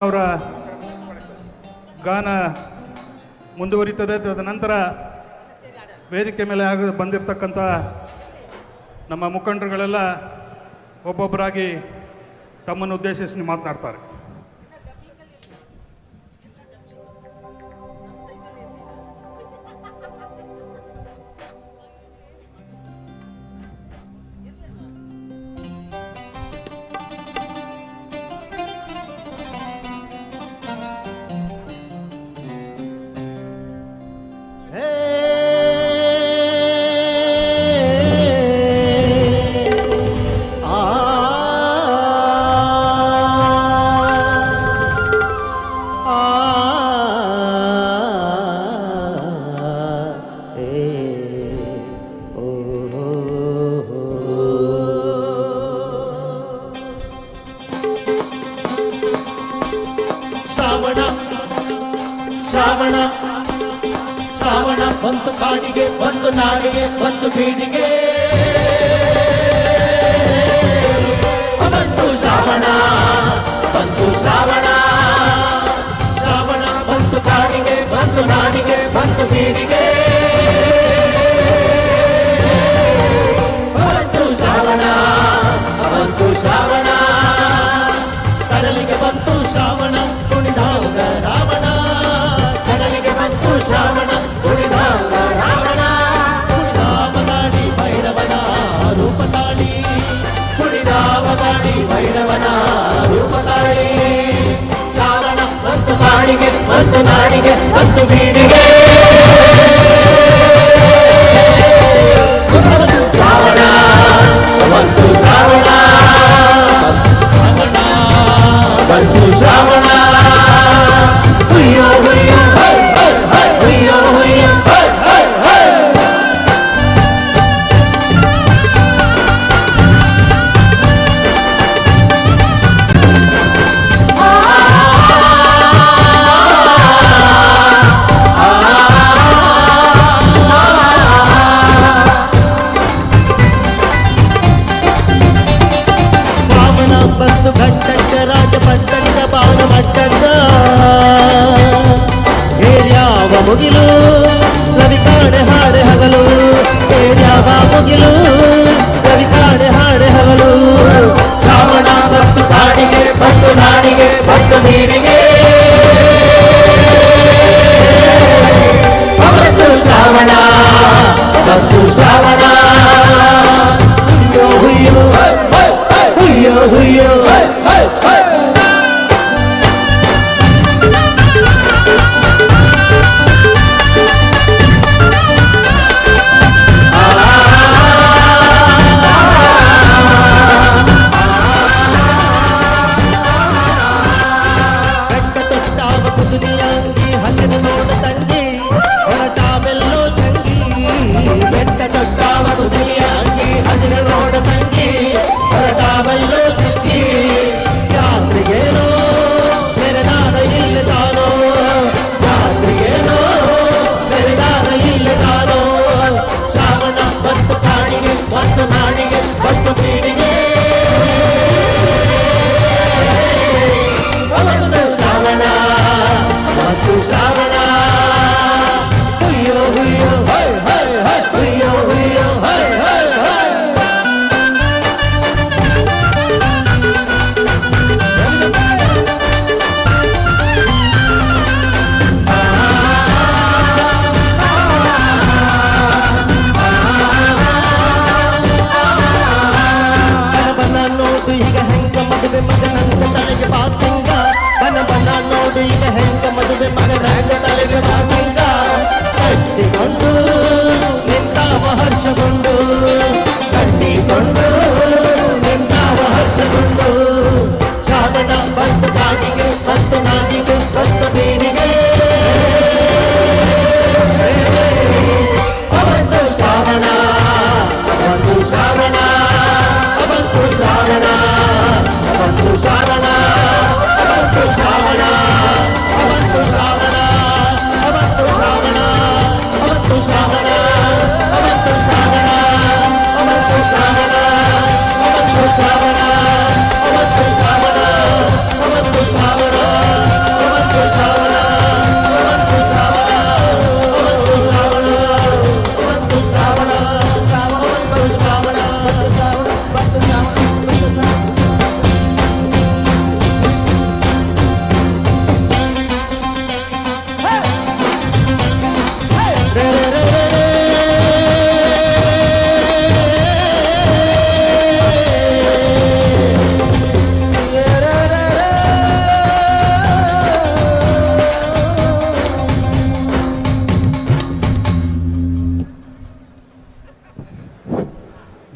ಅವರ ಗಾನ ಮುಂದುವರಿತದೆ. ತದನಂತರ ವೇದಿಕೆ ಮೇಲೆ ಬಂದಿರತಕ್ಕಂಥ ನಮ್ಮ ಮುಖಂಡರುಗಳೆಲ್ಲ ಒಬ್ಬೊಬ್ಬರಾಗಿ ತಮ್ಮನ್ನು ಉದ್ದೇಶಿಸಿ ಮಾತನಾಡ್ತಾರೆ. ಶ್ರಾವಣ ಶ್ರಾವಣ ಬಂತು ಕಾಡಿಗೆ, ಬಂತು ನಾಡಿಗೆ, ಬಂತು ಬೀಡಿಗೆ, ಬಂತು ಶ್ರಾವಣ, ಬಂತು ಶ್ರಾವಣ, ಶ್ರಾವಣ ಬಂತು ಕಾಡಿಗೆ, ಬಂತು ನಾಡಿಗೆ, ಬಂತು ಬೀಡಿಗೆ, ಬಂತು ಶ್ರಾವಣ, ಬಂತು ಶ್ರಾವಣ, ಕಡಲಿಗೆ ಬಂತು ಶ್ರಾವಣ, ಕುಣಿದಾವುದ ರಾವಣ, ಕಡಲಿಗೆ ಬಂತು ಶ್ರಾವಣ, ಕುಣಿದಾವುದ ರಾವಣ, ಕುಣಿದಾವಗಾಡಿ ಭೈರವನ ರೂಪ ತಾಳಿ, ಕುಣಿದಾವಗಾಡಿ ಭೈರವನ ರೂಪ ತಾಳಿ, ಶ್ರಾವಣ ಬಂತು ಕಾಡಿಗೆ, ಬಂತು ನಾಡಿಗೆ, ಬಂತು ಬೀಡಿಗೆ, ಶ್ರಾವಣ ಬಂತು ಶ್ರಾವಣ, ಬಂತು ಶ್ರಾವಣ, ಹುಯ್ಯೋ ಹುಯ್ಯೋ ಹೈ ಹೈ ಹೈ, ಹುಯ್ಯೋ ಹುಯ್ಯೋ ಹೈ ಹೈ ಹೈ. ಆ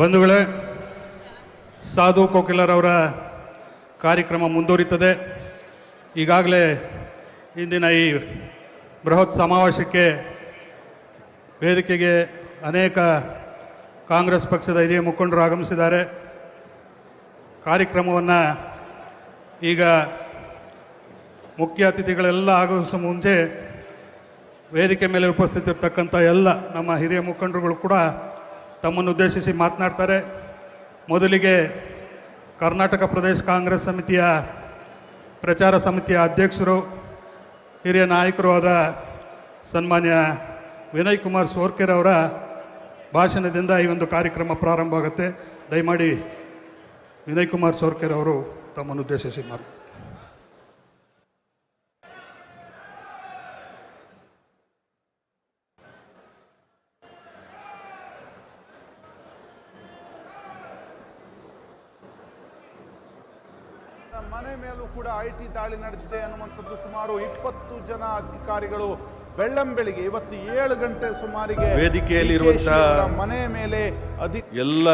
ಬಂಧುಗಳೇ, ಸಾಧು ಕೋಕಿಲರವರ ಕಾರ್ಯಕ್ರಮ ಮುಂದುವರಿತದೆ. ಈಗಾಗಲೇ ಇಂದಿನ ಈ ಬೃಹತ್ ಸಮಾವೇಶಕ್ಕೆ ವೇದಿಕೆಗೆ ಅನೇಕ ಕಾಂಗ್ರೆಸ್ ಪಕ್ಷದ ಹಿರಿಯ ಮುಖಂಡರು ಆಗಮಿಸಿದ್ದಾರೆ. ಕಾರ್ಯಕ್ರಮವನ್ನು ಈಗ ಮುಖ್ಯ ಅತಿಥಿಗಳೆಲ್ಲ ಆಗಮಿಸುವ ಮುಂಚೆ ವೇದಿಕೆ ಮೇಲೆ ಉಪಸ್ಥಿತಿರ್ತಕ್ಕಂಥ ಎಲ್ಲ ನಮ್ಮ ಹಿರಿಯ ಮುಖಂಡರುಗಳು ಕೂಡ ತಮ್ಮನ್ನು ಉದ್ದೇಶಿಸಿ ಮಾತನಾಡ್ತಾರೆ. ಮೊದಲಿಗೆ ಕರ್ನಾಟಕ ಪ್ರದೇಶ ಕಾಂಗ್ರೆಸ್ ಸಮಿತಿಯ ಪ್ರಚಾರ ಸಮಿತಿಯ ಅಧ್ಯಕ್ಷರು ಹಿರಿಯ ನಾಯಕರು ಆದ ಸನ್ಮಾನ್ಯ ವಿನಯ್ ಕುಮಾರ್ ಸೋರ್ಕೆರ್ ಅವರ ಭಾಷಣದಿಂದ ಈ ಒಂದು ಕಾರ್ಯಕ್ರಮ ಪ್ರಾರಂಭ ಆಗುತ್ತೆ. ದಯಮಾಡಿ ವಿನಯ್ ಕುಮಾರ್ ಸೋರ್ಕೆರ್ ಅವರು ತಮ್ಮನ್ನು ಉದ್ದೇಶಿಸಿ ಮಾತನಾಡ್ತಾರೆ. ಮನೆ ಮೇಲೂ ಕೂಡ ಐಟಿ ದಾಳಿ ನಡೆದಿದೆ ಅನ್ನುವಂಥದ್ದು. ಸುಮಾರು 20 ಜನ ಅಧಿಕಾರಿಗಳು ಬೆಳ್ಳಂಬೆಳಿಗ್ಗೆ ಇವತ್ತು 7 ಗಂಟೆ ಸುಮಾರಿಗೆ ವೇದಿಕೆಯಲ್ಲಿರುವಂತಹ ಮನೆ ಮೇಲೆ ಎಲ್ಲ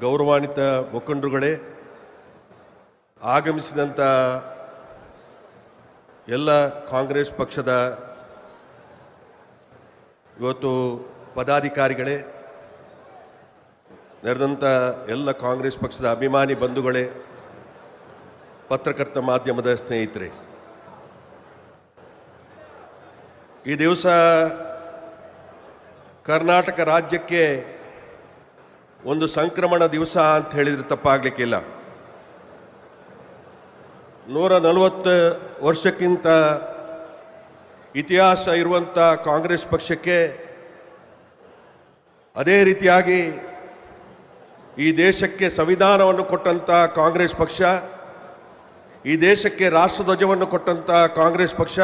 ಗೌರವಾನ್ವಿತ ಮುಖಂಡರುಗಳೇ, ಆಗಮಿಸಿದಂಥ ಎಲ್ಲ ಕಾಂಗ್ರೆಸ್ ಪಕ್ಷದ ಇವತ್ತು ಪದಾಧಿಕಾರಿಗಳೇ, ನೆರೆದಂಥ ಎಲ್ಲ ಕಾಂಗ್ರೆಸ್ ಪಕ್ಷದ ಅಭಿಮಾನಿ ಬಂಧುಗಳೇ, ಪತ್ರಕರ್ತ ಮಾಧ್ಯಮದ ಸ್ನೇಹಿತರೆ, ಈ ದಿವಸ ಕರ್ನಾಟಕ ರಾಜ್ಯಕ್ಕೆ ಒಂದು ಸಂಕ್ರಮಣ ದಿವಸ ಅಂತ ಹೇಳಿದರೆ ತಪ್ಪಾಗಲಿಕ್ಕಿಲ್ಲ. 140 ವರ್ಷಕ್ಕಿಂತ ಇತಿಹಾಸ ಇರುವಂಥ ಕಾಂಗ್ರೆಸ್ ಪಕ್ಷಕ್ಕೆ, ಅದೇ ರೀತಿಯಾಗಿ ಈ ದೇಶಕ್ಕೆ ಸಂವಿಧಾನವನ್ನು ಕೊಟ್ಟಂಥ ಕಾಂಗ್ರೆಸ್ ಪಕ್ಷ, ಈ ದೇಶಕ್ಕೆ ರಾಷ್ಟ್ರಧ್ವಜವನ್ನು ಕೊಟ್ಟಂಥ ಕಾಂಗ್ರೆಸ್ ಪಕ್ಷ,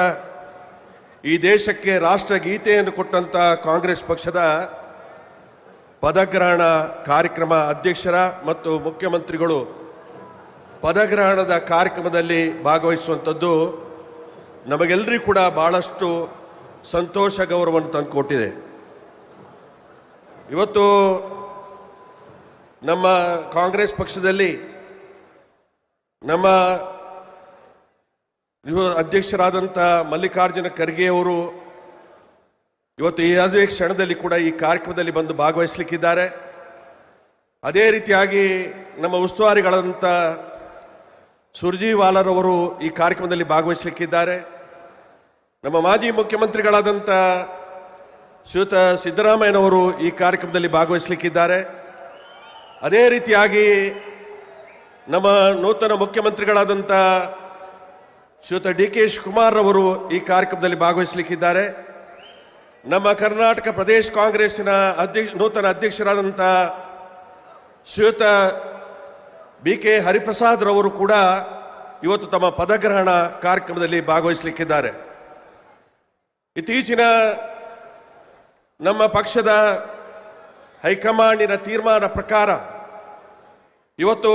ಈ ದೇಶಕ್ಕೆ ರಾಷ್ಟ್ರಗೀತೆಯನ್ನು ಕೊಟ್ಟಂಥ ಕಾಂಗ್ರೆಸ್ ಪಕ್ಷದ ಪದಗ್ರಹಣ ಕಾರ್ಯಕ್ರಮ ಅಧ್ಯಕ್ಷರ ಮತ್ತು ಮುಖ್ಯಮಂತ್ರಿಗಳು ಪದಗ್ರಹಣದ ಕಾರ್ಯಕ್ರಮದಲ್ಲಿ ಭಾಗವಹಿಸುವಂಥದ್ದು ನಮಗೆಲ್ಲರಿಗೂ ಕೂಡ ಬಹಳಷ್ಟು ಸಂತೋಷ, ಗೌರವವನ್ನು ತಂದುಕೊಟ್ಟಿದೆ. ಇವತ್ತು ನಮ್ಮ ಕಾಂಗ್ರೆಸ್ ಪಕ್ಷದಲ್ಲಿ ನಮ್ಮ ಅಧ್ಯಕ್ಷರಾದಂಥ ಮಲ್ಲಿಕಾರ್ಜುನ ಖರ್ಗೆ ಅವರು ಇವತ್ತು ಯಾವುದೇ ಕ್ಷಣದಲ್ಲಿ ಕೂಡ ಈ ಕಾರ್ಯಕ್ರಮದಲ್ಲಿ ಬಂದು ಭಾಗವಹಿಸಲಿಕ್ಕಿದ್ದಾರೆ. ಅದೇ ರೀತಿಯಾಗಿ ನಮ್ಮ ಉಸ್ತುವಾರಿಗಳಾದಂಥ ಸುರ್ಜಿವಾಲರವರು ಈ ಕಾರ್ಯಕ್ರಮದಲ್ಲಿ ಭಾಗವಹಿಸಲಿಕ್ಕಿದ್ದಾರೆ. ನಮ್ಮ ಮಾಜಿ ಮುಖ್ಯಮಂತ್ರಿಗಳಾದಂಥ ಶ್ರೀಯುತ ಸಿದ್ದರಾಮಯ್ಯನವರು ಈ ಕಾರ್ಯಕ್ರಮದಲ್ಲಿ ಭಾಗವಹಿಸಲಿಕ್ಕಿದ್ದಾರೆ. ಅದೇ ರೀತಿಯಾಗಿ ನಮ್ಮ ನೂತನ ಮುಖ್ಯಮಂತ್ರಿಗಳಾದಂಥ ಶ್ರೀಯುತ ಡಿ ಕೆ ಶಿವಕುಮಾರ್ ಅವರು ಈ ಕಾರ್ಯಕ್ರಮದಲ್ಲಿ ಭಾಗವಹಿಸಲಿಕ್ಕಿದ್ದಾರೆ. ನಮ್ಮ ಕರ್ನಾಟಕ ಪ್ರದೇಶ ಕಾಂಗ್ರೆಸ್ಸಿನ ನೂತನ ಅಧ್ಯಕ್ಷರಾದಂಥ ಶ್ರೀಯುತ ಬಿ ಕೆ ಹರಿಪ್ರಸಾದ್ ರವರು ಕೂಡ ಇವತ್ತು ತಮ್ಮ ಪದಗ್ರಹಣ ಕಾರ್ಯಕ್ರಮದಲ್ಲಿ ಭಾಗವಹಿಸಲಿಕ್ಕಿದ್ದಾರೆ. ಇತ್ತೀಚಿನ ನಮ್ಮ ಪಕ್ಷದ ಹೈಕಮಾಂಡಿನ ತೀರ್ಮಾನ ಪ್ರಕಾರ ಇವತ್ತು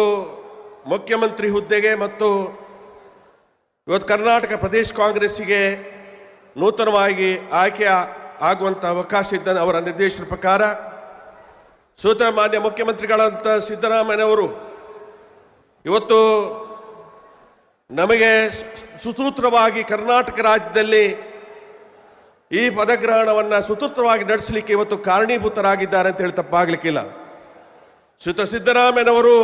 ಮುಖ್ಯಮಂತ್ರಿ ಹುದ್ದೆಗೆ ಮತ್ತು ಇವತ್ತು ಕರ್ನಾಟಕ ಪ್ರದೇಶ ಕಾಂಗ್ರೆಸ್ಸಿಗೆ ನೂತನವಾಗಿ ಆಯ್ಕೆ ಆಗುವಂಥ ಅವಕಾಶ ಇದ್ದ ಅವರ ನಿರ್ದೇಶನ ಪ್ರಕಾರ ಶ್ರೀಯುತ ಮಾನ್ಯ ಮುಖ್ಯಮಂತ್ರಿಗಳಂತ ಸಿದ್ದರಾಮಯ್ಯನವರು ಇವತ್ತು ನಮಗೆ ಸುಸೂತ್ರವಾಗಿ ಕರ್ನಾಟಕ ರಾಜ್ಯದಲ್ಲಿ ಈ ಪದಗ್ರಹಣವನ್ನು ಸುಸೂತ್ರವಾಗಿ ನಡೆಸಲಿಕ್ಕೆ ಇವತ್ತು ಕಾರಣೀಭೂತರಾಗಿದ್ದಾರೆ ಅಂತ ಹೇಳಿ ತಪ್ಪಾಗಲಿಕ್ಕಿಲ್ಲ. ಶ್ರೀಯುತ ಸಿದ್ದರಾಮಯ್ಯನವರು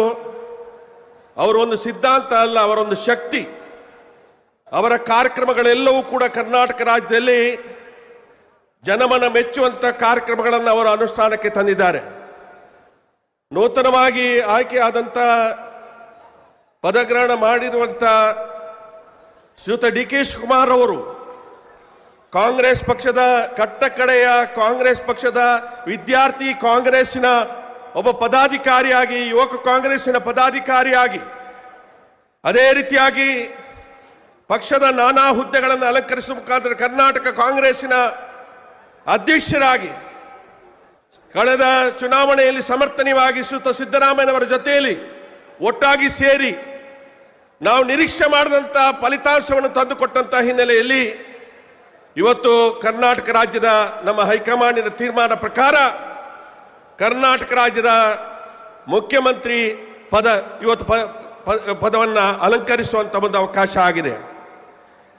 ಅವರೊಂದು ಸಿದ್ಧಾಂತ ಅಲ್ಲ, ಅವರೊಂದು ಶಕ್ತಿ. ಅವರ ಕಾರ್ಯಕ್ರಮಗಳೆಲ್ಲವೂ ಕೂಡ ಕರ್ನಾಟಕ ರಾಜ್ಯದಲ್ಲಿ ಜನಮನ ಮೆಚ್ಚುವಂಥ ಕಾರ್ಯಕ್ರಮಗಳನ್ನು ಅವರು ಅನುಷ್ಠಾನಕ್ಕೆ ತಂದಿದ್ದಾರೆ. ನೂತನವಾಗಿ ಆಯ್ಕೆಯಾದಂಥ ಪದಗ್ರಹಣ ಮಾಡಿರುವಂಥ ಶ್ರೀಯುತ ಡಿ ಕೆ ಶಿವಕುಮಾರ್ ಅವರು ಕಾಂಗ್ರೆಸ್ ಪಕ್ಷದ ಕಟ್ಟಕಡೆಯ ಕಾಂಗ್ರೆಸ್ ಪಕ್ಷದ ವಿದ್ಯಾರ್ಥಿ ಕಾಂಗ್ರೆಸ್ಸಿನ ಒಬ್ಬ ಪದಾಧಿಕಾರಿಯಾಗಿ, ಯುವಕ ಕಾಂಗ್ರೆಸ್ಸಿನ ಪದಾಧಿಕಾರಿಯಾಗಿ, ಅದೇ ರೀತಿಯಾಗಿ ಪಕ್ಷದ ನಾನಾ ಹುದ್ದೆಗಳನ್ನು ಅಲಂಕರಿಸುವ ಮುಖಾಂತರ ಕರ್ನಾಟಕ ಕಾಂಗ್ರೆಸ್ಸಿನ ಅಧ್ಯಕ್ಷರಾಗಿ ಕಳೆದ ಚುನಾವಣೆಯಲ್ಲಿ ಸಮರ್ಥನೀಯವಾಗಿ ಶ್ರೀಯುತ ಸಿದ್ದರಾಮಯ್ಯನವರ ಜೊತೆಯಲ್ಲಿ ಒಟ್ಟಾಗಿ ಸೇರಿ ನಾವು ನಿರೀಕ್ಷೆ ಮಾಡಿದಂಥ ಫಲಿತಾಂಶವನ್ನು ತಂದುಕೊಟ್ಟಂಥ ಹಿನ್ನೆಲೆಯಲ್ಲಿ ಇವತ್ತು ಕರ್ನಾಟಕ ರಾಜ್ಯದ ನಮ್ಮ ಹೈಕಮಾಂಡಿನ ತೀರ್ಮಾನ ಪ್ರಕಾರ ಕರ್ನಾಟಕ ರಾಜ್ಯದ ಮುಖ್ಯಮಂತ್ರಿ ಪದ ಇವತ್ತು ಪದವನ್ನು ಅಲಂಕರಿಸುವಂಥ ಒಂದು ಅವಕಾಶ ಆಗಿದೆ.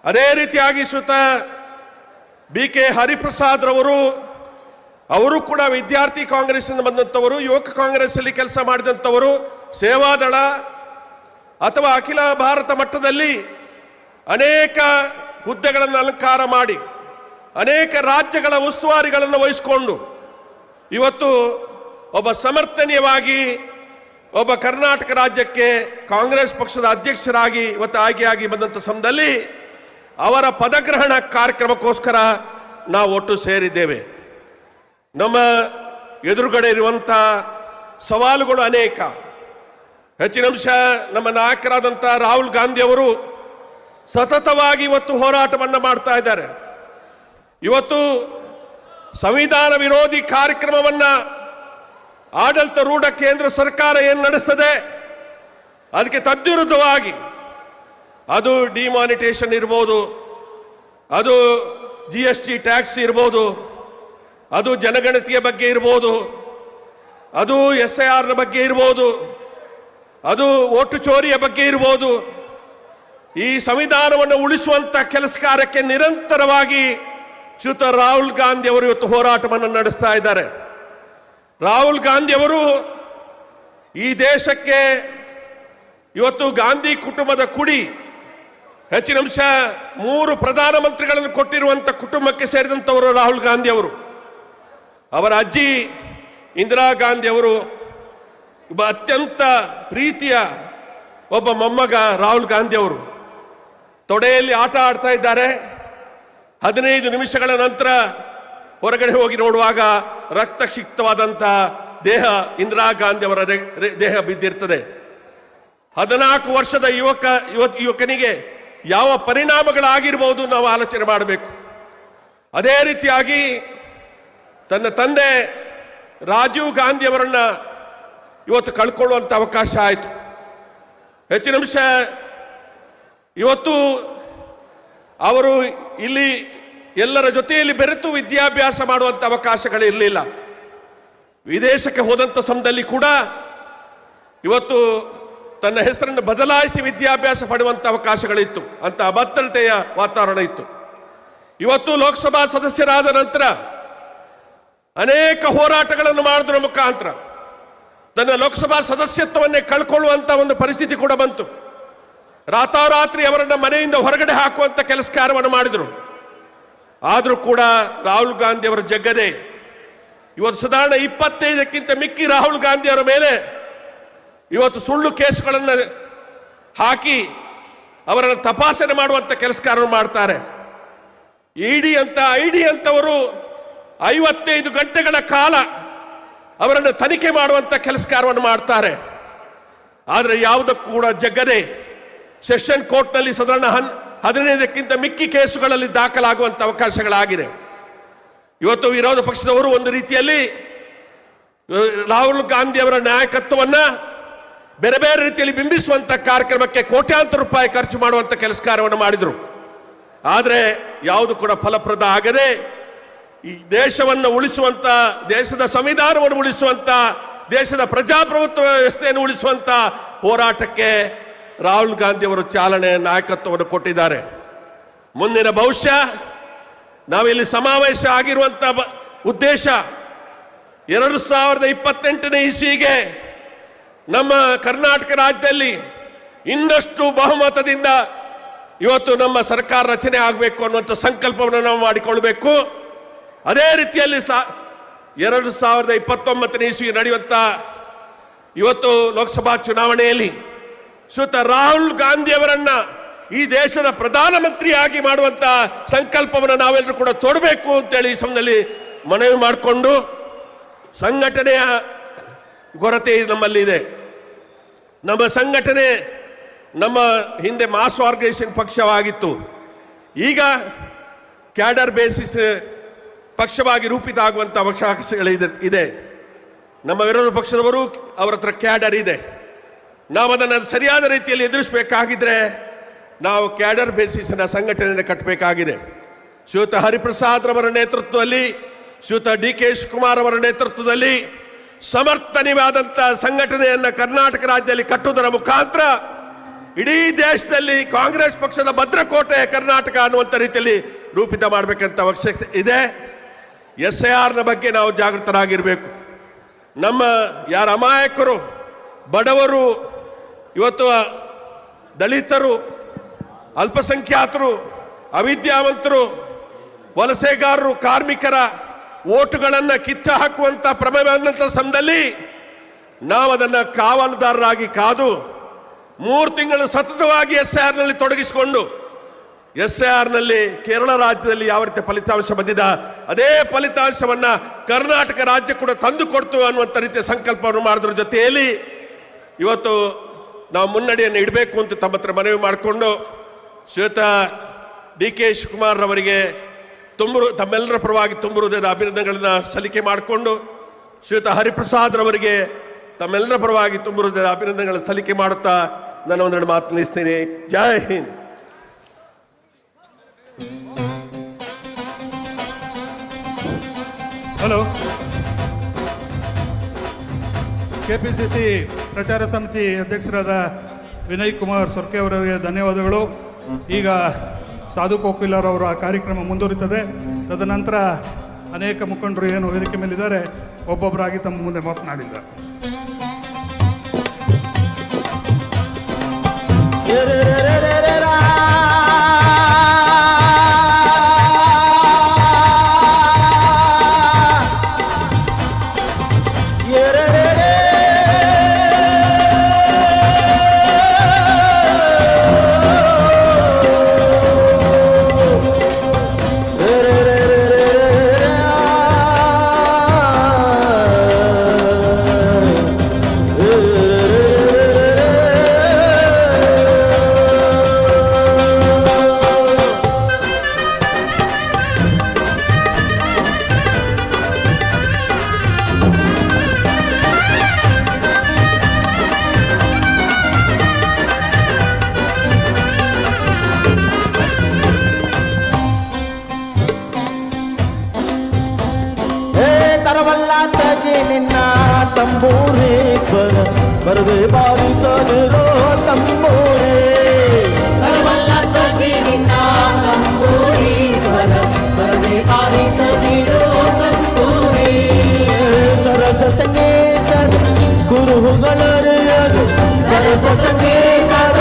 ಅದೇ ರೀತಿಯಾಗಿ ಶ್ರೀಯುತ BK ಹರಿಪ್ರಸಾದ್ ಅವರು ಕೂಡ ವಿದ್ಯಾರ್ಥಿ ಕಾಂಗ್ರೆಸ್ನಿಂದ ಬಂದಂಥವರು, ಯುವಕ ಕಾಂಗ್ರೆಸ್ ಅಲ್ಲಿ ಕೆಲಸ ಮಾಡಿದಂಥವರು, ಸೇವಾದಳ ಅಥವಾ ಅಖಿಲ ಭಾರತ ಮಟ್ಟದಲ್ಲಿ ಅನೇಕ ಹುದ್ದೆಗಳನ್ನು ಅಲಂಕಾರ ಮಾಡಿ ಅನೇಕ ರಾಜ್ಯಗಳ ಉಸ್ತುವಾರಿಗಳನ್ನು ವಹಿಸಿಕೊಂಡು ಇವತ್ತು ಒಬ್ಬ ಸಮರ್ಥನೀಯವಾಗಿ ಒಬ್ಬ ಕರ್ನಾಟಕ ರಾಜ್ಯಕ್ಕೆ ಕಾಂಗ್ರೆಸ್ ಪಕ್ಷದ ಅಧ್ಯಕ್ಷರಾಗಿ ಇವತ್ತು ಆಯ್ಕೆಯಾಗಿ ಬಂದಂಥ ಸಮಯದಲ್ಲಿ ಅವರ ಪದಗ್ರಹಣ ಕಾರ್ಯಕ್ರಮಕ್ಕೋಸ್ಕರ ನಾವು ಒಟ್ಟು ಸೇರಿದ್ದೇವೆ. ನಮ್ಮ ಎದುರುಗಡೆ ಇರುವಂಥ ಸವಾಲುಗಳು ಅನೇಕ. ಹೆಚ್ಚಿನ ಅಂಶ ನಮ್ಮ ನಾಯಕರಾದಂಥ ರಾಹುಲ್ ಗಾಂಧಿ ಅವರು ಸತತವಾಗಿ ಇವತ್ತು ಹೋರಾಟವನ್ನು ಮಾಡ್ತಾ ಇದ್ದಾರೆ. ಇವತ್ತು ಸಂವಿಧಾನ ವಿರೋಧಿ ಕಾರ್ಯಕ್ರಮವನ್ನ ಆಡಳಿತಾರೂಢ ಕೇಂದ್ರ ಸರ್ಕಾರ ಏನು ನಡೆಸ್ತದೆ ಅದಕ್ಕೆ ತದ್ವಿರುದ್ಧವಾಗಿ, ಅದು ಡಿಮಾನಿಟೇಷನ್ ಇರ್ಬೋದು, ಅದು GST ಟ್ಯಾಕ್ಸ್ ಇರ್ಬೋದು, ಅದು ಜನಗಣತಿಯ ಬಗ್ಗೆ ಇರ್ಬೋದು, ಅದು SIR ಬಗ್ಗೆ ಇರ್ಬೋದು, ಅದು ಓಟು ಚೋರಿಯ ಬಗ್ಗೆ ಇರ್ಬೋದು, ಈ ಸಂವಿಧಾನವನ್ನು ಉಳಿಸುವಂತ ಕೆಲಸ ಕಾರ್ಯಕ್ಕೆ ನಿರಂತರವಾಗಿ ಶ್ರೀಯುತ ರಾಹುಲ್ ಗಾಂಧಿ ಅವರು ಇವತ್ತು ಹೋರಾಟವನ್ನು ನಡೆಸ್ತಾ ಇದ್ದಾರೆ. ರಾಹುಲ್ ಗಾಂಧಿ ಅವರು ಈ ದೇಶಕ್ಕೆ ಇವತ್ತು ಗಾಂಧಿ ಕುಟುಂಬದ ಕುಡಿ ಹೆಚ್ಚಿನ ಅಂಶ 3 ಪ್ರಧಾನಮಂತ್ರಿಗಳನ್ನು ಕೊಟ್ಟಿರುವಂತ ಕುಟುಂಬಕ್ಕೆ ಸೇರಿದಂತವರು ರಾಹುಲ್ ಗಾಂಧಿ ಅವರು. ಅವರ ಅಜ್ಜಿ ಇಂದಿರಾ ಗಾಂಧಿ ಅವರು ಒಬ್ಬ ಅತ್ಯಂತ ಪ್ರೀತಿಯ ಒಬ್ಬ ಮೊಮ್ಮಗ ರಾಹುಲ್ ಗಾಂಧಿ ಅವರು ತೊಡೆಯಲ್ಲಿ ಆಟ ಆಡ್ತಾ ಇದ್ದಾರೆ. 15 ನಿಮಿಷಗಳ ನಂತರ ಹೊರಗಡೆ ಹೋಗಿ ನೋಡುವಾಗ ರಕ್ತಕ್ಷಿಕ್ತವಾದಂಥ ದೇಹ ಇಂದಿರಾ ಗಾಂಧಿ ಅವರ ದೇಹ ಬಿದ್ದಿರ್ತದೆ. 14 ವರ್ಷದ ಯುವಕನಿಗೆ ಯಾವ ಪರಿಣಾಮಗಳಾಗಿರ್ಬೋದು ನಾವು ಆಲೋಚನೆ ಮಾಡಬೇಕು. ಅದೇ ರೀತಿಯಾಗಿ ತನ್ನ ತಂದೆ ರಾಜೀವ್ ಗಾಂಧಿ ಅವರನ್ನ ಇವತ್ತು ಕಳ್ಕೊಳ್ಳುವಂಥ ಅವಕಾಶ ಆಯಿತು. ಹೆಚ್ಚಿನ ಅಂಶ ಇವತ್ತು ಅವರು ಇಲ್ಲಿ ಎಲ್ಲರ ಜೊತೆಯಲ್ಲಿ ಬೆರೆತು ವಿದ್ಯಾಭ್ಯಾಸ ಮಾಡುವಂಥ ಅವಕಾಶಗಳಿರಲಿಲ್ಲ. ವಿದೇಶಕ್ಕೆ ಹೋದಂಥ ಸಮಯದಲ್ಲಿ ಕೂಡ ಇವತ್ತು ತನ್ನ ಹೆಸರನ್ನು ಬದಲಾಯಿಸಿ ವಿದ್ಯಾಭ್ಯಾಸ ಪಡೆಯುವಂಥ ಅವಕಾಶಗಳಿತ್ತು. ಅಂತ ಅಭದ್ರತೆಯ ವಾತಾವರಣ ಇತ್ತು. ಇವತ್ತು ಲೋಕಸಭಾ ಸದಸ್ಯರಾದ ನಂತರ ಅನೇಕ ಹೋರಾಟಗಳನ್ನು ಮಾಡೋದ್ರ ಮುಖಾಂತರ ತನ್ನ ಲೋಕಸಭಾ ಸದಸ್ಯತ್ವವನ್ನೇ ಕಳ್ಕೊಳ್ಳುವಂತ ಒಂದು ಪರಿಸ್ಥಿತಿ ಕೂಡ ಬಂತು. ರಾತಾರಾತ್ರಿ ಅವರನ್ನ ಮನೆಯಿಂದ ಹೊರಗಡೆ ಹಾಕುವಂತ ಕೆಲಸ ಕಾರ್ಯವನ್ನು ಮಾಡಿದ್ರು. ಆದರೂ ಕೂಡ ರಾಹುಲ್ ಗಾಂಧಿ ಅವರ ಜಗ್ಗದೆ ಇವತ್ತು ಸಾಧಾರಣ 25ಕ್ಕಿಂತ ಮಿಕ್ಕಿ ರಾಹುಲ್ ಗಾಂಧಿ ಅವರ ಮೇಲೆ ಇವತ್ತು ಸುಳ್ಳು ಕೇಸುಗಳನ್ನು ಹಾಕಿ ಅವರನ್ನು ತಪಾಸಣೆ ಮಾಡುವಂತ ಕೆಲಸ ಕಾರ್ಯವನ್ನು ಮಾಡ್ತಾರೆ. ಐಡಿ ಅಂತವರು 55 ಗಂಟೆಗಳ ಕಾಲ ಅವರನ್ನು ತನಿಖೆ ಮಾಡುವಂತ ಕೆಲಸ ಕಾರ್ಯವನ್ನು ಮಾಡ್ತಾರೆ. ಆದರೆ ಯಾವುದಕ್ಕೂ ಕೂಡ ಜಗ್ಗದೆ ಸೆಷನ್ ಕೋರ್ಟ್ನಲ್ಲಿ ಸಾಧಾರಣ 15ಕ್ಕಿಂತ ಮಿಕ್ಕಿ ಕೇಸುಗಳಲ್ಲಿ ದಾಖಲಾಗುವಂತ ಅವಕಾಶಗಳಾಗಿದೆ. ಇವತ್ತು ವಿರೋಧ ಪಕ್ಷದವರು ಒಂದು ರೀತಿಯಲ್ಲಿ ರಾಹುಲ್ ಗಾಂಧಿ ಅವರ ನಾಯಕತ್ವವನ್ನ ಬೇರೆ ಬೇರೆ ರೀತಿಯಲ್ಲಿ ಬಿಂಬಿಸುವಂತ ಕಾರ್ಯಕ್ರಮಕ್ಕೆ ಕೋಟ್ಯಾಂತರ ರೂಪಾಯಿ ಖರ್ಚು ಮಾಡುವಂತ ಕೆಲಸ ಕಾರ್ಯವನ್ನು ಮಾಡಿದ್ರು. ಆದರೆ ಯಾವುದು ಕೂಡ ಫಲಪ್ರದ ಆಗದೆ ಈ ದೇಶವನ್ನು ಉಳಿಸುವಂತ, ದೇಶದ ಸಂವಿಧಾನವನ್ನು ಉಳಿಸುವಂತ, ದೇಶದ ಪ್ರಜಾಪ್ರಭುತ್ವ ವ್ಯವಸ್ಥೆಯನ್ನು ಉಳಿಸುವಂತ ಹೋರಾಟಕ್ಕೆ ರಾಹುಲ್ ಗಾಂಧಿ ಅವರು ಚಾಲನೆ ನಾಯಕತ್ವವನ್ನು ಕೊಟ್ಟಿದ್ದಾರೆ. ಮುಂದಿನ ಭವಿಷ್ಯ ನಾವಿಲ್ಲಿ ಸಮಾವೇಶ ಆಗಿರುವಂತ ಉದ್ದೇಶ 2028ನೇ ಇಸ್ವಿಗೆ ನಮ್ಮ ಕರ್ನಾಟಕ ರಾಜ್ಯದಲ್ಲಿ ಇನ್ನಷ್ಟು ಬಹುಮತದಿಂದ ಇವತ್ತು ನಮ್ಮ ಸರ್ಕಾರ ರಚನೆ ಆಗಬೇಕು ಅನ್ನುವಂಥ ಸಂಕಲ್ಪವನ್ನು ನಾವು ಮಾಡಿಕೊಳ್ಬೇಕು. ಅದೇ ರೀತಿಯಲ್ಲಿ 2029ನೇ ಇಸ್ವಿ ನಡೆಯುವಂತ ಇವತ್ತು ಲೋಕಸಭಾ ಚುನಾವಣೆಯಲ್ಲಿ ಶ್ರೀಯುತ ರಾಹುಲ್ ಗಾಂಧಿ ಅವರನ್ನ ಈ ದೇಶದ ಪ್ರಧಾನಮಂತ್ರಿಯಾಗಿ ಮಾಡುವಂತ ಸಂಕಲ್ಪವನ್ನು ನಾವೆಲ್ಲರೂ ಕೂಡ ತೋಡಬೇಕು ಅಂತೇಳಿ ಈ ಸಮಯದಲ್ಲಿ ಮನವಿ ಮಾಡಿಕೊಂಡು, ಸಂಘಟನೆಯ ಕೊರತೆ ನಮ್ಮಲ್ಲಿ ಇದೆ. ನಮ್ಮ ಸಂಘಟನೆ ನಮ್ಮ ಹಿಂದೆ ಮಾಸ್ ಆರ್ಗನೈಸೇಷನ್ ಪಕ್ಷವಾಗಿತ್ತು. ಈಗ ಕ್ಯಾಡರ್ ಬೇಸಿಸ್ ಪಕ್ಷವಾಗಿ ರೂಪಿತ ಆಗುವಂಥ ಅವಕಾಶಗಳಿದೆ. ನಮ್ಮ ವಿರೋಧ ಪಕ್ಷದವರು ಅವರ ಹತ್ರ ಕ್ಯಾಡರ್ ಇದೆ. ನಾವು ಅದನ್ನು ಸರಿಯಾದ ರೀತಿಯಲ್ಲಿ ಎದುರಿಸಬೇಕಾಗಿದ್ರೆ ನಾವು ಕ್ಯಾಡರ್ ಬೇಸಿಸ್ನ ಸಂಘಟನೆಯನ್ನು ಕಟ್ಟಬೇಕಾಗಿದೆ. ಶ್ರೀಯುತ ಹರಿಪ್ರಸಾದ್ ಅವರ ನೇತೃತ್ವದಲ್ಲಿ, ಶ್ರೀಯುತ DK ಶಿವಕುಮಾರ್ ಅವರ ನೇತೃತ್ವದಲ್ಲಿ, ಸಮರ್ಥನೀಯವಾದಂಥ ಸಂಘಟನೆಯನ್ನು ಕರ್ನಾಟಕ ರಾಜ್ಯದಲ್ಲಿ ಕಟ್ಟುವುದರ ಮುಖಾಂತರ ಇಡೀ ದೇಶದಲ್ಲಿ ಕಾಂಗ್ರೆಸ್ ಪಕ್ಷದ ಭದ್ರಕೋಟೆ ಕರ್ನಾಟಕ ಅನ್ನುವಂಥ ರೀತಿಯಲ್ಲಿ ರೂಪಿತ ಮಾಡಬೇಕಂತ ಅವಶ್ಯಕತೆ ಇದೆ. SIRನ ಬಗ್ಗೆ ನಾವು ಜಾಗೃತರಾಗಿರಬೇಕು. ನಮ್ಮ ಯಾರ ಅಮಾಯಕರು, ಬಡವರು, ಇವತ್ತು ದಲಿತರು, ಅಲ್ಪಸಂಖ್ಯಾತರು, ಅವಿದ್ಯಾವಂತರು, ವಲಸೆಗಾರರು, ಕಾರ್ಮಿಕರ ಓಟುಗಳನ್ನು ಕಿತ್ತು ಹಾಕುವಂತ ಪ್ರಮೇಯವಾದಂಥ ಸಮಯದಲ್ಲಿ ನಾವು ಅದನ್ನು ಕಾವಲುದಾರರಾಗಿ ಕಾದು 3 ತಿಂಗಳು ಸತತವಾಗಿ SIRನಲ್ಲಿ ತೊಡಗಿಸಿಕೊಂಡು SIRನಲ್ಲಿ ಕೇರಳ ರಾಜ್ಯದಲ್ಲಿ ಯಾವ ರೀತಿ ಫಲಿತಾಂಶ ಬಂದಿದೆ ಅದೇ ಫಲಿತಾಂಶವನ್ನ ಕರ್ನಾಟಕ ರಾಜ್ಯ ಕೂಡ ತಂದು ಕೊಡ್ತು ಅನ್ನುವಂಥ ರೀತಿಯ ಸಂಕಲ್ಪವನ್ನು ಮಾಡಿದ್ರ ಜೊತೆಯಲ್ಲಿ ಇವತ್ತು ನಾವು ಮುನ್ನಡೆಯನ್ನು ಇಡಬೇಕು ಅಂತ ತಮ್ಮ ಹತ್ರ ಮನವಿ ಮಾಡಿಕೊಂಡು ಶ್ರೀಯುತ DK ಶಿವಕುಮಾರ್ ಅವರಿಗೆ ತಮ್ಮೆಲ್ಲರ ಪರವಾಗಿ ತುಂಬ ಹೃದಯದ ಅಭಿನಂದನೆಗಳನ್ನ ಸಲ್ಲಿಕೆ ಮಾಡಿಕೊಂಡು ಶ್ರೀಯುತ ಹರಿಪ್ರಸಾದ್ ರವರಿಗೆ ತಮ್ಮೆಲ್ಲರ ಪರವಾಗಿ ತುಂಬ ಹೃದಯದ ಅಭಿನಂದನೆಗಳನ್ನು ಸಲ್ಲಿಕೆ ಮಾಡುತ್ತಾ ನಾನು ಒಂದೆರಡು ಮಾತು ನಿಲ್ಲಿಸ್ತೀನಿ. ಜೈ ಹಿಂದ್. ಹಲೋ. KPCC ಪ್ರಚಾರ ಸಮಿತಿ ಅಧ್ಯಕ್ಷರಾದ ವಿನಯ್ ಕುಮಾರ್ ಸೊರ್ಕೆ ಅವರಿಗೆ ಧನ್ಯವಾದಗಳು. ಈಗ ಸಾಧು ಕೋಕಿಲರ್ ಅವರ ಕಾರ್ಯಕ್ರಮ ಮುಂದುವರಿತದೆ. ತದನಂತರ ಅನೇಕ ಮುಖಂಡರು ಏನು ವೇದಿಕೆ ಮೇಲಿದ್ದಾರೆ ಒಬ್ಬೊಬ್ಬರಾಗಿ ತಮ್ಮ ಮುಂದೆ ಮಾತನಾಡಿದ್ದಾರೆ. ತಂಬೂರೇಶ್ವರ ಬರದೆ ಬಾರಿಸದಿರೋ ತಂಬೂರೇ ಬರವಲ್ಲ ತಗಿ ನಿನ್ನ ತಂಬೂರೀಶ್ವರ ಬರದೆ ಬಾರಿಸದಿರೋ ತಂಬೂರೇ ಸರಸ ಸಂಗೀತದ ಗುರುಗಳರಿಯದು ಸರಸ ಸಂಗೀತದ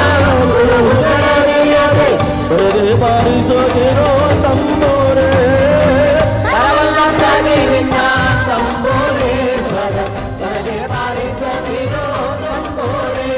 ಗುರುಗಳರಿಯದು ಬರದೆ ಬಾರಿಸದಿರೋ ತಂಬೂರೇ ಬರವಲ್ಲ ತಗಿ ನಿನ್ನ ತಂಬೂರೀಶ್ವರ ಬರದೆ ಬಾರಿಸದಿರೋ ತಂಬೂರೇ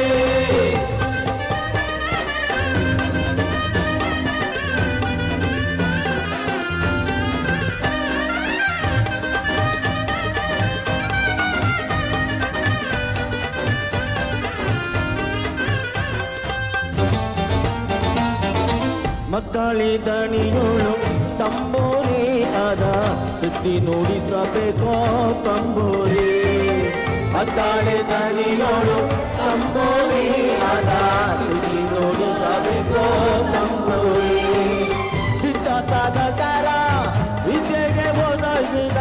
ಮಕ್ಕಳಿ ದಣಿಯೋಳು ತಂಬೂರಿ ಅದ ಸುದ್ದಿ ನುಡಿಸಬೇಕೋ ತಂಬೂರಿ ಮಕ್ಕಳಿ ದಣಿಯೋಳು ತಂಬೂರಿ ಅದ ಸುದ್ದಿ ನುಡಿಸಬೇಕೋ ತಂಬೂರಿ ಸಿದ್ಧ ಸಾಧಕರ ವಿದ್ಯೆಗೆ ಒದಗಿದ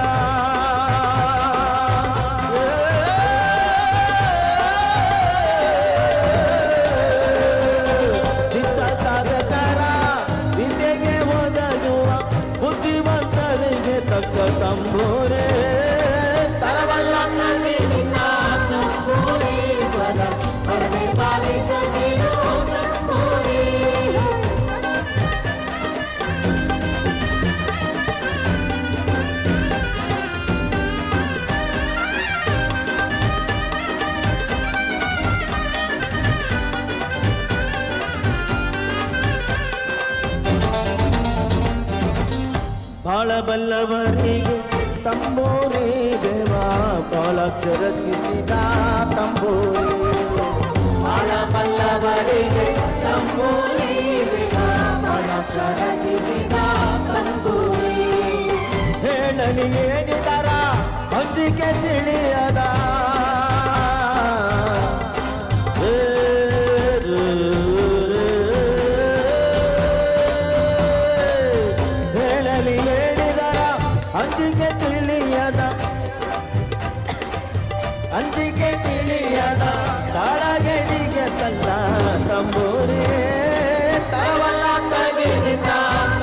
ಸಿದ್ಧ ಸಾಧಕರ ವಿದ್ಯೆಗೆ ಒದಗುವ ಬುದ್ಧಿವಂತರಿಗೆ ತಕ್ಕ ತಂಬೂರೇ ಬರವಲ್ಲ ತಗಿ ನಿನ್ನ ತಂಬೂರೀಶ್ವರ ಬರದೆ ಬಾರಿಸದಿರೋ ತಂಬೂರೇ ಬಾಳ ಬಲ್ಲವರಿಗೆ ತಂಬೂರಿ ದೇವ ಬಾಳಾಕ್ಷರ ಕಿಸಿದ ತಂಬೂರಿ ಬಾಳ ಬಲ್ಲವರಿಗೆ ತಂಬೂರಿ ದೇವ ಬಾಳಾಕ್ಷರ ಕಿಸಿದ ತಂಬೂರಿ ಹೇಳಲಿ ಏನಿದರ ಹೊಂದಿಕೆ ತಿಳಿಯದ ಹೇಳಲಿ ಏನಿದರ ಹೊಂದಿಕೆ ತಿಳಿಯದ ಅಂಜಿಗೆ ತಿಳಿಯದ ತಾಳಗೆಡಿಗೆ ಸಲ್ಲ ತಂಬೂರಿ ತರವಲ್ಲ ತಗಿರಿನ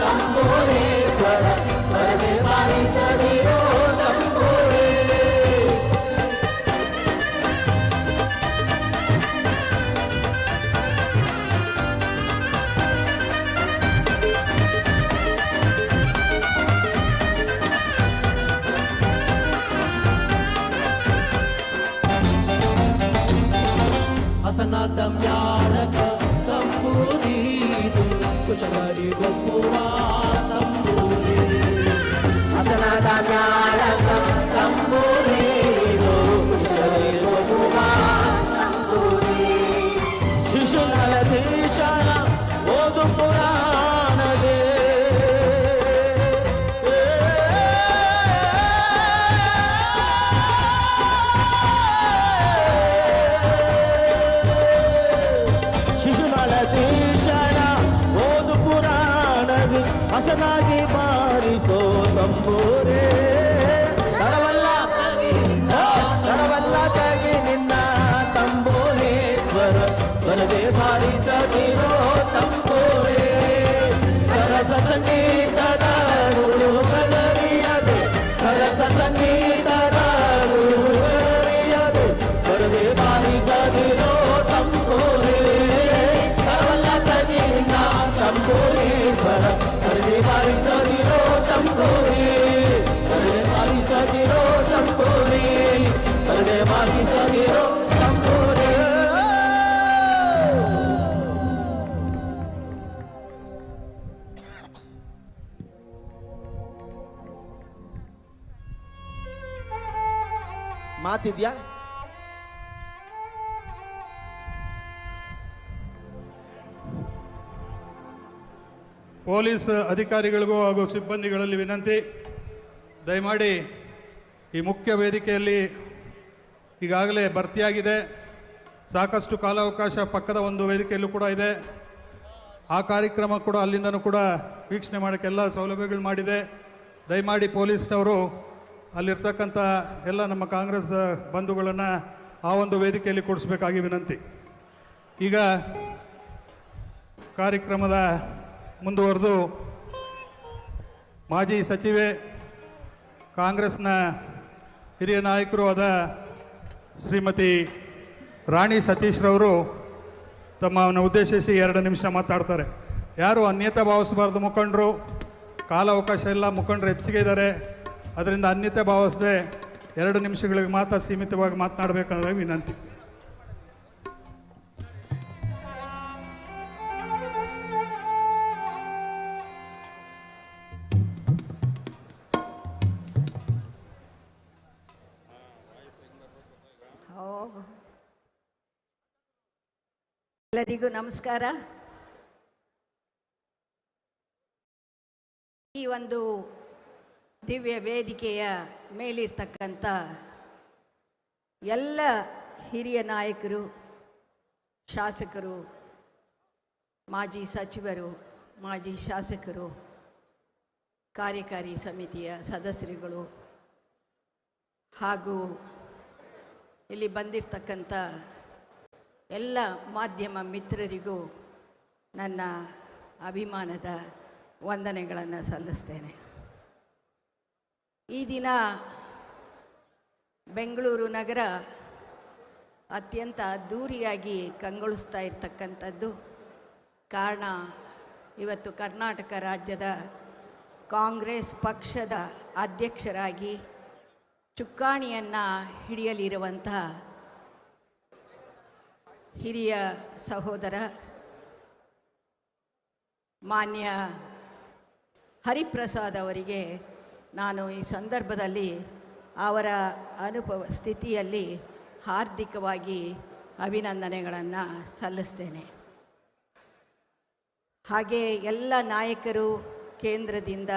ತಂಬೂರಿ ಸ್ವರ ಸ್ವರದೆ ಬಾರಿಸದಿರೋ ತಂಬೂರಿ ಹಸನಾದ ಮ್ಯಾಳಕ ತಂಬೂರಿದು ಕುಶವರಿ ಗೊಪ್ಪುವ ತಂಬೂರಿ ಹಸನಾದ ಮ್ಯಾಳಕ ತಂಬೂರಿದು ಕುಶವರಿ ಗೊಪ್ಪುವ ತಂಬೂರಿ ಶಿಶುನಳ ದೇಶನ ಓದು ಪುರಾಣದೇ ಹಸನಾಗಿ ಬಾರಿಸೋ ತಂಬೂರೇ ತರವಲ್ಲ ತರವಲ್ಲ ನಿನ್ನ ತಂಬೂರೇ ಸ್ವರ ಸ್ವರದೆ ಬಾರಿಸದಿರೋ ತಂಬೂರೇ ಸರಸ ಸಂಗೀತದ ಗುರುಗಳರಿಯದೆ ಸರಸ ಸಂಗೀತದ ಗುರುಗಳರಿಯದೆ ಸ್ವರದೆ ಬಾರಿಸದಿರೋ ತಂಬೂರೇ ತರವಲ್ಲ ನಿನ್ನ ತಂಬೂರೇ ಸ್ವರ ಸ್ವರದೆ ಬಾರಿಸದಿರೋ ತಂಬೂರಿ ಸ್ವರದೆ ಬಾರಿಸದಿರೋ ತಂಬೂರಿ ಸ್ವರದೆ ಬಾರಿಸದಿರೋ ತಂಬೂರಿ ಮಾತಿದ್ಯಾ? ಪೊಲೀಸ್ ಅಧಿಕಾರಿಗಳಿಗೂ ಹಾಗೂ ಸಿಬ್ಬಂದಿಗಳಲ್ಲಿ ವಿನಂತಿ, ದಯಮಾಡಿ ಈ ಮುಖ್ಯ ವೇದಿಕೆಯಲ್ಲಿ ಈಗಾಗಲೇ ಭರ್ತಿಯಾಗಿದೆ. ಸಾಕಷ್ಟು ಕಾಲಾವಕಾಶ ಪಕ್ಕದ ಒಂದು ವೇದಿಕೆಯಲ್ಲೂ ಕೂಡ ಇದೆ. ಆ ಕಾರ್ಯಕ್ರಮ ಕೂಡ ಅಲ್ಲಿಂದನೂ ಕೂಡ ವೀಕ್ಷಣೆ ಮಾಡೋಕ್ಕೆಲ್ಲ ಸೌಲಭ್ಯಗಳು ಮಾಡಿದೆ. ದಯಮಾಡಿ ಪೊಲೀಸ್ನವರು ಅಲ್ಲಿರ್ತಕ್ಕಂಥ ಎಲ್ಲ ನಮ್ಮ ಕಾಂಗ್ರೆಸ್ ಬಂಧುಗಳನ್ನು ಆ ಒಂದು ವೇದಿಕೆಯಲ್ಲಿ ಕೂಡಿಸ್ಬೇಕಾಗಿ ವಿನಂತಿ. ಈಗ ಕಾರ್ಯಕ್ರಮದ ಮುಂದುವರೆದು ಮಾಜಿ ಸಚಿವೆ, ಕಾಂಗ್ರೆಸ್ನ ಹಿರಿಯ ನಾಯಕರು ಆದ ಶ್ರೀಮತಿ ರಾಣಿ ಸತೀಶ್ರವರು ತಮ್ಮನ್ನು ಉದ್ದೇಶಿಸಿ 2 ನಿಮಿಷ ಮಾತಾಡ್ತಾರೆ. ಯಾರು ಅನ್ಯತಾ ಭಾವಿಸಬಾರ್ದು. ಮುಖಂಡರು ಕಾಲಾವಕಾಶ ಎಲ್ಲ ಮುಖಂಡರು ಹೆಚ್ಚಿಗೆ ಇದ್ದಾರೆ, ಅದರಿಂದ ಅನ್ಯತೆ ಭಾವಿಸದೆ 2 ನಿಮಿಷಗಳಿಗೆ ಮಾತ್ರ ಸೀಮಿತವಾಗಿ ಮಾತನಾಡಬೇಕನ್ನೋದು ವಿನಂತಿ. ಎಲ್ಲರಿಗೂ ನಮಸ್ಕಾರ. ಈ ಒಂದು ದಿವ್ಯ ವೇದಿಕೆಯ ಮೇಲಿರ್ತಕ್ಕಂಥ ಎಲ್ಲ ಹಿರಿಯ ನಾಯಕರು, ಶಾಸಕರು, ಮಾಜಿ ಸಚಿವರು, ಮಾಜಿ ಶಾಸಕರು, ಕಾರ್ಯಕಾರಿ ಸಮಿತಿಯ ಸದಸ್ಯರುಗಳು ಹಾಗೂ ಇಲ್ಲಿ ಬಂದಿರತಕ್ಕಂಥ ಎಲ್ಲ ಮಾಧ್ಯಮ ಮಿತ್ರರಿಗೂ ನನ್ನ ಅಭಿಮಾನದ ವಂದನೆಗಳನ್ನು ಸಲ್ಲಿಸ್ತೇನೆ. ಈ ದಿನ ಬೆಂಗಳೂರು ನಗರ ಅತ್ಯಂತ ಅದ್ಧೂರಿಯಾಗಿ ಕಂಗೊಳಿಸ್ತಾ ಇರ್ತಕ್ಕಂಥದ್ದು ಕಾರಣ, ಇವತ್ತು ಕರ್ನಾಟಕ ರಾಜ್ಯದ ಕಾಂಗ್ರೆಸ್ ಪಕ್ಷದ ಅಧ್ಯಕ್ಷರಾಗಿ ಚುಕ್ಕಾಣಿಯನ್ನು ಹಿಡಿಯಲಿರುವಂಥ ಹಿರಿಯ ಸಹೋದರ ಮಾನ್ಯ ಹರಿಪ್ರಸಾದ್ ಅವರಿಗೆ ನಾನು ಈ ಸಂದರ್ಭದಲ್ಲಿ ಅವರ ಅನುಪಸ್ಥಿತಿಯಲ್ಲಿ ಹಾರ್ದಿಕವಾಗಿ ಅಭಿನಂದನೆಗಳನ್ನು ಸಲ್ಲಿಸ್ತೇನೆ. ಹಾಗೆ ಎಲ್ಲ ನಾಯಕರು ಕೇಂದ್ರದಿಂದ,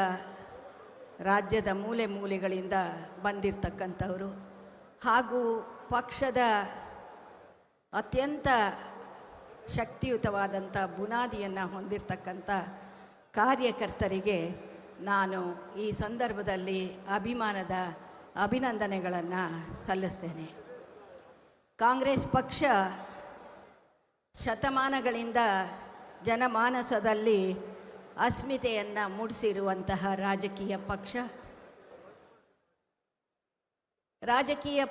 ರಾಜ್ಯದ ಮೂಲೆ ಮೂಲೆಗಳಿಂದ ಬಂದಿರತಕ್ಕಂಥವರು ಹಾಗೂ ಪಕ್ಷದ ಅತ್ಯಂತ ಶಕ್ತಿಯುತವಾದಂಥ ಬುನಾದಿಯನ್ನು ಹೊಂದಿರತಕ್ಕಂಥ ಕಾರ್ಯಕರ್ತರಿಗೆ ನಾನು ಈ ಸಂದರ್ಭದಲ್ಲಿ ಅಭಿಮಾನದ ಅಭಿನಂದನೆಗಳನ್ನು ಸಲ್ಲಿಸ್ತೇನೆ. ಕಾಂಗ್ರೆಸ್ ಪಕ್ಷ ಶತಮಾನಗಳಿಂದ ಜನಮಾನಸದಲ್ಲಿ ಅಸ್ಮಿತೆಯನ್ನು ಮೂಡಿಸಿರುವಂತಹ ರಾಜಕೀಯ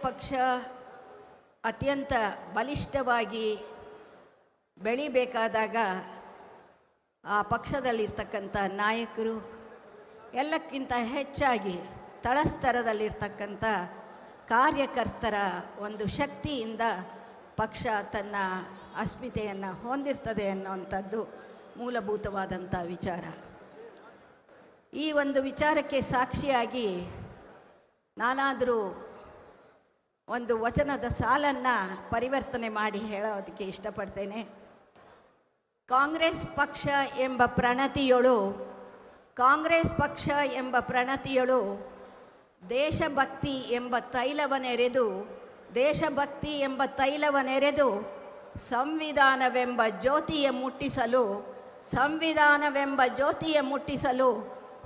ಪಕ್ಷ ಅತ್ಯಂತ ಬಲಿಷ್ಠವಾಗಿ ಬೆಳಿಬೇಕಾದಾಗ ಆ ಪಕ್ಷದಲ್ಲಿರ್ತಕ್ಕಂಥ ನಾಯಕರು ಎಲ್ಲಕ್ಕಿಂತ ಹೆಚ್ಚಾಗಿ ತಳಸ್ತರದಲ್ಲಿರ್ತಕ್ಕಂಥ ಕಾರ್ಯಕರ್ತರ ಒಂದು ಶಕ್ತಿಯಿಂದ ಪಕ್ಷ ತನ್ನ ಅಸ್ಮಿತೆಯನ್ನು ಹೊಂದಿರ್ತದೆ ಅನ್ನುವಂಥದ್ದು ಮೂಲಭೂತವಾದಂಥ ವಿಚಾರ. ಈ ಒಂದು ವಿಚಾರಕ್ಕೆ ಸಾಕ್ಷಿಯಾಗಿ ನಾನಾದರೂ ಒಂದು ವಚನದ ಸಾಲನ್ನು ಪರಿವರ್ತನೆ ಮಾಡಿ ಹೇಳೋದಕ್ಕೆ ಇಷ್ಟಪಡ್ತೇನೆ. ಕಾಂಗ್ರೆಸ್ ಪಕ್ಷ ಎಂಬ ಪ್ರಣತಿಯಳು ದೇಶಭಕ್ತಿ ಎಂಬ ತೈಲವನೆರೆದು ಸಂವಿಧಾನವೆಂಬ ಜ್ಯೋತಿಯ ಮುಟ್ಟಿಸಲು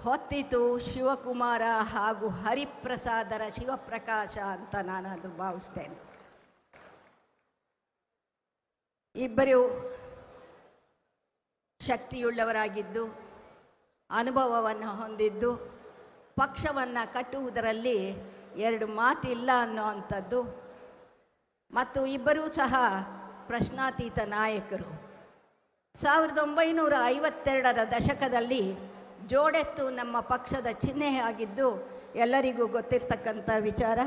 ಹೊತ್ತಿತು ಶಿವಕುಮಾರ ಹಾಗೂ ಹರಿಪ್ರಸಾದರ ಶಿವಪ್ರಕಾಶ ಅಂತ ನಾನದು ಭಾವಿಸ್ತೇನೆ. ಇಬ್ಬರು ಶಕ್ತಿಯುಳ್ಳವರಾಗಿದ್ದು, ಅನುಭವವನ್ನು ಹೊಂದಿದ್ದು, ಪಕ್ಷವನ್ನು ಕಟ್ಟುವುದರಲ್ಲಿ ಎರಡು ಮಾತಿಲ್ಲ ಅನ್ನೋವಂಥದ್ದು, ಮತ್ತು ಇಬ್ಬರೂ ಸಹ ಪ್ರಶ್ನಾತೀತ ನಾಯಕರು. 1952ರ ದಶಕದಲ್ಲಿ ಜೋಡೆತ್ತು ನಮ್ಮ ಪಕ್ಷದ ಚಿಹ್ನೆಯಾಗಿದ್ದು ಎಲ್ಲರಿಗೂ ಗೊತ್ತಿರ್ತಕ್ಕಂಥ ವಿಚಾರ.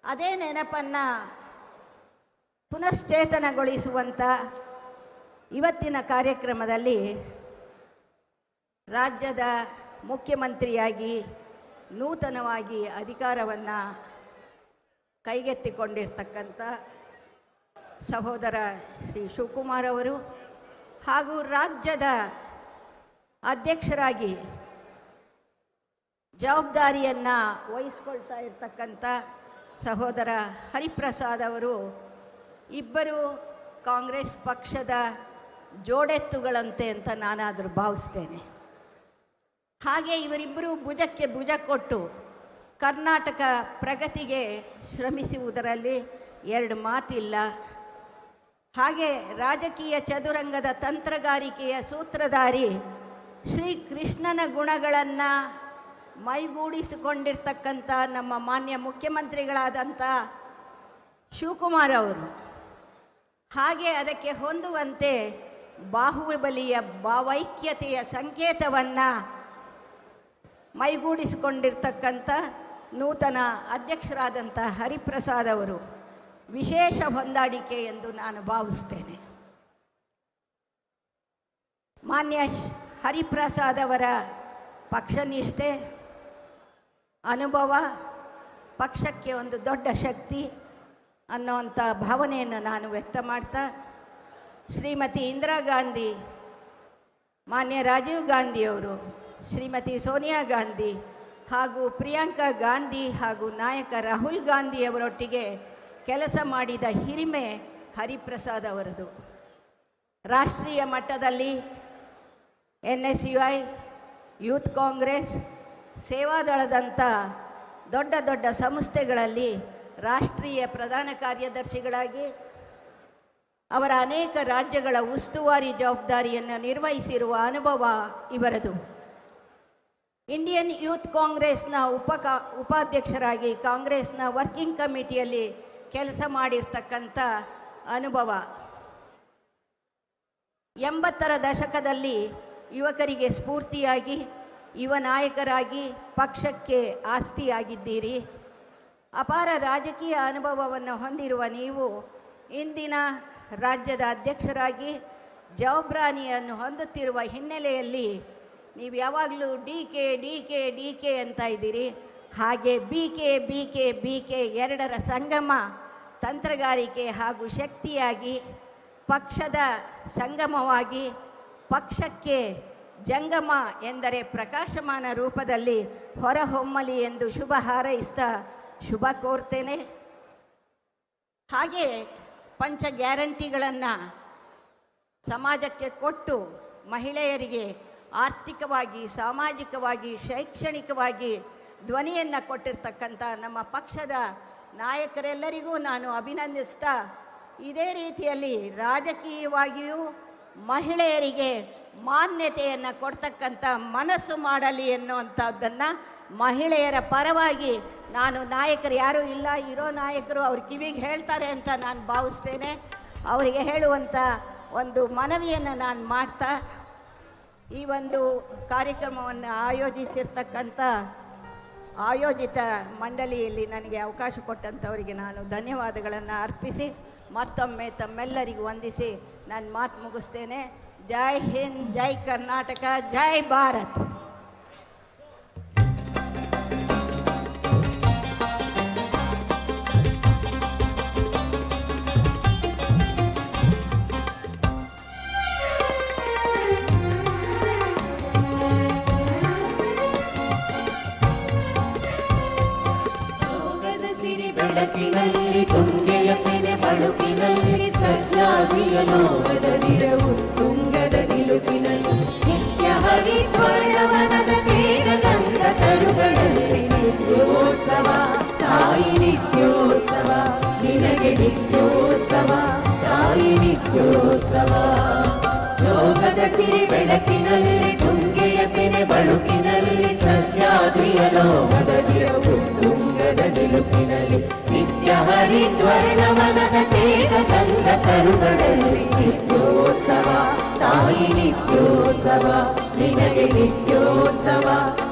ಅದೇ ನೆನಪನ್ನು ಪುನಶ್ಚೇತನಗೊಳಿಸುವಂಥ ಇವತ್ತಿನ ಕಾರ್ಯಕ್ರಮದಲ್ಲಿ ರಾಜ್ಯದ ಮುಖ್ಯಮಂತ್ರಿಯಾಗಿ ನೂತನವಾಗಿ ಅಧಿಕಾರವನ್ನು ಕೈಗೆತ್ತಿಕೊಂಡಿರ್ತಕ್ಕಂಥ ಸಹೋದರ ಶ್ರೀ ಶಿವಕುಮಾರ್ ಅವರು ಹಾಗೂ ರಾಜ್ಯದ ಅಧ್ಯಕ್ಷರಾಗಿ ಜವಾಬ್ದಾರಿಯನ್ನು ವಹಿಸ್ಕೊಳ್ತಾ ಇರ್ತಕ್ಕಂಥ ಸಹೋದರ ಹರಿಪ್ರಸಾದ್ ಅವರು ಇಬ್ಬರು ಕಾಂಗ್ರೆಸ್ ಪಕ್ಷದ ಜೋಡೆತ್ತುಗಳಂತೆ ಅಂತ ನಾನಾದರೂ ಭಾವಿಸ್ತೇನೆ. ಹಾಗೆ ಇವರಿಬ್ಬರು ಭುಜಕ್ಕೆ ಭುಜ ಕೊಟ್ಟು ಕರ್ನಾಟಕ ಪ್ರಗತಿಗೆ ಶ್ರಮಿಸುವುದರಲ್ಲಿ ಎರಡು ಮಾತಿಲ್ಲ. ಹಾಗೆ ರಾಜಕೀಯ ಚದುರಂಗದ ತಂತ್ರಗಾರಿಕೆಯ ಸೂತ್ರಧಾರಿ ಶ್ರೀ ಕೃಷ್ಣನ ಗುಣಗಳನ್ನು ಮೈಗೂಡಿಸಿಕೊಂಡಿರ್ತಕ್ಕಂಥ ನಮ್ಮ ಮಾನ್ಯ ಮುಖ್ಯಮಂತ್ರಿಗಳಾದಂಥ ಶಿವಕುಮಾರ್ ಅವರು, ಹಾಗೆ ಅದಕ್ಕೆ ಹೊಂದುವಂತೆ ಬಾಹುಬಲಿಯ ಭಾವೈಕ್ಯತೆಯ ಸಂಕೇತವನ್ನು ಮೈಗೂಡಿಸಿಕೊಂಡಿರ್ತಕ್ಕಂಥ ನೂತನ ಅಧ್ಯಕ್ಷರಾದಂಥ ಹರಿಪ್ರಸಾದ್ ಅವರು ವಿಶೇಷ ಹೊಂದಾಣಿಕೆ ಎಂದು ನಾನು ಭಾವಿಸ್ತೇನೆ. ಮಾನ್ಯ ಹರಿಪ್ರಸಾದ್ ಅವರ ಪಕ್ಷನಿಷ್ಠೆ, ಅನುಭವ ಪಕ್ಷಕ್ಕೆ ಒಂದು ದೊಡ್ಡ ಶಕ್ತಿ ಅನ್ನೋವಂಥ ಭಾವನೆಯನ್ನು ನಾನು ವ್ಯಕ್ತ ಮಾಡ್ತಾ, ಶ್ರೀಮತಿ ಇಂದಿರಾ ಗಾಂಧಿ, ಮಾನ್ಯ ರಾಜೀವ್ ಗಾಂಧಿಯವರು, ಶ್ರೀಮತಿ ಸೋನಿಯಾ ಗಾಂಧಿ ಹಾಗೂ ಪ್ರಿಯಾಂಕಾ ಗಾಂಧಿ ಹಾಗೂ ನಾಯಕ ರಾಹುಲ್ ಗಾಂಧಿಯವರೊಟ್ಟಿಗೆ ಕೆಲಸ ಮಾಡಿದ ಹಿರಿಮೆ ಹರಿಪ್ರಸಾದ್ ಅವರದು. ರಾಷ್ಟ್ರೀಯ ಮಟ್ಟದಲ್ಲಿ NSUI, ಯೂತ್ ಕಾಂಗ್ರೆಸ್, ಸೇವಾದಳದಂಥ ದೊಡ್ಡ ದೊಡ್ಡ ಸಂಸ್ಥೆಗಳಲ್ಲಿ ರಾಷ್ಟ್ರೀಯ ಪ್ರಧಾನ ಕಾರ್ಯದರ್ಶಿಗಳಾಗಿ ಅವರ ಅನೇಕ ರಾಜ್ಯಗಳ ಉಸ್ತುವಾರಿ ಜವಾಬ್ದಾರಿಯನ್ನು ನಿರ್ವಹಿಸಿರುವ ಅನುಭವ ಇವರದು. ಇಂಡಿಯನ್ ಯೂತ್ ಕಾಂಗ್ರೆಸ್ನ ಉಪಾಧ್ಯಕ್ಷರಾಗಿ ಕಾಂಗ್ರೆಸ್ನ ವರ್ಕಿಂಗ್ ಕಮಿಟಿಯಲ್ಲಿ ಕೆಲಸ ಮಾಡಿರ್ತಕ್ಕಂಥ ಅನುಭವ. 80ರ ದಶಕದಲ್ಲಿ ಯುವಕರಿಗೆ ಸ್ಫೂರ್ತಿಯಾಗಿ ಯುವ ನಾಯಕರಾಗಿ ಪಕ್ಷಕ್ಕೆ ಆಸ್ತಿಯಾಗಿದ್ದೀರಿ. ಅಪಾರ ರಾಜಕೀಯ ಅನುಭವವನ್ನು ಹೊಂದಿರುವ ನೀವು ಇಂದಿನ ರಾಜ್ಯದ ಅಧ್ಯಕ್ಷರಾಗಿ ಜವಾಬ್ದಾರಿಯನ್ನು ಹೊಂದುತ್ತಿರುವ ಹಿನ್ನೆಲೆಯಲ್ಲಿ ನೀವು ಯಾವಾಗಲೂ ಡಿ ಕೆ ಅಂತ ಇದ್ದೀರಿ. ಹಾಗೆ ಬಿ ಕೆ ಎರಡರ ಸಂಗಮ ತಂತ್ರಗಾರಿಕೆ ಹಾಗೂ ಶಕ್ತಿಯಾಗಿ ಪಕ್ಷದ ಸಂಗಮವಾಗಿ ಪಕ್ಷಕ್ಕೆ ಜಂಗಮ ಎಂದರೆ ಪ್ರಕಾಶಮಾನ ರೂಪದಲ್ಲಿ ಹೊರಹೊಮ್ಮಲಿ ಎಂದು ಶುಭ ಹಾರೈಸ್ತಾ ಶುಭ ಕೋರ್ತೇನೆ. ಹಾಗೆ ಪಂಚ ಗ್ಯಾರಂಟಿಗಳನ್ನು ಸಮಾಜಕ್ಕೆ ಕೊಟ್ಟು ಮಹಿಳೆಯರಿಗೆ ಆರ್ಥಿಕವಾಗಿ, ಸಾಮಾಜಿಕವಾಗಿ, ಶೈಕ್ಷಣಿಕವಾಗಿ ಧ್ವನಿಯನ್ನು ಕೊಟ್ಟಿರ್ತಕ್ಕಂಥ ನಮ್ಮ ಪಕ್ಷದ ನಾಯಕರೆಲ್ಲರಿಗೂ ನಾನು ಅಭಿನಂದಿಸ್ತಾ, ಇದೇ ರೀತಿಯಲ್ಲಿ ರಾಜಕೀಯವಾಗಿಯೂ ಮಹಿಳೆಯರಿಗೆ ಮಾನ್ಯತೆಯನ್ನು ಕೊಡ್ತಕ್ಕಂಥ ಮನಸ್ಸು ಮಾಡಲಿ ಎನ್ನುವಂಥದ್ದನ್ನು ಮಹಿಳೆಯರ ಪರವಾಗಿ ನಾನು, ನಾಯಕರು ಯಾರೂ ಇಲ್ಲ, ಇರೋ ನಾಯಕರು ಅವ್ರ ಕಿವಿಗೆ ಹೇಳ್ತಾರೆ ಅಂತ ನಾನು ಭಾವಿಸ್ತೇನೆ. ಅವರಿಗೆ ಹೇಳುವಂಥ ಒಂದು ಮನವಿಯನ್ನು ನಾನು ಮಾಡ್ತಾ, ಈ ಒಂದು ಕಾರ್ಯಕ್ರಮವನ್ನು ಆಯೋಜಿಸಿರ್ತಕ್ಕಂಥ ಆಯೋಜಿತ ಮಂಡಳಿಯಲ್ಲಿ ನನಗೆ ಅವಕಾಶ ಕೊಟ್ಟಂಥವರಿಗೆ ನಾನು ಧನ್ಯವಾದಗಳನ್ನು ಅರ್ಪಿಸಿ ಮತ್ತೊಮ್ಮೆ ತಮ್ಮೆಲ್ಲರಿಗೂ ವಂದಿಸಿ ನಾನು ಮಾತು ಮುಗಿಸ್ತೇನೆ. ಜೈ ಹಿಂದ್, ಜೈ ಕರ್ನಾಟಕ, ಜೈ ಭಾರತ್. ಬೆಳಕಿನಲ್ಲಿ ತುಂಗೆಯ ತೆನೆ ಬಳುಕಿನಲ್ಲಿ ಸಹ್ಯಾದ್ರಿಯ ಲೋಕದ ದಿರವು ತುಂಗದ ನಿಲುಕಿನಲ್ಲಿ ನಿತ್ಯ ಹರಿದ್ವರ್ಣವನದ ತೇಗ ಗಂಧ ತರುಗಳಲ್ಲಿ ನಿತ್ಯೋತ್ಸವ ತಾಯಿ ನಿತ್ಯೋತ್ಸವ ನಿನಗೆ ನಿತ್ಯೋತ್ಸವ ತಾಯಿ ನಿತ್ಯೋತ್ಸವ. ಯೋಗದ ಸಿರಿ ಬೆಳಕಿನಲ್ಲಿ ತುಂಗೆಯ ತೆನೆ ಬಳುಕಿನಲ್ಲಿ ಸಹ್ಯಾದ್ರಿಯ ಲೋಕದ ದಿರವು ತುಂಗದ ನಿಲುಕಿನಲ್ಲಿ ನಿತ್ಯ ಹರಿದ್ವರ್ಣವನದ ತೇಗ ಗಂಧ ತರುಗಳಲ್ಲಿ ನಿತ್ಯೋತ್ಸವ ತಾಯಿ ನಿತ್ಯೋತ್ಸವ ನಿನಗೆ ನಿತ್ಯೋತ್ಸವ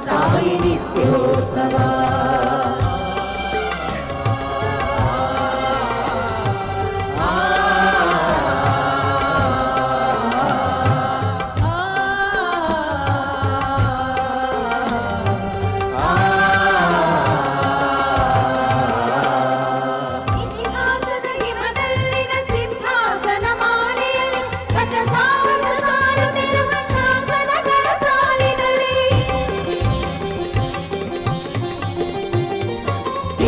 ತಾಯಿ ನಿತ್ಯೋತ್ಸವ.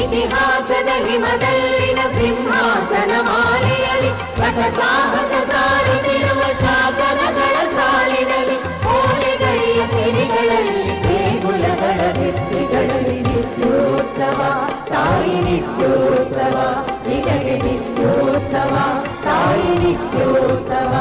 ಇತಿಹಾಸದ ಹಿಮದಲ್ಲಿನ ಸಿಂಹಾಸನ ಮಾಲೆಯಲ್ಲಿ ಪಥ ಸಾಹಸ ಸಾರುತ್ತಿರುವ ಶಾಸನಗಳ ಸಾಲಿನಲ್ಲಿ ಓಲೆಗರಿಯ ಸಿರಿಗಳಲ್ಲಿ ದೇಗುಲಗಳ ಭಿತ್ತಿಗಳಲ್ಲಿ ನಿತ್ಯೋತ್ಸವ ತಾಯಿ ನಿತ್ಯೋತ್ಸವ ನಿನಗೆ ನಿತ್ಯೋತ್ಸವ ತಾಯಿ ನಿತ್ಯೋತ್ಸವ.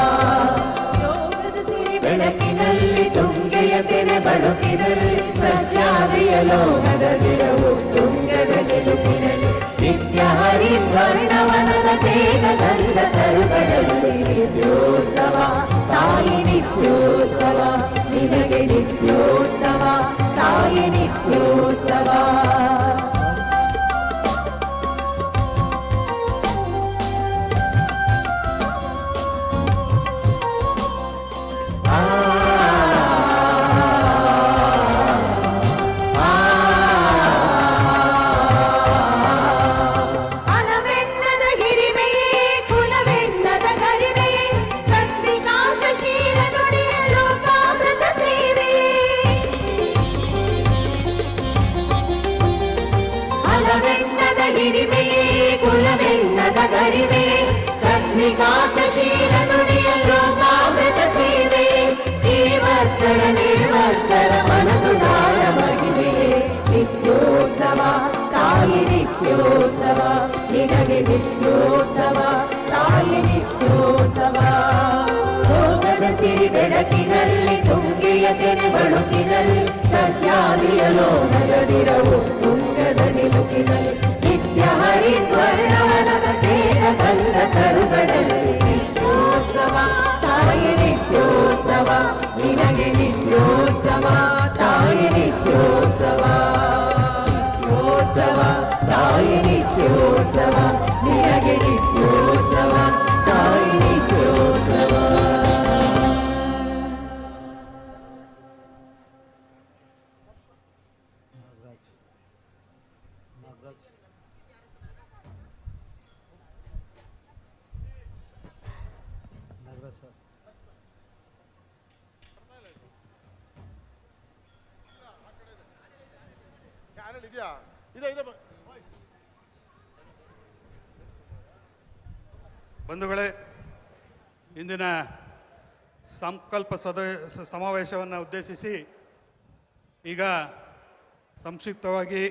ಬೆಳಕಿನಲ್ಲಿ ತುಂಗೆಯ ತೆನೆ ಬಳುಕಿನಲ್ಲಿ ಸಹ್ಯಾದ್ರಿಯ ಲೋಕದ ದಿರವು ತುಂಗದ ನಿಲುಕಿನಲ್ಲಿ ನಿತ್ಯ ಹರಿದ್ವರ್ಣವನದ ತೇಗ ಗಂಧ ತರುಗಳಲ್ಲಿ ನಿತ್ಯೋತ್ಸವ ತಾಯಿ ನಿತ್ಯೋತ್ಸವ ನಿನಗೆ ನಿತ್ಯೋತ್ಸವ ತಾಯಿ ನಿತ್ಯೋತ್ಸವ. ಕುಲವೆನ್ನದ ಗರಿಮೆ ಸದ್ವಿಕಾಸಶೀಲ ನುಡಿಯ ಲೋಕಾಮೃತ ಸೇವೆ ಈ ವತ್ಸರ ನಿರ್ವತ್ಸರ ಮನದುದಾರ ಮಹಿಮೆ ನಿತ್ಯೋತ್ಸವ ತಾಯಿ ನಿತ್ಯೋತ್ಸವ ನಿನಗೆ ನಿತ್ಯೋತ್ಸವ ತಾಯಿ ನಿತ್ಯೋತ್ಸವ. ಭೋಗದ ಸಿರಿ ಬೆಳಕಿನಲ್ಲಿ ತುಂಗೆಯ ತೆನೆ ಬಳುಕಿನಲ್ಲಿ ಸಹ್ಯಾದ್ರಿಯ ಲೋಕದ ದಿರವು ತುಂಗದ ನಿಲುಕಿನಲ್ಲಿ ನಿತ್ಯ ಹರಿದ್ವರ್ಣವನದ ತೇಗ ಗಂಧ ತರುಗಳಲ್ಲಿ ನಿತ್ಯೋತ್ಸವ ತಾಯಿ ನಿತ್ಯೋತ್ಸವ ನಿನಗೆ ನಿತ್ಯೋತ್ಸವ ತಾಯಿ ನಿತ್ಯೋತ್ಸವ. ನಿತ್ಯೋತ್ಸವ ತಾಯಿ ನಿತ್ಯೋತ್ಸವ ನಿನಗೆ ನಿತ್ಯೋತ್ಸವ ತಾಯಿ ನಿತ್ಯೋತ್ಸವ. ಬಂಧುಗಳೇ, ಇಂದಿನ ಸಂಕಲ್ಪ ಸಮಾವೇಶವನ್ನು ಉದ್ದೇಶಿಸಿ ಈಗ ಸಂಕ್ಷಿಪ್ತವಾಗಿ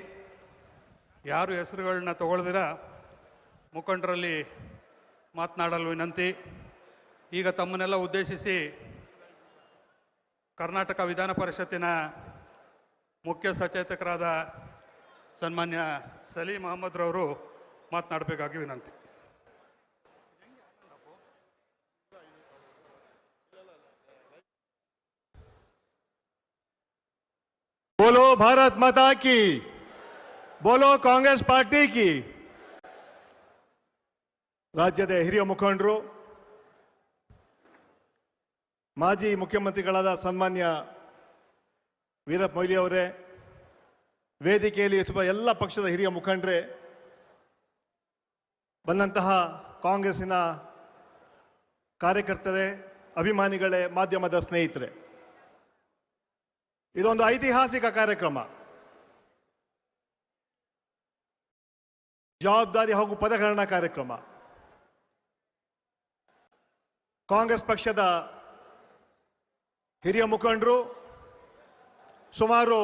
ಯಾರು ಹೆಸರುಗಳನ್ನ ತಗೊಳ್ದಿರ ಮುಖಂಡರಲ್ಲಿ ಮಾತನಾಡಲು ವಿನಂತಿ. ಈಗ ತಮ್ಮನ್ನೆಲ್ಲ ಉದ್ದೇಶಿಸಿ ಕರ್ನಾಟಕ ವಿಧಾನ ಪರಿಷತ್ತಿನ ಮುಖ್ಯ ಸಚೇತಕರಾದ ಸನ್ಮಾನ್ಯ ಸಲೀಂ ಅಹಮದ್ರವರು ಮಾತನಾಡಬೇಕಾಗಿ ವಿನಂತಿ. बोलो भारत माता की, बोलो कांग्रेस पार्टी की. ರಾಜ್ಯದ ಹಿರಿಯ ಮುಖಂಡರು, ಮಾಜಿ ಮುಖ್ಯಮಂತ್ರಿಗಳಾದ ಸನ್ಮಾನ್ಯ ವೀರಪ್ಪ ಮೊಯ್ಲಿ ಅವರೇ, ವೇದಿಕೆಯಲ್ಲಿ ಇರುವ ಎಲ್ಲ ಪಕ್ಷದ ಹಿರಿಯ ಮುಖಂಡರೇ, ಬಂದಂತಹ ಕಾಂಗ್ರೆಸ್ಸಿನ ಕಾರ್ಯಕರ್ತರೇ, ಅಭಿಮಾನಿಗಳೇ, ಮಾಧ್ಯಮದ ಸ್ನೇಹಿತರೆ, ಇದೊಂದು ಐತಿಹಾಸಿಕ ಕಾರ್ಯಕ್ರಮ. ಜವಾಬ್ದಾರಿ ಹಾಗೂ ಪದಗ್ರಹಣ ಕಾರ್ಯಕ್ರಮ. ಕಾಂಗ್ರೆಸ್ ಪಕ್ಷದ ಹಿರಿಯ ಮುಖಂಡರು, ಸುಮಾರು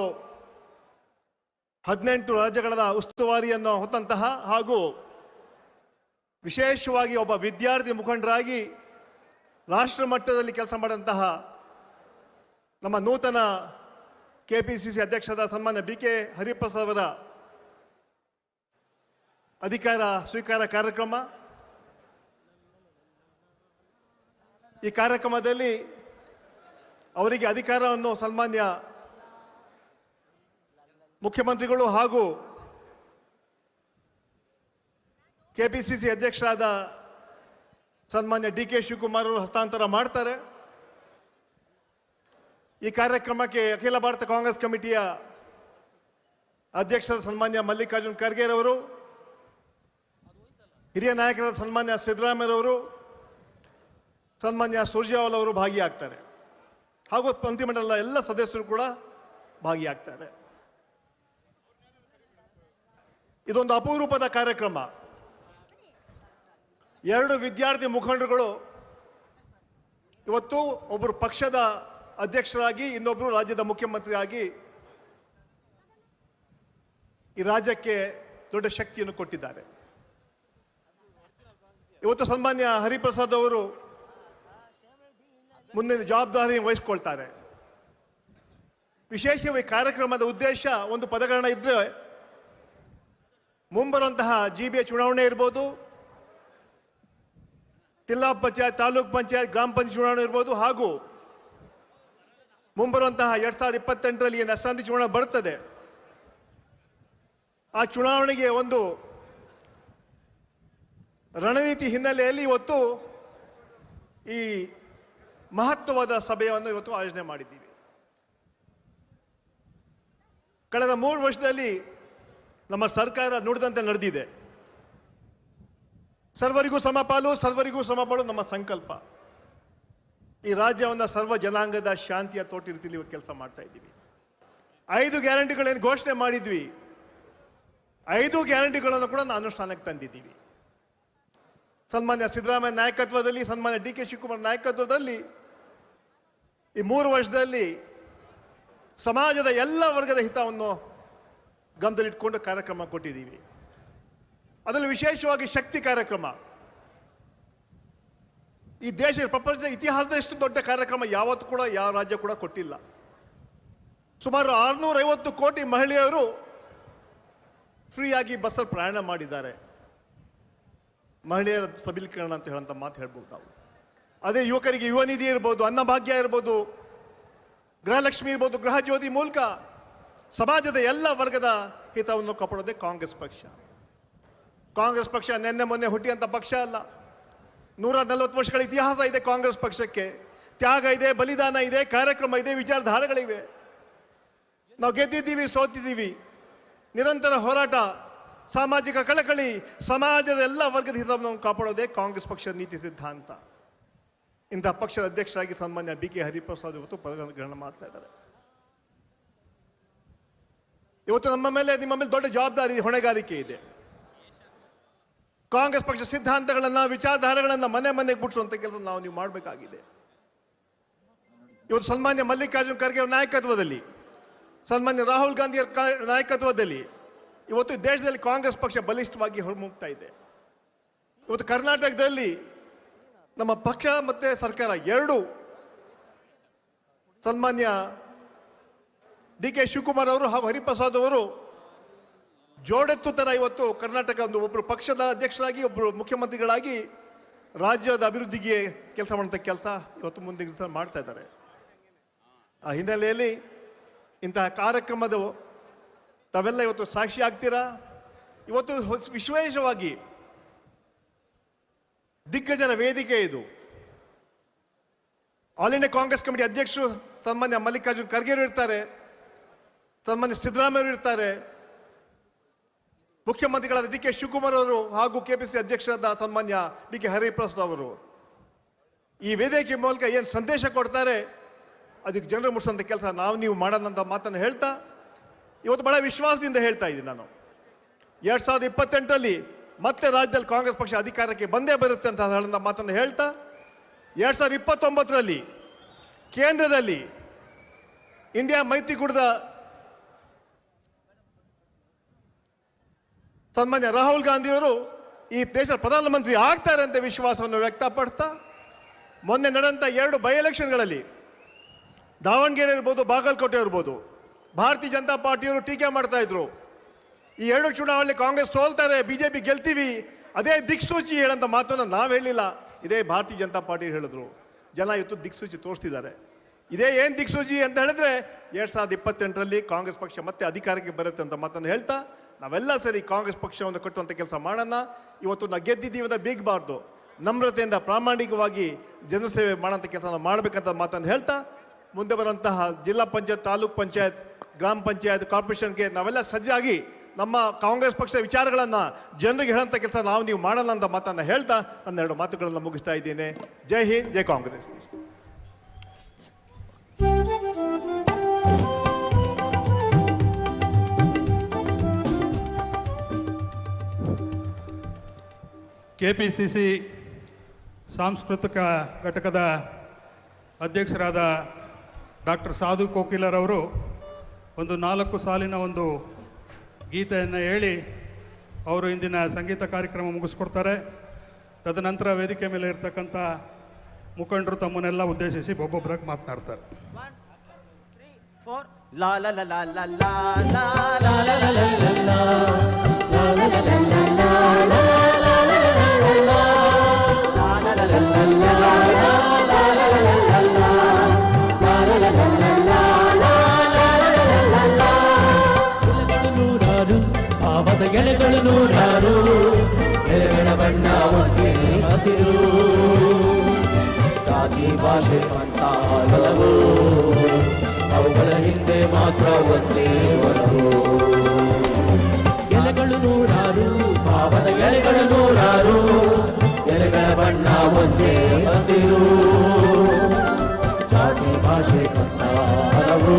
18 ರಾಜ್ಯಗಳ ಉಸ್ತುವಾರಿಯನ್ನು ಹೊತ್ತಂತಹ ಹಾಗೂ ವಿಶೇಷವಾಗಿ ಒಬ್ಬ ವಿದ್ಯಾರ್ಥಿ ಮುಖಂಡರಾಗಿ ರಾಷ್ಟ್ರ ಮಟ್ಟದಲ್ಲಿ ಕೆಲಸ ಮಾಡಿದಂತಹ ನಮ್ಮ ನೂತನ ಕೆಪಿಸಿಸಿ ಅಧ್ಯಕ್ಷರಾದ ಸನ್ಮಾನ್ಯ BK ಹರಿಪ್ರಸಾದ್ ಅವರ ಅಧಿಕಾರ ಸ್ವೀಕಾರ ಕಾರ್ಯಕ್ರಮ. ಈ ಕಾರ್ಯಕ್ರಮದಲ್ಲಿ ಅವರಿಗೆ ಅಧಿಕಾರವನ್ನು ಸನ್ಮಾನ್ಯ ಮುಖ್ಯಮಂತ್ರಿಗಳು ಹಾಗೂ ಕೆಪಿಸಿಸಿ ಅಧ್ಯಕ್ಷರಾದ ಸನ್ಮಾನ್ಯ DK ಶಿವಕುಮಾರ್ ಅವರು ಹಸ್ತಾಂತರ ಮಾಡ್ತಾರೆ. ಈ ಕಾರ್ಯಕ್ರಮಕ್ಕೆ ಅಖಿಲ ಭಾರತ ಕಾಂಗ್ರೆಸ್ ಕಮಿಟಿಯ ಅಧ್ಯಕ್ಷರಾದ ಸನ್ಮಾನ್ಯ ಮಲ್ಲಿಕಾರ್ಜುನ್ ಖರ್ಗೆ ಅವರು, ಹಿರಿಯ ನಾಯಕರಾದ ಸನ್ಮಾನ್ಯ ಸಿದ್ದರಾಮಯ್ಯರವರು, ಸನ್ಮಾನ್ಯ ಸುರ್ಜೇವಾಲಾ ಅವರು ಭಾಗಿಯಾಗ್ತಾರೆ ಹಾಗೂ ಮಂತ್ರಿಮಂಡಲದ ಎಲ್ಲ ಸದಸ್ಯರು ಕೂಡ ಭಾಗಿಯಾಗ್ತಾರೆ. ಇದೊಂದು ಅಪರೂಪದ ಕಾರ್ಯಕ್ರಮ. 2 ವಿದ್ಯಾರ್ಥಿ ಮುಖಂಡರುಗಳು ಇವತ್ತು ಒಬ್ಬರು ಪಕ್ಷದ ಅಧ್ಯಕ್ಷರಾಗಿ, ಇನ್ನೊಬ್ಬರು ರಾಜ್ಯದ ಮುಖ್ಯಮಂತ್ರಿಯಾಗಿ ಈ ರಾಜ್ಯಕ್ಕೆ ದೊಡ್ಡ ಶಕ್ತಿಯನ್ನು ಕೊಟ್ಟಿದ್ದಾರೆ. ಇವತ್ತು ಸನ್ಮಾನ್ಯ ಹರಿಪ್ರಸಾದ್ ಅವರು ಮುಂದಿನ ಜವಾಬ್ದಾರಿ ವಹಿಸ್ಕೊಳ್ತಾರೆ. ವಿಶೇಷವಾಗಿ ಕಾರ್ಯಕ್ರಮದ ಉದ್ದೇಶ ಒಂದು ಪದಗ್ರಹಣ ಇದ್ರೆ, ಮುಂಬರುವಂತಹ GBA ಚುನಾವಣೆ ಇರ್ಬೋದು, ಜಿಲ್ಲಾ ಪಂಚಾಯತ್, ತಾಲೂಕ್ ಪಂಚಾಯತ್, ಗ್ರಾಮ ಪಂಚಾಯತ್ ಚುನಾವಣೆ ಇರ್ಬೋದು, ಹಾಗೂ ಮುಂಬರುವಂತಹ 2028ರಲ್ಲಿ ಏನು ಅಸೆಂಬ್ಲಿ ಚುನಾವಣೆ ಬರ್ತದೆ, ಆ ಚುನಾವಣೆಗೆ ಒಂದು ರಣನೀತಿ ಹಿನ್ನೆಲೆಯಲ್ಲಿ ಇವತ್ತು ಈ ಮಹತ್ವವಾದ ಸಭೆಯನ್ನು ಇವತ್ತು ಆಯೋಜನೆ ಮಾಡಿದ್ದೀವಿ. ಕಳೆದ 3 ವರ್ಷದಲ್ಲಿ ನಮ್ಮ ಸರ್ಕಾರ ನುಡಿದಂತೆ ನಡೆದಿದೆ. ಸರ್ವರಿಗೂ ಸಮಪಾಲು, ಸರ್ವರಿಗೂ ಸಮಪಾಲು ನಮ್ಮ ಸಂಕಲ್ಪ. ಈ ರಾಜ್ಯವನ್ನು ಸರ್ವ ಜನಾಂಗದ ಶಾಂತಿಯ ತೋಟಿರ್ತಿಲಿ ಇವತ್ತು ಕೆಲಸ ಮಾಡ್ತಾ ಇದ್ದೀವಿ. 5 ಗ್ಯಾರಂಟಿಗಳೇನು ಘೋಷಣೆ ಮಾಡಿದ್ವಿ, 5 ಗ್ಯಾರಂಟಿಗಳನ್ನು ಕೂಡ ನಾವು ಅನುಷ್ಠಾನಕ್ಕೆ ತಂದಿದ್ದೀವಿ. ಸನ್ಮಾನ್ಯ ಸಿದ್ದರಾಮಯ್ಯ ನಾಯಕತ್ವದಲ್ಲಿ, ಸನ್ಮಾನ್ಯ DK ಶಿವಕುಮಾರ್ ನಾಯಕತ್ವದಲ್ಲಿ ಈ 3 ವರ್ಷದಲ್ಲಿ ಸಮಾಜದ ಎಲ್ಲ ವರ್ಗದ ಹಿತವನ್ನು ಗಮನದಲ್ಲಿಟ್ಕೊಂಡು ಕಾರ್ಯಕ್ರಮ ಕೊಟ್ಟಿದ್ದೀವಿ. ಅದರಲ್ಲಿ ವಿಶೇಷವಾಗಿ ಶಕ್ತಿ ಕಾರ್ಯಕ್ರಮ. ಈ ದೇಶ, ಪ್ರಪಂಚದ ಇತಿಹಾಸದ ಎಷ್ಟು ದೊಡ್ಡ ಕಾರ್ಯಕ್ರಮ ಯಾವತ್ತೂ ಕೂಡ ಯಾವ ರಾಜ್ಯ ಕೂಡ ಕೊಟ್ಟಿಲ್ಲ. ಸುಮಾರು 650 ಕೋಟಿ ಮಹಿಳೆಯರು ಫ್ರೀಯಾಗಿ ಬಸ್ಸಲ್ಲಿ ಪ್ರಯಾಣ ಮಾಡಿದ್ದಾರೆ. ಮಹಿಳೆಯರ ಸಬಲೀಕರಣ ಅಂತ ಹೇಳಂತ ಮಾತು ಹೇಳ್ಬೋದು ನಾವು. ಅದೇ ಯುವಕರಿಗೆ ಯುವ ನಿಧಿ ಇರ್ಬೋದು, ಅನ್ನಭಾಗ್ಯ ಇರ್ಬೋದು, ಗೃಹಲಕ್ಷ್ಮಿ ಇರ್ಬೋದು, ಗೃಹ ಜ್ಯೋತಿ ಮೂಲಕ ಸಮಾಜದ ಎಲ್ಲ ವರ್ಗದ ಹಿತವನ್ನು ಕಾಪಾಡೋದೇ ಕಾಂಗ್ರೆಸ್ ಪಕ್ಷ. ಕಾಂಗ್ರೆಸ್ ಪಕ್ಷ ನಿನ್ನೆ ಮೊನ್ನೆ ಹುಟ್ಟಿಯಂಥ ಪಕ್ಷ ಅಲ್ಲ. 140 ವರ್ಷಗಳ ಇತಿಹಾಸ ಇದೆ ಕಾಂಗ್ರೆಸ್ ಪಕ್ಷಕ್ಕೆ. ತ್ಯಾಗ ಇದೆ, ಬಲಿದಾನ ಇದೆ, ಕಾರ್ಯಕ್ರಮ ಇದೆ, ವಿಚಾರಧಾರೆಗಳಿವೆ. ನಾವು ಗೆದ್ದಿದ್ದೀವಿ, ಸೋತಿದ್ದೀವಿ. ನಿರಂತರ ಹೋರಾಟ, ಸಾಮಾಜಿಕ ಕಳಕಳಿ, ಸಮಾಜದ ಎಲ್ಲ ವರ್ಗದ ಹಿತವನ್ನು ಕಾಪಾಡೋದೇ ಕಾಂಗ್ರೆಸ್ ಪಕ್ಷದ ನೀತಿ ಸಿದ್ಧಾಂತ. ಇಂತಹ ಪಕ್ಷದ ಅಧ್ಯಕ್ಷರಾಗಿ ಸನ್ಮಾನ್ಯ BK ಹರಿಪ್ರಸಾದ್ ಇವತ್ತು ಪದಗ್ರಹಣ ಮಾಡ್ತಾ ಇದ್ದಾರೆ. ಇವತ್ತು ನಮ್ಮ ಮೇಲೆ, ನಿಮ್ಮ ಮೇಲೆ ದೊಡ್ಡ ಜವಾಬ್ದಾರಿ, ಹೊಣೆಗಾರಿಕೆ ಇದೆ. ಕಾಂಗ್ರೆಸ್ ಪಕ್ಷ ಸಿದ್ಧಾಂತಗಳನ್ನು, ವಿಚಾರಧಾರೆಗಳನ್ನು ಮನೆ ಮನೆಗೆ ಬಿಡಿಸುವಂಥ ಕೆಲಸ ನೀವು ಮಾಡಬೇಕಾಗಿದೆ. ಇವತ್ತು ಸನ್ಮಾನ್ಯ ಮಲ್ಲಿಕಾರ್ಜುನ್ ಖರ್ಗೆ ಅವರ ನಾಯಕತ್ವದಲ್ಲಿ, ಸನ್ಮಾನ್ಯ ರಾಹುಲ್ ಗಾಂಧಿ ಅವರ ನಾಯಕತ್ವದಲ್ಲಿ ಇವತ್ತು ದೇಶದಲ್ಲಿ ಕಾಂಗ್ರೆಸ್ ಪಕ್ಷ ಬಲಿಷ್ಠವಾಗಿ ಹೊರಮುಗ್ತಾ ಇದೆ. ಇವತ್ತು ಕರ್ನಾಟಕದಲ್ಲಿ ನಮ್ಮ ಪಕ್ಷ ಮತ್ತು ಸರ್ಕಾರ ಎರಡೂ ಸನ್ಮಾನ್ಯ ಡಿ ಕೆ ಶಿವಕುಮಾರ್ ಅವರು ಹಾಗೂ ಹರಿಪ್ರಸಾದ್ ಅವರು ಜೋಡೆತ್ತು ಥರ ಇವತ್ತು ಕರ್ನಾಟಕ ಒಬ್ಬರು ಪಕ್ಷದ ಅಧ್ಯಕ್ಷರಾಗಿ ಒಬ್ಬರು ಮುಖ್ಯಮಂತ್ರಿಗಳಾಗಿ ರಾಜ್ಯದ ಅಭಿವೃದ್ಧಿಗೆ ಕೆಲಸ ಮಾಡುವಂಥ ಕೆಲಸ ಇವತ್ತು ಮುಂದೆ ಮಾಡ್ತಾ ಇದ್ದಾರೆ. ಆ ಹಿನ್ನೆಲೆಯಲ್ಲಿ ಇಂತಹ ಕಾರ್ಯಕ್ರಮದ ತಾವೆಲ್ಲ ಇವತ್ತು ಸಾಕ್ಷಿ ಆಗ್ತೀರಾ. ಇವತ್ತು ವಿಶೇಷವಾಗಿ ದಿಗ್ಗಜರ ವೇದಿಕೆ ಇದು. ಆಲ್ ಇಂಡಿಯಾ ಕಾಂಗ್ರೆಸ್ ಕಮಿಟಿ ಅಧ್ಯಕ್ಷರು ಸನ್ಮಾನ್ಯ ಮಲ್ಲಿಕಾರ್ಜುನ್ ಖರ್ಗೆ ಇರ್ತಾರೆ, ಸನ್ಮಾನ್ಯ ಸಿದ್ದರಾಮಯ್ಯ ಇರ್ತಾರೆ, ಮುಖ್ಯಮಂತ್ರಿಗಳಾದ ಡಿ ಕೆ ಶಿವಕುಮಾರ್ ಅವರು ಹಾಗೂ ಕೆಪಿಸಿ ಅಧ್ಯಕ್ಷರಾದ ಸನ್ಮಾನ್ಯ ಡಿ ಕೆ ಹರಿಪ್ರಸಾದ್ ಅವರು ಈ ವೇದಿಕೆ ಮೂಲಕ ಏನು ಸಂದೇಶ ಕೊಡ್ತಾರೆ ಅದಕ್ಕೆ ಜನರು ಮುಟ್ಟಿಸೋಂಥ ಕೆಲಸ ನೀವು ಮಾಡೋಣಂತ ಮಾತನ್ನು ಹೇಳ್ತಾ ಇವತ್ತು ಬಹಳ ವಿಶ್ವಾಸದಿಂದ ಹೇಳ್ತಾ ಇದ್ದೀನಿ. ನಾನು 2028ರಲ್ಲಿ ಮತ್ತೆ ರಾಜ್ಯದಲ್ಲಿ ಕಾಂಗ್ರೆಸ್ ಪಕ್ಷ ಅಧಿಕಾರಕ್ಕೆ ಬಂದೇ ಬರುತ್ತೆ ಅಂತ ಹೇಳೋ ಮಾತನ್ನು ಹೇಳ್ತಾ 2029ರಲ್ಲಿ ಕೇಂದ್ರದಲ್ಲಿ ಇಂಡಿಯಾ ಮೈತ್ರಿಕೂಟದ ಸನ್ಮಾನ್ಯ ರಾಹುಲ್ ಗಾಂಧಿಯವರು ಈ ದೇಶದ ಪ್ರಧಾನಮಂತ್ರಿ ಆಗ್ತಾರೆ ಅಂತ ವಿಶ್ವಾಸವನ್ನು ವ್ಯಕ್ತಪಡ್ತಾ ಮೊನ್ನೆ ನಡೆದಂಥ 2 ಬೈ ಎಲೆಕ್ಷನ್ಗಳಲ್ಲಿ ದಾವಣಗೆರೆ ಇರ್ಬೋದು, ಬಾಗಲಕೋಟೆ ಇರ್ಬೋದು, ಭಾರತೀಯ ಜನತಾ ಪಾರ್ಟಿಯವರು ಟೀಕೆ ಮಾಡ್ತಾ ಇದ್ರು. ಈ 2 ಚುನಾವಣೆ ಕಾಂಗ್ರೆಸ್ ಸೋಲ್ತಾರೆ, ಬಿಜೆಪಿ ಗೆಲ್ತೀವಿ, ಅದೇ ದಿಕ್ಸೂಚಿ ಹೇಳಂತ ಮಾತನ್ನು ನಾವು ಹೇಳಿಲ್ಲ, ಇದೇ ಭಾರತೀಯ ಜನತಾ ಪಾರ್ಟಿ ಹೇಳಿದ್ರು. ಜನ ಇವತ್ತು ದಿಕ್ಸೂಚಿ ತೋರಿಸ್ತಿದ್ದಾರೆ. ಇದೇ ಏನು ದಿಕ್ಸೂಚಿ ಅಂತ ಹೇಳಿದ್ರೆ 2028ರಲ್ಲಿ ಕಾಂಗ್ರೆಸ್ ಪಕ್ಷ ಮತ್ತೆ ಅಧಿಕಾರಕ್ಕೆ ಬರುತ್ತೆ ಅಂತ ಮಾತನ್ನು ಹೇಳ್ತಾ ನಾವೆಲ್ಲ ಸರಿ ಕಾಂಗ್ರೆಸ್ ಪಕ್ಷವನ್ನು ಕಟ್ಟುವಂಥ ಕೆಲಸ ಮಾಡೋಣ. ಇವತ್ತು ನಾವು ಗೆದ್ದಿದ್ದೀವಿ ಅಂತ ಬೀಗಬಾರ್ದು, ನಮ್ರತೆಯಿಂದ ಪ್ರಾಮಾಣಿಕವಾಗಿ ಜನಸೇವೆ ಮಾಡೋಂಥ ಕೆಲಸ ಮಾಡಬೇಕಂತ ಮಾತನ್ನು ಹೇಳ್ತಾ ಮುಂದೆ ಬರುವಂತಹ ಜಿಲ್ಲಾ ಪಂಚಾಯತ್, ತಾಲೂಕ್ ಪಂಚಾಯತ್, ಗ್ರಾಮ ಪಂಚಾಯತ್, ಕಾರ್ಪೊರೇಷನ್ಗೆ ನಾವೆಲ್ಲ ಸಜ್ಜಾಗಿ ನಮ್ಮ ಕಾಂಗ್ರೆಸ್ ಪಕ್ಷದ ವಿಚಾರಗಳನ್ನು ಜನರಿಗೆ ಹೇಳೋಂಥ ಕೆಲಸ ನೀವು ಮಾಡೋಣ ಅಂತ ಮಾತನ್ನು ಹೇಳ್ತಾ ನನ್ನ 2 ಮಾತುಗಳನ್ನು ಮುಗಿಸ್ತಾ ಇದ್ದೇನೆ. ಜೈ ಹಿಂದ್, ಜೈ ಕಾಂಗ್ರೆಸ್. ಕೆಪಿಸಿಸಿ ಸಾಂಸ್ಕೃತಿಕ ಘಟಕದ ಅಧ್ಯಕ್ಷರಾದ ಡಾಕ್ಟರ್ ಸಾಧು ಕೋಕಿಲರವರು ಒಂದು 4 ಸಾಲಿನ ಒಂದು ಗೀತೆಯನ್ನು ಹೇಳಿ ಅವರು ಇಂದಿನ ಸಂಗೀತ ಕಾರ್ಯಕ್ರಮ ಮುಗಿಸ್ಕೊಡ್ತಾರೆ. ತದನಂತರ ವೇದಿಕೆ ಮೇಲೆ ಇರ್ತಕ್ಕಂಥ ಮುಖಂಡರು ತಮ್ಮನ್ನೆಲ್ಲ ಉದ್ದೇಶಿಸಿ ಒಬ್ಬೊಬ್ಬರಾಗಿ ಮಾತನಾಡ್ತಾರೆ. 1 2 3 4 ಲಾ ಲಾ ಲಾ ಲಾ ಲಾ ಲಾ ಲಾ ಲಾ ಲಾ ಲಾ ಲಾ ಲಾ ಲಾ ಲಾ ಭಾವದ ಗೆಳೆಗಳು ನೂರಾರು, ಎಲೆಗಳ ಬಣ್ಣ ಒಂದೇ ಹಸಿರು, ಜಾತಿ ಭಾಷೆ ಅಂತ ಹಲವು, ಅವುಗಳ ಹಿಂದೆ ಮಾತ್ರ ಒಂದೇ ಒಲವು. ಎಲೆಗಳು ನೂರಾರು, ಭಾವದ ಎಲೆಗಳು ನೂರಾರು, ಎಲೆಗಳ ಬಣ್ಣ ಒಂದೇ ಹಸಿರು, ಜಾತಿ ಭಾಷೆ ಅಂತ ಹಲವು,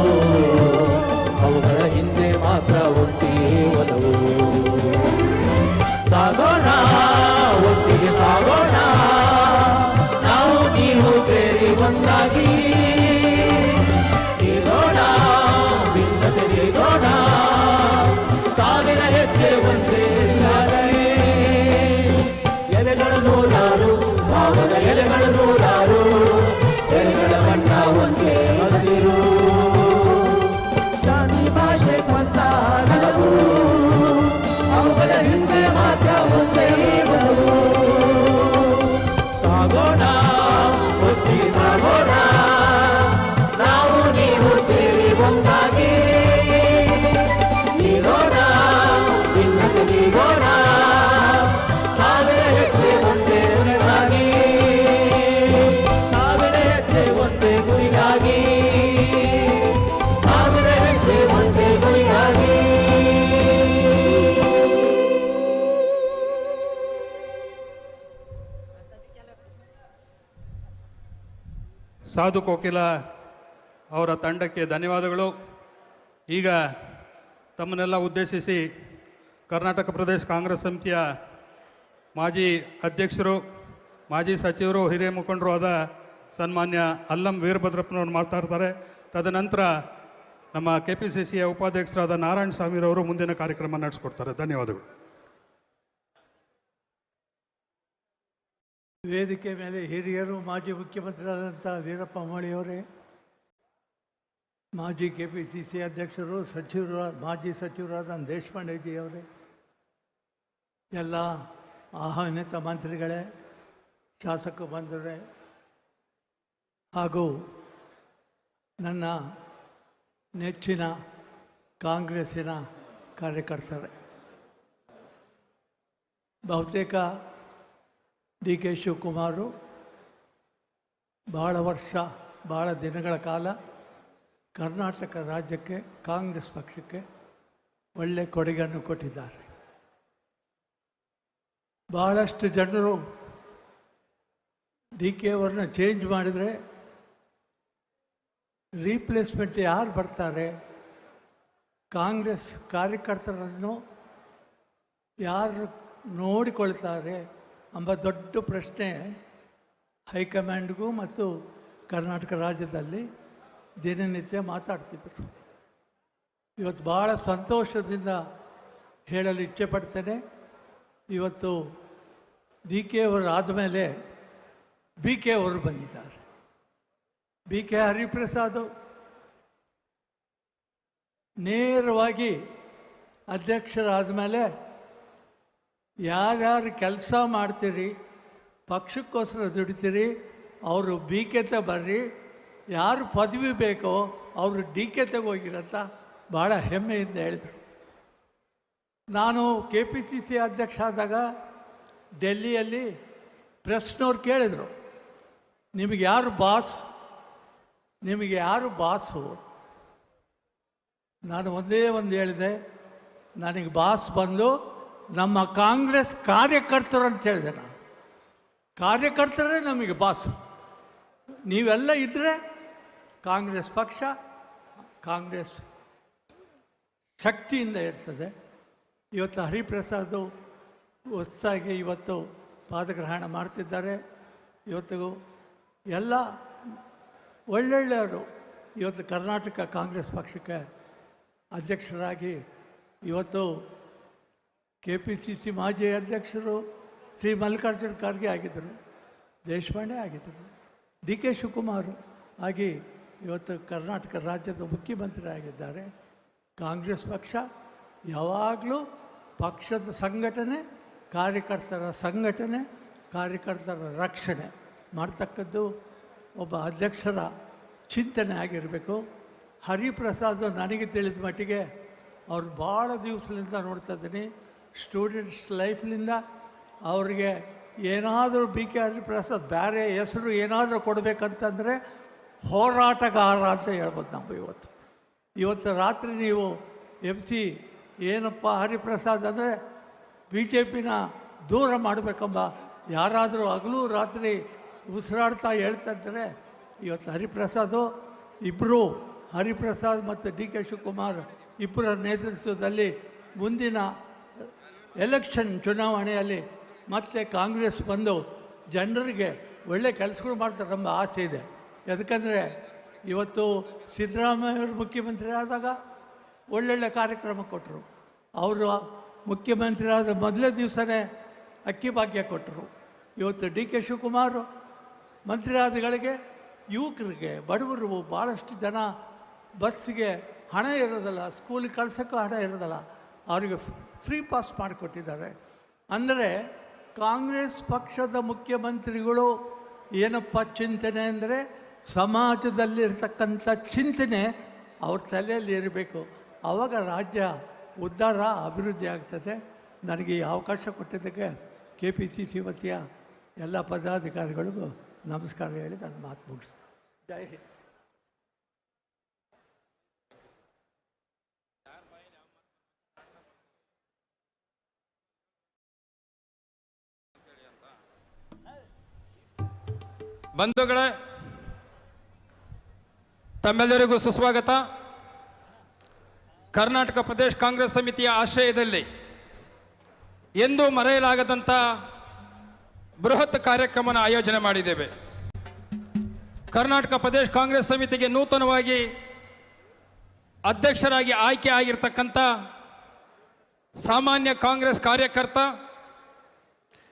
ಅವುಗಳ ಹಿಂದೆ ಮಾತ್ರ ಒಂದೇ ಒಲವು. ಸಾಗೋಣ ಒಟ್ಟಿಗೆ ಸಾಗೋಣ, ನಾವು ನೀವು ಸೇರಿ ಒಂದಾಗಿ ನೀಗೋಣ, ಭಿನ್ನತೆ ನೀಗೋಣ, ಸಾವಿರ ಹೆಜ್ಜೆ ಒಂದೇ ದಾರಿ. ಎಲೆಗಳು ನೂರಾರು, ಭಾವದ ಎಲೆಗಳು ನೂರಾರು, ಎಲೆಗಳ ಬಣ್ಣ ಒಂದೇ ಹಸಿರು, ಜಾತಿ ಭಾಷೆ ಕೊಂತ ಹಲವು, ಅವುಗಳ ಹಿಂದೆ ಮಾತ್ರ ಒಂದೇ ಒಲವು. ಸಾಗೋಣ ಒಟ್ಟಿಗೆ ಸಾಗೋಣ, ನಾವು ನೀವು ಸೇರಿ ಒಂದಾಗಿ ನೀಗೋಣ, ಭಿನ್ನತೆ ನೀಗೋಣ, ಸಾವಿರ ಹೆಜ್ಜೆ ಒಂದೇ ಗುರಿಗಾಗಿ, ಸಾವಿರ ಹೆಜ್ಜೆ ಒಂದೇ ಗುರಿಗಾಗಿ, ಸಾವಿರ ಹೆಜ್ಜೆ ಒಂದೇ ಗುರಿಗಾಗಿ. ಸಾಧು ಕೋಕಿಲ ಅವರ ತಂಡಕ್ಕೆ ಧನ್ಯವಾದಗಳು. ಈಗ ತಮ್ಮನ್ನೆಲ್ಲ ಉದ್ದೇಶಿಸಿ ಕರ್ನಾಟಕ ಪ್ರದೇಶ ಕಾಂಗ್ರೆಸ್ ಸಮಿತಿಯ ಮಾಜಿ ಅಧ್ಯಕ್ಷರು, ಮಾಜಿ ಸಚಿವರು, ಹಿರಿಯ ಮುಖಂಡರು ಆದ ಸನ್ಮಾನ್ಯ ಅಲ್ಲಂ ವೀರಭದ್ರಪ್ಪನವರು ಮಾತಾಡ್ತಾರೆ. ತದನಂತರ ನಮ್ಮ KPCCಯ ಉಪಾಧ್ಯಕ್ಷರಾದ ನಾರಾಯಣ ಸ್ವಾಮಿರವರು ಮುಂದಿನ ಕಾರ್ಯಕ್ರಮ ನಡೆಸ್ಕೊಡ್ತಾರೆ. ಧನ್ಯವಾದಗಳು. ವೇದಿಕೆ ಮೇಲೆ ಹಿರಿಯರು, ಮಾಜಿ ಮುಖ್ಯಮಂತ್ರಿಯಾದಂಥ ವೀರಪ್ಪ ಮೊಯ್ಲಿಯವರೇ, ಮಾಜಿ KPCC ಅಧ್ಯಕ್ಷರು, ಮಾಜಿ ಸಚಿವರಾದ ದೇಶಪಾಂಡೆಜಿಯವರೇ, ಎಲ್ಲ ಆಹ್ವಾನಿತ ಮಂತ್ರಿಗಳೇ, ಶಾಸಕ ಬಂಧುಗಳೇ ಹಾಗೂ ನನ್ನ ನೆಚ್ಚಿನ ಕಾಂಗ್ರೆಸ್ಸಿನ ಕಾರ್ಯಕರ್ತರೇ, ಬಹುತೇಕ DK ಶಿವಕುಮಾರು ಭಾಳ ದಿನಗಳ ಕಾಲ ಕರ್ನಾಟಕ ರಾಜ್ಯಕ್ಕೆ, ಕಾಂಗ್ರೆಸ್ ಪಕ್ಷಕ್ಕೆ ಒಳ್ಳೆಯ ಕೊಡುಗೆಯನ್ನು ಕೊಟ್ಟಿದ್ದಾರೆ. ಭಾಳಷ್ಟು ಜನರು DK ಅವರನ್ನ ಚೇಂಜ್ ಮಾಡಿದರೆ ರೀಪ್ಲೇಸ್ಮೆಂಟ್ ಯಾರು ಬರ್ತಾರೆ, ಕಾಂಗ್ರೆಸ್ ಕಾರ್ಯಕರ್ತರನ್ನು ಯಾರು ನೋಡಿಕೊಳ್ತಾರೆ ಎಂಬ ದೊಡ್ಡ ಪ್ರಶ್ನೆ ಹೈಕಮಾಂಡ್ಗೂ ಮತ್ತು ಕರ್ನಾಟಕ ರಾಜ್ಯದಲ್ಲಿ ದಿನನಿತ್ಯ ಮಾತಾಡ್ತಿದ್ರು. ಇವತ್ತು ಭಾಳ ಸಂತೋಷದಿಂದ ಹೇಳಲು ಇಚ್ಛೆಪಡ್ತೇನೆ, ಇವತ್ತು DK ಅವರು ಆದಮೇಲೆ BK ಅವರು ಬಂದಿದ್ದಾರೆ. BK ಹರಿಪ್ರಸಾದ್ ನೇರವಾಗಿ ಅಧ್ಯಕ್ಷರಾದ ಮೇಲೆ ಯಾರ್ಯಾರು ಕೆಲಸ ಮಾಡ್ತೀರಿ, ಪಕ್ಷಕ್ಕೋಸ್ಕರ ದುಡಿತೀರಿ, ಅವರು BK ಬರ್ರಿ, ಯಾರು ಪದವಿ ಬೇಕೋ ಅವರು DK ಹೋಗಿರಂತ ಭಾಳ ಹೆಮ್ಮೆಯಿಂದ ಹೇಳಿದರು. ನಾನು KPCC ಅಧ್ಯಕ್ಷ ಆದಾಗ ಡೆಲ್ಲಿಯಲ್ಲಿ ಪ್ರೆಸ್ನವ್ರು ಕೇಳಿದರು, ನಿಮಗೆ ಯಾರು ಬಾಸು? ನಾನು ಒಂದೇ ಒಂದು ಹೇಳಿದೆ, ನನಗೆ ಬಾಸ್ ಬಂದು ನಮ್ಮ ಕಾಂಗ್ರೆಸ್ ಕಾರ್ಯಕರ್ತರು ಅಂತ ಹೇಳಿದೆ. ನಾನು ಕಾರ್ಯಕರ್ತರೇ ನಮಗೆ ಬಾಸು. ನೀವೆಲ್ಲ ಇದ್ದರೆ ಕಾಂಗ್ರೆಸ್ ಪಕ್ಷ, ಕಾಂಗ್ರೆಸ್ ಶಕ್ತಿಯಿಂದ ಇರ್ತದೆ. ಇವತ್ತು ಹರಿಪ್ರಸಾದ್ ಹೊಸದಾಗಿ ಇವತ್ತು ಪಾದಗ್ರಹಣ ಮಾಡ್ತಿದ್ದಾರೆ. ಇವತ್ತು ಎಲ್ಲ ಒಳ್ಳೊಳ್ಳೆಯವರು ಇವತ್ತು ಕರ್ನಾಟಕ ಕಾಂಗ್ರೆಸ್ ಪಕ್ಷಕ್ಕೆ ಅಧ್ಯಕ್ಷರಾಗಿ, ಇವತ್ತು KPCC ಮಾಜಿ ಅಧ್ಯಕ್ಷರು ಶ್ರೀ ಮಲ್ಲಿಕಾರ್ಜುನ ಖರ್ಗೆ ಆಗಿದ್ದರು, ದೇಶಪಾಂಡೆ ಆಗಿದ್ದರು, DK ಶಿವಕುಮಾರ್ ಆಗಿ ಇವತ್ತು ಕರ್ನಾಟಕ ರಾಜ್ಯದ ಮುಖ್ಯಮಂತ್ರಿ ಆಗಿದ್ದಾರೆ. ಕಾಂಗ್ರೆಸ್ ಪಕ್ಷ ಯಾವಾಗಲೂ ಪಕ್ಷದ ಸಂಘಟನೆ, ಕಾರ್ಯಕರ್ತರ ರಕ್ಷಣೆ ಮಾಡ್ತಕ್ಕದ್ದು ಒಬ್ಬ ಅಧ್ಯಕ್ಷರ ಚಿಂತನೆ ಆಗಿರಬೇಕು. ಹರಿಪ್ರಸಾದ್ ನನಗೆ ತಿಳಿದ ಮಟ್ಟಿಗೆ ಅವ್ರು ಭಾಳ ದಿವಸದಿಂದ ನೋಡ್ತಾ ಇದ್ದೀನಿ. ಸ್ಟೂಡೆಂಟ್ಸ್ ಲೈಫ್ಲಿಂದ ಅವ್ರಿಗೆ ಏನಾದರೂ BK ಹರಿಪ್ರಸಾದ್ ಬೇರೆ ಹೆಸರು ಏನಾದರೂ ಕೊಡಬೇಕಂತಂದರೆ ಹೋರಾಟಗಾರ ಅಂತ ಹೇಳ್ಬೋದು ನಾವು. ಇವತ್ತು ರಾತ್ರಿ ನೀವು MC ಏನಪ್ಪ ಹರಿಪ್ರಸಾದ್ ಅಂದರೆ BJPನ ದೂರ ಮಾಡಬೇಕೆಂಬ ಯಾರಾದರೂ ಹಗಲು ರಾತ್ರಿ ಉಸಿರಾಡ್ತಾ ಹೇಳ್ತಾ ಇದ್ದಾರೆ. ಇವತ್ತು ಹರಿಪ್ರಸಾದು ಇಬ್ಬರು, ಹರಿಪ್ರಸಾದ್ ಮತ್ತು DK ಶಿವಕುಮಾರ್ ಇಬ್ಬರ ನೇತೃತ್ವದಲ್ಲಿ ಮುಂದಿನ ಎಲೆಕ್ಷನ್ ಚುನಾವಣೆಯಲ್ಲಿ ಮತ್ತೆ ಕಾಂಗ್ರೆಸ್ ಬಂದು ಜನರಿಗೆ ಒಳ್ಳೆ ಕೆಲಸಗಳು ಮಾಡ್ತಾರೆ ಎಂಬ ಆಸೆ ಇದೆ. ಯಾಕಂದರೆ ಇವತ್ತು ಸಿದ್ದರಾಮಯ್ಯವರು ಮುಖ್ಯಮಂತ್ರಿ ಆದಾಗ ಒಳ್ಳೊಳ್ಳೆ ಕಾರ್ಯಕ್ರಮ ಕೊಟ್ಟರು. ಅವರು ಮುಖ್ಯಮಂತ್ರಿ ಆದ ಮೊದಲೇ ದಿವಸನೇ ಅಕ್ಕಿ ಭಾಗ್ಯ ಕೊಟ್ಟರು. ಇವತ್ತು DK ಶಿವಕುಮಾರ್ ಮಂತ್ರಿ ಆದಗಳಿಗೆ ಯುವಕರಿಗೆ, ಬಡವರು, ಭಾಳಷ್ಟು ಜನ ಬಸ್ಸಿಗೆ ಹಣ ಇರೋದಲ್ಲ, ಸ್ಕೂಲಿಗೆ ಕಳ್ಸೋಕ್ಕೂ ಹಣ ಇರೋದಲ್ಲ, ಅವರಿಗೆ ಫ್ರೀ ಪಾಸ್ ಮಾಡಿಕೊಟ್ಟಿದ್ದಾರೆ. ಅಂದರೆ ಕಾಂಗ್ರೆಸ್ ಪಕ್ಷದ ಮುಖ್ಯಮಂತ್ರಿಗಳು ಏನಪ್ಪ ಚಿಂತನೆ ಅಂದರೆ ಸಮಾಜದಲ್ಲಿರ್ತಕ್ಕಂಥ ಚಿಂತನೆ ಅವ್ರ ತಲೆಯಲ್ಲಿ ಇರಬೇಕು. ಆವಾಗ ರಾಜ್ಯ ಉದ್ಧಾರ, ಅಭಿವೃದ್ಧಿ ಆಗ್ತದೆ. ನನಗೆ ಈ ಅವಕಾಶ ಕೊಟ್ಟಿದ್ದಕ್ಕೆ KPCC ವತಿಯ ಎಲ್ಲ ಪದಾಧಿಕಾರಿಗಳಿಗೂ ನಮಸ್ಕಾರ ಹೇಳಿ ನನ್ನ ಮಾತು ಮುಗಿಸ್ತೀನಿ. ಜೈ ಹಿಂದ್. ಬಂಧುಗಳೇ, ತಮ್ಮೆಲ್ಲರಿಗೂ ಸುಸ್ವಾಗತ. ಕರ್ನಾಟಕ ಪ್ರದೇಶ ಕಾಂಗ್ರೆಸ್ ಸಮಿತಿಯ ಆಶ್ರಯದಲ್ಲಿ ಎಂದೂ ಮರೆಯಲಾಗದಂಥ ಬೃಹತ್ ಕಾರ್ಯಕ್ರಮನ ಆಯೋಜನೆ ಮಾಡಿದ್ದೇವೆ. ಕರ್ನಾಟಕ ಪ್ರದೇಶ ಕಾಂಗ್ರೆಸ್ ಸಮಿತಿಗೆ ನೂತನವಾಗಿ ಅಧ್ಯಕ್ಷರಾಗಿ ಆಯ್ಕೆ ಆಗಿರ್ತಕ್ಕಂಥ ಸಾಮಾನ್ಯ ಕಾಂಗ್ರೆಸ್ ಕಾರ್ಯಕರ್ತ,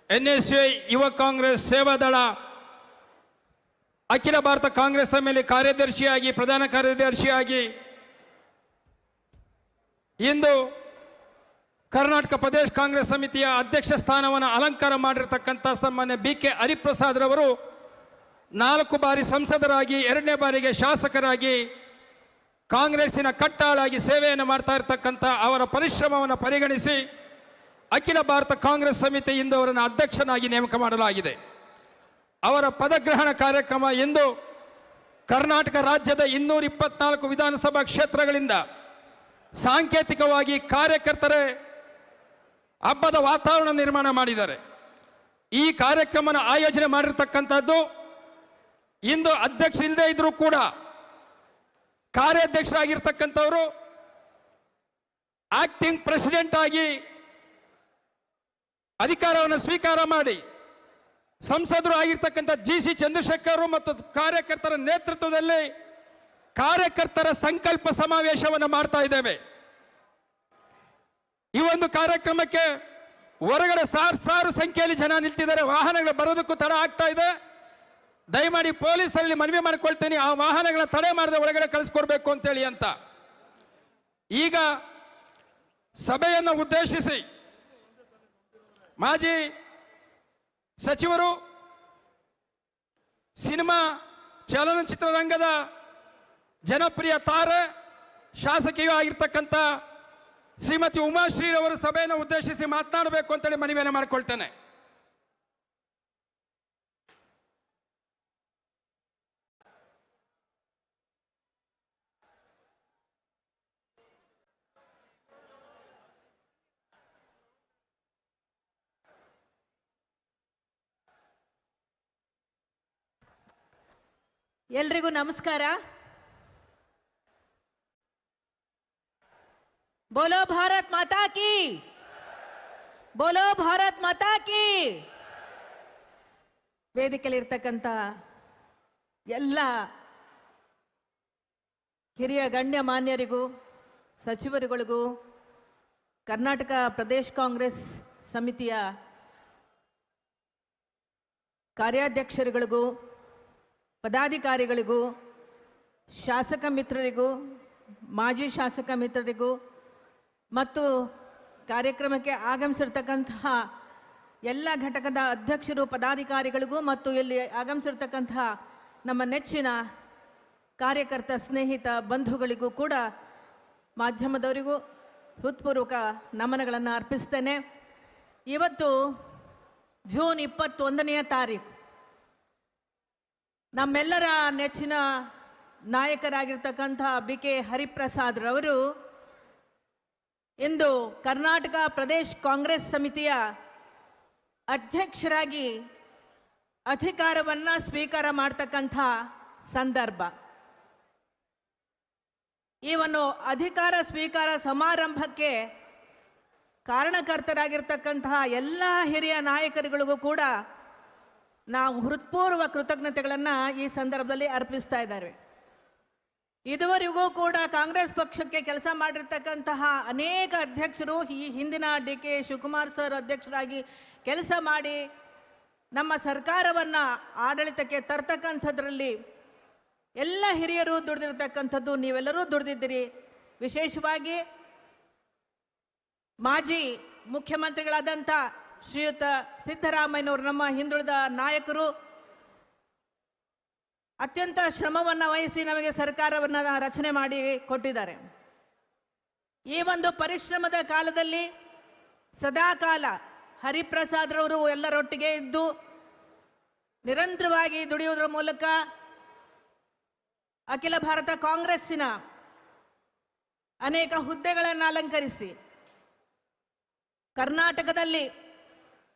NSUI ಯುವ ಕಾಂಗ್ರೆಸ್ ಸೇವಾದಳ ಅಖಿಲ ಭಾರತ ಕಾಂಗ್ರೆಸ್ ಸಮಿತಿ ಕಾರ್ಯದರ್ಶಿಯಾಗಿ, ಪ್ರಧಾನ ಕಾರ್ಯದರ್ಶಿಯಾಗಿ ಇಂದು ಕರ್ನಾಟಕ ಪ್ರದೇಶ ಕಾಂಗ್ರೆಸ್ ಸಮಿತಿಯ ಅಧ್ಯಕ್ಷ ಸ್ಥಾನವನ್ನು ಅಲಂಕಾರ ಮಾಡಿರ್ತಕ್ಕಂಥ ಸನ್ಮಾನ್ಯ BK ಹರಿಪ್ರಸಾದ್ ರವರು 4 ಬಾರಿ ಸಂಸದರಾಗಿ, 2ನೇ ಬಾರಿಗೆ ಶಾಸಕರಾಗಿ, ಕಾಂಗ್ರೆಸ್ಸಿನ ಕಟ್ಟಾಳಾಗಿ ಸೇವೆಯನ್ನು ಮಾಡ್ತಾ ಇರತಕ್ಕಂಥ ಅವರ ಪರಿಶ್ರಮವನ್ನು ಪರಿಗಣಿಸಿ ಅಖಿಲ ಭಾರತ ಕಾಂಗ್ರೆಸ್ ಸಮಿತಿ ಇಂದು ಅವರನ್ನು ಅಧ್ಯಕ್ಷನಾಗಿ ನೇಮಕ ಮಾಡಲಾಗಿದೆ. ಅವರ ಪದಗ್ರಹಣ ಕಾರ್ಯಕ್ರಮ ಇಂದು ಕರ್ನಾಟಕ ರಾಜ್ಯದ 224 ವಿಧಾನಸಭಾ ಕ್ಷೇತ್ರಗಳಿಂದ ಸಾಂಕೇತಿಕವಾಗಿ ಕಾರ್ಯಕರ್ತರೇ ಹಬ್ಬದ ವಾತಾವರಣ ನಿರ್ಮಾಣ ಮಾಡಿದ್ದಾರೆ. ಈ ಕಾರ್ಯಕ್ರಮನ ಆಯೋಜನೆ ಮಾಡಿರ್ತಕ್ಕಂಥದ್ದು ಇಂದು ಅಧ್ಯಕ್ಷ ಇಲ್ಲದೆ ಇದ್ರೂ ಕೂಡ ಕಾರ್ಯಾಧ್ಯಕ್ಷರಾಗಿರ್ತಕ್ಕಂಥವರು ಆಕ್ಟಿಂಗ್ ಪ್ರೆಸಿಡೆಂಟ್ ಆಗಿ ಅಧಿಕಾರವನ್ನು ಸ್ವೀಕಾರ ಮಾಡಿ ಸಂಸದರು ಆಗಿರ್ತಕ್ಕಂಥ GC ಚಂದ್ರಶೇಖರ್ ಮತ್ತು ಕಾರ್ಯಕರ್ತರ ನೇತೃತ್ವದಲ್ಲಿ ಕಾರ್ಯಕರ್ತರ ಸಂಕಲ್ಪ ಸಮಾವೇಶವನ್ನು ಮಾಡ್ತಾ ಇದ್ದೇವೆ. ಈ ಒಂದು ಕಾರ್ಯಕ್ರಮಕ್ಕೆ ಹೊರಗಡೆ ಸಾವಿರ ಸಂಖ್ಯೆಯಲ್ಲಿ ಜನ ನಿಲ್ತಿದ್ದಾರೆ. ವಾಹನಗಳು ಬರೋದಕ್ಕೂ ತಡ ಆಗ್ತಾ ಇದೆ. ದಯಮಾಡಿ ಪೊಲೀಸರಲ್ಲಿ ಮನವಿ ಮಾಡಿಕೊಳ್ತೀನಿ, ಆ ವಾಹನಗಳನ್ನ ತಡೆ ಮಾಡದೆ ಒಳಗಡೆ ಕಳಿಸ್ಕೊಡ್ಬೇಕು ಅಂತೇಳಿ ಅಂತ. ಈಗ ಸಭೆಯನ್ನು ಉದ್ದೇಶಿಸಿ ಮಾಜಿ ಸಚಿವರು, ಸಿನಿಮಾ ಚಲನಚಿತ್ರರಂಗದ ಜನಪ್ರಿಯ ತಾರೆ, ಶಾಸಕಿಯೂ ಆಗಿರ್ತಕ್ಕಂಥ ಶ್ರೀಮತಿ ಉಮಾಶ್ರೀ ಅವರು ಸಭೆಯನ್ನು ಉದ್ದೇಶಿಸಿ ಮಾತನಾಡಬೇಕು ಅಂತೇಳಿ ಮನವಿಯನ್ನು ಮಾಡಿಕೊಳ್ತೇನೆ. ಎಲ್ರಿಗೂ ನಮಸ್ಕಾರ. ಬೋಲೋ ಭಾರತ್ ಮಾತಾ ಕಿ, ಬೋಲೋ ಭಾರತ್ ಮಾತಾ ಕಿ. ವೇದಿಕೆಯಲ್ಲಿರ್ತಕ್ಕಂಥ ಎಲ್ಲ ಹಿರಿಯ ಗಣ್ಯ ಮಾನ್ಯರಿಗೂ, ಸಚಿವರುಗಳಿಗೂ, ಕರ್ನಾಟಕ ಪ್ರದೇಶ ಕಾಂಗ್ರೆಸ್ ಸಮಿತಿಯ ಕಾರ್ಯಾಧ್ಯಕ್ಷರುಗಳಿಗೂ, ಪದಾಧಿಕಾರಿಗಳಿಗೂ, ಶಾಸಕ ಮಿತ್ರರಿಗೂ, ಮಾಜಿ ಶಾಸಕ ಮಿತ್ರರಿಗೂ ಮತ್ತು ಕಾರ್ಯಕ್ರಮಕ್ಕೆ ಆಗಮಿಸಿರ್ತಕ್ಕಂತಹ ಎಲ್ಲ ಘಟಕದ ಅಧ್ಯಕ್ಷರು, ಪದಾಧಿಕಾರಿಗಳಿಗೂ ಮತ್ತು ಇಲ್ಲಿ ಆಗಮಿಸಿರ್ತಕ್ಕಂತಹ ನಮ್ಮ ನೆಚ್ಚಿನ ಕಾರ್ಯಕರ್ತ ಸ್ನೇಹಿತ ಬಂಧುಗಳಿಗೂ ಕೂಡ, ಮಾಧ್ಯಮದವರಿಗೂ ಹೃತ್ಪೂರ್ವಕ ನಮನಗಳನ್ನು ಅರ್ಪಿಸ್ತೇನೆ. ಇವತ್ತು ಜೂನ್ 21ನೇ ತಾರೀಕು ನಮ್ಮೆಲ್ಲರ ನೆಚ್ಚಿನ ನಾಯಕರಾಗಿರ್ತಕ್ಕಂಥ BK ಹರಿಪ್ರಸಾದ್ ರವರು ಇಂದು ಕರ್ನಾಟಕ ಪ್ರದೇಶ ಕಾಂಗ್ರೆಸ್ ಸಮಿತಿಯ ಅಧ್ಯಕ್ಷರಾಗಿ ಅಧಿಕಾರವನ್ನು ಸ್ವೀಕಾರ ಮಾಡ್ತಕ್ಕಂಥ ಸಂದರ್ಭ. ಈ ಒಂದು ಅಧಿಕಾರ ಸ್ವೀಕಾರ ಸಮಾರಂಭಕ್ಕೆ ಕಾರಣಕರ್ತರಾಗಿರ್ತಕ್ಕಂತಹ ಎಲ್ಲ ಹಿರಿಯ ನಾಯಕರುಗಳಿಗೂ ಕೂಡ ನಾವು ಹೃತ್ಪೂರ್ವ ಕೃತಜ್ಞತೆಗಳನ್ನು ಈ ಸಂದರ್ಭದಲ್ಲಿ ಅರ್ಪಿಸ್ತಾ ಇದ್ದಾರೆ. ಇದುವರೆಗೂ ಕೂಡ ಕಾಂಗ್ರೆಸ್ ಪಕ್ಷಕ್ಕೆ ಕೆಲಸ ಮಾಡಿರ್ತಕ್ಕಂತಹ ಅನೇಕ ಅಧ್ಯಕ್ಷರು, ಈ ಹಿಂದಿನ DK ಶಿವಕುಮಾರ್ ಸರ್ ಅಧ್ಯಕ್ಷರಾಗಿ ಕೆಲಸ ಮಾಡಿ ನಮ್ಮ ಸರ್ಕಾರವನ್ನು ಆಡಳಿತಕ್ಕೆ ತರ್ತಕ್ಕಂಥದ್ರಲ್ಲಿ ಎಲ್ಲ ಹಿರಿಯರು ದುಡಿದಿರ್ತಕ್ಕಂಥದ್ದು, ನೀವೆಲ್ಲರೂ ದುಡಿದಿದ್ದೀರಿ. ವಿಶೇಷವಾಗಿ ಮಾಜಿ ಮುಖ್ಯಮಂತ್ರಿಗಳಾದಂಥ ಶ್ರೀಯುತ ಸಿದ್ದರಾಮಯ್ಯನವರು, ನಮ್ಮ ಹಿಂದುಳಿದ ನಾಯಕರು, ಅತ್ಯಂತ ಶ್ರಮವನ್ನು ವಹಿಸಿ ನಮಗೆ ಸರ್ಕಾರವನ್ನು ರಚನೆ ಮಾಡಿ ಕೊಟ್ಟಿದ್ದಾರೆ. ಈ ಒಂದು ಪರಿಶ್ರಮದ ಕಾಲದಲ್ಲಿ ಸದಾಕಾಲ ಹರಿಪ್ರಸಾದ್ ರವರು ಎಲ್ಲರೊಟ್ಟಿಗೆ ಇದ್ದು ನಿರಂತರವಾಗಿ ದುಡಿಯುವುದರ ಮೂಲಕ ಅಖಿಲ ಭಾರತ ಕಾಂಗ್ರೆಸ್ಸಿನ ಅನೇಕ ಹುದ್ದೆಗಳನ್ನು ಅಲಂಕರಿಸಿ ಕರ್ನಾಟಕದಲ್ಲಿ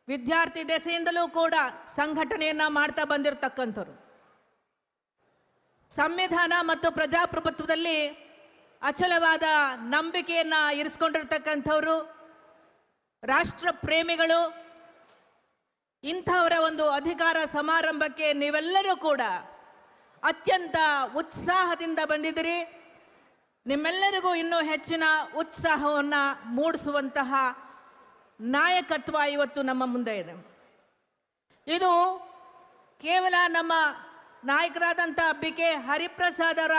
ವಿದ್ಯಾರ್ಥಿ ದೆಸೆಯಿಂದಲೂ ಕೂಡ ಸಂಘಟನೆಯನ್ನು ಮಾಡ್ತಾ ಬಂದಿರತಕ್ಕಂಥವ್ರು. ಸಂವಿಧಾನ ಮತ್ತು ಪ್ರಜಾಪ್ರಭುತ್ವದಲ್ಲಿ ಅಚಲವಾದ ನಂಬಿಕೆಯನ್ನು ಇರಿಸ್ಕೊಂಡಿರ್ತಕ್ಕಂಥವ್ರು, ರಾಷ್ಟ್ರ ಪ್ರೇಮಿಗಳು. ಇಂಥವರ ಒಂದು ಅಧಿಕಾರ ಸಮಾರಂಭಕ್ಕೆ ನೀವೆಲ್ಲರೂ ಕೂಡ ಅತ್ಯಂತ ಉತ್ಸಾಹದಿಂದ ಬಂದಿದ್ದೀರಿ. ನಿಮ್ಮೆಲ್ಲರಿಗೂ ಇನ್ನೂ ಹೆಚ್ಚಿನ ಉತ್ಸಾಹವನ್ನು ಮೂಡಿಸುವಂತಹ ನಾಯಕತ್ವ ಇವತ್ತು ನಮ್ಮ ಮುಂದೆ ಇದೆ. ಇದು ಕೇವಲ ನಮ್ಮ ನಾಯಕರಾದಂಥ BK ಹರಿಪ್ರಸಾದ್ ಅವರ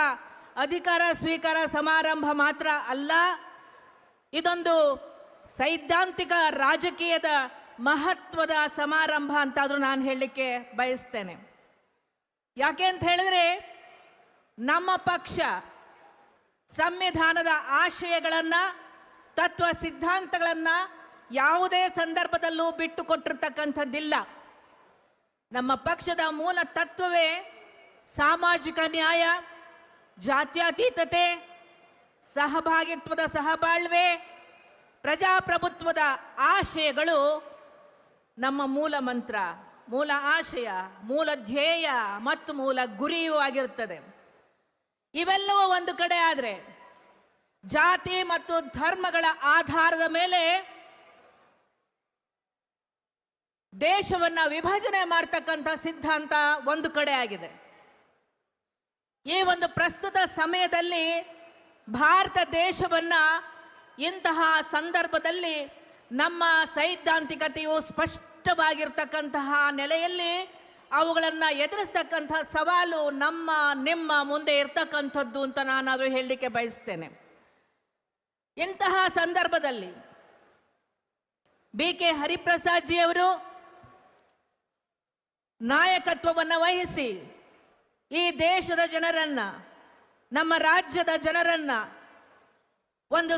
ಅಧಿಕಾರ ಸ್ವೀಕಾರ ಸಮಾರಂಭ ಮಾತ್ರ ಅಲ್ಲ, ಇದೊಂದು ಸೈದ್ಧಾಂತಿಕ ರಾಜಕೀಯದ ಮಹತ್ವದ ಸಮಾರಂಭ ಅಂತಾದರೂ ನಾನು ಹೇಳಲಿಕ್ಕೆ ಬಯಸ್ತೇನೆ. ಯಾಕೆ ಅಂತ ಹೇಳಿದ್ರೆ ನಮ್ಮ ಪಕ್ಷ ಸಂವಿಧಾನದ ಆಶಯಗಳನ್ನು, ತತ್ವ ಸಿದ್ಧಾಂತಗಳನ್ನು ಯಾವುದೇ ಸಂದರ್ಭದಲ್ಲೂ ಬಿಟ್ಟು ಕೊಟ್ಟಿರ್ತಕ್ಕಂಥದ್ದಿಲ್ಲ. ನಮ್ಮ ಪಕ್ಷದ ಮೂಲ ತತ್ವವೇ ಸಾಮಾಜಿಕ ನ್ಯಾಯ, ಜಾತ್ಯತೀತತೆ, ಸಹಭಾಗಿತ್ವದ ಸಹಬಾಳ್ವೆ, ಪ್ರಜಾಪ್ರಭುತ್ವದ ಆಶಯಗಳು ನಮ್ಮ ಮೂಲ ಮಂತ್ರ, ಮೂಲ ಆಶಯ, ಮೂಲ ಧ್ಯೇಯ ಮತ್ತು ಮೂಲ ಗುರಿಯೂ ಆಗಿರುತ್ತದೆ. ಇವೆಲ್ಲವೂ ಒಂದು ಕಡೆ ಆದರೆ ಜಾತಿ ಮತ್ತು ಧರ್ಮಗಳ ಆಧಾರದ ಮೇಲೆ ದೇಶವನ್ನ ವಿಭಜನೆ ಮಾಡ್ತಕ್ಕಂಥ ಸಿದ್ಧಾಂತ ಒಂದು ಕಡೆ ಆಗಿದೆ. ಈ ಒಂದು ಪ್ರಸ್ತುತ ಸಮಯದಲ್ಲಿ ಭಾರತ ದೇಶವನ್ನ ಇಂತಹ ಸಂದರ್ಭದಲ್ಲಿ ನಮ್ಮ ಸೈದ್ಧಾಂತಿಕತೆಯು ಸ್ಪಷ್ಟವಾಗಿರ್ತಕ್ಕಂತಹ ನೆಲೆಯಲ್ಲಿ ಅವುಗಳನ್ನು ಎದುರಿಸ್ತಕ್ಕಂಥ ಸವಾಲು ನಿಮ್ಮ ಮುಂದೆ ಇರ್ತಕ್ಕಂಥದ್ದು ಅಂತ ನಾನಾದರೂ ಹೇಳಲಿಕ್ಕೆ ಬಯಸ್ತೇನೆ. ಇಂತಹ ಸಂದರ್ಭದಲ್ಲಿ BK ಹರಿಪ್ರಸಾದ್ ಜಿಯವರು ನಾಯಕತ್ವವನ್ನು ವಹಿಸಿ ಈ ದೇಶದ ಜನರನ್ನ, ನಮ್ಮ ರಾಜ್ಯದ ಜನರನ್ನ ಒಂದು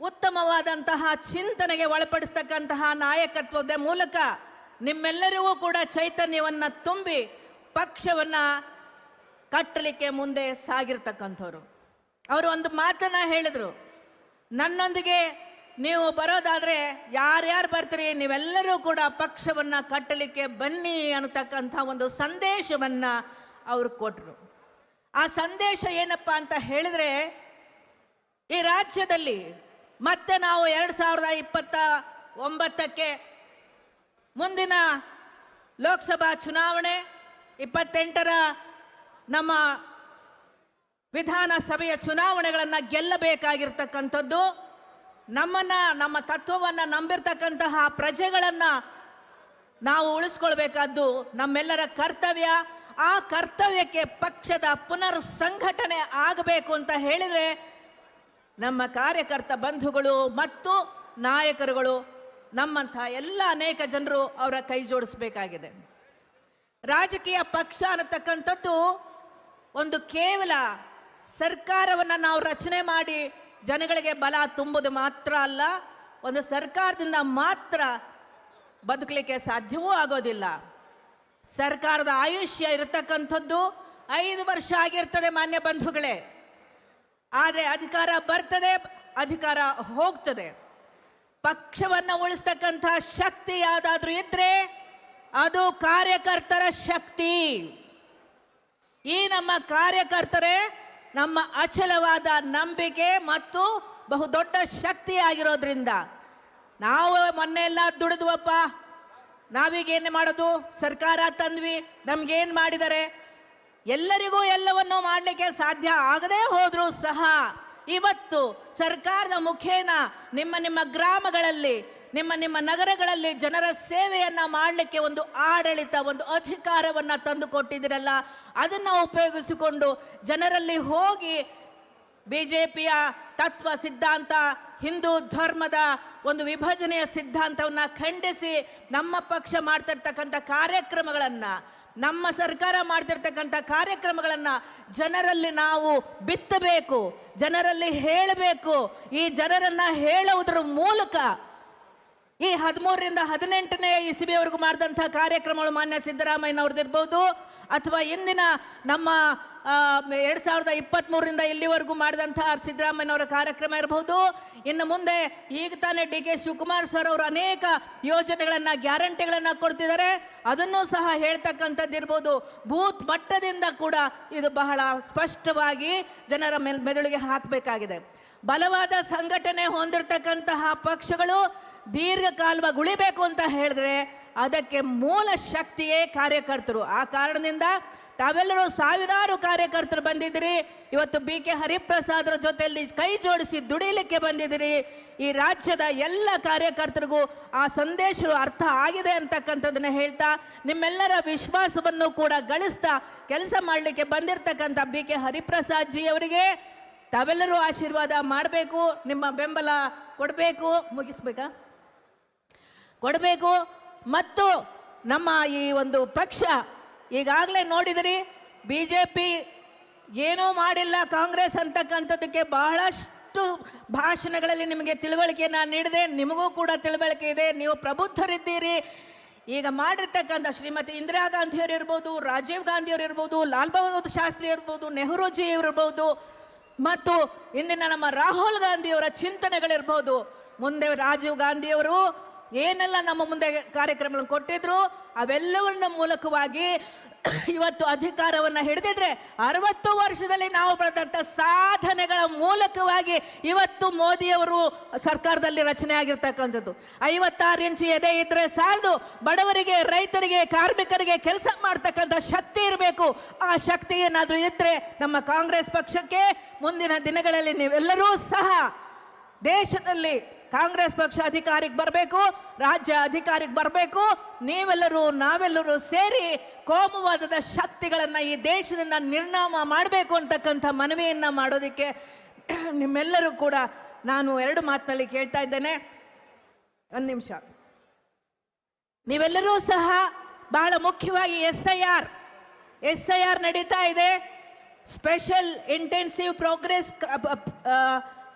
ಉತ್ತಮವಾದಂತಹ ಚಿಂತನೆಗೆ ಒಳಪಡಿಸ್ತಕ್ಕಂತಹ ನಾಯಕತ್ವದ ಮೂಲಕ ನಿಮ್ಮೆಲ್ಲರಿಗೂ ಕೂಡ ಚೈತನ್ಯವನ್ನು ತುಂಬಿ ಪಕ್ಷವನ್ನು ಕಟ್ಟಲಿಕ್ಕೆ ಮುಂದೆ ಸಾಗಿರ್ತಕ್ಕಂಥವ್ರು. ಅವರು ಒಂದು ಮಾತನ್ನ ಹೇಳಿದರು, ನನ್ನೊಂದಿಗೆ ನೀವು ಬರೋದಾದರೆ ಯಾರ್ಯಾರು ಬರ್ತೀರಿ ನೀವೆಲ್ಲರೂ ಕೂಡ ಪಕ್ಷವನ್ನು ಕಟ್ಟಲಿಕ್ಕೆ ಬನ್ನಿ ಅನ್ನತಕ್ಕಂಥ ಒಂದು ಸಂದೇಶವನ್ನು ಅವರು ಕೊಟ್ಟರು. ಆ ಸಂದೇಶ ಏನಪ್ಪ ಅಂತ ಹೇಳಿದರೆ, ಈ ರಾಜ್ಯದಲ್ಲಿ ಮತ್ತೆ ನಾವು 2029ಕ್ಕೆ ಮುಂದಿನ ಲೋಕಸಭಾ ಚುನಾವಣೆ, 28ರ ನಮ್ಮ ವಿಧಾನಸಭೆಯ ಚುನಾವಣೆಗಳನ್ನು ಗೆಲ್ಲಬೇಕಾಗಿರ್ತಕ್ಕಂಥದ್ದು, ನಮ್ಮ ತತ್ವವನ್ನು ನಂಬಿರ್ತಕ್ಕಂತಹ ಪ್ರಜೆಗಳನ್ನು ನಾವು ಉಳಿಸ್ಕೊಳ್ಬೇಕಾದ್ದು ನಮ್ಮೆಲ್ಲರ ಕರ್ತವ್ಯ. ಆ ಕರ್ತವ್ಯಕ್ಕೆ ಪಕ್ಷದ ಪುನರ್ ಸಂಘಟನೆ ಆಗಬೇಕು ಅಂತ ಹೇಳಿದರೆ ನಮ್ಮ ಕಾರ್ಯಕರ್ತ ಬಂಧುಗಳು ಮತ್ತು ನಾಯಕರುಗಳು, ನಮ್ಮಂಥ ಎಲ್ಲ ಅನೇಕ ಜನರು ಅವರ ಕೈ ಜೋಡಿಸಬೇಕಾಗಿದೆ. ರಾಜಕೀಯ ಪಕ್ಷ ಅನ್ನತಕ್ಕಂಥದ್ದು ಒಂದು ಕೇವಲ ಸರ್ಕಾರವನ್ನು ನಾವು ರಚನೆ ಮಾಡಿ ಜನಗಳಿಗೆ ಬಲ ತುಂಬುವುದು ಮಾತ್ರ ಅಲ್ಲ, ಒಂದು ಸರ್ಕಾರದಿಂದ ಮಾತ್ರ ಬದುಕಲಿಕ್ಕೆ ಸಾಧ್ಯವೂ ಆಗೋದಿಲ್ಲ. ಸರ್ಕಾರದ ಆಯುಷ್ಯ ಇರತಕ್ಕಂಥದ್ದು 5 ವರ್ಷ ಆಗಿರ್ತದೆ ಮಾನ್ಯ ಬಂಧುಗಳೇ. ಆದರೆ ಅಧಿಕಾರ ಬರ್ತದೆ, ಅಧಿಕಾರ ಹೋಗ್ತದೆ. ಪಕ್ಷವನ್ನು ಉಳಿಸ್ತಕ್ಕಂಥ ಶಕ್ತಿ ಯಾವುದಾದ್ರೂ ಇದ್ರೆ ಅದು ಕಾರ್ಯಕರ್ತರ ಶಕ್ತಿ. ಈ ನಮ್ಮ ಕಾರ್ಯಕರ್ತರೇ ನಮ್ಮ ಅಚಲವಾದ ನಂಬಿಕೆ ಮತ್ತು ಬಹುದೊಡ್ಡ ಶಕ್ತಿ ಆಗಿರೋದ್ರಿಂದ ನಾವು ಮೊನ್ನೆ ಎಲ್ಲ ದುಡಿದ್ವಪ್ಪ, ನಾವೀಗೇನು ಮಾಡೋದು, ಸರ್ಕಾರ ತಂದ್ವಿ, ನಮ್ಗೇನು ಮಾಡಿದ್ದಾರೆ, ಎಲ್ಲರಿಗೂ ಎಲ್ಲವನ್ನೂ ಮಾಡಲಿಕ್ಕೆ ಸಾಧ್ಯ ಆಗದೇ ಹೋದರೂ ಸಹ ಇವತ್ತು ಸರ್ಕಾರದ ಮುಖೇನ ನಿಮ್ಮ ಗ್ರಾಮಗಳಲ್ಲಿ, ನಿಮ್ಮ ನಗರಗಳಲ್ಲಿ ಜನರ ಸೇವೆಯನ್ನ ಮಾಡಲಿಕ್ಕೆ ಒಂದು ಆಡಳಿತ, ಒಂದು ಅಧಿಕಾರವನ್ನು ತಂದು ಕೊಟ್ಟಿದ್ದೀರಲ್ಲ, ಅದನ್ನು ಉಪಯೋಗಿಸಿಕೊಂಡು ಜನರಲ್ಲಿ ಹೋಗಿ BJPಯ ತತ್ವ ಸಿದ್ಧಾಂತ, ಹಿಂದೂ ಧರ್ಮದ ಒಂದು ವಿಭಜನೆಯ ಸಿದ್ಧಾಂತವನ್ನು ಖಂಡಿಸಿ ನಮ್ಮ ಪಕ್ಷ ಮಾಡ್ತಿರ್ತಕ್ಕಂಥ ಕಾರ್ಯಕ್ರಮಗಳನ್ನು, ನಮ್ಮ ಸರ್ಕಾರ ಮಾಡ್ತಿರ್ತಕ್ಕಂಥ ಕಾರ್ಯಕ್ರಮಗಳನ್ನು ಜನರಲ್ಲಿ ನಾವು ಬಿತ್ತಬೇಕು, ಜನರಲ್ಲಿ ಹೇಳಬೇಕು. ಈ ಜನರನ್ನು ಹೇಳುವುದರ ಮೂಲಕ ಈ 13ರಿಂದ 18ನೇ ಇಸವಿಯವರೆಗೂ ಮಾಡಿದಂಥ ಕಾರ್ಯಕ್ರಮಗಳು ಮಾನ್ಯ ಸಿದ್ದರಾಮಯ್ಯನವ್ರದ್ದಿರ್ಬೋದು, ಅಥವಾ ಇಂದಿನ ನಮ್ಮ 2023ರಿಂದ ಇಲ್ಲಿವರೆಗೂ ಮಾಡಿದಂಥ ಸಿದ್ದರಾಮಯ್ಯನವರ ಕಾರ್ಯಕ್ರಮ ಇರಬಹುದು. ಇನ್ನು ಮುಂದೆ ಈಗ ತಾನೇ DK ಶಿವಕುಮಾರ್ ಸರ್ ಅವರು ಅನೇಕ ಯೋಜನೆಗಳನ್ನು, ಗ್ಯಾರಂಟಿಗಳನ್ನು ಕೊಡ್ತಿದ್ದಾರೆ, ಅದನ್ನು ಸಹ ಹೇಳ್ತಕ್ಕಂಥದ್ದಿರ್ಬೋದು. ಬೂತ್ ಮಟ್ಟದಿಂದ ಕೂಡ ಇದು ಬಹಳ ಸ್ಪಷ್ಟವಾಗಿ ಜನರ ಮೆದುಳಿಗೆ ಹಾಕಬೇಕಾಗಿದೆ. ಬಲವಾದ ಸಂಘಟನೆ ಹೊಂದಿರತಕ್ಕಂತಹ ಪಕ್ಷಗಳು ದೀರ್ಘಕಾಲ ಉಳಿಬೇಕು ಅಂತ ಹೇಳಿದ್ರೆ ಅದಕ್ಕೆ ಮೂಲ ಶಕ್ತಿಯೇ ಕಾರ್ಯಕರ್ತರು. ಆ ಕಾರಣದಿಂದ ತಾವೆಲ್ಲರೂ ಸಾವಿರಾರು ಕಾರ್ಯಕರ್ತರು ಬಂದಿದ್ದೀರಿ. ಇವತ್ತು BK ಹರಿಪ್ರಸಾದ್ರ ಜೊತೆಯಲ್ಲಿ ಕೈ ಜೋಡಿಸಿ ದುಡಿಲಿಕ್ಕೆ ಬಂದಿದ್ದೀರಿ. ಈ ರಾಜ್ಯದ ಎಲ್ಲ ಕಾರ್ಯಕರ್ತರಿಗೂ ಆ ಸಂದೇಶ ಅರ್ಥ ಆಗಿದೆ ಅಂತಕ್ಕಂಥದ್ದನ್ನ ಹೇಳ್ತಾ, ನಿಮ್ಮೆಲ್ಲರ ವಿಶ್ವಾಸವನ್ನು ಕೂಡ ಗಳಿಸ್ತಾ ಕೆಲಸ ಮಾಡಲಿಕ್ಕೆ ಬಂದಿರತಕ್ಕಂಥ BK ಹರಿಪ್ರಸಾದ್ ಜಿ ಅವರಿಗೆ ತಾವೆಲ್ಲರೂ ಆಶೀರ್ವಾದ ಮಾಡಬೇಕು, ನಿಮ್ಮ ಬೆಂಬಲ ಕೊಡಬೇಕು. ಮುಗಿಸ್ಬೇಕಾ? ಕೊಡಬೇಕು. ಮತ್ತು ನಮ್ಮ ಈ ಒಂದು ಪಕ್ಷ ಈಗಾಗಲೇ ನೋಡಿದಿರಿ, BJP ಏನೂ ಮಾಡಿಲ್ಲ ಕಾಂಗ್ರೆಸ್ ಅಂತಕ್ಕಂಥದ್ದಕ್ಕೆ ಬಹಳಷ್ಟು ಭಾಷಣಗಳಲ್ಲಿ ನಿಮಗೆ ತಿಳುವಳಿಕೆಯನ್ನು ನೀಡಿದೆ. ನಿಮಗೂ ಕೂಡ ತಿಳುವಳಿಕೆ ಇದೆ, ನೀವು ಪ್ರಬುದ್ಧರಿದ್ದೀರಿ. ಈಗ ಮಾಡಿರ್ತಕ್ಕಂಥ ಶ್ರೀಮತಿ ಇಂದಿರಾ ಗಾಂಧಿಯವರು ಇರ್ಬೋದು, ರಾಜೀವ್ ಗಾಂಧಿಯವರು ಇರ್ಬೋದು, ಲಾಲ್ ಬಹದ್ದೂರ್ ಶಾಸ್ತ್ರಿ ಇರ್ಬೋದು, ನೆಹರೂಜಿ ಇರ್ಬೋದು, ಮತ್ತು ಇಂದಿನ ನಮ್ಮ ರಾಹುಲ್ ಗಾಂಧಿಯವರ ಚಿಂತನೆಗಳಿರ್ಬೋದು. ಮುಂದೆ ರಾಜೀವ್ ಗಾಂಧಿಯವರು ಏನೆಲ್ಲ ನಮ್ಮ ಮುಂದೆ ಕಾರ್ಯಕ್ರಮಗಳನ್ನು ಕೊಟ್ಟಿದ್ರು ಅವೆಲ್ಲವನ್ನ ಮೂಲಕವಾಗಿ ಇವತ್ತು ಅಧಿಕಾರವನ್ನು ಹಿಡಿದಿದ್ರೆ 60 ವರ್ಷದಲ್ಲಿ ನಾವು ಪಡೆದಂಥ ಸಾಧನೆಗಳ ಮೂಲಕವಾಗಿ ಇವತ್ತು ಮೋದಿಯವರು ಸರ್ಕಾರದಲ್ಲಿ ರಚನೆ ಆಗಿರ್ತಕ್ಕಂಥದ್ದು. 56 ಇಂಚು ಎದೆ ಇದ್ರೆ ಸಾಲದು, ಬಡವರಿಗೆ, ರೈತರಿಗೆ, ಕಾರ್ಮಿಕರಿಗೆ ಕೆಲಸ ಮಾಡ್ತಕ್ಕಂಥ ಶಕ್ತಿ ಇರಬೇಕು. ಆ ಶಕ್ತಿ ಏನಾದರೂ ಇದ್ರೆ ನಮ್ಮ ಕಾಂಗ್ರೆಸ್ ಪಕ್ಷಕ್ಕೆ ಮುಂದಿನ ದಿನಗಳಲ್ಲಿ ನೀವೆಲ್ಲರೂ ಸಹ ದೇಶದಲ್ಲಿ ಕಾಂಗ್ರೆಸ್ ಪಕ್ಷ ಅಧಿಕಾರಕ್ಕೆ ಬರಬೇಕು, ರಾಜ್ಯ ಅಧಿಕಾರಕ್ಕೆ ಬರಬೇಕು. ನೀವೆಲ್ಲರೂ ನಾವೆಲ್ಲರೂ ಸೇರಿ ಕೋಮುವಾದದ ಶಕ್ತಿಗಳನ್ನು ಈ ದೇಶದಿಂದ ನಿರ್ನಾಮ ಮಾಡಬೇಕು ಅಂತಕ್ಕಂಥ ಮನವಿಯನ್ನು ಮಾಡೋದಕ್ಕೆ ನಿಮ್ಮೆಲ್ಲರೂ ಕೂಡ ನಾನು 2 ಮಾತಿನಲ್ಲಿ ಕೇಳ್ತಾ ಇದ್ದೇನೆ. 1 ನಿಮಿಷ. ನೀವೆಲ್ಲರೂ ಸಹ ಬಹಳ ಮುಖ್ಯವಾಗಿ SIR ನಡೀತಾ ಇದೆ. ಸ್ಪೆಷಲ್ ಇಂಟೆನ್ಸಿವ್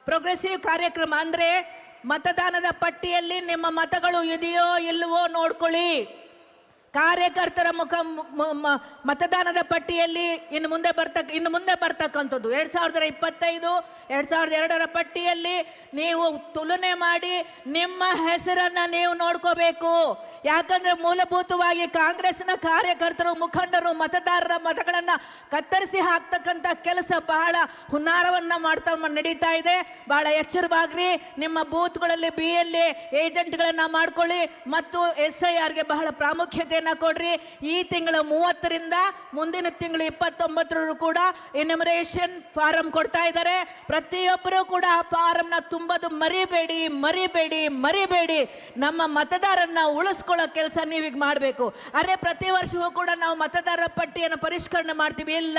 ಪ್ರೋಗ್ರೆಸಿವ್ ಕಾರ್ಯಕ್ರಮ. ಅಂದರೆ ಮತದಾನದ ಪಟ್ಟಿಯಲ್ಲಿ ನಿಮ್ಮ ಮತಗಳು ಇದೆಯೋ ಇಲ್ಲವೋ ನೋಡ್ಕೊಳ್ಳಿ. ಕಾರ್ಯಕರ್ತರ ಮತದಾನದ ಪಟ್ಟಿಯಲ್ಲಿ ಇನ್ನು ಮುಂದೆ ಬರ್ತಕ್ಕಂಥದ್ದು 2025 2002ರ ಪಟ್ಟಿಯಲ್ಲಿ ನೀವು ತುಲನೆ ಮಾಡಿ ನಿಮ್ಮ ಹೆಸರನ್ನ ನೀವು ನೋಡ್ಕೋಬೇಕು. ಯಾಕಂದ್ರೆ ಮೂಲಭೂತವಾಗಿ ಕಾಂಗ್ರೆಸ್ನ ಕಾರ್ಯಕರ್ತರು, ಮುಖಂಡರು ಮತದಾರರ ಮತಗಳನ್ನ ಕತ್ತರಿಸಿ ಹಾಕ್ತಕ್ಕಂಥ ಕೆಲಸ ಬಹಳ ಹುನ್ನಾರವನ್ನ ನಡೀತಾ ಇದೆ. ಬಹಳ ಎಚ್ಚರವಾಗ್ರಿ. ನಿಮ್ಮ ಬೂತ್ಗಳಲ್ಲಿ BLA ಏಜೆಂಟ್ಗಳನ್ನ ಮಾಡ್ಕೊಳ್ಳಿ ಮತ್ತು SIRಗೆ ಬಹಳ ಪ್ರಾಮುಖ್ಯತೆಯನ್ನ ಕೊಡ್ರಿ. ಈ ತಿಂಗಳ 30ರಿಂದ ಮುಂದಿನ ತಿಂಗಳು 29ರವರೆಗೂ ಕೂಡ ಎನ್ಯುಮರೇಷನ್ ಫಾರಂ ಕೊಡ್ತಾ ಇದ್ದಾರೆ. ಪ್ರತಿಯೊಬ್ಬರು ಕೂಡ ಆ ಫಾರಂನ ತುಂಬೋದು ಮರಿಬೇಡಿ. ನಮ್ಮ ಮತದಾರರನ್ನ ಉಳಿಸ್ಕೊಳ್ಳೋ ಕೆಲಸ ನೀವೀಗ ಮಾಡಬೇಕು. ಅರೆ ಪ್ರತಿ ವರ್ಷವೂ ಕೂಡ ನಾವು ಮತದಾರರ ಪಟ್ಟಿಯನ್ನು ಪರಿಷ್ಕರಣೆ ಮಾಡ್ತೀವಿ. ಇಲ್ಲ,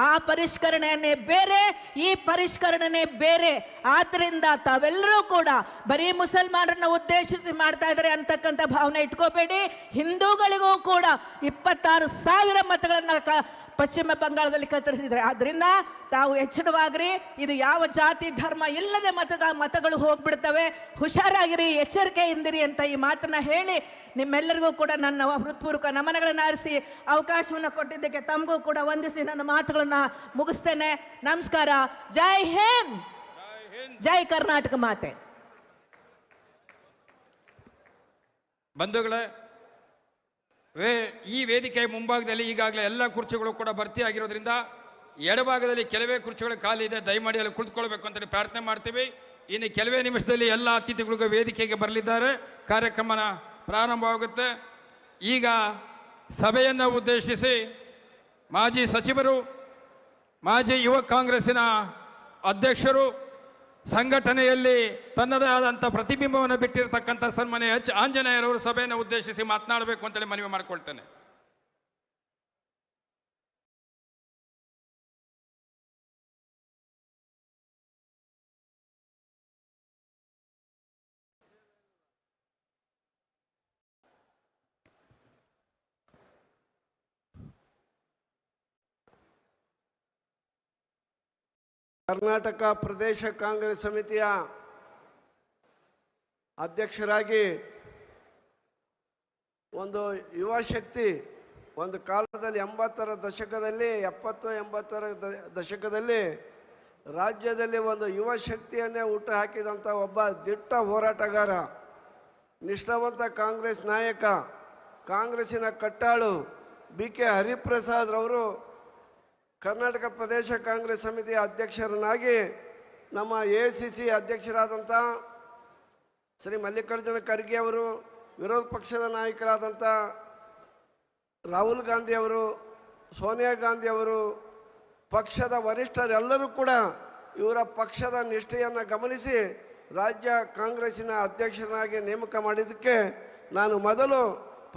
ಆ ಪರಿಷ್ಕರಣೆಯನ್ನೇ ಬೇರೆ, ಈ ಪರಿಷ್ಕರಣೆನೇ ಬೇರೆ. ಆದ್ರಿಂದ ತಾವೆಲ್ಲರೂ ಕೂಡ ಬರೀ ಮುಸಲ್ಮಾನರನ್ನ ಉದ್ದೇಶಿಸಿ ಮಾಡ್ತಾ ಇದ್ದಾರೆ ಅಂತಕ್ಕಂಥ ಭಾವನೆ ಇಟ್ಕೋಬೇಡಿ. ಹಿಂದೂಗಳಿಗೂ ಕೂಡ 26,000 ಮತಗಳನ್ನ ಪಶ್ಚಿಮ ಬಂಗಾಳದಲ್ಲಿ ಕತ್ತರಿಸಿದ್ದಾರೆ. ಆದ್ರಿಂದ ತಾವು ಎಚ್ಚರವಾಗ್ರಿ. ಇದು ಯಾವ ಜಾತಿ ಧರ್ಮ ಇಲ್ಲದೆ ಮತಗಳು ಹೋಗ್ಬಿಡ್ತವೆ. ಹುಷಾರಾಗಿರಿ, ಎಚ್ಚರಿಕೆಯಿಂದಿರಿ ಅಂತ ಈ ಮಾತನ್ನ ಹೇಳಿ ನಿಮ್ಮೆಲ್ಲರಿಗೂ ಕೂಡ ನನ್ನ ಹೃತ್ಪೂರ್ವಕ ನಮನಗಳನ್ನು ಆರಿಸಿ ಅವಕಾಶವನ್ನು ಕೊಟ್ಟಿದ್ದಕ್ಕೆ ತಮಗೂ ಕೂಡ ವಂದಿಸಿ ನನ್ನ ಮಾತುಗಳನ್ನ ಮುಗಿಸ್ತೇನೆ. ನಮಸ್ಕಾರ. ಜೈ ಹಿಂದ್, ಜೈ ಕರ್ನಾಟಕ ಮಾತೆ. ಬಂಧುಗಳೇ, ಈ ವೇದಿಕೆ ಮುಂಭಾಗದಲ್ಲಿ ಈಗಾಗಲೇ ಎಲ್ಲ ಕುರ್ಚಿಗಳು ಕೂಡ ಭರ್ತಿ ಆಗಿರೋದ್ರಿಂದ ಎಡಭಾಗದಲ್ಲಿ ಕೆಲವೇ ಕುರ್ಚಿಗಳು ಖಾಲಿ ಇದೆ. ದಯಮಾಡಿ ಅಲ್ಲಿ ಕುಳಿತುಕೊಳ್ಬೇಕು ಅಂತ ಪ್ರಾರ್ಥನೆ ಮಾಡ್ತೀವಿ. ಇನ್ನು ಕೆಲವೇ ನಿಮಿಷದಲ್ಲಿ ಎಲ್ಲ ಅತಿಥಿಗಳಿಗೂ ವೇದಿಕೆಗೆ ಬರಲಿದ್ದಾರೆ. ಕಾರ್ಯಕ್ರಮನ ಪ್ರಾರಂಭವಾಗುತ್ತೆ. ಈಗ ಸಭೆಯನ್ನು ಉದ್ದೇಶಿಸಿ ಮಾಜಿ ಸಚಿವರು, ಮಾಜಿ ಯುವ ಕಾಂಗ್ರೆಸ್ಸಿನ ಅಧ್ಯಕ್ಷರು, ಸಂಘಟನೆಯಲ್ಲಿ ತನ್ನದೇ ಆದಂಥ ಪ್ರತಿಬಿಂಬವನ್ನು ಬಿಟ್ಟಿರತಕ್ಕಂಥ ಸನ್ಮಾನ್ಯ H. ಆಂಜನೇಯರವರು ಸಭೆಯನ್ನು ಉದ್ದೇಶಿಸಿ ಮಾತನಾಡಬೇಕು ಅಂತೇಳಿ ಮನವಿ ಮಾಡಿಕೊಳ್ತೇನೆ. ಕರ್ನಾಟಕ ಪ್ರದೇಶ ಕಾಂಗ್ರೆಸ್ ಸಮಿತಿಯ ಅಧ್ಯಕ್ಷರಾಗಿ ಒಂದು ಯುವ ಶಕ್ತಿ, ಒಂದು ಕಾಲದಲ್ಲಿ 80ರ ದಶಕದಲ್ಲಿ 70-80ರ ದಶಕದಲ್ಲಿ ರಾಜ್ಯದಲ್ಲಿ ಒಂದು ಯುವ ಶಕ್ತಿಯನ್ನೇ ಹುಟ್ಟು ಹಾಕಿದಂಥ ಒಬ್ಬ ದಿಟ್ಟ ಹೋರಾಟಗಾರ, ನಿಷ್ಠಾವಂತ ಕಾಂಗ್ರೆಸ್ ನಾಯಕ, ಕಾಂಗ್ರೆಸ್ಸಿನ ಕಟ್ಟಾಳು BK ಹರಿಪ್ರಸಾದ್ ರವರು ಕರ್ನಾಟಕ ಪ್ರದೇಶ ಕಾಂಗ್ರೆಸ್ ಸಮಿತಿಯ ಅಧ್ಯಕ್ಷರನ್ನಾಗಿ ನಮ್ಮ AICC ಅಧ್ಯಕ್ಷರಾದಂಥ ಶ್ರೀ ಮಲ್ಲಿಕಾರ್ಜುನ ಖರ್ಗೆ ಅವರು, ವಿರೋಧ ಪಕ್ಷದ ನಾಯಕರಾದಂಥ ರಾಹುಲ್ ಗಾಂಧಿ ಅವರು, ಸೋನಿಯಾ ಗಾಂಧಿ ಅವರು, ಪಕ್ಷದ ವರಿಷ್ಠರೆಲ್ಲರೂ ಕೂಡ ಇವರ ಪಕ್ಷದ ನಿಷ್ಠೆಯನ್ನು ಗಮನಿಸಿ ರಾಜ್ಯ ಕಾಂಗ್ರೆಸ್ಸಿನ ಅಧ್ಯಕ್ಷನಾಗಿ ನೇಮಕ ಮಾಡಿದ್ದಕ್ಕೆ ನಾನು ಮೊದಲು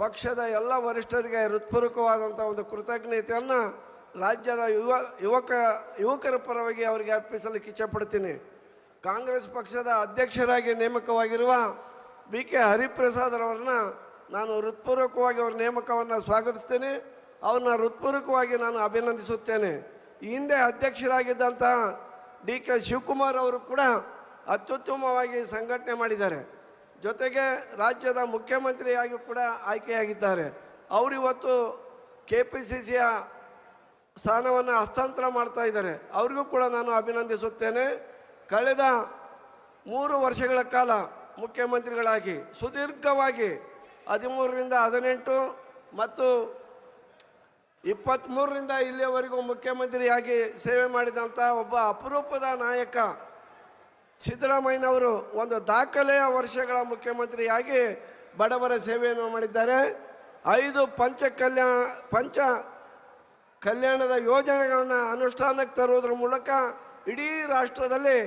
ಪಕ್ಷದ ಎಲ್ಲ ವರಿಷ್ಠರಿಗೆ ಹೃತ್ಪೂರ್ವಕವಾದಂಥ ಒಂದು ಕೃತಜ್ಞತೆಯನ್ನು ರಾಜ್ಯದ ಯುವಕರ ಪರವಾಗಿ ಅವರಿಗೆ ಅರ್ಪಿಸಲಿಕ್ಕೆ ಇಚ್ಛಪಡ್ತೀನಿ. ಕಾಂಗ್ರೆಸ್ ಪಕ್ಷದ ಅಧ್ಯಕ್ಷರಾಗಿ ನೇಮಕವಾಗಿರುವ BK ಹರಿಪ್ರಸಾದ್ರವ್ರನ್ನ ನಾನು ಹೃತ್ಪೂರ್ವಕವಾಗಿ ಅವರ ನೇಮಕವನ್ನು ಸ್ವಾಗತಿಸ್ತೇನೆ. ಅವ್ರನ್ನ ಹೃತ್ಪೂರ್ವಕವಾಗಿ ನಾನು ಅಭಿನಂದಿಸುತ್ತೇನೆ. ಈ ಹಿಂದೆ ಅಧ್ಯಕ್ಷರಾಗಿದ್ದಂಥ DK ಶಿವಕುಮಾರ್ ಅವರು ಕೂಡ ಅತ್ಯುತ್ತಮವಾಗಿ ಸಂಘಟನೆ ಮಾಡಿದ್ದಾರೆ. ಜೊತೆಗೆ ರಾಜ್ಯದ ಮುಖ್ಯಮಂತ್ರಿಯಾಗಿ ಕೂಡ ಆಯ್ಕೆಯಾಗಿದ್ದಾರೆ. ಅವರಿವತ್ತು KPCCಯ ಸ್ಥಾನವನ್ನು ಹಸ್ತಾಂತರ ಮಾಡ್ತಾ ಇದ್ದಾರೆ. ಅವ್ರಿಗೂ ಕೂಡ ನಾನು ಅಭಿನಂದಿಸುತ್ತೇನೆ. ಕಳೆದ 3 ವರ್ಷಗಳ ಕಾಲ ಮುಖ್ಯಮಂತ್ರಿಗಳಾಗಿ ಸುದೀರ್ಘವಾಗಿ 13ರಿಂದ 18 ಮತ್ತು 23ರಿಂದ ಇಲ್ಲಿಯವರೆಗೂ ಮುಖ್ಯಮಂತ್ರಿಯಾಗಿ ಸೇವೆ ಮಾಡಿದಂಥ ಒಬ್ಬ ಅಪರೂಪದ ನಾಯಕ ಸಿದ್ದರಾಮಯ್ಯನವರು ಒಂದು ದಾಖಲೆಯ ವರ್ಷಗಳ ಮುಖ್ಯಮಂತ್ರಿಯಾಗಿ ಬಡವರ ಸೇವೆಯನ್ನು ಮಾಡಿದ್ದಾರೆ. 5 ಪಂಚ ಕಲ್ಯಾಣದ ಯೋಜನೆಗಳನ್ನು ಅನುಷ್ಠಾನಕ್ಕೆ ತರುವುದರ ಮೂಲಕ ಇಡೀ ರಾಷ್ಟ್ರದಲ್ಲಿ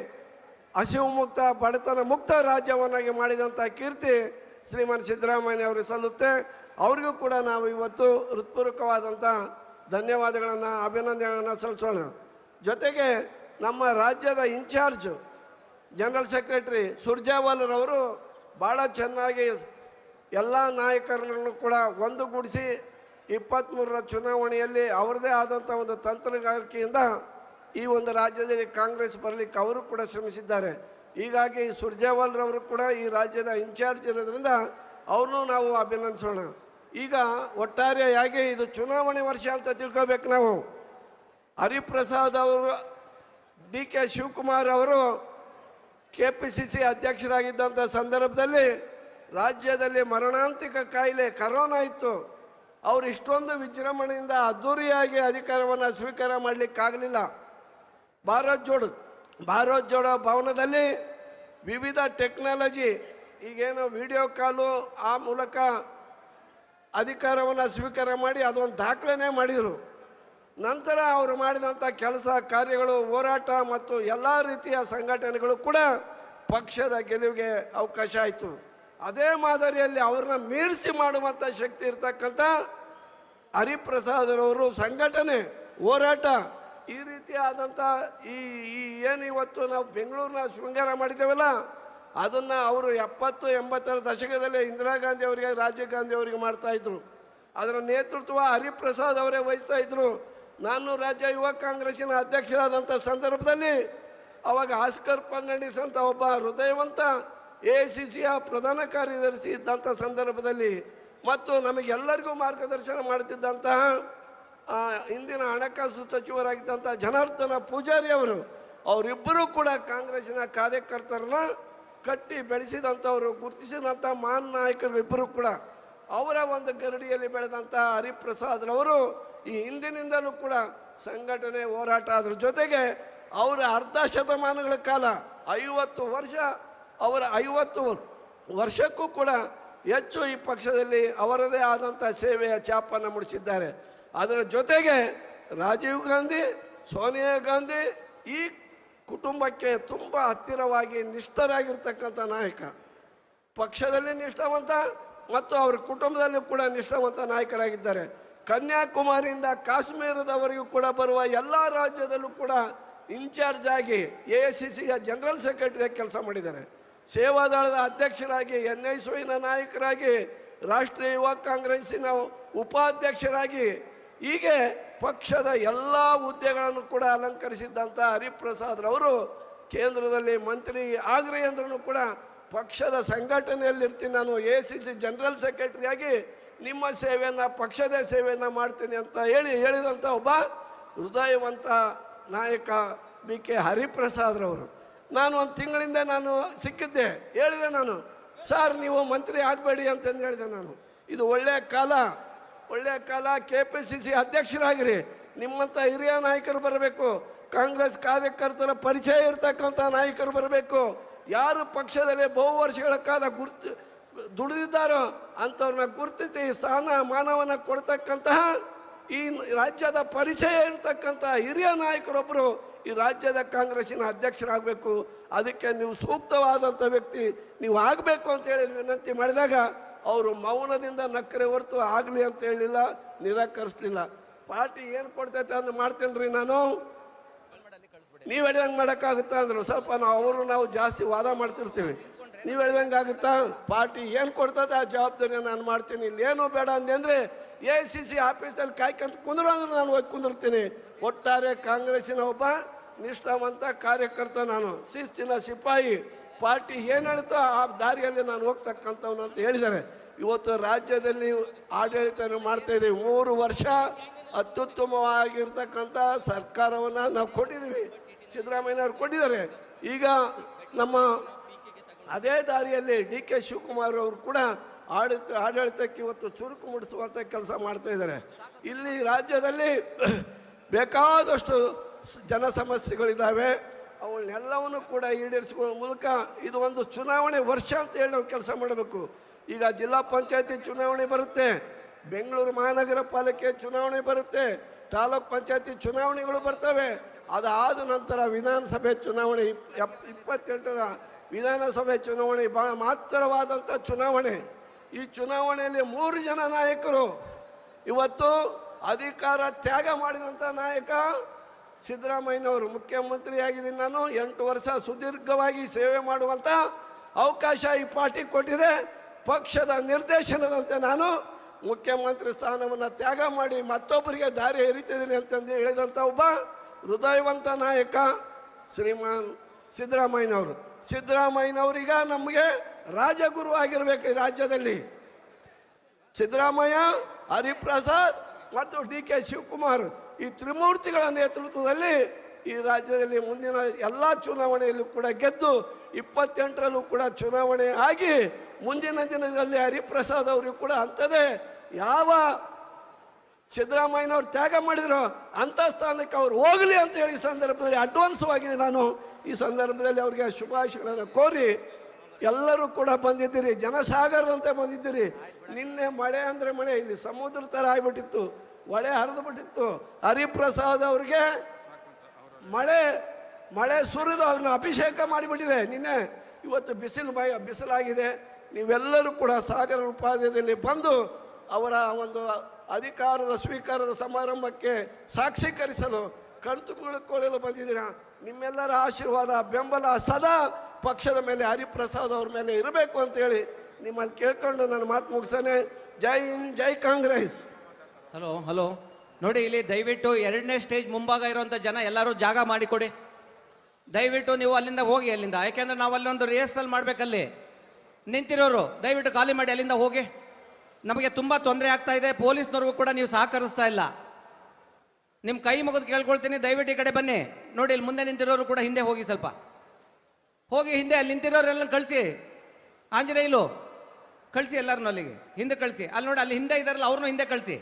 ಹಸಿವು ಮುಕ್ತ, ಬಡತನ ಮುಕ್ತ ರಾಜ್ಯವನ್ನಾಗಿ ಮಾಡಿದಂಥ ಕೀರ್ತಿ ಶ್ರೀಮಾನ್ ಸಿದ್ದರಾಮಯ್ಯ ಅವರು ಸಲ್ಲುತ್ತೆ. ಅವ್ರಿಗೂ ಕೂಡ ನಾವು ಇವತ್ತು ಹೃತ್ಪೂರ್ವಕವಾದಂಥ ಧನ್ಯವಾದಗಳನ್ನು, ಅಭಿನಂದನೆಗಳನ್ನು ಸಲ್ಲಿಸೋಣ. ಜೊತೆಗೆ ನಮ್ಮ ರಾಜ್ಯದ ಇನ್ಚಾರ್ಜ್ ಜನರಲ್ ಸೆಕ್ರೆಟರಿ ಸುರ್ಜೇವಾಲಾರವರು ಭಾಳ ಚೆನ್ನಾಗಿ ಎಲ್ಲ ನಾಯಕರನ್ನು ಕೂಡ ಒಂದುಗೂಡಿಸಿ 23ರ ಚುನಾವಣೆಯಲ್ಲಿ ಅವರದೇ ಆದಂಥ ಒಂದು ತಂತ್ರಗಾರಿಕೆಯಿಂದ ಈ ಒಂದು ರಾಜ್ಯದಲ್ಲಿ ಕಾಂಗ್ರೆಸ್ ಬರಲಿಕ್ಕೆ ಅವರು ಕೂಡ ಶ್ರಮಿಸಿದ್ದಾರೆ. ಹೀಗಾಗಿ ಸುರ್ಜೇವಾಲಾರವರು ಕೂಡ ಈ ರಾಜ್ಯದ ಇನ್ಚಾರ್ಜ್ ಇರೋದ್ರಿಂದ ಅವ್ರನ್ನೂ ನಾವು ಅಭಿನಂದಿಸೋಣ. ಈಗ ಒಟ್ಟಾರೆಯಾಗಿ ಇದು ಚುನಾವಣೆ ವರ್ಷ ಅಂತ ತಿಳ್ಕೋಬೇಕು ನಾವು. ಹರಿಪ್ರಸಾದ್ ಅವರು, DK ಶಿವಕುಮಾರ್ ಅವರು KPCC ಅಧ್ಯಕ್ಷರಾಗಿದ್ದಂಥ ಸಂದರ್ಭದಲ್ಲಿ ರಾಜ್ಯದಲ್ಲಿ ಮರಣಾಂತಿಕ ಕಾಯಿಲೆ ಕರೋನಾ ಇತ್ತು. ಅವರು ಇಷ್ಟೊಂದು ವಿಜೃಂಭಣೆಯಿಂದ ಅದ್ಧೂರಿಯಾಗಿ ಅಧಿಕಾರವನ್ನು ಸ್ವೀಕಾರ ಮಾಡಲಿಕ್ಕಾಗಲಿಲ್ಲ. ಭಾರತ್ ಜೋಡೋ ಭವನದಲ್ಲಿ ವಿವಿಧ ಟೆಕ್ನಾಲಜಿ, ಈಗೇನು ವಿಡಿಯೋ ಕಾಲು, ಆ ಮೂಲಕ ಅಧಿಕಾರವನ್ನು ಸ್ವೀಕಾರ ಮಾಡಿ ಅದೊಂದು ದಾಖಲೆನೇ ಮಾಡಿದರು. ನಂತರ ಅವರು ಮಾಡಿದಂಥ ಕೆಲಸ ಕಾರ್ಯಗಳು, ಹೋರಾಟ ಮತ್ತು ಎಲ್ಲ ರೀತಿಯ ಸಂಘಟನೆಗಳು ಕೂಡ ಪಕ್ಷದ ಗೆಲುವಿಗೆ ಅವಕಾಶ ಆಯಿತು. ಅದೇ ಮಾದರಿಯಲ್ಲಿ ಅವ್ರನ್ನ ಮೀರಿಸಿ ಮಾಡುವಂಥ ಶಕ್ತಿ ಇರ್ತಕ್ಕಂಥ ಹರಿಪ್ರಸಾದ್ರವರು ಸಂಘಟನೆ, ಹೋರಾಟ, ಈ ರೀತಿಯಾದಂಥ ಈ ಏನು ಇವತ್ತು ನಾವು ಬೆಂಗಳೂರಿನ ಶೃಂಗಾರ ಮಾಡಿದ್ದೇವಲ್ಲ, ಅದನ್ನು ಅವರು 70-80ರ ದಶಕದಲ್ಲಿ ಇಂದಿರಾ ಗಾಂಧಿ ಅವರಿಗೆ, ರಾಜೀವ್ ಗಾಂಧಿ ಅವರಿಗೆ ಮಾಡ್ತಾಯಿದ್ರು. ಅದರ ನೇತೃತ್ವ ಹರಿಪ್ರಸಾದ್ ಅವರೇ ವಹಿಸ್ತಾ ಇದ್ರು. ನಾನು ರಾಜ್ಯ ಯುವ ಕಾಂಗ್ರೆಸ್ಸಿನ ಅಧ್ಯಕ್ಷರಾದಂಥ ಸಂದರ್ಭದಲ್ಲಿ ಅವಾಗ ಆಸ್ಕರ್ ಫರ್ನಾಂಡಿಸ್ ಅಂತ ಒಬ್ಬ ಹೃದಯವಂತ AICCಯ ಪ್ರಧಾನ ಕಾರ್ಯದರ್ಶಿ ಇದ್ದಂಥ ಸಂದರ್ಭದಲ್ಲಿ ಮತ್ತು ನಮಗೆಲ್ಲರಿಗೂ ಮಾರ್ಗದರ್ಶನ ಮಾಡುತ್ತಿದ್ದಂತಹ ಇಂದಿನ ಹಣಕಾಸು ಸಚಿವರಾಗಿದ್ದಂಥ ಜನಾರ್ದನ ಪೂಜಾರಿ ಅವರಿಬ್ಬರೂ ಕೂಡ ಕಾಂಗ್ರೆಸ್ಸಿನ ಕಾರ್ಯಕರ್ತರನ್ನ ಕಟ್ಟಿ ಬೆಳೆಸಿದಂಥವರು, ಗುರುತಿಸಿದಂಥ ಮಹಾನ್ ನಾಯಕರು ಇಬ್ಬರು ಕೂಡ. ಅವರ ಒಂದು ಗರಡಿಯಲ್ಲಿ ಬೆಳೆದಂಥ ಹರಿಪ್ರಸಾದ್ರವರು ಈ ಹಿಂದಿನಿಂದಲೂ ಕೂಡ ಸಂಘಟನೆ, ಹೋರಾಟ, ಅದ್ರ ಜೊತೆಗೆ ಅವರ ಅರ್ಧ ಶತಮಾನಗಳ ಕಾಲ 50 ವರ್ಷ, ಅವರ 50 ವರ್ಷಕ್ಕೂ ಕೂಡ ಹೆಚ್ಚು ಈ ಪಕ್ಷದಲ್ಲಿ ಅವರದೇ ಆದಂಥ ಸೇವೆಯ ಛಾಪನ್ನು ಮೂಡಿಸಿದ್ದಾರೆ. ಅದರ ಜೊತೆಗೆ ರಾಜೀವ್ ಗಾಂಧಿ, ಸೋನಿಯಾ ಗಾಂಧಿ ಈ ಕುಟುಂಬಕ್ಕೆ ತುಂಬ ಹತ್ತಿರವಾಗಿ ನಿಷ್ಠರಾಗಿರ್ತಕ್ಕಂಥ ನಾಯಕ, ಪಕ್ಷದಲ್ಲಿ ನಿಷ್ಠಾವಂತ ಮತ್ತು ಅವರ ಕುಟುಂಬದಲ್ಲೂ ಕೂಡ ನಿಷ್ಠಾವಂತ ನಾಯಕರಾಗಿದ್ದಾರೆ. ಕನ್ಯಾಕುಮಾರಿಯಿಂದ ಕಾಶ್ಮೀರದವರೆಗೂ ಕೂಡ ಬರುವ ಎಲ್ಲ ರಾಜ್ಯದಲ್ಲೂ ಕೂಡ ಇನ್ಚಾರ್ಜ್ ಆಗಿ AICCಯ ಜನರಲ್ ಸೆಕ್ರೆಟರಿಯಾಗಿ ಕೆಲಸ ಮಾಡಿದ್ದಾರೆ. ಸೇವಾದಳದ ಅಧ್ಯಕ್ಷರಾಗಿ, NSYನ ನಾಯಕರಾಗಿ, ರಾಷ್ಟ್ರೀಯ ಯುವ ಕಾಂಗ್ರೆಸ್ಸಿನ ಉಪಾಧ್ಯಕ್ಷರಾಗಿ, ಹೀಗೆ ಪಕ್ಷದ ಎಲ್ಲ ಹುದ್ದೆಗಳನ್ನು ಕೂಡ ಅಲಂಕರಿಸಿದ್ದಂಥ ಹರಿಪ್ರಸಾದ್ರವರು ಕೇಂದ್ರದಲ್ಲಿ ಮಂತ್ರಿ ಆಗ್ರಿ ಅಂದ್ರೂ ಕೂಡ ಪಕ್ಷದ ಸಂಘಟನೆಯಲ್ಲಿರ್ತೀನಿ, ನಾನು AICC ಜನರಲ್ ಸೆಕ್ರೆಟರಿಯಾಗಿ ನಿಮ್ಮ ಸೇವೆಯನ್ನು, ಪಕ್ಷದ ಸೇವೆಯನ್ನು ಮಾಡ್ತೀನಿ ಅಂತ ಹೇಳಿದಂಥ ಒಬ್ಬ ಹೃದಯವಂತ ನಾಯಕ BK ಹರಿಪ್ರಸಾದ್ರವರು. ನಾನು ಒಂದು ತಿಂಗಳಿಂದ ನಾನು ಸಿಕ್ಕಿದ್ದೆ, ಹೇಳಿದೆ ನಾನು, ಸರ್ ನೀವು ಮಂತ್ರಿ ಆಗಬೇಡಿ ಅಂತಂದು ಹೇಳಿದೆ ನಾನು. ಇದು ಒಳ್ಳೆಯ ಕಾಲ, KPCC ಅಧ್ಯಕ್ಷರಾಗಿರಿ, ನಿಮ್ಮಂಥ ಹಿರಿಯ ನಾಯಕರು ಬರಬೇಕು, ಕಾಂಗ್ರೆಸ್ ಕಾರ್ಯಕರ್ತರ ಪರಿಚಯ ಇರ್ತಕ್ಕಂಥ ನಾಯಕರು ಬರಬೇಕು, ಯಾರು ಪಕ್ಷದಲ್ಲಿ ಬಹು ವರ್ಷಗಳ ಕಾಲ ದುಡಿದಿದ್ದಾರೋ ಅಂಥವ್ರನ್ನ ಗುರುತಿಸಿ ಸ್ಥಾನ ಮಾನವನ್ನು ಕೊಡ್ತಕ್ಕಂತಹ ಈ ರಾಜ್ಯದ ಪರಿಚಯ ಇರತಕ್ಕಂಥ ಹಿರಿಯ ನಾಯಕರೊಬ್ಬರು ಈ ರಾಜ್ಯದ ಕಾಂಗ್ರೆಸ್ಸಿನ ಅಧ್ಯಕ್ಷರಾಗಬೇಕು, ಅದಕ್ಕೆ ನೀವು ಸೂಕ್ತವಾದಂಥ ವ್ಯಕ್ತಿ ನೀವು ಆಗಬೇಕು ಅಂತೇಳಿ ವಿನಂತಿ ಮಾಡಿದಾಗ ಅವರು ಮೌನದಿಂದ ನಕ್ಕರೆ ಹೊರತು ಆಗಲಿ ಅಂತ ಹೇಳಿಲ್ಲ, ನಿರಾಕರಿಸಲಿಲ್ಲ. ಪಾರ್ಟಿ ಏನು ಕೊಡ್ತೈತೆ ಅಂತ ಮಾಡ್ತೇನೆ ರೀ ನಾನು, ನೀವು ಹೇಳಿದಂಗೆ ಮಾಡೋಕ್ಕಾಗುತ್ತಾ ಅಂದರು. ಸ್ವಲ್ಪ ನಾವು ಜಾಸ್ತಿ ವಾದ ಮಾಡ್ತಿರ್ತೀವಿ, ನೀವು ಹೇಳ್ದಂಗೆ ಆಗುತ್ತಾ? ಪಾರ್ಟಿ ಏನು ಕೊಡ್ತದೆ ಆ ಜವಾಬ್ದಾರಿ ನಾನು ಮಾಡ್ತೀನಿ. ಇಲ್ಲೇನೂ ಬೇಡ ಅಂದೆ AICC ಆಫೀಸಲ್ಲಿ ಕಾಯ್ಕೊಂತ ಕುಂದ್ರು ಅಂದ್ರೆ ನಾನು ಹೋಗಿ ಕುಂದಿರ್ತೀನಿ. ಒಟ್ಟಾರೆ ಕಾಂಗ್ರೆಸ್ಸಿನ ಒಬ್ಬ ನಿಷ್ಠಾವಂತ ಕಾರ್ಯಕರ್ತ, ನಾನು ಶಿಸ್ತಿನ ಸಿಪಾಯಿ. ಪಾರ್ಟಿ ಏನು ಹೇಳ್ತೋ ಆ ದಾರಿಯಲ್ಲಿ ನಾನು ಹೋಗ್ತಕ್ಕಂಥವ್ನು ಅಂತ ಹೇಳಿದ್ದಾರೆ. ಇವತ್ತು ರಾಜ್ಯದಲ್ಲಿ ಆಡಳಿತ ಮಾಡ್ತಾ ಇದ್ದೀವಿ. 3 ವರ್ಷ ಅತ್ಯುತ್ತಮವಾಗಿರ್ತಕ್ಕಂಥ ಸರ್ಕಾರವನ್ನು ನಾವು ಕೊಟ್ಟಿದ್ದೀವಿ, ಸಿದ್ದರಾಮಯ್ಯನವ್ರು ಕೊಟ್ಟಿದ್ದಾರೆ. ಈಗ ನಮ್ಮ ಅದೇ ದಾರಿಯಲ್ಲಿ DK ಶಿವಕುಮಾರ್ ಅವರು ಕೂಡ ಆಡಳಿತಕ್ಕೆ ಇವತ್ತು ಚುರುಕು ಮೂಡಿಸುವಂಥ ಕೆಲಸ ಮಾಡ್ತಾ ಇದ್ದಾರೆ. ಇಲ್ಲಿ ರಾಜ್ಯದಲ್ಲಿ ಬೇಕಾದಷ್ಟು ಜನ ಸಮಸ್ಯೆಗಳಿದ್ದಾವೆ, ಅವನ್ನೆಲ್ಲವನ್ನು ಕೂಡ ಈಡೇರಿಸಿಕೊಳ್ಳೋ ಮೂಲಕ ಇದು ಒಂದು ಚುನಾವಣೆ ವರ್ಷ ಅಂತ ಹೇಳಿ ನಾವು ಕೆಲಸ ಮಾಡಬೇಕು. ಈಗ ಜಿಲ್ಲಾ ಪಂಚಾಯತಿ ಚುನಾವಣೆ ಬರುತ್ತೆ, ಬೆಂಗಳೂರು ಮಹಾನಗರ ಪಾಲಿಕೆ ಚುನಾವಣೆ ಬರುತ್ತೆ, ತಾಲೂಕ್ ಪಂಚಾಯತಿ ಚುನಾವಣೆಗಳು ಬರ್ತವೆ. ಅದಾದ ನಂತರ ವಿಧಾನಸಭೆ ಚುನಾವಣೆ 28ರ ವಿಧಾನಸಭೆ ಚುನಾವಣೆ ಬಹಳ ಮಹತ್ತರವಾದಂಥ ಚುನಾವಣೆ. ಈ ಚುನಾವಣೆಯಲ್ಲಿ 3 ಜನ ನಾಯಕರು ಇವತ್ತು ಅಧಿಕಾರ ತ್ಯಾಗ ಮಾಡಿದಂಥ ನಾಯಕ ಸಿದ್ದರಾಮಯ್ಯನವರು. ಮುಖ್ಯಮಂತ್ರಿಯಾಗಿದ್ದೀನಿ ನಾನು, 8 ವರ್ಷ ಸುದೀರ್ಘವಾಗಿ ಸೇವೆ ಮಾಡುವಂಥ ಅವಕಾಶ ಈ ಪಾರ್ಟಿ ಕೊಟ್ಟಿದೆ. ಪಕ್ಷದ ನಿರ್ದೇಶನದಂತೆ ನಾನು ಮುಖ್ಯಮಂತ್ರಿ ಸ್ಥಾನವನ್ನು ತ್ಯಾಗ ಮಾಡಿ ಮತ್ತೊಬ್ಬರಿಗೆ ದಾರಿ ಎರಿತಿದ್ದೀನಿ ಅಂತಂದು ಹೇಳಿದಂಥ ಒಬ್ಬ ಹೃದಯವಂತ ನಾಯಕ ಶ್ರೀಮಾನ್ ಸಿದ್ದರಾಮಯ್ಯನವರು. ಸಿದ್ದರಾಮಯ್ಯನವರೀಗ ನಮಗೆ ರಾಜಗುರು ಆಗಿರಬೇಕು ಈ ರಾಜ್ಯದಲ್ಲಿ. ಸಿದ್ದರಾಮಯ್ಯ, ಹರಿಪ್ರಸಾದ್ ಮತ್ತು DK ಶಿವಕುಮಾರ್ ಈ ತ್ರಿಮೂರ್ತಿಗಳ ನೇತೃತ್ವದಲ್ಲಿ ಈ ರಾಜ್ಯದಲ್ಲಿ ಮುಂದಿನ ಎಲ್ಲ ಚುನಾವಣೆಯಲ್ಲೂ ಕೂಡ ಗೆದ್ದು 28ರಲ್ಲೂ ಕೂಡ ಚುನಾವಣೆ ಆಗಿ ಮುಂದಿನ ದಿನದಲ್ಲಿ ಹರಿಪ್ರಸಾದ್ ಅವರಿಗೂ ಕೂಡ ಅಂಥದ್ದೇ ಯಾವ ಸಿದ್ದರಾಮಯ್ಯನವ್ರು ತ್ಯಾಗ ಮಾಡಿದ್ರು ಅಂಥ ಸ್ಥಾನಕ್ಕೆ ಅವ್ರು ಹೋಗಲಿ ಅಂತ ಹೇಳಿ ಈ ಸಂದರ್ಭದಲ್ಲಿ ಅಡ್ವಾನ್ಸ್ವಾಗಿ ನಾನು ಈ ಸಂದರ್ಭದಲ್ಲಿ ಅವ್ರಿಗೆ ಶುಭಾಶಯಗಳನ್ನು ಕೋರಿ, ಎಲ್ಲರೂ ಕೂಡ ಬಂದಿದ್ದೀರಿ, ಜನಸಾಗರದಂತೆ ಬಂದಿದ್ದೀರಿ. ನಿನ್ನೆ ಮಳೆ ಅಂದರೆ ಮಳೆ, ಇಲ್ಲಿ ಸಮುದ್ರ ಥರ ಆಗಿಬಿಟ್ಟಿತ್ತು, ಹೊಳೆ ಹರಿದು ಬಿಟ್ಟಿತ್ತು. ಹರಿಪ್ರಸಾದ್ ಅವ್ರಿಗೆ ಮಳೆ ಸುರಿದು ಅವ್ರನ್ನ ಅಭಿಷೇಕ ಮಾಡಿಬಿಟ್ಟಿದೆ ನಿನ್ನೆ. ಇವತ್ತು ಬಿಸಿಲಾಗಿದೆ. ನೀವೆಲ್ಲರೂ ಕೂಡ ಸಾಗರ ಉಪಾಧ್ಯದಲ್ಲಿ ಬಂದು ಅವರ ಒಂದು ಅಧಿಕಾರದ ಸ್ವೀಕಾರದ ಸಮಾರಂಭಕ್ಕೆ ಸಾಕ್ಷೀಕರಿಸಲು ಕಣ್ತುಕೊಳ್ಳಲು ಬಂದಿದ್ದೀರಾ. ನಿಮ್ಮೆಲ್ಲರ ಆಶೀರ್ವಾದ, ಬೆಂಬಲ ಸದಾ ಪಕ್ಷದ ಮೇಲೆ, ಹರಿಪ್ರಸಾದ್ ಅವ್ರ ಮೇಲೆ ಇರಬೇಕು ಅಂತೇಳಿ ನಿಮ್ಮಲ್ಲಿ ಕೇಳ್ಕೊಂಡು ನನ್ನ ಮಾತು ಮುಗಿಸೇನೆ. ಜೈ ಹಿಂದ್, ಜೈ ಕಾಂಗ್ರೆಸ್. ಹಲೋ ನೋಡಿ, ಇಲ್ಲಿ ದಯವಿಟ್ಟು 2ನೇ ಸ್ಟೇಜ್ ಮುಂಭಾಗ ಇರುವಂಥ ಜನ ಎಲ್ಲರೂ ಜಾಗ ಮಾಡಿಕೊಡಿ. ದಯವಿಟ್ಟು ನೀವು ಅಲ್ಲಿಂದ ಹೋಗಿ, ಅಲ್ಲಿಂದ, ಯಾಕೆಂದ್ರೆ ನಾವು ಅಲ್ಲೊಂದು ರಿಹರ್ಸಲ್ ಮಾಡಬೇಕಲ್ಲಿ. ನಿಂತಿರೋರು ದಯವಿಟ್ಟು ಖಾಲಿ ಮಾಡಿ ಅಲ್ಲಿಂದ ಹೋಗಿ. ನಮಗೆ ತುಂಬ ತೊಂದರೆ ಆಗ್ತಾ ಇದೆ. ಪೊಲೀಸ್ನವ್ರಿಗೂ ಕೂಡ ನೀವು ಸಹಕರಿಸ್ತಾ ಇಲ್ಲ. ನಿಮ್ಮ ಕೈ ಮುಗಿದು ಕೇಳ್ಕೊಳ್ತೀನಿ, ದಯವಿಟ್ಟು ಈ ಕಡೆ ಬನ್ನಿ. ನೋಡಿ, ಇಲ್ಲಿ ಮುಂದೆ ನಿಂತಿರೋರು ಕೂಡ ಹಿಂದೆ ಹೋಗಿ, ಸ್ವಲ್ಪ ಹೋಗಿ ಹಿಂದೆ. ಅಲ್ಲಿ ನಿಂತಿರೋರೆಲ್ಲ ಕಳಿಸಿ, ಆಂಜನೇಯಲು ಕಳಿಸಿ, ಎಲ್ಲರನ್ನೂ ಅಲ್ಲಿಗೆ ಹಿಂದೆ ಕಳಿಸಿ. ಅಲ್ಲಿ ನೋಡಿ, ಅಲ್ಲಿ ಹಿಂದೆ ಇದ್ದಾರಲ್ಲ ಅವ್ರನ್ನೂ ಹಿಂದೆ ಕಳಿಸಿ.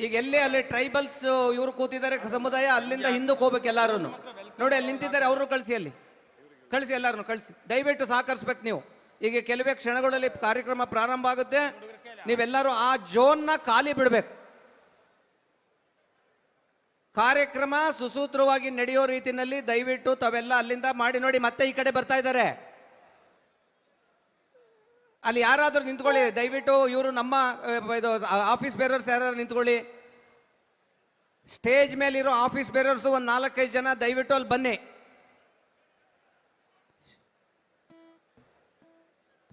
ಈಗ ಎಲ್ಲೇ ಅಲ್ಲಿ ಟ್ರೈಬಲ್ಸ್ ಇವರು ಕೂತಿದ್ದಾರೆ ಸಮುದಾಯ, ಅಲ್ಲಿಂದ ಹಿಂದಕ್ಕೆ ಹೋಗ್ಬೇಕು ಎಲ್ಲರೂ. ನೋಡಿ ಅಲ್ಲಿ ನಿಂತಿದ್ದಾರೆ, ಅವರು ಕಳಿಸಿ, ಅಲ್ಲಿ ಕಳಿಸಿ, ಎಲ್ಲರನ್ನು ಕಳಿಸಿ. ದಯವಿಟ್ಟು ಸಹಕರಿಸ್ಬೇಕು ನೀವು. ಈಗ ಕೆಲವೇ ಕ್ಷಣಗಳಲ್ಲಿ ಕಾರ್ಯಕ್ರಮ ಪ್ರಾರಂಭ ಆಗುತ್ತೆ. ನೀವೆಲ್ಲರೂ ಆ ಝೋನ್ನ ಖಾಲಿ ಬಿಡಬೇಕು. ಕಾರ್ಯಕ್ರಮ ಸುಸೂತ್ರವಾಗಿ ನಡೆಯೋ ರೀತಿಯಲ್ಲಿ ದಯವಿಟ್ಟು ತಾವೆಲ್ಲ ಅಲ್ಲಿಂದ ಮಾಡಿ. ನೋಡಿ, ಮತ್ತೆ ಈ ಕಡೆ ಬರ್ತಾ ಇದ್ದಾರೆ. ಅಲ್ಲಿ ಯಾರಾದರೂ ನಿಂತ್ಕೊಳ್ಳಿ ದಯವಿಟ್ಟು. ಇವರು ನಮ್ಮ ಇದು ಆಫೀಸ್ ಬೇರರ್ಸ್ ಯಾರು ನಿಂತ್ಕೊಳ್ಳಿ. ಸ್ಟೇಜ್ ಮೇಲಿರೋ ಆಫೀಸ್ ಬೇರರ್ಸು ಒಂದು 4-5 ಜನ ದಯವಿಟ್ಟು ಅಲ್ಲಿ ಬನ್ನಿ.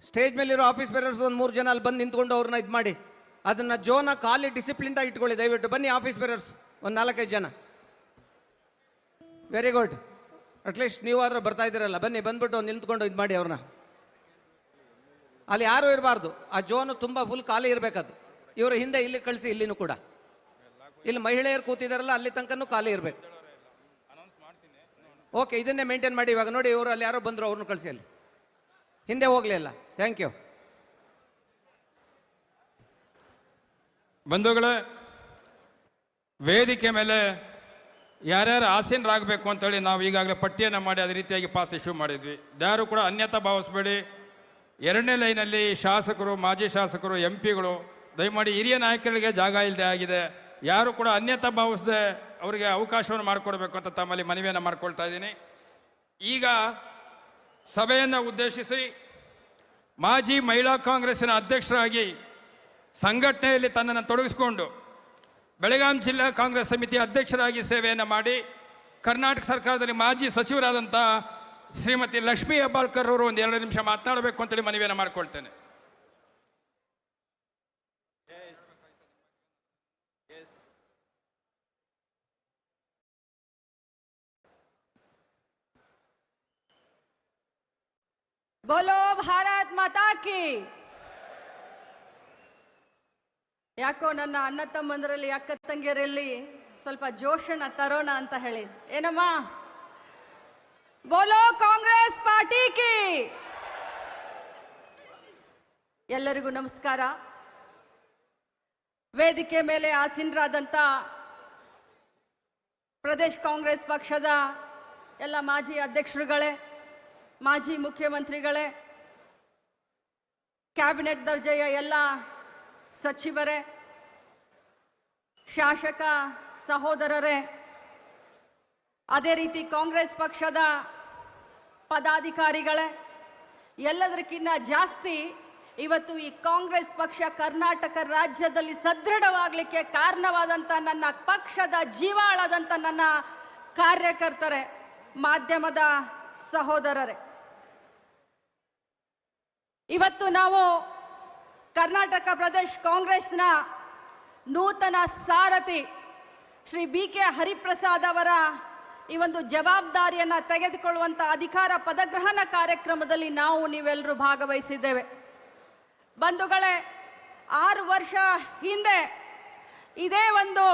ಸ್ಟೇಜ್ ಮೇಲಿರೋ ಆಫೀಸ್ ಬೇರರ್ಸ್ ಒಂದು 3 ಜನ ಅಲ್ಲಿ ಬಂದು ನಿಂತ್ಕೊಂಡು ಅವ್ರನ್ನ ಇದು ಮಾಡಿ. ಅದನ್ನು ಜೋನ ಖಾಲಿ ಡಿಸಿಪ್ಲಿನ್ದಾಗಿ ಇಟ್ಕೊಳ್ಳಿ ದಯವಿಟ್ಟು. ಬನ್ನಿ ಆಫೀಸ್ ಬೇರರ್ಸ್ ಒಂದು 4-5 ಜನ. Very good. ಅಟ್ಲೀಸ್ಟ್ ನೀವು ಆದರೂ ಬರ್ತಾ ಇದ್ದೀರಲ್ಲ, ಬನ್ನಿ, ಬಂದ್ಬಿಟ್ಟು ನಿಂತ್ಕೊಂಡು ಇದು ಮಾಡಿ ಅವ್ರನ್ನ. ಅಲ್ಲಿ ಯಾರೂ ಇರಬಾರ್ದು. ಆ ಜೋನು ತುಂಬ ಫುಲ್ ಖಾಲಿ ಇರಬೇಕದು. ಇವರು ಹಿಂದೆ ಇಲ್ಲಿ ಕಳಿಸಿ, ಇಲ್ಲಿನೂ ಕೂಡ. ಇಲ್ಲಿ ಮಹಿಳೆಯರು ಕೂತಿದಾರಲ್ಲ, ಅಲ್ಲಿ ತನಕನೂ ಖಾಲಿ ಇರಬೇಕು. ಓಕೆ, ಇದನ್ನೇ ಮೇಂಟೈನ್ ಮಾಡಿ. ಇವಾಗ ನೋಡಿ, ಇವರು ಅಲ್ಲಿ ಯಾರೋ ಬಂದರು, ಅವ್ರನ್ನ ಕಳಿಸಿ, ಅಲ್ಲಿ ಹಿಂದೆ ಹೋಗಲಿಲ್ಲ. Thank you. ಬಂಧುಗಳೇ, ವೇದಿಕೆ ಮೇಲೆ ಯಾರ್ಯಾರು ಆಸೀನರಾಗಬೇಕು ಅಂತೇಳಿ ನಾವು ಈಗಾಗಲೇ ಪಟ್ಟಿಯನ್ನು ಮಾಡಿ ಅದೇ ರೀತಿಯಾಗಿ ಪಾಸ್ ಇಶ್ಯೂ ಮಾಡಿದ್ವಿ. ಯಾರು ಕೂಡ ಅನ್ಯತಾ ಭಾವಿಸಬೇಡಿ. 2ನೇ ಲೈನಲ್ಲಿ ಶಾಸಕರು, ಮಾಜಿ ಶಾಸಕರು, MP ಗಳು ದಯಮಾಡಿ ಹಿರಿಯ ನಾಯಕರಿಗೆ ಜಾಗ ಇಲ್ಲದೆ ಆಗಿದೆ. ಯಾರು ಕೂಡ ಅನ್ಯತಾ ಭಾವಿಸದೆ ಅವರಿಗೆ ಅವಕಾಶವನ್ನು ಮಾಡಿಕೊಡ್ಬೇಕು ಅಂತ ತಮ್ಮಲ್ಲಿ ಮನವಿಯನ್ನು ಮಾಡ್ಕೊಳ್ತಾ ಇದ್ದೀನಿ. ಈಗ ಸಭೆಯನ್ನು ಉದ್ದೇಶಿಸಿ ಮಾಜಿ ಮಹಿಳಾ ಕಾಂಗ್ರೆಸ್ಸಿನ ಅಧ್ಯಕ್ಷರಾಗಿ ಸಂಘಟನೆಯಲ್ಲಿ ತನ್ನನ್ನು ತೊಡಗಿಸಿಕೊಂಡು ಬೆಳಗಾಂ ಜಿಲ್ಲಾ ಕಾಂಗ್ರೆಸ್ ಸಮಿತಿ ಅಧ್ಯಕ್ಷರಾಗಿ ಸೇವೆಯನ್ನು ಮಾಡಿ ಕರ್ನಾಟಕ ಸರ್ಕಾರದಲ್ಲಿ ಮಾಜಿ ಸಚಿವರಾದಂಥ ಶ್ರೀಮತಿ ಲಕ್ಷ್ಮೀ ಹೆಬ್ಬಾಳ್ಕರ್ ಅವರು ಒಂದು 2 ನಿಮಿಷ ಮಾತನಾಡಬೇಕು ಅಂತೇಳಿ ಮನವಿಯನ್ನು ಮಾಡಿಕೊಳ್ತೇನೆ. ಬೋಲೋ ಭಾರತ್ ಮಾತಾ ಕಿ. ಯಾಕೋ ನನ್ನ ಅಣ್ಣ ತಮ್ಮಂದರಲ್ಲಿ ಅಕ್ಕ ತಂಗಿಯರಲ್ಲಿ ಸ್ವಲ್ಪ ಜೋಶನ್ನ ತರೋಣ ಅಂತ ಹೇಳಿ. ಏನಮ್ಮ? ಬೋಲೋ ಕಾಂಗ್ರೆಸ್ ಪಾರ್ಟಿ ಕಿ. ಎಲ್ಲರಿಗೂ ನಮಸ್ಕಾರ. ವೇದಿಕೆ ಮೇಲೆ ಆಸೀನರಾದಂಥ ಪ್ರದೇಶ್ ಕಾಂಗ್ರೆಸ್ ಪಕ್ಷದ ಎಲ್ಲ ಮಾಜಿ ಅಧ್ಯಕ್ಷರುಗಳೇ, ಮಾಜಿ ಮುಖ್ಯಮಂತ್ರಿಗಳೇ, ಕ್ಯಾಬಿನೆಟ್ ದರ್ಜೆಯ ಎಲ್ಲ ಸಚಿವರೇ, ಶಾಸಕ ಸಹೋದರರೇ, ಅದೇ ರೀತಿ ಕಾಂಗ್ರೆಸ್ ಪಕ್ಷದ ಪದಾಧಿಕಾರಿಗಳೇ, ಎಲ್ಲದಕ್ಕಿಂತ ಜಾಸ್ತಿ ಇವತ್ತು ಈ ಕಾಂಗ್ರೆಸ್ ಪಕ್ಷ ಕರ್ನಾಟಕ ರಾಜ್ಯದಲ್ಲಿ ಸದೃಢವಾಗಲಿಕ್ಕೆ ಕಾರಣವಾದಂಥ ನನ್ನ ಪಕ್ಷದ ಜೀವಾಳದಂಥ ನನ್ನ ಕಾರ್ಯಕರ್ತರೇ, ಮಾಧ್ಯಮದ ಸಹೋದರರೇ, ಇವತ್ತು ನಾವು ಕರ್ನಾಟಕ ಪ್ರದೇಶ್ ಕಾಂಗ್ರೆಸ್ನ ನೂತನ ಸಾರಥಿ ಶ್ರೀ BK ಹರಿಪ್ರಸಾದ್ ಅವರ ಈ ಒಂದು ಜವಾಬ್ದಾರಿಯನ್ನು ತೆಗೆದುಕೊಳ್ಳುವಂಥ ಅಧಿಕಾರ ಪದಗ್ರಹಣ ಕಾರ್ಯಕ್ರಮದಲ್ಲಿ ನೀವೆಲ್ಲರೂ ಭಾಗವಹಿಸಿದ್ದೇವೆ. ಬಂಧುಗಳೇ, 6 ವರ್ಷ ಹಿಂದೆ ಇದೇ ಒಂದು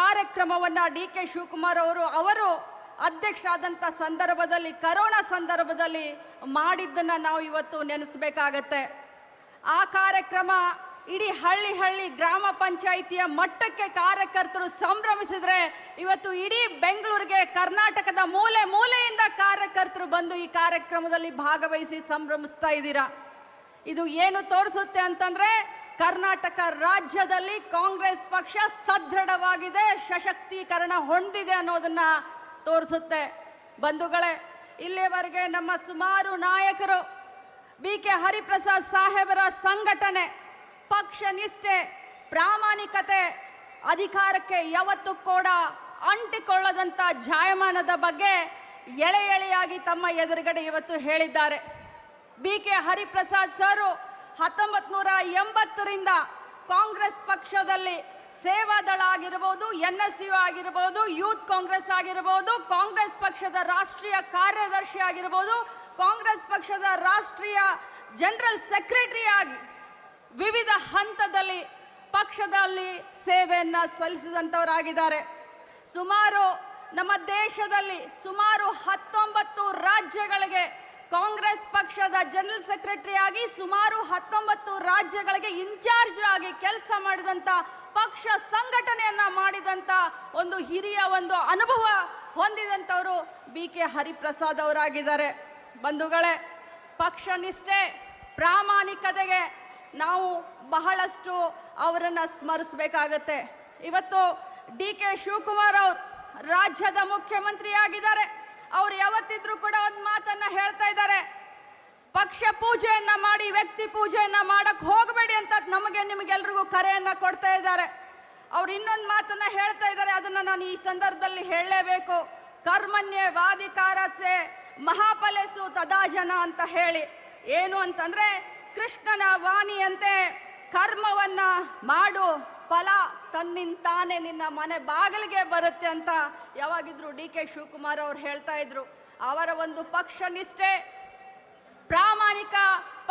ಕಾರ್ಯಕ್ರಮವನ್ನು DK ಶಿವಕುಮಾರ್ ಅವರು ಅಧ್ಯಕ್ಷರಾದಂಥ ಸಂದರ್ಭದಲ್ಲಿ, ಕರೋನಾ ಸಂದರ್ಭದಲ್ಲಿ ಮಾಡಿದ್ದನ್ನು ನಾವು ಇವತ್ತು ನೆನೆಸಬೇಕಾಗತ್ತೆ. ಆ ಕಾರ್ಯಕ್ರಮ ಇಡೀ ಹಳ್ಳಿ ಗ್ರಾಮ ಪಂಚಾಯಿತಿಯ ಮಟ್ಟಕ್ಕೆ ಕಾರ್ಯಕರ್ತರು ಸಂಭ್ರಮಿಸಿದ್ರೆ, ಇವತ್ತು ಇಡೀ ಬೆಂಗಳೂರಿಗೆ ಕರ್ನಾಟಕದ ಮೂಲೆ ಮೂಲೆಯಿಂದ ಕಾರ್ಯಕರ್ತರು ಬಂದು ಈ ಕಾರ್ಯಕ್ರಮದಲ್ಲಿ ಭಾಗವಹಿಸಿ ಸಂಭ್ರಮಿಸ್ತಾ ಇದ್ದೀರಾ. ಇದು ಏನು ತೋರಿಸುತ್ತೆ ಅಂತಂದ್ರೆ, ಕರ್ನಾಟಕ ರಾಜ್ಯದಲ್ಲಿ ಕಾಂಗ್ರೆಸ್ ಪಕ್ಷ ಸದೃಢವಾಗಿದೆ, ಸಶಕ್ತೀಕರಣ ಹೊಂದಿದೆ ಅನ್ನೋದನ್ನ ತೋರಿಸುತ್ತೆ. ಬಂಧುಗಳೇ, ಇಲ್ಲಿಯವರೆಗೆ ನಮ್ಮ ಸುಮಾರು ನಾಯಕರು BK ಹರಿಪ್ರಸಾದ್ ಸಾಹೇಬರ ಸಂಘಟನೆ, ಪಕ್ಷ ನಿಷ್ಠೆ, ಪ್ರಾಮಾಣಿಕತೆ, ಅಧಿಕಾರಕ್ಕೆ ಯಾವತ್ತೂ ಕೂಡ ಅಂಟಿಕೊಳ್ಳದಂಥ ಜಾಯಮಾನದ ಬಗ್ಗೆ ಎಳೆಯಾಗಿ ತಮ್ಮ ಎದುರುಗಡೆ ಇವತ್ತು ಹೇಳಿದ್ದಾರೆ. BK ಹರಿಪ್ರಸಾದ್ ಸರ್ 1980ರಿಂದ ಕಾಂಗ್ರೆಸ್ ಪಕ್ಷದಲ್ಲಿ ಸೇವಾದಳ ಆಗಿರಬಹುದು, NSU ಆಗಿರಬಹುದು, ಯೂತ್ ಕಾಂಗ್ರೆಸ್ ಆಗಿರಬಹುದು, ಕಾಂಗ್ರೆಸ್ ಪಕ್ಷದ ರಾಷ್ಟ್ರೀಯ ಕಾರ್ಯದರ್ಶಿ ಆಗಿರಬಹುದು, ಕಾಂಗ್ರೆಸ್ ಪಕ್ಷದ ರಾಷ್ಟ್ರೀಯ ಜನರಲ್ ಸೆಕ್ರೆಟರಿ ಆಗಿ ವಿವಿಧ ಹಂತದಲ್ಲಿ ಪಕ್ಷದಲ್ಲಿ ಸೇವೆಯನ್ನು ಸಲ್ಲಿಸಿದಂಥವರಾಗಿದ್ದಾರೆ. ನಮ್ಮ ದೇಶದಲ್ಲಿ ಸುಮಾರು 19 ರಾಜ್ಯಗಳಿಗೆ ಕಾಂಗ್ರೆಸ್ ಪಕ್ಷದ ಜನರಲ್ ಸೆಕ್ರೆಟರಿ ಆಗಿ, ಸುಮಾರು 19 ರಾಜ್ಯಗಳಿಗೆ ಇನ್ಚಾರ್ಜ್ ಆಗಿ ಕೆಲಸ ಮಾಡಿದಂಥ, ಪಕ್ಷ ಸಂಘಟನೆಯನ್ನ ಮಾಡಿದಂಥ ಒಂದು ಹಿರಿಯ ಅನುಭವ ಹೊಂದಿದಂಥವರು BK ಹರಿಪ್ರಸಾದ್ ಅವರಾಗಿದ್ದಾರೆ. ಬಂಧುಗಳೇ, ಪಕ್ಷ ನಿಷ್ಠೆ, ಪ್ರಾಮಾಣಿಕತೆಗೆ ನಾವು ಬಹಳಷ್ಟು ಅವರನ್ನು ಸ್ಮರಿಸಬೇಕಾಗತ್ತೆ. ಇವತ್ತು DK ಶಿವಕುಮಾರ್ ಅವರು ರಾಜ್ಯದ ಮುಖ್ಯಮಂತ್ರಿ ಆಗಿದ್ದಾರೆ. ಅವ್ರು ಯಾವತ್ತಿದ್ರೂ ಕೂಡ ಒಂದು ಮಾತನ್ನ ಹೇಳ್ತಾ ಇದ್ದಾರೆ, ಪಕ್ಷ ಪೂಜೆಯನ್ನ ಮಾಡಿ ವ್ಯಕ್ತಿ ಪೂಜೆಯನ್ನ ಮಾಡಕ್ ಹೋಗಬೇಡಿ ಅಂತ ನಿಮಗೆಲ್ರಿಗೂ ಕರೆಯನ್ನ ಕೊಡ್ತಾ ಇದ್ದಾರೆ. ಅವ್ರು ಇನ್ನೊಂದು ಮಾತನ್ನ ಹೇಳ್ತಾ ಇದ್ದಾರೆ, ಅದನ್ನ ನಾನು ಈ ಸಂದರ್ಭದಲ್ಲಿ ಹೇಳಲೇಬೇಕು. ಕರ್ಮಣ್ಯ ವಾಧಿಕಾರಸೆ ಮಹಾಫಲೇಸು ತದಾಜನ ಅಂತ ಹೇಳಿ, ಏನು ಅಂತಂದ್ರೆ ಕೃಷ್ಣನ ವಾಣಿಯಂತೆ ಕರ್ಮವನ್ನ ಮಾಡು, ಫಲ ತನ್ನಿಂತಾನೆ ನಿನ್ನ ಮನೆ ಬಾಗಿಲಿಗೆ ಬರುತ್ತೆ ಅಂತ ಯಾವಾಗಿದ್ರು DK ಶಿವಕುಮಾರ್ ಅವರು ಹೇಳ್ತಾ ಇದ್ರು. ಅವರ ಒಂದು ಪಕ್ಷ ನಿಷ್ಠೆ, ಪ್ರಾಮಾಣಿಕ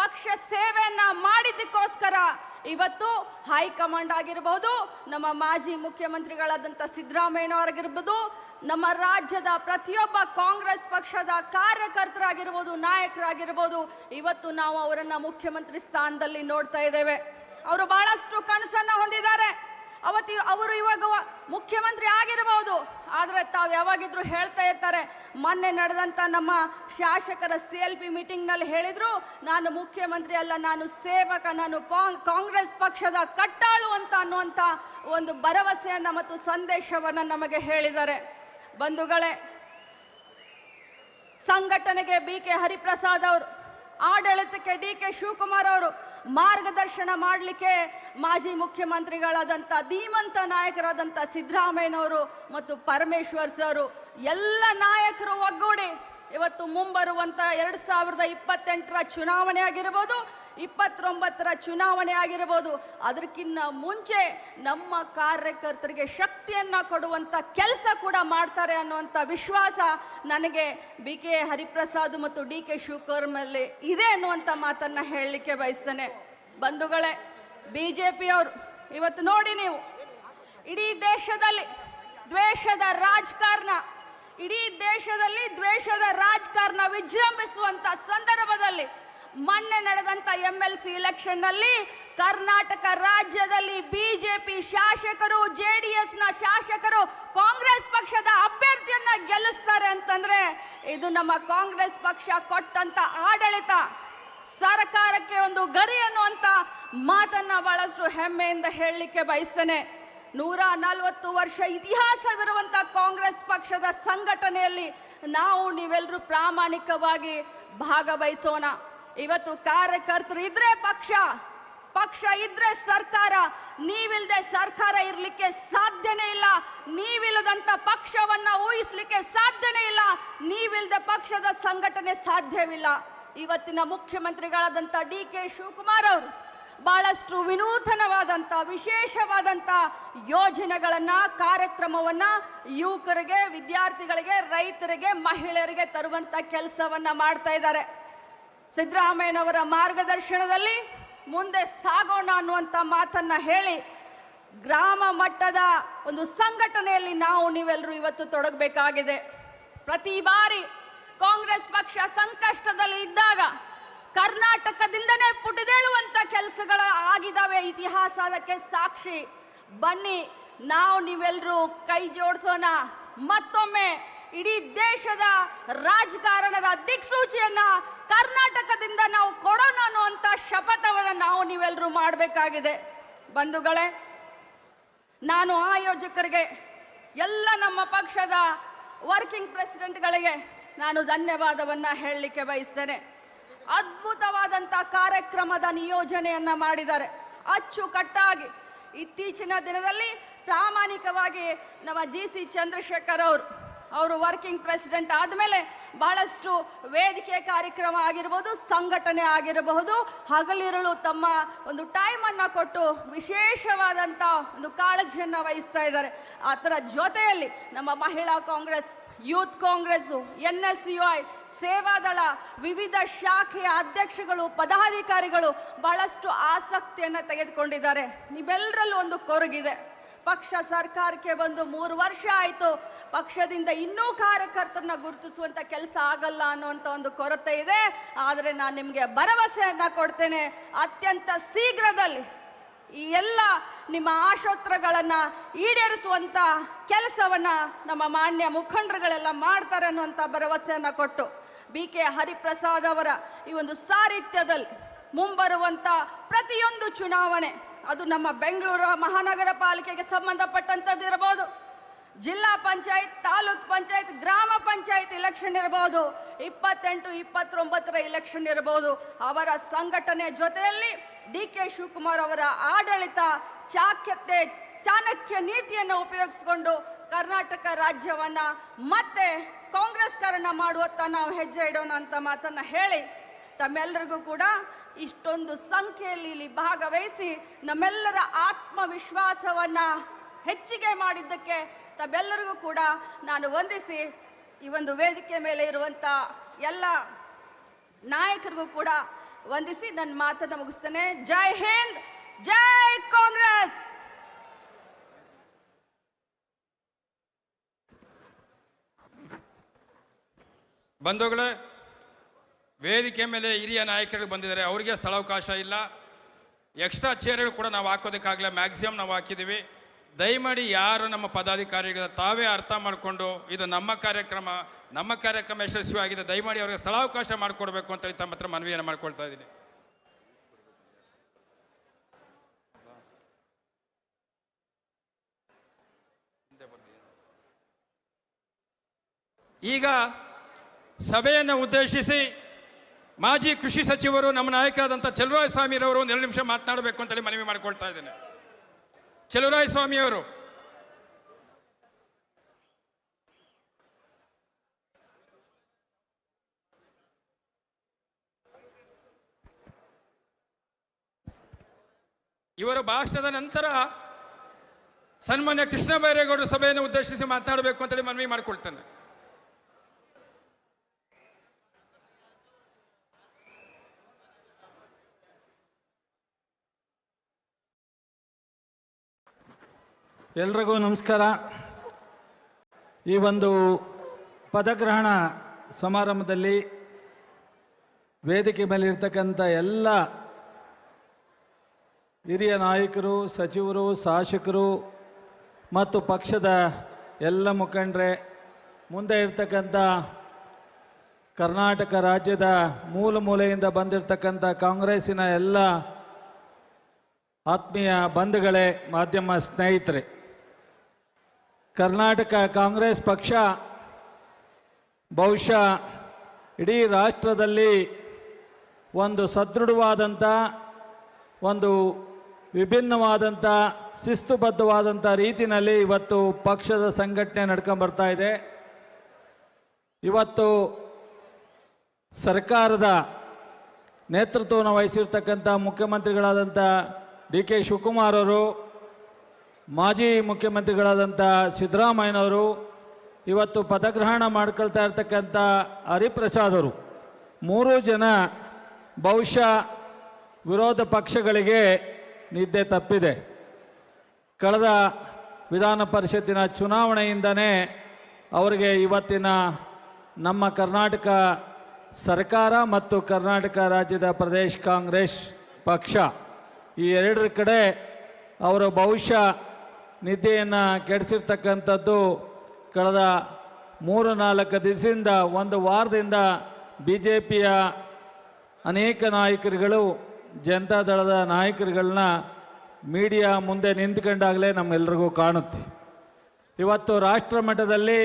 ಪಕ್ಷ ಸೇವೆಯನ್ನ ಮಾಡಿದ್ದಕ್ಕೋಸ್ಕರ ಇವತ್ತು ಹೈಕಮಾಂಡ್ ಆಗಿರಬಹುದು, ನಮ್ಮ ಮಾಜಿ ಮುಖ್ಯಮಂತ್ರಿಗಳಾದಂಥ ಸಿದ್ದರಾಮಯ್ಯನವರಾಗಿರ್ಬೋದು, ನಮ್ಮ ರಾಜ್ಯದ ಪ್ರತಿಯೊಬ್ಬ ಕಾಂಗ್ರೆಸ್ ಪಕ್ಷದ ಕಾರ್ಯಕರ್ತರಾಗಿರ್ಬೋದು, ನಾಯಕರಾಗಿರ್ಬೋದು, ಇವತ್ತು ನಾವು ಅವರನ್ನ ಮುಖ್ಯಮಂತ್ರಿ ಸ್ಥಾನದಲ್ಲಿ ನೋಡ್ತಾ ಇದ್ದೇವೆ. ಅವರು ಬಹಳಷ್ಟು ಕನಸನ್ನ ಹೊಂದಿದ್ದಾರೆ. ಅವರು ಇವಾಗ ಮುಖ್ಯಮಂತ್ರಿ ಆಗಿರಬಹುದು, ಆದರೆ ತಾವು ಯಾವಾಗಿದ್ರು ಹೇಳ್ತಾ ಇರ್ತಾರೆ. ಮೊನ್ನೆ ನಡೆದಂಥ ನಮ್ಮ ಶಾಸಕರ CLP ಮೀಟಿಂಗ್ನಲ್ಲಿ ಹೇಳಿದ್ರು, ನಾನು ಮುಖ್ಯಮಂತ್ರಿ ಅಲ್ಲ, ನಾನು ಸೇವಕ, ನಾನು ಕಾಂಗ್ರೆಸ್ ಪಕ್ಷದ ಕಟ್ಟಾಳು ಅಂತ ಅನ್ನುವಂಥ ಒಂದು ಭರವಸೆಯನ್ನು ಮತ್ತು ಸಂದೇಶವನ್ನು ನಮಗೆ ಹೇಳಿದ್ದಾರೆ. ಬಂಧುಗಳೇ, ಸಂಘಟನೆಗೆ BK ಹರಿಪ್ರಸಾದ್ ಅವರು, ಆಡಳಿತಕ್ಕೆ DK ಶಿವಕುಮಾರ್ ಅವರು, ಮಾರ್ಗದರ್ಶನ ಮಾಡಲಿಕ್ಕೆ ಮಾಜಿ ಮುಖ್ಯಮಂತ್ರಿಗಳಾದಂಥ ಧೀಮಂತ ನಾಯಕರಾದಂಥ ಸಿದ್ದರಾಮಯ್ಯನವರು ಮತ್ತು ಪರಮೇಶ್ವರ್ ಸರ್, ಎಲ್ಲ ನಾಯಕರು ಒಗ್ಗೂಡಿ ಇವತ್ತು ಮುಂಬರುವಂಥ 2028ರ ಚುನಾವಣೆ ಆಗಿರ್ಬೋದು, 29ರ ಚುನಾವಣೆ ಆಗಿರ್ಬೋದು, ಅದಕ್ಕಿಂತ ಮುಂಚೆ ನಮ್ಮ ಕಾರ್ಯಕರ್ತರಿಗೆ ಶಕ್ತಿಯನ್ನು ಕೊಡುವಂಥ ಕೆಲಸ ಕೂಡ ಮಾಡ್ತಾರೆ ಅನ್ನುವಂಥ ವಿಶ್ವಾಸ ನನಗೆ BK ಹರಿಪ್ರಸಾದ್ ಮತ್ತು DK ಶಿವಕುಮಾರ್ ಮೇಲೆ ಇದೆ ಅನ್ನುವಂಥ ಮಾತನ್ನು ಹೇಳಲಿಕ್ಕೆ ಬಯಸ್ತೇನೆ. ಬಂಧುಗಳೇ, BJP ಅವರು ಇವತ್ತು ನೋಡಿ, ನೀವು ಇಡೀ ದೇಶದಲ್ಲಿ ದ್ವೇಷದ ರಾಜಕಾರಣ, ಇಡೀ ದೇಶದಲ್ಲಿ ದ್ವೇಷದ ರಾಜಕಾರಣ ವಿಜೃಂಭಿಸುವಂಥ ಸಂದರ್ಭದಲ್ಲಿ ಮೊನ್ನೆ ನಡೆದಂಥ MLC ಇಲೆಕ್ಷನ್ನಲ್ಲಿ ಕರ್ನಾಟಕ ರಾಜ್ಯದಲ್ಲಿ BJP ಶಾಸಕರು, JDSನ ಶಾಸಕರು ಕಾಂಗ್ರೆಸ್ ಪಕ್ಷದ ಅಭ್ಯರ್ಥಿಯನ್ನ ಗೆಲ್ಲಿಸ್ತಾರೆ ಅಂತಂದ್ರೆ ಇದು ನಮ್ಮ ಕಾಂಗ್ರೆಸ್ ಪಕ್ಷ ಕೊಟ್ಟಂತ ಆಡಳಿತ, ಸರ್ಕಾರಕ್ಕೆ ಒಂದು ಗರಿ ಅನ್ನುವಂಥ ಮಾತನ್ನ ಬಹಳಷ್ಟು ಹೆಮ್ಮೆಯಿಂದ ಹೇಳಲಿಕ್ಕೆ ಬಯಸ್ತೇನೆ. 140 ವರ್ಷ ಇತಿಹಾಸವಿರುವಂಥ ಕಾಂಗ್ರೆಸ್ ಪಕ್ಷದ ಸಂಘಟನೆಯಲ್ಲಿ ನಾವು ನೀವೆಲ್ಲರೂ ಪ್ರಾಮಾಣಿಕವಾಗಿ ಭಾಗವಹಿಸೋಣ. ಇವತ್ತು ಕಾರ್ಯಕರ್ತರು ಇದ್ರೆ ಪಕ್ಷ ಇದ್ರೆ ಸರ್ಕಾರ, ನೀವಿಲ್ಲದೆ ಸರ್ಕಾರ ಇರಲಿಕ್ಕೆ ಸಾಧ್ಯನೇ ಇಲ್ಲ. ನೀವಿಲ್ಲದಂತ ಪಕ್ಷವನ್ನ ಊಹಿಸ್ಲಿಕ್ಕೆ ಸಾಧ್ಯನೇ ಇಲ್ಲ. ನೀವಿಲ್ಲದೆ ಪಕ್ಷದ ಸಂಘಟನೆ ಸಾಧ್ಯವಿಲ್ಲ. ಇವತ್ತಿನ ಮುಖ್ಯಮಂತ್ರಿಗಳಾದಂಥ DK ಶಿವಕುಮಾರ್ ಅವರು ಬಹಳಷ್ಟು ವಿನೂತನವಾದಂಥ ವಿಶೇಷವಾದಂಥ ಯೋಜನೆಗಳನ್ನ, ಕಾರ್ಯಕ್ರಮವನ್ನ ಯುವಕರಿಗೆ, ವಿದ್ಯಾರ್ಥಿಗಳಿಗೆ, ರೈತರಿಗೆ, ಮಹಿಳೆಯರಿಗೆ ತರುವಂತ ಕೆಲಸವನ್ನ ಮಾಡ್ತಾ ಇದ್ದಾರೆ. ಸಿದ್ದರಾಮಯ್ಯನವರ ಮಾರ್ಗದರ್ಶನದಲ್ಲಿ ಮುಂದೆ ಸಾಗೋಣ ಅನ್ನುವಂಥ ಮಾತನ್ನ ಹೇಳಿ ಗ್ರಾಮ ಮಟ್ಟದ ಒಂದು ಸಂಘಟನೆಯಲ್ಲಿ ನಾವು ನೀವೆಲ್ಲರೂ ಇವತ್ತು ತೊಡಗಬೇಕಾಗಿದೆ. ಪ್ರತಿ ಬಾರಿ ಕಾಂಗ್ರೆಸ್ ಪಕ್ಷ ಸಂಕಷ್ಟದಲ್ಲಿ ಇದ್ದಾಗ ಕರ್ನಾಟಕದಿಂದನೇ ಪುಟಿದೇಳುವಂತ ಕೆಲಸಗಳು ಆಗಿದಾವೆ. ಇತಿಹಾಸ ಅದಕ್ಕೆ ಸಾಕ್ಷಿ. ಬನ್ನಿ, ನಾವು ನೀವೆಲ್ಲರೂ ಕೈ ಜೋಡಿಸೋಣ. ಮತ್ತೊಮ್ಮೆ ಇಡೀ ದೇಶದ ರಾಜಕಾರಣದ ದಿಕ್ಸೂಚಿಯನ್ನ ಕರ್ನಾಟಕದಿಂದ ನಾವು ಕೊಡೋಣ ಅನ್ನುವಂಥ ಶಪಥವನ್ನು ನಾವು ನೀವೆಲ್ಲರೂ ಮಾಡಬೇಕಾಗಿದೆ. ಬಂಧುಗಳೇ, ನಾನು ಆಯೋಜಕರಿಗೆ, ಎಲ್ಲ ನಮ್ಮ ಪಕ್ಷದ ವರ್ಕಿಂಗ್ ಪ್ರೆಸಿಡೆಂಟ್ಗಳಿಗೆ ನಾನು ಧನ್ಯವಾದವನ್ನು ಹೇಳಲಿಕ್ಕೆ ಬಯಸ್ತೇನೆ. ಅದ್ಭುತವಾದಂಥ ಕಾರ್ಯಕ್ರಮದ ನಿಯೋಜನೆಯನ್ನ ಮಾಡಿದ್ದಾರೆ, ಅಚ್ಚುಕಟ್ಟಾಗಿ. ಇತ್ತೀಚಿನ ದಿನದಲ್ಲಿ ಪ್ರಾಮಾಣಿಕವಾಗಿ ನಮ್ಮ GC ಚಂದ್ರಶೇಖರ್ ಅವರು ವರ್ಕಿಂಗ್ ಪ್ರೆಸಿಡೆಂಟ್ ಆದಮೇಲೆ ಬಹಳಷ್ಟು ವೇದಿಕೆ ಕಾರ್ಯಕ್ರಮ ಆಗಿರ್ಬೋದು, ಸಂಘಟನೆ ಆಗಿರಬಹುದು, ಹಗಲಿರುಳು ತಮ್ಮ ಒಂದು ಟೈಮನ್ನು ಕೊಟ್ಟು ವಿಶೇಷವಾದಂಥ ಒಂದು ಕಾಳಜಿಯನ್ನು ವಹಿಸ್ತಾ ಇದ್ದಾರೆ. ಅದರ ಜೊತೆಯಲ್ಲಿ ನಮ್ಮ ಮಹಿಳಾ ಕಾಂಗ್ರೆಸ್, ಯೂತ್ ಕಾಂಗ್ರೆಸ್ಸು, NSUI, ಸೇವಾದಳ ವಿವಿಧ ಶಾಖೆಯ ಅಧ್ಯಕ್ಷಗಳು, ಪದಾಧಿಕಾರಿಗಳು ಬಹಳಷ್ಟು ಆಸಕ್ತಿಯನ್ನು ತೆಗೆದುಕೊಂಡಿದ್ದಾರೆ. ನೀವೆಲ್ಲರಲ್ಲೂ ಒಂದು ಕೊರಗಿದೆ. ಪಕ್ಷ ಸರ್ಕಾರಕ್ಕೆ ಬಂದು 3 ವರ್ಷ ಆಯಿತು, ಪಕ್ಷದಿಂದ ಇನ್ನೂ ಕಾರ್ಯಕರ್ತರನ್ನ ಗುರುತಿಸುವಂಥ ಕೆಲಸ ಆಗಲ್ಲ ಅನ್ನುವಂಥ ಒಂದು ಕೊರತೆ ಇದೆ. ಆದರೆ ನಾನು ನಿಮಗೆ ಭರವಸೆಯನ್ನು ಕೊಡ್ತೇನೆ, ಅತ್ಯಂತ ಶೀಘ್ರದಲ್ಲಿ ಈ ಎಲ್ಲ ನಿಮ್ಮ ಆಶೋತ್ತರಗಳನ್ನು ಈಡೇರಿಸುವಂಥ ಕೆಲಸವನ್ನು ನಮ್ಮ ಮಾನ್ಯ ಮುಖಂಡರುಗಳೆಲ್ಲ ಮಾಡ್ತಾರೆ ಅನ್ನುವಂಥ ಭರವಸೆಯನ್ನು ಕೊಟ್ಟು BK ಹರಿಪ್ರಸಾದ್ ಅವರ ಈ ಒಂದು ಸಾರಥ್ಯದಲ್ಲಿ ಮುಂಬರುವಂಥ ಪ್ರತಿಯೊಂದು ಚುನಾವಣೆ, ಅದು ನಮ್ಮ ಬೆಂಗಳೂರು ಮಹಾನಗರ ಪಾಲಿಕೆಗೆ ಸಂಬಂಧಪಟ್ಟಂಥದ್ದಿರಬಹುದು, ಜಿಲ್ಲಾ ಪಂಚಾಯತ್, ತಾಲೂಕ್ ಪಂಚಾಯತ್, ಗ್ರಾಮ ಪಂಚಾಯತ್ ಇಲೆಕ್ಷನ್ ಇರಬಹುದು, 28, 29ರ ಇಲೆಕ್ಷನ್ ಇರಬಹುದು. ಅವರ ಸಂಘಟನೆ ಜೊತೆಯಲ್ಲಿ DK ಶಿವಕುಮಾರ್ ಅವರ ಆಡಳಿತ, ಚಾಣಕ್ಯ ನೀತಿಯನ್ನು ಉಪಯೋಗಿಸಿಕೊಂಡು ಕರ್ನಾಟಕ ರಾಜ್ಯವನ್ನ ಮತ್ತೆ ಕಾಂಗ್ರೆಸ್ಕರನ್ನ ಮಾಡುವತ್ತ ನಾವು ಹೆಜ್ಜೆ ಇಡೋಣ ಅಂತ ಮಾತನ್ನ ಹೇಳಿ, ತಮ್ಮೆಲ್ಲರಿಗೂ ಕೂಡ ಇಷ್ಟೊಂದು ಸಂಖ್ಯೆಯಲ್ಲಿ ಇಲ್ಲಿ ಭಾಗವಹಿಸಿ ನಮ್ಮೆಲ್ಲರ ಆತ್ಮವಿಶ್ವಾಸವನ್ನ ಹೆಚ್ಚಿಗೆ ಮಾಡಿದ್ದಕ್ಕೆ ತಮ್ಮೆಲ್ಲರಿಗೂ ಕೂಡ ನಾನು ವಂದಿಸಿ, ಈ ಒಂದು ವೇದಿಕೆ ಮೇಲೆ ಇರುವಂಥ ಎಲ್ಲ ನಾಯಕರಿಗೂ ಕೂಡ ವಂದಿಸಿ ನನ್ನ ಮಾತನ್ನು ಮುಗಿಸ್ತೇನೆ. ಜೈ ಹಿಂದ್, ಜೈ ಕಾಂಗ್ರೆಸ್. ಬಂಧುಗಳೇ, ವೇದಿಕೆ ಮೇಲೆ ಹಿರಿಯ ನಾಯಕರು ಬಂದಿದ್ದಾರೆ, ಅವರಿಗೆ ಸ್ಥಳಾವಕಾಶ ಇಲ್ಲ. ಎಕ್ಸ್ಟ್ರಾ ಚೇರ್ಗಳು ಕೂಡ ನಾವು ಹಾಕೋದಕ್ಕಾಗಲ್ಲ, ಮ್ಯಾಕ್ಸಿಮಮ್ ನಾವು ಹಾಕಿದ್ದೀವಿ. ದಯಮಾಡಿ ಯಾರು ನಮ್ಮ ಪದಾಧಿಕಾರಿಗಳ ತಾವೇ ಅರ್ಥ ಮಾಡಿಕೊಂಡು ಇದು ನಮ್ಮ ಕಾರ್ಯಕ್ರಮ ಯಶಸ್ವಿಯಾಗಿದೆ, ದಯಮಾಡಿ ಅವರಿಗೆ ಸ್ಥಳಾವಕಾಶ ಮಾಡಿಕೊಡ್ಬೇಕು ಅಂತೇಳಿ ತಮ್ಮ ಹತ್ರ ಮನವಿಯನ್ನು ಮಾಡ್ಕೊಳ್ತಾ ಇದ್ದೀನಿ. ಈಗ ಸಭೆಯನ್ನು ಉದ್ದೇಶಿಸಿ ಮಾಜಿ ಕೃಷಿ ಸಚಿವರು ನಮ್ಮ ನಾಯಕರಾದಂಥ ಚಲುವರಾಯ ಸ್ವಾಮಿರವರು 2 ನಿಮಿಷ ಮಾತನಾಡಬೇಕು ಅಂತೇಳಿ ಮನವಿ ಮಾಡಿಕೊಳ್ತಾ ಇದ್ದೇನೆ. ಚಲುವರಾಯ ಸ್ವಾಮಿಯವರು. ಇವರ ಭಾಷಣದ ನಂತರ ಸನ್ಮಾನ್ಯ ಕೃಷ್ಣ ಬೈರೇಗೌಡರು ಸಭೆಯನ್ನು ಉದ್ದೇಶಿಸಿ ಮಾತನಾಡಬೇಕು ಅಂತೇಳಿ ಮನವಿ ಮಾಡಿಕೊಳ್ತೇನೆ. ಎಲ್ರಿಗೂ ನಮಸ್ಕಾರ. ಈ ಒಂದು ಪದಗ್ರಹಣ ಸಮಾರಂಭದಲ್ಲಿ ವೇದಿಕೆ ಮೇಲೆ ಇರ್ತಕ್ಕಂಥ ಎಲ್ಲ ಹಿರಿಯ ನಾಯಕರು, ಸಚಿವರು, ಶಾಸಕರು ಮತ್ತು ಪಕ್ಷದ ಎಲ್ಲ ಮುಖಂಡರೇ, ಮುಂದೆ ಇರ್ತಕ್ಕಂಥ ಕರ್ನಾಟಕ ರಾಜ್ಯದ ಮೂಲೆಯಿಂದ ಬಂದಿರತಕ್ಕಂಥ ಕಾಂಗ್ರೆಸ್ಸಿನ ಎಲ್ಲ ಆತ್ಮೀಯ ಬಂಧುಗಳೇ, ಮಾಧ್ಯಮ ಸ್ನೇಹಿತರೆ, ಕರ್ನಾಟಕ ಕಾಂಗ್ರೆಸ್ ಪಕ್ಷ ಬಹುಶಃ ಇಡೀ ರಾಷ್ಟ್ರದಲ್ಲಿ ಒಂದು ಸದೃಢವಾದಂಥ, ಒಂದು ವಿಭಿನ್ನವಾದಂಥ, ಶಿಸ್ತುಬದ್ಧವಾದಂಥ ರೀತಿಯಲ್ಲಿ ಇವತ್ತು ಪಕ್ಷದ ಸಂಘಟನೆ ನಡ್ಕೊಂಬರ್ತಾ ಇದೆ. ಇವತ್ತು ಸರ್ಕಾರದ ನೇತೃತ್ವವನ್ನು ವಹಿಸಿರ್ತಕ್ಕಂಥ ಮುಖ್ಯಮಂತ್ರಿಗಳಾದಂಥ DK ಶಿವಕುಮಾರ್ ಅವರು, ಮಾಜಿ ಮುಖ್ಯಮಂತ್ರಿಗಳಾದಂಥ ಸಿದ್ದರಾಮಯ್ಯನವರು, ಇವತ್ತು ಪದಗ್ರಹಣ ಮಾಡ್ಕೊಳ್ತಾ ಇರ್ತಕ್ಕಂಥ ಹರಿಪ್ರಸಾದ್ ಅವರು, 3 ಜನ ಬಹುಶಃ ವಿರೋಧ ಪಕ್ಷಗಳಿಗೆ ನಿದ್ದೆ ತಪ್ಪಿದೆ. ಕಳೆದ ವಿಧಾನ ಪರಿಷತ್ತಿನ ಚುನಾವಣೆಯಿಂದನೇ ಅವರಿಗೆ ಇವತ್ತಿನ ನಮ್ಮ ಕರ್ನಾಟಕ ಸರ್ಕಾರ ಮತ್ತು ಕರ್ನಾಟಕ ರಾಜ್ಯದ ಪ್ರದೇಶ ಕಾಂಗ್ರೆಸ್ ಪಕ್ಷ ಈ 2 ಕಡೆ ಅವರು ಬಹುಶಃ ನಿದ್ದೆಯನ್ನು ಕೆಡಿಸಿರ್ತಕ್ಕಂಥದ್ದು ಕಳೆದ 3-4 ದಿವಸದಿಂದ, 1 ವಾರದಿಂದ BJPಯ ಅನೇಕ ನಾಯಕರುಗಳು, ಜನತಾದಳದ ನಾಯಕರುಗಳನ್ನ ಮೀಡಿಯಾ ಮುಂದೆ ನಿಂತ್ಕೊಂಡಾಗಲೇ ನಮ್ಮೆಲ್ಲರಿಗೂ ಕಾಣುತ್ತೆ. ಇವತ್ತು ರಾಷ್ಟ್ರ ಮಟ್ಟದಲ್ಲಿ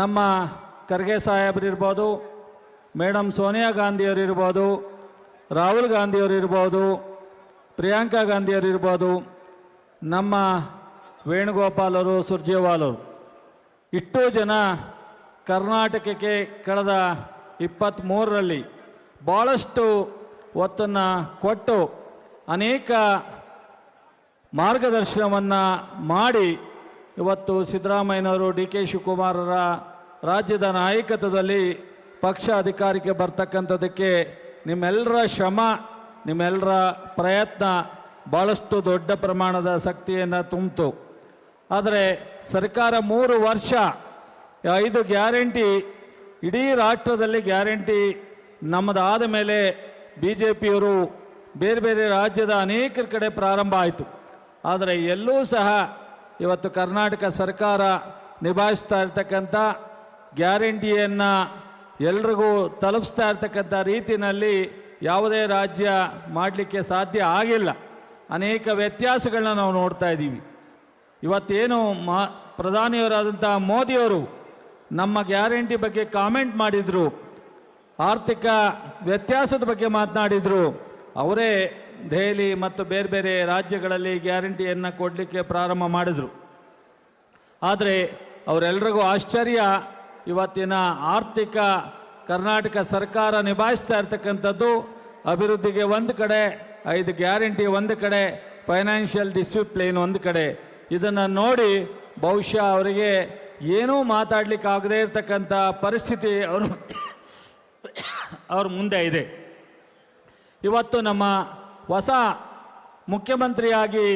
ನಮ್ಮ ಖರ್ಗೆ ಸಾಹೇಬರಿರ್ಬೋದು, ಮೇಡಮ್ ಸೋನಿಯಾ ಗಾಂಧಿಯವರಿರ್ಬೋದು, ರಾಹುಲ್ ಗಾಂಧಿಯವರಿರ್ಬೋದು, ಪ್ರಿಯಾಂಕಾ ಗಾಂಧಿಯವರಿರ್ಬೋದು, ನಮ್ಮ ವೇಣುಗೋಪಾಲ್ ಅವರು, ಸುರ್ಜೇವಾಲ್ ಅವರು, ಇಷ್ಟೂ ಜನ ಕರ್ನಾಟಕಕ್ಕೆ ಕಳೆದ 23ರಲ್ಲಿ ಭಾಳಷ್ಟು ಒತ್ತನ್ನು ಕೊಟ್ಟು ಅನೇಕ ಮಾರ್ಗದರ್ಶನವನ್ನು ಮಾಡಿ ಇವತ್ತು ಸಿದ್ದರಾಮಯ್ಯನವರು, DK ಶಿವಕುಮಾರರ ರಾಜ್ಯದ ನಾಯಕತ್ವದಲ್ಲಿ ಪಕ್ಷ ಅಧಿಕಾರಕ್ಕೆ ಬರ್ತಕ್ಕಂಥದ್ದಕ್ಕೆ ನಿಮ್ಮೆಲ್ಲರ ಶ್ರಮ, ನಿಮ್ಮೆಲ್ಲರ ಪ್ರಯತ್ನ ಭಾಳಷ್ಟು ದೊಡ್ಡ ಪ್ರಮಾಣದ ಶಕ್ತಿಯನ್ನು ತುಂಬಿತು. ಆದರೆ ಸರ್ಕಾರ 3 ವರ್ಷ 5 ಗ್ಯಾರಂಟಿ, ಇಡೀ ರಾಷ್ಟ್ರದಲ್ಲಿ ಗ್ಯಾರಂಟಿ ನಮ್ಮದಾದ ಮೇಲೆ BJPಯವರು ಬೇರೆ ಬೇರೆ ರಾಜ್ಯದ ಅನೇಕರ ಕಡೆ ಪ್ರಾರಂಭ ಆಯಿತು. ಆದರೆ ಎಲ್ಲೂ ಸಹ ಇವತ್ತು ಕರ್ನಾಟಕ ಸರ್ಕಾರ ನಿಭಾಯಿಸ್ತಾ ಇರ್ತಕ್ಕಂಥ ಗ್ಯಾರಂಟಿಯನ್ನು ಎಲ್ರಿಗೂ ತಲುಪಿಸ್ತಾ ಇರ್ತಕ್ಕಂಥ ರೀತಿಯಲ್ಲಿ ಯಾವುದೇ ರಾಜ್ಯ ಮಾಡಲಿಕ್ಕೆ ಸಾಧ್ಯ ಆಗಿಲ್ಲ. ಅನೇಕ ವ್ಯತ್ಯಾಸಗಳನ್ನ ನಾವು ನೋಡ್ತಾ ಇದ್ದೀವಿ. ಇವತ್ತೇನು ಪ್ರಧಾನಿಯವರಾದಂಥ ಮೋದಿಯವರು ನಮ್ಮ ಗ್ಯಾರಂಟಿ ಬಗ್ಗೆ ಕಾಮೆಂಟ್ ಮಾಡಿದರು, ಆರ್ಥಿಕ ವ್ಯತ್ಯಾಸದ ಬಗ್ಗೆ ಮಾತನಾಡಿದರು. ಅವರೇ ದೆಹಲಿ ಮತ್ತು ಬೇರೆ ಬೇರೆ ರಾಜ್ಯಗಳಲ್ಲಿ ಗ್ಯಾರಂಟಿಯನ್ನು ಕೊಡಲಿಕ್ಕೆ ಪ್ರಾರಂಭ ಮಾಡಿದರು. ಆದರೆ ಅವರೆಲ್ಲರಿಗೂ ಆಶ್ಚರ್ಯ, ಇವತ್ತಿನ ಆರ್ಥಿಕ ಕರ್ನಾಟಕ ಸರ್ಕಾರ ನಿಭಾಯಿಸ್ತಾ ಇರ್ತಕ್ಕಂಥದ್ದು ಅಭಿವೃದ್ಧಿಗೆ ಒಂದು ಕಡೆ, 5 ಗ್ಯಾರಂಟಿ ಒಂದು ಕಡೆ, ಫೈನಾನ್ಷಿಯಲ್ ಡಿಸಿಪ್ಲಿನ್ ಒಂದು ಕಡೆ. ಇದನ್ನು ನೋಡಿ ಬಹುಶಃ ಅವರಿಗೆ ಏನೂ ಮಾತಾಡಲಿಕ್ಕಾಗದೇ ಇರತಕ್ಕಂಥ ಪರಿಸ್ಥಿತಿ ಅವ್ರ ಮುಂದೆ ಇದೆ. ಇವತ್ತು ನಮ್ಮ ಹೊಸ ಮುಖ್ಯಮಂತ್ರಿಯಾಗಿ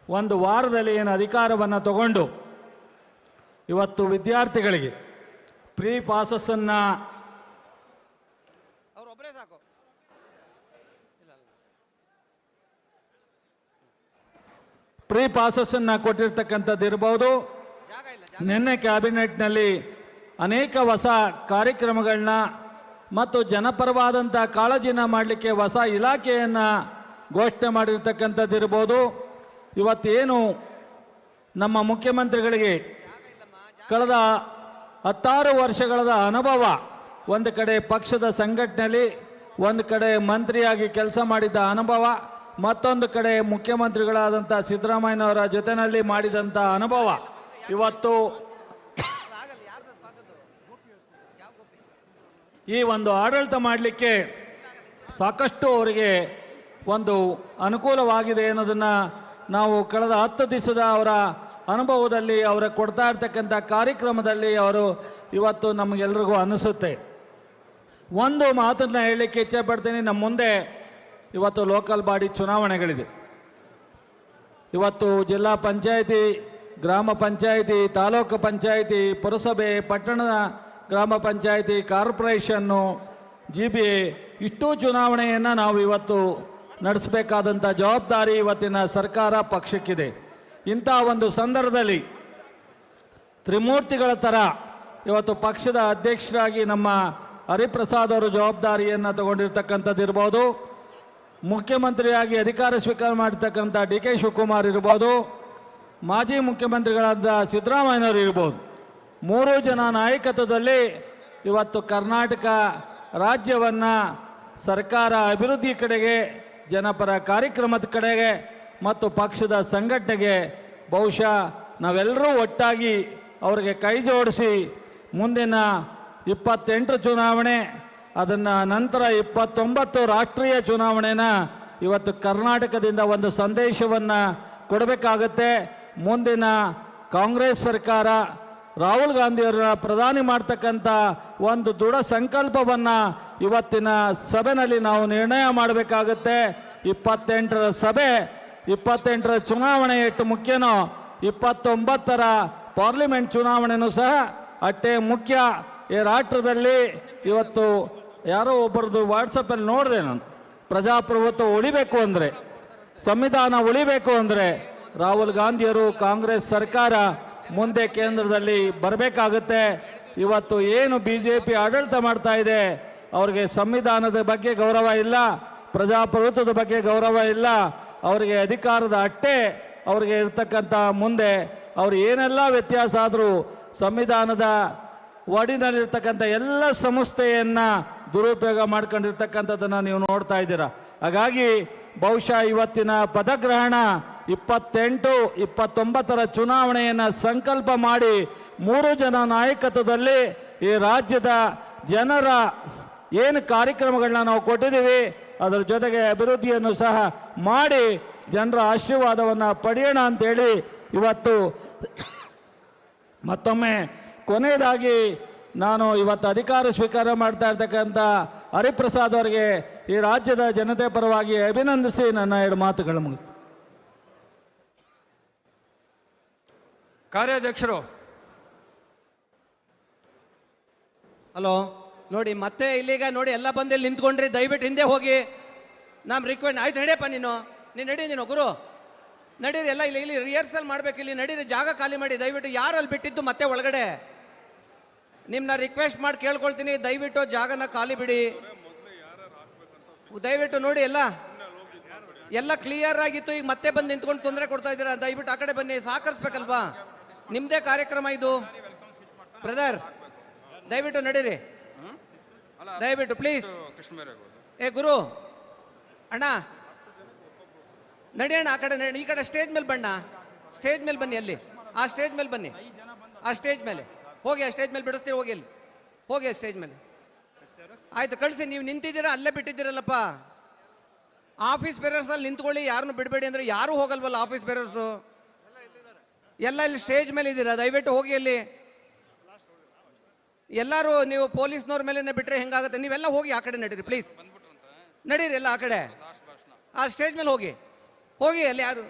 1 ವಾರದಲ್ಲಿ ಏನು ಅಧಿಕಾರವನ್ನು ತಗೊಂಡು ಇವತ್ತು ವಿದ್ಯಾರ್ಥಿಗಳಿಗೆ ಫ್ರೀ ಪಾಸಸ್ಸನ್ನು ಪ್ರೀ ಪಾಸಸ್ಸನ್ನು ಕೊಟ್ಟಿರ್ತಕ್ಕಂಥದ್ದು ಇರ್ಬೋದು. ನಿನ್ನೆ ಕ್ಯಾಬಿನೆಟ್ನಲ್ಲಿ ಅನೇಕ ಹೊಸ ಕಾರ್ಯಕ್ರಮಗಳನ್ನ ಮತ್ತು ಜನಪರವಾದಂಥ ಕಾಳಜಿನ ಮಾಡಲಿಕ್ಕೆ ಹೊಸ ಇಲಾಖೆಯನ್ನು ಘೋಷಣೆ ಮಾಡಿರ್ತಕ್ಕಂಥದ್ದು ಇರ್ಬೋದು. ಇವತ್ತೇನು ನಮ್ಮ ಮುಖ್ಯಮಂತ್ರಿಗಳಿಗೆ ಕಳೆದ 16 ವರ್ಷಗಳ ಅನುಭವ, ಒಂದು ಕಡೆ ಪಕ್ಷದ ಸಂಘಟನೆಯಲ್ಲಿ, ಒಂದು ಕಡೆ ಮಂತ್ರಿಯಾಗಿ ಕೆಲಸ ಮಾಡಿದ್ದ ಅನುಭವ, ಮತ್ತೊಂದು ಕಡೆ ಮುಖ್ಯಮಂತ್ರಿಗಳಾದಂಥ ಸಿದ್ದರಾಮಯ್ಯನವರ ಜೊತೆಯಲ್ಲಿ ಮಾಡಿದಂಥ ಅನುಭವ, ಇವತ್ತು ಈ ಒಂದು ಆಡಳಿತ ಮಾಡಲಿಕ್ಕೆ ಸಾಕಷ್ಟು ಅವರಿಗೆ ಒಂದು ಅನುಕೂಲವಾಗಿದೆ ಅನ್ನೋದನ್ನು ನಾವು ಕಳೆದ 10 ದಿವಸದ ಅವರ ಅನುಭವದಲ್ಲಿ ಅವರ ಕೊಡ್ತಾ ಇರ್ತಕ್ಕಂಥ ಕಾರ್ಯಕ್ರಮದಲ್ಲಿ ಅವರು ಇವತ್ತು ನಮಗೆಲ್ರಿಗೂ ಅನಿಸುತ್ತೆ. ಒಂದು ಮಾತನ್ನು ಹೇಳಲಿಕ್ಕೆ ಇಚ್ಛೆ ಪಡ್ತೀನಿ. ನಮ್ಮ ಮುಂದೆ ಇವತ್ತು ಲೋಕಲ್ ಬಾಡಿ ಚುನಾವಣೆಗಳಿದೆ. ಇವತ್ತು ಜಿಲ್ಲಾ ಪಂಚಾಯಿತಿ, ಗ್ರಾಮ ಪಂಚಾಯಿತಿ, ತಾಲೂಕು ಪಂಚಾಯಿತಿ, ಪುರಸಭೆ, ಪಟ್ಟಣದ ಗ್ರಾಮ ಪಂಚಾಯಿತಿ, ಕಾರ್ಪೊರೇಷನ್ನು, GBA ಇಷ್ಟೂ ಚುನಾವಣೆಯನ್ನು ನಾವು ಇವತ್ತು ನಡೆಸಬೇಕಾದಂಥ ಜವಾಬ್ದಾರಿ ಇವತ್ತಿನ ಸರ್ಕಾರ ಪಕ್ಷಕ್ಕಿದೆ. ಇಂಥ ಒಂದು ಸಂದರ್ಭದಲ್ಲಿ ತ್ರಿಮೂರ್ತಿಗಳ ಥರ ಇವತ್ತು ಪಕ್ಷದ ಅಧ್ಯಕ್ಷರಾಗಿ ನಮ್ಮ ಹರಿಪ್ರಸಾದ್ ಅವರು ಜವಾಬ್ದಾರಿಯನ್ನು ತಗೊಂಡಿರ್ತಕ್ಕಂಥದ್ದು ಇರ್ಬೋದು, ಮುಖ್ಯಮಂತ್ರಿಯಾಗಿ ಅಧಿಕಾರ ಸ್ವೀಕಾರ ಮಾಡಿರ್ತಕ್ಕಂಥ DK ಶಿವಕುಮಾರ್ ಇರ್ಬೋದು, ಮಾಜಿ ಮುಖ್ಯಮಂತ್ರಿಗಳಾದ ಸಿದ್ದರಾಮಯ್ಯನವರು ಇರ್ಬೋದು. 3 ಜನ ನಾಯಕತ್ವದಲ್ಲಿ ಇವತ್ತು ಕರ್ನಾಟಕ ರಾಜ್ಯವನ್ನು ಸರ್ಕಾರ ಅಭಿವೃದ್ಧಿ ಕಡೆಗೆ, ಜನಪರ ಕಾರ್ಯಕ್ರಮದ ಕಡೆಗೆ ಮತ್ತು ಪಕ್ಷದ ಸಂಘಟನೆಗೆ ಬಹುಶಃ ನಾವೆಲ್ಲರೂ ಒಟ್ಟಾಗಿ ಅವರಿಗೆ ಕೈ ಜೋಡಿಸಿ ಮುಂದಿನ 28 ಚುನಾವಣೆ, ಅದನ್ನು ನಂತರ 29 ರಾಷ್ಟ್ರೀಯ ಚುನಾವಣೆನ ಇವತ್ತು ಕರ್ನಾಟಕದಿಂದ ಒಂದು ಸಂದೇಶವನ್ನು ಕೊಡಬೇಕಾಗತ್ತೆ. ಮುಂದಿನ ಕಾಂಗ್ರೆಸ್ ಸರ್ಕಾರ ರಾಹುಲ್ ಗಾಂಧಿಯವರನ್ನ ಪ್ರಧಾನಿ ಮಾಡ್ತಕ್ಕಂಥ ಒಂದು ದೃಢ ಸಂಕಲ್ಪವನ್ನು ಇವತ್ತಿನ ಸಭೆಯಲ್ಲಿ ನಾವು ನಿರ್ಣಯ ಮಾಡಬೇಕಾಗತ್ತೆ. 28ರ ಸಭೆ, 28ರ ಚುನಾವಣೆ ಎಷ್ಟು ಮುಖ್ಯನೋ 29ರ ಪಾರ್ಲಿಮೆಂಟ್ ಚುನಾವಣೆಯೂ ಸಹ ಅಷ್ಟೇ ಮುಖ್ಯ. ಈ ರಾಷ್ಟ್ರದಲ್ಲಿ ಇವತ್ತು ಯಾರೋ ಒಬ್ಬರದು ವಾಟ್ಸಪ್ಪಲ್ಲಿ ನೋಡಿದೆ ನಾನು, ಪ್ರಜಾಪ್ರಭುತ್ವ ಉಳಿಬೇಕು ಅಂದರೆ, ಸಂವಿಧಾನ ಉಳಿಬೇಕು ಅಂದರೆ ರಾಹುಲ್ ಗಾಂಧಿಯವರು, ಕಾಂಗ್ರೆಸ್ ಸರ್ಕಾರ ಮುಂದೆ ಕೇಂದ್ರದಲ್ಲಿ ಬರಬೇಕಾಗುತ್ತೆ. ಇವತ್ತು ಏನು BJP ಆಡಳಿತ ಮಾಡ್ತಾ ಇದೆ, ಅವರಿಗೆ ಸಂವಿಧಾನದ ಬಗ್ಗೆ ಗೌರವ ಇಲ್ಲ, ಪ್ರಜಾಪ್ರಭುತ್ವದ ಬಗ್ಗೆ ಗೌರವ ಇಲ್ಲ, ಅವರಿಗೆ ಅಧಿಕಾರದ ಅಟ್ಟೆ ಅವರಿಗೆ ಇರ್ತಕ್ಕಂಥ ಮುಂದೆ ಅವರು ಏನೆಲ್ಲ ವ್ಯತ್ಯಾಸ ಆದರೂ ಸಂವಿಧಾನದ ಒಡಿನಲ್ಲಿರ್ತಕ್ಕಂಥ ಎಲ್ಲ ಸಂಸ್ಥೆಯನ್ನು ದುರುಪಯೋಗ ಮಾಡ್ಕೊಂಡಿರ್ತಕ್ಕಂಥದ್ದನ್ನು ನೀವು ನೋಡ್ತಾ ಇದ್ದೀರಾ. ಹಾಗಾಗಿ ಬಹುಶಃ ಇವತ್ತಿನ ಪದಗ್ರಹಣ 28, 29ರ ಚುನಾವಣೆಯನ್ನು ಸಂಕಲ್ಪ ಮಾಡಿ 3 ಜನ ನಾಯಕತ್ವದಲ್ಲಿ ಈ ರಾಜ್ಯದ ಜನರ ಏನು ಕಾರ್ಯಕ್ರಮಗಳನ್ನ ನಾವು ಕೊಟ್ಟಿದ್ದೀವಿ ಅದರ ಜೊತೆಗೆ ಅಭಿವೃದ್ಧಿಯನ್ನು ಸಹ ಮಾಡಿ ಜನರ ಆಶೀರ್ವಾದವನ್ನು ಪಡೆಯೋಣ ಅಂತೇಳಿ ಇವತ್ತು ಮತ್ತೊಮ್ಮೆ ಕೊನೆಯದಾಗಿ ನಾನು ಇವತ್ತು ಅಧಿಕಾರ ಸ್ವೀಕಾರ ಮಾಡ್ತಾ ಇರ್ತಕ್ಕಂಥ ಹರಿಪ್ರಸಾದ್ ಅವರಿಗೆ ಈ ರಾಜ್ಯದ ಜನತೆ ಪರವಾಗಿ ಅಭಿನಂದಿಸಿ ನನ್ನ 2 ಮಾತುಗಳು ಮುಗಿಸ್ತೀನಿ. ಕಾರ್ಯಾಧ್ಯಕ್ಷರು. ಹಲೋ ನೋಡಿ, ಮತ್ತೆ ಇಲ್ಲಿಗ ನೋಡಿ ಎಲ್ಲ ಬಂದು ಇಲ್ಲಿ ನಿಂತ್ಕೊಂಡ್ರಿ, ದಯವಿಟ್ಟು ಹಿಂದೆ ಹೋಗಿ. ನಮ್ಮ ರಿಕ್ವೆಸ್ಟ್ ಆಯ್ತು, ನಡಿಯಪ್ಪ ನೀನು ನಡಿ, ನೀನು ಗುರು ನಡೀರಿ, ಎಲ್ಲ ಇಲ್ಲಿ ರಿಹರ್ಸಲ್ ಮಾಡ್ಬೇಕು, ಇಲ್ಲಿ ನಡೀರಿ, ಜಾಗ ಖಾಲಿ ಮಾಡಿ ದಯವಿಟ್ಟು. ಯಾರಲ್ಲಿ ಬಿಟ್ಟಿದ್ದು ಮತ್ತೆ ಒಳಗಡೆ ನಿಮ್ಮನ್ನ ರಿಕ್ವೆಸ್ಟ್ ಮಾಡಿ ಕೇಳ್ಕೊಳ್ತೀನಿ, ದಯವಿಟ್ಟು ಜಾಗನ ಖಾಲಿ ಬಿಡಿ ದಯವಿಟ್ಟು. ನೋಡಿ ಎಲ್ಲ ಕ್ಲಿಯರ್ ಆಗಿತ್ತು, ಈಗ ಮತ್ತೆ ಬಂದು ನಿಂತ್ಕೊಂಡು ತೊಂದರೆ ಕೊಡ್ತಾ ಇದ್ದೀರಾ. ದಯವಿಟ್ಟು ಆ ಕಡೆ ಬನ್ನಿ, ಸಹಕರಿಸ್ಬೇಕಲ್ವಾ, ನಿಮ್ಮದೇ ಕಾರ್ಯಕ್ರಮ ಇದು. ಬ್ರದರ್ ದಯವಿಟ್ಟು ನಡೀರಿ, ದಯವಿಟ್ಟು ಪ್ಲೀಸ್. ಏ ಗುರು ಅಣ್ಣ ನಡಿ ಅಣ್ಣ, ಆ ಕಡೆ ಈ ಕಡೆ ಸ್ಟೇಜ್ ಮೇಲೆ ಬಣ್ಣ, ಸ್ಟೇಜ್ ಮೇಲೆ ಬನ್ನಿ, ಅಲ್ಲಿ ಆ ಸ್ಟೇಜ್ ಮೇಲೆ ಬನ್ನಿ, ಆ ಸ್ಟೇಜ್ ಮೇಲೆ ಹೋಗಿ, ಆ ಸ್ಟೇಜ್ ಮೇಲೆ ಬಿಡಿಸ್ತೀರಿ, ಹೋಗಿ ಅಲ್ಲಿ ಹೋಗಿ ಆ ಸ್ಟೇಜ್ ಮೇಲೆ. ಆಯ್ತು ಕಳಿಸಿ, ನೀವು ನಿಂತಿದ್ದೀರಾ ಅಲ್ಲೇ ಬಿಟ್ಟಿದ್ದೀರಲ್ಲಪ್ಪ. ಆಫೀಸ್ ಬೇರರ್ಸಲ್ಲಿ ನಿಂತ್ಕೊಳ್ಳಿ, ಯಾರನ್ನು ಬಿಡಬೇಡಿ ಅಂದರೆ ಯಾರೂ ಹೋಗಲ್ವಲ್ಲ ಆಫೀಸ್ ಬೇರರ್ಸು, ಎಲ್ಲ ಇಲ್ಲಿ ಸ್ಟೇಜ್ ಮೇಲೆ ಇದ್ದೀರಾ, ದಯವಿಟ್ಟು ಹೋಗಿ ಅಲ್ಲಿ. ಎಲ್ಲರೂ ನೀವು ಪೊಲೀಸ್ನವ್ರ ಮೇಲೆ ಬಿಟ್ಟರೆ ಹೆಂಗಾಗುತ್ತೆ, ನೀವೆಲ್ಲ ಹೋಗಿ ಆ ಕಡೆ ನಡೀರಿ ಪ್ಲೀಸ್, ನಡೀರಿ ಎಲ್ಲ ಆ ಕಡೆ, ಆ ಸ್ಟೇಜ್ ಮೇಲೆ ಹೋಗಿ ಅಲ್ಲಿ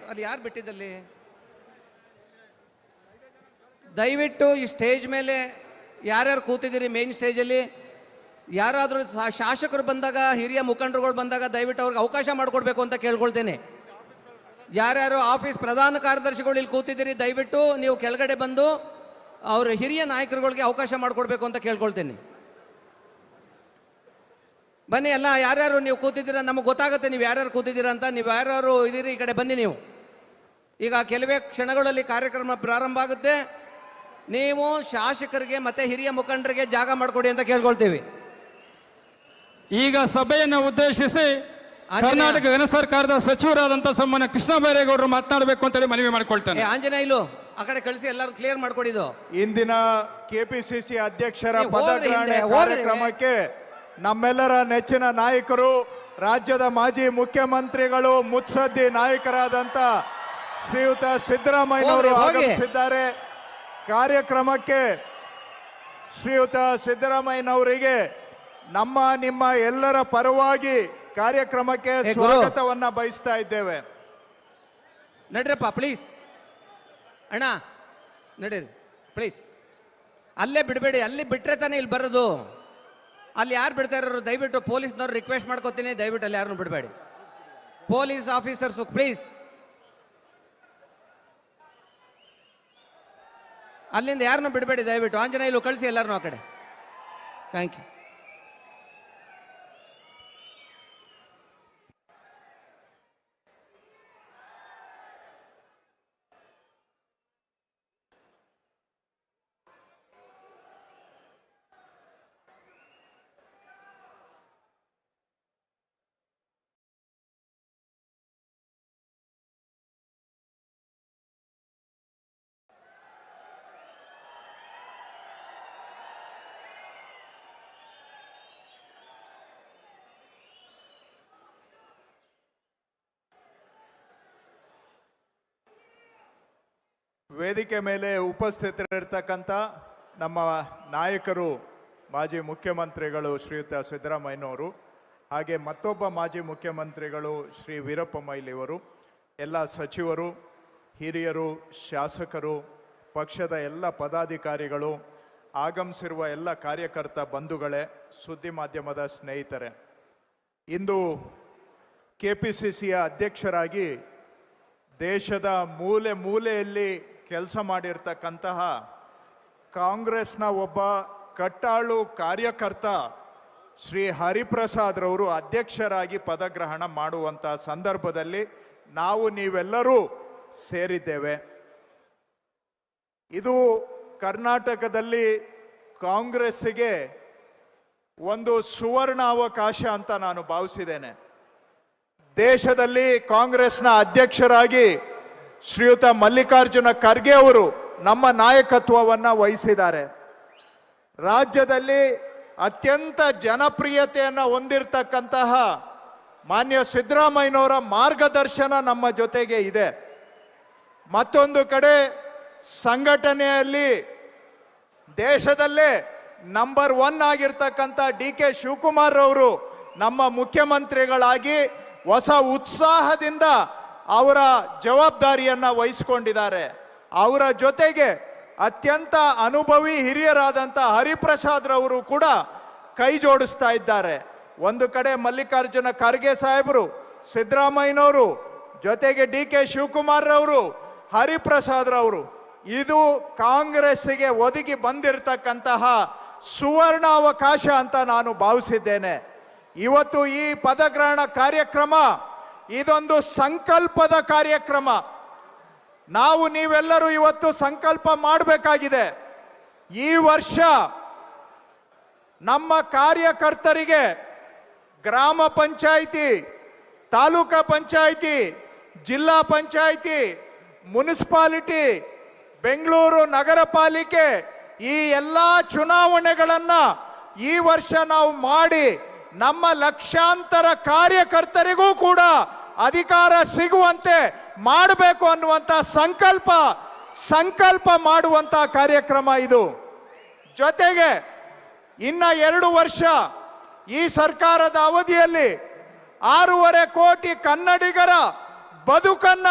ಯಾರು ಬಿಟ್ಟಿದ್ದಲ್ಲಿ. ದಯವಿಟ್ಟು ಈ ಸ್ಟೇಜ್ ಮೇಲೆ ಯಾರ್ಯಾರು ಕೂತಿದ್ದೀರಿ ಮೇನ್ ಸ್ಟೇಜಲ್ಲಿ, ಯಾರಾದರೂ ಶಾಸಕರು ಬಂದಾಗ, ಹಿರಿಯ ಮುಖಂಡರುಗಳು ಬಂದಾಗ ದಯವಿಟ್ಟು ಅವ್ರಿಗೆ ಅವಕಾಶ ಮಾಡಿಕೊಡ್ಬೇಕು ಅಂತ ಕೇಳ್ಕೊಳ್ತೇನೆ. ಯಾರ್ಯಾರು ಆಫೀಸ್ ಪ್ರಧಾನ ಕಾರ್ಯದರ್ಶಿಗಳು ಇಲ್ಲಿ ಕೂತಿದ್ದೀರಿ, ದಯವಿಟ್ಟು ನೀವು ಕೆಳಗಡೆ ಬಂದು ಅವ್ರ ಹಿರಿಯ ನಾಯಕರುಗಳಿಗೆ ಅವಕಾಶ ಮಾಡಿಕೊಡ್ಬೇಕು ಅಂತ ಕೇಳ್ಕೊಳ್ತೇನೆ. ಬನ್ನಿ ಎಲ್ಲ, ಯಾರ್ಯಾರು ನೀವು ಕೂತಿದ್ದೀರಾ ನಮಗೆ ಗೊತ್ತಾಗುತ್ತೆ ನೀವು ಯಾರ್ಯಾರು ಕೂತಿದ್ದೀರಾ ಅಂತ. ನೀವು ಯಾರ್ಯಾರು ಇದ್ದೀರಿ ಈ ಕಡೆ ಬನ್ನಿ. ನೀವು ಈಗ ಕೆಲವೇ ಕ್ಷಣಗಳಲ್ಲಿ ಕಾರ್ಯಕ್ರಮ ಪ್ರಾರಂಭ ಆಗುತ್ತೆ. ನೀವು ಶಾಸಕರಿಗೆ ಮತ್ತೆ ಹಿರಿಯ ಮುಖಂಡರಿಗೆ ಜಾಗ ಮಾಡಿಕೊಡಿ ಅಂತ ಕೇಳ್ಕೊಳ್ತೀವಿ. ಈಗ ಸಭೆಯನ್ನು ಉದ್ದೇಶಿಸಿ ಕರ್ನಾಟಕ ಘನ ಸರ್ಕಾರದ ಸಚಿವರಾದಂತಹ ಸನ್ಮಾನ್ಯ ಕೃಷ್ಣ ಬೈರೇಗೌಡರು ಮಾತನಾಡಬೇಕು ಅಂತೇಳಿ ಮನವಿ ಮಾಡಿಕೊಳ್ತಾನೆ. ಆಂಜನೇಯಲು ಆ ಕಡೆ ಕಳಿಸಿ, ಎಲ್ಲರೂ ಕ್ಲಿಯರ್ ಮಾಡ್ಕೊಡಿದ್ದು. ಇಂದಿನ ಕೆಪಿಸಿಸಿ ಅಧ್ಯಕ್ಷರ ಪದಗ್ರಹಣೆ ಕಾರ್ಯಕ್ರಮಕ್ಕೆ ನಮ್ಮೆಲ್ಲರ ನೆಚ್ಚಿನ ನಾಯಕರು, ರಾಜ್ಯದ ಮಾಜಿ ಮುಖ್ಯಮಂತ್ರಿಗಳು, ಮುತ್ಸದ್ದಿ ನಾಯಕರಾದಂತ ಶ್ರೀಯುತ ಸಿದ್ದರಾಮಯ್ಯನವರು ಆಗಮಿಸಿದ್ದಾರೆ. ಕಾರ್ಯಕ್ರಮಕ್ಕೆ ಶ್ರೀಯುತ ಸಿದ್ದರಾಮಯ್ಯನವರಿಗೆ ನಮ್ಮ ನಿಮ್ಮ ಎಲ್ಲರ ಪರವಾಗಿ ಕಾರ್ಯಕ್ರಮಕ್ಕೆ ಸ್ವಾಗತವನ್ನ ಬಯಸ್ತಾ ಇದ್ದೇವೆ. ನಡ್ರಪ್ಪ ಪ್ಲೀಸ್, ಅಣ್ಣ ನಡೀರಿ ಪ್ಲೀಸ್. ಅಲ್ಲೇ ಬಿಡಬೇಡಿ, ಅಲ್ಲಿ ಬಿಟ್ರೆ ತಾನೇ ಇಲ್ಲಿ ಬರೋದು. ಅಲ್ಲಿ ಯಾರು ಬಿಡ್ತಾ ಇರೋರು ದಯವಿಟ್ಟು ಪೊಲೀಸ್ನವ್ರು ರಿಕ್ವೆಸ್ಟ್ ಮಾಡ್ಕೋತೀನಿ, ದಯವಿಟ್ಟು ಅಲ್ಲಿ ಯಾರನ್ನು ಬಿಡಬೇಡಿ. ಪೊಲೀಸ್ ಆಫೀಸರ್ಸು ಪ್ಲೀಸ್ ಅಲ್ಲಿಂದ ಯಾರನ್ನು ಬಿಡಬೇಡಿ ದಯವಿಟ್ಟು. ಆಂಜನೇಯಲು ಕಳಿಸಿ ಎಲ್ಲರನ್ನೂ ಆ ಕಡೆ. Thank you. ವೇದಿಕೆ ಮೇಲೆ ಉಪಸ್ಥಿತರಿರ್ತಕ್ಕಂಥ ನಮ್ಮ ನಾಯಕರು, ಮಾಜಿ ಮುಖ್ಯಮಂತ್ರಿಗಳು ಶ್ರೀಯುತ ಸಿದ್ದರಾಮಯ್ಯನವರು, ಹಾಗೆ ಮತ್ತೊಬ್ಬ ಮಾಜಿ ಮುಖ್ಯಮಂತ್ರಿಗಳು ಶ್ರೀ ವೀರಪ್ಪ ಮೊಯ್ಲಿಯವರು, ಎಲ್ಲ ಸಚಿವರು, ಹಿರಿಯರು, ಶಾಸಕರು, ಪಕ್ಷದ ಎಲ್ಲ ಪದಾಧಿಕಾರಿಗಳು, ಆಗಮಿಸಿರುವ ಎಲ್ಲ ಕಾರ್ಯಕರ್ತ ಬಂಧುಗಳೇ, ಸುದ್ದಿ ಮಾಧ್ಯಮದ ಸ್ನೇಹಿತರೆ, ಇಂದು ಕೆಪಿಸಿಸಿಯ ಅಧ್ಯಕ್ಷರಾಗಿ ದೇಶದ ಮೂಲೆ ಮೂಲೆಯಲ್ಲಿ ಕೆಲಸ ಮಾಡಿರ್ತಕ್ಕಂತಹ ಕಾಂಗ್ರೆಸ್ನ ಒಬ್ಬ ಕಟ್ಟಾಳು ಕಾರ್ಯಕರ್ತ ಶ್ರೀ ಹರಿಪ್ರಸಾದ್ ರವರು ಅಧ್ಯಕ್ಷರಾಗಿ ಪದಗ್ರಹಣ ಮಾಡುವಂಥ ಸಂದರ್ಭದಲ್ಲಿ ನಾವು ನೀವೆಲ್ಲರೂ ಸೇರಿದ್ದೇವೆ. ಇದು ಕರ್ನಾಟಕದಲ್ಲಿ ಕಾಂಗ್ರೆಸ್ಸಿಗೆ ಒಂದು ಸುವರ್ಣಾವಕಾಶ ಅಂತ ನಾನು ಭಾವಿಸಿದ್ದೇನೆ. ದೇಶದಲ್ಲಿ ಕಾಂಗ್ರೆಸ್ನ ಅಧ್ಯಕ್ಷರಾಗಿ ಶ್ರೀಯುತ ಮಲ್ಲಿಕಾರ್ಜುನ ಖರ್ಗೆ ಅವರು ನಮ್ಮ ನಾಯಕತ್ವವನ್ನು ವಹಿಸಿದ್ದಾರೆ. ರಾಜ್ಯದಲ್ಲಿ ಅತ್ಯಂತ ಜನಪ್ರಿಯತೆಯನ್ನು ಹೊಂದಿರತಕ್ಕಂತಹ ಮಾನ್ಯ ಸಿದ್ದರಾಮಯ್ಯನವರ ಮಾರ್ಗದರ್ಶನ ನಮ್ಮ ಜೊತೆಗೆ ಇದೆ. ಮತ್ತೊಂದು ಕಡೆ ಸಂಘಟನೆಯಲ್ಲಿ ದೇಶದಲ್ಲೇ ನಂಬರ್ 1 ಆಗಿರ್ತಕ್ಕಂಥ DK ಶಿವಕುಮಾರ್ ಅವರು ನಮ್ಮ ಮುಖ್ಯಮಂತ್ರಿಗಳಾಗಿ ಹೊಸ ಉತ್ಸಾಹದಿಂದ ಅವರ ಜವಾಬ್ದಾರಿಯನ್ನು ವಹಿಸಿಕೊಂಡಿದ್ದಾರೆ. ಅವರ ಜೊತೆಗೆ ಅತ್ಯಂತ ಅನುಭವಿ ಹಿರಿಯರಾದಂಥ ಹರಿಪ್ರಸಾದ್ ರವರು ಕೂಡ ಕೈ ಜೋಡಿಸ್ತಾ ಇದ್ದಾರೆ. ಒಂದು ಕಡೆ ಮಲ್ಲಿಕಾರ್ಜುನ ಖರ್ಗೆ ಸಾಹೇಬರು, ಸಿದ್ದರಾಮಯ್ಯನವರು, ಜೊತೆಗೆ DK ಶಿವಕುಮಾರ್ ರವರು, ಹರಿಪ್ರಸಾದ್ ರವರು. ಇದು ಕಾಂಗ್ರೆಸ್ಸಿಗೆ ಒದಗಿ ಬಂದಿರತಕ್ಕಂತಹ ಸುವರ್ಣಾವಕಾಶ ಅಂತ ನಾನು ಭಾವಿಸಿದ್ದೇನೆ. ಇವತ್ತು ಈ ಪದಗ್ರಹಣ ಕಾರ್ಯಕ್ರಮ ಇದೊಂದು ಸಂಕಲ್ಪದ ಕಾರ್ಯಕ್ರಮ. ನಾವು ನೀವೆಲ್ಲರೂ ಇವತ್ತು ಸಂಕಲ್ಪ ಮಾಡಬೇಕಾಗಿದೆ. ಈ ವರ್ಷ ನಮ್ಮ ಕಾರ್ಯಕರ್ತರಿಗೆ ಗ್ರಾಮ ಪಂಚಾಯಿತಿ, ತಾಲೂಕಾ ಪಂಚಾಯಿತಿ, ಜಿಲ್ಲಾ ಪಂಚಾಯಿತಿ, ಮುನ್ಸಿಪಾಲಿಟಿ, ಬೆಂಗಳೂರು ನಗರ ಪಾಲಿಕೆ, ಈ ಎಲ್ಲ ಚುನಾವಣೆಗಳನ್ನು ಈ ವರ್ಷ ನಾವು ಮಾಡಿ ನಮ್ಮ ಲಕ್ಷಾಂತರ ಕಾರ್ಯಕರ್ತರಿಗೂ ಕೂಡ ಅಧಿಕಾರ ಸಿಗುವಂತೆ ಮಾಡಬೇಕು ಅನ್ನುವಂಥ ಸಂಕಲ್ಪ ಮಾಡುವಂಥ ಕಾರ್ಯಕ್ರಮ ಇದು. ಜೊತೆಗೆ ಇನ್ನ 2 ವರ್ಷ ಈ ಸರ್ಕಾರದ ಅವಧಿಯಲ್ಲಿ 6.5 ಕೋಟಿ ಕನ್ನಡಿಗರ ಬದುಕನ್ನ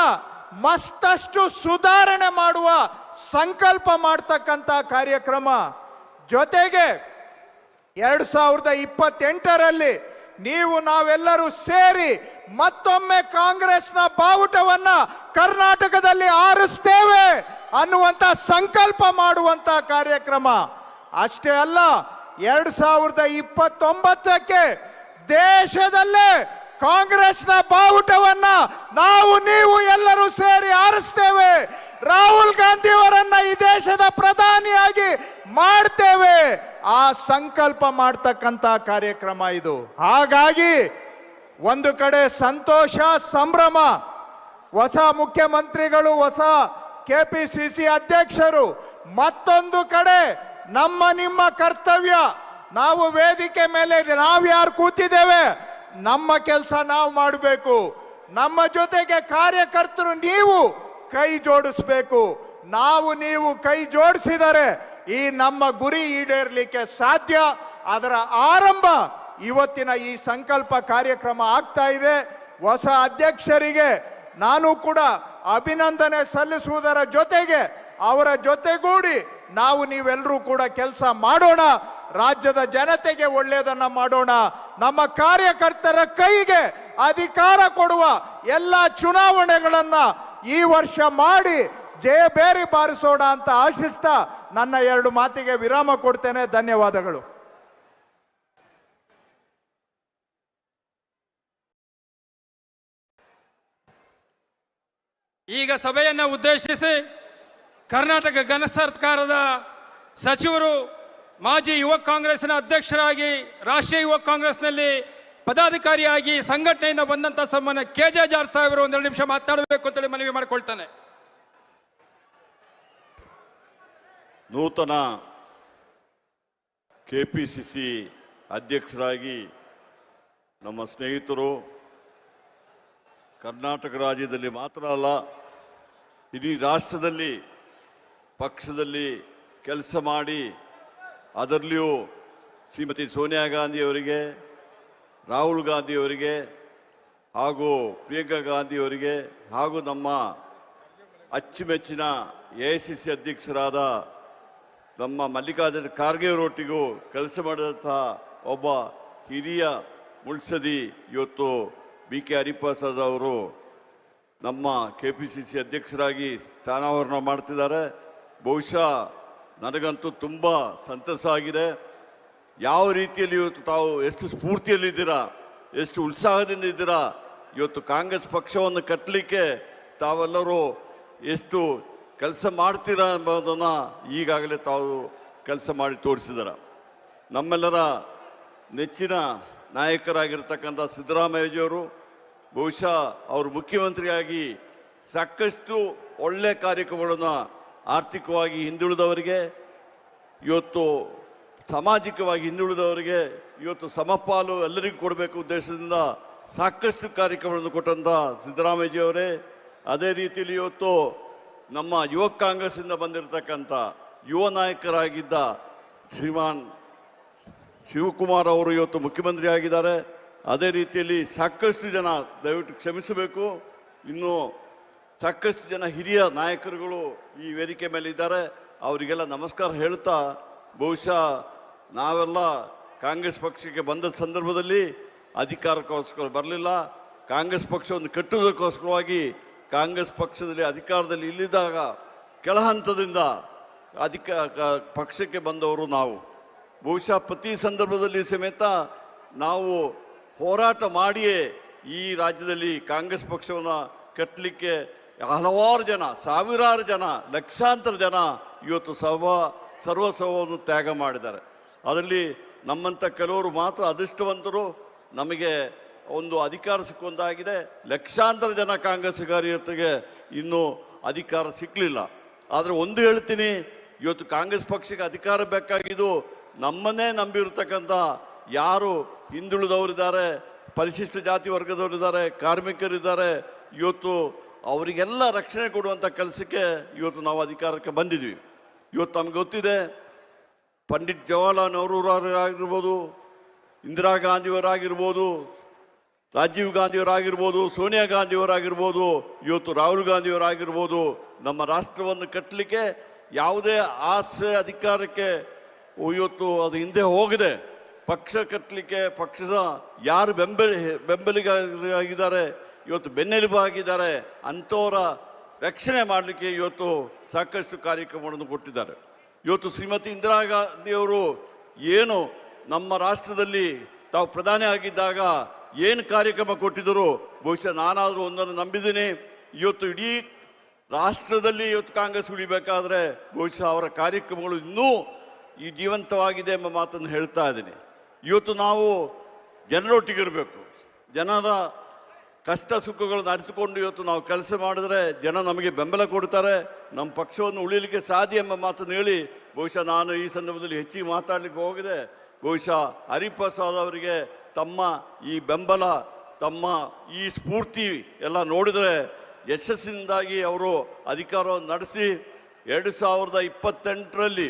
ಮತ್ತಷ್ಟು ಸುಧಾರಣೆ ಮಾಡುವ ಸಂಕಲ್ಪ ಮಾಡತಕ್ಕಂಥ ಕಾರ್ಯಕ್ರಮ. ಜೊತೆಗೆ 2028ರಲ್ಲಿ ನೀವು ನಾವೆಲ್ಲರೂ ಸೇರಿ ಮತ್ತೊಮ್ಮೆ ಕಾಂಗ್ರೆಸ್ನ ಬಾವುಟವನ್ನ ಕರ್ನಾಟಕದಲ್ಲಿ ಆರಿಸ್ತೇವೆ ಅನ್ನುವಂತ ಸಂಕಲ್ಪ ಮಾಡುವಂತ ಕಾರ್ಯಕ್ರಮ. ಅಷ್ಟೇ ಅಲ್ಲ, 2029ಕ್ಕೆ ದೇಶದಲ್ಲೇ ಕಾಂಗ್ರೆಸ್ನ ಬಾವುಟವನ್ನ ನಾವು ನೀವು ಎಲ್ಲರೂ ಸೇರಿ ಆರಿಸ್ತೇವೆ. ರಾಹುಲ್ ಗಾಂಧಿ ಅವರನ್ನ ಈ ದೇಶದ ಪ್ರಧಾನಿಯಾಗಿ ಮಾಡ್ತೇವೆ. ಆ ಸಂಕಲ್ಪ ಮಾಡ್ತಕ್ಕಂತ ಕಾರ್ಯಕ್ರಮ ಇದು. ಹಾಗಾಗಿ ಒಂದು ಕಡೆ ಸಂತೋಷ, ಸಂಭ್ರಮ, ಹೊಸ ಮುಖ್ಯಮಂತ್ರಿಗಳು, ಹೊಸ KPCC ಅಧ್ಯಕ್ಷರು. ಮತ್ತೊಂದು ಕಡೆ ನಮ್ಮ ನಿಮ್ಮ ಕರ್ತವ್ಯ, ನಾವು ವೇದಿಕೆ ಮೇಲೆ ನಾವ್ಯಾರು ಕೂತಿದ್ದೇವೆ ನಮ್ಮ ಕೆಲಸ ನಾವು ಮಾಡಬೇಕು. ನಮ್ಮ ಜೊತೆಗೆ ಕಾರ್ಯಕರ್ತರು ನೀವು ಕೈ ಜೋಡಿಸ್ಬೇಕು. ನಾವು ನೀವು ಕೈ ಜೋಡಿಸಿದರೆ ಈ ನಮ್ಮ ಗುರಿ ಈಡೇರಲಿಕ್ಕೆ ಸಾಧ್ಯ. ಅದರ ಆರಂಭ ಇವತ್ತಿನ ಈ ಸಂಕಲ್ಪ ಕಾರ್ಯಕ್ರಮ ಆಗ್ತಾ ಇದೆ. ಹೊಸ ಅಧ್ಯಕ್ಷರಿಗೆ ನಾನು ಕೂಡ ಅಭಿನಂದನೆ ಸಲ್ಲಿಸುವುದರ ಜೊತೆಗೆ ಅವರ ಜೊತೆಗೂಡಿ ನಾವು ನೀವೆಲ್ಲರೂ ಕೂಡ ಕೆಲಸ ಮಾಡೋಣ. ರಾಜ್ಯದ ಜನತೆಗೆ ಒಳ್ಳೆಯದನ್ನ ಮಾಡೋಣ. ನಮ್ಮ ಕಾರ್ಯಕರ್ತರ ಕೈಗೆ ಅಧಿಕಾರ ಕೊಡುವ ಎಲ್ಲ ಚುನಾವಣೆಗಳನ್ನ ಈ ವರ್ಷ ಮಾಡಿ ಜಯಬೇರಿ ಬಾರಿಸೋಣ ಅಂತ ಆಶಿಸ್ತಾ ನನ್ನ 2 ಮಾತಿಗೆ ವಿರಾಮ ಕೊಡ್ತೇನೆ. ಧನ್ಯವಾದಗಳು. ಈಗ ಸಭೆಯನ್ನು ಉದ್ದೇಶಿಸಿ ಕರ್ನಾಟಕ ಘನ ಸರ್ಕಾರದ ಸಚಿವರು, ಮಾಜಿ ಯುವ ಕಾಂಗ್ರೆಸ್ನ ಅಧ್ಯಕ್ಷರಾಗಿ, ರಾಷ್ಟ್ರೀಯ ಯುವ ಕಾಂಗ್ರೆಸ್ನಲ್ಲಿ ಪದಾಧಿಕಾರಿಯಾಗಿ ಸಂಘಟನೆಯಿಂದ ಬಂದಂಥ ಸನ್ಮಾನ್ಯ KJ ಜಾರ್ಜ್ ಸಾಹೇಬರು 1 ನಿಮಿಷ ಮಾತನಾಡಬೇಕು ಅಂತೇಳಿ ಮನವಿ ಮಾಡಿಕೊಳ್ತಾನೆ. ನೂತನ KPCC ಅಧ್ಯಕ್ಷರಾಗಿ ನಮ್ಮ ಸ್ನೇಹಿತರು ಕರ್ನಾಟಕ ರಾಜ್ಯದಲ್ಲಿ ಮಾತ್ರ ಅಲ್ಲ, ಇಡೀ ರಾಷ್ಟ್ರದಲ್ಲಿ ಪಕ್ಷದಲ್ಲಿ ಕೆಲಸ ಮಾಡಿ ಅದರಲ್ಲಿಯೂ ಶ್ರೀಮತಿ ಸೋನಿಯಾ ಗಾಂಧಿಯವರಿಗೆ, ರಾಹುಲ್ ಗಾಂಧಿಯವರಿಗೆ ಹಾಗೂ ಪ್ರಿಯಾಂಕಾ ಗಾಂಧಿಯವರಿಗೆ ಹಾಗೂ ನಮ್ಮ ಅಚ್ಚುಮೆಚ್ಚಿನ AICC ಅಧ್ಯಕ್ಷರಾದ ನಮ್ಮ ಮಲ್ಲಿಕಾರ್ಜುನ ಖರ್ಗೆ ಅವರೊಟ್ಟಿಗೂ ಕೆಲಸ ಮಾಡಿದಂತಹ ಒಬ್ಬ ಹಿರಿಯ ಮುಳ್ಸದಿ ಇವತ್ತು BK ಹರಿಪ್ರಸಾದ್ ಅವರು ನಮ್ಮ KPCC ಅಧ್ಯಕ್ಷರಾಗಿ ಸ್ಥಾನಾವರಣ ಮಾಡ್ತಿದ್ದಾರೆ. ಬಹುಶಃ ನನಗಂತೂ ತುಂಬ ಸಂತಸ ಆಗಿದೆ. ಯಾವ ರೀತಿಯಲ್ಲಿ ಇವತ್ತು ತಾವು ಎಷ್ಟು ಸ್ಫೂರ್ತಿಯಲ್ಲಿದ್ದೀರಾ, ಎಷ್ಟು ಉತ್ಸಾಹದಿಂದ ಇದ್ದೀರಾ. ಇವತ್ತು ಕಾಂಗ್ರೆಸ್ ಪಕ್ಷವನ್ನು ಕಟ್ಟಲಿಕ್ಕೆ ತಾವೆಲ್ಲರೂ ಎಷ್ಟು ಕೆಲಸ ಮಾಡ್ತೀರಾ ಎಂಬುದನ್ನು ಈಗಾಗಲೇ ತಾವು ಕೆಲಸ ಮಾಡಿ ತೋರಿಸಿದಾರ. ನಮ್ಮೆಲ್ಲರ ನೆಚ್ಚಿನ ನಾಯಕರಾಗಿರ್ತಕ್ಕಂಥ ಸಿದ್ದರಾಮಯ್ಯಜಿಯವರು ಬಹುಶಃ ಅವರು ಮುಖ್ಯಮಂತ್ರಿಯಾಗಿ ಸಾಕಷ್ಟು ಒಳ್ಳೆಯ ಕಾರ್ಯಕ್ರಮಗಳನ್ನು ಆರ್ಥಿಕವಾಗಿ ಹಿಂದುಳಿದವರಿಗೆ, ಇವತ್ತು ಸಾಮಾಜಿಕವಾಗಿ ಹಿಂದುಳಿದವರಿಗೆ ಇವತ್ತು ಸಮಪಾಲು ಎಲ್ಲರಿಗೂ ಕೊಡಬೇಕು ಉದ್ದೇಶದಿಂದ ಸಾಕಷ್ಟು ಕಾರ್ಯಕ್ರಮಗಳನ್ನು ಕೊಟ್ಟಂಥ ಸಿದ್ದರಾಮಯ್ಯಜಿಯವರೇ, ಅದೇ ರೀತಿಯಲ್ಲಿ ಇವತ್ತು ನಮ್ಮ ಯುವ ಕಾಂಗ್ರೆಸ್ಸಿಂದ ಬಂದಿರತಕ್ಕಂಥ ಯುವ ನಾಯಕರಾಗಿದ್ದ ಶ್ರೀಮಾನ್ ಶಿವಕುಮಾರ್ ಅವರು ಇವತ್ತು ಮುಖ್ಯಮಂತ್ರಿ ಆಗಿದ್ದಾರೆ. ಅದೇ ರೀತಿಯಲ್ಲಿ ಸಾಕಷ್ಟು ಜನ, ದಯವಿಟ್ಟು ಕ್ಷಮಿಸಬೇಕು, ಇನ್ನು ಸಾಕಷ್ಟು ಜನ ಹಿರಿಯ ನಾಯಕರುಗಳು ಈ ವೇದಿಕೆ ಮೇಲೆ ಇದ್ದಾರೆ. ಅವರಿಗೆಲ್ಲ ನಮಸ್ಕಾರ ಹೇಳ್ತಾ, ಬಹುಶಃ ನಾವೆಲ್ಲ ಕಾಂಗ್ರೆಸ್ ಪಕ್ಷಕ್ಕೆ ಬಂದ ಸಂದರ್ಭದಲ್ಲಿ ಅಧಿಕಾರಕ್ಕೋಸ್ಕರ ಬರಲಿಲ್ಲ, ಕಾಂಗ್ರೆಸ್ ಪಕ್ಷವನ್ನು ಕಟ್ಟುವುದಕ್ಕೋಸ್ಕರವಾಗಿ ಕಾಂಗ್ರೆಸ್ ಪಕ್ಷದಲ್ಲಿ ಅಧಿಕಾರದಲ್ಲಿ ಇಲ್ಲಿದ್ದಾಗ ಕೆಳ ಹಂತದಿಂದ ಪಕ್ಷಕ್ಕೆ ಬಂದವರು ನಾವು. ಬಹುಶಃ ಪ್ರತಿ ಸಂದರ್ಭದಲ್ಲಿ ಸಮೇತ ನಾವು ಹೋರಾಟ ಮಾಡಿಯೇ ಈ ರಾಜ್ಯದಲ್ಲಿ ಕಾಂಗ್ರೆಸ್ ಪಕ್ಷವನ್ನು ಕಟ್ಟಲಿಕ್ಕೆ ಹಲವಾರು ಜನ, ಸಾವಿರಾರು ಜನ, ಲಕ್ಷಾಂತರ ಜನ ಇವತ್ತು ಸರ್ವಸ್ವವನ್ನು ತ್ಯಾಗ ಮಾಡಿದ್ದಾರೆ. ಅದರಲ್ಲಿ ನಮ್ಮಂಥ ಕೆಲವರು ಮಾತ್ರ ಅದೃಷ್ಟವಂತರು. ನಮಗೆ ಒಂದು ಅಧಿಕಾರ ಸಿಕ್ಕುವಂತಾಗಿದೆ. ಲಕ್ಷಾಂತರ ಜನ ಕಾಂಗ್ರೆಸ್ಗಾರಿಯರಿಗೆ ಇನ್ನೂ ಅಧಿಕಾರ ಸಿಕ್ಕಲಿಲ್ಲ. ಆದರೆ ಒಂದು ಹೇಳ್ತೀನಿ, ಇವತ್ತು ಕಾಂಗ್ರೆಸ್ ಪಕ್ಷಕ್ಕೆ ಅಧಿಕಾರ ಬೇಕಾಗಿದ್ದು ನಮ್ಮನ್ನೇ ನಂಬಿರ್ತಕ್ಕಂಥ ಯಾರು ಹಿಂದುಳಿದವರಿದ್ದಾರೆ, ಪರಿಶಿಷ್ಟ ಜಾತಿ ವರ್ಗದವರಿದ್ದಾರೆ, ಕಾರ್ಮಿಕರಿದ್ದಾರೆ, ಇವತ್ತು ಅವರಿಗೆಲ್ಲ ರಕ್ಷಣೆ ಕೊಡುವಂಥ ಕೆಲಸಕ್ಕೆ ಇವತ್ತು ನಾವು ಅಧಿಕಾರಕ್ಕೆ ಬಂದಿದ್ವಿ. ಇವತ್ತು ನಮ್ಗೆ ಗೊತ್ತಿದೆ, ಪಂಡಿತ್ ಜವಾಹರ್ಲಾಲ್ ನೆಹರೂರಾಗಿರ್ಬೋದು, ಇಂದಿರಾ ಗಾಂಧಿಯವರಾಗಿರ್ಬೋದು, ರಾಜೀವ್ ಗಾಂಧಿಯವರಾಗಿರ್ಬೋದು, ಸೋನಿಯಾ ಗಾಂಧಿಯವರಾಗಿರ್ಬೋದು, ಇವತ್ತು ರಾಹುಲ್ ಗಾಂಧಿಯವರಾಗಿರ್ಬೋದು, ನಮ್ಮ ರಾಷ್ಟ್ರವನ್ನು ಕಟ್ಟಲಿಕ್ಕೆ ಯಾವುದೇ ಆಸೆ ಅಧಿಕಾರಕ್ಕೆ ಇವತ್ತು ಅದು ಹಿಂದೆ ಹೋಗಿದೆ. ಪಕ್ಷ ಕಟ್ಟಲಿಕ್ಕೆ ಪಕ್ಷದ ಯಾರು ಬೆಂಬಲಿಗರಾಗಿದ್ದಾರೆ, ಇವತ್ತು ಬೆನ್ನೆಲುಬಾಗಿದ್ದಾರೆ ಅಂಥವರ ರಕ್ಷಣೆ ಮಾಡಲಿಕ್ಕೆ ಇವತ್ತು ಸಾಕಷ್ಟು ಕಾರ್ಯಕ್ರಮಗಳನ್ನು ಕೊಟ್ಟಿದ್ದಾರೆ. ಇವತ್ತು ಶ್ರೀಮತಿ ಇಂದಿರಾ ಗಾಂಧಿಯವರು ಏನು ನಮ್ಮ ರಾಷ್ಟ್ರದಲ್ಲಿ ತಾವು ಪ್ರಧಾನಿ ಆಗಿದ್ದಾಗ ಏನು ಕಾರ್ಯಕ್ರಮ ಕೊಟ್ಟಿದ್ದರು, ಬಹುಶಃ ನಾನಾದರೂ ಒಂದನ್ನು ನಂಬಿದ್ದೀನಿ. ಇವತ್ತು ಇಡೀ ರಾಷ್ಟ್ರದಲ್ಲಿ ಇವತ್ತು ಕಾಂಗ್ರೆಸ್ ಉಳಿಬೇಕಾದ್ರೆ ಬಹುಶಃ ಅವರ ಕಾರ್ಯಕ್ರಮಗಳು ಇನ್ನೂ ಈ ಜೀವಂತವಾಗಿದೆ ಎಂಬ ಮಾತನ್ನು ಹೇಳ್ತಾ ಇದ್ದೀನಿ. ಇವತ್ತು ನಾವು ಜನರೊಟ್ಟಿಗಿರಬೇಕು, ಜನರ ಕಷ್ಟ ಸುಖಗಳನ್ನು ಅರಿತುಕೊಂಡು ಇವತ್ತು ನಾವು ಕೆಲಸ ಮಾಡಿದ್ರೆ ಜನ ನಮಗೆ ಬೆಂಬಲ ಕೊಡ್ತಾರೆ, ನಮ್ಮ ಪಕ್ಷವನ್ನು ಉಳಿಲಿಕ್ಕೆ ಸಾಧ್ಯ ಎಂಬ ಮಾತನ್ನು ಹೇಳಿ ಬಹುಶಃ ನಾನು ಈ ಸಂದರ್ಭದಲ್ಲಿ ಹೆಚ್ಚಿಗೆ ಮಾತಾಡಲಿಕ್ಕೆ ಹೋಗಿದೆ. ಬಹುಶಃ ಹರಿಪ್ರಸಾದ್ ಅವರಿಗೆ ತಮ್ಮ ಈ ಬೆಂಬಲ, ತಮ್ಮ ಈ ಸ್ಫೂರ್ತಿ ಎಲ್ಲ ನೋಡಿದರೆ ಯಶಸ್ಸಿನಿಂದಾಗಿ ಅವರು ಅಧಿಕಾರವನ್ನು ನಡೆಸಿ 2028ರಲ್ಲಿ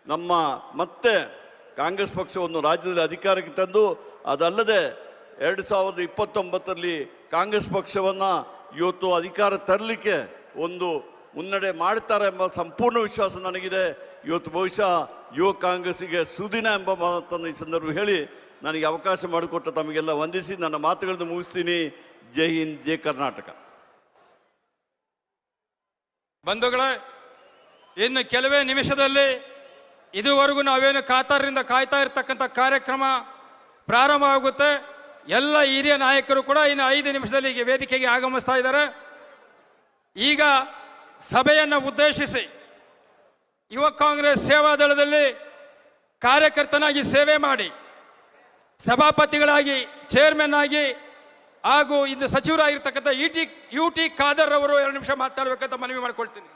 ನಮ್ಮ ಮತ್ತೆ ಕಾಂಗ್ರೆಸ್ ಪಕ್ಷವನ್ನು ರಾಜ್ಯದಲ್ಲಿ ಅಧಿಕಾರಕ್ಕೆ ತಂದು, ಅದಲ್ಲದೆ 2029ರಲ್ಲಿ ಕಾಂಗ್ರೆಸ್ ಪಕ್ಷವನ್ನು ಇವತ್ತು ಅಧಿಕಾರ ತರಲಿಕ್ಕೆ ಒಂದು ಮುನ್ನಡೆ ಮಾಡ್ತಾರೆ ಎಂಬ ಸಂಪೂರ್ಣ ವಿಶ್ವಾಸ ನನಗಿದೆ. ಇವತ್ತು ಬಹುಶಃ ಯುವ ಕಾಂಗ್ರೆಸ್ಸಿಗೆ ಸುದಿನ ಎಂಬ ಮಾತನ್ನು ಈ ಸಂದರ್ಭ ಹೇಳಿ ನನಗೆ ಅವಕಾಶ ಮಾಡಿಕೊಟ್ಟ ತಮಗೆಲ್ಲ ವಂದಿಸಿ ನನ್ನ ಮಾತುಗಳನ್ನು ಮುಗಿಸ್ತೀನಿ. ಜೈ ಹಿಂದ್, ಜೈ ಕರ್ನಾಟಕ. ಬಂಧುಗಳೇ, ಇನ್ನು ಕೆಲವೇ ನಿಮಿಷದಲ್ಲಿ ಇದುವರೆಗೂ ನಾವೇನು ಕಾತಾರರಿಂದ ಕಾಯ್ತಾ ಇರ್ತಕ್ಕಂಥ ಕಾರ್ಯಕ್ರಮ ಪ್ರಾರಂಭವಾಗುತ್ತೆ. ಎಲ್ಲ ಹಿರಿಯ ನಾಯಕರು ಕೂಡ ಇನ್ನು 5 ನಿಮಿಷದಲ್ಲಿ ಈಗ ವೇದಿಕೆಗೆ ಆಗಮಿಸ್ತಾ ಇದ್ದಾರೆ. ಈಗ ಸಭೆಯನ್ನು ಉದ್ದೇಶಿಸಿ ಯುವ ಕಾಂಗ್ರೆಸ್ ಸೇವಾದಳದಲ್ಲಿ ಕಾರ್ಯಕರ್ತನಾಗಿ ಸೇವೆ ಮಾಡಿ ಸಭಾಪತಿಗಳಾಗಿ, ಚೇರ್ಮನ್ ಆಗಿ ಹಾಗೂ ಇಂದು ಸಚಿವರಾಗಿರ್ತಕ್ಕಂಥ UT ಖಾದರ್ ಅವರು 2 ನಿಮಿಷ ಮಾತಾಡಬೇಕಂತ ಮನವಿ ಮಾಡ್ಕೊಳ್ತೀನಿ.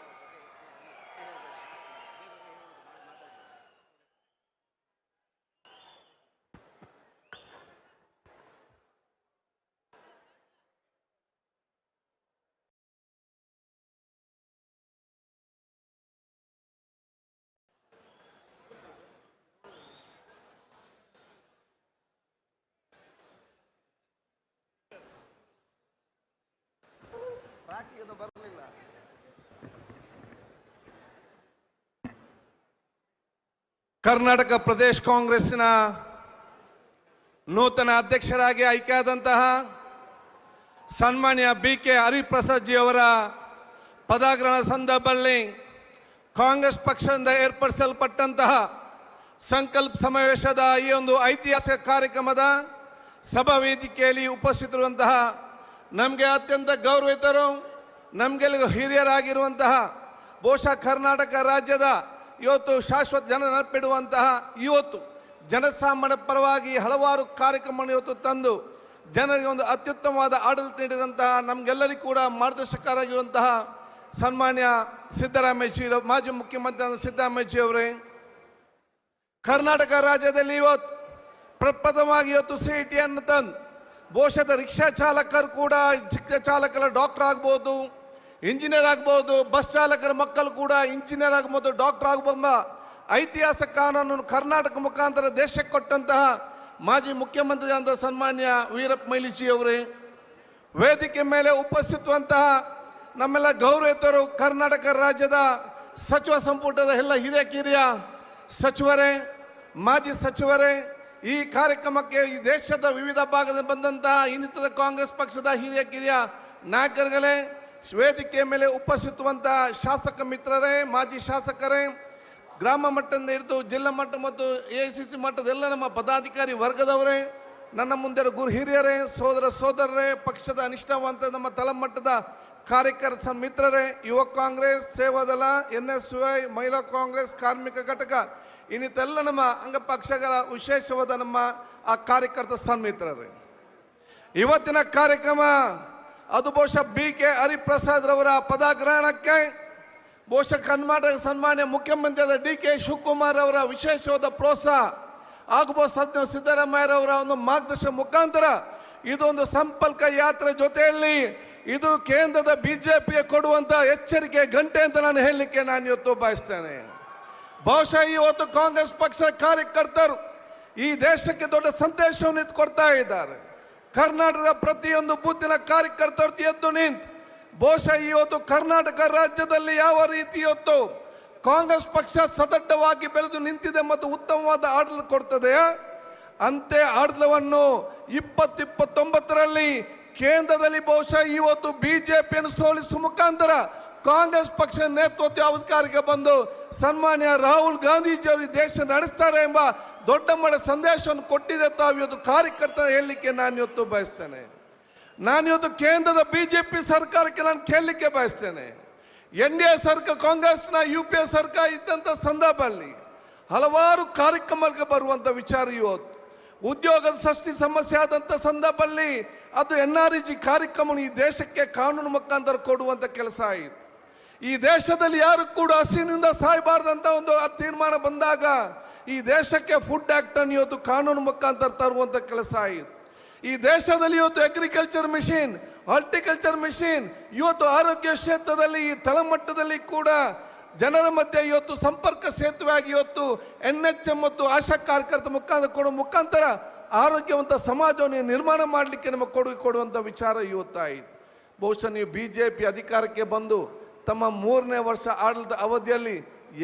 ಕರ್ನಾಟಕ ಪ್ರದೇಶ ಕಾಂಗ್ರೆಸ್ಸಿನ ನೂತನ ಅಧ್ಯಕ್ಷರಾಗಿ ಆಯ್ಕೆಯಾದಂತಹ ಸನ್ಮಾನ್ಯ BK ಹರಿಪ್ರಸಾದ್ ಜಿ ಅವರ ಪದಗ್ರಹಣ ಸಂದರ್ಭದಲ್ಲಿ ಕಾಂಗ್ರೆಸ್ ಪಕ್ಷದಿಂದ ಏರ್ಪಡಿಸಲ್ಪಟ್ಟಂತಹ ಸಂಕಲ್ಪ ಸಮಾವೇಶದ ಈ ಒಂದು ಐತಿಹಾಸಿಕ ಕಾರ್ಯಕ್ರಮದ ಸಭಾ ವೇದಿಕೆಯಲ್ಲಿ ಉಪಸ್ಥಿತರಿರುವಂತಹ ನಮಗೆ ಅತ್ಯಂತ ಗೌರವಿತರು, ನಮಗೆಲ್ಲ ಹಿರಿಯರಾಗಿರುವಂತಹ, ಬಹುಶಃ ಕರ್ನಾಟಕ ರಾಜ್ಯದ ಇವತ್ತು ಶಾಶ್ವತ ಜನ ನೆನಪಿಡುವಂತಹ, ಇವತ್ತು ಜನಸಾಮಾನ್ಯ ಪರವಾಗಿ ಹಲವಾರು ಕಾರ್ಯಕ್ರಮವನ್ನು ಇವತ್ತು ತಂದು ಜನರಿಗೆ ಒಂದು ಅತ್ಯುತ್ತಮವಾದ ಆಡಳಿತ ನೀಡಿದಂತಹ, ನಮಗೆಲ್ಲರಿಗೂ ಕೂಡ ಮಾರ್ಗದರ್ಶಕರಾಗಿರುವಂತಹ ಸನ್ಮಾನ್ಯ ಸಿದ್ದರಾಮಯ್ಯಜಿ, ಮಾಜಿ ಮುಖ್ಯಮಂತ್ರಿ ಸಿದ್ದರಾಮಯ್ಯಜಿ ಅವರೇ, ಕರ್ನಾಟಕ ರಾಜ್ಯದಲ್ಲಿ ಇವತ್ತು ಪ್ರಪ್ರಥಮವಾಗಿ ಇವತ್ತು CETಯನ್ನು ತಂದು ಬಹುಶಃ ರಿಕ್ಷಾ ಚಾಲಕರು ಕೂಡ, ಚಿಕ್ಕ ಚಾಲಕರ ಡಾಕ್ಟರ್ ಆಗ್ಬೋದು, ಇಂಜಿನಿಯರ್ ಆಗ್ಬೋದು, ಬಸ್ ಚಾಲಕರ ಮಕ್ಕಳು ಕೂಡ ಇಂಜಿನಿಯರ್ ಆಗ್ಬೋದು, ಡಾಕ್ಟರ್ ಆಗ್ಬೋದು, ಐತಿಹಾಸಿಕ ಕಾನೂನನ್ನು ಕರ್ನಾಟಕ ಮುಖಾಂತರ ದೇಶಕ್ಕೆ ಕೊಟ್ಟಂತಹ ಮಾಜಿ ಮುಖ್ಯಮಂತ್ರಿ ಅಂತ ಸನ್ಮಾನ್ಯ ವೀರಪ್ಪ ಮೊಯ್ಲಿ ಅವರೇ, ವೇದಿಕೆ ಮೇಲೆ ಉಪಸ್ಥಿತವಂತಹ ನಮ್ಮೆಲ್ಲ ಗೌರವಿತರು, ಕರ್ನಾಟಕ ರಾಜ್ಯದ ಸಚಿವ ಸಂಪುಟದ ಎಲ್ಲ ಹಿರಿಯ ಸಚಿವರೇ, ಮಾಜಿ ಸಚಿವರೇ, ಈ ಕಾರ್ಯಕ್ರಮಕ್ಕೆ ಈ ದೇಶದ ವಿವಿಧ ಭಾಗದಿಂದ ಬಂದಂತಹ ಇನ್ನಿತರ ಕಾಂಗ್ರೆಸ್ ಪಕ್ಷದ ಹಿರಿಯ ನಾಯಕರುಗಳೇ, ವೇದಿಕೆ ಮೇಲೆ ಉಪಸ್ಥಿತವಂತಹ ಶಾಸಕ ಮಿತ್ರರೇ, ಮಾಜಿ ಶಾಸಕರೇ, ಗ್ರಾಮ ಮಟ್ಟದಿಂದ ಹಿಡಿದು ಜಿಲ್ಲಾ ಮಟ್ಟ ಮತ್ತು AICC ಮಟ್ಟದ ಎಲ್ಲ ನಮ್ಮ ಪದಾಧಿಕಾರಿ ವರ್ಗದವರೇ, ನನ್ನ ಮುಂದೆ ಹಿರಿಯರೇ, ಸೋದರರೇ, ಪಕ್ಷದ ನಿಷ್ಠಾವಂತ ನಮ್ಮ ತಳಮಟ್ಟದ ಕಾರ್ಯಕರ್ತ ಮಿತ್ರರೇ, ಯುವ ಕಾಂಗ್ರೆಸ್, ಸೇವಾದಳ, NSY, ಮಹಿಳಾ ಕಾಂಗ್ರೆಸ್, ಕಾರ್ಮಿಕ ಘಟಕ, ಇನ್ನಿತೆಲ್ಲ ನಮ್ಮ ಅಂಗಪಕ್ಷಗಳ ವಿಶೇಷವಾದ ನಮ್ಮ ಆ ಕಾರ್ಯಕರ್ತ ಸನ್ಮಿತ್ರರೇ, ಇವತ್ತಿನ ಕಾರ್ಯಕ್ರಮ ಅದು ಬಹುಶಃ BK ಹರಿಪ್ರಸಾದ್ ರವರ ಪದಗ್ರಹಣಕ್ಕೆ ಬಹುಶಃ ಕರ್ನಾಟಕ ಸನ್ಮಾನ್ಯ ಮುಖ್ಯಮಂತ್ರಿಯಾದ DK ಶಿವಕುಮಾರ್ ಅವರ ವಿಶೇಷವಾದ ಪ್ರೋತ್ಸಾಹ ಆಗಬಹುದು, ಸಿದ್ದರಾಮಯ್ಯರವರ ಒಂದು ಮಾರ್ಗದರ್ಶನ ಮುಖಾಂತರ ಇದೊಂದು ಸಂಪರ್ಕ ಯಾತ್ರೆ ಜೊತೆಯಲ್ಲಿ ಇದು ಕೇಂದ್ರದ BJPಗೆ ಕೊಡುವಂತ ಎಚ್ಚರಿಕೆ ಗಂಟೆ ಅಂತ ನಾನು ಹೇಳಲಿಕ್ಕೆ ನಾನು ಇವತ್ತು ಬಯಸ್ತೇನೆ. ಬಹುಶಃ ಇವತ್ತು ಕಾಂಗ್ರೆಸ್ ಪಕ್ಷ ಕಾರ್ಯಕರ್ತರು ಈ ದೇಶಕ್ಕೆ ದೊಡ್ಡ ಸಂದೇಶವನ್ನು ಕೊಡ್ತಾ ಇದ್ದಾರೆ. ಕರ್ನಾಟಕದ ಪ್ರತಿಯೊಂದು ಬೂತಿನ ಕಾರ್ಯಕರ್ತರು ಎದ್ದು ನಿಂತು ಬಹುಶಃ ಇವತ್ತು ಕರ್ನಾಟಕ ರಾಜ್ಯದಲ್ಲಿ ಯಾವ ರೀತಿ ಇವತ್ತು ಕಾಂಗ್ರೆಸ್ ಪಕ್ಷ ಸದೃಢವಾಗಿ ಬೆಳೆದು ನಿಂತಿದೆ ಮತ್ತು ಉತ್ತಮವಾದ ಆಡಳಿತ ಕೊಡ್ತದೆ, ಅಂತೆ ಆಡಳಿತವನ್ನು 2029ರಲ್ಲಿ ಕೇಂದ್ರದಲ್ಲಿ ಬಹುಶಃ ಇವತ್ತು ಬಿಜೆಪಿಯನ್ನು ಸೋಲಿಸುವ ಮುಖಾಂತರ ಕಾಂಗ್ರೆಸ್ ಪಕ್ಷ ನೇತೃತ್ವ ಅಧಿಕಾರಕ್ಕೆ ಬಂದು ಸನ್ಮಾನ್ಯ ರಾಹುಲ್ ಗಾಂಧೀಜಿಯವರು ಈ ದೇಶ ನಡೆಸ್ತಾರೆ ಎಂಬ ದೊಡ್ಡ ಮಟ್ಟದ ಸಂದೇಶವನ್ನು ಕೊಟ್ಟಿದೆ ತಾವು ಇವತ್ತು ಕಾರ್ಯಕರ್ತರ ಹೇಳಲಿಕ್ಕೆ ನಾನು ಇವತ್ತು ಬಯಸ್ತೇನೆ. ನಾನು ಇವತ್ತು ಕೇಂದ್ರದ ಬಿಜೆಪಿ ಸರ್ಕಾರಕ್ಕೆ ನಾನು ಕೇಳಲಿಕ್ಕೆ ಬಯಸ್ತೇನೆ. NDA ಸರ್ಕಾರ, ಕಾಂಗ್ರೆಸ್ನ UPA ಸರ್ಕಾರ ಇದ್ದಂಥ ಸಂದರ್ಭದಲ್ಲಿ ಹಲವಾರು ಕಾರ್ಯಕ್ರಮಕ್ಕೆ ಬರುವಂಥ ವಿಚಾರ ಇವತ್ತು ಉದ್ಯೋಗದ ಸೃಷ್ಟಿ ಸಮಸ್ಯೆ ಆದಂಥ ಸಂದರ್ಭದಲ್ಲಿ ಅದು NREG ಕಾರ್ಯಕ್ರಮ ಈ ದೇಶಕ್ಕೆ ಕಾನೂನು ಮುಖಾಂತರ ಕೊಡುವಂಥ ಕೆಲಸ ಆಯಿತು. ಈ ದೇಶದಲ್ಲಿ ಯಾರು ಕೂಡ ಹಸಿವಿನಿಂದ ಸಾಯಬಾರ್ದಂತ ಒಂದು ತೀರ್ಮಾನ ಬಂದಾಗ ಈ ದೇಶಕ್ಕೆ ಫುಡ್ ಆಕ್ಟ್ ಅನ್ನು ಇವತ್ತು ಕಾನೂನು ಮುಖಾಂತರ ತರುವಂಥ ಕೆಲಸ ಆಯಿತು. ಈ ದೇಶದಲ್ಲಿ ಇವತ್ತು ಅಗ್ರಿಕಲ್ಚರ್ ಮಿಷನ್, ಹಾರ್ಟಿಕಲ್ಚರ್ ಮಿಷನ್, ಇವತ್ತು ಆರೋಗ್ಯ ಕ್ಷೇತ್ರದಲ್ಲಿ ಈ ತಳಮಟ್ಟದಲ್ಲಿ ಕೂಡ ಜನರ ಮಧ್ಯೆ ಇವತ್ತು ಸಂಪರ್ಕ ಸೇತುವೆಯಾಗಿ ಇವತ್ತು NHM ಮತ್ತು ಆಶಾ ಕಾರ್ಯಕರ್ತರ ಕೊಡುವ ಮುಖಾಂತರ ಆರೋಗ್ಯವಂತ ಸಮಾಜವನ್ನು ನಿರ್ಮಾಣ ಮಾಡಲಿಕ್ಕೆ ನಮಗೆ ಕೊಡುಗೆ ಕೊಡುವಂಥ ವಿಚಾರ ಇವತ್ತಾಯಿತು. ಬಹುಶಃ ನೀವು BJP ಅಧಿಕಾರಕ್ಕೆ ಬಂದು ತಮ್ಮ 3ನೇ ವರ್ಷ ಆಡಳಿತ ಅವಧಿಯಲ್ಲಿ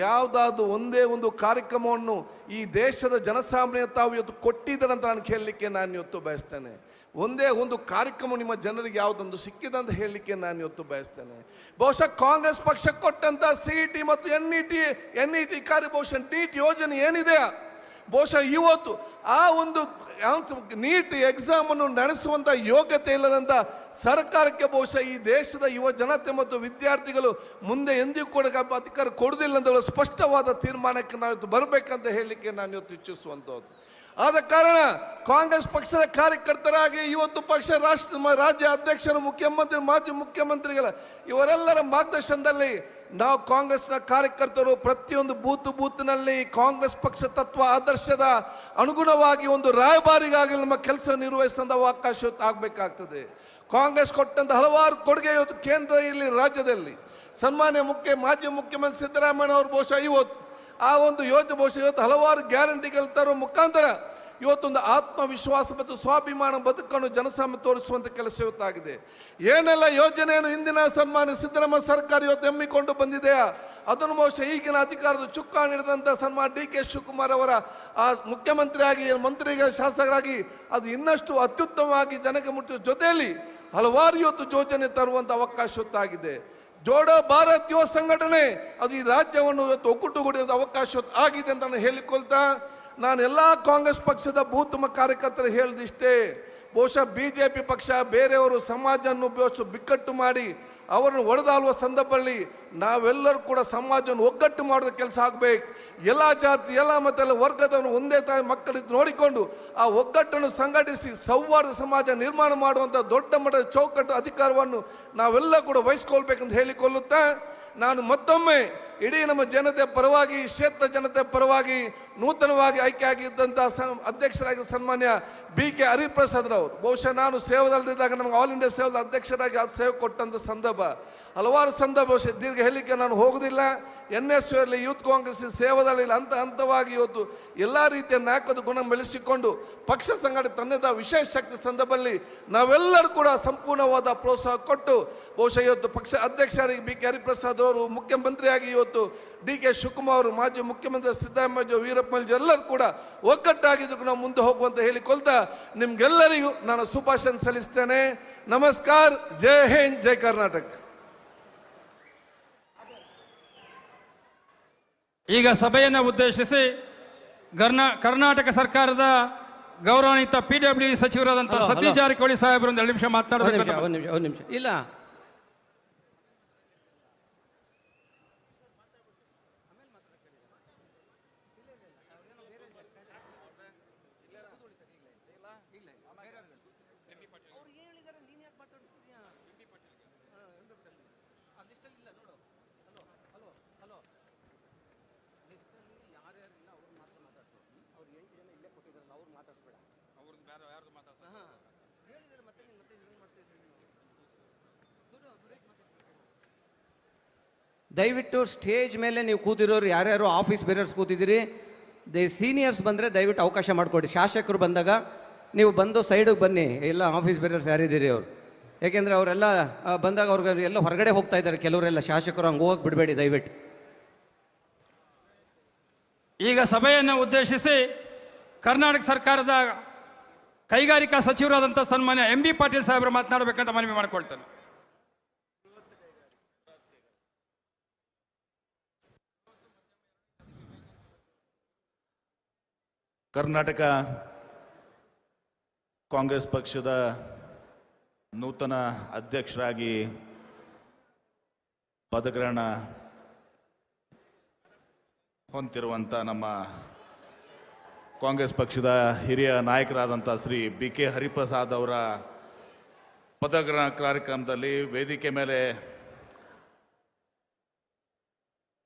ಯಾವುದಾದ್ರು ಒಂದೇ ಒಂದು ಕಾರ್ಯಕ್ರಮವನ್ನು ಈ ದೇಶದ ಜನಸಾಮಾನ್ಯ ತಾವು ಇವತ್ತು ಕೊಟ್ಟಿದ್ದಾರೆ ಅಂತ ನಾನು ಕೇಳಲಿಕ್ಕೆ ನಾನು ಇವತ್ತು ಬಯಸ್ತೇನೆ. ಒಂದೇ ಒಂದು ಕಾರ್ಯಕ್ರಮ ನಿಮ್ಮ ಜನರಿಗೆ ಯಾವುದೊಂದು ಸಿಕ್ಕಿದೆ ಅಂತ ಹೇಳಲಿಕ್ಕೆ ನಾನು ಇವತ್ತು ಬಯಸ್ತೇನೆ. ಬಹುಶಃ ಕಾಂಗ್ರೆಸ್ ಪಕ್ಷ ಕೊಟ್ಟಂತ CET ಮತ್ತು NET ಕಾರ್ಯ ಬಹುಶಃ ನೀಟ್ ಯೋಜನೆ ಏನಿದೆ ಬಹುಶಃ ಇವತ್ತು ಆ ಒಂದು ನೀಟ್ ಎಕ್ಸಾಮ್ ಅನ್ನು ನಡೆಸುವಂತ ಯೋಗ್ಯತೆ ಇಲ್ಲದಂತ ಸರ್ಕಾರಕ್ಕೆ ಬಹುಶಃ ಈ ದೇಶದ ಯುವ ಜನತೆ ಮತ್ತು ವಿದ್ಯಾರ್ಥಿಗಳು ಮುಂದೆ ಎಂದಿಗೂ ಕೂಡ ಅಧಿಕಾರ ಕೊಡುವುದಿಲ್ಲ ಅಂತ ಸ್ಪಷ್ಟವಾದ ತೀರ್ಮಾನಕ್ಕೆ ನಾವು ಬರಬೇಕಂತ ಹೇಳಲಿಕ್ಕೆ ನಾನು ಇವತ್ತು ಇಚ್ಛಿಸುವಂಥದ್ದು. ಆದ ಕಾರಣ ಕಾಂಗ್ರೆಸ್ ಪಕ್ಷದ ಕಾರ್ಯಕರ್ತರಾಗಿ ಇವತ್ತು ಪಕ್ಷ ರಾಜ್ಯ ಅಧ್ಯಕ್ಷರು, ಮುಖ್ಯಮಂತ್ರಿ, ಮಾಜಿ ಮುಖ್ಯಮಂತ್ರಿಗಳ ಇವರೆಲ್ಲರ ಮಾರ್ಗದರ್ಶನದಲ್ಲಿ ನಾವು ಕಾಂಗ್ರೆಸ್ನ ಕಾರ್ಯಕರ್ತರು ಪ್ರತಿಯೊಂದು ಬೂತ್ನಲ್ಲಿ ಕಾಂಗ್ರೆಸ್ ಪಕ್ಷ ತತ್ವ ಆದರ್ಶದ ಅನುಗುಣವಾಗಿ ಒಂದು ರಾಯಭಾರಿಗಾಗಿ ನಮ್ಮ ಕೆಲಸ ನಿರ್ವಹಿಸುವಂತ ಅವಕಾಶ ಆಗಬೇಕಾಗ್ತದೆ. ಕಾಂಗ್ರೆಸ್ ಕೊಟ್ಟಂತ ಹಲವಾರು ಕೊಡುಗೆ ಇವತ್ತು ಕೇಂದ್ರ ಇಲ್ಲಿ ರಾಜ್ಯದಲ್ಲಿ ಸನ್ಮಾನ್ಯ ಮಾಜಿ ಮುಖ್ಯಮಂತ್ರಿ ಸಿದ್ದರಾಮಯ್ಯ ಅವರು ಬಹುಶಃ ಇವತ್ತು ಆ ಒಂದು ಯೋಜನೆ ಬಹುಶಃ ಇವತ್ತು ಹಲವಾರು ಗ್ಯಾರಂಟಿಗಳು ತರುವ ಮುಖಾಂತರ ಇವತ್ತೊಂದು ಆತ್ಮವಿಶ್ವಾಸ ಮತ್ತು ಸ್ವಾಭಿಮಾನ ಬದುಕನ್ನು ಜನಸಾಮಾನ್ಯ ತೋರಿಸುವಂಥ ಕೆಲಸ ಇವತ್ತಾಗಿದೆ. ಏನೆಲ್ಲ ಯೋಜನೆಯನ್ನು ಹಿಂದಿನ ಸನ್ಮಾನ್ಯ ಸಿದ್ದರಾಮಯ್ಯ ಸರ್ಕಾರ ಇವತ್ತು ಹಮ್ಮಿಕೊಂಡು ಬಂದಿದೆಯಾ ಅದನ್ನು ಬಹುಶಃ ಈಗಿನ ಅಧಿಕಾರದ ಚುಕ್ಕಾಣಿ ಹಿಡಿದಂಥ ಸನ್ಮಾನ್ಯ DK ಶಿವಕುಮಾರ್ ಅವರ ಆ ಮುಖ್ಯಮಂತ್ರಿಯಾಗಿ, ಮಂತ್ರಿಗಳ ಶಾಸಕರಾಗಿ ಅದು ಇನ್ನಷ್ಟು ಅತ್ಯುತ್ತಮವಾಗಿ ಜನಕ್ಕೆ ಮುಟ್ಟಿದ ಜೊತೆಯಲ್ಲಿ ಹಲವಾರು ಇವತ್ತು ಯೋಜನೆ ತರುವಂಥ ಅವಕಾಶ ಇವತ್ತಾಗಿದೆ. ಜೋಡೋ ಭಾರತ್ ಯುವ ಸಂಘಟನೆ ಅದು ಈ ರಾಜ್ಯವನ್ನು ಇವತ್ತು ಒಕ್ಕೂಟುಗೂಡಿದ ಅವಕಾಶ ಆಗಿದೆ ಅಂತ ನಾನು ಹೇಳಿಕೊಳ್ತಾ ನಾನು ಎಲ್ಲ ಕಾಂಗ್ರೆಸ್ ಪಕ್ಷದ ಬೂತ್ ಕಾರ್ಯಕರ್ತರು ಹೇಳಿದಿಷ್ಟೇ. ಬಹುಶಃ BJP ಪಕ್ಷ ಬೇರೆಯವರು ಸಮಾಜವನ್ನು ಬಿಕ್ಕಟ್ಟು ಮಾಡಿ ಅವರನ್ನು ಒಡೆದಾಳುವ ಸಂದರ್ಭದಲ್ಲಿ ನಾವೆಲ್ಲರೂ ಕೂಡ ಸಮಾಜವನ್ನು ಒಗ್ಗಟ್ಟು ಮಾಡೋದ ಕೆಲಸ ಆಗಬೇಕು. ಎಲ್ಲ ಜಾತಿ, ಎಲ್ಲ ಮತ್ತೆಲ್ಲ ವರ್ಗದವನು ಒಂದೇ ತಾಯಿ ಮಕ್ಕಳಿದ್ದು ನೋಡಿಕೊಂಡು ಆ ಒಗ್ಗಟ್ಟನ್ನು ಸಂಘಟಿಸಿ ಸೌಹಾರ್ದ ಸಮಾಜ ನಿರ್ಮಾಣ ಮಾಡುವಂಥ ದೊಡ್ಡ ಮಟ್ಟದ ಚೌಕಟ್ಟು ಅಧಿಕಾರವನ್ನು ನಾವೆಲ್ಲ ಕೂಡ ವಹಿಸ್ಕೊಳ್ಬೇಕಂತ ಹೇಳಿಕೊಳ್ಳುತ್ತಾ ನಾನು ಮತ್ತೊಮ್ಮೆ ಇಡೀ ನಮ್ಮ ಜನತೆ ಪರವಾಗಿ, ಕ್ಷೇತ್ರ ಜನತೆ ಪರವಾಗಿ ನೂತನವಾಗಿ ಆಯ್ಕೆಯಾಗಿದ್ದಂಥ ಅಧ್ಯಕ್ಷರಾಗಿ ಸನ್ಮಾನ್ಯ BK ಹರಿಪ್ರಸಾದ್ ರವರು ಬಹುಶಃ ನಾನು ಸೇವಾದಳದಿದ್ದಾಗ ನಮಗೆ ಆಲ್ ಇಂಡಿಯಾ ಸೇವಾದ ಅಧ್ಯಕ್ಷರಾಗಿ ಆ ಸೇವೆ ಕೊಟ್ಟಂಥ ಸಂದರ್ಭ ಹಲವಾರು ಸಂದರ್ಭ ದೀರ್ಘ ಹೇಳಲಿಕ್ಕೆ ನಾನು ಹೋಗುವುದಿಲ್ಲ. NSU ಇರಲಿ, ಯೂತ್ ಕಾಂಗ್ರೆಸ್ ಸೇವಾದಳ ಹಂತವಾಗಿ ಇವತ್ತು ಎಲ್ಲ ರೀತಿಯ ನಾಯಕದ ಗುಣ ಬೆಳೆಸಿಕೊಂಡು ಪಕ್ಷ ಸಂಘಟನೆ ತನ್ನದ ವಿಶೇಷ ಶಕ್ತಿ ಸಂದರ್ಭದಲ್ಲಿ ನಾವೆಲ್ಲರೂ ಕೂಡ ಸಂಪೂರ್ಣವಾದ ಪ್ರೋತ್ಸಾಹ ಕೊಟ್ಟು ಬಹುಶಃ ಇವತ್ತು ಪಕ್ಷ ಅಧ್ಯಕ್ಷರಾಗಿ BK ಹರಿಪ್ರಸಾದ್ ಅವರು, ಮುಖ್ಯಮಂತ್ರಿಯಾಗಿ ಇವತ್ತು DK ಶಿವಕುಮಾರ್ ಅವರು, ಮಾಜಿ ಮುಖ್ಯಮಂತ್ರಿ ಸಿದ್ದರಾಮಯ್ಯ, ವೀರಪ್ಪಮೊಯ್ಲಿ ಎಲ್ಲರೂ ಕೂಡ ಒಗ್ಗಟ್ಟಾಗಿದ್ದಕ್ಕೆ ನಾವು ಮುಂದೆ ಹೋಗುವಂತ ಹೇಳಿಕೊಳ್ತಾ ನಿಮ್ಗೆಲ್ಲರಿಗೂ ನಾನು ಶುಭಾಶಯ ಸಲ್ಲಿಸ್ತೇನೆ. ನಮಸ್ಕಾರ. ಜೈ ಹಿಂದ್, ಜೈ ಕರ್ನಾಟಕ. ಈಗ ಸಭೆಯನ್ನು ಉದ್ದೇಶಿಸಿ ಕರ್ನಾಟಕ ಸರ್ಕಾರದ ಗೌರವಾನ್ವಿತ PWD ಸಚಿವರಾದಂತಹ ಸತೀಶ್ ಜಾರಕಿಹೊಳಿ ಸಾಹೇಬರು ಒಂದು 2 ನಿಮಿಷ ಮಾತನಾಡಬೇಕು. ಒಂದು ನಿಮಿಷ ಇಲ್ಲ ದಯವಿಟ್ಟು ಸ್ಟೇಜ್ ಮೇಲೆ ನೀವು ಕೂತಿರೋರು ಯಾರ್ಯಾರು ಆಫೀಸ್ ಬೇರರ್ಸ್ ಕೂತಿದ್ದೀರಿ, ಸೀನಿಯರ್ಸ್ ಬಂದರೆ ದಯವಿಟ್ಟು ಅವಕಾಶ ಮಾಡಿಕೊಡಿ. ಶಾಸಕರು ಬಂದಾಗ ನೀವು ಬಂದು ಸೈಡಿಗೆ ಬನ್ನಿ, ಎಲ್ಲ ಆಫೀಸ್ ಬೇರರ್ಸ್ ಯಾರಿದ್ದೀರಿ ಅವರು, ಯಾಕೆಂದರೆ ಅವರೆಲ್ಲ ಬಂದಾಗ ಅವ್ರಿಗೆ ಎಲ್ಲ ಹೊರಗಡೆ ಹೋಗ್ತಾ ಇದ್ದಾರೆ ಕೆಲವರೆಲ್ಲ, ಶಾಸಕರು ಹಂಗೆ ಹೋಗಿ ಬಿಡಬೇಡಿ ದಯವಿಟ್ಟು. ಈಗ ಸಭೆಯನ್ನು ಉದ್ದೇಶಿಸಿ ಕರ್ನಾಟಕ ಸರ್ಕಾರದ ಕೈಗಾರಿಕಾ ಸಚಿವರಾದಂಥ ಸನ್ಮಾನ್ಯ MB ಪಾಟೀಲ್ ಸಾಹೇಬರು ಮಾತನಾಡಬೇಕಂತ ಮನವಿ ಮಾಡಿಕೊಳ್ತೇನೆ. ಕರ್ನಾಟಕ ಕಾಂಗ್ರೆಸ್ ಪಕ್ಷದ ನೂತನ ಅಧ್ಯಕ್ಷರಾಗಿ ಪದಗ್ರಹಣ ಹೊಂದಿರುವಂಥ ನಮ್ಮ ಕಾಂಗ್ರೆಸ್ ಪಕ್ಷದ ಹಿರಿಯ ನಾಯಕರಾದಂಥ ಶ್ರೀ BK ಹರಿಪ್ರಸಾದ್ ಅವರ ಪದಗ್ರಹಣ ಕಾರ್ಯಕ್ರಮದಲ್ಲಿ ವೇದಿಕೆ ಮೇಲೆ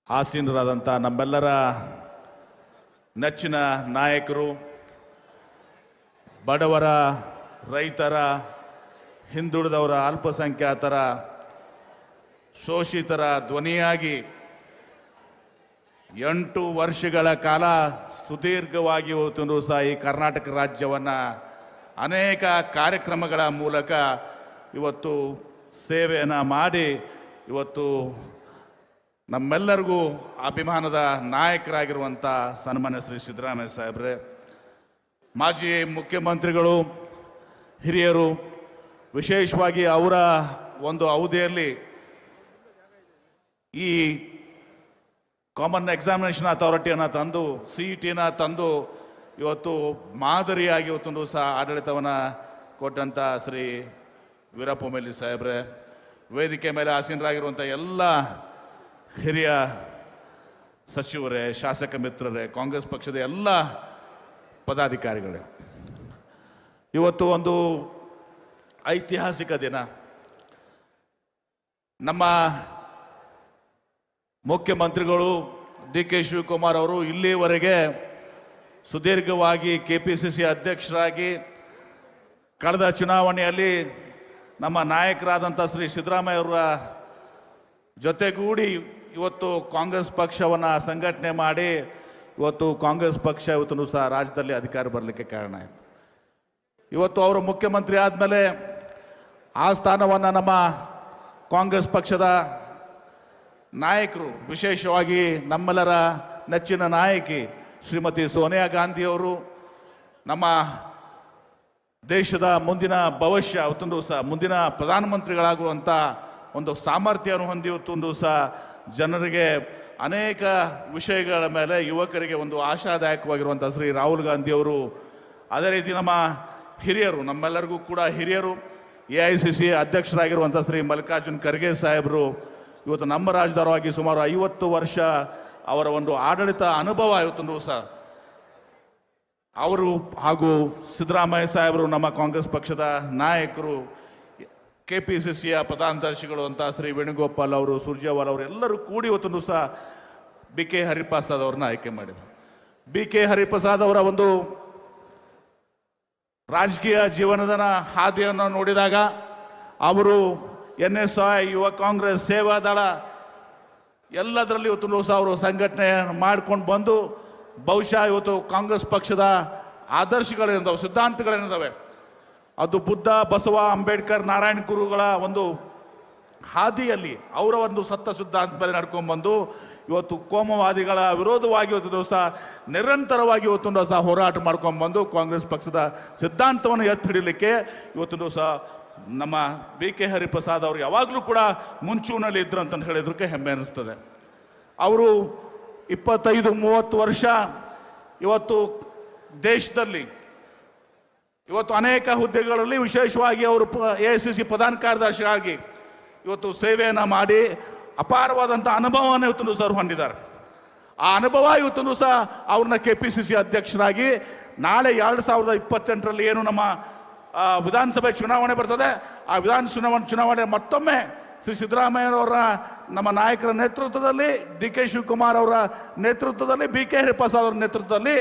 ಆಸೀನರಾದಂಥ ನಮ್ಮೆಲ್ಲರ ನೆಚ್ಚಿನ ನಾಯಕರು, ಬಡವರ, ರೈತರ, ಹಿಂದುಳಿದವರ, ಅಲ್ಪಸಂಖ್ಯಾತರ, ಶೋಷಿತರ ಧ್ವನಿಯಾಗಿ 8 ವರ್ಷಗಳ ಕಾಲ ಸುದೀರ್ಘವಾಗಿ ಹೋತನು ಸಹ ಈ ಕರ್ನಾಟಕ ರಾಜ್ಯವನ್ನು ಅನೇಕ ಕಾರ್ಯಕ್ರಮಗಳ ಮೂಲಕ ಇವತ್ತು ಸೇವೆಯನ್ನು ಮಾಡಿ ಇವತ್ತು ನಮ್ಮೆಲ್ಲರಿಗೂ ಅಭಿಮಾನದ ನಾಯಕರಾಗಿರುವಂಥ ಸನ್ಮಾನ್ಯ ಶ್ರೀ ಸಿದ್ದರಾಮಯ್ಯ ಸಾಹೇಬ್ರೆ, ಮಾಜಿ ಮುಖ್ಯಮಂತ್ರಿಗಳು, ಹಿರಿಯರು, ವಿಶೇಷವಾಗಿ ಅವರ ಒಂದು ಅವಧಿಯಲ್ಲಿ ಈ ಕಾಮನ್ ಎಕ್ಸಾಮಿನೇಷನ್ ಅಥಾರಿಟಿಯನ್ನು ತಂದು CETನ ತಂದು ಇವತ್ತು ಮಾದರಿಯಾಗಿ ಇವತ್ತು ಸಹ ಆಡಳಿತವನ್ನು ಕೊಟ್ಟಂಥ ಶ್ರೀ ವೀರಪ್ಪ ಮೊಯ್ಲಿ ಸಾಹೇಬ್ರೆ, ವೇದಿಕೆ ಮೇಲೆ ಆಸೀನರಾಗಿರುವಂಥ ಎಲ್ಲ ಹಿರಿಯ ಸಚಿವರೇ, ಶಾಸಕ ಮಿತ್ರರೇ, ಕಾಂಗ್ರೆಸ್ ಪಕ್ಷದ ಎಲ್ಲ ಪದಾಧಿಕಾರಿಗಳೇ, ಇವತ್ತು ಒಂದು ಐತಿಹಾಸಿಕ ದಿನ. ನಮ್ಮ ಮುಖ್ಯಮಂತ್ರಿಗಳು DK ಶಿವಕುಮಾರ್ ಅವರು ಇಲ್ಲಿವರೆಗೆ ಸುದೀರ್ಘವಾಗಿ KPCC ಅಧ್ಯಕ್ಷರಾಗಿ ಕಳೆದ ಚುನಾವಣೆಯಲ್ಲಿ ನಮ್ಮ ನಾಯಕರಾದಂಥ ಶ್ರೀ ಸಿದ್ದರಾಮಯ್ಯ ಅವರ ಜೊತೆಗೂಡಿ ಇವತ್ತು ಕಾಂಗ್ರೆಸ್ ಪಕ್ಷವನ್ನು ಸಂಘಟನೆ ಮಾಡಿ ಇವತ್ತು ಕಾಂಗ್ರೆಸ್ ಪಕ್ಷ ಇವತ್ತು ಸಹ ರಾಜ್ಯದಲ್ಲಿ ಅಧಿಕಾರ ಬರಲಿಕ್ಕೆ ಕಾರಣ ಆಯಿತು. ಇವತ್ತು ಅವರು ಮುಖ್ಯಮಂತ್ರಿ ಆದಮೇಲೆ ಆ ಸ್ಥಾನವನ್ನು ನಮ್ಮ ಕಾಂಗ್ರೆಸ್ ಪಕ್ಷದ ನಾಯಕರು, ವಿಶೇಷವಾಗಿ ನಮ್ಮೆಲ್ಲರ ನೆಚ್ಚಿನ ನಾಯಕಿ ಶ್ರೀಮತಿ ಸೋನಿಯಾ ಗಾಂಧಿಯವರು, ನಮ್ಮ ದೇಶದ ಮುಂದಿನ ಭವಿಷ್ಯ ಇವತ್ತೊಂದು ಸಹ ಮುಂದಿನ ಪ್ರಧಾನಮಂತ್ರಿಗಳಾಗುವಂಥ ಒಂದು ಸಾಮರ್ಥ್ಯವನ್ನು ಹೊಂದಿ ಇವತ್ತೊಂದು ಸಹ ಜನರಿಗೆ ಅನೇಕ ವಿಷಯಗಳ ಮೇಲೆ ಯುವಕರಿಗೆ ಒಂದು ಆಶಾದಾಯಕವಾಗಿರುವಂಥ ಶ್ರೀ ರಾಹುಲ್ ಗಾಂಧಿಯವರು, ಅದೇ ರೀತಿ ನಮ್ಮ ಹಿರಿಯರು, ನಮ್ಮೆಲ್ಲರಿಗೂ ಕೂಡ ಹಿರಿಯರು, AICC ಅಧ್ಯಕ್ಷರಾಗಿರುವಂಥ ಶ್ರೀ ಮಲ್ಲಿಕಾರ್ಜುನ್ ಖರ್ಗೆ ಸಾಹೇಬರು ಇವತ್ತು ನಮ್ಮ ರಾಜ್ಯದವರಾಗಿ ಸುಮಾರು 50 ವರ್ಷ ಅವರ ಒಂದು ಆಡಳಿತ ಅನುಭವ ಇವತ್ತೊಂದು ಸಹ ಅವರು ಹಾಗೂ ಸಿದ್ದರಾಮಯ್ಯ ಸಾಹೇಬರು, ನಮ್ಮ ಕಾಂಗ್ರೆಸ್ ಪಕ್ಷದ ನಾಯಕರು, KPCCಯ ಪ್ರಧಾನದರ್ಶಿಗಳು ಅಂತ ಶ್ರೀ ವೇಣುಗೋಪಾಲ್ ಅವರು, ಸುರ್ಜೇವಾಲ್ ಅವರು ಎಲ್ಲರೂ ಕೂಡಿ ಇವತ್ತೊಂದು ಸಹ BK ಹರಿಪ್ರಸಾದ್ ಅವ್ರನ್ನ ಆಯ್ಕೆ ಮಾಡಿದರು. BK ಹರಿಪ್ರಸಾದ್ ಅವರ ಒಂದು ರಾಜಕೀಯ ಜೀವನದ ಹಾದಿಯನ್ನು ನೋಡಿದಾಗ ಅವರು NSY, ಯುವ ಕಾಂಗ್ರೆಸ್, ಸೇವಾದಳ ಎಲ್ಲದರಲ್ಲಿ ಇವತ್ತು ಸಹ ಅವರು ಸಂಘಟನೆ ಮಾಡ್ಕೊಂಡು ಬಂದು ಬಹುಶಃ ಇವತ್ತು ಕಾಂಗ್ರೆಸ್ ಪಕ್ಷದ ಆದರ್ಶಗಳೇನಿದಾವೆ, ಸಿದ್ಧಾಂತಗಳೇನಿದಾವೆ, ಅದು ಬುದ್ಧ, ಬಸವ, ಅಂಬೇಡ್ಕರ್, ನಾರಾಯಣ ಗುರುಗಳ ಒಂದು ಹಾದಿಯಲ್ಲಿ ಅವರ ಒಂದು ಸತ್ತ ಸಿದ್ಧಾಂತ ಮೇಲೆ ನಡ್ಕೊಂಡ್ಬಂದು ಇವತ್ತು ಕೋಮವಾದಿಗಳ ವಿರೋಧವಾಗಿ ಇವತ್ತು ಸಹ ನಿರಂತರವಾಗಿ ಇವತ್ತು ಸಹ ಹೋರಾಟ ಮಾಡ್ಕೊಂಡ್ಬಂದು ಕಾಂಗ್ರೆಸ್ ಪಕ್ಷದ ಸಿದ್ಧಾಂತವನ್ನು ಎತ್ತಿ ಹಿಡಿಲಿಕ್ಕೆ ಇವತ್ತು ಸಹ ನಮ್ಮ BK ಹರಿಪ್ರಸಾದ್ ಅವರು ಯಾವಾಗಲೂ ಕೂಡ ಮುಂಚೂಣಿಯಲ್ಲಿ ಇದ್ರು ಅಂತ ಹೇಳಿದ್ರಕ್ಕೆ ಹೆಮ್ಮೆ ಅನ್ನಿಸ್ತದೆ. ಅವರು 25-30 ವರ್ಷ ಇವತ್ತು ದೇಶದಲ್ಲಿ ಇವತ್ತು ಅನೇಕ ಹುದ್ದೆಗಳಲ್ಲಿ ವಿಶೇಷವಾಗಿ ಅವರು AICC ಪ್ರಧಾನ ಕಾರ್ಯದರ್ಶಿಯಾಗಿ ಇವತ್ತು ಸೇವೆಯನ್ನು ಮಾಡಿ ಅಪಾರವಾದಂಥ ಅನುಭವವನ್ನು ಇವತ್ತು ಸರ್ ಹೊಂದಿದ್ದಾರೆ. ಆ ಅನುಭವ ಇವತ್ತು ಸಹ ಅವ್ರನ್ನ KPCC ಅಧ್ಯಕ್ಷರಾಗಿ ನಾಳೆ 2028ರಲ್ಲಿ ಏನು ನಮ್ಮ ವಿಧಾನಸಭೆ ಚುನಾವಣೆ ಬರ್ತದೆ, ಆ ಚುನಾವಣೆ ಮತ್ತೊಮ್ಮೆ ಶ್ರೀ ಸಿದ್ದರಾಮಯ್ಯನವರ ನಮ್ಮ ನಾಯಕರ ನೇತೃತ್ವದಲ್ಲಿ, DK ಶಿವಕುಮಾರ್ ಅವರ ನೇತೃತ್ವದಲ್ಲಿ, BK ಹರಿಪ್ರಸಾದ್ ಅವರ ನೇತೃತ್ವದಲ್ಲಿ,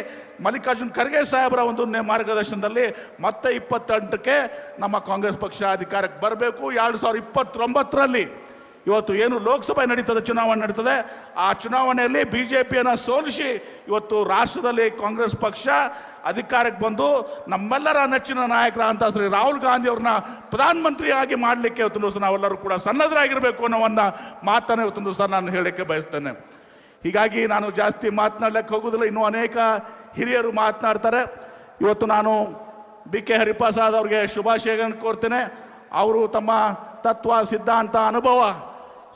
ಮಲ್ಲಿಕಾರ್ಜುನ್ ಖರ್ಗೆ ಸಾಹೇಬರ ಒಂದು ಮಾರ್ಗದರ್ಶನದಲ್ಲಿ ಮತ್ತೆ 28ಕ್ಕೆ ನಮ್ಮ ಕಾಂಗ್ರೆಸ್ ಪಕ್ಷ ಅಧಿಕಾರಕ್ಕೆ ಬರಬೇಕು. 2029ರಲ್ಲಿ ಇವತ್ತು ಏನು ಲೋಕಸಭೆ ನಡೀತದೆ, ಚುನಾವಣೆ ನಡೀತದೆ, ಆ ಚುನಾವಣೆಯಲ್ಲಿ BJPಯನ್ನು ಸೋಲಿಸಿ ಇವತ್ತು ರಾಷ್ಟ್ರದಲ್ಲಿ ಕಾಂಗ್ರೆಸ್ ಪಕ್ಷ ಅಧಿಕಾರಕ್ಕೆ ಬಂದು ನಮ್ಮೆಲ್ಲರ ನೆಚ್ಚಿನ ನಾಯಕರಾದಂಥ ಶ್ರೀ ರಾಹುಲ್ ಗಾಂಧಿ ಅವ್ರನ್ನ ಪ್ರಧಾನಮಂತ್ರಿಯಾಗಿ ಮಾಡಲಿಕ್ಕೆ ಇವತ್ತು ಸಹ ನಾವೆಲ್ಲರೂ ಕೂಡ ಸನ್ನದ್ಧರಾಗಿರಬೇಕು ಅನ್ನೋ ಒಂದು ಮಾತನ್ನು ಇವತ್ತು ಸಹ ನಾನು ಹೇಳಲಿಕ್ಕೆ ಬಯಸ್ತೇನೆ. ಹೀಗಾಗಿ ನಾನು ಜಾಸ್ತಿ ಮಾತನಾಡಲಿಕ್ಕೆ ಹೋಗೋದಿಲ್ಲ, ಇನ್ನೂ ಅನೇಕ ಹಿರಿಯರು ಮಾತನಾಡ್ತಾರೆ. ಇವತ್ತು ನಾನು BK ಹರಿಪ್ರಸಾದ್ ಅವ್ರಿಗೆ ಶುಭಾಶಯಗಳನ್ನು ಕೋರ್ತೇನೆ. ಅವರು ತಮ್ಮ ತತ್ವ ಸಿದ್ಧಾಂತ ಅನುಭವ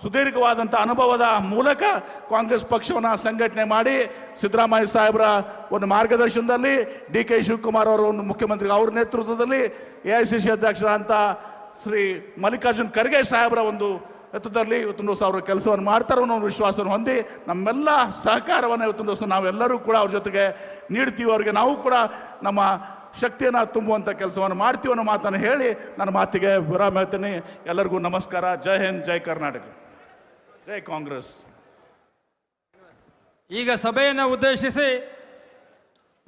ಸುದೀರ್ಘವಾದಂಥ ಅನುಭವದ ಮೂಲಕ ಕಾಂಗ್ರೆಸ್ ಪಕ್ಷವನ್ನು ಸಂಘಟನೆ ಮಾಡಿ ಸಿದ್ದರಾಮಯ್ಯ ಸಾಹೇಬರ ಒಂದು ಮಾರ್ಗದರ್ಶನದಲ್ಲಿ DK ಶಿವಕುಮಾರ್ ಅವರ ಒಂದು ಮುಖ್ಯಮಂತ್ರಿ ಅವ್ರ ನೇತೃತ್ವದಲ್ಲಿ AICC ಅಧ್ಯಕ್ಷರಾದಂಥ ಶ್ರೀ ಮಲ್ಲಿಕಾರ್ಜುನ್ ಖರ್ಗೆ ಸಾಹೇಬರ ಒಂದು ನೇತೃತ್ವದಲ್ಲಿ ಇವತ್ತೊಂದು ದಿವಸ ಅವರು ಕೆಲಸವನ್ನು ಮಾಡ್ತಾರೆ ಅನ್ನೋ ಒಂದು ವಿಶ್ವಾಸವನ್ನು ಹೊಂದಿ ನಮ್ಮೆಲ್ಲ ಸಹಕಾರವನ್ನು ಇವತ್ತೊಂದು ದಿವಸ ನಾವೆಲ್ಲರೂ ಕೂಡ ಅವ್ರ ಜೊತೆಗೆ ನೀಡ್ತೀವಿ. ಅವರಿಗೆ ನಾವು ಕೂಡ ನಮ್ಮ ಶಕ್ತಿಯನ್ನು ತುಂಬುವಂಥ ಕೆಲಸವನ್ನು ಮಾಡ್ತೀವಿ ಅನ್ನೋ ಮಾತನ್ನು ಹೇಳಿ ನನ್ನ ಮಾತಿಗೆ ವಿರಾಮ ಹೇಳ್ತೀನಿ. ಎಲ್ಲರಿಗೂ ನಮಸ್ಕಾರ. ಜೈ ಹಿಂದ್, ಜೈ ಕರ್ನಾಟಕ, ಜೈ ಕಾಂಗ್ರೆಸ್. ಈಗ ಸಭೆಯನ್ನು ಉದ್ದೇಶಿಸಿ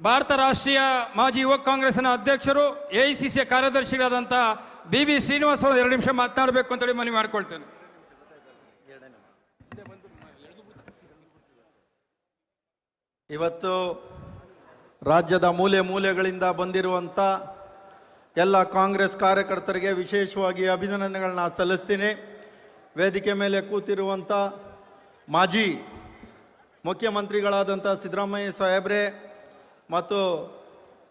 ಭಾರತ ರಾಷ್ಟ್ರೀಯ ಮಾಜಿ ಯುವ ಕಾಂಗ್ರೆಸ್ನ ಅಧ್ಯಕ್ಷರು AICC ಕಾರ್ಯದರ್ಶಿಗಳಾದಂಥ BB ಶ್ರೀನಿವಾಸ್ ಅವರು 2 ನಿಮಿಷ ಮಾತನಾಡಬೇಕು ಅಂತೇಳಿ ಮನವಿ ಮಾಡಿಕೊಳ್ತೇನೆ. ಇವತ್ತು ರಾಜ್ಯದ ಮೂಲೆ ಮೂಲೆಗಳಿಂದ ಬಂದಿರುವಂಥ ಎಲ್ಲ ಕಾಂಗ್ರೆಸ್ ಕಾರ್ಯಕರ್ತರಿಗೆ ವಿಶೇಷವಾಗಿ ಅಭಿನಂದನೆಗಳನ್ನ ಸಲ್ಲಿಸ್ತೀನಿ. ವೇದಿಕೆ ಮೇಲೆ ಕೂತಿರುವಂಥ ಮಾಜಿ ಮುಖ್ಯಮಂತ್ರಿಗಳಾದಂಥ ಸಿದ್ದರಾಮಯ್ಯ ಸಾಹೇಬ್ರೆ ಮತ್ತು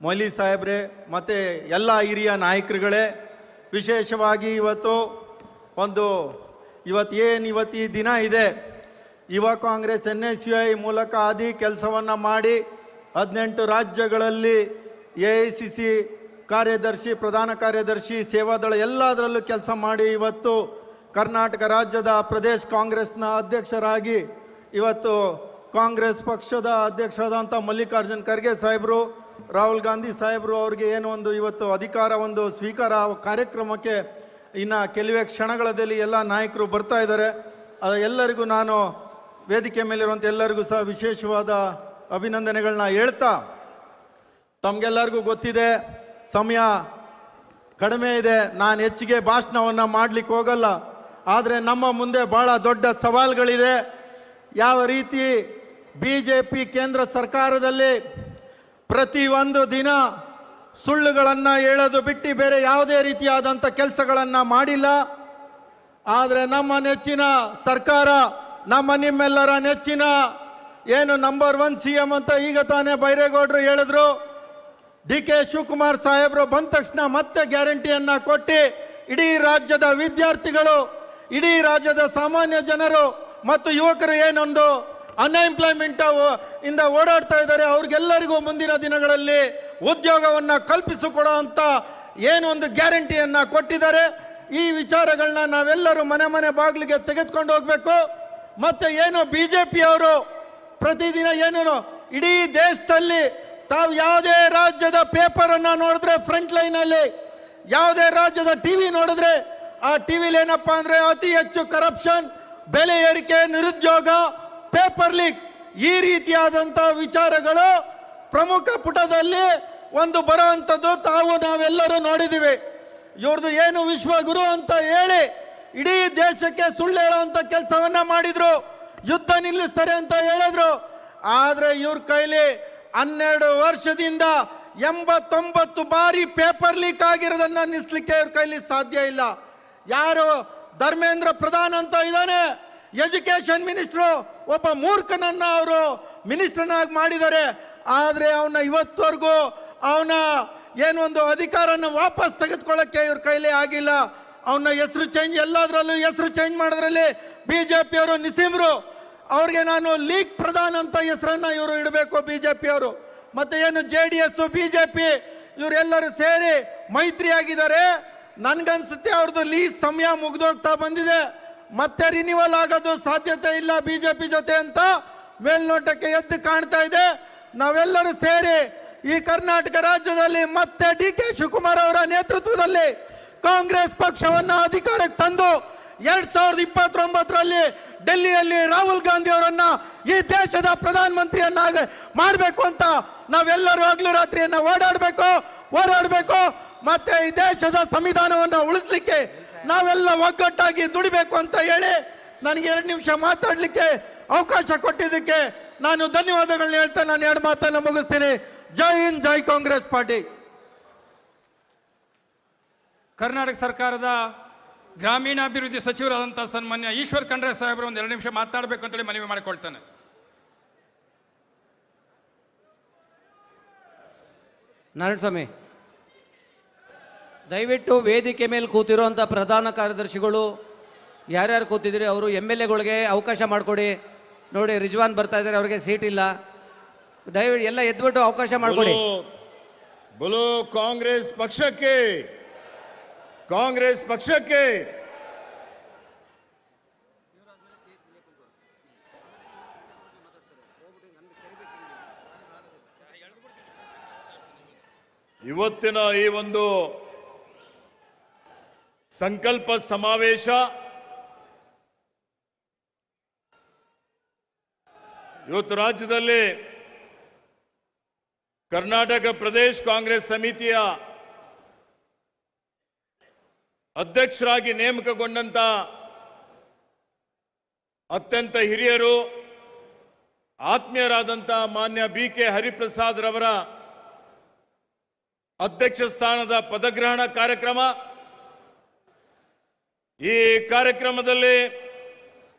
ಮೊಯ್ಲಿ ಸಾಹೇಬ್ರೆ ಮತ್ತು ಎಲ್ಲ ಹಿರಿಯ ನಾಯಕರುಗಳೇ, ವಿಶೇಷವಾಗಿ ಇವತ್ತು ಇವತ್ತು ಈ ದಿನ ಇದೆ, ಯುವ ಕಾಂಗ್ರೆಸ್ NSUI ಮೂಲಕ ಆದಿ ಕೆಲಸವನ್ನು ಮಾಡಿ 18 ರಾಜ್ಯಗಳಲ್ಲಿ AICC ಕಾರ್ಯದರ್ಶಿ, ಪ್ರಧಾನ ಕಾರ್ಯದರ್ಶಿ, ಸೇವಾದಳ ಎಲ್ಲದರಲ್ಲೂ ಕೆಲಸ ಮಾಡಿ ಇವತ್ತು ಕರ್ನಾಟಕ ರಾಜ್ಯದ ಪ್ರದೇಶ ಕಾಂಗ್ರೆಸ್ನ ಅಧ್ಯಕ್ಷರಾಗಿ ಇವತ್ತು ಕಾಂಗ್ರೆಸ್ ಪಕ್ಷದ ಅಧ್ಯಕ್ಷರಾದಂಥ ಮಲ್ಲಿಕಾರ್ಜುನ್ ಖರ್ಗೆ ಸಾಹೇಬರು, ರಾಹುಲ್ ಗಾಂಧಿ ಸಾಹೇಬರು ಅವ್ರಿಗೆ ಏನು ಒಂದು ಇವತ್ತು ಅಧಿಕಾರ ಒಂದು ಸ್ವೀಕಾರ ಕಾರ್ಯಕ್ರಮಕ್ಕೆ ಇನ್ನು ಕೆಲವೇ ಕ್ಷಣಗಳಲ್ಲಿ ಎಲ್ಲ ನಾಯಕರು ಬರ್ತಾ ಇದ್ದಾರೆ. ಎಲ್ಲರಿಗೂ ನಾನು ವೇದಿಕೆ ಮೇಲಿರುವಂಥ ಎಲ್ಲರಿಗೂ ಸಹ ವಿಶೇಷವಾದ ಅಭಿನಂದನೆಗಳನ್ನ ಹೇಳ್ತಾ, ತಮಗೆಲ್ಲರಿಗೂ ಗೊತ್ತಿದೆ ಸಮಯ ಕಡಿಮೆ ಇದೆ, ನಾನು ಹೆಚ್ಚಿಗೆ ಭಾಷಣವನ್ನು ಮಾಡಲಿಕ್ಕೆ ಹೋಗಲ್ಲ. ಆದರೆ ನಮ್ಮ ಮುಂದೆ ಭಾಳ ದೊಡ್ಡ ಸವಾಲುಗಳಿದೆ. ಯಾವ ರೀತಿ BJP ಕೇಂದ್ರ ಸರ್ಕಾರದಲ್ಲಿ ಪ್ರತಿಯೊಂದು ದಿನ ಸುಳ್ಳುಗಳನ್ನು ಹೇಳೋದು ಬಿಟ್ಟು ಬೇರೆ ಯಾವುದೇ ರೀತಿಯಾದಂಥ ಕೆಲಸಗಳನ್ನು ಮಾಡಿಲ್ಲ. ಆದರೆ ನಮ್ಮ ನೆಚ್ಚಿನ ಸರ್ಕಾರ, ನಿಮ್ಮೆಲ್ಲರ ನೆಚ್ಚಿನ ಏನು ನಂಬರ್ 1 CM ಅಂತ ಈಗ ತಾನೇ ಬೈರೇಗೌಡರು ಹೇಳಿದ್ರು, DK ಶಿವಕುಮಾರ್ ಸಾಹೇಬರು ಬಂದ ತಕ್ಷಣ ಮತ್ತೆ ಗ್ಯಾರಂಟಿಯನ್ನು ಕೊಟ್ಟು ಇಡೀ ರಾಜ್ಯದ ವಿದ್ಯಾರ್ಥಿಗಳು, ಇಡೀ ರಾಜ್ಯದ ಸಾಮಾನ್ಯ ಜನರು ಮತ್ತು ಯುವಕರು ಏನೊಂದು ಅನ್ಎಂಪ್ಲಾಯ್ಮೆಂಟ್ ಇಂದ ಓಡಾಡ್ತಾ ಇದ್ದಾರೆ, ಅವ್ರಿಗೆಲ್ಲರಿಗೂ ಮುಂದಿನ ದಿನಗಳಲ್ಲಿ ಉದ್ಯೋಗವನ್ನು ಕಲ್ಪಿಸಿಕೊಡೋ ಅಂತ ಏನು ಒಂದು ಗ್ಯಾರಂಟಿಯನ್ನು ಕೊಟ್ಟಿದ್ದಾರೆ. ಈ ವಿಚಾರಗಳನ್ನ ನಾವೆಲ್ಲರೂ ಮನೆ ಮನೆ ಬಾಗಿಲಿಗೆ ತೆಗೆದುಕೊಂಡು ಹೋಗಬೇಕು. ಮತ್ತು ಏನು BJP ಅವರು ಪ್ರತಿದಿನ ಏನೇನು ಇಡೀ ದೇಶದಲ್ಲಿ ತಾವು ಯಾವುದೇ ರಾಜ್ಯದ ಪೇಪರನ್ನು ನೋಡಿದ್ರೆ ಫ್ರಂಟ್ ಲೈನಲ್ಲಿ, ಯಾವುದೇ ರಾಜ್ಯದ TV ನೋಡಿದ್ರೆ ಆ ಟಿವಿಲಿ ಏನಪ್ಪ ಅಂದರೆ ಅತಿ ಹೆಚ್ಚು ಕರಪ್ಷನ್, ಬೆಲೆ ಏರಿಕೆ, ನಿರುದ್ಯೋಗ, ಪೇಪರ್ ಲೀಕ್, ಈ ರೀತಿಯಾದಂಥ ವಿಚಾರಗಳು ಪ್ರಮುಖ ಪುಟದಲ್ಲಿ ಒಂದು ಬರೋ ಅಂಥದ್ದು ನಾವೆಲ್ಲರೂ ನೋಡಿದ್ದೀವಿ. ಇವ್ರದ್ದು ಏನು ವಿಶ್ವಗುರು ಅಂತ ಹೇಳಿ ಇಡೀ ದೇಶಕ್ಕೆ ಸುಳ್ಳು ಹೇಳೋವಂಥ ಕೆಲಸವನ್ನ ಮಾಡಿದ್ರು, ಯುದ್ಧ ನಿಲ್ಲಿಸ್ತಾರೆ ಅಂತ ಹೇಳಿದ್ರು. ಆದರೆ ಇವ್ರ ಕೈಲಿ 12 ವರ್ಷದಿಂದ 89 ಬಾರಿ ಪೇಪರ್ ಲೀಕ್ ಆಗಿರೋದನ್ನ ನಿಲ್ಲಿಸಲಿಕ್ಕೆ ಇವ್ರ ಕೈಲಿ ಸಾಧ್ಯ ಇಲ್ಲ. ಯಾರು ಧರ್ಮೇಂದ್ರ ಪ್ರಧಾನ್ ಅಂತ ಇದ್ದಾನೆ, ಎಜುಕೇಶನ್ ಮಿನಿಸ್ಟ್ರು, ಒಬ್ಬ ಮೂರ್ಖನನ್ನ ಅವರು ಮಿನಿಸ್ಟರ್ನಾಗಿ ಮಾಡಿದ್ದಾರೆ. ಆದರೆ ಅವನ ಇವತ್ತವರೆಗೂ ಅವನ ಏನೊಂದು ಅಧಿಕಾರನ ವಾಪಸ್ ತೆಗೆದುಕೊಳ್ಳಕ್ಕೆ ಇವ್ರ ಕೈಲೇ ಆಗಿಲ್ಲ. ಅವನ ಹೆಸರು ಚೇಂಜ್, ಎಲ್ಲದರಲ್ಲೂ ಹೆಸರು ಚೇಂಜ್ ಮಾಡೋದ್ರಲ್ಲಿ BJP ಅವರು ನಿಸೀಮ್ರು. ಅವ್ರಿಗೆ ನಾನು ಲೀಗ್ ಪ್ರಧಾನ್ ಅಂತ ಹೆಸರನ್ನ ಇವರು ಇಡಬೇಕು BJP ಅವರು. ಮತ್ತೆ ಏನು JDS BJP ಇವರೆಲ್ಲರೂ ಸೇರಿ ಮೈತ್ರಿ ಆಗಿದ್ದಾರೆ. ನನ್ಗನ್ಸುತ್ತೆ ಅವ್ರದ್ದು ಲೀಸ್ ಸಮಯ ಮುಗ್ದೋಗ್ತಾ ಬಂದಿದೆ, ಮತ್ತೆ ರಿನಿವಲ್ ಆಗೋದು ಸಾಧ್ಯತೆ ಇಲ್ಲ BJP ಜೊತೆ ಅಂತ ಮೇಲ್ನೋಟಕ್ಕೆ ಎದ್ದು ಕಾಣ್ತಾ ಇದೆ. ನಾವೆಲ್ಲರೂ ಸೇರಿ ಈ ಕರ್ನಾಟಕ ರಾಜ್ಯದಲ್ಲಿ ಮತ್ತೆ DK ಶಿವಕುಮಾರ್ ಅವರ ನೇತೃತ್ವದಲ್ಲಿ ಕಾಂಗ್ರೆಸ್ ಪಕ್ಷವನ್ನ ಅಧಿಕಾರಕ್ಕೆ ತಂದು 2029ರಲ್ಲಿ ಡೆಲ್ಲಿಯಲ್ಲಿ ರಾಹುಲ್ ಗಾಂಧಿ ಅವರನ್ನ ಈ ದೇಶದ ಪ್ರಧಾನ ಮಂತ್ರಿಯನ್ನಾಗಿ ಮಾಡಬೇಕು ಅಂತ ನಾವೆಲ್ಲರೂ ಹಗಲು ರಾತ್ರಿಯನ್ನ ಹೋರಾಡಬೇಕು. ಮತ್ತೆ ಈ ದೇಶದ ಸಂವಿಧಾನವನ್ನು ಉಳಿಸ್ಲಿಕ್ಕೆ ನಾವೆಲ್ಲ ಒಗ್ಗಟ್ಟಾಗಿ ದುಡಿಬೇಕು ಅಂತ ಹೇಳಿ ನನಗೆ 2 ನಿಮಿಷ ಮಾತಾಡಲಿಕ್ಕೆ ಅವಕಾಶ ಕೊಟ್ಟಿದ್ದಕ್ಕೆ ನಾನು ಧನ್ಯವಾದಗಳನ್ನ ಹೇಳ್ತಾ ನಾನು 2 ಮಾತನ್ನು ಮುಗಿಸ್ತೀನಿ. ಜೈ ಹಿಂದ್, ಜೈ ಕಾಂಗ್ರೆಸ್ ಪಾರ್ಟಿ. ಕರ್ನಾಟಕ ಸರ್ಕಾರದ ಗ್ರಾಮೀಣಾಭಿವೃದ್ಧಿ ಸಚಿವರಾದಂಥ ಸನ್ಮಾನ್ಯ ಈಶ್ವರ್ ಖಂಡ್ರೆ ಸಾಹೇಬರು 2 ನಿಮಿಷ ಮಾತನಾಡಬೇಕು ಅಂತೇಳಿ ಮನವಿ ಮಾಡಿಕೊಳ್ತಾನೆ. ನಾರಾಯಣಸ್ವಾಮಿ, ದಯವಿಟ್ಟು ವೇದಿಕೆ ಮೇಲೆ ಕೂತಿರೋಂಥ ಪ್ರಧಾನ ಕಾರ್ಯದರ್ಶಿಗಳು ಯಾರ್ಯಾರು ಕೂತಿದ್ದೀರಿ ಅವರು MLAಗಳಿಗೆ ಅವಕಾಶ ಮಾಡಿಕೊಡಿ. ನೋಡಿ ರಿಜ್ವಾನ್ ಬರ್ತಾ ಇದ್ದಾರೆ, ಅವ್ರಿಗೆ ಸೀಟ್ ಇಲ್ಲ. ದಯವಿಟ್ಟು ಎಲ್ಲ ಎದ್ಬಿಟ್ಟು ಅವಕಾಶ ಮಾಡಿಕೊಡಿ. बोलो कांग्रेस पक्षಕ್ಕೆ, कांग्रेस पक्षಕ್ಕೆ. ಇವತ್ತಿನ ಈ ಒಂದು ಸಂಕಲ್ಪ ಸಮಾವೇಶ ಇವತ್ತು ರಾಜ್ಯದಲ್ಲಿ ಕರ್ನಾಟಕ ಪ್ರದೇಶ ಕಾಂಗ್ರೆಸ್ ಸಮಿತಿಯ ಅಧ್ಯಕ್ಷರಾಗಿ ನೇಮಕಗೊಂಡಂತ ಅತ್ಯಂತ ಹಿರಿಯರು ಆತ್ಮೀಯರಾದಂಥ ಮಾನ್ಯ BK ಹರಿಪ್ರಸಾದ್ ರವರ ಅಧ್ಯಕ್ಷ ಸ್ಥಾನದ ಪದಗ್ರಹಣ ಕಾರ್ಯಕ್ರಮ. ಈ ಕಾರ್ಯಕ್ರಮದಲ್ಲಿ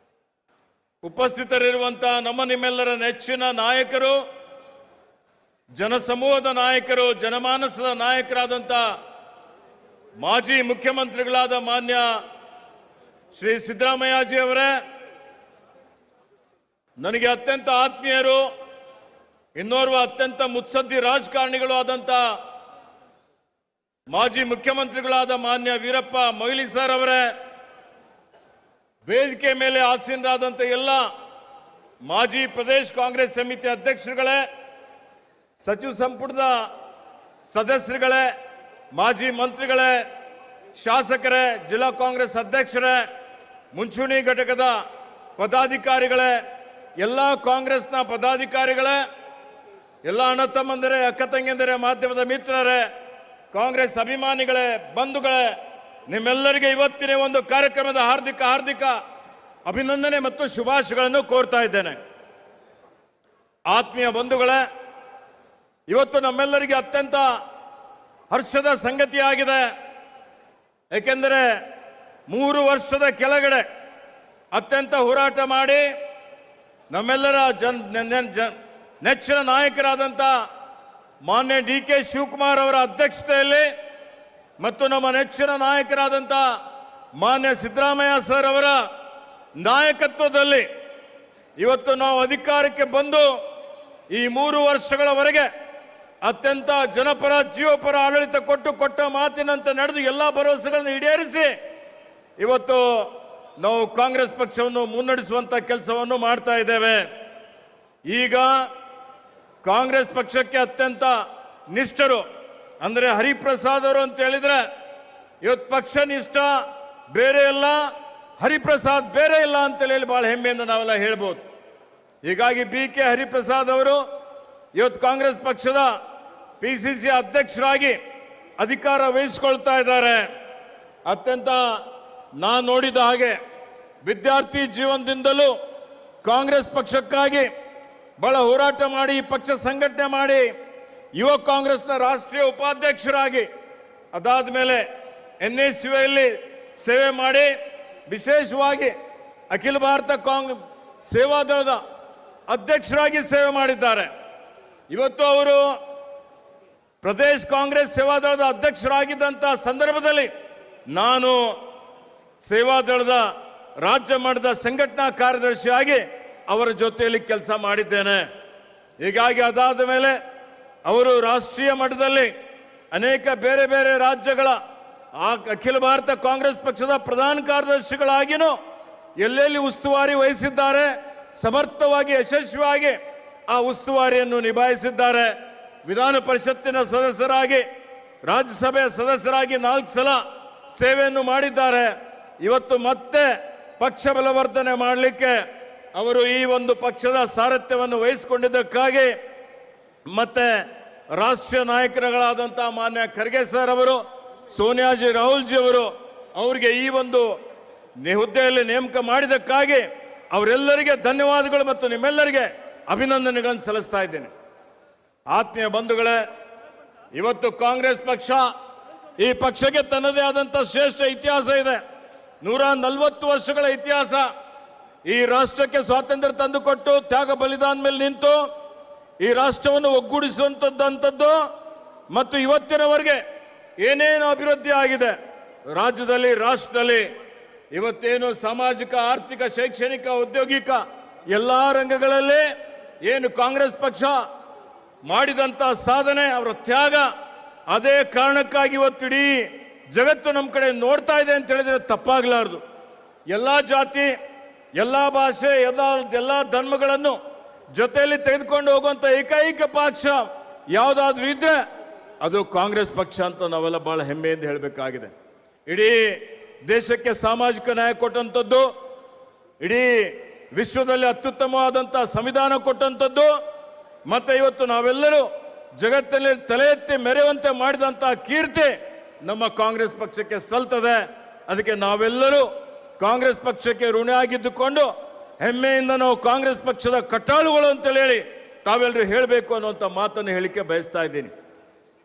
ಉಪಸ್ಥಿತರಿರುವಂತಹ ನಿಮ್ಮೆಲ್ಲರ ನೆಚ್ಚಿನ ನಾಯಕರು, ಜನಸಮೂಹದ ನಾಯಕರು, ಜನಮಾನಸದ ನಾಯಕರಾದಂಥ ಮಾಜಿ ಮುಖ್ಯಮಂತ್ರಿಗಳಾದ ಮಾನ್ಯ ಶ್ರೀ ಸಿದ್ದರಾಮಯ್ಯಜಿ ಅವರೇ, ನನಗೆ ಅತ್ಯಂತ ಆತ್ಮೀಯರು, ಇನ್ನೋರ್ವ ಅತ್ಯಂತ ಮುತ್ಸದ್ದಿ ರಾಜಕಾರಣಿಗಳು ಆದಂಥ ಮಾಜಿ ಮುಖ್ಯಮಂತ್ರಿಗಳಾದ ಮಾನ್ಯ ವೀರಪ್ಪ ಮೊಯ್ಲಿ ಸರ್ ಅವರೇ, ವೇದಿಕೆ ಮೇಲೆ ಆಸೀನರಾದಂಥ ಎಲ್ಲ ಮಾಜಿ ಪ್ರದೇಶ ಕಾಂಗ್ರೆಸ್ ಸಮಿತಿ ಅಧ್ಯಕ್ಷರುಗಳೇ, ಸಚಿವ ಸಂಪುಟದ ಸದಸ್ಯರುಗಳೇ, ಮಾಜಿ ಮಂತ್ರಿಗಳೇ, ಶಾಸಕರೇ, ಜಿಲ್ಲಾ ಕಾಂಗ್ರೆಸ್ ಅಧ್ಯಕ್ಷರೇ, ಮುಂಚೂಣಿ ಘಟಕದ ಪದಾಧಿಕಾರಿಗಳೇ, ಎಲ್ಲ ಕಾಂಗ್ರೆಸ್ನ ಪದಾಧಿಕಾರಿಗಳೇ, ಎಲ್ಲ ಅಣ್ಣ ತಮ್ಮಂದಿರೇ, ಅಕ್ಕ ತಂಗಿಯಂದಿರೇ, ಮಾಧ್ಯಮದ ಮಿತ್ರರೇ, ಕಾಂಗ್ರೆಸ್ ಅಭಿಮಾನಿಗಳೇ, ಬಂಧುಗಳೇ, ನಿಮ್ಮೆಲ್ಲರಿಗೆ ಇವತ್ತಿನ ಒಂದು ಕಾರ್ಯಕ್ರಮದ ಹಾರ್ದಿಕ ಅಭಿನಂದನೆ ಮತ್ತು ಶುಭಾಶಯಗಳನ್ನು ಕೋರ್ತಾ ಇದ್ದೇನೆ. ಆತ್ಮೀಯ ಬಂಧುಗಳೇ, ಇವತ್ತು ನಮ್ಮೆಲ್ಲರಿಗೆ ಅತ್ಯಂತ ಹರ್ಷದ ಸಂಗತಿಯಾಗಿದೆ. ಏಕೆಂದರೆ 3 ವರ್ಷದ ಕೆಳಗಡೆ ಅತ್ಯಂತ ಹೋರಾಟ ಮಾಡಿ ನಮ್ಮೆಲ್ಲರ ನೆಚ್ಚಿನ ನಾಯಕರಾದಂಥ ಮಾನ್ಯ DK ಶಿವಕುಮಾರ್ ಅವರ ಅಧ್ಯಕ್ಷತೆಯಲ್ಲಿ ಮತ್ತು ನಮ್ಮ ನೆಚ್ಚಿನ ನಾಯಕರಾದಂಥ ಮಾನ್ಯ ಸಿದ್ದರಾಮಯ್ಯ ಸರ್ ಅವರ ನಾಯಕತ್ವದಲ್ಲಿ ಇವತ್ತು ನಾವು ಅಧಿಕಾರಕ್ಕೆ ಬಂದು ಈ 3 ವರ್ಷಗಳವರೆಗೆ ಅತ್ಯಂತ ಜನಪರ ಜೀವಪರ ಆಡಳಿತ ಕೊಟ್ಟ ಮಾತಿನಂತೆ ನಡೆದು ಎಲ್ಲ ಭರವಸೆಗಳನ್ನು ಈಡೇರಿಸಿ ಇವತ್ತು ನಾವು ಕಾಂಗ್ರೆಸ್ ಪಕ್ಷವನ್ನು ಮುನ್ನಡೆಸುವಂತ ಕೆಲಸವನ್ನು ಮಾಡ್ತಾ ಇದ್ದೇವೆ. ಈಗ ಕಾಂಗ್ರೆಸ್ ಪಕ್ಷಕ್ಕೆ ಅತ್ಯಂತ ನಿಷ್ಠರು ಅಂದರೆ ಹರಿಪ್ರಸಾದ್ ಅವರು ಅಂತ ಹೇಳಿದ್ರೆ ಇವತ್ತು ಪಕ್ಷ ನಿಷ್ಠ ಬೇರೆ ಇಲ್ಲ, ಹರಿಪ್ರಸಾದ್ ಬೇರೆ ಇಲ್ಲ ಅಂತ ಹೇಳಿ ಬಹಳ ಹೆಮ್ಮೆಯಿಂದ ನಾವೆಲ್ಲ ಹೇಳ್ಬೋದು. ಹೀಗಾಗಿ BK ಹರಿಪ್ರಸಾದ್ ಅವರು ಇವತ್ತು ಕಾಂಗ್ರೆಸ್ ಪಕ್ಷದ PCC ಅಧ್ಯಕ್ಷರಾಗಿ ಅಧಿಕಾರ ವಹಿಸಿಕೊಳ್ತಾ ಇದ್ದಾರೆ. ಅತ್ಯಂತ ನಾನು ನೋಡಿದ ಹಾಗೆ ವಿದ್ಯಾರ್ಥಿ ಜೀವನದಿಂದಲೂ ಕಾಂಗ್ರೆಸ್ ಪಕ್ಷಕ್ಕಾಗಿ ಬಹಳ ಹೋರಾಟ ಮಾಡಿ ಪಕ್ಷ ಸಂಘಟನೆ ಮಾಡಿ ಯುವ ಕಾಂಗ್ರೆಸ್ನ ರಾಷ್ಟ್ರೀಯ ಉಪಾಧ್ಯಕ್ಷರಾಗಿ ಅದಾದ ಮೇಲೆ NSUಯಲ್ಲಿ ಸೇವೆ ಮಾಡಿ ವಿಶೇಷವಾಗಿ ಅಖಿಲ ಭಾರತ ಸೇವಾದಳದ ಅಧ್ಯಕ್ಷರಾಗಿ ಸೇವೆ ಮಾಡಿದ್ದಾರೆ. ಇವತ್ತು ಅವರು ಪ್ರದೇಶ ಕಾಂಗ್ರೆಸ್ ಸೇವಾದಳದ ಅಧ್ಯಕ್ಷರಾಗಿದ್ದಂಥ ಸಂದರ್ಭದಲ್ಲಿ ನಾನು ಸೇವಾದಳದ ರಾಜ್ಯ ಮಟ್ಟದ ಸಂಘಟನಾ ಕಾರ್ಯದರ್ಶಿಯಾಗಿ ಅವರ ಜೊತೆಯಲ್ಲಿ ಕೆಲಸ ಮಾಡಿದ್ದೇನೆ. ಹೀಗಾಗಿ ಅದಾದ ಮೇಲೆ ಅವರು ರಾಷ್ಟ್ರೀಯ ಮಟ್ಟದಲ್ಲಿ ಅನೇಕ ಬೇರೆ ಬೇರೆ ರಾಜ್ಯಗಳ ಅಖಿಲ ಭಾರತ ಕಾಂಗ್ರೆಸ್ ಪಕ್ಷದ ಪ್ರಧಾನ ಕಾರ್ಯದರ್ಶಿಗಳಾಗಿಯೂ ಎಲ್ಲೆಲ್ಲಿ ಉಸ್ತುವಾರಿ ವಹಿಸಿದ್ದಾರೆ, ಸಮರ್ಥವಾಗಿ ಯಶಸ್ವಿಯಾಗಿ ಆ ಉಸ್ತುವಾರಿಯನ್ನು ನಿಭಾಯಿಸಿದ್ದಾರೆ. ವಿಧಾನ ಪರಿಷತ್ತಿನ ಸದಸ್ಯರಾಗಿ, ರಾಜ್ಯಸಭೆಯ ಸದಸ್ಯರಾಗಿ 4 ಸಲ ಸೇವೆಯನ್ನು ಮಾಡಿದ್ದಾರೆ. ಇವತ್ತು ಮತ್ತೆ ಪಕ್ಷ ಬಲವರ್ಧನೆ ಮಾಡಲಿಕ್ಕೆ ಅವರು ಈ ಒಂದು ಪಕ್ಷದ ಸಾರಥ್ಯವನ್ನು ವಹಿಸಿಕೊಂಡಿದ್ದಕ್ಕಾಗಿ ಮತ್ತೆ ರಾಷ್ಟ್ರೀಯ ನಾಯಕರುಗಳಾದಂಥ ಮಾನ್ಯ ಖರ್ಗೆ ಸರ್ ಅವರು, ಸೋನಿಯಾಜಿ, ರಾಹುಲ್ ಜಿ ಅವರು ಅವರಿಗೆ ಈ ಒಂದು ಹುದ್ದೆಯಲ್ಲಿ ನೇಮಕ ಮಾಡಿದ್ದಕ್ಕಾಗಿ ಅವರೆಲ್ಲರಿಗೆ ಧನ್ಯವಾದಗಳು ಮತ್ತು ನಿಮ್ಮೆಲ್ಲರಿಗೆ ಅಭಿನಂದನೆಗಳನ್ನು ಸಲ್ಲಿಸ್ತಾ ಇದ್ದೇನೆ. ಆತ್ಮೀಯ ಬಂಧುಗಳೇ, ಇವತ್ತು ಕಾಂಗ್ರೆಸ್ ಪಕ್ಷ, ಈ ಪಕ್ಷಕ್ಕೆ ತನ್ನದೇ ಆದಂಥ ಶ್ರೇಷ್ಠ ಇತಿಹಾಸ ಇದೆ. 140 ವರ್ಷಗಳ ಇತಿಹಾಸ. ಈ ರಾಷ್ಟ್ರಕ್ಕೆ ಸ್ವಾತಂತ್ರ್ಯ ತಂದುಕೊಟ್ಟು ತ್ಯಾಗ ಬಲಿದಾನ ಮೇಲೆ ನಿಂತು ಈ ರಾಷ್ಟ್ರವನ್ನು ಒಗ್ಗೂಡಿಸುವಂಥದ್ದು ಮತ್ತು ಇವತ್ತಿನವರೆಗೆ ಏನೇನು ಅಭಿವೃದ್ಧಿ ಆಗಿದೆ ರಾಜ್ಯದಲ್ಲಿ, ರಾಷ್ಟ್ರದಲ್ಲಿ, ಇವತ್ತೇನು ಸಾಮಾಜಿಕ, ಆರ್ಥಿಕ, ಶೈಕ್ಷಣಿಕ, ಔದ್ಯೋಗಿಕ ಎಲ್ಲ ರಂಗಗಳಲ್ಲಿ ಏನು ಕಾಂಗ್ರೆಸ್ ಪಕ್ಷ ಮಾಡಿದಂಥ ಸಾಧನೆ, ಅವರ ತ್ಯಾಗ, ಅದೇ ಕಾರಣಕ್ಕಾಗಿ ಇವತ್ತು ಇಡೀ ಜಗತ್ತು ನಮ್ಮ ಕಡೆ ನೋಡ್ತಾ ಇದೆ ಅಂತ ಹೇಳಿದ್ರೆ ತಪ್ಪಾಗಲಾರದು. ಎಲ್ಲ ಜಾತಿ, ಎಲ್ಲ ಭಾಷೆ, ಎಲ್ಲ ಧರ್ಮಗಳನ್ನು ಜೊತೆಯಲ್ಲಿ ತೆಗೆದುಕೊಂಡು ಹೋಗುವಂಥ ಏಕೈಕ ಪಕ್ಷ ಯಾವುದಾದ್ರೂ ಇದ್ರೆ ಅದು ಕಾಂಗ್ರೆಸ್ ಪಕ್ಷ ಅಂತ ನಾವೆಲ್ಲ ಬಹಳ ಹೆಮ್ಮೆಯಿಂದ ಹೇಳಬೇಕಾಗಿದೆ. ಇಡೀ ದೇಶಕ್ಕೆ ಸಾಮಾಜಿಕ ನ್ಯಾಯ ಕೊಟ್ಟಂಥದ್ದು, ಇಡೀ ವಿಶ್ವದಲ್ಲಿ ಅತ್ಯುತ್ತಮವಾದಂಥ ಸಂವಿಧಾನ ಕೊಟ್ಟಂಥದ್ದು, ಮತ್ತೆ ಇವತ್ತು ನಾವೆಲ್ಲರೂ ಜಗತ್ತಿನಲ್ಲಿ ತಲೆ ಎತ್ತಿ ಮೆರೆಯುವಂತೆ ಮಾಡಿದಂಥ ಕೀರ್ತಿ ನಮ್ಮ ಕಾಂಗ್ರೆಸ್ ಪಕ್ಷಕ್ಕೆ ಸಲ್ತದೆ. ಅದಕ್ಕೆ ನಾವೆಲ್ಲರೂ ಕಾಂಗ್ರೆಸ್ ಪಕ್ಷಕ್ಕೆ ಋಣಿಯಾಗಿದ್ದುಕೊಂಡು ಹೆಮ್ಮೆಯಿಂದ ನಾವು ಕಾಂಗ್ರೆಸ್ ಪಕ್ಷದ ಕಟ್ಟಾಳುಗಳು ಅಂತೇಳಿ ಹೇಳಿ ತಾವೆಲ್ಲರೂ ಹೇಳಬೇಕು ಅನ್ನುವಂಥ ಮಾತನ್ನು ಹೇಳಿಕೆ ಬಯಸ್ತಾ ಇದ್ದೀನಿ.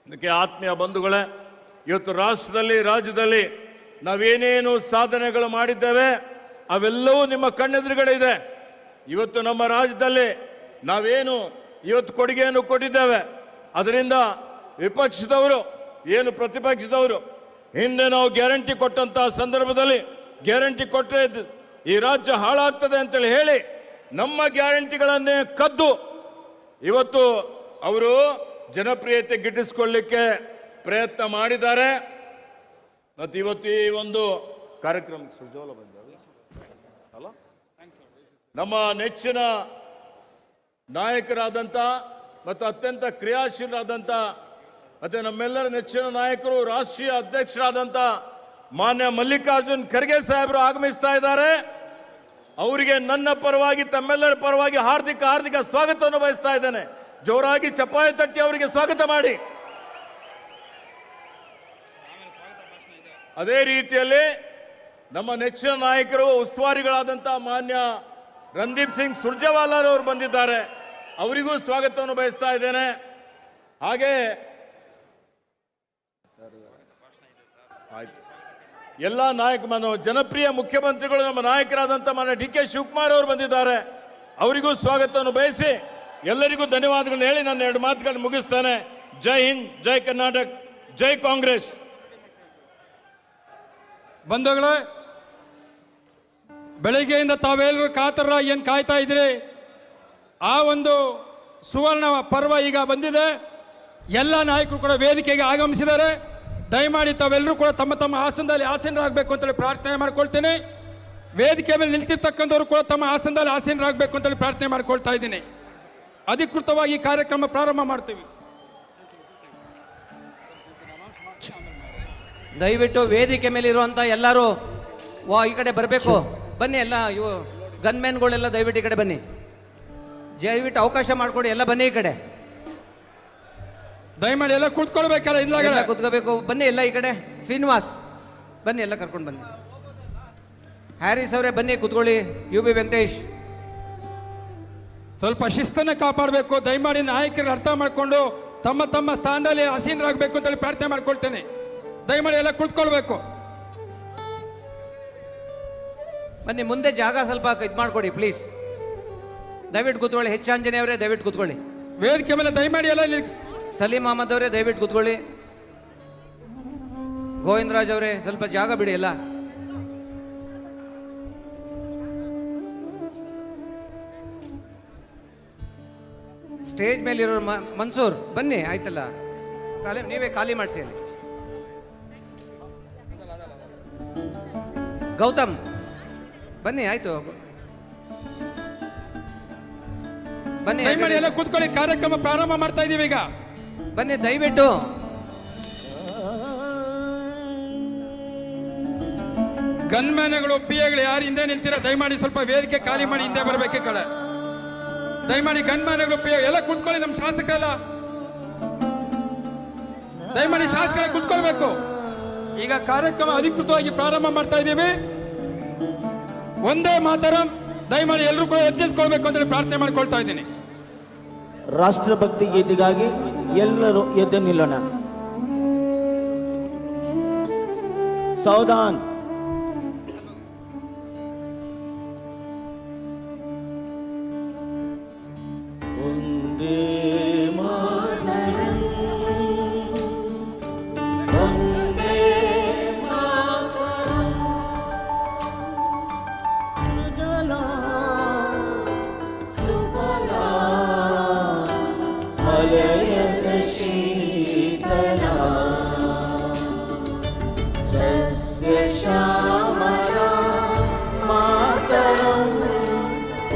ಅದಕ್ಕೆ ಆತ್ಮೀಯ ಬಂಧುಗಳೇ, ಇವತ್ತು ರಾಷ್ಟ್ರದಲ್ಲಿ, ರಾಜ್ಯದಲ್ಲಿ ನಾವೇನೇನು ಸಾಧನೆಗಳು ಮಾಡಿದ್ದೇವೆ ಅವೆಲ್ಲವೂ ನಿಮ್ಮ ಕಣ್ಣೆದುರುಗಡೆ ಇದೆ. ಇವತ್ತು ನಮ್ಮ ರಾಜ್ಯದಲ್ಲಿ ನಾವೇನು ಇವತ್ತು ಕೊಡುಗೆಯನ್ನು ಕೊಟ್ಟಿದ್ದೇವೆ, ಅದರಿಂದ ವಿಪಕ್ಷದವರು ಏನು ಪ್ರತಿಪಕ್ಷದವರು ಹಿಂದೆ ನಾವು ಗ್ಯಾರಂಟಿ ಕೊಟ್ಟಂತ ಸಂದರ್ಭದಲ್ಲಿ ಗ್ಯಾರಂಟಿ ಕೊಟ್ಟರೆ ಈ ರಾಜ್ಯ ಹಾಳಾಗ್ತದೆ ಅಂತೇಳಿ ಹೇಳಿ ನಮ್ಮ ಗ್ಯಾರಂಟಿಗಳನ್ನೇ ಕದ್ದು ಇವತ್ತು ಅವರು ಜನಪ್ರಿಯತೆ ಗಿಟ್ಟಿಸಿಕೊಳ್ಳಲಿಕ್ಕೆ ಪ್ರಯತ್ನ ಮಾಡಿದ್ದಾರೆ. ಮತ್ತು ಇವತ್ತು ಈ ಒಂದು ಕಾರ್ಯಕ್ರಮ ಅಲ್ಲ, ನಮ್ಮ ನೆಚ್ಚಿನ ನಾಯಕರಾದಂಥ ಮತ್ತು ಅತ್ಯಂತ ಕ್ರಿಯಾಶೀಲರಾದಂಥ ಮತ್ತು ನಮ್ಮೆಲ್ಲರ ನೆಚ್ಚಿನ ನಾಯಕರು, ರಾಷ್ಟ್ರೀಯ ಅಧ್ಯಕ್ಷರಾದಂಥ ಮಾನ್ಯ ಮಲ್ಲಿಕಾರ್ಜುನ್ ಖರ್ಗೆ ಸಾಹೇಬರು ಆಗಮಿಸ್ತಾ ಇದ್ದಾರೆ. ಅವರಿಗೆ ನನ್ನ ಪರವಾಗಿ, ತಮ್ಮೆಲ್ಲರ ಪರವಾಗಿ ಹಾರ್ದಿಕ ಸ್ವಾಗತವನ್ನು ಬಯಸ್ತಾ ಇದ್ದೇನೆ. ಜೋರಾಗಿ ಚಪ್ಪಾಳೆ ತಟ್ಟಿ ಅವರಿಗೆ ಸ್ವಾಗತ ಮಾಡಿ. ಅದೇ ರೀತಿಯಲ್ಲಿ ನಮ್ಮ ನೆಚ್ಚಿನ ನಾಯಕರು, ಉಸ್ತುವಾರಿಗಳಾದಂಥ ಮಾನ್ಯ ರಣದೀಪ್ ಸಿಂಗ್ ಸುರ್ಜೇವಾಲಾ ಅವರು ಬಂದಿದ್ದಾರೆ. ಅವರಿಗೂ ಸ್ವಾಗತವನ್ನು ಬಯಸ್ತಾ ಇದ್ದೇನೆ. ಹಾಗೆ ಎಲ್ಲ ಜನಪ್ರಿಯ ಮುಖ್ಯಮಂತ್ರಿಗಳು, ನಮ್ಮ ನಾಯಕರಾದಂಥ ಮಾನ್ಯ ಡಿ ಕೆ ಶಿವಕುಮಾರ್ ಅವರು ಬಂದಿದ್ದಾರೆ. ಅವರಿಗೂ ಸ್ವಾಗತವನ್ನು ಬಯಸಿ ಎಲ್ಲರಿಗೂ ಧನ್ಯವಾದಗಳನ್ನು ಹೇಳಿ ನನ್ನ 2 ಮಾತುಗಳನ್ನು ಮುಗಿಸ್ತೇನೆ. ಜೈ ಹಿಂದ್, ಜೈ ಕರ್ನಾಟಕ, ಜೈ ಕಾಂಗ್ರೆಸ್. ಬಂಧುಗಳೇ, ಬೆಳಗ್ಗೆಯಿಂದ ತಾವೆಲ್ಲರೂ ಕಾತರರಾಗಿ ಏನು ಕಾಯ್ತಾ ಇದ್ರಿ, ಆ ಒಂದು ಸುವರ್ಣ ಪರ್ವ ಈಗ ಬಂದಿದೆ. ಎಲ್ಲ ನಾಯಕರು ಕೂಡ ವೇದಿಕೆಗೆ ಆಗಮಿಸಿದ್ದಾರೆ. ದಯಮಾಡಿ ತಾವೆಲ್ಲರೂ ಕೂಡ ತಮ್ಮ ತಮ್ಮ ಆಸನದಲ್ಲಿ ಆಸೀನರಾಗಬೇಕು ಅಂತೇಳಿ ಪ್ರಾರ್ಥನೆ ಮಾಡ್ಕೊಳ್ತೇನೆ. ವೇದಿಕೆ ಮೇಲೆ ನಿಲ್ತಿರ್ತಕ್ಕಂಥವ್ರು ಕೂಡ ತಮ್ಮ ಆಸನದಲ್ಲಿ ಆಸೀನರಾಗಬೇಕು ಅಂತೇಳಿ ಪ್ರಾರ್ಥನೆ ಮಾಡ್ಕೊಳ್ತಾ ಇದ್ದೀನಿ. ಅಧಿಕೃತವಾಗಿ ಕಾರ್ಯಕ್ರಮ ಪ್ರಾರಂಭ ಮಾಡ್ತೀವಿ. ದಯವಿಟ್ಟು ವೇದಿಕೆ ಮೇಲೆ ಇರುವಂತ ಎಲ್ಲರೂ ಈ ಕಡೆ ಬರಬೇಕು. ಬನ್ನಿ, ಎಲ್ಲ ಇವು ಗನ್ಮ್ಯಾನ್ಗಳೆಲ್ಲ ದಯವಿಟ್ಟು ಈ ಕಡೆ ಬನ್ನಿ. ದಯವಿಟ್ಟು ಅವಕಾಶ ಮಾಡಿಕೊಡಿ, ಎಲ್ಲ ಬನ್ನಿ ಈ ಕಡೆ. ದಯಮಾಡಿ ಎಲ್ಲ ಕುತ್ಕೊಳ್ಬೇಕಲ್ಲ, ಇಲ್ಲ ಕುತ್ಕೋಬೇಕು. ಬನ್ನಿ ಎಲ್ಲ ಈ ಕಡೆ. ಶ್ರೀನಿವಾಸ್ ಬನ್ನಿ, ಎಲ್ಲ ಕರ್ಕೊಂಡು ಬನ್ನಿ. ಹ್ಯಾರಿಸ್ ಅವರೇ ಬನ್ನಿ, ಕುತ್ಕೊಳ್ಳಿ. UB ವೆಂಕಟೇಶ್ ಸ್ವಲ್ಪ ಶಿಸ್ತನ್ನು ಕಾಪಾಡಬೇಕು. ದಯಮಾಡಿ ನಾಯಕರು ಅರ್ಥ ಮಾಡಿಕೊಂಡು ತಮ್ಮ ತಮ್ಮ ಸ್ಥಾನದಲ್ಲಿ ಆಸೀನರಾಗಬೇಕು ಅಂತೇಳಿ ಪ್ರಾರ್ಥನೆ ಮಾಡ್ಕೊಳ್ತೇನೆ. ದಯಮಾಡಿ ಎಲ್ಲ ಕುತ್ಕೊಳ್ಬೇಕು. ಬನ್ನಿ, ಮುಂದೆ ಜಾಗ ಸ್ವಲ್ಪ ಇದು ಮಾಡ್ಕೊಡಿ ಪ್ಲೀಸ್. ದಯವಿಟ್ಟು ಕೂತ್ಕೊಳ್ಳಿ. ಆಂಜನೇಯ ಅವರೇ ದಯವಿಟ್ಟು ಕೂತ್ಕೊಳ್ಳಿ. ವೇದಿಕೆ ಮೇಲೆ ದಯಮಾಡಿ ಎಲ್ಲ. ಸಲೀಂ ಅಹಮದ್ ಅವರೇ ದಯವಿಟ್ಟು ಕೂತ್ಕೊಳ್ಳಿ. ಗೋವಿಂದರಾಜ್ ಅವರೇ ಸ್ವಲ್ಪ ಜಾಗ ಬಿಡಿ. ಎಲ್ಲ ಸ್ಟೇಜ್ ಮೇಲಿರೋ ಮನ್ಸೂರ್ ಬನ್ನಿ, ಆಯ್ತಲ್ಲ, ನೀವೇ ಖಾಲಿ ಮಾಡಿಸಿ. ಅಲ್ಲಿ ಗೌತಮ್ ಬನ್ನಿ, ಆಯ್ತು ಬನ್ನಿ. ದಯಮಾಡಿ ಎಲ್ಲ ಕೂತ್ಕೊಳ್ಳಿ, ಕಾರ್ಯಕ್ರಮ ಪ್ರಾರಂಭ ಮಾಡ್ತಾ ಇದೀವಿ ಈಗ. ಬನ್ನಿ ದಯವಿಟ್ಟು. ಗನ್ಮ್ಯಾನ್ಗಳು, PAಗಳು ಯಾರು ಹಿಂದೆ ನಿಲ್ತೀರಾ ದಯಮಾಡಿ ಸ್ವಲ್ಪ ವೇದಿಕೆ ಖಾಲಿ ಮಾಡಿ ಹಿಂದೆ ಬರಬೇಕು ಈ ಕಡೆ. ದಯಮಾಡಿ ಗನ್ಮ್ಯಾನ್ಗಳು, PA ಎಲ್ಲ ಕೂತ್ಕೊಳ್ಳಿ. ನಮ್ಮ ಶಾಸಕರೆಲ್ಲ ದಯಮಾಡಿ ಶಾಸಕರ ಕೂತ್ಕೊಳ್ಬೇಕು. ಈಗ ಕಾರ್ಯಕ್ರಮ ಅಧಿಕೃತವಾಗಿ ಪ್ರಾರಂಭ ಮಾಡ್ತಾ ಇದ್ದೀವಿ. ಒಂದೇ ಮಾತರಂ. ದಯಮಾಡಿ ಎಲ್ಲರೂ ಕೂಡ ಎದ್ದೆಳ್ಕೊಳ್ಬೇಕು ಅಂತ ಪ್ರಾರ್ಥನೆ ಮಾಡ್ಕೊಳ್ತಾ ಇದ್ದೀನಿ. ರಾಷ್ಟ್ರಭಕ್ತಿ ಗೀತೆಗಾಗಿ ಎಲ್ಲರೂ ಎದ್ದು ನಿಲ್ಲೋಣ. ಸಾವಧಾನ್. ಒಂದೇ ಮಾತರಂ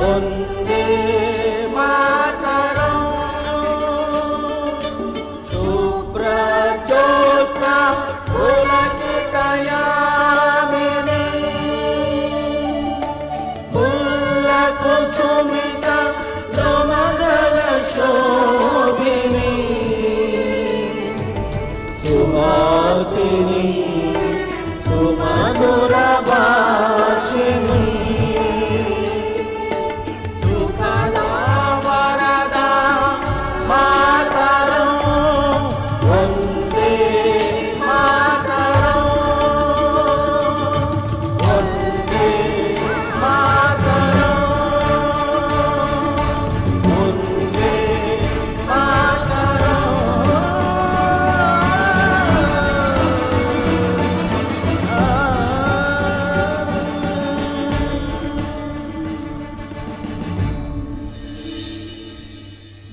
वन्दे मातरम् शुभ्रज्योत्स्ना पुलकितयामिनी पुल्लकुसुमित द्रुमदलशोभिनी सुहासिनी सुमधुरभाषिणी सुखदा वरदा मातरं वन्दे मातरं वन्दे मातरं वन्दे मातरं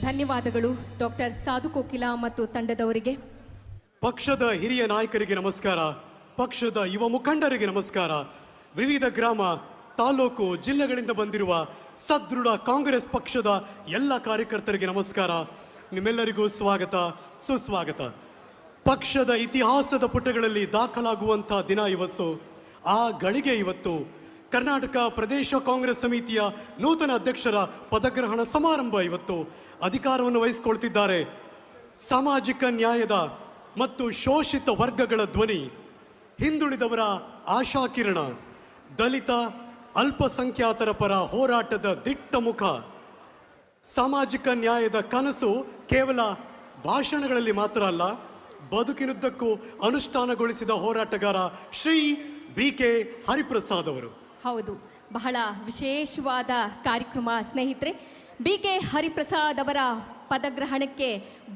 ಧನ್ಯವಾದಗಳು ಡಾಕ್ಟರ್ ಸಾಧು ಕೋಕಿಲ ಮತ್ತು ತಂಡದವರಿಗೆ. ಪಕ್ಷದ ಹಿರಿಯ ನಾಯಕರಿಗೆ ನಮಸ್ಕಾರ, ಪಕ್ಷದ ಯುವ ಮುಖಂಡರಿಗೆ ನಮಸ್ಕಾರ, ವಿವಿಧ ಗ್ರಾಮ ತಾಲೂಕು ಜಿಲ್ಲೆಗಳಿಂದ ಬಂದಿರುವ ಸದೃಢ ಕಾಂಗ್ರೆಸ್ ಪಕ್ಷದ ಎಲ್ಲ ಕಾರ್ಯಕರ್ತರಿಗೆ ನಮಸ್ಕಾರ. ನಿಮ್ಮೆಲ್ಲರಿಗೂ ಸ್ವಾಗತ ಸುಸ್ವಾಗತ. ಪಕ್ಷದ ಇತಿಹಾಸದ ಪುಟಗಳಲ್ಲಿ ದಾಖಲಾಗುವಂಥ ದಿನ ಇವತ್ತು, ಆ ಗಳಿಗೆ ಇವತ್ತು. ಕರ್ನಾಟಕ ಪ್ರದೇಶ ಕಾಂಗ್ರೆಸ್ ಸಮಿತಿಯ ನೂತನ ಅಧ್ಯಕ್ಷರ ಪದಗ್ರಹಣ ಸಮಾರಂಭ ಇವತ್ತು. ಅಧಿಕಾರವನ್ನು ವಹಿಸಿಕೊಳ್ತಿದ್ದಾರೆ. ಸಾಮಾಜಿಕ ನ್ಯಾಯದ ಮತ್ತು ಶೋಷಿತ ವರ್ಗಗಳ ಧ್ವನಿ, ಹಿಂದುಳಿದವರ ಆಶಾಕಿರಣ, ದಲಿತ ಅಲ್ಪಸಂಖ್ಯಾತರ ಪರ ಹೋರಾಟದ ದಿಟ್ಟ ಮುಖ, ಸಾಮಾಜಿಕ ನ್ಯಾಯದ ಕನಸು ಕೇವಲ ಭಾಷಣಗಳಲ್ಲಿ ಮಾತ್ರ ಅಲ್ಲ, ಬದುಕಿನುದ್ದಕ್ಕೂ ಅನುಷ್ಠಾನಗೊಳಿಸಿದ ಹೋರಾಟಗಾರ ಶ್ರೀ BK ಹರಿಪ್ರಸಾದ್ ಅವರು. ಹೌದು, ಬಹಳ ವಿಶೇಷವಾದ ಕಾರ್ಯಕ್ರಮ ಸ್ನೇಹಿತರೆ. BK ಹರಿಪ್ರಸಾದ್ ಅವರ ಪದಗ್ರಹಣಕ್ಕೆ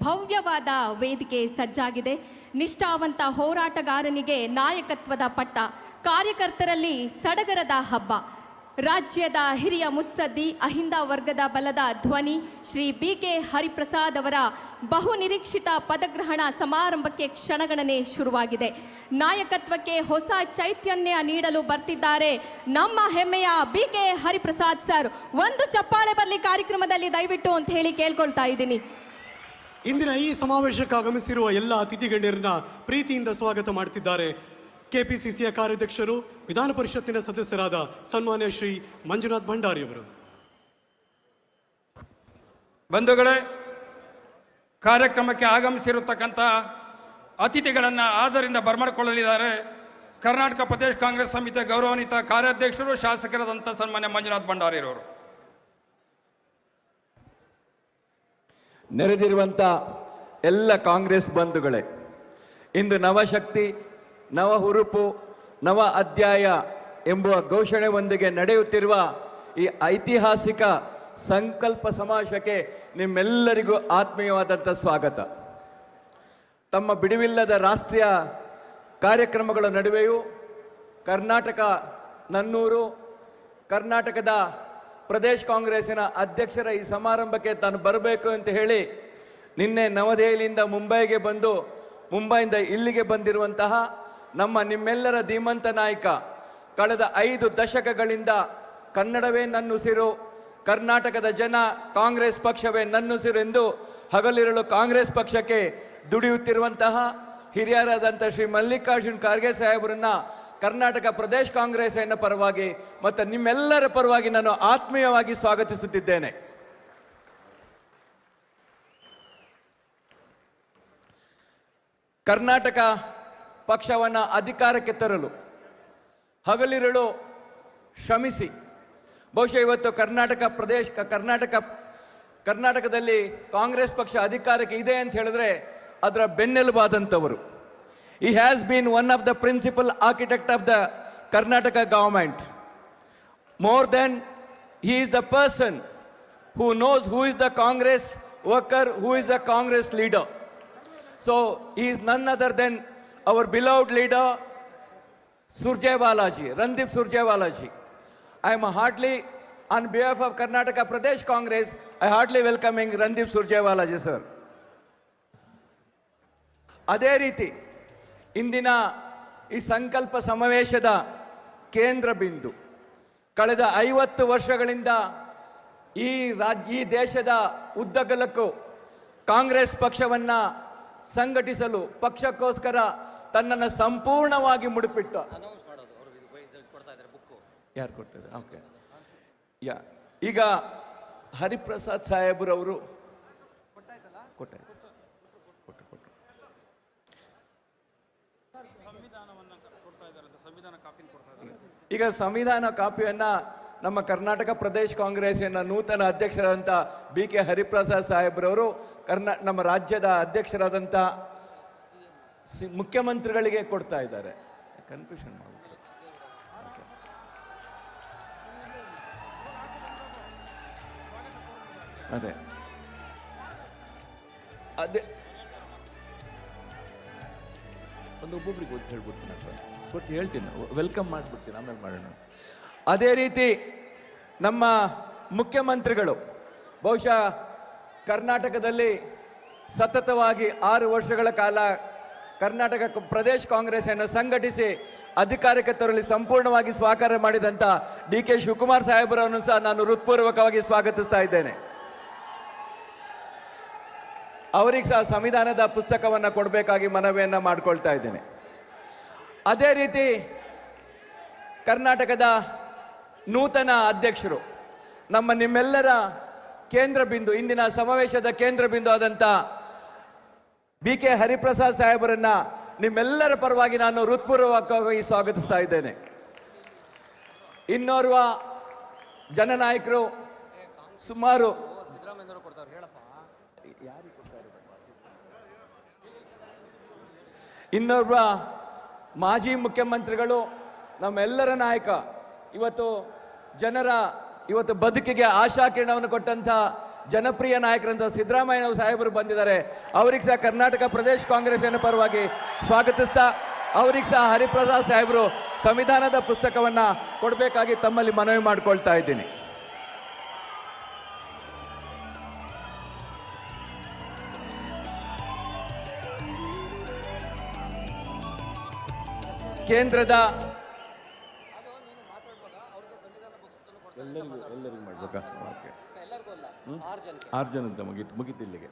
ಭವ್ಯವಾದ ವೇದಿಕೆ ಸಜ್ಜಾಗಿದೆ. ನಿಷ್ಠಾವಂತ ಹೋರಾಟಗಾರನಿಗೆ ನಾಯಕತ್ವದ ಪಟ್ಟ, ಕಾರ್ಯಕರ್ತರಲ್ಲಿ ಸಡಗರದ ಹಬ್ಬ. ರಾಜ್ಯದ ಹಿರಿಯ ಮುತ್ಸದ್ದಿ, ಅಹಿಂದ ವರ್ಗದ ಬಲದ ಧ್ವನಿ ಶ್ರೀ BK ಹರಿಪ್ರಸಾದ್ ಅವರ ಬಹುನಿರೀಕ್ಷಿತ ಪದಗ್ರಹಣ ಸಮಾರಂಭಕ್ಕೆ ಕ್ಷಣಗಣನೆ ಶುರುವಾಗಿದೆ. ನಾಯಕತ್ವಕ್ಕೆ ಹೊಸ ಚೈತನ್ಯ ನೀಡಲು ಬರ್ತಿದ್ದಾರೆ ನಮ್ಮ ಹೆಮ್ಮೆಯ BK ಹರಿಪ್ರಸಾದ್ ಸರ್. ಒಂದು ಚಪ್ಪಾಳೆ ಬರಲಿ ಕಾರ್ಯಕ್ರಮದಲ್ಲಿ ದಯವಿಟ್ಟು ಅಂತ ಹೇಳಿ ಕೇಳ್ಕೊಳ್ತಾ ಇದ್ದೀನಿ. ಇಂದಿನ ಈ ಸಮಾವೇಶಕ್ಕೆ ಆಗಮಿಸಿರುವ ಎಲ್ಲ ಅತಿಥಿ ಗಣ್ಯರನ್ನ ಪ್ರೀತಿಯಿಂದ ಸ್ವಾಗತ ಮಾಡ್ತಿದ್ದಾರೆ ಕೆಪಿಸಿಸಿಯ ಕಾರ್ಯಾಧ್ಯಕ್ಷರು, ವಿಧಾನ ಪರಿಷತ್ತಿನ ಸದಸ್ಯರಾದ ಸನ್ಮಾನ್ಯ ಶ್ರೀ ಮಂಜುನಾಥ್ ಭಂಡಾರಿ ಅವರು. ಬಂಧುಗಳೇ, ಕಾರ್ಯಕ್ರಮಕ್ಕೆ ಆಗಮಿಸಿರತಕ್ಕಂಥ ಅತಿಥಿಗಳನ್ನು ಆದರಿಂದ ಬರಮಾಡಿಕೊಳ್ಳಲಿದ್ದಾರೆ ಕರ್ನಾಟಕ ಪ್ರದೇಶ ಕಾಂಗ್ರೆಸ್ ಸಮಿತಿಯ ಗೌರವಾನ್ವಿತ ಕಾರ್ಯಾಧ್ಯಕ್ಷರು, ಶಾಸಕರಾದಂಥ ಸನ್ಮಾನ್ಯ ಮಂಜುನಾಥ್ ಭಂಡಾರಿರವರು. ನೆರೆದಿರುವಂಥ ಎಲ್ಲ ಕಾಂಗ್ರೆಸ್ ಬಂಧುಗಳೇ, ಇಂದು ನವಶಕ್ತಿ, ನವ ಹುರುಪು, ನವ ಅಧ್ಯಾಯ ಎಂಬುವ ಘೋಷಣೆಯೊಂದಿಗೆ ನಡೆಯುತ್ತಿರುವ ಈ ಐತಿಹಾಸಿಕ ಸಂಕಲ್ಪ ಸಮಾವೇಶಕ್ಕೆ ನಿಮ್ಮೆಲ್ಲರಿಗೂ ಆತ್ಮೀಯವಾದಂಥ ಸ್ವಾಗತ. ತಮ್ಮ ಬಿಡುವಿಲ್ಲದ ರಾಷ್ಟ್ರೀಯ ಕಾರ್ಯಕ್ರಮಗಳ ನಡುವೆಯೂ ಕರ್ನಾಟಕ ನನ್ನೂರು, ಕರ್ನಾಟಕದ ಪ್ರದೇಶ ಕಾಂಗ್ರೆಸ್ಸಿನ ಅಧ್ಯಕ್ಷರ ಈ ಸಮಾರಂಭಕ್ಕೆ ತಾನು ಬರಬೇಕು ಅಂತ ಹೇಳಿ ನಿನ್ನೆ ನವದೆಹಲಿಯಿಂದ ಮುಂಬೈಗೆ ಬಂದು, ಮುಂಬೈಯಿಂದ ಇಲ್ಲಿಗೆ ಬಂದಿರುವಂತಹ ನಿಮ್ಮೆಲ್ಲರ ಧೀಮಂತ ನಾಯಕ, ಕಳೆದ 5 ದಶಕಗಳಿಂದ ಕನ್ನಡವೇ ನನ್ನುಸಿರು, ಕರ್ನಾಟಕದ ಜನ ಕಾಂಗ್ರೆಸ್ ಪಕ್ಷವೇ ನನ್ನುಸಿರು ಎಂದು ಹಗಲಿರುಳು ಕಾಂಗ್ರೆಸ್ ಪಕ್ಷಕ್ಕೆ ದುಡಿಯುತ್ತಿರುವಂತಹ ಹಿರಿಯರಾದಂಥ ಶ್ರೀ ಮಲ್ಲಿಕಾರ್ಜುನ್ ಖರ್ಗೆ ಸಾಹೇಬರನ್ನ ಕರ್ನಾಟಕ ಪ್ರದೇಶ ಕಾಂಗ್ರೆಸ್ಸಿನ ಪರವಾಗಿ ಮತ್ತು ನಿಮ್ಮೆಲ್ಲರ ಪರವಾಗಿ ನಾನು ಆತ್ಮೀಯವಾಗಿ ಸ್ವಾಗತಿಸುತ್ತಿದ್ದೇನೆ. ಕರ್ನಾಟಕ ಪಕ್ಷವನ್ನು ಅಧಿಕಾರಕ್ಕೆ ತರಲು ಹಗಲಿರುಳು ಶ್ರಮಿಸಿ, ಬಹುಶಃ ಇವತ್ತು ಕರ್ನಾಟಕದಲ್ಲಿ ಕಾಂಗ್ರೆಸ್ ಪಕ್ಷ ಅಧಿಕಾರಕ್ಕೆ ಇದೆ ಅಂತ ಹೇಳಿದ್ರೆ ಅದರ ಬೆನ್ನೆಲುಬಾದಂಥವರು. He has been one of the principal architect of the Karnataka government. More than he is the person who knows who is the Congress worker, who is the Congress leader. So he is none other than our beloved leader Surjewalaji, Randeep Surjewalaji. I am heartily, on behalf of Karnataka Pradesh Congress, I heartily welcoming Randeep Surjewalaji sir. ಅದೇ ರೀತಿ ಇಂದಿನ ಈ ಸಂಕಲ್ಪ ಸಮಾವೇಶದ ಕೇಂದ್ರ ಬಿಂದು, ಕಳೆದ 50 ವರ್ಷಗಳಿಂದ ಈ ದೇಶದ ಉದ್ದಗಲಕ್ಕೂ ಕಾಂಗ್ರೆಸ್ ಪಕ್ಷವನ್ನ ಸಂಘಟಿಸಲು ಪಕ್ಷಕ್ಕೋಸ್ಕರ ತನ್ನನ್ನು ಸಂಪೂರ್ಣವಾಗಿ ಮುಡುಪಿಟ್ಟ ಯಾರು ಕೊಡ್ತಾರೆ ಓಕೆ ಈಗ ಹರಿಪ್ರಸಾದ್ ಸಾಹೇಬ್ರವರು ಈಗ ಸಂವಿಧಾನ ಕಾಪಿಯನ್ನ ನಮ್ಮ ಕರ್ನಾಟಕ ಪ್ರದೇಶ ಕಾಂಗ್ರೆಸ್ಸಿನ ನೂತನ ಅಧ್ಯಕ್ಷರಾದಂಥ BK ಹರಿಪ್ರಸಾದ್ ಸಾಹೇಬ್ರವರು ನಮ್ಮ ರಾಜ್ಯದ ಅಧ್ಯಕ್ಷರಾದಂಥ ಮುಖ್ಯಮಂತ್ರಿಗಳಿಗೆ ಕೊಡ್ತಾ ಇದ್ದಾರೆ. ಕನ್ಫ್ಯೂಷನ್ ಮಾಡಿ ಅದೇ ಅದೇ ಒಂದು ಒಬ್ಬೊಬ್ರಿಗೆ ಗೊತ್ತು ಹೇಳ್ಬಿಡ್ತೀನಿ ಗೊತ್ತು ಹೇಳ್ತೀನಿ, ವೆಲ್ಕಮ್ ಮಾಡಿಬಿಡ್ತೀನಿ, ಆಮೇಲೆ ಮಾಡೋಣ. ಅದೇ ರೀತಿ ನಮ್ಮ ಮುಖ್ಯಮಂತ್ರಿಗಳು ಬಹುಶಃ ಕರ್ನಾಟಕದಲ್ಲಿ ಸತತವಾಗಿ 6 ವರ್ಷಗಳ ಕಾಲ ಕರ್ನಾಟಕ ಪ್ರದೇಶ ಕಾಂಗ್ರೆಸ್ಸನ್ನು ಸಂಘಟಿಸಿ ಅಧಿಕಾರಕ್ಕೆ ತರಲಿ ಸಂಪೂರ್ಣವಾಗಿ ಸ್ವಾಕಾರ ಮಾಡಿದಂಥ DK ಶಿವಕುಮಾರ್ ಸಾಹೇಬರನ್ನು ಸಹ ನಾನು ಹೃತ್ಪೂರ್ವಕವಾಗಿ ಸ್ವಾಗತಿಸ್ತಾ ಇದ್ದೇನೆ. ಅವರಿಗೆ ಸಹ ಸಂವಿಧಾನದ ಪುಸ್ತಕವನ್ನು ಕೊಡಬೇಕಾಗಿ ಮನವಿಯನ್ನು ಮಾಡಿಕೊಳ್ತಾ ಇದ್ದೇನೆ. ಅದೇ ರೀತಿ ಕರ್ನಾಟಕದ ನೂತನ ಅಧ್ಯಕ್ಷರು ನಿಮ್ಮೆಲ್ಲರ ಕೇಂದ್ರ ಬಿಂದು, ಇಂದಿನ ಸಮಾವೇಶದ ಕೇಂದ್ರ ಬಿಂದು ಆದಂಥ BK ಹರಿಪ್ರಸಾದ್ ಸಾಹೇಬರನ್ನ ನಿಮ್ಮೆಲ್ಲರ ಪರವಾಗಿ ನಾನು ಹೃತ್ಪೂರ್ವಕವಾಗಿ ಸ್ವಾಗತಿಸ್ತಾ ಇದ್ದೇನೆ. ಇನ್ನೋರ್ವ ಜನನಾಯಕರು ಸುಮಾರು ಇನ್ನೊಬ್ಬ ಮಾಜಿ ಮುಖ್ಯಮಂತ್ರಿಗಳು ನಮ್ಮೆಲ್ಲರ ನಾಯಕ, ಇವತ್ತು ಬದುಕಿಗೆ ಆಶಾ ಕಿರಣವನ್ನು ಕೊಟ್ಟಂತ ಜನಪ್ರಿಯ ನಾಯಕರಂತ ಸಿದ್ದರಾಮಯ್ಯ ಸಾಹೇಬರು ಬಂದಿದ್ದಾರೆ. ಅವರಿಗೆ ಸಹ ಕರ್ನಾಟಕ ಪ್ರದೇಶ ಕಾಂಗ್ರೆಸ್ಸಿನ ಪರವಾಗಿ ಸ್ವಾಗತಿಸ್ತಾ ಅವರಿಗೆ ಸಹ ಹರಿಪ್ರಸಾದ್ ಸಾಹೇಬರು ಸಂವಿಧಾನದ ಪುಸ್ತಕವನ್ನು ಕೊಡಬೇಕಾಗಿ ತಮ್ಮಲ್ಲಿ ಮನವಿ ಮಾಡಿಕೊಳ್ತಾ ಇದ್ದೀನಿ. ಕೇಂದ್ರದ ಎಲ್ಲರಿಗೂ ಮಾಡ್ಬೇಕಾ? ಓಕೆ, 6 ಜನದ ಮುಗಿತಿಲ್ಲಿಗೆ.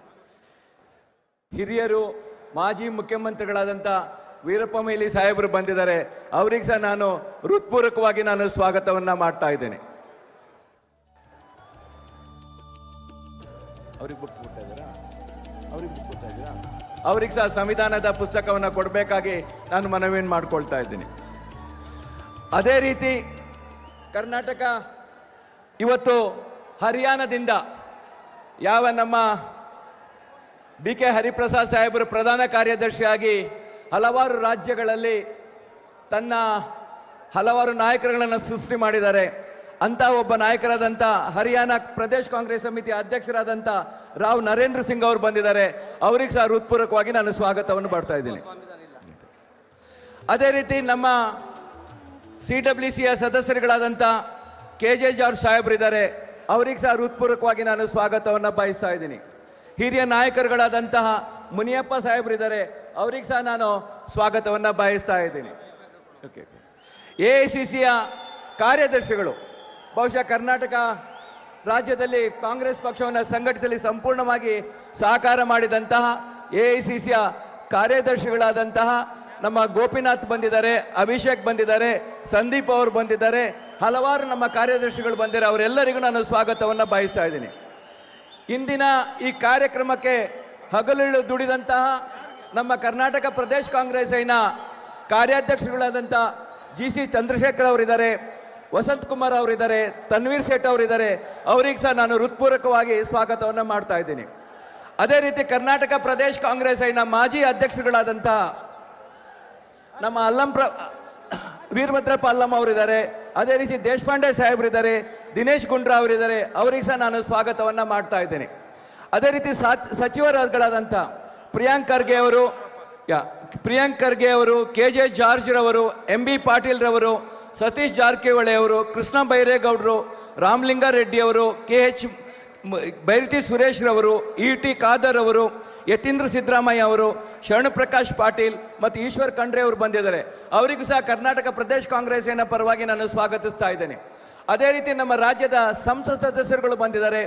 ಹಿರಿಯರು ಮಾಜಿ ಮುಖ್ಯಮಂತ್ರಿಗಳಾದಂಥ ವೀರಪ್ಪ ಮೊಯ್ಲಿ ಸಾಹೇಬರು ಬಂದಿದ್ದಾರೆ. ಅವರಿಗೆ ಸಹ ನಾನು ಹೃತ್ಪೂರ್ವಕವಾಗಿ ಸ್ವಾಗತವನ್ನ ಮಾಡ್ತಾ ಇದ್ದೇನೆ. ಅವ್ರಿಗೆ ಸಹ ಸಂವಿಧಾನದ ಪುಸ್ತಕವನ್ನು ಕೊಡಬೇಕಾಗಿ ನಾನು ಮನವಿಯನ್ನು ಮಾಡಿಕೊಳ್ತಾ ಇದ್ದೀನಿ. ಅದೇ ರೀತಿ ಕರ್ನಾಟಕ ಇವತ್ತು ಹರಿಯಾಣದಿಂದ ಯಾವ ನಮ್ಮ BK ಹರಿಪ್ರಸಾದ್ ಸಾಹೇಬರು ಪ್ರಧಾನ ಕಾರ್ಯದರ್ಶಿಯಾಗಿ ಹಲವಾರು ರಾಜ್ಯಗಳಲ್ಲಿ ತನ್ನ ಹಲವಾರು ನಾಯಕರುಗಳನ್ನು ಸೃಷ್ಟಿ ಮಾಡಿದ್ದಾರೆ. ಅಂತ ಒಬ್ಬ ನಾಯಕರಾದಂಥ ಹರಿಯಾಣ ಪ್ರದೇಶ ಕಾಂಗ್ರೆಸ್ ಸಮಿತಿ ಅಧ್ಯಕ್ಷರಾದಂಥ ರಾವ್ ನರೇಂದ್ರ ಸಿಂಗ್ ಅವರು ಬಂದಿದ್ದಾರೆ. ಅವರಿಗೆ ಸಹ ಹೃತ್ಪೂರ್ವಕವಾಗಿ ನಾನು ಸ್ವಾಗತವನ್ನು ಮಾಡ್ತಾ ಇದ್ದೀನಿ. ಅದೇ ರೀತಿ ನಮ್ಮ CWCಯ ಸದಸ್ಯರುಗಳಾದಂಥ KJ ಜಾರ್ಜ್ ಸಾಹೇಬರಿದ್ದಾರೆ. ಅವರಿಗೆ ಸಹ ಹೃತ್ಪೂರ್ವಕವಾಗಿ ನಾನು ಸ್ವಾಗತವನ್ನು ಬಯಸ್ತಾ ಇದ್ದೀನಿ. ಹಿರಿಯ ನಾಯಕರುಗಳಾದಂತಹ ಮುನಿಯಪ್ಪ ಸಾಹೇಬರಿದ್ದಾರೆ. ಅವರಿಗೆ ಸಹ ನಾನು ಸ್ವಾಗತವನ್ನು ಬಯಸ್ತಾ ಇದ್ದೀನಿ. ಓಕೆ, AICCಯ ಕಾರ್ಯದರ್ಶಿಗಳು ಬಹುಶಃ ಕರ್ನಾಟಕ ರಾಜ್ಯದಲ್ಲಿ ಕಾಂಗ್ರೆಸ್ ಪಕ್ಷವನ್ನು ಸಂಘಟಿಸಲು ಸಂಪೂರ್ಣವಾಗಿ ಸಹಕಾರ ಮಾಡಿದಂತಹ AICCಯ ಕಾರ್ಯದರ್ಶಿಗಳಾದಂತಹ ನಮ್ಮ ಗೋಪಿನಾಥ್ ಬಂದಿದ್ದಾರೆ, ಅಭಿಷೇಕ್ ಬಂದಿದ್ದಾರೆ, ಸಂದೀಪ್ ಅವರು ಬಂದಿದ್ದಾರೆ, ಹಲವಾರು ನಮ್ಮ ಕಾರ್ಯದರ್ಶಿಗಳು ಬಂದಿದ್ದಾರೆ. ಅವರೆಲ್ಲರಿಗೂ ನಾನು ಸ್ವಾಗತವನ್ನು ಬಯಸ್ತಾ ಇದ್ದೀನಿ. ಇಂದಿನ ಈ ಕಾರ್ಯಕ್ರಮಕ್ಕೆ ಹಗಲಿರುಳು ದುಡಿದಂತಹ ನಮ್ಮ ಕರ್ನಾಟಕ ಪ್ರದೇಶ ಕಾಂಗ್ರೆಸ್ಸಿನ ಕಾರ್ಯಾಧ್ಯಕ್ಷರುಗಳಾದಂಥ GC ಚಂದ್ರಶೇಖರ್ ಅವರಿದ್ದಾರೆ, ವಸಂತ್ ಕುಮಾರ್ ಅವರಿದ್ದಾರೆ, ತನ್ವೀರ್ ಸೇಠ್ ಅವರಿದ್ದಾರೆ. ಅವರಿಗೆ ಸಹ ನಾನು ಹೃತ್ಪೂರ್ವಕವಾಗಿ ಸ್ವಾಗತವನ್ನು ಮಾಡ್ತಾ ಇದ್ದೀನಿ. ಅದೇ ರೀತಿ ಕರ್ನಾಟಕ ಪ್ರದೇಶ ಕಾಂಗ್ರೆಸ್ಸಿನ ಮಾಜಿ ಅಧ್ಯಕ್ಷರುಗಳಾದಂಥ ನಮ್ಮ ವೀರಭದ್ರಪ್ಪ ಅಲ್ಲಮ್ಮ ಅವರಿದ್ದಾರೆ. ಅದೇ ರೀತಿ ದೇಶಪಾಂಡೆ ಸಾಹೇಬರಿದ್ದಾರೆ, ದಿನೇಶ್ ಗುಂಡ್ರಾ ಅವರಿದ್ದಾರೆ. ಅವರಿಗೆ ಸಹ ನಾನು ಸ್ವಾಗತವನ್ನು ಮಾಡ್ತಾ ಇದ್ದೇನೆ. ಅದೇ ರೀತಿ ಸಚಿವರುಗಳಾದಂಥ ಪ್ರಿಯಾಂಕ್ ಖರ್ಗೆ ಅವರು, KJ ಜಾರ್ಜ್ ರವರು, MB ಪಾಟೀಲ್ ರವರು, ಸತೀಶ್ ಜಾರಕಿಹೊಳಿ ಅವರು, ಕೃಷ್ಣ ಬೈರೇಗೌಡರು, ರಾಮಲಿಂಗಾರೆಡ್ಡಿ ಅವರು, KH ಬೈರತಿ ಸುರೇಶ್ ರವರು, ET ಖಾದರ್ ಅವರು, ಯತೀಂದ್ರ ಸಿದ್ದರಾಮಯ್ಯ ಅವರು, ಶರಣಪ್ರಕಾಶ್ ಪಾಟೀಲ್ ಮತ್ತು ಈಶ್ವರ್ ಖಂಡ್ರೆ ಅವರು ಬಂದಿದ್ದಾರೆ. ಅವರಿಗೂ ಸಹ ಕರ್ನಾಟಕ ಪ್ರದೇಶ ಕಾಂಗ್ರೆಸ್ಸಿನ ಪರವಾಗಿ ನಾನು ಸ್ವಾಗತಿಸ್ತಾ ಇದ್ದೇನೆ. ಅದೇ ರೀತಿ ನಮ್ಮ ರಾಜ್ಯದ ಸಂಸತ್ ಸದಸ್ಯರುಗಳು ಬಂದಿದ್ದಾರೆ,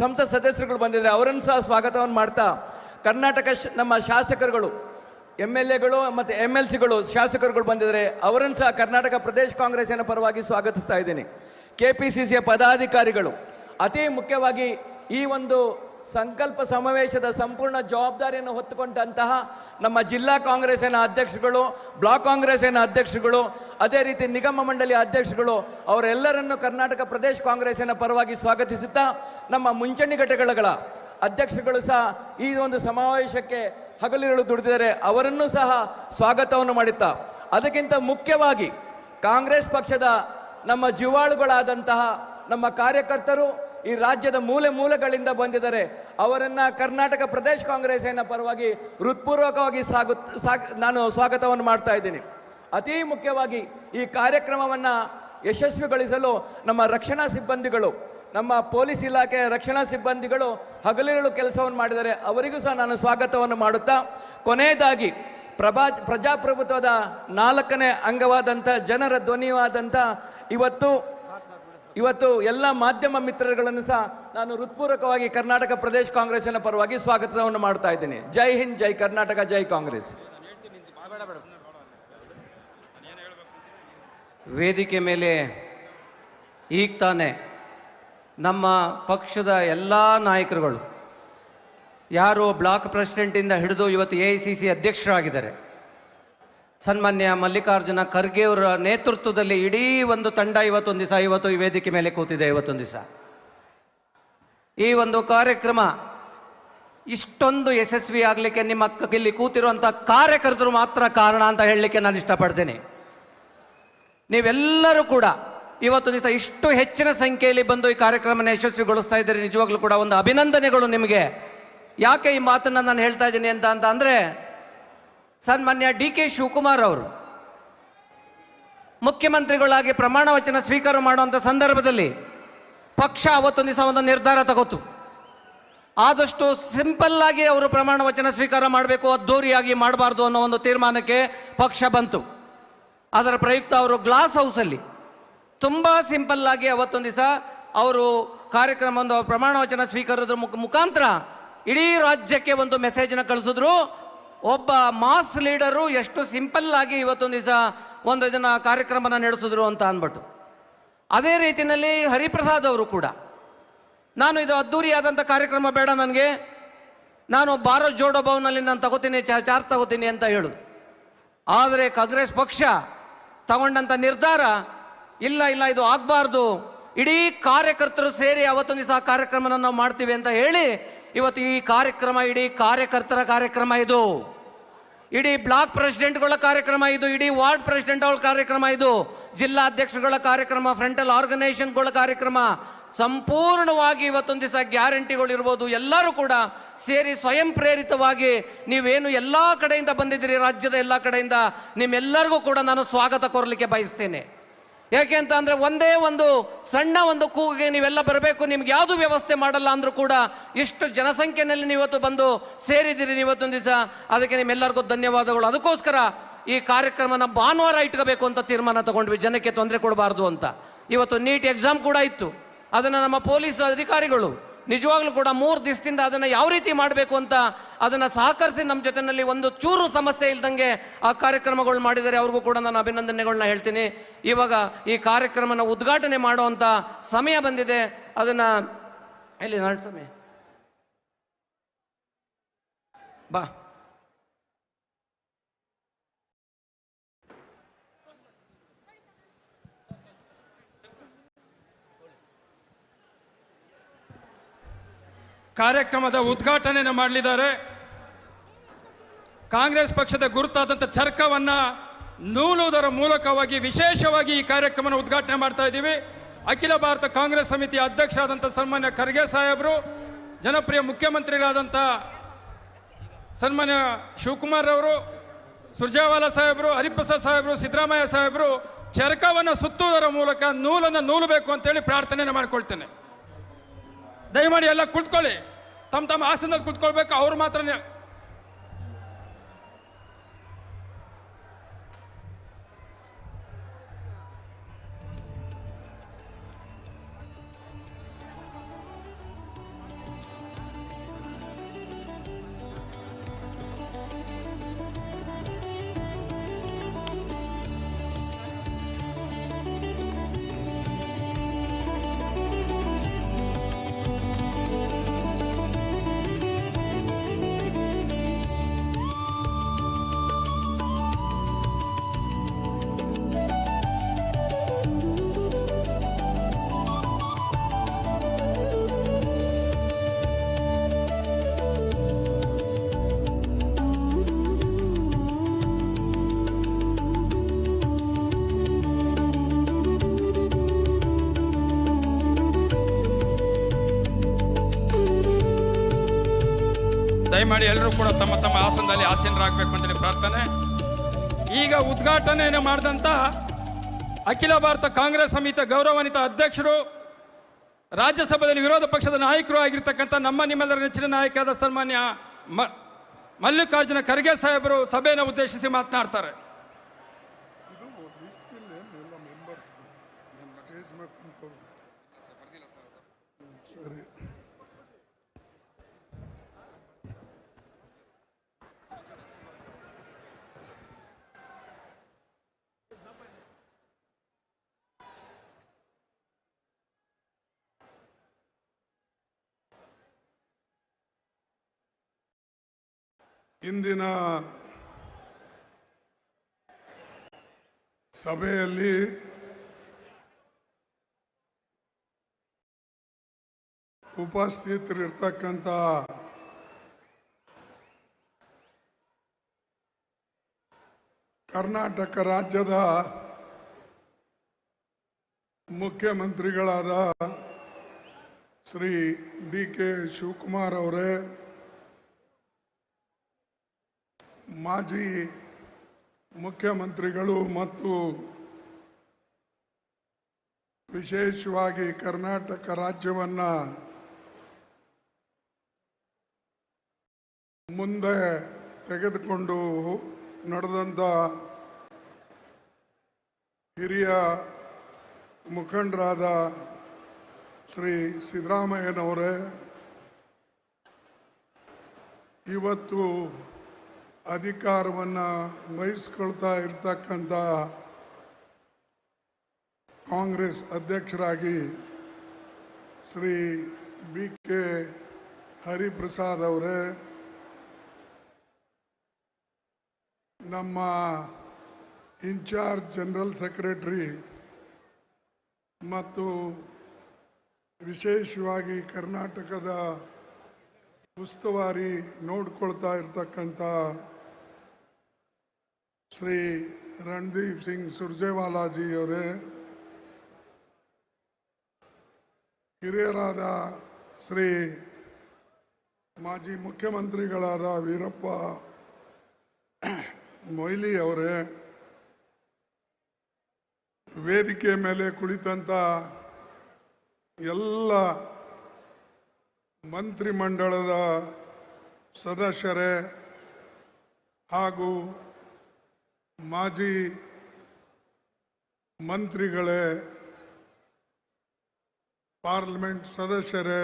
ಸಂಸತ್ ಸದಸ್ಯರುಗಳು ಬಂದಿದ್ದಾರೆ, ಅವರನ್ನು ಸಹ ಸ್ವಾಗತವನ್ನು ಮಾಡ್ತಾ ಕರ್ನಾಟಕ ನಮ್ಮ ಶಾಸಕರುಗಳು MLAಗಳು ಮತ್ತು MLCಗಳು ಶಾಸಕರುಗಳು ಬಂದಿದ್ದಾರೆ, ಅವರನ್ನು ಸಹ ಕರ್ನಾಟಕ ಪ್ರದೇಶ ಕಾಂಗ್ರೆಸ್ಸಿನ ಪರವಾಗಿ ಸ್ವಾಗತಿಸ್ತಾ ಇದ್ದೀನಿ. KPCCಯ ಪದಾಧಿಕಾರಿಗಳು, ಅತಿ ಮುಖ್ಯವಾಗಿ ಈ ಒಂದು ಸಂಕಲ್ಪ ಸಮಾವೇಶದ ಸಂಪೂರ್ಣ ಜವಾಬ್ದಾರಿಯನ್ನು ಹೊತ್ತುಕೊಂಡಂತಹ ನಮ್ಮ ಜಿಲ್ಲಾ ಕಾಂಗ್ರೆಸ್ಸಿನ ಅಧ್ಯಕ್ಷರುಗಳು, ಬ್ಲಾಕ್ ಕಾಂಗ್ರೆಸ್ಸಿನ ಅಧ್ಯಕ್ಷರುಗಳು, ಅದೇ ರೀತಿ ನಿಗಮ ಮಂಡಳಿಯ ಅಧ್ಯಕ್ಷರುಗಳು, ಅವರೆಲ್ಲರನ್ನು ಕರ್ನಾಟಕ ಪ್ರದೇಶ ಕಾಂಗ್ರೆಸ್ಸಿನ ಪರವಾಗಿ ಸ್ವಾಗತಿಸುತ್ತಾ ನಮ್ಮ ಮುಂಚೂಣಿ ಘಟಕಗಳ ಅಧ್ಯಕ್ಷರುಗಳು ಸಹ ಈ ಒಂದು ಸಮಾವೇಶಕ್ಕೆ ಹಗಲಿರುಳು ದುಡಿದಿದ್ದಾರೆ, ಅವರನ್ನು ಸಹ ಸ್ವಾಗತವನ್ನು ಮಾಡುತ್ತಾ, ಅದಕ್ಕಿಂತ ಮುಖ್ಯವಾಗಿ ಕಾಂಗ್ರೆಸ್ ಪಕ್ಷದ ನಮ್ಮ ಜೀವಾಳುಗಳಾದಂತಹ ನಮ್ಮ ಕಾರ್ಯಕರ್ತರು ಈ ರಾಜ್ಯದ ಮೂಲೆ ಮೂಲೆಗಳಿಂದ ಬಂದಿದ್ದಾರೆ, ಅವರನ್ನು ಕರ್ನಾಟಕ ಪ್ರದೇಶ ಕಾಂಗ್ರೆಸ್ಸಿನ ಪರವಾಗಿ ಹೃತ್ಪೂರ್ವಕವಾಗಿ ನಾನು ಸ್ವಾಗತವನ್ನು ಮಾಡ್ತಾ ಇದ್ದೀನಿ. ಅತಿ ಮುಖ್ಯವಾಗಿ ಈ ಕಾರ್ಯಕ್ರಮವನ್ನು ಯಶಸ್ವಿಗೊಳಿಸಲು ನಮ್ಮ ರಕ್ಷಣಾ ಸಿಬ್ಬಂದಿಗಳು, ನಮ್ಮ ಪೊಲೀಸ್ ಇಲಾಖೆಯ ರಕ್ಷಣಾ ಸಿಬ್ಬಂದಿಗಳು ಹಗಲಿರುಳು ಕೆಲಸವನ್ನು ಮಾಡಿದ್ದಾರೆ, ಅವರಿಗೂ ಸಹ ನಾನು ಸ್ವಾಗತವನ್ನು ಮಾಡುತ್ತಾ, ಕೊನೆಯದಾಗಿ ಪ್ರಜಾಪ್ರಭುತ್ವದ 4ನೇ ಅಂಗವಾದಂಥ ಜನರ ಧ್ವನಿಯಾದಂಥ ಇವತ್ತು ಎಲ್ಲ ಮಾಧ್ಯಮ ಮಿತ್ರರುಗಳನ್ನು ಸಹ ನಾನು ಹೃತ್ಪೂರ್ವಕವಾಗಿ ಕರ್ನಾಟಕ ಪ್ರದೇಶ ಕಾಂಗ್ರೆಸ್ಸಿನ ಪರವಾಗಿ ಸ್ವಾಗತವನ್ನು ಮಾಡ್ತಾ ಇದ್ದೀನಿ. ಜೈ ಹಿಂದ್, ಜೈ ಕರ್ನಾಟಕ, ಜೈ ಕಾಂಗ್ರೆಸ್. ವೇದಿಕೆ ಮೇಲೆ ಈಗ ತಾನೇ ನಮ್ಮ ಪಕ್ಷದ ಎಲ್ಲ ನಾಯಕರುಗಳು, ಯಾರು ಬ್ಲಾಕ್ ಪ್ರೆಸಿಡೆಂಟಿಂದ ಹಿಡಿದು ಇವತ್ತು AICC ಅಧ್ಯಕ್ಷರಾಗಿದ್ದಾರೆ, ಸನ್ಮಾನ್ಯ ಮಲ್ಲಿಕಾರ್ಜುನ ಖರ್ಗೆ ಅವರ ನೇತೃತ್ವದಲ್ಲಿ ಇಡೀ ಒಂದು ತಂಡ ಇವತ್ತೊಂದು ದಿವಸ ಈ ವೇದಿಕೆ ಮೇಲೆ ಕೂತಿದೆ. ಇವತ್ತೊಂದು ದಿವಸ ಈ ಒಂದು ಕಾರ್ಯಕ್ರಮ ಇಷ್ಟೊಂದು ಯಶಸ್ವಿ ಆಗಲಿಕ್ಕೆ ನಿಮ್ಮ ಇಲ್ಲಿ ಕೂತಿರುವಂಥ ಕಾರ್ಯಕರ್ತರು ಮಾತ್ರ ಕಾರಣ ಅಂತ ಹೇಳಲಿಕ್ಕೆ ನಾನು ಇಷ್ಟಪಡ್ತೇನೆ. ನೀವೆಲ್ಲರೂ ಕೂಡ ಇವತ್ತು ದಿವಸ ಇಷ್ಟು ಹೆಚ್ಚಿನ ಸಂಖ್ಯೆಯಲ್ಲಿ ಬಂದು ಈ ಕಾರ್ಯಕ್ರಮನ ಯಶಸ್ವಿಗೊಳಿಸ್ತಾ ಇದ್ದೀರಿ, ನಿಜವಾಗ್ಲೂ ಕೂಡ ಒಂದು ಅಭಿನಂದನೆಗಳು ನಿಮಗೆ. ಯಾಕೆ ಈ ಮಾತನ್ನು ನಾನು ಹೇಳ್ತಾ ಇದ್ದೀನಿ ಅಂತ ಅಂದರೆ, ಸನ್ಮಾನ್ಯ DK ಶಿವಕುಮಾರ್ ಅವರು ಮುಖ್ಯಮಂತ್ರಿಗಳಾಗಿ ಪ್ರಮಾಣ ವಚನ ಸ್ವೀಕಾರ ಮಾಡುವಂಥ ಸಂದರ್ಭದಲ್ಲಿ ಪಕ್ಷ ಅವತ್ತೊಂದು ದಿವಸ ಒಂದು ನಿರ್ಧಾರ ತಗೋತು. ಆದಷ್ಟು ಸಿಂಪಲ್ಲಾಗಿ ಅವರು ಪ್ರಮಾಣ ವಚನ ಸ್ವೀಕಾರ ಮಾಡಬೇಕು, ಅದ್ದೂರಿಯಾಗಿ ಮಾಡಬಾರ್ದು ಅನ್ನೋ ಒಂದು ತೀರ್ಮಾನಕ್ಕೆ ಪಕ್ಷ ಬಂತು. ಅದರ ಪ್ರಯುಕ್ತ ಅವರು ಗ್ಲಾಸ್ ಹೌಸಲ್ಲಿ ತುಂಬ ಸಿಂಪಲ್ಲಾಗಿ ಅವತ್ತೊಂದು ದಿವಸ ಅವರು ಕಾರ್ಯಕ್ರಮವನ್ನು ಪ್ರಮಾಣ ವಚನ ಸ್ವೀಕಾರದ ಮುಖಾಂತರ ಇಡೀ ರಾಜ್ಯಕ್ಕೆ ಒಂದು ಮೆಸೇಜನ್ನು ಕಳಿಸಿದ್ರು. ಒಬ್ಬ ಮಾಸ್ ಲೀಡರು ಎಷ್ಟು ಸಿಂಪಲ್ಲಾಗಿ ಇವತ್ತೊಂದು ದಿವಸ ಒಂದು ಇದನ್ನು ಕಾರ್ಯಕ್ರಮನ ನಡೆಸಿದ್ರು ಅಂತ ಅಂದ್ಬಿಟ್ಟು. ಅದೇ ರೀತಿಯಲ್ಲಿ ಹರಿಪ್ರಸಾದ್ ಅವರು ಕೂಡ, ನಾನು ಇದು ಅದ್ದೂರಿಯಾದಂಥ ಕಾರ್ಯಕ್ರಮ ಬೇಡ ನನಗೆ, ನಾನು ಭಾರತ್ ಜೋಡೋ ಭವನಲ್ಲಿ ನಾನು ತಗೋತೀನಿ, ಚಾರ್ಜ್ ತಗೋತೀನಿ ಅಂತ ಹೇಳೋದು. ಆದರೆ ಕಾಂಗ್ರೆಸ್ ಪಕ್ಷ ತಗೊಂಡಂಥ ನಿರ್ಧಾರ, ಇಲ್ಲ ಇದು ಆಗಬಾರ್ದು, ಇಡೀ ಕಾರ್ಯಕರ್ತರು ಸೇರಿ ಅವತ್ತೊಂದು ದಿವಸ ಕಾರ್ಯಕ್ರಮನ ನಾವು ಮಾಡ್ತೀವಿ ಅಂತ ಹೇಳಿ ಇವತ್ತು ಈ ಕಾರ್ಯಕ್ರಮ ಇಡೀ ಕಾರ್ಯಕರ್ತರ ಕಾರ್ಯಕ್ರಮ, ಇದು ಇಡೀ ಬ್ಲಾಕ್ ಪ್ರೆಸಿಡೆಂಟ್ಗಳ ಕಾರ್ಯಕ್ರಮ, ಇದು ಇಡೀ ವಾರ್ಡ್ ಪ್ರೆಸಿಡೆಂಟ್ಗಳ ಕಾರ್ಯಕ್ರಮ, ಇದು ಜಿಲ್ಲಾ ಅಧ್ಯಕ್ಷಗಳ ಕಾರ್ಯಕ್ರಮ, ಫ್ರಂಟಲ್ ಆರ್ಗನೈಸೇಷನ್ಗಳ ಕಾರ್ಯಕ್ರಮ, ಸಂಪೂರ್ಣವಾಗಿ ಇವತ್ತೊಂದು ದಿವಸ ಗ್ಯಾರಂಟಿಗಳು ಇರ್ಬೋದು, ಎಲ್ಲರೂ ಕೂಡ ಸೇರಿ ಸ್ವಯಂ ಪ್ರೇರಿತವಾಗಿ ನೀವೇನು ಎಲ್ಲ ಕಡೆಯಿಂದ ಬಂದಿದ್ದೀರಿ, ರಾಜ್ಯದ ಎಲ್ಲ ಕಡೆಯಿಂದ ನಿಮ್ಮೆಲ್ಲರಿಗೂ ಕೂಡ ನಾನು ಸ್ವಾಗತ ಕೋರಲಿಕ್ಕೆ ಬಯಸ್ತೇನೆ. ಯಾಕೆ ಅಂತ ಅಂದರೆ, ಒಂದೇ ಒಂದು ಸಣ್ಣ ಒಂದು ಕೂಗಿಗೆ ನೀವೆಲ್ಲ ಬರಬೇಕು, ನಿಮ್ಗೆ ಯಾವುದು ವ್ಯವಸ್ಥೆ ಮಾಡಲ್ಲ ಅಂದರೂ ಕೂಡ ಇಷ್ಟು ಜನಸಂಖ್ಯೆಯಲ್ಲಿ ನೀವತ್ತು ಬಂದು ಸೇರಿದ್ದೀರಿ ಇವತ್ತೊಂದು ದಿವಸ, ಅದಕ್ಕೆ ನಿಮ್ಮೆಲ್ಲರಿಗೂ ಧನ್ಯವಾದಗಳು. ಅದಕ್ಕೋಸ್ಕರ ಈ ಕಾರ್ಯಕ್ರಮನ ಭಾನುವಾರ ಇಟ್ಕೋಬೇಕು ಅಂತ ತೀರ್ಮಾನ ತಗೊಂಡ್ವಿ, ಜನಕ್ಕೆ ತೊಂದರೆ ಕೊಡಬಾರ್ದು ಅಂತ. ಇವತ್ತು ನೀಟ್ ಎಕ್ಸಾಮ್ ಕೂಡ ಇತ್ತು, ಅದನ್ನು ನಮ್ಮ ಪೊಲೀಸ್ ಅಧಿಕಾರಿಗಳು ನಿಜವಾಗ್ಲೂ ಕೂಡ 3 ದಿವಸದಿಂದ ಅದನ್ನು ಯಾವ ರೀತಿ ಮಾಡಬೇಕು ಅಂತ ಅದನ್ನು ಸಹಕರಿಸಿ ನಮ್ಮ ಜೊತೆಯಲ್ಲಿ ಒಂದು ಚೂರು ಸಮಸ್ಯೆ ಇಲ್ದಂಗೆ ಆ ಕಾರ್ಯಕ್ರಮಗಳು ಮಾಡಿದರೆ ಅವ್ರಿಗೂ ಕೂಡ ನಾನು ಅಭಿನಂದನೆಗಳನ್ನ ಹೇಳ್ತೀನಿ. ಇವಾಗ ಈ ಕಾರ್ಯಕ್ರಮನ ಉದ್ಘಾಟನೆ ಮಾಡುವಂಥ ಸಮಯ ಬಂದಿದೆ. ಅದನ್ನು ಎಲ್ಲಿ ನಾಳೆ ಸಮಯ ಬಾ ಕಾರ್ಯಕ್ರಮದ ಉದ್ಘಾಟನೆಯನ್ನು ಮಾಡಲಿದ್ದಾರೆ. ಕಾಂಗ್ರೆಸ್ ಪಕ್ಷದ ಗುರುತಾದಂಥ ಚರ್ಕವನ್ನು ನೂಲುವುದರ ಮೂಲಕವಾಗಿ ವಿಶೇಷವಾಗಿ ಈ ಕಾರ್ಯಕ್ರಮವನ್ನು ಉದ್ಘಾಟನೆ ಮಾಡ್ತಾ ಇದ್ದೀವಿ. ಅಖಿಲ ಭಾರತ ಕಾಂಗ್ರೆಸ್ ಸಮಿತಿಯ ಅಧ್ಯಕ್ಷರಾದಂಥ ಸನ್ಮಾನ್ಯ ಖರ್ಗೆ ಸಾಹೇಬರು, ಜನಪ್ರಿಯ ಮುಖ್ಯಮಂತ್ರಿಗಳಾದಂಥ ಸನ್ಮಾನ್ಯ ಶಿವಕುಮಾರ್ ಅವರು, ಸುರ್ಜೇವಾಲಾ ಸಾಹೇಬರು, ಹರಿಪ್ರಸಾದ್ ಸಾಹೇಬರು, ಸಿದ್ದರಾಮಯ್ಯ ಸಾಹೇಬರು ಚರಕವನ್ನು ಸುತ್ತುವುದರ ಮೂಲಕ ನೂಲನ್ನು ನೂಲಬೇಕು ಅಂತೇಳಿ ಪ್ರಾರ್ಥನೆಯನ್ನು ಮಾಡ್ಕೊಳ್ತೇನೆ. ದಯಮಾಡಿ ಎಲ್ಲ ಕುಳಿತುಕೊಳ್ಳಿ, ತಮ್ಮ ಆಸನದಲ್ಲಿ ಕುತ್ಕೊಳ್ಬೇಕು. ಅವ್ರು ಮಾತ್ರ ದಯಮಾಡಿ ಎಲ್ಲರೂ ಕೂಡ ತಮ್ಮ ತಮ್ಮ ಆಸನದಲ್ಲಿ ಆಸೀನರಾಗಬೇಕು ಅಂತೇಳಿ ಪ್ರಾರ್ಥನೆ. ಈಗ ಉದ್ಘಾಟನೆಯನ್ನು ಮಾಡಿದಂಥ ಅಖಿಲ ಭಾರತ ಕಾಂಗ್ರೆಸ್ ಸಮಿತಿಯ ಗೌರವಾನ್ವಿತ ಅಧ್ಯಕ್ಷರು, ರಾಜ್ಯಸಭೆಯಲ್ಲಿ ವಿರೋಧ ಪಕ್ಷದ ನಾಯಕರು ಆಗಿರ್ತಕ್ಕಂಥ ನಮ್ಮ ನಿಮ್ಮೆಲ್ಲರ ನೆಚ್ಚಿನ ನಾಯಕರಾದ ಸನ್ಮಾನ್ಯ ಮಲ್ಲಿಕಾರ್ಜುನ ಖರ್ಗೆ ಸಾಹೇಬರು ಸಭೆಯನ್ನು ಉದ್ದೇಶಿಸಿ ಮಾತನಾಡ್ತಾರೆ. ಇಂದಿನ ಸಭೆಯಲ್ಲಿ ಉಪಸ್ಥಿತರಿರ್ತಕ್ಕಂಥ ಕರ್ನಾಟಕ ರಾಜ್ಯದ ಮುಖ್ಯಮಂತ್ರಿಗಳಾದ ಶ್ರೀ ಡಿ.ಕೆ. ಶಿವಕುಮಾರ್ ಅವರೇ, ಮಾಜಿ ಮುಖ್ಯಮಂತ್ರಿಗಳು ಮತ್ತು ವಿಶೇಷವಾಗಿ ಕರ್ನಾಟಕ ರಾಜ್ಯವನ್ನು ಮುಂದೆ ತೆಗೆದುಕೊಂಡು ನಡೆದಂಥ ಹಿರಿಯ ಮುಖಂಡರಾದ ಶ್ರೀ ಸಿದ್ದರಾಮಯ್ಯನವರೇ, ಇವತ್ತು ಅಧಿಕಾರವನ್ನು ವಹಿಸ್ಕೊಳ್ತಾ ಇರ್ತಕ್ಕಂಥ ಕಾಂಗ್ರೆಸ್ ಅಧ್ಯಕ್ಷರಾಗಿ ಶ್ರೀ ಬಿ.ಕೆ. ಹರಿಪ್ರಸಾದ್ ಅವರೇ, ನಮ್ಮ ಇನ್ಚಾರ್ಜ್ ಜನರಲ್ ಸೆಕ್ರೆಟರಿ ಮತ್ತು ವಿಶೇಷವಾಗಿ ಕರ್ನಾಟಕದ ಉಸ್ತುವಾರಿ ನೋಡ್ಕೊಳ್ತಾ ಇರ್ತಕ್ಕಂಥ ಶ್ರೀ ರಣದೀಪ್ ಸಿಂಗ್ ಸುರ್ಜೇವಾಲಾಜಿ ಅವರೇ, ಹಿರಿಯರಾದ ಶ್ರೀ ಮಾಜಿ ಮುಖ್ಯಮಂತ್ರಿಗಳಾದ ವೀರಪ್ಪ ಮೊಯ್ಲಿ ಅವರೇ, ವೇದಿಕೆ ಮೇಲೆ ಕುಳಿತಂಥ ಎಲ್ಲ ಮಂತ್ರಿಮಂಡಲದ ಸದಸ್ಯರೇ ಹಾಗೂ ಮಾಜಿ ಮಂತ್ರಿಗಳೇ, ಪಾರ್ಲಿಮೆಂಟ್ ಸದಸ್ಯರೇ,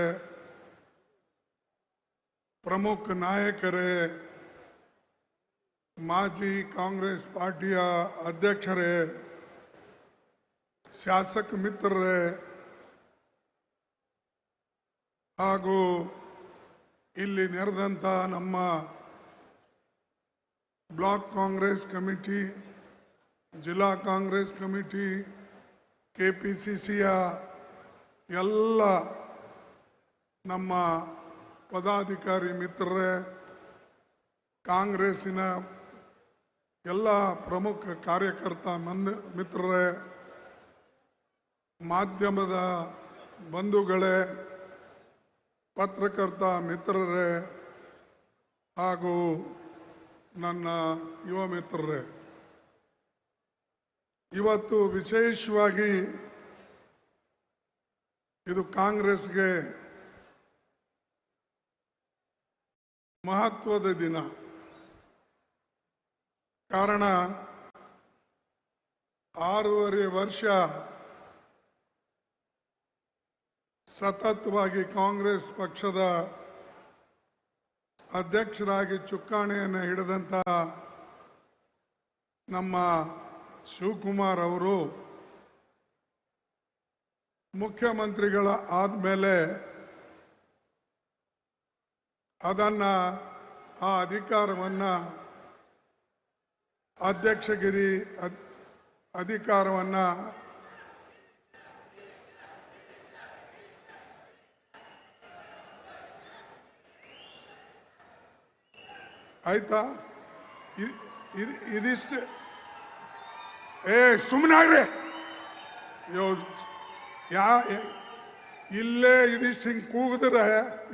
ಪ್ರಮುಖ ನಾಯಕರೇ, ಮಾಜಿ ಕಾಂಗ್ರೆಸ್ ಪಾರ್ಟಿಯ ಅಧ್ಯಕ್ಷರೇ, ಶಾಸಕ ಮಿತ್ರರೇ ಹಾಗೂ ಇಲ್ಲಿ ನೆರೆದಂಥ ನಮ್ಮ ಬ್ಲಾಕ್ ಕಾಂಗ್ರೆಸ್ ಕಮಿಟಿ, ಜಿಲ್ಲಾ ಕಾಂಗ್ರೆಸ್ ಕಮಿಟಿ, KPCCಯ ಎಲ್ಲ ನಮ್ಮ ಪದಾಧಿಕಾರಿ ಮಿತ್ರರೇ, ಕಾಂಗ್ರೆಸ್ಸಿನ ಎಲ್ಲ ಪ್ರಮುಖ ಕಾರ್ಯಕರ್ತ ಮಿತ್ರರೇ, ಮಾಧ್ಯಮದ ಬಂಧುಗಳೇ, ಪತ್ರಕರ್ತ ಮಿತ್ರರೇ ಹಾಗೂ ನನ್ನ ಯುವ ಮಿತ್ರರೇ, ಇವತ್ತು ವಿಶೇಷವಾಗಿ ಇದು ಕಾಂಗ್ರೆಸ್ಗೆ ಮಹತ್ವದ ದಿನ. ಕಾರಣ 6.5 ವರ್ಷ ಸತತವಾಗಿ ಕಾಂಗ್ರೆಸ್ ಪಕ್ಷದ ಅಧ್ಯಕ್ಷರಾಗಿ ಚುಕ್ಕಾಣಿಯನ್ನು ಹಿಡಿದಂಥ ನಮ್ಮ ಶಿವಕುಮಾರ್ ಅವರು ಮುಖ್ಯಮಂತ್ರಿಗಳ ಆದಮೇಲೆ ಅದನ್ನು ಆ ಅಧಿಕಾರವನ್ನು ಅಧ್ಯಕ್ಷಗಿರಿ ಅಧಿಕಾರವನ್ನು ಆಯ್ತಾ, ಇದಿಷ್ಟು ಸುಮ್ಮನೆ ಆಗ್ರಿ. ಇಲ್ಲೇ ಇದಿಷ್ಟು ಹಿಂಗೆ ಕೂಗಿದ್ರೆ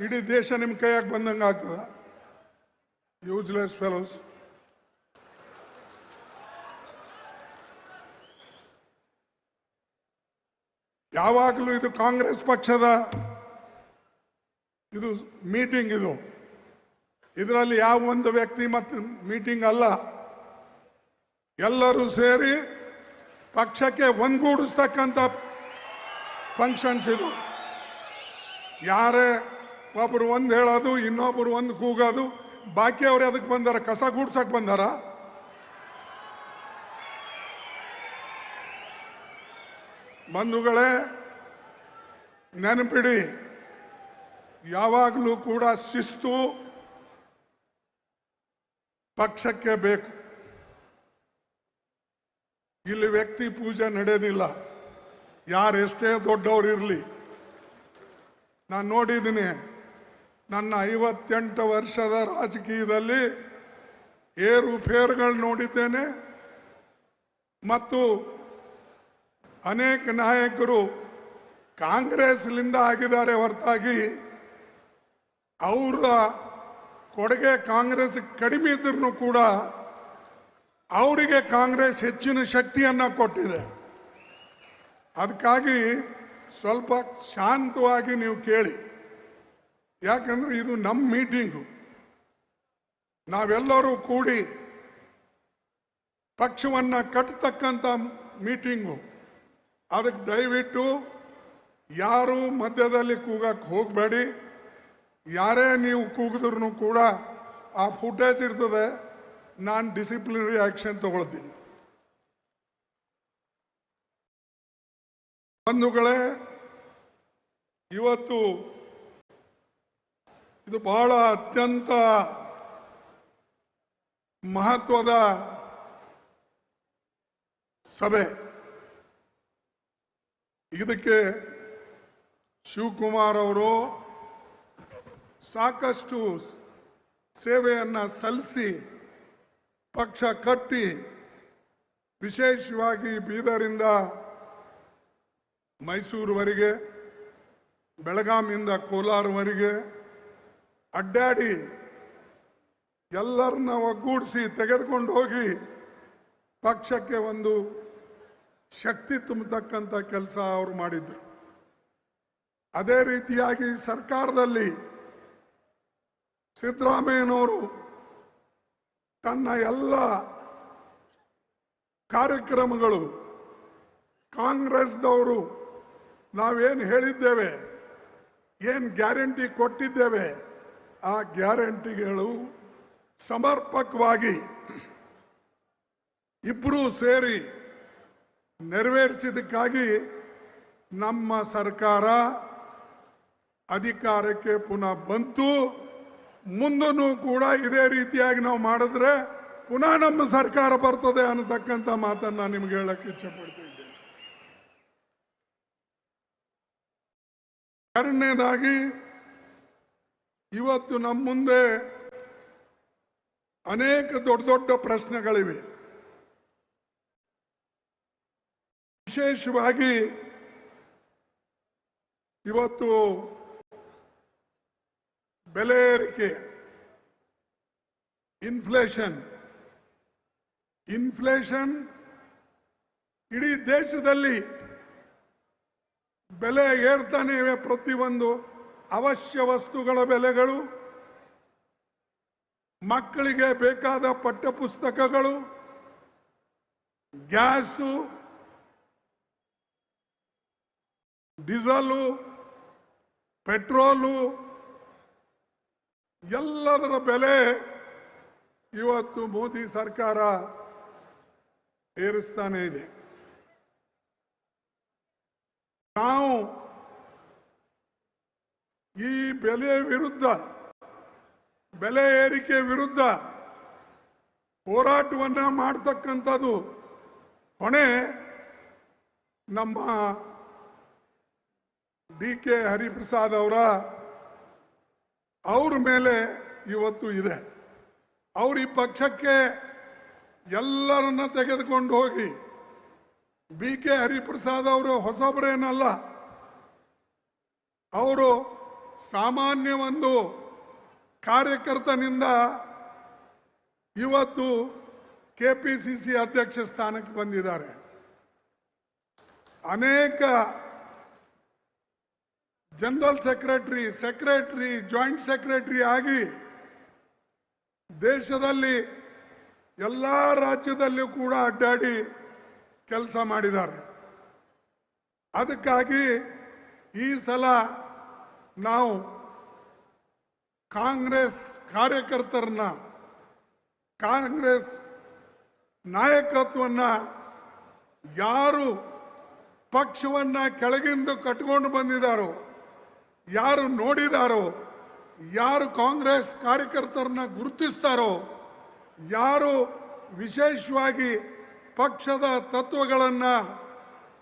ಇಡೀ ದೇಶ ನಿಮ್ಮ ಕೈಯಾಗ ಬಂದಂಗೆ ಆಗ್ತದ. Useless fellows. ಯಾವಾಗಲೂ ಇದು ಕಾಂಗ್ರೆಸ್ ಪಕ್ಷದ ಇದು ಮೀಟಿಂಗ್, ಇದರಲ್ಲಿ ಯಾವ ಒಂದು ವ್ಯಕ್ತಿ ಮತ್ತು ಮೀಟಿಂಗ್ ಅಲ್ಲ. ಎಲ್ಲರೂ ಸೇರಿ ಪಕ್ಷಕ್ಕೆ ಒಂದುಗೂಡಿಸ್ತಕ್ಕಂಥ ಫಂಕ್ಷನ್ಸ್ ಇದು. ಯಾರೇ ಒಬ್ಬರು ಒಂದು ಹೇಳೋದು, ಇನ್ನೊಬ್ಬರು ಒಂದು ಕೂಗೋದು, ಬಾಕಿಯವರು ಅದಕ್ಕೆ ಬಂದಾರ? ಕಸ ಗೂಡ್ಸಕ್ಕೆ ಬಂದಾರ? ಬಂಧುಗಳೇ, ನೆನಪಿಡಿ, ಯಾವಾಗಲೂ ಕೂಡ ಶಿಸ್ತು ಪಕ್ಷಕ್ಕೆ ಬೇಕು. ಇಲ್ಲಿ ವ್ಯಕ್ತಿ ಪೂಜೆ ನಡೆಯೋದಿಲ್ಲ, ಯಾರೆಷ್ಟೇ ದೊಡ್ಡವರಿರಲಿ. ನಾನು ನೋಡಿದ್ದೀನಿ, ನನ್ನ 58 ವರ್ಷದ ರಾಜಕೀಯದಲ್ಲಿ ಏರುಪೇರುಗಳು ನೋಡಿದ್ದೇನೆ. ಮತ್ತು ಅನೇಕ ನಾಯಕರು ಕಾಂಗ್ರೆಸ್ಲಿಂದ ಆಗಿದ್ದಾರೆ ಹೊರತಾಗಿ ಅವರ ಕೊಡುಗೆ ಕಾಂಗ್ರೆಸ್ ಕಡಿಮೆ ಇದ್ರೂ ಕೂಡ ಅವರಿಗೆ ಕಾಂಗ್ರೆಸ್ ಹೆಚ್ಚಿನ ಶಕ್ತಿಯನ್ನು ಕೊಟ್ಟಿದೆ. ಅದಕ್ಕಾಗಿ ಸ್ವಲ್ಪ ಶಾಂತವಾಗಿ ನೀವು ಕೇಳಿ, ಯಾಕಂದ್ರೆ ಇದು ನಮ್ಮ ಮೀಟಿಂಗು, ನಾವೆಲ್ಲರೂ ಕೂಡಿ ಪಕ್ಷವನ್ನು ಕಟ್ಟತಕ್ಕಂಥ ಮೀಟಿಂಗು. ಅದಕ್ಕೆ ದಯವಿಟ್ಟು ಯಾರು ಮಧ್ಯದಲ್ಲಿ ಕೂಗಕ್ಕೆ ಹೋಗಬೇಡಿ. ಯಾರೇ ನೀವು ಕೂಗಿದ್ರೂ ಕೂಡ ಆ ಫುಟೇಜ್ ಇರ್ತದೆ, ನಾನು ಡಿಸಿಪ್ಲಿನರಿ ಆಕ್ಷನ್ ತಗೊಳ್ತೀನಿ. ಬಂಧುಗಳೇ, ಇವತ್ತು ಇದು ಬಹಳ ಅತ್ಯಂತ ಮಹತ್ವದ ಸಭೆ. ಇದಕ್ಕೆ ಶಿವಕುಮಾರ್ ಅವರು ಸಾಕಷ್ಟು ಸೇವೆಯನ್ನು ಸಲ್ಲಿಸಿ ಪಕ್ಷ ಕಟ್ಟಿ, ವಿಶೇಷವಾಗಿ ಬೀದರಿಂದ ಮೈಸೂರುವರೆಗೆ, ಬೆಳಗಾವಿಯಿಂದ ಕೋಲಾರವರೆಗೆ ಅಡ್ಡಾಡಿ ಎಲ್ಲರನ್ನ ಒಗ್ಗೂಡಿಸಿ ತೆಗೆದುಕೊಂಡು ಹೋಗಿ ಪಕ್ಷಕ್ಕೆ ಒಂದು ಶಕ್ತಿ ತುಂಬತಕ್ಕಂಥ ಕೆಲಸ ಅವರು ಮಾಡಿದ್ರು. ಅದೇ ರೀತಿಯಾಗಿ ಸರ್ಕಾರದಲ್ಲಿ ಸಿದ್ದರಾಮಯ್ಯನವರು ತನ್ನ ಎಲ್ಲ ಕಾರ್ಯಕ್ರಮಗಳು, ಕಾಂಗ್ರೆಸ್ದವರು ನಾವೇನು ಹೇಳಿದ್ದೇವೆ, ಏನು ಗ್ಯಾರಂಟಿ ಕೊಟ್ಟಿದ್ದೇವೆ, ಆ ಗ್ಯಾರಂಟಿಗಳು ಸಮರ್ಪಕವಾಗಿ ಇಬ್ಬರೂ ಸೇರಿ ನೆರವೇರಿಸಿದ್ದಕ್ಕಾಗಿ ನಮ್ಮ ಸರ್ಕಾರ ಅಧಿಕಾರಕ್ಕೆ ಪುನಃ ಬಂತು. ಮುಂದೂ ಕೂಡ ಇದೇ ರೀತಿಯಾಗಿ ನಾವು ಮಾಡಿದ್ರೆ ಪುನಃ ನಮ್ಮ ಸರ್ಕಾರ ಬರ್ತದೆ ಅನ್ನತಕ್ಕಂಥ ಮಾತನ್ನು ನಿಮ್ಗೆ ಹೇಳಕ್ಕೆ ಇಚ್ಛೆ ಪಡ್ತಿದ್ದೇನೆ. ಎರಡನೇದಾಗಿ, ಇವತ್ತು ನಮ್ಮ ಮುಂದೆ ಅನೇಕ ದೊಡ್ಡ ದೊಡ್ಡ ಪ್ರಶ್ನೆಗಳಿವೆ. ವಿಶೇಷವಾಗಿ ಇವತ್ತು ಬೆಲೆ ಏರಿಕೆ, ಇನ್ಫ್ಲೇಷನ್ ಇಡೀ ದೇಶದಲ್ಲಿ ಬೆಲೆ ಏರ್ತಾನೆ ಇವೆ. ಪ್ರತಿಯೊಂದು ಅವಶ್ಯ ವಸ್ತುಗಳ ಬೆಲೆಗಳು, ಮಕ್ಕಳಿಗೆ ಬೇಕಾದ ಪಠ್ಯಪುಸ್ತಕಗಳು, ಗ್ಯಾಸು, ಡೀಸೆಲು, ಪೆಟ್ರೋಲು, ಎಲ್ಲದರ ಬೆಲೆ ಇವತ್ತು ಮೋದಿ ಸರ್ಕಾರ ಏರಿಸ್ತಾನೆ ಇದೆ. ನಾವು ಈ ಬೆಲೆ ವಿರುದ್ಧ, ಬೆಲೆ ಏರಿಕೆ ವಿರುದ್ಧ ಹೋರಾಟವನ್ನು ಮಾಡ್ತಕ್ಕಂಥದ್ದು ಹೊಣೆ ನಮ್ಮ DK ಹರಿಪ್ರಸಾದ್ ಅವ್ರ ಮೇಲೆ ಇವತ್ತು ಇದೆ. ಅವರು ಈ ಪಕ್ಷಕ್ಕೆ ಎಲ್ಲರನ್ನ ತೆಗೆದುಕೊಂಡು ಹೋಗಿ, BK ಹರಿಪ್ರಸಾದ್ ಅವರು ಹೊಸಬರೇನಲ್ಲ, ಅವರು ಸಾಮಾನ್ಯ ಒಂದು ಕಾರ್ಯಕರ್ತನಿಂದ ಇವತ್ತು KPCC ಅಧ್ಯಕ್ಷ ಸ್ಥಾನಕ್ಕೆ ಬಂದಿದ್ದಾರೆ. ಅನೇಕ ಜನರಲ್ ಸೆಕ್ರೆಟರಿ, ಜಾಯಿಂಟ್ ಸೆಕ್ರೆಟರಿ ಆಗಿ ದೇಶದಲ್ಲಿ ಎಲ್ಲ ರಾಜ್ಯದಲ್ಲೂ ಕೂಡ ಅಡ್ಡಾಡಿ ಕೆಲಸ ಮಾಡಿದ್ದಾರೆ. ಅದಕ್ಕಾಗಿ ಈ ಸಲ ನಾವು ಕಾಂಗ್ರೆಸ್ ಕಾರ್ಯಕರ್ತರನ್ನ, ಕಾಂಗ್ರೆಸ್ ನಾಯಕತ್ವವನ್ನು ಯಾರು ಪಕ್ಷವನ್ನು ಕೆಳಗಿಂದ ಕಟ್ಕೊಂಡು ಬಂದಿದ್ದಾರೋ, ಯಾರು ನೋಡಿದಾರೋ, ಯಾರು ಕಾಂಗ್ರೆಸ್ ಕಾರ್ಯಕರ್ತರನ್ನ ಗುರುತಿಸ್ತಾರೋ, ಯಾರು ವಿಶೇಷವಾಗಿ ಪಕ್ಷದ ತತ್ವಗಳನ್ನು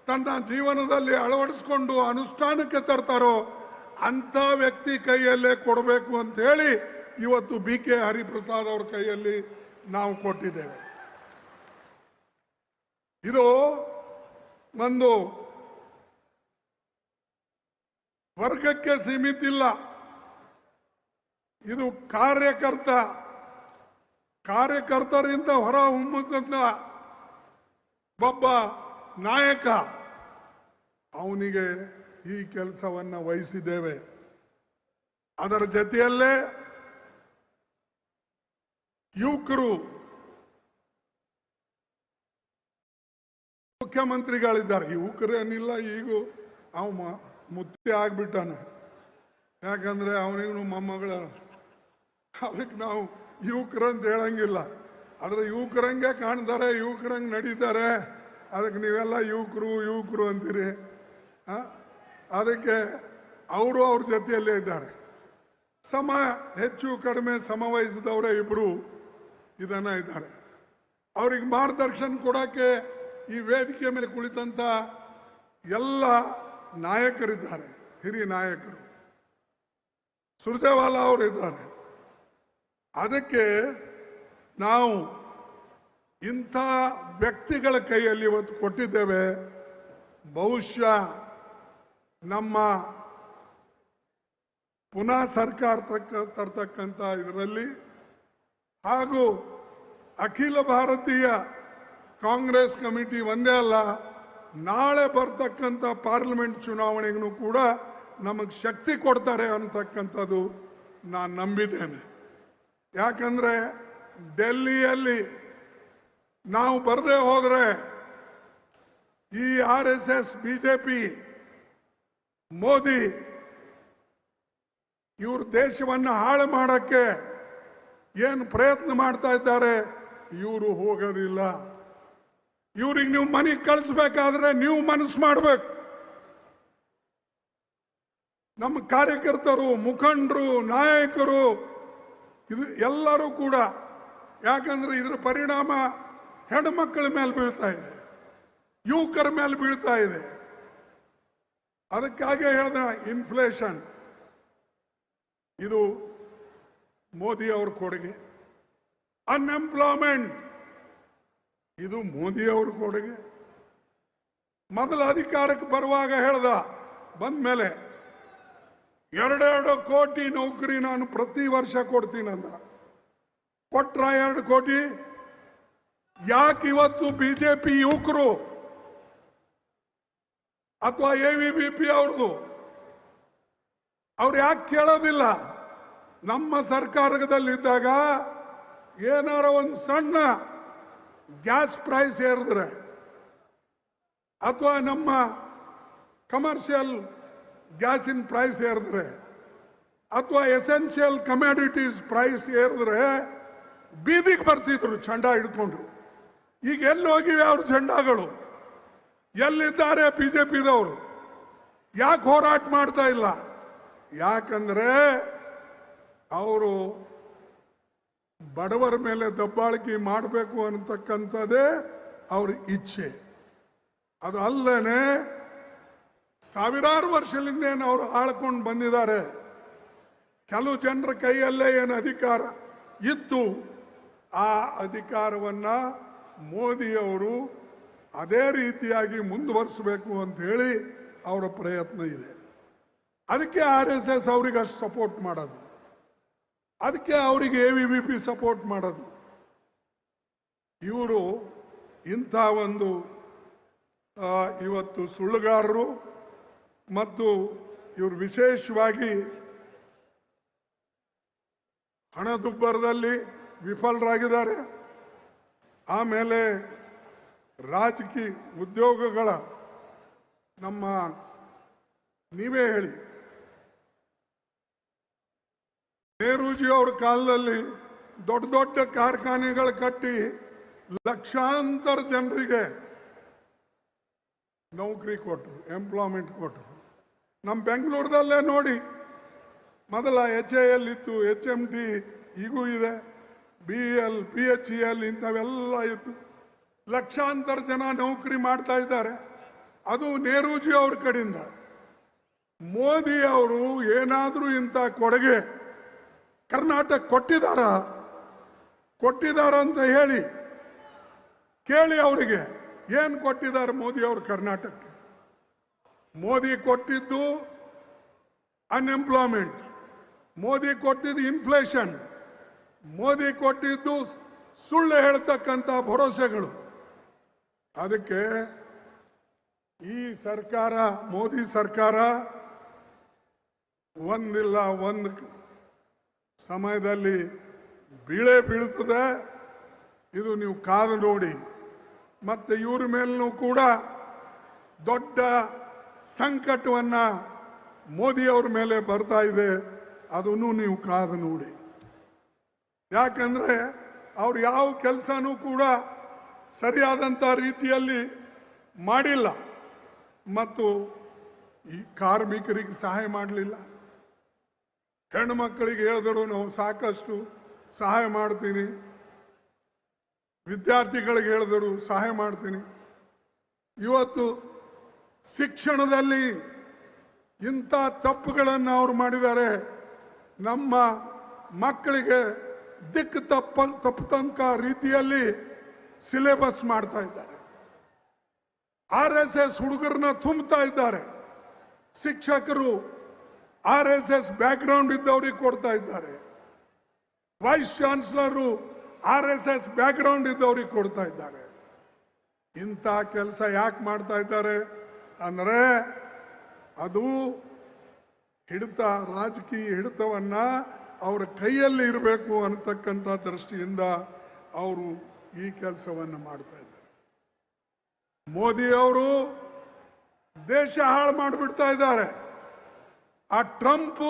ತನ್ನ ಜೀವನದಲ್ಲಿ ಅಳವಡಿಸ್ಕೊಂಡು ಅನುಷ್ಠಾನಕ್ಕೆ ತರ್ತಾರೋ ಅಂಥ ವ್ಯಕ್ತಿ ಕೈಯಲ್ಲೇ ಕೊಡಬೇಕು ಅಂತ ಹೇಳಿ ಇವತ್ತು BK ಹರಿಪ್ರಸಾದ್ ಅವ್ರ ಕೈಯಲ್ಲಿ ನಾವು ಕೊಟ್ಟಿದ್ದೇವೆ. ಇದು ಒಂದು ವರ್ಗಕ್ಕೆ ಸೀಮಿತ ಇಲ್ಲ, ಇದು ಕಾರ್ಯಕರ್ತರಿಂದ ಹೊರ ಹೊಮ್ಮುತ್ತ ಒಬ್ಬ ನಾಯಕ, ಅವನಿಗೆ ಈ ಕೆಲಸವನ್ನು ವಹಿಸಿದ್ದೇವೆ. ಅದರ ಜೊತೆಯಲ್ಲೇ ಯುವಕರು ಮುಖ್ಯಮಂತ್ರಿಗಳಿದ್ದಾರೆ. ಯುವಕರೇನಿಲ್ಲ, ಈಗ ಅವ ಮುತ್ತಿ ಆಗ್ಬಿಟ್ಟಾನ, ಯಾಕಂದ್ರೆ ಅವನಿಗೂ ಮೊಮ್ಮಗಳ. ಅದಕ್ಕೆ ನಾವು ಯುವಕರಂತ ಹೇಳಂಗಿಲ್ಲ, ಆದರೆ ಯುವಕರಂಗೆ ಕಾಣ್ತಾರೆ, ಯುವಕರಂಗೆ ನಡೀತಾರೆ. ಅದಕ್ಕೆ ನೀವೆಲ್ಲ ಯುವಕರು ಅಂತೀರಿ. ಅದಕ್ಕೆ ಅವರು ಅವ್ರ ಜೊತೆಯಲ್ಲೇ ಇದ್ದಾರೆ. ಹೆಚ್ಚು ಕಡಿಮೆ ಸಮವಹಿಸಿದವರೇ ಇಬ್ಬರು ಇದನ್ನ ಇದ್ದಾರೆ. ಅವ್ರಿಗೆ ಮಾರ್ಗದರ್ಶನ ಕೊಡೋಕ್ಕೆ ಈ ವೇದಿಕೆ ಮೇಲೆ ಕುಳಿತಂಥ ಎಲ್ಲ ನಾಯಕರಿದ್ದಾರೆ, ಹಿರಿಯ ನಾಯಕರು. ಸುರ್ಜೇವಾಲಾ ಅವರು ಇದ್ದಾರೆ. ಅದಕ್ಕೆ ನಾವು ಇಂಥ ವ್ಯಕ್ತಿಗಳ ಕೈಯಲ್ಲಿ ಇವತ್ತು ಕೊಟ್ಟಿದ್ದೇವೆ. ಬಹುಶಃ ನಮ್ಮ ಪುನಃ ಸರ್ಕಾರ ತರ್ತಕ್ಕಂಥ ಇದರಲ್ಲಿ ಹಾಗೂ ಅಖಿಲ ಭಾರತೀಯ ಕಾಂಗ್ರೆಸ್ ಕಮಿಟಿ ಒಂದೇ ಅಲ್ಲ, ನಾಳೆ ಬರ್ತಕ್ಕಂಥ ಪಾರ್ಲಿಮೆಂಟ್ ಚುನಾವಣೆಗೂ ಕೂಡ ನಮಗೆ ಶಕ್ತಿ ಕೊಡ್ತಾರೆ ಅಂತಕ್ಕಂಥದ್ದು ನಾನು ನಂಬಿದ್ದೇನೆ. ಯಾಕಂದರೆ ಡೆಲ್ಲಿಯಲ್ಲಿ ನಾವು ಬರದೇ ಹೋದರೆ ಈ RSS BJP ಮೋದಿ ಇವರು ದೇಶವನ್ನು ಹಾಳು ಮಾಡೋಕ್ಕೆ ಏನು ಪ್ರಯತ್ನ ಮಾಡ್ತಾ ಇದ್ದಾರೆ, ಇವರು ಹೋಗೋದಿಲ್ಲ. ಇವ್ರಿಗೆ ನೀವು ಮನೆಗೆ ಕಳಿಸ್ಬೇಕಾದ್ರೆ ನೀವು ಮನಸ್ಸು ಮಾಡಬೇಕು. ನಮ್ಮ ಕಾರ್ಯಕರ್ತರು, ಮುಖಂಡರು, ನಾಯಕರು, ಇದು ಎಲ್ಲರೂ ಕೂಡ, ಯಾಕಂದ್ರೆ ಇದರ ಪರಿಣಾಮ ಹೆಣ್ಮಕ್ಕಳ ಮೇಲೆ ಬೀಳ್ತಾ ಇದೆ, ಯುವಕರ ಮೇಲೆ ಬೀಳ್ತಾ ಇದೆ. ಅದಕ್ಕಾಗಿ ಹೇಳಿದ ಇನ್ಫ್ಲೇಷನ್ ಇದು ಮೋದಿ ಅವ್ರ ಕೊಡುಗೆ. ಅನ್ಎಂಪ್ಲಾಯ್ಮೆಂಟ್ ಇದು ಮೋದಿ ಅವ್ರ ಕೊಡುಗೆ. ಮೊದಲ ಅಧಿಕಾರಕ್ಕೆ ಬರುವಾಗ ಹೇಳ್ದ, ಬಂದ ಮೇಲೆ 2 ಕೋಟಿ ನೌಕರಿ ನಾನು ಪ್ರತಿ ವರ್ಷ ಕೊಡ್ತೀನಿ ಅಂದ್ರ, ಕೊಟ್ರ 2 ಕೋಟಿ? ಯಾಕೆ ಇವತ್ತು BJP ಯುವಕರು ಅಥವಾ AVBP ಅವ್ರದ್ದು ಅವ್ರು ಯಾಕೆ ಕೇಳೋದಿಲ್ಲ? ನಮ್ಮ ಸರ್ಕಾರದಲ್ಲಿದ್ದಾಗ ಏನಾರ ಒಂದು ಸಣ್ಣ ಗ್ಯಾಸ್ ಪ್ರೈಸ್ ಏರಿದ್ರೆ ಅಥವಾ ನಮ್ಮ ಕಮರ್ಷಿಯಲ್ ಗ್ಯಾಸಿನ ಪ್ರೈಸ್ ಏರಿದ್ರೆ ಅಥವಾ ಎಸೆನ್ಷಿಯಲ್ ಕಮ್ಯಾಡಿಟೀಸ್ ಪ್ರೈಸ್ ಏರಿದ್ರೆ ಬೀದಿಗೆ ಬರ್ತಿದ್ರು ಝಂಡಾ ಹಿಡ್ಕೊಂಡು. ಈಗ ಎಲ್ಲಿ ಹೋಗಿವೆ ಅವ್ರ ಝಂಡಾಗಳು? ಎಲ್ಲಿದ್ದಾರೆ BJPದವರು? ಯಾಕೆ ಹೋರಾಟ ಮಾಡ್ತಾ ಇಲ್ಲ? ಯಾಕಂದ್ರೆ ಅವರು ಬಡವರ ಮೇಲೆ ದಬ್ಬಾಳಿಕೆ ಮಾಡಬೇಕು ಅನ್ನತಕ್ಕಂಥದ್ದೇ ಅವ್ರ ಇಚ್ಛೆ. ಅದು ಅಲ್ಲದೆ ಸಾವಿರಾರು ವರ್ಷದಿಂದ ಏನು ಅವರು ಆಳ್ಕೊಂಡು ಬಂದಿದ್ದಾರೆ. ಕೆಲವು ಜನರ ಕೈಯಲ್ಲೇ ಏನು ಅಧಿಕಾರ ಇತ್ತು, ಆ ಅಧಿಕಾರವನ್ನ ಮೋದಿಯವರು ಅದೇ ರೀತಿಯಾಗಿ ಮುಂದುವರಿಸಬೇಕು ಅಂತ ಹೇಳಿ ಅವರ ಪ್ರಯತ್ನ ಇದೆ. ಅದಕ್ಕೆ RSS ಅವರಿಗೆ ಅಷ್ಟು ಸಪೋರ್ಟ್ ಮಾಡೋದು, ಅದಕ್ಕೆ ಅವರಿಗೆ AVBP ಸಪೋರ್ಟ್ ಮಾಡೋದು. ಇವರು ಇಂಥ ಒಂದು ಇವತ್ತು ಸುಳ್ಳುಗಾರರು ಮತ್ತು ಇವರು ವಿಶೇಷವಾಗಿ ಹಣದುಬ್ಬರದಲ್ಲಿ ವಿಫಲರಾಗಿದ್ದಾರೆ. ಆಮೇಲೆ ರಾಜಕೀಯ ಉದ್ಯೋಗಗಳ ನಮ್ಮ ನೀವೇ ಹೇಳಿ, ನೆಹರೂಜಿ ಅವ್ರ ಕಾಲದಲ್ಲಿ ದೊಡ್ಡ ದೊಡ್ಡ ಕಾರ್ಖಾನೆಗಳು ಕಟ್ಟಿ ಲಕ್ಷಾಂತರ ಜನರಿಗೆ ನೌಕರಿ ಕೊಟ್ಟರು, ಎಂಪ್ಲಾಯ್ಮೆಂಟ್ ಕೊಟ್ಟರು. ನಮ್ಮ ಬೆಂಗಳೂರದಲ್ಲೇ ನೋಡಿ, ಮೊದಲ HAL ಇತ್ತು, HMT ಈಗೂ ಇದೆ, BEL, PHEL ಇಂಥವೆಲ್ಲ ಇತ್ತು. ಲಕ್ಷಾಂತರ ಜನ ನೌಕರಿ ಮಾಡ್ತಾ ಇದ್ದಾರೆ. ಅದು ನೆಹರೂಜಿ ಅವ್ರ ಕಡೆಯಿಂದ. ಮೋದಿ ಅವರು ಏನಾದರೂ ಇಂಥ ಕೊಡುಗೆ ಕರ್ನಾಟಕ ಕೊಟ್ಟಿದಾರ ಅಂತ ಹೇಳಿ ಕೇಳಿ ಅವರಿಗೆ ಏನು ಕೊಟ್ಟಿದ್ದಾರೆ ಮೋದಿ ಅವರು ಕರ್ನಾಟಕಕ್ಕೆ. ಮೋದಿ ಕೊಟ್ಟಿದ್ದು ಅನ್ಎಂಪ್ಲಾಯ್ಮೆಂಟ್, ಮೋದಿ ಕೊಟ್ಟಿದ್ದು ಇನ್ಫ್ಲೇಷನ್, ಮೋದಿ ಕೊಟ್ಟಿದ್ದು ಸುಳ್ಳು ಹೇಳ್ತಕ್ಕಂಥ ಭರವಸೆಗಳು. ಅದಕ್ಕೆ ಈ ಸರ್ಕಾರ, ಮೋದಿ ಸರ್ಕಾರ ಒಂದಿಲ್ಲ ಒಂದು ಸಮಯದಲ್ಲಿ ಬೀಳ್ತದೆ. ಇದು ನೀವು ಕಾದು ನೋಡಿ. ಮತ್ತು ಇವ್ರ ಮೇಲೂ ಕೂಡ ದೊಡ್ಡ ಸಂಕಟವನ್ನು ಮೋದಿಯವ್ರ ಮೇಲೆ ಬರ್ತಾ ಇದೆ. ಅದನ್ನು ನೀವು ಕಾದು ನೋಡಿ. ಯಾಕಂದರೆ ಅವ್ರು ಯಾವ ಕೆಲಸನೂ ಕೂಡ ಸರಿಯಾದಂಥ ರೀತಿಯಲ್ಲಿ ಮಾಡಿಲ್ಲ ಮತ್ತು ಈ ಕಾರ್ಮಿಕರಿಗೆ ಸಹಾಯ ಮಾಡಲಿಲ್ಲ. ಹೆಣ್ಣು ಮಕ್ಕಳಿಗೆ ಹೇಳಿದ್ರು ನಾವು ಸಾಕಷ್ಟು ಸಹಾಯ ಮಾಡ್ತೀನಿ, ವಿದ್ಯಾರ್ಥಿಗಳಿಗೆ ಹೇಳಿದರು ಸಹಾಯ ಮಾಡ್ತೀನಿ. ಇವತ್ತು ಶಿಕ್ಷಣದಲ್ಲಿ ಇಂಥ ತಪ್ಪುಗಳನ್ನು ಅವರು ಮಾಡಿದ್ದಾರೆ. ನಮ್ಮ ಮಕ್ಕಳಿಗೆ ತಪ್ಪತಂಕ ರೀತಿಯಲ್ಲಿ ಸಿಲೆಬಸ್ ಮಾಡ್ತಾ ಇದ್ದಾರೆ. RSS ಹುಡುಗರನ್ನ ತುಂಬುತ್ತಾ ಇದ್ದಾರೆ. ಶಿಕ್ಷಕರು RSS ಬ್ಯಾಕ್ಗ್ರೌಂಡ್ ಇದ್ದವ್ರಿಗೆ ಕೊಡ್ತಾ ಇದ್ದಾರೆ. ವೈಸ್ ಚಾನ್ಸಲರು RSS ಬ್ಯಾಕ್ಗ್ರೌಂಡ್ ಇದ್ದವ್ರಿಗೆ ಕೊಡ್ತಾ ಇದ್ದಾರೆ. ಇಂಥ ಕೆಲಸ ಯಾಕೆ ಮಾಡ್ತಾ ಇದ್ದಾರೆ ಅಂದರೆ ಅದು ಹಿಡಿತ, ರಾಜಕೀಯ ಹಿಡಿತವನ್ನ ಅವರ ಕೈಯಲ್ಲಿ ಇರಬೇಕು ಅನ್ನತಕ್ಕಂಥ ದೃಷ್ಟಿಯಿಂದ ಅವರು ಈ ಕೆಲಸವನ್ನು ಮಾಡ್ತಾ ಇದ್ದಾರೆ. ಮೋದಿ ಅವರು ದೇಶ ಹಾಳು ಮಾಡಿಬಿಡ್ತಾ ಇದ್ದಾರೆ. ಆ ಟ್ರಂಪ್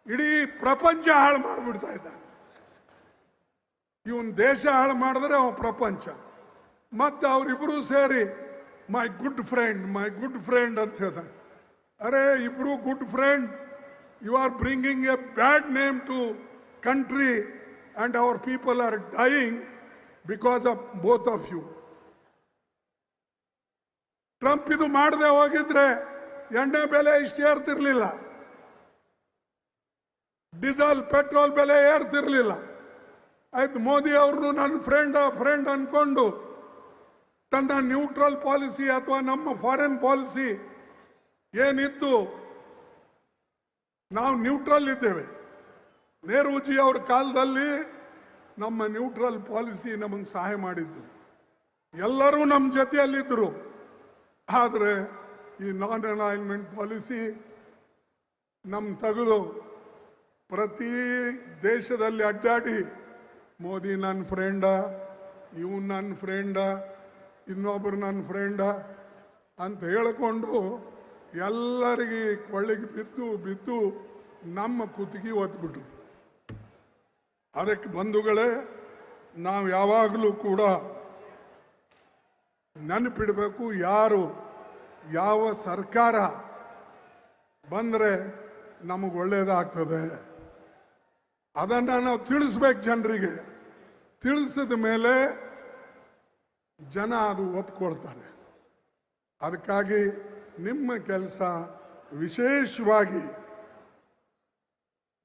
ಇಡೀ ಪ್ರಪಂಚ ಹಾಳು ಮಾಡಿಬಿಡ್ತಾ ಇದ್ದಾನೆ. ಇವನ್ ದೇಶ ಹಾಳು ಮಾಡಿದ್ರೆ ಅವ ಪ್ರಪಂಚ. ಮತ್ತೆ ಅವರಿಬ್ಬರು ಸೇರಿ ಮೈ ಗುಡ್ ಫ್ರೆಂಡ್ ಅಂತ ಹೇಳ್ತಾರೆ. ಅರೆ ಇಬ್ರು good friend, you are bringing a bad name to country and our people are dying because of both of you. Trump ಇದು ಮಾಡದೆ ಹೋಗಿದ್ರೆ ಎಣ್ಣೆ ಬೆಲೆ ಇಷ್ಟು ಏರ್ತಿರ್ಲಿಲ್ಲ, ಡೀಸೆಲ್ ಪೆಟ್ರೋಲ್ ಬೆಲೆ ಏರ್ತಿರ್ಲಿಲ್ಲ. ಆಯ್ತು, ಮೋದಿ ಅವ್ರನ್ನು ನನ್ನ ಫ್ರೆಂಡ್ ಅನ್ಕೊಂಡು ತನ್ನ ನ್ಯೂಟ್ರಲ್ ಪಾಲಿಸಿ ಅಥವಾ ನಮ್ಮ ಫಾರಿನ್ ಪಾಲಿಸಿ ಏನಿತ್ತು, ನಾವು ನ್ಯೂಟ್ರಲ್ ಇದ್ದೇವೆ. ನೆಹರೂಜಿ ಅವ್ರ ಕಾಲದಲ್ಲಿ ನಮ್ಮ ನ್ಯೂಟ್ರಲ್ ಪಾಲಿಸಿ ನಮಗೆ ಸಹಾಯ ಮಾಡಿದ್ದು, ಎಲ್ಲರೂ ನಮ್ಮ ಜೊತೆಯಲ್ಲಿದ್ದರು. ಆದರೆ ಈ ನಾನ್ ಅಲೈನ್ಮೆಂಟ್ ಪಾಲಿಸಿ ನಮ್ಮ ತೆಗೆದು ಪ್ರತಿ ದೇಶದಲ್ಲಿ ಅಡ್ಡಾಡಿ ಮೋದಿ ನನ್ನ ಫ್ರೆಂಡ, ಇವನು ನನ್ನ ಫ್ರೆಂಡ, ಇನ್ನೊಬ್ಬರು ನನ್ನ ಫ್ರೆಂಡ ಅಂತ ಹೇಳಿಕೊಂಡು ಎಲ್ಲರಿಗೆ ಕೊಳ್ಳಿಗೆ ಬಿದ್ದು ನಮ್ಮ ಕುತ್ತಿಗೆ ಒತ್ಬಿಟ್ರು. ಅದಕ್ಕೆ ಬಂಧುಗಳೇ, ನಾವು ಯಾವಾಗಲೂ ಕೂಡ ನೆನಪಿಡಬೇಕು, ಯಾವ ಸರ್ಕಾರ ಬಂದರೆ ನಮಗೆ ಒಳ್ಳೆಯದಾಗ್ತದೆ ಅದನ್ನು ನಾವು ತಿಳಿಸ್ಬೇಕು ಜನರಿಗೆ. ತಿಳಿಸಿದ ಮೇಲೆ ಜನ ಅದು ಒಪ್ಕೊಳ್ತಾರೆ. ಅದಕ್ಕಾಗಿ ನಿಮ್ಮ ಕೆಲಸ ವಿಶೇಷವಾಗಿ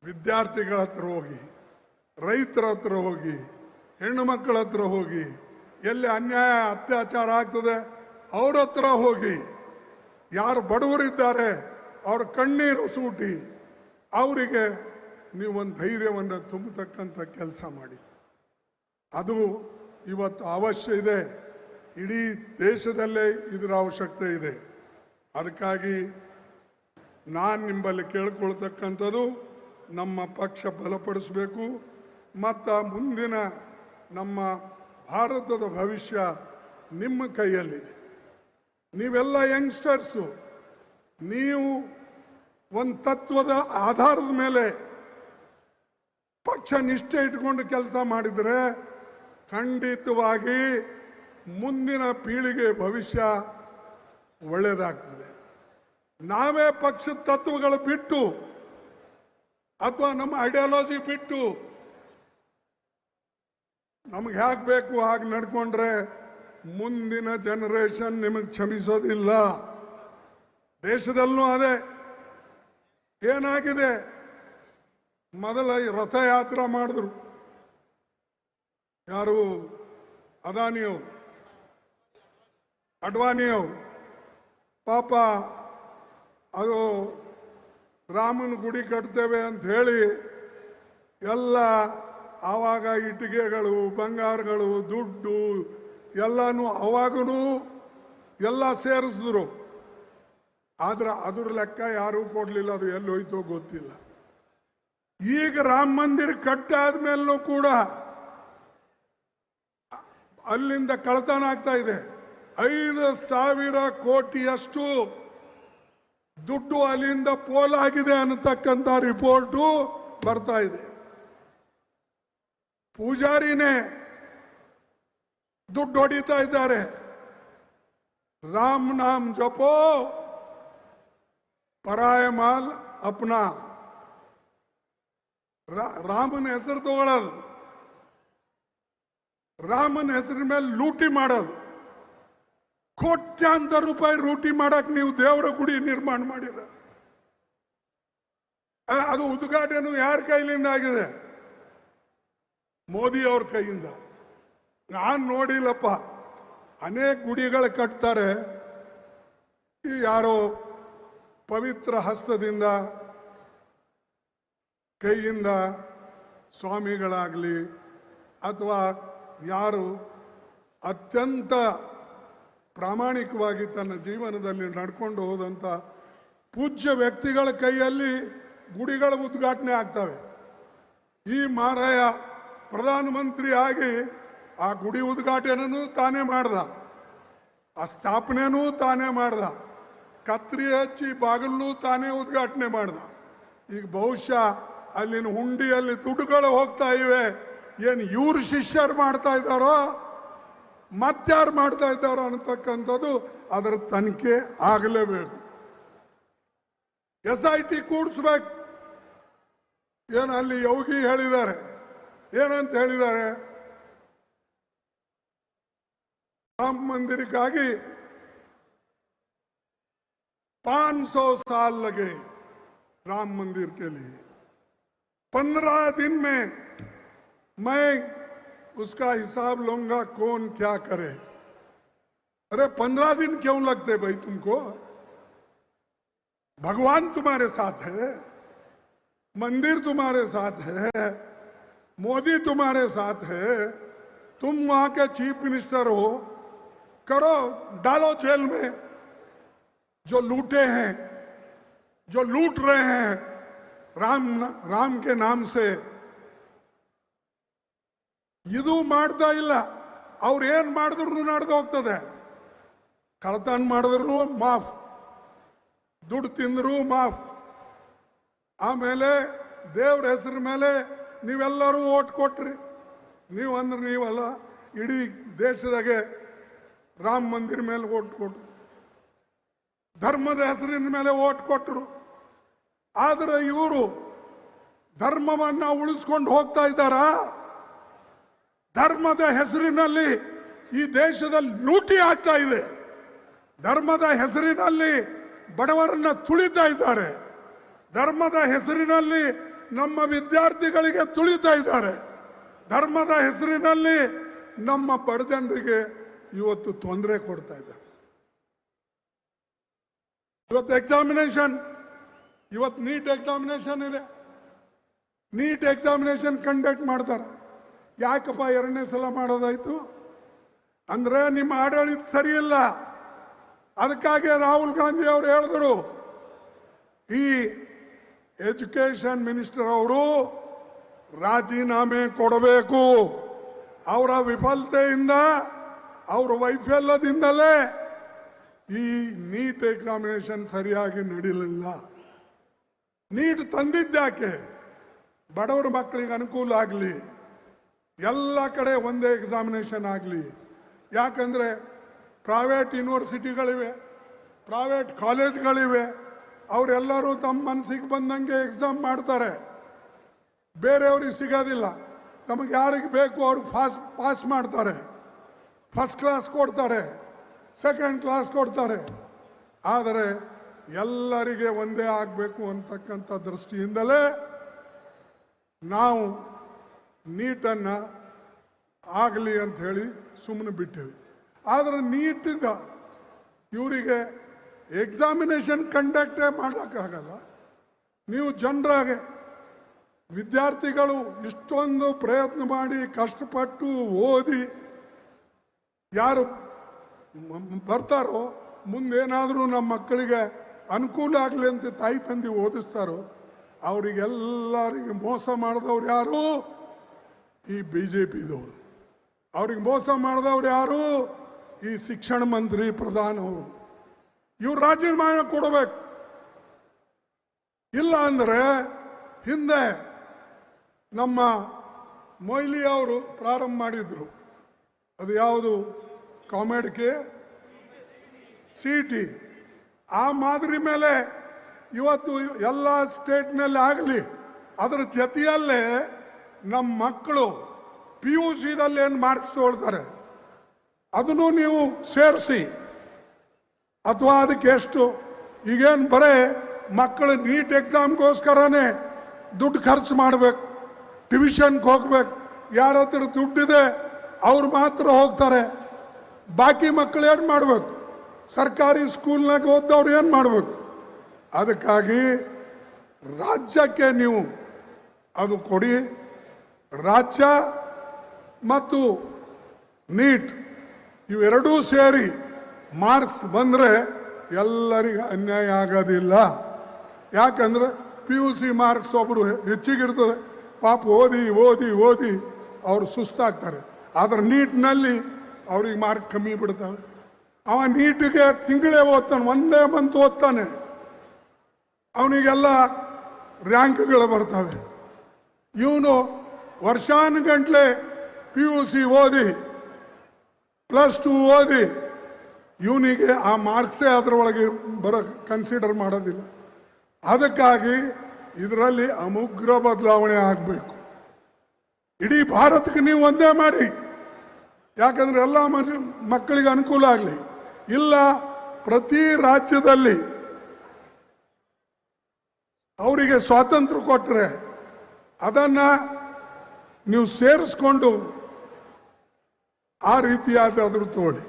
ವಿದ್ಯಾರ್ಥಿಗಳ ಹತ್ರ ಹೋಗಿ, ರೈತರ ಹತ್ರ ಹೋಗಿ, ಹೆಣ್ಣು ಮಕ್ಕಳ ಹತ್ರ ಹೋಗಿ, ಎಲ್ಲಿ ಅನ್ಯಾಯ ಅತ್ಯಾಚಾರ ಆಗ್ತದೆ ಅವ್ರ ಹತ್ರ ಹೋಗಿ, ಯಾರು ಬಡವರಿದ್ದಾರೆ ಅವ್ರ ಕಣ್ಣೀರು ಸೂಟಿ ಅವರಿಗೆ ನೀವೊಂದು ಧೈರ್ಯವನ್ನು ತುಂಬತಕ್ಕಂಥ ಕೆಲಸ ಮಾಡಿ. ಅದು ಇವತ್ತು ಅವಶ್ಯ ಇದೆ. ಇಡೀ ದೇಶದಲ್ಲೇ ಇದರ ಅವಶ್ಯಕತೆ ಇದೆ. ಅದಕ್ಕಾಗಿ ನಾನು ನಿಮ್ಮಲ್ಲಿ ಕೇಳ್ಕೊಳ್ತಕ್ಕಂಥದ್ದು, ನಮ್ಮ ಪಕ್ಷ ಬಲಪಡಿಸಬೇಕು ಮತ್ತು ಮುಂದಿನ ನಮ್ಮ ಭಾರತದ ಭವಿಷ್ಯ ನಿಮ್ಮ ಕೈಯಲ್ಲಿದೆ. ನೀವೆಲ್ಲ ಯಂಗ್ಸ್ಟರ್ಸು, ನೀವು ಒಂದು ತತ್ವದ ಆಧಾರದ ಮೇಲೆ ಪಕ್ಷ ನಿಷ್ಠೆ ಇಟ್ಕೊಂಡು ಕೆಲಸ ಮಾಡಿದರೆ ಖಂಡಿತವಾಗಿ ಮುಂದಿನ ಪೀಳಿಗೆ ಭವಿಷ್ಯ ಒಳ್ಳೆಯದಾಗ್ತದೆ. ನಾವೇ ಪಕ್ಷದ ತತ್ವಗಳು ಬಿಟ್ಟು ಅಥವಾ ನಮ್ಮ ಐಡಿಯಾಲಜಿ ಬಿಟ್ಟು ನಮ್ಗೆ ಹೇಗೆ ಬೇಕು ಹಾಗೆ ನಡ್ಕೊಂಡ್ರೆ ಮುಂದಿನ ಜನರೇಷನ್ ನಿಮಗೆ ಕ್ಷಮಿಸೋದಿಲ್ಲ. ದೇಶದಲ್ಲೂ ಅದೇ ಏನಾಗಿದೆ. ಮೊದಲ ರಥಯಾತ್ರೆ ಮಾಡಿದ್ರು ಯಾರು, ಅದಾನಿಯವರು, ಅಡ್ವಾಣಿಯವರು. ಪಾಪ ಅದು ರಾಮನ ಗುಡಿ ಕಟ್ತೇವೆ ಅಂತ ಹೇಳಿ ಎಲ್ಲ ಆವಾಗ ಇಟ್ಟಿಗೆಗಳು, ಬಂಗಾರಗಳು, ದುಡ್ಡು ಎಲ್ಲನೂ ಅವಾಗೂ ಎಲ್ಲ ಸೇರಿಸಿದ್ರು. ಆದ್ರೆ ಅದ್ರ ಲೆಕ್ಕ ಯಾರೂ ಕೊಡಲಿಲ್ಲ. ಅದು ಎಲ್ಲಿ ಹೋಯ್ತೋ ಗೊತ್ತಿಲ್ಲ. ಈಗ ರಾಮ ಮಂದಿರ ಕಟ್ಟಾದ್ಮೇಲೂ ಕೂಡ ಅಲ್ಲಿಂದ ಕಳ್ಳತನ ಆಗ್ತಾ ಇದೆ. 5,000 ಕೋಟಿಯಷ್ಟು ದುಡ್ಡು ಅಲ್ಲಿಂದ ಪೋಲಾಗಿದೆ ಅನ್ನತಕ್ಕಂಥ ರಿಪೋರ್ಟು ಬರ್ತಾ ಇದೆ. ಪೂಜಾರಿನೇ ದುಡ್ಡು ಹೊಡಿತಾ ಇದ್ದಾರೆ. ರಾಮ್ ನಾಮ್ ಜಪೋ ಪರಾಯ ಮಾಲ್ ಅಪ್ನಾ. ರಾಮನ ಹೆಸರು ತಗೊಳ್ಳೋದು, ರಾಮನ ಹೆಸರಿನ ಮೇಲೆ ಲೂಟಿ ಮಾಡೋದು. ಕೋಟ್ಯಾಂತರ ರೂಪಾಯಿ ಲೂಟಿ ಮಾಡಕ್ ನೀವು ದೇವರ ಗುಡಿ ನಿರ್ಮಾಣ ಮಾಡಿರ. ಅದು ಉದ್ಘಾಟನೆ ಯಾರ ಕೈಲಿಂದ ಆಗಿದೆ? ಮೋದಿ ಅವ್ರ ಕೈಯಿಂದ. ನಾನು ನೋಡಿಲ್ಲಪ್ಪ. ಅನೇಕ ಗುಡಿಗಳು ಕಟ್ತಾರೆ, ಈ ಯಾರೋ ಪವಿತ್ರ ಹಸ್ತದಿಂದ ಕೈಯಿಂದ ಸ್ವಾಮಿಗಳಾಗಲಿ ಅಥವಾ ಯಾರು ಅತ್ಯಂತ ಪ್ರಾಮಾಣಿಕವಾಗಿ ತನ್ನ ಜೀವನದಲ್ಲಿ ನಡ್ಕೊಂಡು ಹೋದಂಥ ಪೂಜ್ಯ ವ್ಯಕ್ತಿಗಳ ಕೈಯಲ್ಲಿ ಗುಡಿಗಳ ಉದ್ಘಾಟನೆ ಆಗ್ತವೆ. ಈ ಮಾರಾಯ ಪ್ರಧಾನಮಂತ್ರಿ ಆಗಿ ಆ ಗುಡಿ ಉದ್ಘಾಟನೆನೂ ತಾನೇ ಮಾಡ್ದ, ಆ ಸ್ಥಾಪನೆನೂ ತಾನೇ ಮಾಡ್ದ, ಕತ್ರಿ ಹಚ್ಚಿ ಬಾಗಿಲೂ ತಾನೇ ಉದ್ಘಾಟನೆ ಮಾಡ್ದ. ಈಗ ಬಹುಶಃ ಅಲ್ಲಿನ ಹುಂಡಿಯಲ್ಲಿ ದುಡ್ಡುಗಳು ಹೋಗ್ತಾ ಇವೆ. ಏನು ಇವ್ರು ಶಿಷ್ಯರು ಮಾಡ್ತಾ ಇದ್ದಾರೋ ಮತ್ತಾರು ಮಾಡ್ತಾ ಇದ್ದಾರೋ ಅನ್ನತಕ್ಕಂಥದ್ದು ಅದರ ತನಿಖೆ ಆಗಲೇಬೇಕು. SIT ಕೂಡಿಸ್ಬೇಕು. ಏನು ಅಲ್ಲಿ ಯೋಗಿ ಹೇಳಿದ್ದಾರೆ, ಏನಂತ ಹೇಳಿದ್ದಾರೆ? ರಾಮ ಮಂದಿರಕ್ಕಾಗಿ 500 साल लगे राम मंदिर के लिए। 15 दिन में मैं उसका हिसाब लूंगा कौन क्या करे। अरे 15 दिन क्यों लगते भाई तुमको? भगवान तुम्हारे साथ है, मंदिर तुम्हारे साथ है, मोदी तुम्हारे साथ है, तुम वहां के चीफ मिनिस्टर हो, करो, डालो जेल में जो लूटे हैं, जो लूट रहे हैं राम के नाम से. ಇದು ಮಾಡ್ತಾ ಇಲ್ಲ. ಅವ್ರು ಏನ್ ಮಾಡಿದ್ರು ನಡೆದು ಹೋಗ್ತದೆ. ಕಳ್ಳತನ ಮಾಡಿದ್ರು ಮಾಫ್, ದುಡ್ಡು ತಿಂದ್ರು ಮಾಫ್. ಆಮೇಲೆ ದೇವ್ರ ಹೆಸರ ಮೇಲೆ ನೀವೆಲ್ಲರೂ ಓಟ್ ಕೊಟ್ರಿ. ನೀವು ಅಂದ್ರೆ ನೀವಲ್ಲ, ಇಡೀ ದೇಶದಾಗೆ ರಾಮ ಮಂದಿರ ಮೇಲೆ ಓಟ್ ಕೊಟ್ರು, ಧರ್ಮದ ಹೆಸರಿನ ಮೇಲೆ ಓಟ್ ಕೊಟ್ಟರು. ಆದರೆ ಇವರು ಧರ್ಮವನ್ನ ಉಳಿಸ್ಕೊಂಡು ಹೋಗ್ತಾ ಇದ್ದಾರಾ? ಧರ್ಮದ ಹೆಸರಿನಲ್ಲಿ ಈ ದೇಶದಲ್ಲಿ ಲೂಟಿ ಆಗ್ತಾ ಇದೆ. ಧರ್ಮದ ಹೆಸರಿನಲ್ಲಿ ಬಡವರನ್ನ ತುಳಿತಾ ಇದ್ದಾರೆ. ಧರ್ಮದ ಹೆಸರಿನಲ್ಲಿ ನಮ್ಮ ವಿದ್ಯಾರ್ಥಿಗಳಿಗೆ ತುಳಿತಾ ಇದ್ದಾರೆ. ಧರ್ಮದ ಹೆಸರಿನಲ್ಲಿ ನಮ್ಮ ಬಡ ಜನರಿಗೆ ಇವತ್ತು ತೊಂದರೆ ಕೊಡ್ತಾ ಇದ್ದಾರೆ. ಇವತ್ತು ಎಕ್ಸಾಮಿನೇಷನ್, ಇವತ್ತು ನೀಟ್ ಎಕ್ಸಾಮಿನೇಷನ್ ಇದೆ. ನೀಟ್ ಎಕ್ಸಾಮಿನೇಷನ್ ಕಂಡಕ್ಟ್ ಮಾಡ್ತಾರೆ. ಯಾಕಪ್ಪ ಎರಡನೇ ಸಲ ಮಾಡೋದಾಯ್ತು? ಅಂದರೆ ನಿಮ್ಮ ಆಡಳಿತ ಸರಿಯಿಲ್ಲ. ಅದಕ್ಕಾಗಿ ರಾಹುಲ್ ಗಾಂಧಿ ಅವರು ಹೇಳಿದ್ರು, ಈ ಎಜುಕೇಷನ್ ಮಿನಿಸ್ಟರ್ ಅವರು ರಾಜೀನಾಮೆ ಕೊಡಬೇಕು. ಅವರ ವಿಫಲತೆಯಿಂದ, ಅವರ ವೈಫಲ್ಯದಿಂದಲೇ ಈ ನೀಟ್ ಎಕ್ಸಾಮಿನೇಷನ್ ಸರಿಯಾಗಿ ನಡೀಲಿಲ್ಲ. ನೀಟ್ ತಂದಿದ್ದಾಕೆ? ಬಡವರ ಮಕ್ಕಳಿಗೆ ಅನುಕೂಲ ಆಗಲಿ, ಎಲ್ಲ ಕಡೆ ಒಂದೇ ಎಕ್ಸಾಮಿನೇಷನ್ ಆಗಲಿ. ಯಾಕಂದರೆ ಪ್ರೈವೇಟ್ ಯೂನಿವರ್ಸಿಟಿಗಳಿವೆ, ಪ್ರೈವೇಟ್ ಕಾಲೇಜ್ಗಳಿವೆ, ಅವರೆಲ್ಲರೂ ತಮ್ಮ ಮನಸ್ಸಿಗೆ ಬಂದಂಗೆ ಎಕ್ಸಾಮ್ ಮಾಡ್ತಾರೆ, ಬೇರೆಯವ್ರಿಗೆ ಸಿಗೋದಿಲ್ಲ. ತಮಗೆ ಯಾರಿಗೆ ಬೇಕು ಅವ್ರಿಗೆ ಪಾಸ್ ಮಾಡ್ತಾರೆ, ಫಸ್ಟ್ ಕ್ಲಾಸ್ ಕೊಡ್ತಾರೆ, ಸೆಕೆಂಡ್ ಕ್ಲಾಸ್ ಕೊಡ್ತಾರೆ. ಆದರೆ ಎಲ್ಲರಿಗೆ ಒಂದೇ ಆಗಬೇಕು ಅಂತಕ್ಕಂಥ ದೃಷ್ಟಿಯಿಂದಲೇ ನಾವು ನೀಟನ್ನು ಆಗಲಿ ಅಂತ ಹೇಳಿ ಸುಮ್ಮನೆ ಬಿಟ್ಟಿವಿ. ಆದರೆ ನೀಟಿಂದ ಇವರಿಗೆ ಎಕ್ಸಾಮಿನೇಷನ್ ಕಂಡಕ್ಟೇ ಮಾಡೋಕ್ಕಾಗಲ್ಲ. ನೀವು ಜನರಾಗೆ ವಿದ್ಯಾರ್ಥಿಗಳು ಇಷ್ಟೊಂದು ಪ್ರಯತ್ನ ಮಾಡಿ ಕಷ್ಟಪಟ್ಟು ಓದಿ ಯಾರು ಬರ್ತಾರೋ, ಮುಂದೇನಾದರೂ ನಮ್ಮ ಮಕ್ಕಳಿಗೆ ಅನುಕೂಲ ಆಗಲಿ ಅಂತ ತಾಯಿ ತಂದೆ ಓದಿಸ್ತಾರೋ, ಅವರಿಗೆಲ್ಲರಿಗೆ ಮೋಸ ಮಾಡಿದವ್ರು ಯಾರು? ಈ BJPದವರು. ಅವ್ರಿಗೆ ಮೋಸ ಮಾಡಿದವ್ರು ಯಾರು? ಈ ಶಿಕ್ಷಣ ಮಂತ್ರಿ, ಪ್ರಧಾನವರು. ಇವ್ರು ರಾಜೀನಾಮೆ ಕೊಡಬೇಕು. ಇಲ್ಲ ಅಂದರೆ ಹಿಂದೆ ನಮ್ಮ ಮೊಯ್ಲಿ ಅವರು ಪ್ರಾರಂಭ ಮಾಡಿದ್ರು, ಅದು ಯಾವುದು ಕಾಮೆಡ್ಗೆ CET, ಆ ಮಾದರಿ ಮೇಲೆ ಇವತ್ತು ಎಲ್ಲ ಸ್ಟೇಟ್ನಲ್ಲಿ ಆಗಲಿ. ಅದರ ಜೊತೆಯಲ್ಲೇ ನಮ್ಮ ಮಕ್ಕಳು PUCದಲ್ಲಿ ಏನು ಮಾರ್ಕ್ಸ್ ತೊಗೊಳ್ತಾರೆ ಅದನ್ನು ನೀವು ಸೇರಿಸಿ, ಅಥವಾ ಅದಕ್ಕೆ ಎಷ್ಟು, ಈಗೇನು ಬರೇ ಮಕ್ಕಳು ನೀಟ್ ಎಕ್ಸಾಮ್ಗೋಸ್ಕರನೇ ದುಡ್ಡು ಖರ್ಚು ಮಾಡಬೇಕು, ಟ್ಯೂಷನ್ಗೆ ಹೋಗ್ಬೇಕು. ಯಾರ ಹತ್ರ ದುಡ್ಡಿದೆ ಅವ್ರು ಮಾತ್ರ ಹೋಗ್ತಾರೆ, ಬಾಕಿ ಮಕ್ಕಳು ಏನು ಮಾಡಬೇಕು? ಸರ್ಕಾರಿ ಸ್ಕೂಲ್ನಾಗ ಓದ್ದವ್ರು ಏನು ಮಾಡಬೇಕು? ಅದಕ್ಕಾಗಿ ರಾಜ್ಯಕ್ಕೆ ನೀವು ಅದು ಕೊಡಿ. ರಾಜ್ಯ ಮತ್ತು ನೀಟ್ ಇವೆರಡೂ ಸೇರಿ ಮಾರ್ಕ್ಸ್ ಬಂದರೆ ಎಲ್ಲರಿಗೂ ಅನ್ಯಾಯ ಆಗೋದಿಲ್ಲ. ಯಾಕಂದರೆ PUC ಮಾರ್ಕ್ಸ್ ಒಬ್ಬರು ಹೆಚ್ಚಿಗಿರ್ತದೆ, ಪಾಪ ಓದಿ ಓದಿ ಓದಿ ಅವರು ಸುಸ್ತಾಗ್ತಾರೆ. ಆದರೆ ನೀಟ್ನಲ್ಲಿ ಅವ್ರಿಗೆ ಮಾರ್ಕ್ ಕಮ್ಮಿ ಬಿಡ್ತವೆ. ಅವ ನೀಟಿಗೆ ತಿಂಗಳೇ ಓದ್ತಾನೆ, ಒಂದೇ ಮಂತ್ ಓದ್ತಾನೆ, ಅವನಿಗೆಲ್ಲ ರ್ಯಾಂಕ್ಗಳು ಬರ್ತವೆ. ಇವನು ವರ್ಷಾನುಗಂಟ್ಲೆ PUC ಓದಿ +2 ಓದಿ ಇವನಿಗೆ ಆ ಮಾರ್ಕ್ಸೇ ಅದರೊಳಗೆ ಕನ್ಸಿಡರ್ ಮಾಡೋದಿಲ್ಲ. ಅದಕ್ಕಾಗಿ ಇದರಲ್ಲಿ ಅಮುಗ್ರ ಬದಲಾವಣೆ ಆಗಬೇಕು. ಇಡೀ ಭಾರತಕ್ಕೆ ನೀವು ಒಂದೇ ಮಾಡಿ, ಯಾಕಂದರೆ ಎಲ್ಲ ಮಕ್ಕಳಿಗೆ ಅನುಕೂಲ ಆಗಲಿ. ಇಲ್ಲ ಪ್ರತಿ ರಾಜ್ಯದಲ್ಲಿ ಅವರಿಗೆ ಸ್ವಾತಂತ್ರ್ಯ ಕೊಟ್ಟರೆ ಅದನ್ನು ನೀವು ಸೇರಿಸ್ಕೊಂಡು ಆ ರೀತಿಯಾದರೂ ತಗೊಳ್ಳಿ.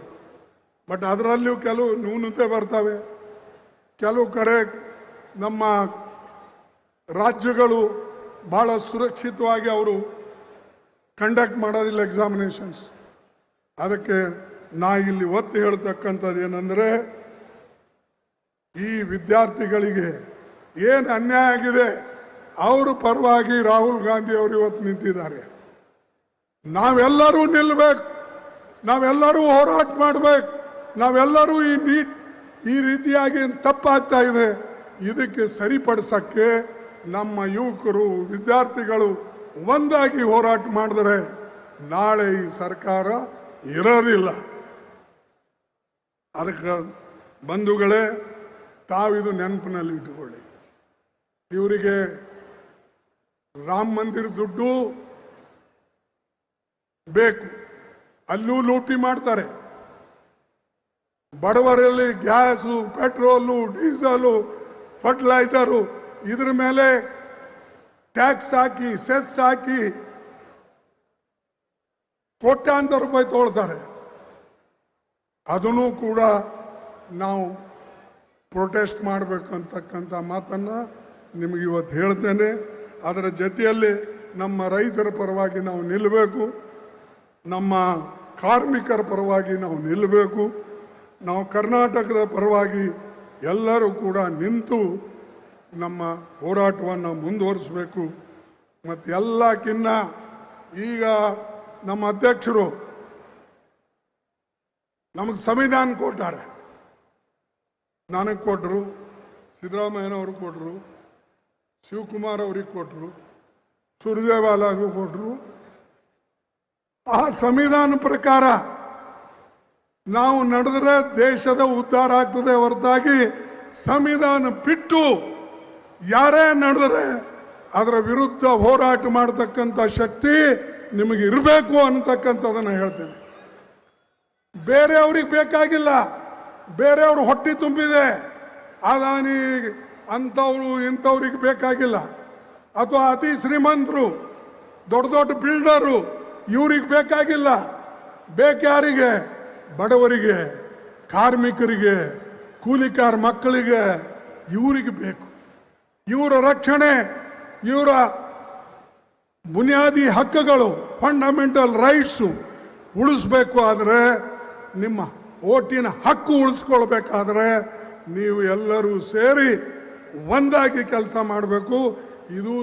ಬಟ್ ಅದರಲ್ಲಿಯೂ ಕೆಲವು ನ್ಯೂನತೆ ಬರ್ತವೆ. ಕೆಲವು ಕಡೆ ನಮ್ಮ ರಾಜ್ಯಗಳು ಭಾಳ ಸುರಕ್ಷಿತವಾಗಿ ಅವರು ಕಂಡಕ್ಟ್ ಮಾಡೋದಿಲ್ಲ ಎಕ್ಸಾಮಿನೇಷನ್ಸ್. ಅದಕ್ಕೆ ನಾ ಇಲ್ಲಿ ಒತ್ತಿ ಹೇಳ್ತಕ್ಕಂಥದ್ದು ಏನಂದರೆ, ಈ ವಿದ್ಯಾರ್ಥಿಗಳಿಗೆ ಏನು ಅನ್ಯಾಯ ಆಗಿದೆ ಅವ್ರ ಪರವಾಗಿ ರಾಹುಲ್ ಗಾಂಧಿ ಅವರು ಇವತ್ತು ನಿಂತಿದ್ದಾರೆ. ನಾವೆಲ್ಲರೂ ನಿಲ್ಲಬೇಕು, ನಾವೆಲ್ಲರೂ ಹೋರಾಟ ಮಾಡಬೇಕು, ನಾವೆಲ್ಲರೂ ಈ ನೀಟ್ ಈ ರೀತಿಯಾಗಿ ತಪ್ಪಾಗ್ತಾ ಇದೆ, ಇದಕ್ಕೆ ಸರಿಪಡಿಸೋಕ್ಕೆ ನಮ್ಮ ಯುವಕರು ವಿದ್ಯಾರ್ಥಿಗಳು ಒಂದಾಗಿ ಹೋರಾಟ ಮಾಡಿದ್ರೆ ನಾಳೆ ಈ ಸರ್ಕಾರ ಇರೋದಿಲ್ಲ. ಅದಕ್ಕೆ ಬಂಧುಗಳೇ, ತಾವಿದು ನೆನಪಿನಲ್ಲಿ ಇಟ್ಟುಕೊಳ್ಳಿ. ಇವರಿಗೆ ರಾಮ ಮಂದಿರ ದುಡ್ಡು ಬೇಕು, ಅಲ್ಲೂ ಲೂಟಿ ಮಾಡ್ತಾರೆ. ಬಡವರಲ್ಲಿ ಗ್ಯಾಸು, ಪೆಟ್ರೋಲು, ಡೀಸಲು, ಫರ್ಟಿಲೈಸರು ಇದ್ರ ಮೇಲೆ ಟ್ಯಾಕ್ಸ್ ಹಾಕಿ, ಸೆಸ್ ಹಾಕಿ ಕೋಟ್ಯಾಂತರ ರೂಪಾಯಿ ತೊಗೊಳ್ತಾರೆ. ಅದನ್ನು ಕೂಡ ನಾವು ಪ್ರೊಟೆಸ್ಟ್ ಮಾಡಬೇಕಂತಕ್ಕಂಥ ಮಾತನ್ನು ನಿಮಗೆ ಇವತ್ತು ಹೇಳ್ತೇನೆ. ಅದರ ಜೊತೆಯಲ್ಲಿ ನಮ್ಮ ರೈತರ ಪರವಾಗಿ ನಾವು ನಿಲ್ಲಬೇಕು. ನಮ್ಮ ಕಾರ್ಮಿಕರ ಪರವಾಗಿ ನಾವು ನಿಲ್ಲಬೇಕು. ನಾವು ಕರ್ನಾಟಕದ ಪರವಾಗಿ ಎಲ್ಲರೂ ಕೂಡ ನಿಂತು ನಮ್ಮ ಹೋರಾಟವನ್ನು ಮುಂದುವರಿಸಬೇಕು. ಮತ್ತು ಎಲ್ಲಕ್ಕಿನ್ನ ಈಗ ನಮ್ಮ ಅಧ್ಯಕ್ಷರು ನಮಗೆ ಸಂವಿಧಾನ ಕೊಟ್ಟಾರೆ. ನನಗೆ ಕೊಟ್ಟರು, ಸಿದ್ದರಾಮಯ್ಯನವ್ರು ಕೊಟ್ಟರು, ಶಿವಕುಮಾರ್ ಅವ್ರಿಗೆ ಕೊಟ್ಟರು, ಸುರ್ಜೇವಾಲಾಗೂ ಕೊಟ್ಟರು. ಆ ಸಂವಿಧಾನ ಪ್ರಕಾರ ನಾವು ನಡೆದ್ರೆ ದೇಶದ ಉದ್ಧಾರ ಆಗ್ತದೆ ಹೊರತಾಗಿ ಸಂವಿಧಾನ ಬಿಟ್ಟು ಯಾರೇ ನಡೆದರೆ ಅದರ ವಿರುದ್ಧ ಹೋರಾಟ ಮಾಡತಕ್ಕಂಥ ಶಕ್ತಿ ನಿಮಗೆ ಇರಬೇಕು ಅನ್ನತಕ್ಕಂಥದ್ದನ್ನು ಹೇಳ್ತೇನೆ. ಬೇರೆಯವ್ರಿಗೆ ಬೇಕಾಗಿಲ್ಲ, ಬೇರೆಯವ್ರು ಹೊಟ್ಟೆ ತುಂಬಿದೆ, ಅದಾನಿ ಅಂಥವ್ರು ಇಂಥವ್ರಿಗೆ ಬೇಕಾಗಿಲ್ಲ. ಅಥವಾ ಅತಿ ಶ್ರೀಮಂತರು, ದೊಡ್ಡ ದೊಡ್ಡ ಬಿಲ್ಡರು, ಇವ್ರಿಗೆ ಬೇಕಾಗಿಲ್ಲ. ಯಾರಿಗೆ? ಬಡವರಿಗೆ, ಕಾರ್ಮಿಕರಿಗೆ, ಕೂಲಿಕಾರ ಮಕ್ಕಳಿಗೆ, ಇವರಿಗೆ ಬೇಕು. ಇವರ ರಕ್ಷಣೆ, ಇವರ ಬುನಿಯಾದಿ ಹಕ್ಕುಗಳು, ಫಂಡಮೆಂಟಲ್ ರೈಟ್ಸು ಉಳಿಸ್ಬೇಕು. ಆದರೆ ನಿಮ್ಮ ಓಟಿನ ಹಕ್ಕು ಉಳಿಸ್ಕೊಳ್ಬೇಕಾದ್ರೆ ನೀವು ಎಲ್ಲರೂ ಸೇರಿ ಒಂದಾಗಿ ಕೆಲಸ ಮಾಡಬೇಕು. ಇದು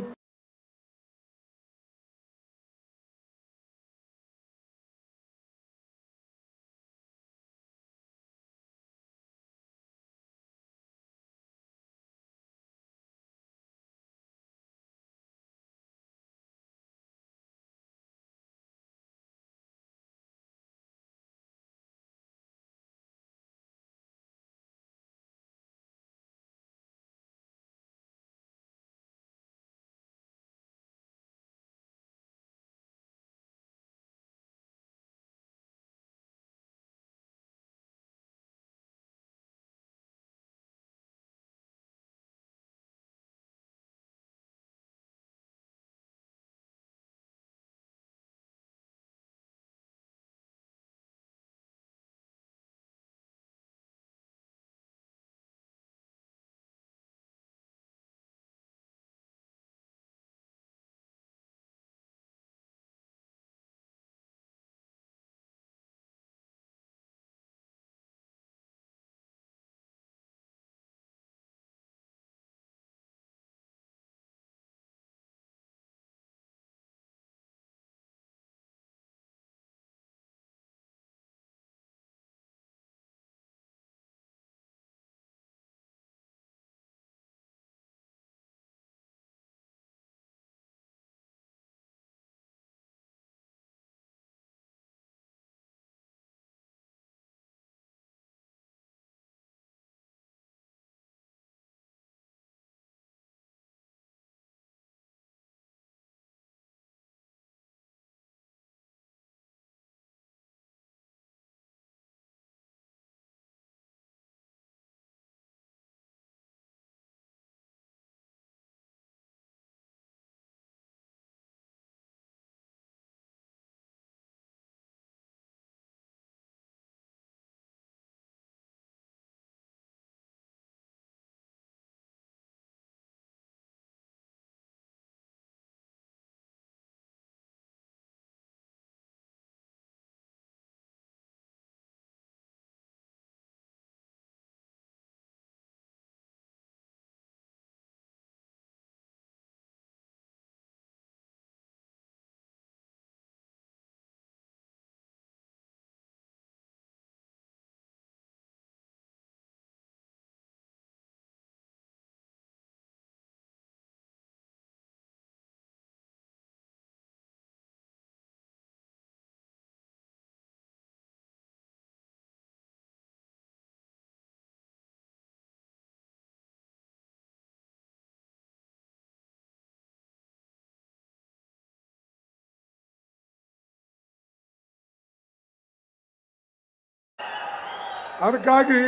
ಅದಕ್ಕಾಗಿ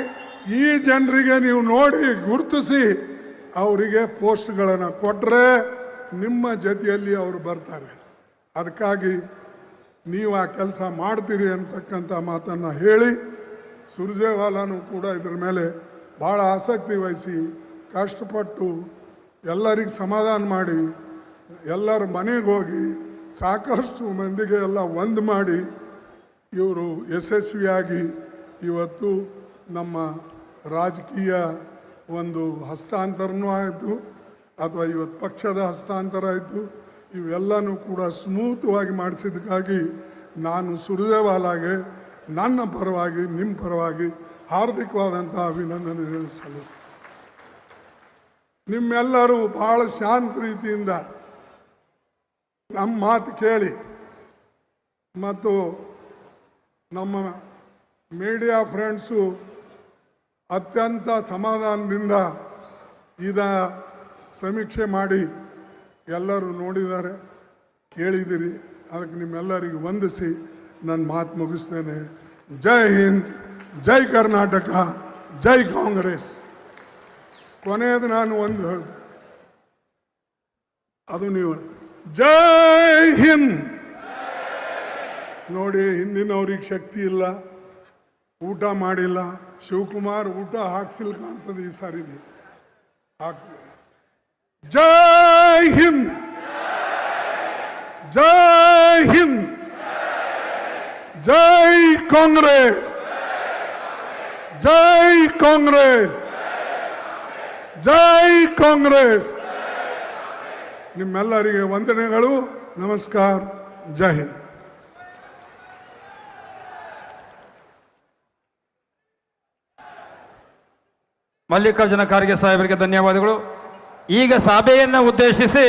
ಈ ಜನರಿಗೆ ನೀವು ನೋಡಿ ಗುರುತಿಸಿ ಅವರಿಗೆ ಪೋಸ್ಟ್ಗಳನ್ನು ಕೊಟ್ಟರೆ ನಿಮ್ಮ ಜೊತೆಯಲ್ಲಿ ಅವರು ಬರ್ತಾರೆ. ಅದಕ್ಕಾಗಿ ನೀವು ಆ ಕೆಲಸ ಮಾಡ್ತೀರಿ ಅಂತಕ್ಕಂಥ ಮಾತನ್ನು ಹೇಳಿ, ಸುರ್ಜೇವಾಲಾನು ಕೂಡ ಇದ್ರ ಮೇಲೆ ಭಾಳ ಆಸಕ್ತಿ ವಹಿಸಿ ಕಷ್ಟಪಟ್ಟು ಎಲ್ಲರಿಗೆ ಸಮಾಧಾನ ಮಾಡಿ ಎಲ್ಲರ ಮನೆಗೆ ಹೋಗಿ ಸಾಕಷ್ಟು ಮಂದಿಗೆ ಎಲ್ಲ ಒಂದು ಮಾಡಿ ಇವರು ಯಶಸ್ವಿಯಾಗಿ ಇವತ್ತು ನಮ್ಮ ರಾಜಕೀಯ ಒಂದು ಹಸ್ತಾಂತರನೂ ಆಯಿತು ಅಥವಾ ಇವತ್ತು ಪಕ್ಷದ ಹಸ್ತಾಂತರ ಆಯಿತು. ಇವೆಲ್ಲನೂ ಕೂಡ ಸ್ಮೂತ್ವಾಗಿ ಮಾಡಿಸಿದ್ದಕ್ಕಾಗಿ ನಾನು ಸುರ್ಜೇವಾಲಾಗೆ ನನ್ನ ಪರವಾಗಿ ನಿಮ್ಮ ಪರವಾಗಿ ಹಾರ್ದಿಕವಾದಂಥ ಅಭಿನಂದನೆಗಳನ್ನು ಸಲ್ಲಿಸ್ತೀನಿ. ನಿಮ್ಮೆಲ್ಲರೂ ಭಾಳ ಶಾಂತ ರೀತಿಯಿಂದ ನಮ್ಮ ಮಾತು ಕೇಳಿ ಮತ್ತು ನಮ್ಮ ಮೀಡಿಯಾ ಫ್ರೆಂಡ್ಸು ಅತ್ಯಂತ ಸಮಾಧಾನದಿಂದ ಸಮೀಕ್ಷೆ ಮಾಡಿ ಎಲ್ಲರೂ ನೋಡಿದ್ದಾರೆ, ಕೇಳಿದಿರಿ. ಅದಕ್ಕೆ ನಿಮ್ಮೆಲ್ಲರಿಗೂ ವಂದಿಸಿ ನನ್ನ ಮಾತು ಮುಗಿಸ್ತೇನೆ. ಜೈ ಹಿಂದ್, ಜೈ ಕರ್ನಾಟಕ, ಜೈ ಕಾಂಗ್ರೆಸ್. ಕೊನೆಯದು ನಾನು ಒಂದು ಹೇಳಿದೆ, ಅದು ನೀವು ಜೈ ಹಿಂದ್. ನೋಡಿ, ಹಿಂದಿನವ್ರಿಗೆ ಶಕ್ತಿ ಇಲ್ಲ, ಊಟ ಮಾಡಿಲ್ಲ. ಶಿವಕುಮಾರ್ ಊಟ ಹಾಕ್ಸಿಲ್ ಕಾಣ್ತದೆ ಈ ಸಾರಿ. ಜೈ ಹಿಂದ್, ಜೈ ಹಿಂದ್, ಜೈ ಕಾಂಗ್ರೆಸ್, ಜೈ ಕಾಂಗ್ರೆಸ್, ಜೈ ಕಾಂಗ್ರೆಸ್. ನಿಮ್ಮೆಲ್ಲರಿಗೆ ವಂದನೆಗಳು, ನಮಸ್ಕಾರ, ಜೈ ಹಿಂದ್. ಮಲ್ಲಿಕಾರ್ಜುನ ಖರ್ಗೆ ಸಾಹೇಬರಿಗೆ ಧನ್ಯವಾದಗಳು. ಈಗ ಸಭೆಯನ್ನು ಉದ್ದೇಶಿಸಿ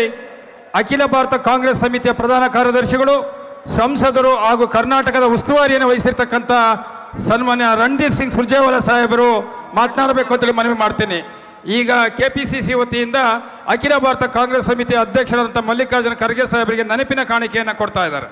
ಅಖಿಲ ಭಾರತ ಕಾಂಗ್ರೆಸ್ ಸಮಿತಿಯ ಪ್ರಧಾನ ಕಾರ್ಯದರ್ಶಿಗಳು, ಸಂಸದರು ಹಾಗೂ ಕರ್ನಾಟಕದ ಉಸ್ತುವಾರಿಯನ್ನು ವಹಿಸಿರ್ತಕ್ಕಂಥ ಸನ್ಮಾನ್ಯ ರಣದೀಪ್ ಸಿಂಗ್ ಸುರ್ಜೇವಾಲಾ ಸಾಹೇಬರು ಮಾತನಾಡಬೇಕು ಅಂತೇಳಿ ಮನವಿ ಮಾಡ್ತೀನಿ. ಈಗ KPCC ವತಿಯಿಂದ ಅಖಿಲ ಭಾರತ ಕಾಂಗ್ರೆಸ್ ಸಮಿತಿಯ ಅಧ್ಯಕ್ಷರಾದಂಥ ಮಲ್ಲಿಕಾರ್ಜುನ ಖರ್ಗೆ ಸಾಹೇಬರಿಗೆ ನೆನಪಿನ ಕಾಣಿಕೆಯನ್ನು ಕೊಡ್ತಾ ಇದ್ದಾರೆ.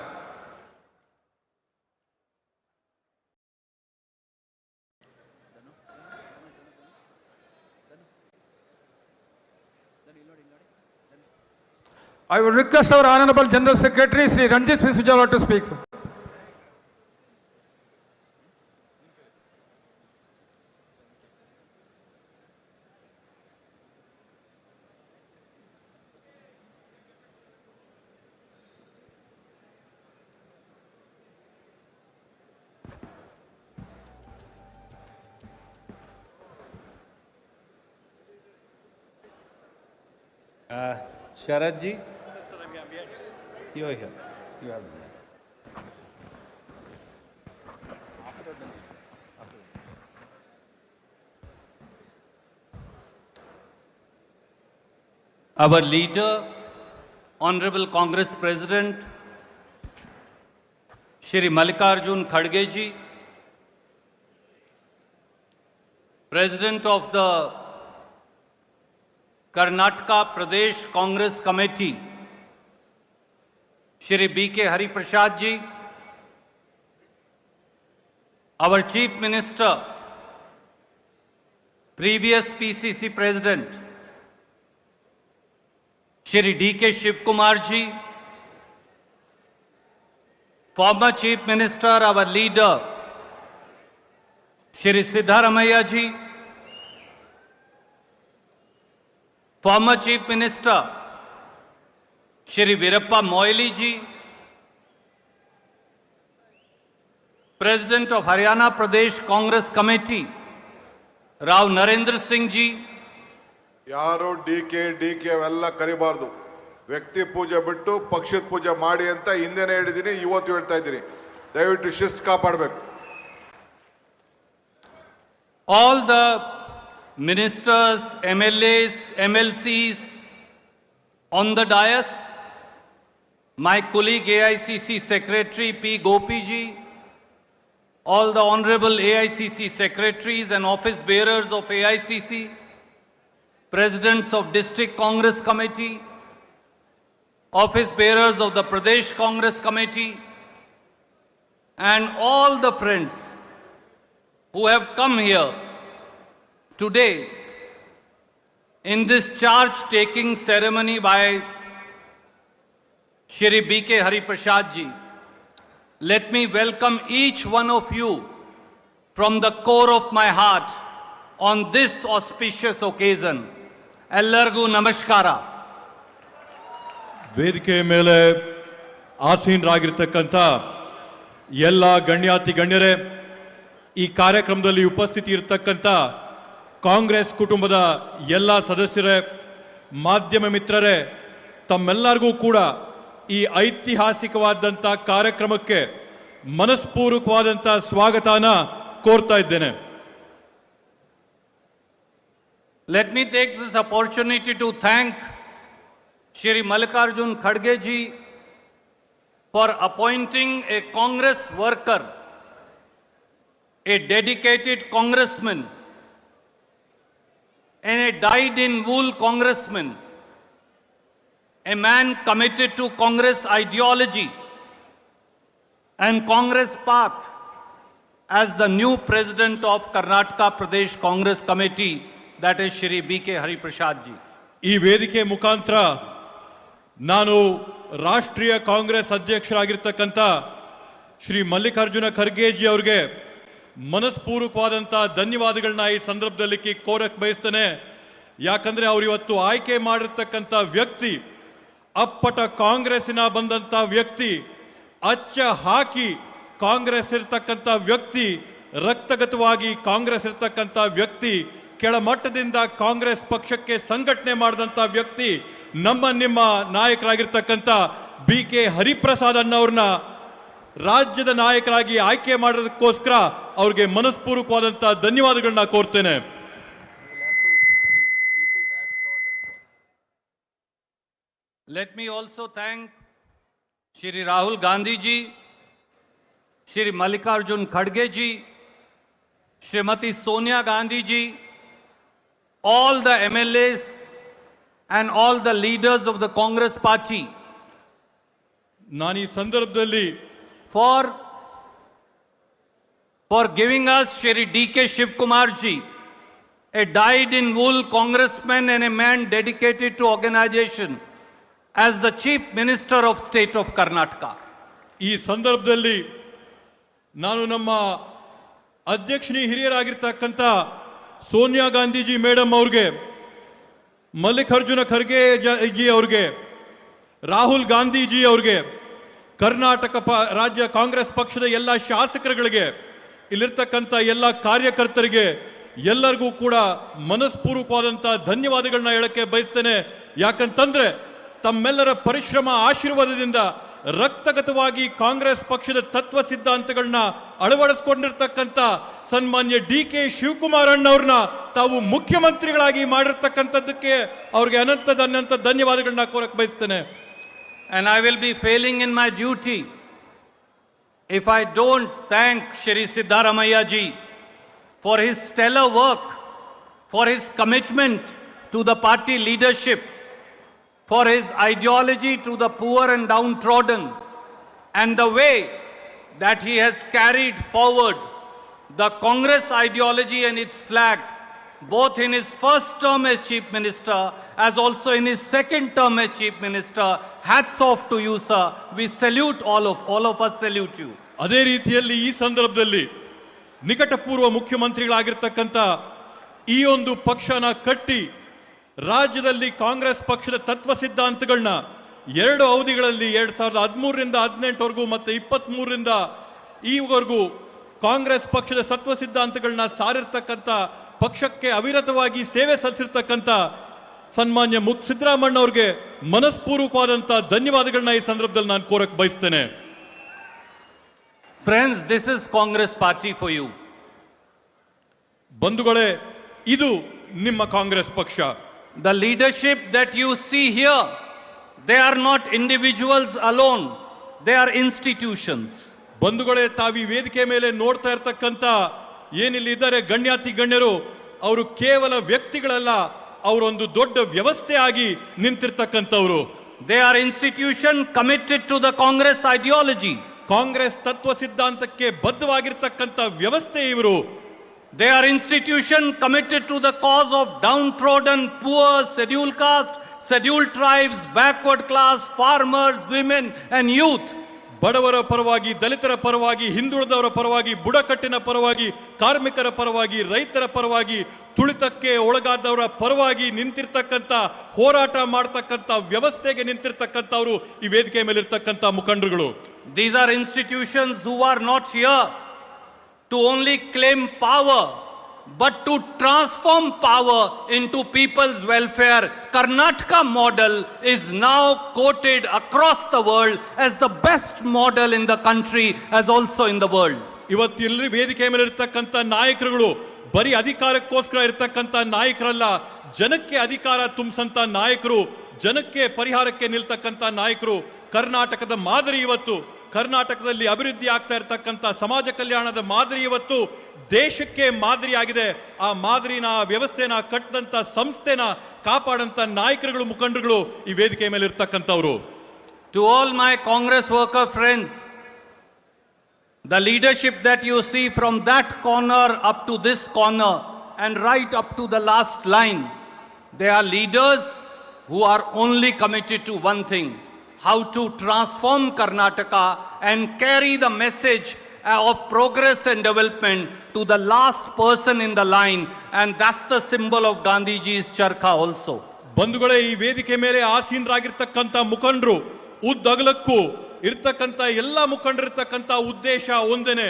I would request our Honorable General Secretary, Sri Ranjit Singh Sujala, to speak. Sir. Sharad ji, you are here. You are here. Our leader, Honorable Congress President, Shri Mallikarjun Kharge ji, President of the Karnataka Pradesh Congress Committee, Shri B.K. Hari Prasad ji, our Chief Minister, previous PCC President, Shri D.K. Shiv Kumar ji, former Chief Minister, our leader, Shri Siddharamaiah ji, former Chief Minister, Shri Virappa Moily ji, President of Haryana Pradesh Congress Committee, Rao Narendra Singh ji. ಯಾರು D K ಅವೆಲ್ಲ ಕರಿಬಾರ್ದು. ವ್ಯಕ್ತಿ ಪೂಜೆ ಬಿಟ್ಟು ಪಕ್ಷದ ಪೂಜೆ ಮಾಡಿ ಅಂತ ಹಿಂದೆನೇ ಹೇಳಿದ್ದೀನಿ, ಇವತ್ತು ಹೇಳ್ತಾ ಇದ್ದೀನಿ. ದಯವಿಟ್ಟು ಶಿಸ್ತು ಕಾಪಾಡಬೇಕು. All the ministers, MLAs, MLCs on the dais, my colleague AICC Secretary P. Gopi ji, all the honorable AICC secretaries and office bearers of AICC, presidents of District Congress Committee, office bearers of the Pradesh Congress Committee, and all the friends who have come here today in this charge-taking ceremony by Shri B.K. Hari Prasad ji. Let me welcome each one of you from the core of my heart on this auspicious occasion. ಎಲ್ಲರಿಗೂ ನಮಸ್ಕಾರ. ವೇದಿಕೆ ಮೇಲೆ ಆಸೀನರಾಗಿರ್ತಕ್ಕಂಥ ಎಲ್ಲ ಗಣ್ಯಾತಿ ಗಣ್ಯರೇ, ಈ ಕಾರ್ಯಕ್ರಮದಲ್ಲಿ ಉಪಸ್ಥಿತಿ ಇರತಕ್ಕಂಥ ಕಾಂಗ್ರೆಸ್ ಕುಟುಂಬದ ಎಲ್ಲ ಸದಸ್ಯರೇ, ಮಾಧ್ಯಮ ಮಿತ್ರರೇ, ತಮ್ಮೆಲ್ಲರಿಗೂ ಕೂಡ ಈ ಐತಿಹಾಸಿಕವಾದಂಥ ಕಾರ್ಯಕ್ರಮಕ್ಕೆ ಮನಸ್ಪೂರ್ವಕವಾದಂಥ ಸ್ವಾಗತನ ಕೋರ್ತಾ ಇದ್ದೇನೆ. Let me take this opportunity to thank Shri Mallikarjun Kharge ji for appointing a Congress worker, a dedicated congressman, and a dyed-in-wool congressman, a man committed to Congress ideology and Congress path as the new president of Karnataka Pradesh Congress Committee, that is Shri B.K. Hariprasad ji. ಈ ವೇದಿಕೆ ಮುಖಾಂತರ ನಾನು ರಾಷ್ಟ್ರೀಯ Congress ಅಧ್ಯಕ್ಷರಾಗಿರ್ತಕ್ಕಂಥ Shri Mallikarjuna Kharge G ಅವರಿಗೆ ಮನಸ್ಪೂರ್ವಕವಾದಂಥ ಧನ್ಯವಾದಗಳನ್ನ ಈ ಸಂದರ್ಭದಲ್ಲಿ ಕೋರಕ್ಕೆ ಬಯಸ್ತೇನೆ. ಯಾಕಂದ್ರೆ ಅವರು ಇವತ್ತು ಆಯ್ಕೆ ಮಾಡಿರ್ತಕ್ಕಂಥ ವ್ಯಕ್ತಿ ಅಪ್ಪಟ ಕಾಂಗ್ರೆಸ್ಸಿನ ಬಂದಂಥ ವ್ಯಕ್ತಿ, ಅಚ್ಚ ಹಾಕಿ ಕಾಂಗ್ರೆಸ್ ಇರ್ತಕ್ಕಂಥ ವ್ಯಕ್ತಿ, ರಕ್ತಗತವಾಗಿ ಕಾಂಗ್ರೆಸ್ ಇರ್ತಕ್ಕಂಥ ವ್ಯಕ್ತಿ, ಕೆಳಮಟ್ಟದಿಂದ ಕಾಂಗ್ರೆಸ್ ಪಕ್ಷಕ್ಕೆ ಸಂಘಟನೆ ಮಾಡಿದಂಥ ವ್ಯಕ್ತಿ, ನಿಮ್ಮ ನಾಯಕರಾಗಿರ್ತಕ್ಕಂಥ B.K. ಹರಿಪ್ರಸಾದ್ ಅನ್ನೋರ್ನ ರಾಜ್ಯದ ನಾಯಕರಾಗಿ ಆಯ್ಕೆ ಮಾಡೋದಕ್ಕೋಸ್ಕರ ಅವ್ರಿಗೆ ಮನಸ್ಪೂರ್ವಕವಾದಂಥ ಧನ್ಯವಾದಗಳನ್ನ ಕೋರ್ತೇನೆ. Let me also thank Shri Rahul Gandhi ji, Shri Mallikarjun Kharge ji, Shrimati Sonia Gandhi ji, all the MLAs and all the leaders of the Congress party ನಾನು ಈ ಸಂದರ್ಭದಲ್ಲಿ for giving us Shri D.K. Shivkumar ji, a dyed-in-wool congressman and a man dedicated to organization, as the Chief Minister of State of Karnataka. ಈ ಸಂದರ್ಭದಲ್ಲಿ ನಾನು ನಮ್ಮ ಅಧ್ಯಕ್ಷನಿ ಹಿರಿಯರಾಗಿರ್ತಕ್ಕಂಥ Sonia Gandhiji madam ಅವ್ರಿಗೆ, Mallikarjuna Kharge G ಅವ್ರಿಗೆ, ರಾಹುಲ್ ಗಾಂಧೀಜಿ ಅವ್ರಿಗೆ, ಕರ್ನಾಟಕ ರಾಜ್ಯ ಕಾಂಗ್ರೆಸ್ ಪಕ್ಷದ ಎಲ್ಲ ಶಾಸಕರುಗಳಿಗೆ, ಇಲ್ಲಿರ್ತಕ್ಕಂಥ ಎಲ್ಲ ಕಾರ್ಯಕರ್ತರಿಗೆ ಎಲ್ಲರಿಗೂ ಕೂಡ ಮನಸ್ಪೂರ್ವಕವಾದಂಥ ಧನ್ಯವಾದಗಳನ್ನ ಹೇಳಕ್ಕೆ ಬಯಸ್ತೇನೆ. ಯಾಕಂತಂದ್ರೆ ತಮ್ಮೆಲ್ಲರ ಪರಿಶ್ರಮ ಆಶೀರ್ವಾದದಿಂದ ರಕ್ತಗತವಾಗಿ ಕಾಂಗ್ರೆಸ್ ಪಕ್ಷದ ತತ್ವ ಸಿದ್ಧಾಂತಗಳನ್ನ ಅಳವಡಿಸಿಕೊಂಡಿರ್ತಕ್ಕಂಥ ಸನ್ಮಾನ್ಯ D.K. ಶಿವಕುಮಾರ್ ಅಣ್ಣವ್ರನ್ನ ತಾವು ಮುಖ್ಯಮಂತ್ರಿಗಳಾಗಿ ಮಾಡಿರ್ತಕ್ಕಂಥದ್ದಕ್ಕೆ ಅವ್ರಿಗೆ ಅನಂತ ಧನ್ಯವಾದಗಳನ್ನ ಕೋರಕ್ಕೆ ಬಯಸ್ತೇನೆ. And I will be failing in my duty if I don't thank Shri Siddaramaiah ji for his stellar work, for his commitment to the party leadership, for his ideology to the poor and downtrodden, and the way that he has carried forward the Congress ideology and its flag, both in his first term as Chief Minister as also in his second term as Chief Minister. Hats off to you, sir. We salute all of us salute you. ಅದೇ ರೀತಿಯಲ್ಲಿ ಈ ಸಂದರ್ಭದಲ್ಲಿ ನಿಕಟಪೂರ್ವ ಮುಖ್ಯಮಂತ್ರಿಗಳಾಗಿರ್ತಕ್ಕಂಥ ಈ ಒಂದು ಪಕ್ಷನ ಕಟ್ಟಿ ರಾಜ್ಯದಲ್ಲಿ ಕಾಂಗ್ರೆಸ್ ಪಕ್ಷದ ತತ್ವ ಸಿದ್ಧಾಂತಗಳನ್ನ 2 ಅವಧಿಗಳಲ್ಲಿ 2013ರಿಂದ 18ವರೆಗೂ ಮತ್ತೆ 23ರಿಂದ ಈವರೆಗೂ ಕಾಂಗ್ರೆಸ್ ಪಕ್ಷದ ತತ್ವ ಸಿದ್ಧಾಂತಗಳನ್ನ ಸಾರಿರ್ತಕ್ಕಂಥ, ಪಕ್ಷಕ್ಕೆ ಅವಿರತವಾಗಿ ಸೇವೆ ಸಲ್ಲಿಸಿರ್ತಕ್ಕಂಥ ಸನ್ಮಾನ್ಯ ಸಿದ್ದರಾಮಣ್ಣ ಅವ್ರಿಗೆ ಮನಸ್ಪೂರ್ವಕವಾದಂಥ ಧನ್ಯವಾದಗಳನ್ನ ಈ ಸಂದರ್ಭದಲ್ಲಿ ನಾನು ಕೋರಕ್ಕೆ ಬಯಸ್ತೇನೆ. Friends, this is Congress party for you. ಬಂಧುಗಳೇ, ಇದು ನಿಮ್ಮ ಕಾಂಗ್ರೆಸ್ ಪಕ್ಷ. The leadership that you see here, they are not individuals alone, they are institutions. ಬಂಧುಗಳೇ, ತಾವು ಈ ವೇದಿಕೆ ಮೇಲೆ ನೋಡ್ತಾ ಇರ್ತಕ್ಕಂಥ ಏನಿಲ್ಲಿ ಇದ್ದಾರೆ ಗಣ್ಯಾತಿ ಗಣ್ಯರು, ಅವರು ಕೇವಲ ವ್ಯಕ್ತಿಗಳಲ್ಲ, ಅವರೊಂದು ದೊಡ್ಡ ವ್ಯವಸ್ಥೆ ಆಗಿ ನಿಂತಿರ್ತಕ್ಕಂಥವ್ರು. They are institution committed to the Congress ideology. Congress ತತ್ವ ಸಿದ್ಧಾಂತಕ್ಕೆ ಬದ್ಧವಾಗಿರ್ತಕ್ಕಂಥ ವ್ಯವಸ್ಥೆ ಇವರು. They are institution committed to the cause of downtrodden, poor, scheduled caste, scheduled tribes, backward class, farmers, women and youth. ಬಡವರ ಪರವಾಗಿ, ದಲಿತರ ಪರವಾಗಿ, ಹಿಂದುಳಿದವರ ಪರವಾಗಿ, ಬುಡಕಟ್ಟಿನ ಪರವಾಗಿ, ಕಾರ್ಮಿಕರ ಪರವಾಗಿ, ರೈತರ ಪರವಾಗಿ, ತುಳಿತಕ್ಕೆ ಒಳಗಾದವರ ಪರವಾಗಿ ನಿಂತಿರ್ತಕ್ಕಂಥ, ಹೋರಾಟ ಮಾಡ್ತಕ್ಕಂಥ ವ್ಯವಸ್ಥೆಗೆ ನಿಂತಿರ್ತಕ್ಕಂಥವ್ರು ಈ ವೇದಿಕೆ ಮೇಲೆ ಇರ್ತಕ್ಕಂಥ ಮುಖಂಡರುಗಳು. These are institutions who are not here to only claim power, but to transform power into people's welfare. Karnataka model is now quoted across the world as the best model in the country as also in the world. ಇವತ್ತು ಇಲ್ಲಿ ವೇದಿಕೆ ಮೇಲೆ ಇರತಕ್ಕಂತ ನಾಯಕರುಗಳು ಬರೀ ಅಧಿಕಾರಕ್ಕೋಸ್ಕರ ಇರತಕ್ಕಂತ ನಾಯಕರಲ್ಲ, ಜನಕ್ಕೆ ಅಧಿಕಾರ ತುಂಬಿಸಂತ ನಾಯಕರು, ಜನಕ್ಕೆ ಪರಿಹಾರಕ್ಕೆ ನಿಲ್ತಕ್ಕಂತ ನಾಯಕರು. ಕರ್ನಾಟಕದ ಮಾದರಿ ಇವತ್ತು, ಕರ್ನಾಟಕದಲ್ಲಿ ಅಭಿವೃದ್ಧಿ ಆಗ್ತಾ ಇರತಕ್ಕಂತ ಸಮಾಜ ಕಲ್ಯಾಣದ ಮಾದರಿ ಇವತ್ತು ದೇಶಕ್ಕೆ ಮಾದರಿಯಾಗಿದೆ. ಆ ಮಾದರಿನ, ಆ ವ್ಯವಸ್ಥೆನ ಕಟ್ಟದಂತ ಸಂಸ್ಥೆನ ಕಾಪಾಡಂತ ನಾಯಕರುಗಳು, ಮುಖಂಡರುಗಳು ಈ ವೇದಿಕೆ ಮೇಲೆ ಇರ್ತಕ್ಕಂಥವ್ರು. To all my Congress worker friends, the leadership that you see from that corner up to this corner and right up to the last line, they are leaders who are only committed to one thing: how to transform Karnataka and carry the message of progress and development to the last person in the line, and that's the symbol of Gandhiji's charkha also. ಬಂಧುಗಳೇ, ಈ ವೇದಿಕೆ ಮೇಲೆ ಆಸೀನರಾಗಿರ್ತಕ್ಕಂಥ ಮುಖಂಡರು, ಉದ್ದಗಲಕ್ಕೂ ಇರ್ತಕ್ಕಂಥ ಎಲ್ಲ ಮುಖಂಡರಿರ್ತಕ್ಕಂಥ ಉದ್ದೇಶ ಒಂದೇನೆ.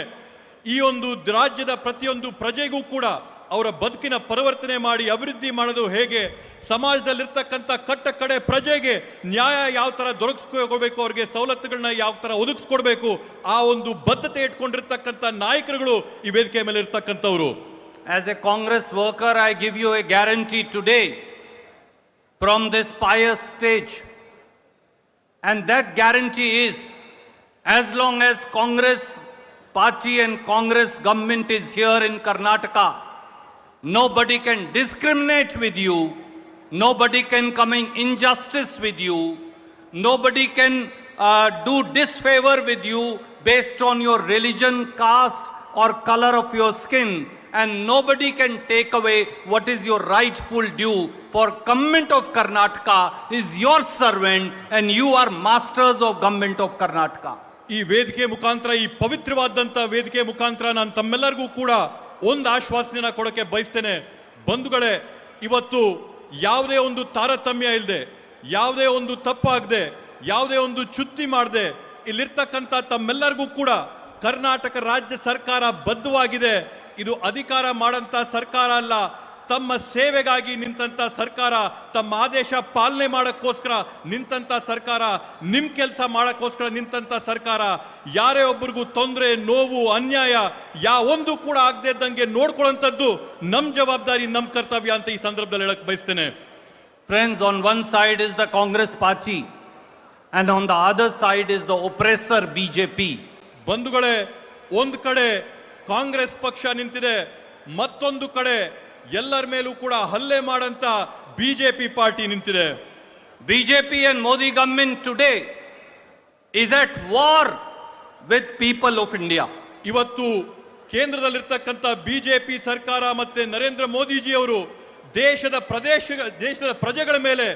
ಈ ಒಂದು ರಾಜ್ಯದ ಪ್ರತಿಯೊಂದು ಪ್ರಜೆಗೂ ಕೂಡ ಅವರ ಬದುಕಿನ ಪರಿವರ್ತನೆ ಮಾಡಿ ಅಭಿವೃದ್ಧಿ ಮಾಡೋದು ಹೇಗೆ, ಸಮಾಜದಲ್ಲಿರ್ತಕ್ಕಂಥ ಕಟ್ಟ ಕಡೆ ಪ್ರಜೆಗೆ ನ್ಯಾಯ ಯಾವ ಥರ ದೊರಕಿಸ್ಕೊಳ್ಬೇಕು, ಅವ್ರಿಗೆ ಸವಲತ್ತುಗಳನ್ನ ಯಾವ ಥರ ಒದಗಿಸ್ಕೊಡ್ಬೇಕು, ಆ ಒಂದು ಬದ್ಧತೆ ಇಟ್ಕೊಂಡಿರ್ತಕ್ಕಂಥ ನಾಯಕರುಗಳು ಈ ವೇದಿಕೆ ಮೇಲೆ ಇರ್ತಕ್ಕಂಥವ್ರು. As a Congress worker, I give you a guarantee today from this pious stage. And that guarantee is, as long as Congress party and Congress government is here in Karnataka, nobody can discriminate with you, nobody can commit injustice with you, nobody can do disfavor with you based on your religion, caste or color of your skin, and nobody can take away what is your rightful due. For government of Karnataka is your servant and you are masters of government of Karnataka. ಈ ವೇದಿಕೆ ಮುಖಾಂತರ, ಈ ಪವಿತ್ರವಾದಂಥ ವೇದಿಕೆ ಮುಖಾಂತರ ನಾನು ತಮ್ಮೆಲ್ಲರಿಗೂ ಕೂಡ ಒಂದು ಆಶ್ವಾಸನೆಯನ್ನು ಕೊಡೋಕೆ ಬಯಸ್ತೇನೆ. ಬಂಧುಗಳೇ, ಇವತ್ತು ಯಾವುದೇ ಒಂದು ತಾರತಮ್ಯ ಇಲ್ಲದೆ, ಯಾವುದೇ ಒಂದು ತಪ್ಪಾಗದೆ, ಯಾವುದೇ ಒಂದು ಚ್ಯುತಿ ಮಾಡದೆ ಇಲ್ಲಿರ್ತಕ್ಕಂಥ ತಮ್ಮೆಲ್ಲರಿಗೂ ಕೂಡ ಕರ್ನಾಟಕ ರಾಜ್ಯ ಸರ್ಕಾರ ಬದ್ಧವಾಗಿದೆ. ಇದು ಅಧಿಕಾರ ಮಾಡಂತ ಸರ್ಕಾರ ಅಲ್ಲ, ತಮ್ಮ ಸೇವೆಗಾಗಿ ನಿಂತಂತ ಸರ್ಕಾರ, ತಮ್ಮ ಆದೇಶ ಪಾಲನೆ ಮಾಡೋಕ್ಕೋಸ್ಕರ ನಿಂತಂತ ಸರ್ಕಾರ, ನಿಮ್ಮ ಕೆಲಸ ಮಾಡೋಕ್ಕೋಸ್ಕರ ನಿಂತಂತ ಸರ್ಕಾರ. ಯಾರೇ ಒಬ್ಬರಿಗೂ ತೊಂದರೆ, ನೋವು, ಅನ್ಯಾಯ ಯಾವೊಂದು ಕೂಡ ಆಗದೆ ಇದ್ದಂಗೆ ನೋಡ್ಕೊಳ್ಳೋಂಥದ್ದು ನಮ್ಮ ಜವಾಬ್ದಾರಿ, ನಮ್ಮ ಕರ್ತವ್ಯ ಅಂತ ಈ ಸಂದರ್ಭದಲ್ಲಿ ಹೇಳಕ್ ಬಯಸ್ತೇನೆ. Friends, on one side is the Congress party and on the other side is the oppressor BJP. ಬಂಧುಗಳೇ, ಒಂದು ಕಡೆ ಕಾಂಗ್ರೆಸ್ ಪಕ್ಷ ನಿಂತಿದೆ, ಮತ್ತೊಂದು ಕಡೆ ಎಲ್ಲರ ಮೇಲೂ ಕೂಡ ಹಲ್ಲೆ ಮಾಡಂತ ಬಿಜೆಪಿ ಪಾರ್ಟಿ ನಿಂತಿದೆ. BJP and Modi government today is at war with people of India. ಇವತ್ತು ಕೇಂದ್ರದಲ್ಲಿರ್ತಕ್ಕಂಥ ಬಿಜೆಪಿ ಸರ್ಕಾರ ಮತ್ತೆ ನರೇಂದ್ರ ಮೋದಿಜಿ ಅವರು ದೇಶದ ಪ್ರಜೆಗಳ ಮೇಲೆ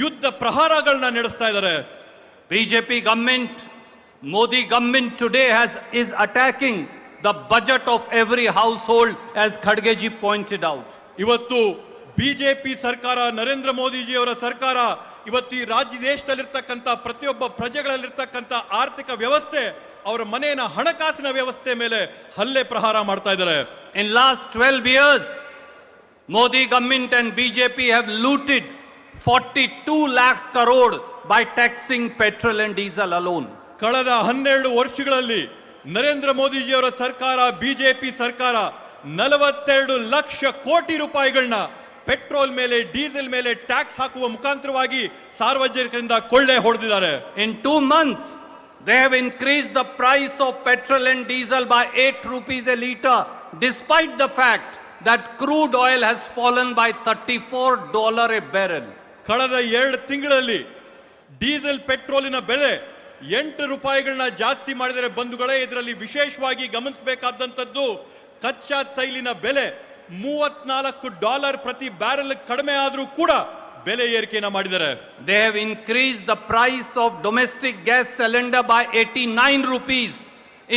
ಯುದ್ಧ ಪ್ರಹಾರಗಳನ್ನ ನಡೆಸ್ತಾ ಇದ್ದಾರೆ. BJP government, Modi government today is attacking the budget of every household, as Khadgeji pointed out. ಇವತ್ತು ಬಿಜೆಪಿ ಸರ್ಕಾರ, ನರೇಂದ್ರ ಮೋದಿಜಿ ಅವರ ಸರ್ಕಾರ ಇವತ್ತು ಈ ರಾಜ್ಯ ದೇಶದಲ್ಲಿರ್ತಕ್ಕಂಥ ಪ್ರತಿಯೊಬ್ಬ ಪ್ರಜೆಗಳಲ್ಲಿರ್ತಕ್ಕಂಥ ಆರ್ಥಿಕ ವ್ಯವಸ್ಥೆ, ಅವರ ಮನೆಯ ಹಣಕಾಸಿನ ವ್ಯವಸ್ಥೆ ಮೇಲೆ ಹಲ್ಲೆ ಪ್ರಹಾರ ಮಾಡ್ತಾ ಇದ್ದಾರೆ. In last 12 years, Modi government and BJP have looted 42 lakh crore by taxing petrol and diesel alone. ಕಳೆದ 12 ವರ್ಷಗಳಲ್ಲಿ ನರೇಂದ್ರ ಮೋದಿಜಿಯವರ ಸರ್ಕಾರ, ಬಿಜೆಪಿ ಸರ್ಕಾರ 42 ಲಕ್ಷ ಕೋಟಿ ರೂಪಾಯಿಗಳನ್ನ ಪೆಟ್ರೋಲ್ ಮೇಲೆ, ಡೀಸೆಲ್ ಮೇಲೆ ಟ್ಯಾಕ್ಸ್ ಹಾಕುವ ಮುಖಾಂತರವಾಗಿ ಸಾರ್ವಜನಿಕರಿಂದ ಕೊಳ್ಳೆ ಹೊಡೆದಿದ್ದಾರೆ. In 2 months, they have increased the price of petrol and diesel by 8 rupees a litre, despite the fact that crude oil has fallen by $34 a barrel. ಕಳೆದ 2 ತಿಂಗಳಲ್ಲಿ ಡೀಸೆಲ್ ಪೆಟ್ರೋಲಿನ ಬೆಲೆ 8 ರೂಪಾಯಿಗಳನ್ನ ಜಾಸ್ತಿ ಮಾಡಿದರೆ ಬಂಧುಗಳೇ, ಇದರಲ್ಲಿ ವಿಶೇಷವಾಗಿ ಗಮನಿಸಬೇಕಾದಂತದ್ದು ಕಚ್ಚಾ ತೈಲಿನ ಬೆಲೆ $34 ಪ್ರತಿ ಬ್ಯಾರೆಲ್ ಕಡಿಮೆ ಆದರೂ ಕೂಡ ಬೆಲೆ ಏರಿಕೆಯನ್ನ ಮಾಡಿದ್ದಾರೆ. They have increased the price of domestic gas cylinder by 89 rupees,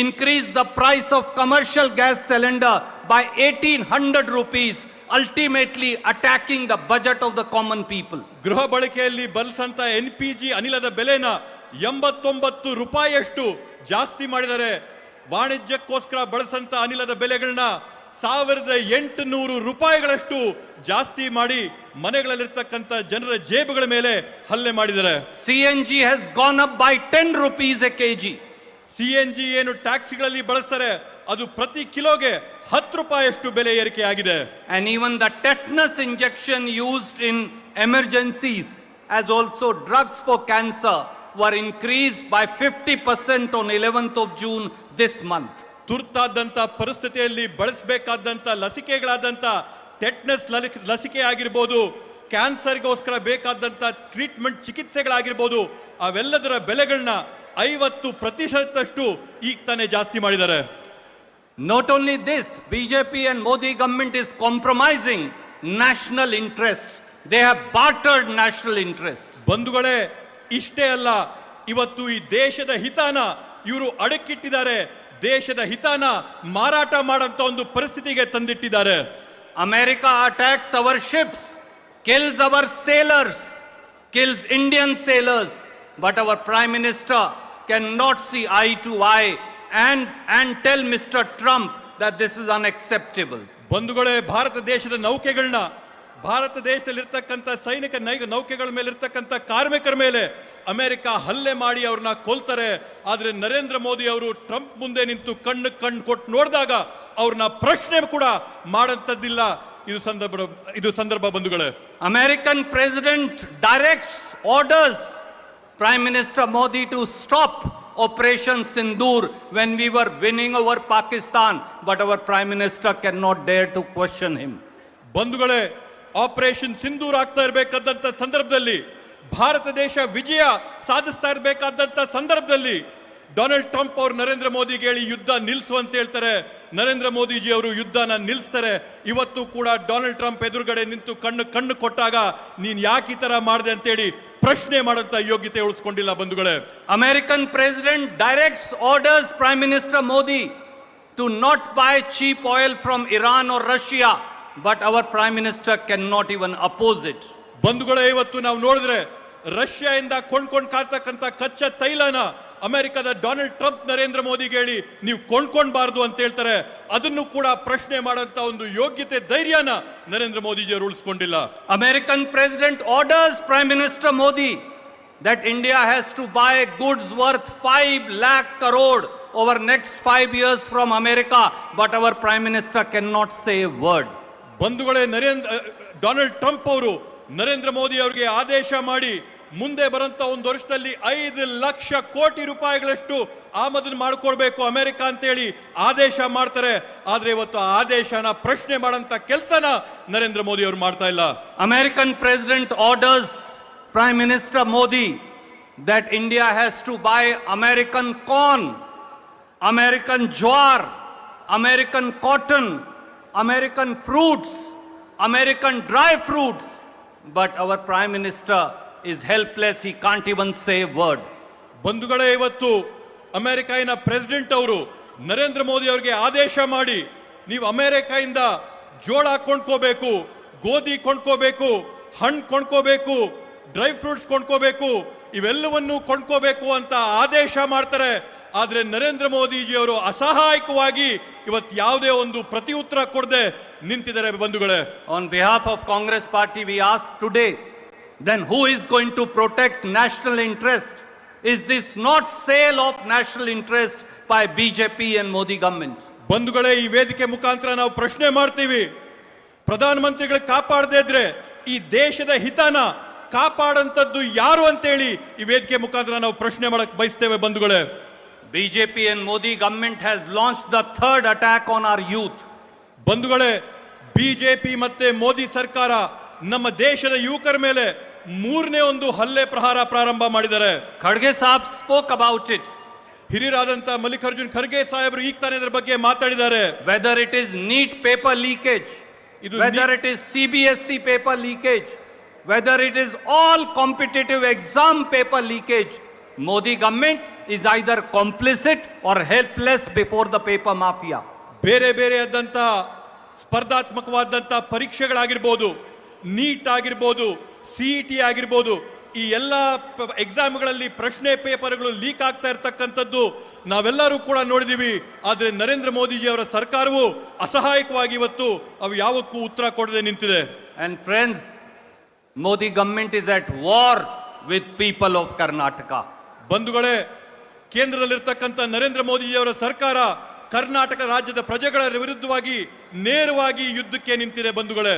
increased the price of commercial gas cylinder by 1800 rupees, ultimately attacking the budget of the common people. ಗೃಹ ಬಳಕೆಯಲ್ಲಿ ಬಳಸಂತ NPG ಅನಿಲದ ಬೆಲೆನ 89 ರೂಪಾಯಿಯಷ್ಟು ಜಾಸ್ತಿ ಮಾಡಿದ್ದಾರೆ. ವಾಣಿಜ್ಯಕ್ಕೋಸ್ಕರ ಬಳಸಂತ ಅನಿಲದ ಬೆಲೆಗಳನ್ನ 1800 ರೂಪಾಯಿಗಳಷ್ಟು ಜಾಸ್ತಿ ಮಾಡಿ ಮನೆಗಳಲ್ಲಿರ್ತಕ್ಕಂಥ ಜನರ ಜೇಬುಗಳ ಮೇಲೆ ಹಲ್ಲೆ ಮಾಡಿದ್ದಾರೆ. CNG has gone up by 10 rupees a kg. CNG ಏನು ಟ್ಯಾಕ್ಸಿಗಳಲ್ಲಿ ಬಳಸ್ತಾರೆ ಅದು ಪ್ರತಿ ಕಿಲೋಗೆ 10 ರೂಪಾಯಿಯಷ್ಟು ಬೆಲೆ ಏರಿಕೆ ಆಗಿದೆ. And even the tetanus injection used in emergencies as also drugs for cancer were increased by 50% on 11th of June this month. ತುರ್ತಾದಂತ ಪರಿಸ್ಥಿತಿಯಲ್ಲಿ ಬಳಸಬೇಕಾದಂತ ಲಸಿಕೆಗಳಾದಂತ ಟೆಟ್ನಸ್ ಲಸಿಕೆ ಆಗಿರ್ಬೋದು, ಕ್ಯಾನ್ಸರ್ಗೋಸ್ಕರ ಬೇಕಾದಂತ ಟ್ರೀಟ್ಮೆಂಟ್ ಚಿಕಿತ್ಸೆಗಳಾಗಿರ್ಬೋದು, ಅವೆಲ್ಲದರ ಬೆಲೆಗಳನ್ನ 50% ಈಗ ತಾನೇ ಜಾಸ್ತಿ ಮಾಡಿದ್ದಾರೆ. Not only this, BJP and Modi government is compromising national interests. They have bartered national interests. ಬಂಧುಗಳೇ, ಇಷ್ಟೇ ಅಲ್ಲ, ಇವತ್ತು ಈ ದೇಶದ ಹಿತಾನ ಇವರು ಅಡಕ್ಕಿಟ್ಟಿದ್ದಾರೆ. ದೇಶದ ಹಿತಾನ ಮಾರಾಟ ಮಾಡಂತ ಒಂದು ಪರಿಸ್ಥಿತಿಗೆ ತಂದಿಟ್ಟಿದ್ದಾರೆ. America attacks our ships, kills our sailors, kills Indian sailors, but our Prime Minister cannot see eye to eye and tell Mr. Trump that this is unacceptable. ಬಂಧುಗಳೇ, ಭಾರತ ದೇಶದ ನೌಕೆಗಳನ್ನ, ಭಾರತ ದೇಶದಲ್ಲಿರ್ತಕ್ಕಂಥ ಸೈನಿಕ ನೌಕೆಗಳ ಮೇಲೆ ಇರ್ತಕ್ಕಂಥ ಕಾರ್ಮಿಕರ ಮೇಲೆ ಅಮೆರಿಕ ಹಲ್ಲೆ ಮಾಡಿ ಅವ್ರನ್ನ ಕೊಲ್ತಾರೆ. ಆದ್ರೆ ನರೇಂದ್ರ ಮೋದಿ ಅವರು ಟ್ರಂಪ್ ಮುಂದೆ ನಿಂತು ಕಣ್ಣು ಕೊಟ್ಟು ನೋಡಿದಾಗ ಅವ್ರನ್ನ ಪ್ರಶ್ನೆ ಕೂಡ ಮಾಡಂತದ್ದಿಲ್ಲ. ಇದು ಸಂದರ್ಭ ಬಂಧುಗಳೇ. American president directs, orders Prime Minister Modi to stop Operation Sindoor when we were winning over Pakistan, but our Prime Minister cannot dare to question him. ಬಂಧುಗಳೇ, ಆಪರೇಷನ್ ಸಿಂಧೂರ್ ಆಗ್ತಾ ಇರಬೇಕಾದಂತ ಸಂದರ್ಭದಲ್ಲಿ, ಭಾರತ ದೇಶ ವಿಜಯ ಸಾಧಿಸ್ತಾ ಇರಬೇಕಾದಂತ ಸಂದರ್ಭದಲ್ಲಿ ಡೊನಾಲ್ಡ್ ಟ್ರಂಪ್ ಅವರು ನರೇಂದ್ರ ಮೋದಿಗೆ ಹೇಳಿ ಯುದ್ಧ ನಿಲ್ಲಿಸು ಅಂತ ಹೇಳ್ತಾರೆ. ನರೇಂದ್ರ ಮೋದಿಜಿ ಅವರು ಯುದ್ಧನ ನಿಲ್ಲಿಸ್ತಾರೆ. ಇವತ್ತು ಕೂಡ ಡೊನಾಲ್ಡ್ ಟ್ರಂಪ್ ಎದುರುಗಡೆ ನಿಂತು ಕಣ್ಣು ಕೊಟ್ಟಾಗ ನೀನ್ ಯಾಕೆ ಈ ತರ ಮಾಡಿದೆ ಅಂತೇಳಿ ಪ್ರಶ್ನೆ ಮಾಡಂತ ಯೋಗ್ಯತೆ ಉಳಿಸ್ಕೊಂಡಿಲ್ಲ. ಬಂಧುಗಳೇ, American president directs, orders Prime Minister Modi to not buy cheap oil from Iran or Russia, but our Prime Minister cannot even oppose it. ಬಂಧುಗಳೇ, ಇವತ್ತು ನಾವು ನೋಡಿದ್ರೆ ರಷ್ಯಾದಿಂದ ಕೊಂಡ್ಕೊಂಡು ಕಾರ್ತಕ್ಕಂಥ ಕಚ್ಚಾ ತೈಲನ ಅಮೆರಿಕದ ಡೊನಾಲ್ಡ್ ಟ್ರಂಪ್ ನರೇಂದ್ರ ಮೋದಿಗೆ ಹೇಳಿ ನೀವು ಕೊಂಡ್ಕೊಳ್ಬಾರ್ದು ಅಂತ ಹೇಳ್ತಾರೆ. ಅದನ್ನು ಕೂಡ ಪ್ರಶ್ನೆ ಮಾಡಂತ ಒಂದು ಯೋಗ್ಯತೆ, ಧೈರ್ಯನ ನರೇಂದ್ರ ಮೋದಿಜಿ ಅವರು ಉಳಿಸ್ಕೊಂಡಿಲ್ಲ. American president orders Prime Minister Modi that India has to buy goods worth 5 lakh crore over next 5 years from America, but our Prime Minister cannot say a word. ಬಂಧುಗಳೇ, ಡೊನಾಲ್ಡ್ ಟ್ರಂಪ್ ಅವರು ನರೇಂದ್ರ ಮೋದಿ ಅವರಿಗೆ ಆದೇಶ ಮಾಡಿ ಮುಂದೆ ಬರಂತ ಒಂದು ವರ್ಷದಲ್ಲಿ 5 ಲಕ್ಷ ಕೋಟಿ ರೂಪಾಯಿಗಳಷ್ಟು ಆಮದನ್ನು ಮಾಡಿಕೊಳ್ಬೇಕು ಅಮೆರಿಕ ಅಂತೇಳಿ ಆದೇಶ ಮಾಡ್ತಾರೆ. ಆದ್ರೆ ಇವತ್ತು ಆ ಆದೇಶನ ಪ್ರಶ್ನೆ ಮಾಡಂತ ಕೆಲಸನ ನರೇಂದ್ರ ಮೋದಿ ಅವರು ಮಾಡ್ತಾ ಇಲ್ಲ. American president orders Prime Minister Modi that India has to buy American corn, American jowar, American cotton, American fruits, American dry fruits, but our Prime Minister is helpless. He can't even say a word. ಬಂಧುಗಳೇ, ಇವತ್ತು ಅಮೆರಿಕಾಯಿನ president ಅವರು ನರೇಂದ್ರ ಮೋದಿ ಅವರಿಗೆ ಆದೇಶ ಮಾಡಿ ನೀವು ಅಮೆರಿಕಾಯಿಂದ ಜೋಳ ಕೊಂಡ್ಕೋಬೇಕು, ಗೋಧಿ ಕೊಂಡ್ಕೋಬೇಕು, ಹಣ್ಣು ಕೊಂಡ್ಕೋಬೇಕು, ಡ್ರೈ ಫ್ರೂಟ್ಸ್ ಕೊಂಡ್ಕೋಬೇಕು, ಇವೆಲ್ಲವನ್ನೂ ಕೊಂಡ್ಕೋಬೇಕು ಅಂತ ಆದೇಶ ಮಾಡ್ತಾರೆ. ಆದ್ರೆ ನರೇಂದ್ರ ಮೋದಿಜಿ ಅವರು ಅಸಹಾಯಕವಾಗಿ ಇವತ್ತು ಯಾವುದೇ ಒಂದು ಪ್ರತಿ ಉತ್ತರ ಕೊಡದೆ ನಿಂತಿದ್ದಾರೆ. ಬಂಧುಗಳೇ, On behalf of Congress Party, we ask today, then who is going to protect national interest? Is this not sale of national interest by BJP and Modi government? ಬಂಧುಗಳೇ, ಈ ವೇದಿಕೆ ಮುಖಾಂತರ ನಾವು ಪ್ರಶ್ನೆ ಮಾಡ್ತೀವಿ, ಪ್ರಧಾನಮಂತ್ರಿಗಳು ಕಾಪಾಡದೇ ಇದ್ರೆ ಈ ದೇಶದ ಹಿತಾನ ಕಾಪಾಡಂತದ್ದು ಯಾರು ಅಂತೇಳಿ ಈ ವೇದಿಕೆ ಮುಖಾಂತರ ನಾವು ಪ್ರಶ್ನೆ ಮಾಡಕ್ ಬಯಸ್ತೇವೆ. ಬಂಧುಗಳೇ, BJP and Modi government has launched the third attack on our youth. ಬಂಧುಗಳೇ, ಬಿಜೆಪಿ ಮತ್ತೆ ಮೋದಿ ಸರ್ಕಾರ ನಮ್ಮ ದೇಶದ ಯುವಕರ ಮೇಲೆ ಮೂರನೇ ಒಂದು ಹಲ್ಲೆ ಪ್ರಹಾರ ಪ್ರಾರಂಭ ಮಾಡಿದ್ದಾರೆ. Kharge Saab spoke about it. ಹಿರಿಯರಾದಂತ Mallikarjun Kharge ಸಾಹೇಬರು ಈಗ ತಾನೇ ಇದರ ಬಗ್ಗೆ ಮಾತಾಡಿದ್ದಾರೆ. Whether it is NEET paper leakage, whether it is CBSE paper leakage, whether it is all competitive exam paper leakage, Modi government is either complicit or helpless before the paper mafia. ಬೇರೆ ಬೇರೆ ಆದಂತ ಸ್ಪರ್ಧಾತ್ಮಕವಾದಂತ ಪರೀಕ್ಷೆಗಳಾಗಿರ್ಬೋದು, neat ಆಗಿರ್ಬೋದು, CET ಆಗಿರ್ಬೋದು, ಈ ಎಲ್ಲ ಎಕ್ಸಾಮ್ಗಳಲ್ಲಿ ಪ್ರಶ್ನೆ ಪೇಪರ್ಗಳು leak ಆಗ್ತಾ ಇರ್ತಕ್ಕಂಥದ್ದು ನಾವೆಲ್ಲರೂ ಕೂಡ ನೋಡಿದೀವಿ. ಆದ್ರೆ ನರೇಂದ್ರ ಮೋದಿಜಿ ಅವರ ಸರ್ಕಾರವು ಅಸಹಾಯಕವಾಗಿ ಇವತ್ತು ಅವು ಯಾವಕ್ಕೂ ಉತ್ತರ ಕೊಡದೆ ನಿಂತಿದೆ. And friends, Modi government is at war with people of Karnataka. ಬಂಧುಗಳೇ, ಕೇಂದ್ರದಲ್ಲಿರ್ತಕ್ಕಂಥ ನರೇಂದ್ರ ಮೋದಿಜಿ ಅವರ ಸರ್ಕಾರ ಕರ್ನಾಟಕ ರಾಜ್ಯದ ಪ್ರಜೆಗಳ ವಿರುದ್ಧವಾಗಿ ನೇರವಾಗಿ ಯುದ್ಧಕ್ಕೆ ನಿಂತಿದೆ. ಬಂಧುಗಳೇ,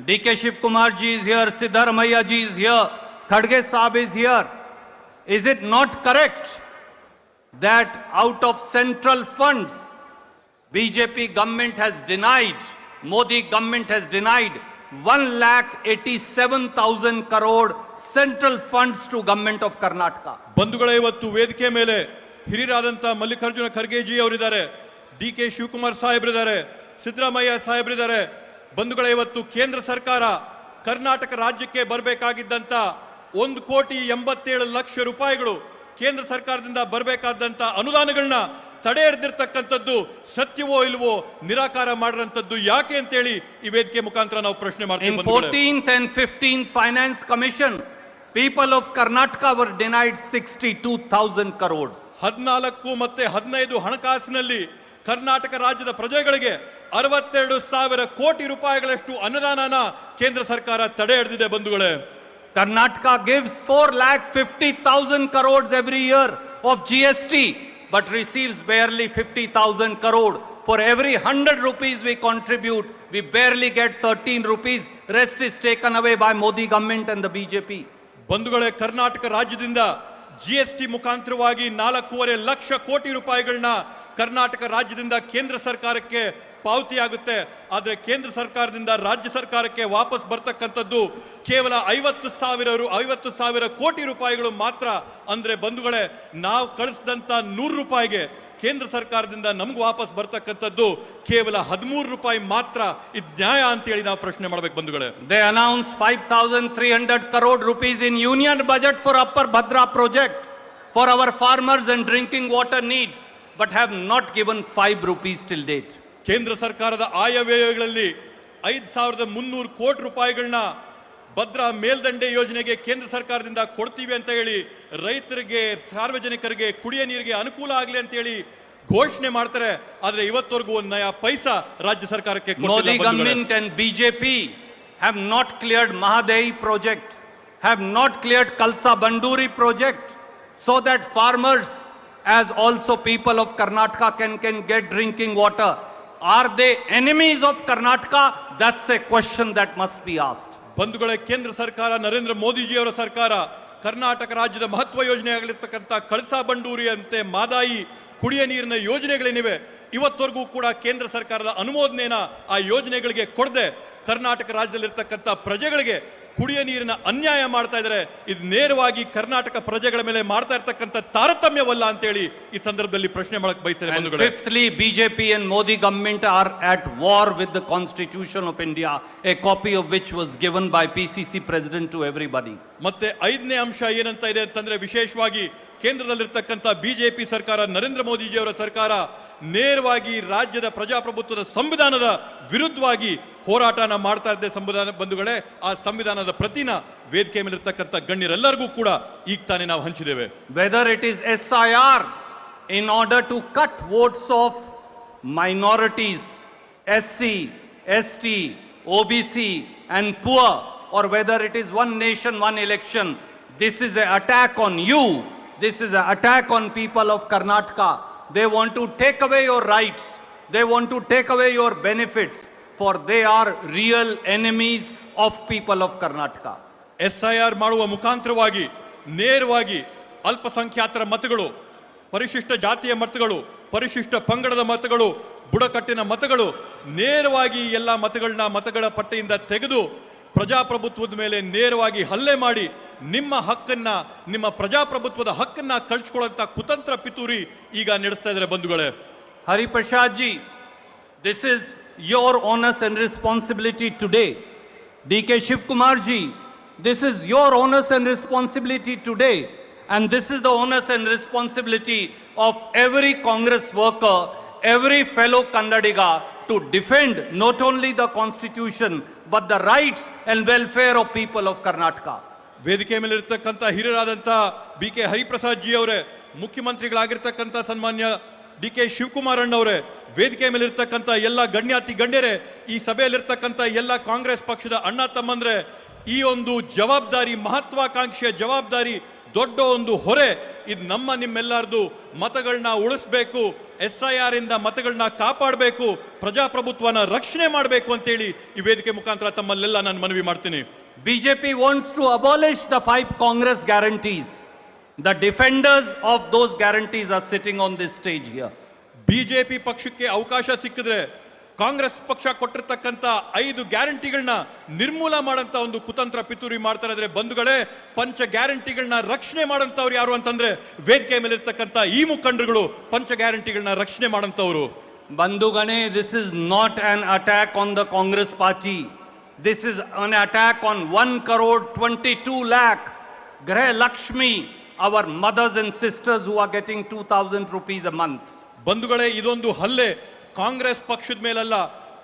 DK Shiv Kumar ji is here, Siddharamaiah ji is here, Khadge Saab is here. Is it not correct that out of central funds, BJP government has denied, Modi government has denied 1,87,000 crore central funds to government of Karnataka? ಬಂಧುಗಳೇ, ಇವತ್ತು ವೇದಿಕೆ ಮೇಲೆ ಹಿರಿಯರಾದಂಥ Mallikarjuna Kharge G ಅವರಿದ್ದಾರೆ, DK Shivakumar ಸಾಹೇಬ್ರಿದ್ದಾರೆ, Siddaramaiah ಸಾಹೇಬ್ರಿದ್ದಾರೆ. ಬಂಧುಗಳೇ, ಇವತ್ತು ಕೇಂದ್ರ ಸರ್ಕಾರ ಕರ್ನಾಟಕ ರಾಜ್ಯಕ್ಕೆ ಬರಬೇಕಾಗಿದ್ದಂತ 1,87,00,000 ರೂಪಾಯಿಗಳು ಕೇಂದ್ರ ಸರ್ಕಾರದಿಂದ ಬರಬೇಕಾದಂತ ಅನುದಾನಗಳನ್ನ ತಡೆ ಹಿಡಿದಿರ್ತಕ್ಕಂಥದ್ದು ಸತ್ಯವೋ ಇಲ್ವೋ ನಿರಾಕಾರ ಮಾಡಿರಂತದ್ದು ಯಾಕೆ ಅಂತೇಳಿ ಈ ವೇದಿಕೆ ಮುಖಾಂತರ ನಾವು ಪ್ರಶ್ನೆ ಮಾಡ್ತೀವಿ. In 14th and 15th Finance Commission, people of Karnataka were denied 62,000 crores. 14 ಮತ್ತೆ 15 ಹಣಕಾಸಿನಲ್ಲಿ ಕರ್ನಾಟಕ ರಾಜ್ಯದ ಪ್ರಜೆಗಳಿಗೆ 62,000 ಕೋಟಿ ರೂಪಾಯಿಗಳಷ್ಟು ಅನುದಾನನ ಕೇಂದ್ರ ಸರ್ಕಾರ ತಡೆ ಹಿಡಿದಿದೆ. ಬಂಧುಗಳೇ, Karnataka gives 4,50,000 crores every year of GST, but receives barely 50,000 crore. For every 100 rupees we contribute, we barely get 13 rupees. Rest is taken away by Modi government and the BJP. ಬಂಧುಗಳೇ, ಕರ್ನಾಟಕ ರಾಜ್ಯದಿಂದ GST ಮುಖಾಂತರವಾಗಿ 4.5 ಲಕ್ಷ ಕೋಟಿ ರೂಪಾಯಿಗಳನ್ನ ಕರ್ನಾಟಕ ರಾಜ್ಯದಿಂದ ಕೇಂದ್ರ ಸರ್ಕಾರಕ್ಕೆ ಪಾವತಿಯಾಗುತ್ತೆ. ಆದರೆ ಕೇಂದ್ರ ಸರ್ಕಾರದಿಂದ ರಾಜ್ಯ ಸರ್ಕಾರಕ್ಕೆ ವಾಪಸ್ ಬರ್ತಕ್ಕಂಥದ್ದು ಕೇವಲ 50,000 ಕೋಟಿ ರೂಪಾಯಿಗಳು ಮಾತ್ರ. ಅಂದ್ರೆ ಬಂಧುಗಳೇ, ನಾವು ಕಳಿಸಿದಂತ 100 ರೂಪಾಯಿಗೆ ಕೇಂದ್ರ ಸರ್ಕಾರದಿಂದ ನಮ್ಗೆ ವಾಪಸ್ ಬರ್ತಕ್ಕಂಥದ್ದು ಕೇವಲ 13 ರೂಪಾಯಿ ಮಾತ್ರ. ಇದು ನ್ಯಾಯ ಅಂತೇಳಿ ನಾವು ಪ್ರಶ್ನೆ ಮಾಡ್ಬೇಕು. ಬಂಧುಗಳೇ, They announced 5,300 crore rupees in union budget for Upper Bhadra project for our farmers and drinking water needs, but have not given 5 rupees till date. ಕೇಂದ್ರ ಸರ್ಕಾರದ ಆಯವ್ಯಯಗಳಲ್ಲಿ 5,300 ಕೋಟಿ ರೂಪಾಯಿಗಳನ್ನ ಭದ್ರಾ ಮೇಲ್ದಂಡೆ ಯೋಜನೆಗೆ ಕೇಂದ್ರ ಸರ್ಕಾರದಿಂದ ಕೊಡ್ತೀವಿ ಅಂತ ಹೇಳಿ ರೈತರಿಗೆ, ಸಾರ್ವಜನಿಕರಿಗೆ, ಕುಡಿಯ ನೀರಿಗೆ ಅನುಕೂಲ ಆಗಲಿ ಅಂತ ಹೇಳಿ ಘೋಷಣೆ ಮಾಡ್ತಾರೆ. ಆದ್ರೆ ಇವತ್ತವರೆಗೂ 1 ನಯಾ ಪೈಸಾ ರಾಜ್ಯ ಸರ್ಕಾರಕ್ಕೆ ಕೊಟ್ಟಿಲ್ಲ. Modi government and BJP have not cleared Mahadehi project, have not cleared Kalsa Banduri project, so that farmers as also people of Karnataka can get drinking water. Are they enemies of Karnataka? That's a question that must be asked. ಬಂಧುಗಳೇ, ಕೇಂದ್ರ ಸರ್ಕಾರ, ನರೇಂದ್ರ ಮೋದಿಜಿ ಅವರ ಸರ್ಕಾರ ಕರ್ನಾಟಕ ರಾಜ್ಯದ ಮಹತ್ವ ಯೋಜನೆ ಆಗಲಿರ್ತಕ್ಕಂಥ ಕಳಸಾ ಬಂಡೂರಿ ಅಂತೆ ಮಾದಾಯಿ ಕುಡಿಯ ನೀರಿನ ಯೋಜನೆಗಳೇನಿವೆ, ಇವತ್ತವರೆಗೂ ಕೂಡ ಕೇಂದ್ರ ಸರ್ಕಾರದ ಅನುಮೋದನೆನ ಆ ಯೋಜನೆಗಳಿಗೆ ಕೊಡದೆ ಕರ್ನಾಟಕ ರಾಜ್ಯದಲ್ಲಿರ್ತಕ್ಕಂಥ ಪ್ರಜೆಗಳಿಗೆ ಕುಡಿಯ ನೀರಿನ ಅನ್ಯಾಯ ಮಾಡ್ತಾ ಇದ್ದಾರೆ. ಇದು ನೇರವಾಗಿ ಕರ್ನಾಟಕ ಪ್ರಜೆಗಳ ಮೇಲೆ ಮಾಡ್ತಾ ಇರ್ತಕ್ಕಂಥ ತಾರತಮ್ಯವಲ್ಲ ಅಂತೇಳಿ ಈ ಸಂದರ್ಭದಲ್ಲಿ ಪ್ರಶ್ನೆ ಮಾಡಕ್ ಬಯಸ್ತೇನೆ. And fifthly, BJP and Modi government are at war with the Constitution of India, a copy of which was given by PCC president to everybody. ಮತ್ತೆ 5ನೇ ಅಂಶ ಏನಂತ ಇದೆ ಅಂತಂದ್ರೆ, ವಿಶೇಷವಾಗಿ ಕೇಂದ್ರದಲ್ಲಿರ್ತಕ್ಕಂಥ ಬಿಜೆಪಿ ಸರ್ಕಾರ, ನರೇಂದ್ರ ಮೋದಿಜಿ ಅವರ ಸರ್ಕಾರ ನೇರವಾಗಿ ರಾಜ್ಯದ ಪ್ರಜಾಪ್ರಭುತ್ವದ ಸಂವಿಧಾನದ ವಿರುದ್ಧವಾಗಿ ಹೋರಾಟನ ಮಾಡ್ತಾ ಇದ್ದೆ. ಸಂವಿಧಾನ ಬಂಧುಗಳೇ, ಆ ಸಂವಿಧಾನದ ಪ್ರತಿನ ವೇದಿಕೆ ಮೇಲಿರ್ತಕ್ಕಂಥ ಗಣ್ಯರೆಲ್ಲರಿಗೂ ಕೂಡ ಈಗ ತಾನೇ ನಾವು ಹಂಚಿದ್ದೇವೆ. Whether it is SIR in order to cut votes of minorities, SC, ST, OBC and poor, or whether it is one nation, one election, this is an attack on you. This is an attack on people of Karnataka. They want to take away your rights. They want to take away your benefits, for they are real enemies of people of Karnataka. SIR ಮಾಡುವ ಮುಖಾಂತರವಾಗಿ ನೇರವಾಗಿ ಅಲ್ಪಸಂಖ್ಯಾತರ ಮತಗಳು, ಪರಿಶಿಷ್ಟ ಜಾತಿಯ ಮತಗಳು, ಪರಿಶಿಷ್ಟ ಪಂಗಡದ ಮತಗಳು, ಬುಡಕಟ್ಟಿನ ಮತಗಳು ನೇರವಾಗಿ ಎಲ್ಲ ಮತಗಳ ಪಟ್ಟಿಯಿಂದ ತೆಗೆದು ಪ್ರಜಾಪ್ರಭುತ್ವದ ಮೇಲೆ ನೇರವಾಗಿ ಹಲ್ಲೆ ಮಾಡಿ ನಿಮ್ಮ ಹಕ್ಕನ್ನ, ನಿಮ್ಮ ಪ್ರಜಾಪ್ರಭುತ್ವದ ಹಕ್ಕನ್ನ ಕಳ್ಚಿಕೊಳ್ಳುವಂತ ಕುತಂತ್ರ ಪಿತೂರಿ ಈಗ ನಡೆಸ್ತಾ ಇದ್ದಾರೆ. ಬಂಧುಗಳೇ, Hariprasad ji, this is your onus and responsibility today. DK Shiv Kumar ji, this is your onus and responsibility today. And this is the onus and responsibility of every Congress worker, every fellow Kannadiga, to defend not only the constitution but the rights and welfare of people of Karnataka. ವೇದಿಕೆ ಮೇಲೆ ಇರ್ತಕ್ಕಂಥ ಹಿರಿಯರಾದಂಥ B K Hariprasad G ಅವರೇ, ಮುಖ್ಯಮಂತ್ರಿಗಳಾಗಿರ್ತಕ್ಕಂಥ ಸನ್ಮಾನ್ಯ D K Shivakumar ಅಣ್ಣವರೇ, ವೇದಿಕೆ ಮೇಲೆ ಇರ್ತಕ್ಕಂಥ ಎಲ್ಲ ಗಣ್ಯಾತಿ ಗಣ್ಯರೇ, ಈ ಸಭೆಯಲ್ಲಿರ್ತಕ್ಕಂಥ ಎಲ್ಲ ಕಾಂಗ್ರೆಸ್ ಪಕ್ಷದ ಅಣ್ಣ ತಮ್ಮಂದ್ರೆ, ಈ ಒಂದು ಜವಾಬ್ದಾರಿ, ಮಹತ್ವಾಕಾಂಕ್ಷೆಯ ಜವಾಬ್ದಾರಿ, ದೊಡ್ಡ ಒಂದು ಹೊರೆ, ಇದು ನಿಮ್ಮೆಲ್ಲರದು. ಮತಗಳನ್ನ ಉಳಿಸ್ಬೇಕು, SIR ಇಂದ ಮತಗಳನ್ನ ಕಾಪಾಡಬೇಕು, ಪ್ರಜಾಪ್ರಭುತ್ವನ ರಕ್ಷಣೆ ಮಾಡಬೇಕು ಅಂತೇಳಿ ಈ ವೇದಿಕೆ ಮುಖಾಂತರ ತಮ್ಮಲ್ಲೆಲ್ಲ ನಾನು ಮನವಿ ಮಾಡ್ತೀನಿ. BJP wants to abolish the 5 Congress guarantees. The defenders of those guarantees are sitting on this stage here. BJP ಪಕ್ಷಕ್ಕೆ ಅವಕಾಶ ಸಿಕ್ಕಿದ್ರೆ ಕಾಂಗ್ರೆಸ್ ಪಕ್ಷ ಕೊಟ್ಟಿರ್ತಕ್ಕಂಥ 5 ಗ್ಯಾರಂಟಿಗಳನ್ನ ನಿರ್ಮೂಲ ಮಾಡಂತ ಒಂದು ಕುತಂತ್ರ ಪಿತೂರಿ ಮಾಡ್ತಾ ಇದ್ರೆ ಬಂಧುಗಳೇ, ಪಂಚ ಗ್ಯಾರಂಟಿಗಳನ್ನ ರಕ್ಷಣೆ ಮಾಡಂತವ್ರು ಯಾರು ಅಂತಂದ್ರೆ ವೇದಿಕೆ ಮೇಲೆ ಇರ್ತಕ್ಕಂಥ ಈ ಮುಖಂಡರುಗಳು ಪಂಚ ಗ್ಯಾರಂಟಿಗಳನ್ನ ರಕ್ಷಣೆ ಮಾಡಂತವ್ರು. ಬಂಧುಗಣೇ, this is not an attack on the Congress party. This is an attack on 1,22 lakh Grah Lakshmi, our mothers and sisters who are getting 2,000 rupees a month. ಬಂಧುಗಳೇ, ಇದೊಂದು ಹಲ್ಲೆ ಕಾಂಗ್ರೆಸ್ ಪಕ್ಷದ ಮೇಲಲ್ಲ,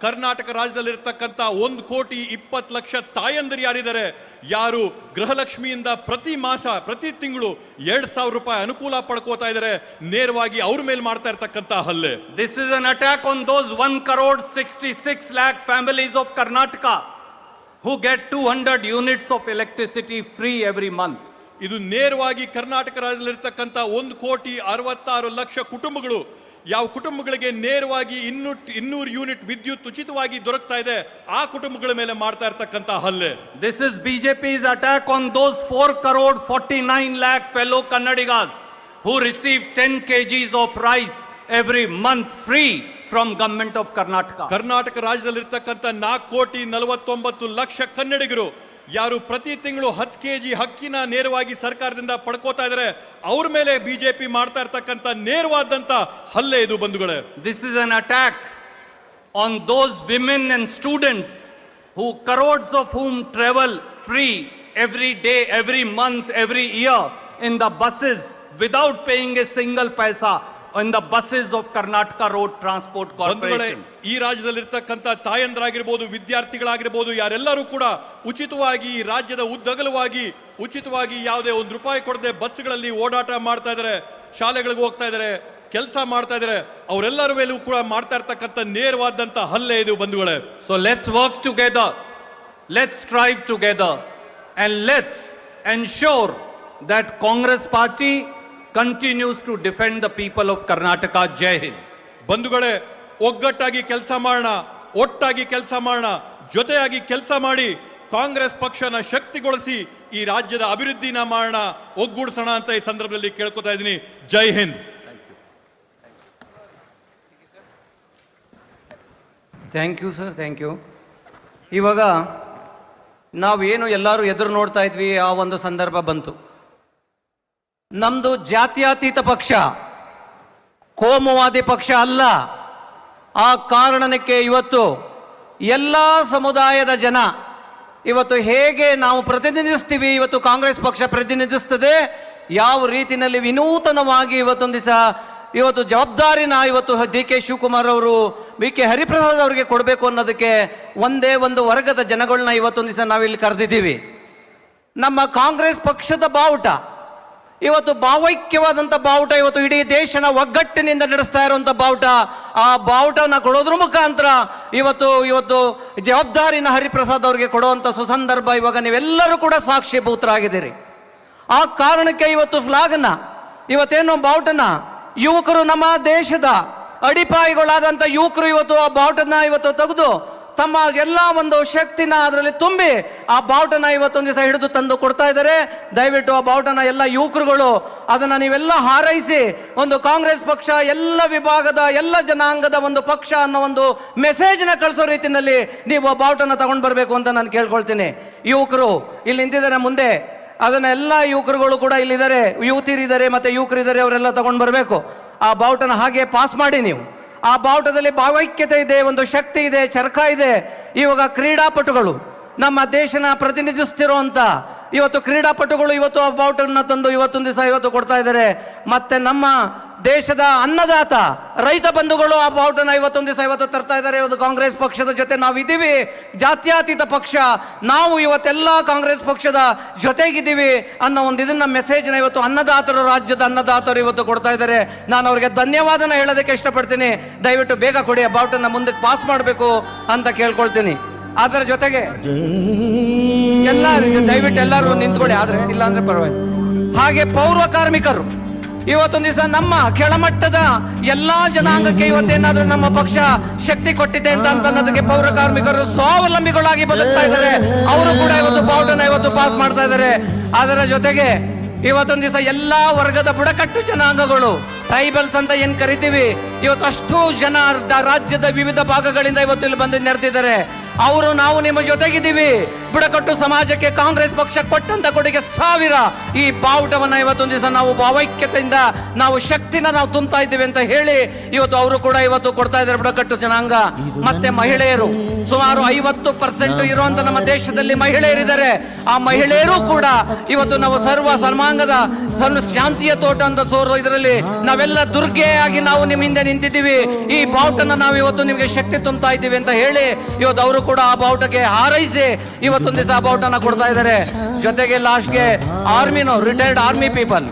ಕರ್ನಾಟಕ ರಾಜ್ಯದಲ್ಲಿರ್ತಕ್ಕಂಥ 1,20,00,000 ತಾಯಂದಿರು ಯಾರಿದ್ದಾರೆ, ಯಾರು ಗೃಹಲಕ್ಷ್ಮಿಯಿಂದ ಪ್ರತಿ ಮಾಸ ಪ್ರತಿ ತಿಂಗಳು 2,000 ರೂಪಾಯಿ ಅನುಕೂಲ ಪಡ್ಕೋತಾ ಇದ್ದಾರೆ, ನೇರವಾಗಿ ಅವ್ರ ಮೇಲೆ ಮಾಡ್ತಾ ಇರ್ತಕ್ಕಂಥ ಹಲ್ಲೆ. This is an attack on those 1,66 lakh families of Karnataka who get 200 units of electricity free every month. ಇದು ನೇರವಾಗಿ ಕರ್ನಾಟಕ ರಾಜ್ಯದಲ್ಲಿರ್ತಕ್ಕಂಥ 1,66,00,000 ಕುಟುಂಬಗಳು, ಯಾವ ಕುಟುಂಬಗಳಿಗೆ ನೇರವಾಗಿ 200 ಯೂನಿಟ್ ವಿದ್ಯುತ್ ಉಚಿತವಾಗಿ ದೊರಕ್ತಾ ಇದೆ, ಆ ಕುಟುಂಬಗಳ ಮೇಲೆ ಮಾಡ್ತಾ ಇರ್ತಕ್ಕಂಥ ಹಲ್ಲೆ. This is BJP's attack on those 4,49 lakh fellow Kannadigas who receive 10 kgs of rice every month free from government of Karnataka. Karnataka ರಾಜ್ಯದಲ್ಲಿರ್ತಕ್ಕಂಥ 4,49,00,000 ಕನ್ನಡಿಗರು ಯಾರು ಪ್ರತಿ ತಿಂಗಳು 10 kg ಅಕ್ಕಿನ ನೇರವಾಗಿ ಸರ್ಕಾರದಿಂದ ಪಡ್ಕೋತಾ ಇದ್ದಾರೆ, ಅವ್ರ ಮೇಲೆ ಬಿಜೆಪಿ ಮಾಡ್ತಾ ಇರ್ತಕ್ಕಂಥ ನೇರವಾದಂತ ಹಲ್ಲೆ ಇದು ಬಂಧುಗಳೇ. This is an attack on those women and students who crores of whom travel free every day, every month, every year in the buses without paying a single paisa in the buses of Karnataka Road Transport Corporation. ಈ ರಾಜ್ಯದಲ್ಲಿರ್ತಕ್ಕಂಥ ತಾಯಂದ್ರಾಗಿರ್ಬೋದು, ವಿದ್ಯಾರ್ಥಿಗಳಾಗಿರ್ಬೋದು, ಯಾರೆಲ್ಲರೂ ಕೂಡ ಉಚಿತವಾಗಿ ರಾಜ್ಯದ ಉದ್ದಗಲವಾಗಿ ಉಚಿತವಾಗಿ ಯಾವುದೇ ₹1 ಕೊಡದೆ ಬಸ್ಗಳಲ್ಲಿ ಓಡಾಟ ಮಾಡ್ತಾ ಇದ್ದಾರೆ, ಶಾಲೆಗಳಿಗೆ ಹೋಗ್ತಾ ಇದ್ದಾರೆ, ಕೆಲಸ ಮಾಡ್ತಾ ಇದ್ದಾರೆ, ಅವರೆಲ್ಲರ ಮೇಲೂ ಕೂಡ ಮಾಡ್ತಾ ಇರ್ತಕ್ಕಂಥ ನೇರವಾದಂತ ಹಲ್ಲೆ ಇದು ಬಂಧುಗಳೇ. So let's work together, let's strive together, and let's ensure that Congress party continues to defend the people of Karnataka. Jai Hind. ಬಂಧುಗಳೇ, ಒಗ್ಗಟ್ಟಾಗಿ ಕೆಲಸ ಮಾಡೋಣ, ಒಟ್ಟಾಗಿ ಕೆಲಸ ಮಾಡೋಣ, ಜೊತೆಯಾಗಿ ಕೆಲಸ ಮಾಡಿ ಕಾಂಗ್ರೆಸ್ ಪಕ್ಷನ ಶಕ್ತಿಗೊಳಿಸಿ ಈ ರಾಜ್ಯದ ಅಭಿವೃದ್ಧಿನ ಮಾಡೋಣ, ಒಗ್ಗೂಡಿಸೋಣ ಅಂತ ಈ ಸಂದರ್ಭದಲ್ಲಿ ಕೇಳ್ಕೊತಾ ಇದ್ದೀನಿ. Jai Hind. Thank you sir, thank you. ಇವಾಗ ನಾವೇನು ಎಲ್ಲರೂ ಎದುರು ನೋಡ್ತಾ ಇದ್ವಿ, ಆ ಒಂದು ಸಂದರ್ಭ ಬಂತು. ನಮ್ದು ಜಾತ್ಯತೀತ ಪಕ್ಷ, ಕೋಮುವಾದಿ ಪಕ್ಷ ಅಲ್ಲ. ಆ ಕಾರಣಕ್ಕೆ ಇವತ್ತು ಎಲ್ಲ ಸಮುದಾಯದ ಜನ ಇವತ್ತು ಹೇಗೆ ನಾವು ಪ್ರತಿನಿಧಿಸ್ತೀವಿ, ಇವತ್ತು ಕಾಂಗ್ರೆಸ್ ಪಕ್ಷ ಪ್ರತಿನಿಧಿಸ್ತದೆ, ಯಾವ ರೀತಿಯಲ್ಲಿ ವಿನೂತನವಾಗಿ ಇವತ್ತೊಂದು ದಿವಸ ಇವತ್ತು ಜವಾಬ್ದಾರಿನ ಇವತ್ತು ಡಿ ಕೆ ಶಿವಕುಮಾರ್ ಅವರು, ಬಿ ಕೆ ಹರಿಪ್ರಸಾದ್ ಅವರಿಗೆ ಕೊಡಬೇಕು ಅನ್ನೋದಕ್ಕೆ ಒಂದೇ ಒಂದು ವರ್ಗದ ಜನಗಳನ್ನ ಇವತ್ತೊಂದು ದಿವಸ ನಾವಿಲ್ಲಿ ಕರೆದಿದ್ದೀವಿ. ನಮ್ಮ ಕಾಂಗ್ರೆಸ್ ಪಕ್ಷದ ಬಾವುಟ ಇವತ್ತು ಭಾವೈಕ್ಯವಾದಂಥ ಬಾವುಟ, ಇವತ್ತು ಇಡೀ ದೇಶನ ಒಗ್ಗಟ್ಟಿನಿಂದ ನಡೆಸ್ತಾ ಇರುವಂಥ ಬಾವುಟ. ಆ ಬಾವುಟನ ಕೊಡೋದ್ರ ಮುಖಾಂತರ ಇವತ್ತು ಇವತ್ತು ಜವಾಬ್ದಾರಿನ ಹರಿಪ್ರಸಾದ್ ಅವರಿಗೆ ಕೊಡುವಂಥ ಸುಸಂದರ್ಭ ಇವಾಗ ನೀವೆಲ್ಲರೂ ಕೂಡ ಸಾಕ್ಷಿಭೂತರಾಗಿದ್ದೀರಿ. ಆ ಕಾರಣಕ್ಕೆ ಇವತ್ತು ಫ್ಲಾಗ್ನ, ಇವತ್ತೇನು ಬಾವುಟನ ಯುವಕರು, ನಮ್ಮ ದೇಶದ ಅಡಿಪಾಯಿಗಳಾದಂಥ ಯುವಕರು ಇವತ್ತು ಆ ಬಾವುಟನ ಇವತ್ತು ತೆಗೆದು ತಮ್ಮ ಎಲ್ಲ ಒಂದು ಶಕ್ತಿನ ಅದರಲ್ಲಿ ತುಂಬಿ ಆ ಬಾವುಟನ ಇವತ್ತೊಂದು ದಿವಸ ಹಿಡಿದು ತಂದು ಕೊಡ್ತಾ ಇದ್ದಾರೆ. ದಯವಿಟ್ಟು ಆ ಬಾವುಟನ ಎಲ್ಲ ಯುವಕರುಗಳು ಅದನ್ನು ನೀವೆಲ್ಲ ಹಾರೈಸಿ ಒಂದು ಕಾಂಗ್ರೆಸ್ ಪಕ್ಷ ಎಲ್ಲ ವಿಭಾಗದ ಎಲ್ಲ ಜನಾಂಗದ ಒಂದು ಪಕ್ಷ ಅನ್ನೋ ಒಂದು ಮೆಸೇಜ್ನ ಕಳಿಸೋ ರೀತಿಯಲ್ಲಿ ನೀವು ಆ ಬಾವುಟನ ತಗೊಂಡು ಬರಬೇಕು ಅಂತ ನಾನು ಕೇಳ್ಕೊಳ್ತೀನಿ. ಯುವಕರು ಇಲ್ಲಿ ನಿಂತಿದ್ದಾರೆ ಮುಂದೆ, ಅದನ್ನ ಎಲ್ಲ ಯುವಕರುಗಳು ಕೂಡ ಇಲ್ಲಿದ್ದಾರೆ, ಯುವತಿಯರಿದ್ದಾರೆ ಮತ್ತು ಯುವಕರಿದ್ದಾರೆ, ಅವರೆಲ್ಲ ತಗೊಂಡು ಬರಬೇಕು. ಆ ಬಾವುಟನ ಹಾಗೆ ಪಾಸ್ ಮಾಡಿ ನೀವು. ಆ ಬಾವುಟದಲ್ಲಿ ಭಾವೈಕ್ಯತೆ ಇದೆ, ಒಂದು ಶಕ್ತಿ ಇದೆ, ಚರಕ ಇದೆ. ಇವಾಗ ಕ್ರೀಡಾಪಟುಗಳು ನಮ್ಮ ದೇಶನ ಪ್ರತಿನಿಧಿಸ್ತಿರುವಂತ ಇವತ್ತು ಕ್ರೀಡಾಪಟುಗಳು ಇವತ್ತು ಆ ಬಾವುಟನ್ನ ತಂದು ಇವತ್ತೊಂದು ದಿವಸ ಇವತ್ತು ಕೊಡ್ತಾ ಇದ್ದಾರೆ. ಮತ್ತೆ ನಮ್ಮ ದೇಶದ ಅನ್ನದಾತ ರೈತ ಬಂಧುಗಳು ಆ ಬಾವುಟನ ಇವತ್ತೊಂದು ದಿವಸ ಇವತ್ತು ತರ್ತಾ ಇದ್ದಾರೆ. ಇವತ್ತು ಕಾಂಗ್ರೆಸ್ ಪಕ್ಷದ ಜೊತೆ ನಾವಿದ್ದೀವಿ, ಜಾತ್ಯತೀತ ಪಕ್ಷ, ನಾವು ಇವತ್ತೆಲ್ಲ ಕಾಂಗ್ರೆಸ್ ಪಕ್ಷದ ಜೊತೆಗಿದ್ದೀವಿ ಅನ್ನೋ ಒಂದು ಇದನ್ನ ಮೆಸೇಜ್ನ ಇವತ್ತು ಅನ್ನದಾತರು, ರಾಜ್ಯದ ಅನ್ನದಾತರು ಇವತ್ತು ಕೊಡ್ತಾ ಇದ್ದಾರೆ. ನಾನು ಅವ್ರಿಗೆ ಧನ್ಯವಾದನ ಹೇಳೋದಕ್ಕೆ ಇಷ್ಟಪಡ್ತೀನಿ. ದಯವಿಟ್ಟು ಬೇಗ ಕೊಡಿ, ಆ ಬಾವುಟನ ಮುಂದಕ್ಕೆ ಪಾಸ್ ಮಾಡಬೇಕು ಅಂತ ಕೇಳ್ಕೊಳ್ತೀನಿ. ಅದರ ಜೊತೆಗೆ ದಯವಿಟ್ಟು ಎಲ್ಲರೂ ನಿಂತ್ಕೊಳ್ಳಿ, ಆದ್ರೆ ಇಲ್ಲ ಅಂದ್ರೆ ಪರವಾಗಿಲ್ಲ. ಹಾಗೆ ಪೌರ ಕಾರ್ಮಿಕರು ಇವತ್ತೊಂದು ದಿವಸ ನಮ್ಮ ಕೆಳಮಟ್ಟದ ಎಲ್ಲಾ ಜನಾಂಗಕ್ಕೆ ಇವತ್ತೇನಾದ್ರೂ ನಮ್ಮ ಪಕ್ಷ ಶಕ್ತಿ ಕೊಟ್ಟಿದೆ ಅಂತ ಅನ್ನೋದಕ್ಕೆ ಪೌರ ಕಾರ್ಮಿಕರು ಸ್ವಾವಲಂಬಿಗಳಾಗಿ ಬದುಕ್ತಾ ಇದ್ದಾರೆ. ಅವರು ಕೂಡ ಇವತ್ತು ಬಾವುಟನ ಇವತ್ತು ಪಾಸ್ ಮಾಡ್ತಾ ಇದ್ದಾರೆ. ಅದರ ಜೊತೆಗೆ ಇವತ್ತೊಂದು ದಿವಸ ಎಲ್ಲಾ ವರ್ಗದ ಬುಡಕಟ್ಟು ಜನಾಂಗಗಳು, ಟ್ರೈಬಲ್ಸ್ ಅಂತ ಏನ್ ಕರಿತೀವಿ, ಇವತ್ತು ಅಷ್ಟು ಜನ ರಾಜ್ಯದ ವಿವಿಧ ಭಾಗಗಳಿಂದ ಇವತ್ತು ಇಲ್ಲಿ ಬಂದು ನೆರೆದಿದ್ದಾರೆ. ಅವರು ನಾವು ನಿಮ್ಮ ಜೊತೆಗಿದ್ದೀವಿ. ಬುಡಕಟ್ಟು ಸಮಾಜಕ್ಕೆ ಕಾಂಗ್ರೆಸ್ ಪಕ್ಷ ಕೊಟ್ಟಂತ ಕೊಡುಗೆ 1000. ಈ ಬಾವುಟವನ್ನ ಇವತ್ತೊಂದು ದಿವಸ ನಾವು ಭಾವೈಕ್ಯತೆಯಿಂದ ನಾವು ಶಕ್ತಿನ ನಾವು ತುಂಬ್ತಾ ಇದ್ದೀವಿ ಅಂತ ಹೇಳಿ ಇವತ್ತು ಅವರು ಕೂಡ ಇವತ್ತು ಕೊಡ್ತಾ ಇದ್ದಾರೆ. ಬುಡಕಟ್ಟು ಜನಾಂಗ ಮತ್ತೆ ಮಹಿಳೆಯರು ಸುಮಾರು 50% ಇರುವಂತ ನಮ್ಮ ದೇಶದಲ್ಲಿ ಮಹಿಳೆಯರಿದ್ದಾರೆ. ಆ ಮಹಿಳೆಯರು ಕೂಡ ಇವತ್ತು ನಾವು ಸರ್ವ ಸರ್ವಾಂಗದ ಶಾಂತಿಯ ತೋಟ ಅಂತ ಇದರಲ್ಲಿ ನಾವೆಲ್ಲ ದುರ್ಗೆಯಾಗಿ ನಾವು ನಿಮ್ಮ ಹಿಂದೆ ನಿಂತಿದ್ದೀವಿ. ಈ ಬಾವುಟನ ನಾವು ಇವತ್ತು ನಿಮಗೆ ಶಕ್ತಿ ತುಂಬ್ತಾ ಇದ್ದೀವಿ ಅಂತ ಹೇಳಿ ಇವತ್ತು ಅವರು ಕೂಡ ಆ ಬಾವುಟಕ್ಕೆ ಹಾರೈಸಿ ಇವತ್ತೊಂದು ದಿವಸ ಆ ಬಾವುಟನ ಕೊಡ್ತಾ ಇದ್ದಾರೆ. ಜೊತೆಗೆ ಲಾಸ್ಟ್ಗೆ ಆರ್ಮಿನೋ ರಿಟೈರ್ಡ್ ಆರ್ಮಿ ಪೀಪಲ್,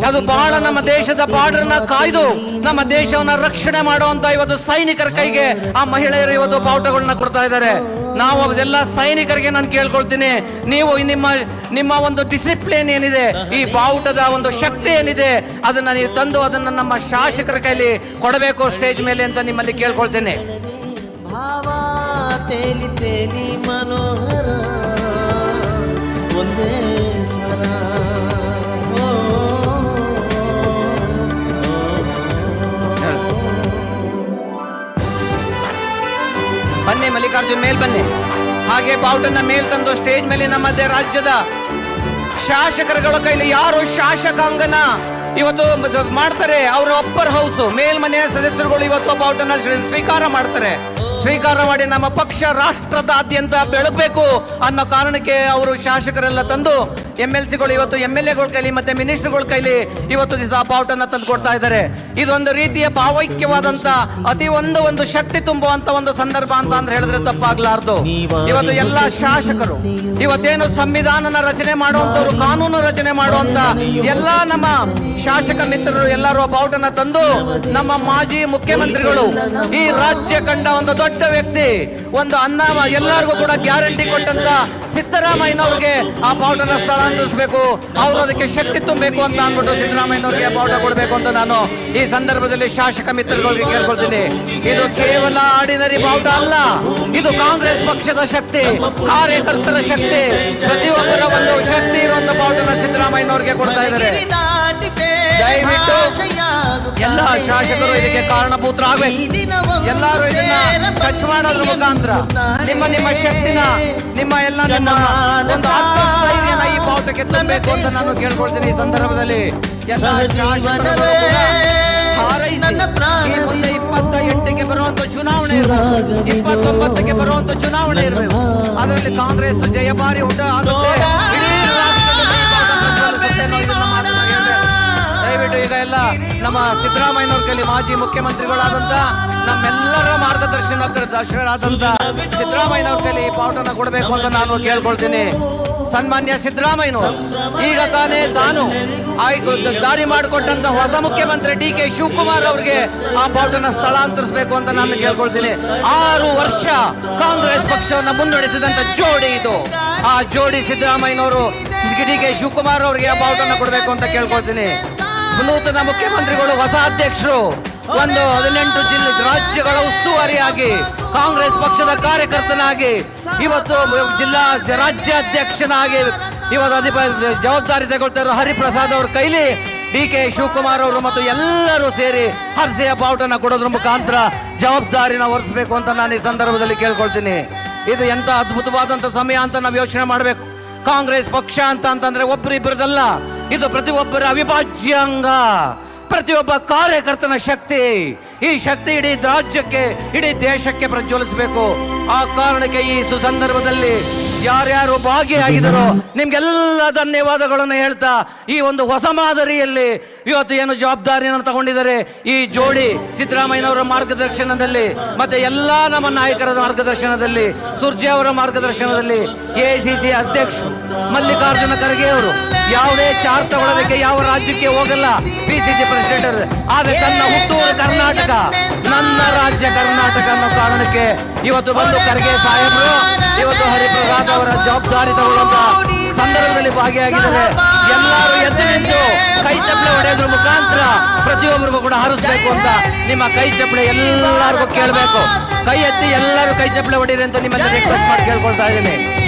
ಅದು ಬಹಳ ನಮ್ಮ ದೇಶದ ಬಾರ್ಡರ್ನ ಕಾಯ್ದು ನಮ್ಮ ದೇಶವನ್ನ ರಕ್ಷಣೆ ಮಾಡುವಂತ ಇವತ್ತು ಸೈನಿಕರ ಕೈಗೆ ಆ ಮಹಿಳೆಯರು ಇವತ್ತು ಬಾವುಟಗಳನ್ನ ಕೊಡ್ತಾ ಇದ್ದಾರೆ. ನಾವು ಅದೆಲ್ಲ ಸೈನಿಕರಿಗೆ ನಾನು ಕೇಳ್ಕೊಳ್ತೀನಿ, ನೀವು ನಿಮ್ಮ ಒಂದು ಡಿಸಿಪ್ಲಿನ್ ಏನಿದೆ, ಈ ಬಾವುಟದ ಒಂದು ಶಕ್ತಿ ಏನಿದೆ, ಅದನ್ನ ನೀವು ತಂದು ಅದನ್ನ ನಮ್ಮ ಶಾಸಕರ ಕೈಲಿ ಕೊಡಬೇಕು ಸ್ಟೇಜ್ ಮೇಲೆ ಅಂತ ನಿಮ್ಮಲ್ಲಿ ಕೇಳ್ಕೊಳ್ತೇನೆ. ಭಾವ ತೇಲಿ ತೇಲಿ ಮನೋಹರ ಒಂದೇ ಸ್ವರ. ಬನ್ನಿ ಮಲ್ಲಿಕಾರ್ಜುನ್, ಮೇಲ್ ಬನ್ನಿ. ಹಾಗೆ ಬಾವುಟನ್ನ ಮೇಲ್ ತಂದು ಸ್ಟೇಜ್ ಮೇಲೆ ನಮ್ಮ ರಾಜ್ಯದ ಶಾಸಕರುಗಳ ಕೈಲಿ ಯಾರು ಶಾಸಕಾಂಗನ ಇವತ್ತು ಮಾಡ್ತಾರೆ, ಅವರು ಅಪ್ಪರ್ ಹೌಸ್ ಮೇಲ್ಮನೆಯ ಸದಸ್ಯರುಗಳು ಇವತ್ತು ಬಾವುಟನ ಸ್ವೀಕಾರ ಮಾಡ್ತಾರೆ. ಸ್ವೀಕಾರ ಮಾಡಿ ನಮ್ಮ ಪಕ್ಷ ರಾಷ್ಟ್ರದಾದ್ಯಂತ ಬೆಳಗಬೇಕು ಅನ್ನೋ ಕಾರಣಕ್ಕೆ ಅವರು ಶಾಸಕರೆಲ್ಲ ತಂದು MLCಗಳು ಇವತ್ತು MLAಗಳ ಕೈಲಿ ಮತ್ತೆ ಮಿನಿಸ್ಟರ್ಗಳ ಕೈಲಿ ಇವತ್ತು ದಿವಸ ಬಾವುಟನ ತಂದು ಕೊಡ್ತಾ ಇದ್ದಾರೆ. ಇದೊಂದು ರೀತಿಯ ಭಾವೈಕ್ಯವಾದಂತ ಅತಿ ಒಂದು ಶಕ್ತಿ ತುಂಬುವಂತ ಒಂದು ಸಂದರ್ಭ ಅಂತ ಅಂದ್ರೆ ಹೇಳಿದ್ರೆ ತಪ್ಪಾಗ್ಲಾರ್ದು. ಇವತ್ತು ಎಲ್ಲ ಶಾಸಕರು ಇವತ್ತೇನು ಸಂವಿಧಾನನ ರಚನೆ ಮಾಡುವಂತವ್ರು, ಕಾನೂನು ರಚನೆ ಮಾಡುವಂತ ಎಲ್ಲ ನಮ್ಮ ಶಾಸಕ ಮಿತ್ರರು ಎಲ್ಲರೂ ಬಾವುಟನ ತಂದು ನಮ್ಮ ಮಾಜಿ ಮುಖ್ಯಮಂತ್ರಿಗಳು, ಈ ರಾಜ್ಯ ಕಂಡ ಒಂದು ದೊಡ್ಡ ವ್ಯಕ್ತಿ, ಒಂದು ಎಲ್ಲರಿಗೂ ಕೂಡ ಗ್ಯಾರಂಟಿ ಕೊಟ್ಟಂತ ಸಿದ್ದರಾಮಯ್ಯನವ್ರಿಗೆ ಆ ಬಾವುಟನ ಸ್ಥಳಾಂತರಿಸಬೇಕು, ಅವರು ಅದಕ್ಕೆ ಶಕ್ತಿ ತುಂಬಬೇಕು ಅಂತ ಅಂದ್ಬಿಟ್ಟು ಸಿದ್ದರಾಮಯ್ಯನವ್ರಿಗೆ ಬಾವುಟ ಕೊಡಬೇಕು ಅಂತ ನಾನು ಈ ಸಂದರ್ಭದಲ್ಲಿ ಶಾಸಕ ಮಿತ್ರಗಳಿಗೆ ಕೇಳ್ಕೊಳ್ತೀನಿ. ಇದು ಕೇವಲ ಆರ್ಡಿನರಿ ಬಾವುಟ ಅಲ್ಲ, ಇದು ಕಾಂಗ್ರೆಸ್ ಪಕ್ಷದ ಶಕ್ತಿ, ಕಾರ್ಯಕರ್ತರ ಶಕ್ತಿ, ಪ್ರತಿಯೊಬ್ಬರ ಒಂದು ಶಕ್ತಿ ಇರುವಂತ ಬಾವುಟನ ಸಿದ್ದರಾಮಯ್ಯನವ್ರಿಗೆ ಕೊಡ್ತಾ ಇದ್ದಾರೆ. ದಯವಿಟ್ಟು ಎಲ್ಲ ಶಾಸಕರು ಇದಕ್ಕೆ ಕಾರಣಭೂತರಾಗಬೇಕು. ಎಲ್ಲರೂ ಇದನ್ನ ಟಚ್ ಮಾಡೋದ್ರ ಮುಖಾಂತರ ನಿಮ್ಮ ಶಕ್ತಿನ ನಿಮ್ಮ ಎಲ್ಲ ಒಂದು ಆತ್ಮಸ್ಥೈರ್ಯನ ಈ ಬಾವುಟಕ್ಕೆ ತುಂಬಬೇಕು ಅಂತ ನಾನು ಕೇಳ್ಕೊಳ್ತೀನಿ. ಈ ಸಂದರ್ಭದಲ್ಲಿ ಎಲ್ಲ ಶಾಸಕರು ಮುಂದೆ 28ಕ್ಕೆ ಬರುವಂತ ಚುನಾವಣೆ ಇರಬೇಕು, 29ಕ್ಕೆ ಬರುವಂತ ಚುನಾವಣೆ ಇರಬೇಕು. ಅದರಲ್ಲಿ ಕಾಂಗ್ರೆಸ್ ಜಯಭಾರಿ ಆಗುತ್ತೆ. ದಯವಿಟ್ಟು ಈಗ ಎಲ್ಲ ನಮ್ಮ ಸಿದ್ದರಾಮಯ್ಯನವ್ರ ಕೈಲಿ ಮಾಜಿ ಮುಖ್ಯಮಂತ್ರಿಗಳಾದಂತ ನಮ್ಮೆಲ್ಲರ ಮಾರ್ಗದರ್ಶಕರಾದಂತ ಸಿದ್ದರಾಮಯ್ಯನವ್ರ ಕೈಲಿ ಬಾವುಟನ ಕೊಡಬೇಕು ಅಂತ ನಾನು ಕೇಳ್ಕೊಳ್ತೀನಿ. ಸನ್ಮಾನ್ಯ ಸಿದ್ದರಾಮಯ್ಯನವರು ಈಗ ತಾನೇ ತಾನು ದಾರಿ ಮಾಡಿಕೊಟ್ಟಂತ ಹೊಸ ಮುಖ್ಯಮಂತ್ರಿ DK ಶಿವಕುಮಾರ್ ಅವ್ರಿಗೆ ಆ ಬಾವುಟನ ಸ್ಥಳಾಂತರಿಸಬೇಕು ಅಂತ ನಾನು ಕೇಳ್ಕೊಳ್ತೀನಿ. 6 ವರ್ಷ ಕಾಂಗ್ರೆಸ್ ಪಕ್ಷವನ್ನ ಮುನ್ನಡೆಸಿದಂತ ಜೋಡಿ ಇದು. ಆ ಜೋಡಿ ಸಿದ್ದರಾಮಯ್ಯನವರು DK ಶಿವಕುಮಾರ್ ಅವರಿಗೆ ಆ ಬಾವುಟನ ಕೊಡಬೇಕು ಅಂತ ಕೇಳ್ಕೊಳ್ತೀನಿ. ನೂತನ ಮುಖ್ಯಮಂತ್ರಿಗಳು, ಹೊಸ ಅಧ್ಯಕ್ಷರು, ಒಂದು 18 ರಾಜ್ಯಗಳ ಉಸ್ತುವಾರಿಯಾಗಿ ಕಾಂಗ್ರೆಸ್ ಪಕ್ಷದ ಕಾರ್ಯಕರ್ತನಾಗಿ ಇವತ್ತು ರಾಜ್ಯಾಧ್ಯಕ್ಷನಾಗಿ ಇವತ್ತು ಜವಾಬ್ದಾರಿ ತಗೊಳ್ತಾ ಹರಿಪ್ರಸಾದ್ ಅವ್ರ ಕೈಲಿ DK ಶಿವಕುಮಾರ್ ಅವರು ಮತ್ತು ಎಲ್ಲರೂ ಸೇರಿ ಹರ್ಷೆಯ ಬಾವುಟನ ಕೊಡೋದ್ರ ಮುಖಾಂತರ ಜವಾಬ್ದಾರಿನ ಹೊರಿಸಬೇಕು ಅಂತ ನಾನು ಈ ಸಂದರ್ಭದಲ್ಲಿ ಕೇಳ್ಕೊಳ್ತೀನಿ. ಇದು ಎಂತ ಅದ್ಭುತವಾದಂತ ಸಮಯ ಅಂತ ನಾವು ಯೋಚನೆ ಮಾಡಬೇಕು. ಕಾಂಗ್ರೆಸ್ ಪಕ್ಷ ಅಂತಂದ್ರೆ ಒಬ್ಬರಿಬ್ಬರದಲ್ಲ, ಇದು ಪ್ರತಿಯೊಬ್ಬರ ಅವಿಭಾಜ್ಯ ಅಂಗ, ಪ್ರತಿಯೊಬ್ಬ ಕಾರ್ಯಕರ್ತನ ಶಕ್ತಿ. ಈ ಶಕ್ತಿ ಇಡೀ ರಾಜ್ಯಕ್ಕೆ, ಇಡೀ ದೇಶಕ್ಕೆ ಪ್ರಜ್ವಲಿಸಬೇಕು. ಆ ಕಾರಣಕ್ಕೆ ಈ ಸುಸಂದರ್ಭದಲ್ಲಿ ಯಾರ್ಯಾರು ಭಾಗಿಯಾಗಿದ್ದಾರೋ ನಿಮ್ಗೆಲ್ಲ ಧನ್ಯವಾದಗಳನ್ನು ಹೇಳ್ತಾ ಈ ಒಂದು ಹೊಸ ಮಾದರಿಯಲ್ಲಿ ಇವತ್ತು ಏನು ಜವಾಬ್ದಾರಿಯನ್ನು ತಗೊಂಡಿದ್ದಾರೆ ಈ ಜೋಡಿ ಸಿದ್ದರಾಮಯ್ಯನವರ ಮಾರ್ಗದರ್ಶನದಲ್ಲಿ ಮತ್ತೆ ಎಲ್ಲಾ ನಮ್ಮ ನಾಯಕರ ಮಾರ್ಗದರ್ಶನದಲ್ಲಿ, ಸುರ್ಜೆ ಅವರ ಮಾರ್ಗದರ್ಶನದಲ್ಲಿ, ಎಐಸಿಸಿ ಅಧ್ಯಕ್ಷರು ಮಲ್ಲಿಕಾರ್ಜುನ ಖರ್ಗೆ ಅವರು ಯಾವುದೇ ಚಾರ್ಜ್ ತಗೊಳ್ಳೋದಕ್ಕೆ ಯಾವ ರಾಜ್ಯಕ್ಕೆ ಹೋಗಲ್ಲ, ಪಿಸಿಸಿ ಪ್ರೆಸಿಡೆಂಟ್. ಆದ್ರೆ ತನ್ನ ಹುಟ್ಟೂರು ಕರ್ನಾಟಕ, ನನ್ನ ರಾಜ್ಯ ಕರ್ನಾಟಕ ಅನ್ನೋ ಕಾರಣಕ್ಕೆ ಇವತ್ತು ಬಂದು ಖರ್ಗೆ ಸಾಹೇಬರು ಇವತ್ತು ಹರಿಪ್ರಸಾದ್ ಅವರ ಜವಾಬ್ದಾರಿ ತಗೊಳ್ಳುವಂತ ಸಂದರ್ಭದಲ್ಲಿ ಭಾಗಿಯಾಗಿದ್ದಾರೆ. ಎಲ್ಲರೂ ಎದ್ದು ನಿಂತು ಕೈ ಚಪ್ಪಳೆ ಹೊಡೆಯೋದ್ರ ಮುಖಾಂತರ ಪ್ರತಿಯೊಬ್ಬರಿಗೂ ಕೂಡ ಹಾರಿಸ್ಬೇಕು ಅಂತ ನಿಮ್ಮ ಕೈ ಚಪ್ಪಳೆ ಎಲ್ಲರಿಗೂ ಕೇಳಬೇಕು. ಕೈ ಎತ್ತಿ ಎಲ್ಲರೂ ಕೈ ಚಪ್ಪಳೆ ಹೊಡೀರಿ ಅಂತ ನಿಮ್ಮಲ್ಲಿ ರಿಕ್ವೆಸ್ಟ್ ಮಾಡಿ ಕೇಳ್ಕೊಳ್ತಾ ಇದ್ದೀನಿ.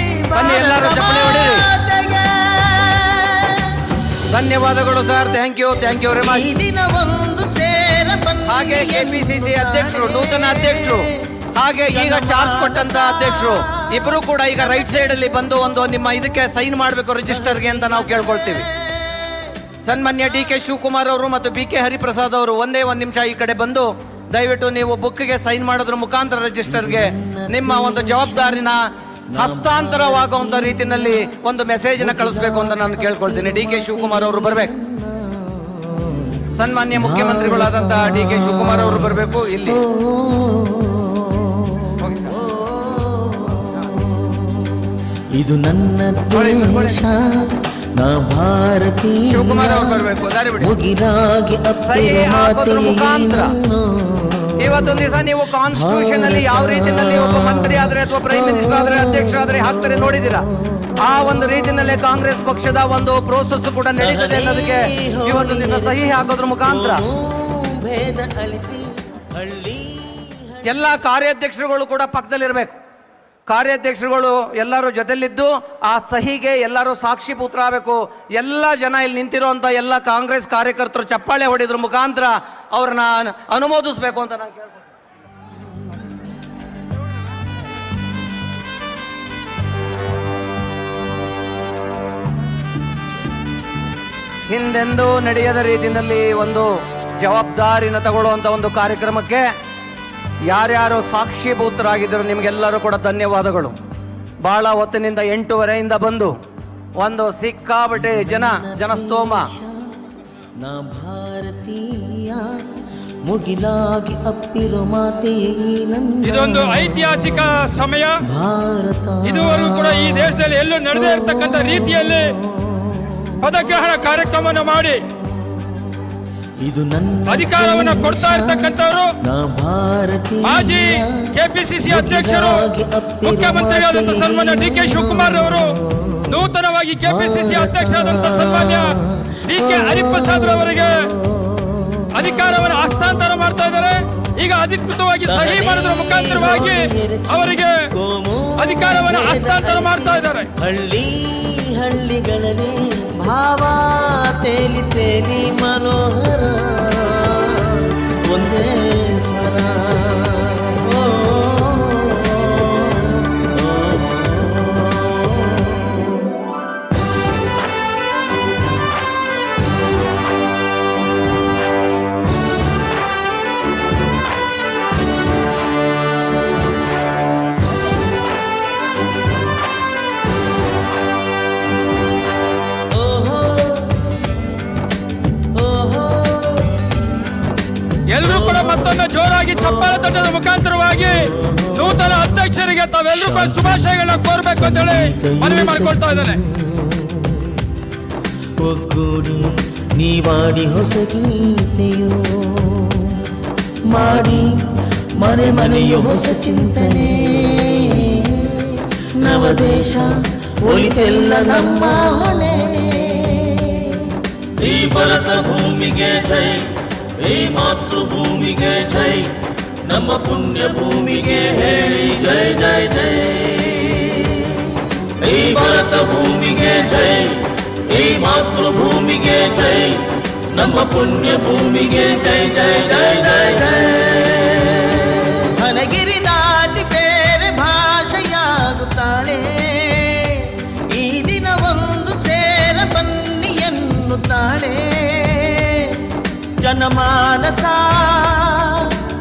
ಬನ್ನಿ ಎಲ್ಲರೂ ಚಪ್ಪಳೆ ಹೊಡೀರಿ. ಧನ್ಯವಾದಗಳು sir, thank you very much. ಹಾಗೆ ಕೆಪಿಸಿಸಿ ಅಧ್ಯಕ್ಷರು, ನೂತನ ಅಧ್ಯಕ್ಷರು, ಹಾಗೆ ಈಗ ಚಾರ್ಜ್ ಕೊಟ್ಟಂತ ಅಧ್ಯಕ್ಷರು ಇಬ್ರು ಕೂಡ ಈಗ ರೈಟ್ ಸೈಡ್ ಅಲ್ಲಿ ಬಂದು ಒಂದು ನಿಮ್ಮ ಇದಕ್ಕೆ ಸೈನ್ ಮಾಡಬೇಕು ರಿಜಿಸ್ಟರ್ಗೆ ಅಂತ ನಾವು ಕೇಳ್ಕೊಳ್ತೀವಿ. ಸನ್ಮಾನ್ಯ ಡಿ.ಕೆ. ಶಿವಕುಮಾರ್ ಅವರು ಮತ್ತು ಬಿ.ಕೆ. ಹರಿಪ್ರಸಾದ್ ಅವರು ಒಂದೇ ಒಂದು ನಿಮಿಷ ಈ ಕಡೆ ಬಂದು ದಯವಿಟ್ಟು ನೀವು ಬುಕ್ಗೆ ಸೈನ್ ಮಾಡೋದ್ರ ಮುಖಾಂತರ ರಿಜಿಸ್ಟರ್ಗೆ ನಿಮ್ಮ ಒಂದು ಜವಾಬ್ದಾರಿನ ಹಸ್ತಾಂತರವಾಗುವಂತ ರೀತಿಯಲ್ಲಿ ಒಂದು ಮೆಸೇಜ್ ನ ಕಳಿಸ್ಬೇಕು ಅಂತ ನಾನು ಕೇಳ್ಕೊಳ್ತೀನಿ. ಡಿ.ಕೆ. ಶಿವಕುಮಾರ್ ಅವರು ಬರಬೇಕು. ಸನ್ಮಾನ್ಯ ಮುಖ್ಯಮಂತ್ರಿಗಳಾದಂತಹ ಡಿ.ಕೆ. ಶಿವಕುಮಾರ್ ಅವರು ಬರಬೇಕು ಇಲ್ಲಿ. ಇದು ನನ್ನ ದೇಶ, ನಾ ಭಾರತೀಯ. ಶಿವಕುಮಾರ್ ಅವರು ಬರಬೇಕು. ಮುಗಿಲಾಗಿ ಮುಖಾಂತರ ಇವತ್ತೊಂದು ದಿವಸ ನೀವು ಕಾನ್ಸ್ಟಿಟ್ಯೂಷನ್ ಅಲ್ಲಿ ಯಾವ ರೀತಿಯಲ್ಲಿ ಒಬ್ಬ ಮಂತ್ರಿ ಆದ್ರೆ ಅಥವಾ ಪ್ರೈಮ್ ಮಿನಿಸ್ಟರ್ ಆದ್ರೆ ಅಧ್ಯಕ್ಷರಾದ್ರೆ ಹಾಕ್ತಾರೆ ನೋಡಿದ್ದೀರಾ. ಆ ಒಂದು ರೀತಿಯಲ್ಲೇ ಕಾಂಗ್ರೆಸ್ ಪಕ್ಷದ ಒಂದು ಪ್ರೋಸೆಸ್ ಕೂಡ ನಡೀತದೆ ಅನ್ನೋದಕ್ಕೆ ಇವತ್ತು ದಿನ ಸಹಿ ಹಾಕೋದ್ರ ಮುಖಾಂತರ ಎಲ್ಲ ಕಾರ್ಯಾಧ್ಯಕ್ಷರುಗಳು ಕೂಡ ಪಕ್ಕದಲ್ಲಿರ್ಬೇಕು. ಕಾರ್ಯಾಧ್ಯಕ್ಷರುಗಳು ಎಲ್ಲರೂ ಜೊತೆಲಿದ್ದು ಆ ಸಹಿಗೆ ಎಲ್ಲರೂ ಸಾಕ್ಷಿಪುತ್ರ ಆಗಬೇಕು. ಎಲ್ಲ ಜನ ಇಲ್ಲಿ ನಿಂತಿರುವಂತ ಎಲ್ಲ ಕಾಂಗ್ರೆಸ್ ಕಾರ್ಯಕರ್ತರು ಚಪ್ಪಾಳೆ ಹೊಡೆದ್ರ ಮುಖಾಂತರ ಅವ್ರನ್ನ ಅನುಮೋದಿಸಬೇಕು ಅಂತ ನಾನು ಕೇಳ್ತೀನಿ. ಹಿಂದೆಂದೂ ನಡೆಯದ ರೀತಿಯಲ್ಲಿ ಒಂದು ಜವಾಬ್ದಾರಿನ ತಗೊಳ್ಳುವಂತ ಒಂದು ಕಾರ್ಯಕ್ರಮಕ್ಕೆ ಯಾರ್ಯಾರು ಸಾಕ್ಷಿಭೂತರಾಗಿದ್ದರು ನಿಮಗೆಲ್ಲರೂ ಕೂಡ ಧನ್ಯವಾದಗಳು. ಬಹಳ ಹೊತ್ತಿನಿಂದ 8:30 ಬಂದು ಒಂದು ಸಿಕ್ಕಾಬಟ್ಟೆ ಜನಸ್ತೋಮ. ನಾ ಭಾರತೀಯ ಮುಗಿಲಾಗಿ ಅಪ್ಪಿರೋ ಮಾತೆ. ಇದೊಂದು ಐತಿಹಾಸಿಕ ಸಮಯ. ಇದುವರೆಗೂ ಕೂಡ ಈ ದೇಶದಲ್ಲಿ ಎಲ್ಲೂ ನಡೆದೇ ಇರತಕ್ಕಂಥ ರೀತಿಯಲ್ಲಿ ಪದಗ್ರಹಣ ಕಾರ್ಯಕ್ರಮವನ್ನು ಮಾಡಿ ಇದು ನನ್ನ ಅಧಿಕಾರವನ್ನು ಕೊಡ್ತಾ ಇರ್ತಕ್ಕಂಥವರು ಮಾಜಿ ಕೆಪಿಸಿಸಿ ಅಧ್ಯಕ್ಷರು ಮುಖ್ಯಮಂತ್ರಿಯಾದಂತಹ ಸನ್ಮಾನ್ಯ ಡಿ.ಕೆ. ಶಿವಕುಮಾರ್ ಅವರು, ನೂತನವಾಗಿ ಕೆಪಿಸಿಸಿ ಅಧ್ಯಕ್ಷರಾದಂತಹ ಸನ್ಮಾನ್ಯ ಡಿ.ಕೆ. ಹರಿಪ್ರಸಾದ್ ಅವರಿಗೆ ಅಧಿಕಾರವನ್ನು ಹಸ್ತಾಂತರ ಮಾಡ್ತಾ ಇದ್ದಾರೆ. ಈಗ ಅಧಿಕೃತವಾಗಿ ಸಹಿ ಮಾಡೋದ್ರ ಮುಖಾಂತರವಾಗಿ ಅವರಿಗೆ ಅಧಿಕಾರವನ್ನು ಹಸ್ತಾಂತರ ಮಾಡ್ತಾ ಇದ್ದಾರೆ. ಹಳ್ಳಿಗಳಲ್ಲಿ ಭಾವ ತೇಲಿ ತೇಲಿ ಮನೋಹರ ಒಂದೇ ಸ್ವರ. ಎಲ್ಲರೂ ಕೂಡ ಮತ್ತೊಮ್ಮೆ ಜೋರಾಗಿ ಚಪ್ಪಾಳೆ ತಟ್ಟದ ಮುಖಾಂತರವಾಗಿ ನೂತನ ಅಧ್ಯಕ್ಷರಿಗೆ ತಾವೆಲ್ಲರೂ ಕೂಡ ಶುಭಾಶಯಗಳನ್ನ ಕೋರಬೇಕು ಅಂತ ಹೇಳಿ ಮನವಿ ಮಾಡಿಕೊಳ್ತಾ ಇದ್ದಾನೆ. ಒಗ್ಗೂಡಿ ನೀವಾಡಿ ಹೊಸ ಗೀತೆಯೋ ಮಾಡಿ ಮನೆ ಮನೆಯು ಹೊಸ ಚಿಂತನೆ. ನವದೇಶ ಒಲಿತೆಲ್ಲ ನಮ್ಮ ಹೊಣೆ. ಈ ಭರತ ಭೂಮಿಗೆ ಜೈ, ಈ ಮಾತೃಭೂಮಿಗೆ ಜೈ, ನಮ್ಮ ಪುಣ್ಯ ಭೂಮಿಗೆ ಹೇಳಿ ಜೈ ಜೈ ಜೈ. ಈ ಭರತ ಭೂಮಿಗೆ ಜೈ, ಈ ಮಾತೃಭೂಮಿಗೆ ಜೈ, ನಮ್ಮ ಪುಣ್ಯ ಭೂಮಿಗೆ ಜೈ ಜೈ ಜೈ ಜೈ ಜೈ. ಹನಗಿರಿ ದಾಟಿ ಬೇರೆ ಭಾಷೆಯಾಗುತ್ತಾಳೆ, ಈ ದಿನ ಒಂದು ಸೇರ ಬನ್ನಿ ಎನ್ನುತ್ತಾಳೆ. ಜನಮಾನಸ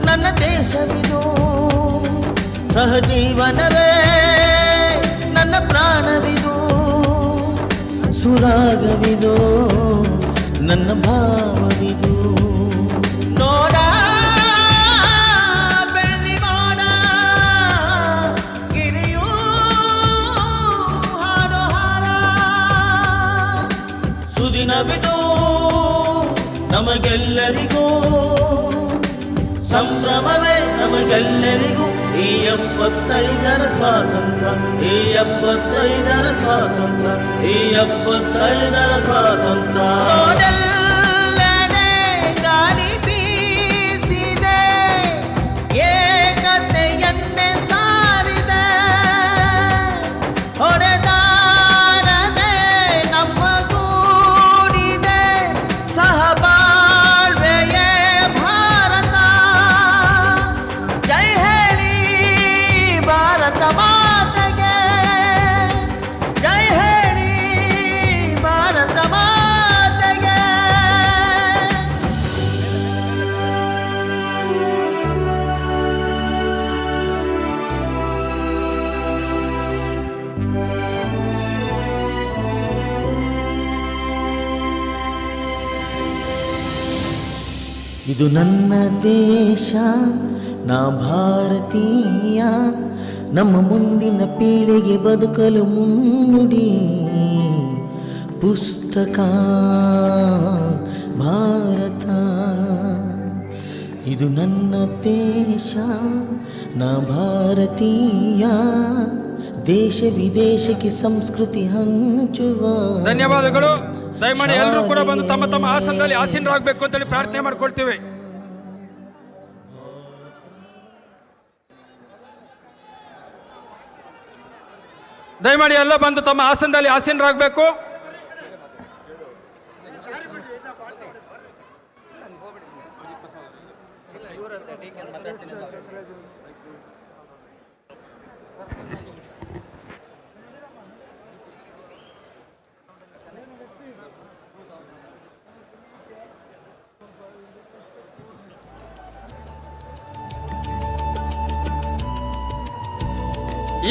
ನನ್ನ ದೇಶವಿದು, ಸಹಜೀವನವೇ ನನ್ನ ಪ್ರಾಣವಿದು ಸುರಾಗವಿದು ನನ್ನ ಭಾವವಿದು ನೋಡ ಬೆಳ್ಳಿ ಮಾಡ ಗಿರಿಯೂ ಹಾಡೋ ಹಾಡ ಸುದಿನವಿದು ನಮಗೆಲ್ಲರಿಗೂ ಸಂಭ್ರಮವೇ ನಮಗೆಲ್ಲರಿಗೂ ಈ 75ರ ಸ್ವಾತಂತ್ರ್ಯ ಈ 75ರ ಸ್ವಾತಂತ್ರ್ಯ ಈ 75ರ ಸ್ವಾತಂತ್ರ್ಯ ಗಾಳಿ ಬೀಸಿದೆ ಏಕತೆಯನ್ನೇ ಸಾರಿದೆ ಹೊಡೆದಾಡದೆ ನಮ್ಮ ಗೂಡಿದೆ ಸಹಬಾಳ್ವೆಯೇ ಭಾರತ ಜೈ ಹೇಳಿ ಭಾರತ ಮಾತೆಗೆ ಜೈ ಹೇಳಿ ಭಾರತ ಮಾತೆಗೆ ಇದು ನನ್ನ ದೇಶ ನಾ ಭಾರತೀಯ ನಮ್ಮ ಮುಂದಿನ ಪೀಳಿಗೆ ಬದುಕಲು ಮುನ್ನುಡಿ ಪುಸ್ತಕ ಭಾರತ ಇದು ನನ್ನ ದೇಶ ನಾ ಭಾರತೀಯ ದೇಶ ವಿದೇಶಕ್ಕೆ ಸಂಸ್ಕೃತಿ ಹಂಚುವ ಧನ್ಯವಾದಗಳು. ದಯಮಾಡಿ ಎಲ್ಲರೂ ಕೂಡ ಬಂದು ತಮ್ಮ ತಮ್ಮ ಆಸನದಲ್ಲಿ ಆಸೀನರಾಗಬೇಕು ಅಂತೇಳಿ ಪ್ರಾರ್ಥನೆ ಮಾಡ್ಕೊಳ್ತೀವಿ. ದಯಮಾಡಿ ಎಲ್ಲ ಬಂದು ತಮ್ಮ ಆಸನದಲ್ಲಿ ಆಸೀನರಾಗಬೇಕು.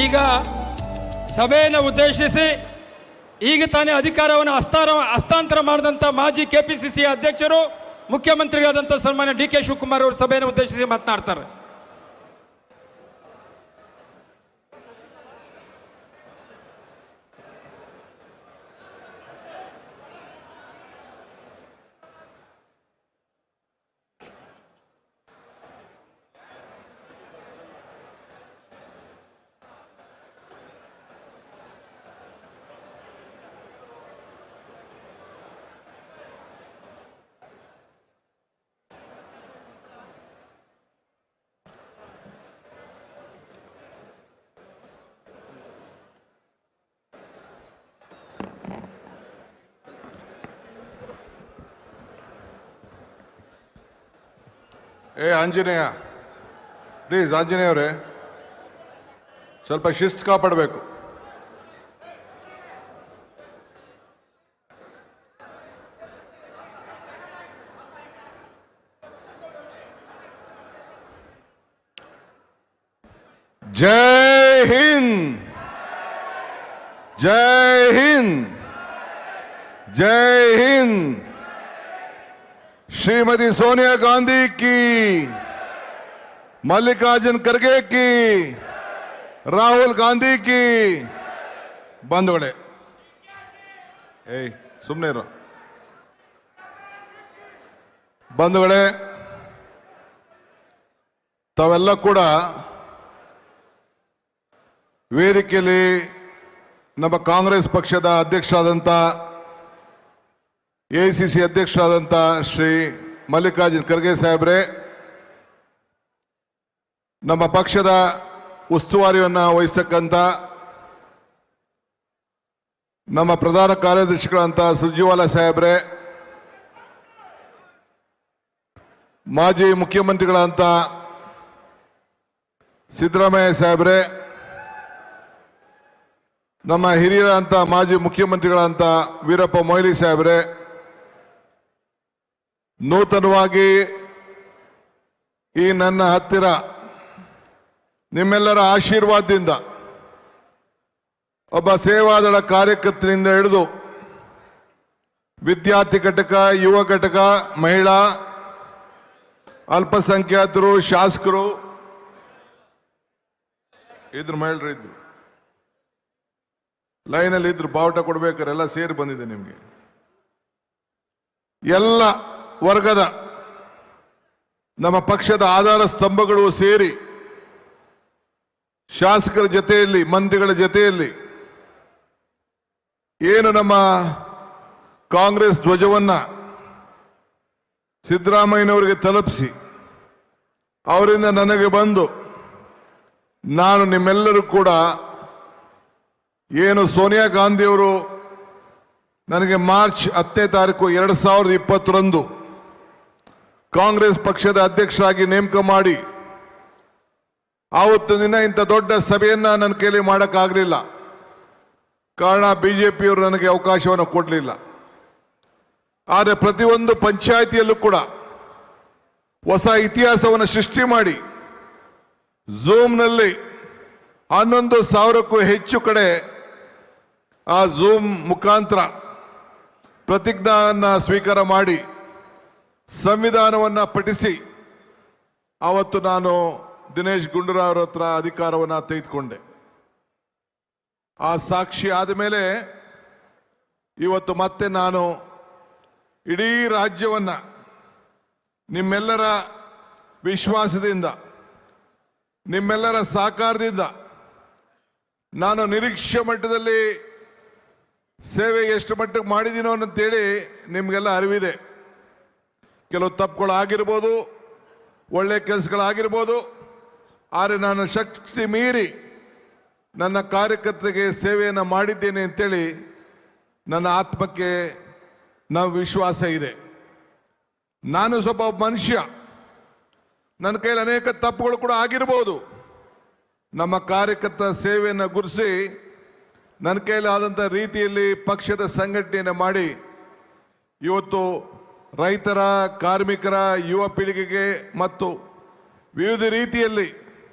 ಈಗ ಸಭೆಯನ್ನು ಉದ್ದೇಶಿಸಿ ಈಗ ತಾನೇ ಅಧಿಕಾರವನ್ನು ಹಸ್ತಾಂತರ ಮಾಡಿದಂಥ ಮಾಜಿ ಕೆಪಿಸಿಸಿ ಅಧ್ಯಕ್ಷರು ಮುಖ್ಯಮಂತ್ರಿಗಳಾದಂಥ ಸನ್ಮಾನ್ಯ ಡಿ ಕೆ ಶಿವಕುಮಾರ್ ಅವರು ಸಭೆಯನ್ನು ಉದ್ದೇಶಿಸಿ ಮಾತನಾಡ್ತಾರೆ. ಆಂಜನೇಯ ಪ್ಲೀಸ್, ಆಂಜನೇಯ ಅವರೇ ಸ್ವಲ್ಪ ಶಿಸ್ತು ಕಾಪಾಡಬೇಕು. ಜೈ ಹಿಂದ್, ಜೈ ಹಿಂದ್, ಜೈ ಹಿಂದ್. श्रीमती सोनिया गांधी की, मल्लिकार्जुन खड़गे की, राहुल गांधी की. ಬಂಧುಗಳೇ, ಸುಮ್ಮನೆ ಇರೋ ಬಂಧುಗಳೇ, ತಾವೆಲ್ಲ ಕೂಡ ವೇದಿಕೆಯಲ್ಲಿ ನಮ್ಮ ಕಾಂಗ್ರೆಸ್ ಪಕ್ಷದ ಅಧ್ಯಕ್ಷರಾದಂಥ ಎಐಸಿಸಿ ಅಧ್ಯಕ್ಷರಾದಂಥ ಶ್ರೀ ಮಲ್ಲಿಕಾರ್ಜುನ್ ಖರ್ಗೆ ಸಾಹೇಬ್ರೆ, ನಮ್ಮ ಪಕ್ಷದ ಉಸ್ತುವಾರಿಯನ್ನು ವಹಿಸ್ತಕ್ಕಂಥ ನಮ್ಮ ಪ್ರಧಾನ ಕಾರ್ಯದರ್ಶಿಗಳಂತ ಸುರ್ಜಿವಾಲಾ ಸಾಹೇಬ್ರೆ, ಮಾಜಿ ಮುಖ್ಯಮಂತ್ರಿಗಳಂತ ಸಿದ್ದರಾಮಯ್ಯ ಸಾಹೇಬ್ರೆ, ನಮ್ಮ ಹಿರಿಯರಂತ ಮಾಜಿ ಮುಖ್ಯಮಂತ್ರಿಗಳಂತ ವೀರಪ್ಪ ಮೊಯ್ಲಿ ಸಾಹೇಬ್ರೆ, ನೂತನವಾಗಿ ಈ ನನ್ನ ಹತ್ತಿರ ನಿಮ್ಮೆಲ್ಲರ ಆಶೀರ್ವಾದದಿಂದ ಒಬ್ಬ ಸೇವಾದಳ ಕಾರ್ಯಕರ್ತರಿಂದ ಹಿಡಿದು ವಿದ್ಯಾರ್ಥಿ ಘಟಕ, ಯುವ ಘಟಕ, ಮಹಿಳಾ, ಅಲ್ಪಸಂಖ್ಯಾತರು, ಶಾಸಕರು ಇದ್ರು, ಮಹಿಳೆಯರು ಇದ್ರು, ಲೈನಲ್ಲಿ ಇದ್ರು, ಬಾವುಟ ಕೊಡ್ಬೇಕಾರೆ ಎಲ್ಲ ಸೇರಿ ಬಂದಿದೆ ನಿಮಗೆ. ಎಲ್ಲ ವರ್ಗದ ನಮ್ಮ ಪಕ್ಷದ ಆಧಾರ ಸ್ತಂಭಗಳು ಸೇರಿ ಶಾಸಕರ ಜೊತೆಯಲ್ಲಿ, ಮಂತ್ರಿಗಳ ಜೊತೆಯಲ್ಲಿ ಏನು ನಮ್ಮ ಕಾಂಗ್ರೆಸ್ ಧ್ವಜವನ್ನ ಸಿದ್ದರಾಮಯ್ಯನವರಿಗೆ ತಲುಪಿಸಿ ಅವರಿಂದ ನನಗೆ ಬಂದು ನಾನು ನಿಮ್ಮೆಲ್ಲರೂ ಕೂಡ ಏನು ಸೋನಿಯಾ ಗಾಂಧಿಯವರು ನನಗೆ ಮಾರ್ಚ್ 10ನೇ ತಾರೀಕು 2020ರಂದು ಕಾಂಗ್ರೆಸ್ ಪಕ್ಷದ ಅಧ್ಯಕ್ಷರಾಗಿ ನೇಮಕ ಮಾಡಿ ಆವತ್ತು ದಿನ ಇಂಥ ದೊಡ್ಡ ಸಭೆಯನ್ನ ನನ್ನ ಕೈಲಿ ಮಾಡೋಕ್ಕಾಗಲಿಲ್ಲ. ಕಾರಣ ಬಿಜೆಪಿಯವರು ನನಗೆ ಅವಕಾಶವನ್ನು ಕೊಡಲಿಲ್ಲ. ಆದರೆ ಪ್ರತಿಯೊಂದು ಪಂಚಾಯಿತಿಯಲ್ಲೂ ಕೂಡ ಹೊಸ ಇತಿಹಾಸವನ್ನು ಸೃಷ್ಟಿ ಮಾಡಿ ಝೂಮ್ನಲ್ಲಿ 11,000ಕ್ಕೂ ಹೆಚ್ಚು ಕಡೆ ಆ ಝೂಮ್ ಮುಖಾಂತರ ಪ್ರತಿಜ್ಞಾನ ಸ್ವೀಕಾರ ಮಾಡಿ ಸಂವಿಧಾನವನ್ನು ಪಠಿಸಿ ಅವತ್ತು ನಾನು ದಿನೇಶ್ ಗುಂಡೂರಾವ್ ಹತ್ರ ಅಧಿಕಾರವನ್ನು ತೆಗೆದುಕೊಂಡೆ. ಆ ಸಾಕ್ಷಿ ಆದಮೇಲೆ ಇವತ್ತು ಮತ್ತೆ ನಾನು ಇಡೀ ರಾಜ್ಯವನ್ನ ನಿಮ್ಮೆಲ್ಲರ ವಿಶ್ವಾಸದಿಂದ, ನಿಮ್ಮೆಲ್ಲರ ಸಹಕಾರದಿಂದ ನಾನು ನಿರೀಕ್ಷೆ ಮಟ್ಟದಲ್ಲಿ ಸೇವೆ ಎಷ್ಟು ಮಟ್ಟಕ್ಕೆ ಮಾಡಿದ್ದೀನೋ ಅಂತೇಳಿ ನಿಮಗೆಲ್ಲ ಅರಿವಿದೆ. ಕೆಲವು ತಪ್ಪುಗಳು ಆಗಿರ್ಬೋದು, ಒಳ್ಳೆ ಕೆಲಸಗಳಾಗಿರ್ಬೋದು, ಆದರೆ ನಾನು ಶಕ್ತಿ ಮೀರಿ ನನ್ನ ಕಾರ್ಯಕರ್ತರಿಗೆ ಸೇವೆಯನ್ನು ಮಾಡಿದ್ದೇನೆ ಅಂತೇಳಿ ನನ್ನ ಆತ್ಮಕ್ಕೆ ನಾವು ವಿಶ್ವಾಸ ಇದೆ. ನಾನು ಸ್ವಲ್ಪ ಮನುಷ್ಯ, ನನ್ನ ಕೈಲಿ ಅನೇಕ ತಪ್ಪುಗಳು ಕೂಡ ಆಗಿರ್ಬೋದು. ನಮ್ಮ ಕಾರ್ಯಕರ್ತರ ಸೇವೆಯನ್ನು ಗುರುಸಿ ನನ್ನ ಕೈಲಾದಂಥ ರೀತಿಯಲ್ಲಿ ಪಕ್ಷದ ಸಂಘಟನೆಯನ್ನು ಮಾಡಿ ಇವತ್ತು ರೈತರ, ಕಾರ್ಮಿಕರ, ಯುವ ಪೀಳಿಗೆಗೆ ಮತ್ತು ವಿವಿಧ ರೀತಿಯಲ್ಲಿ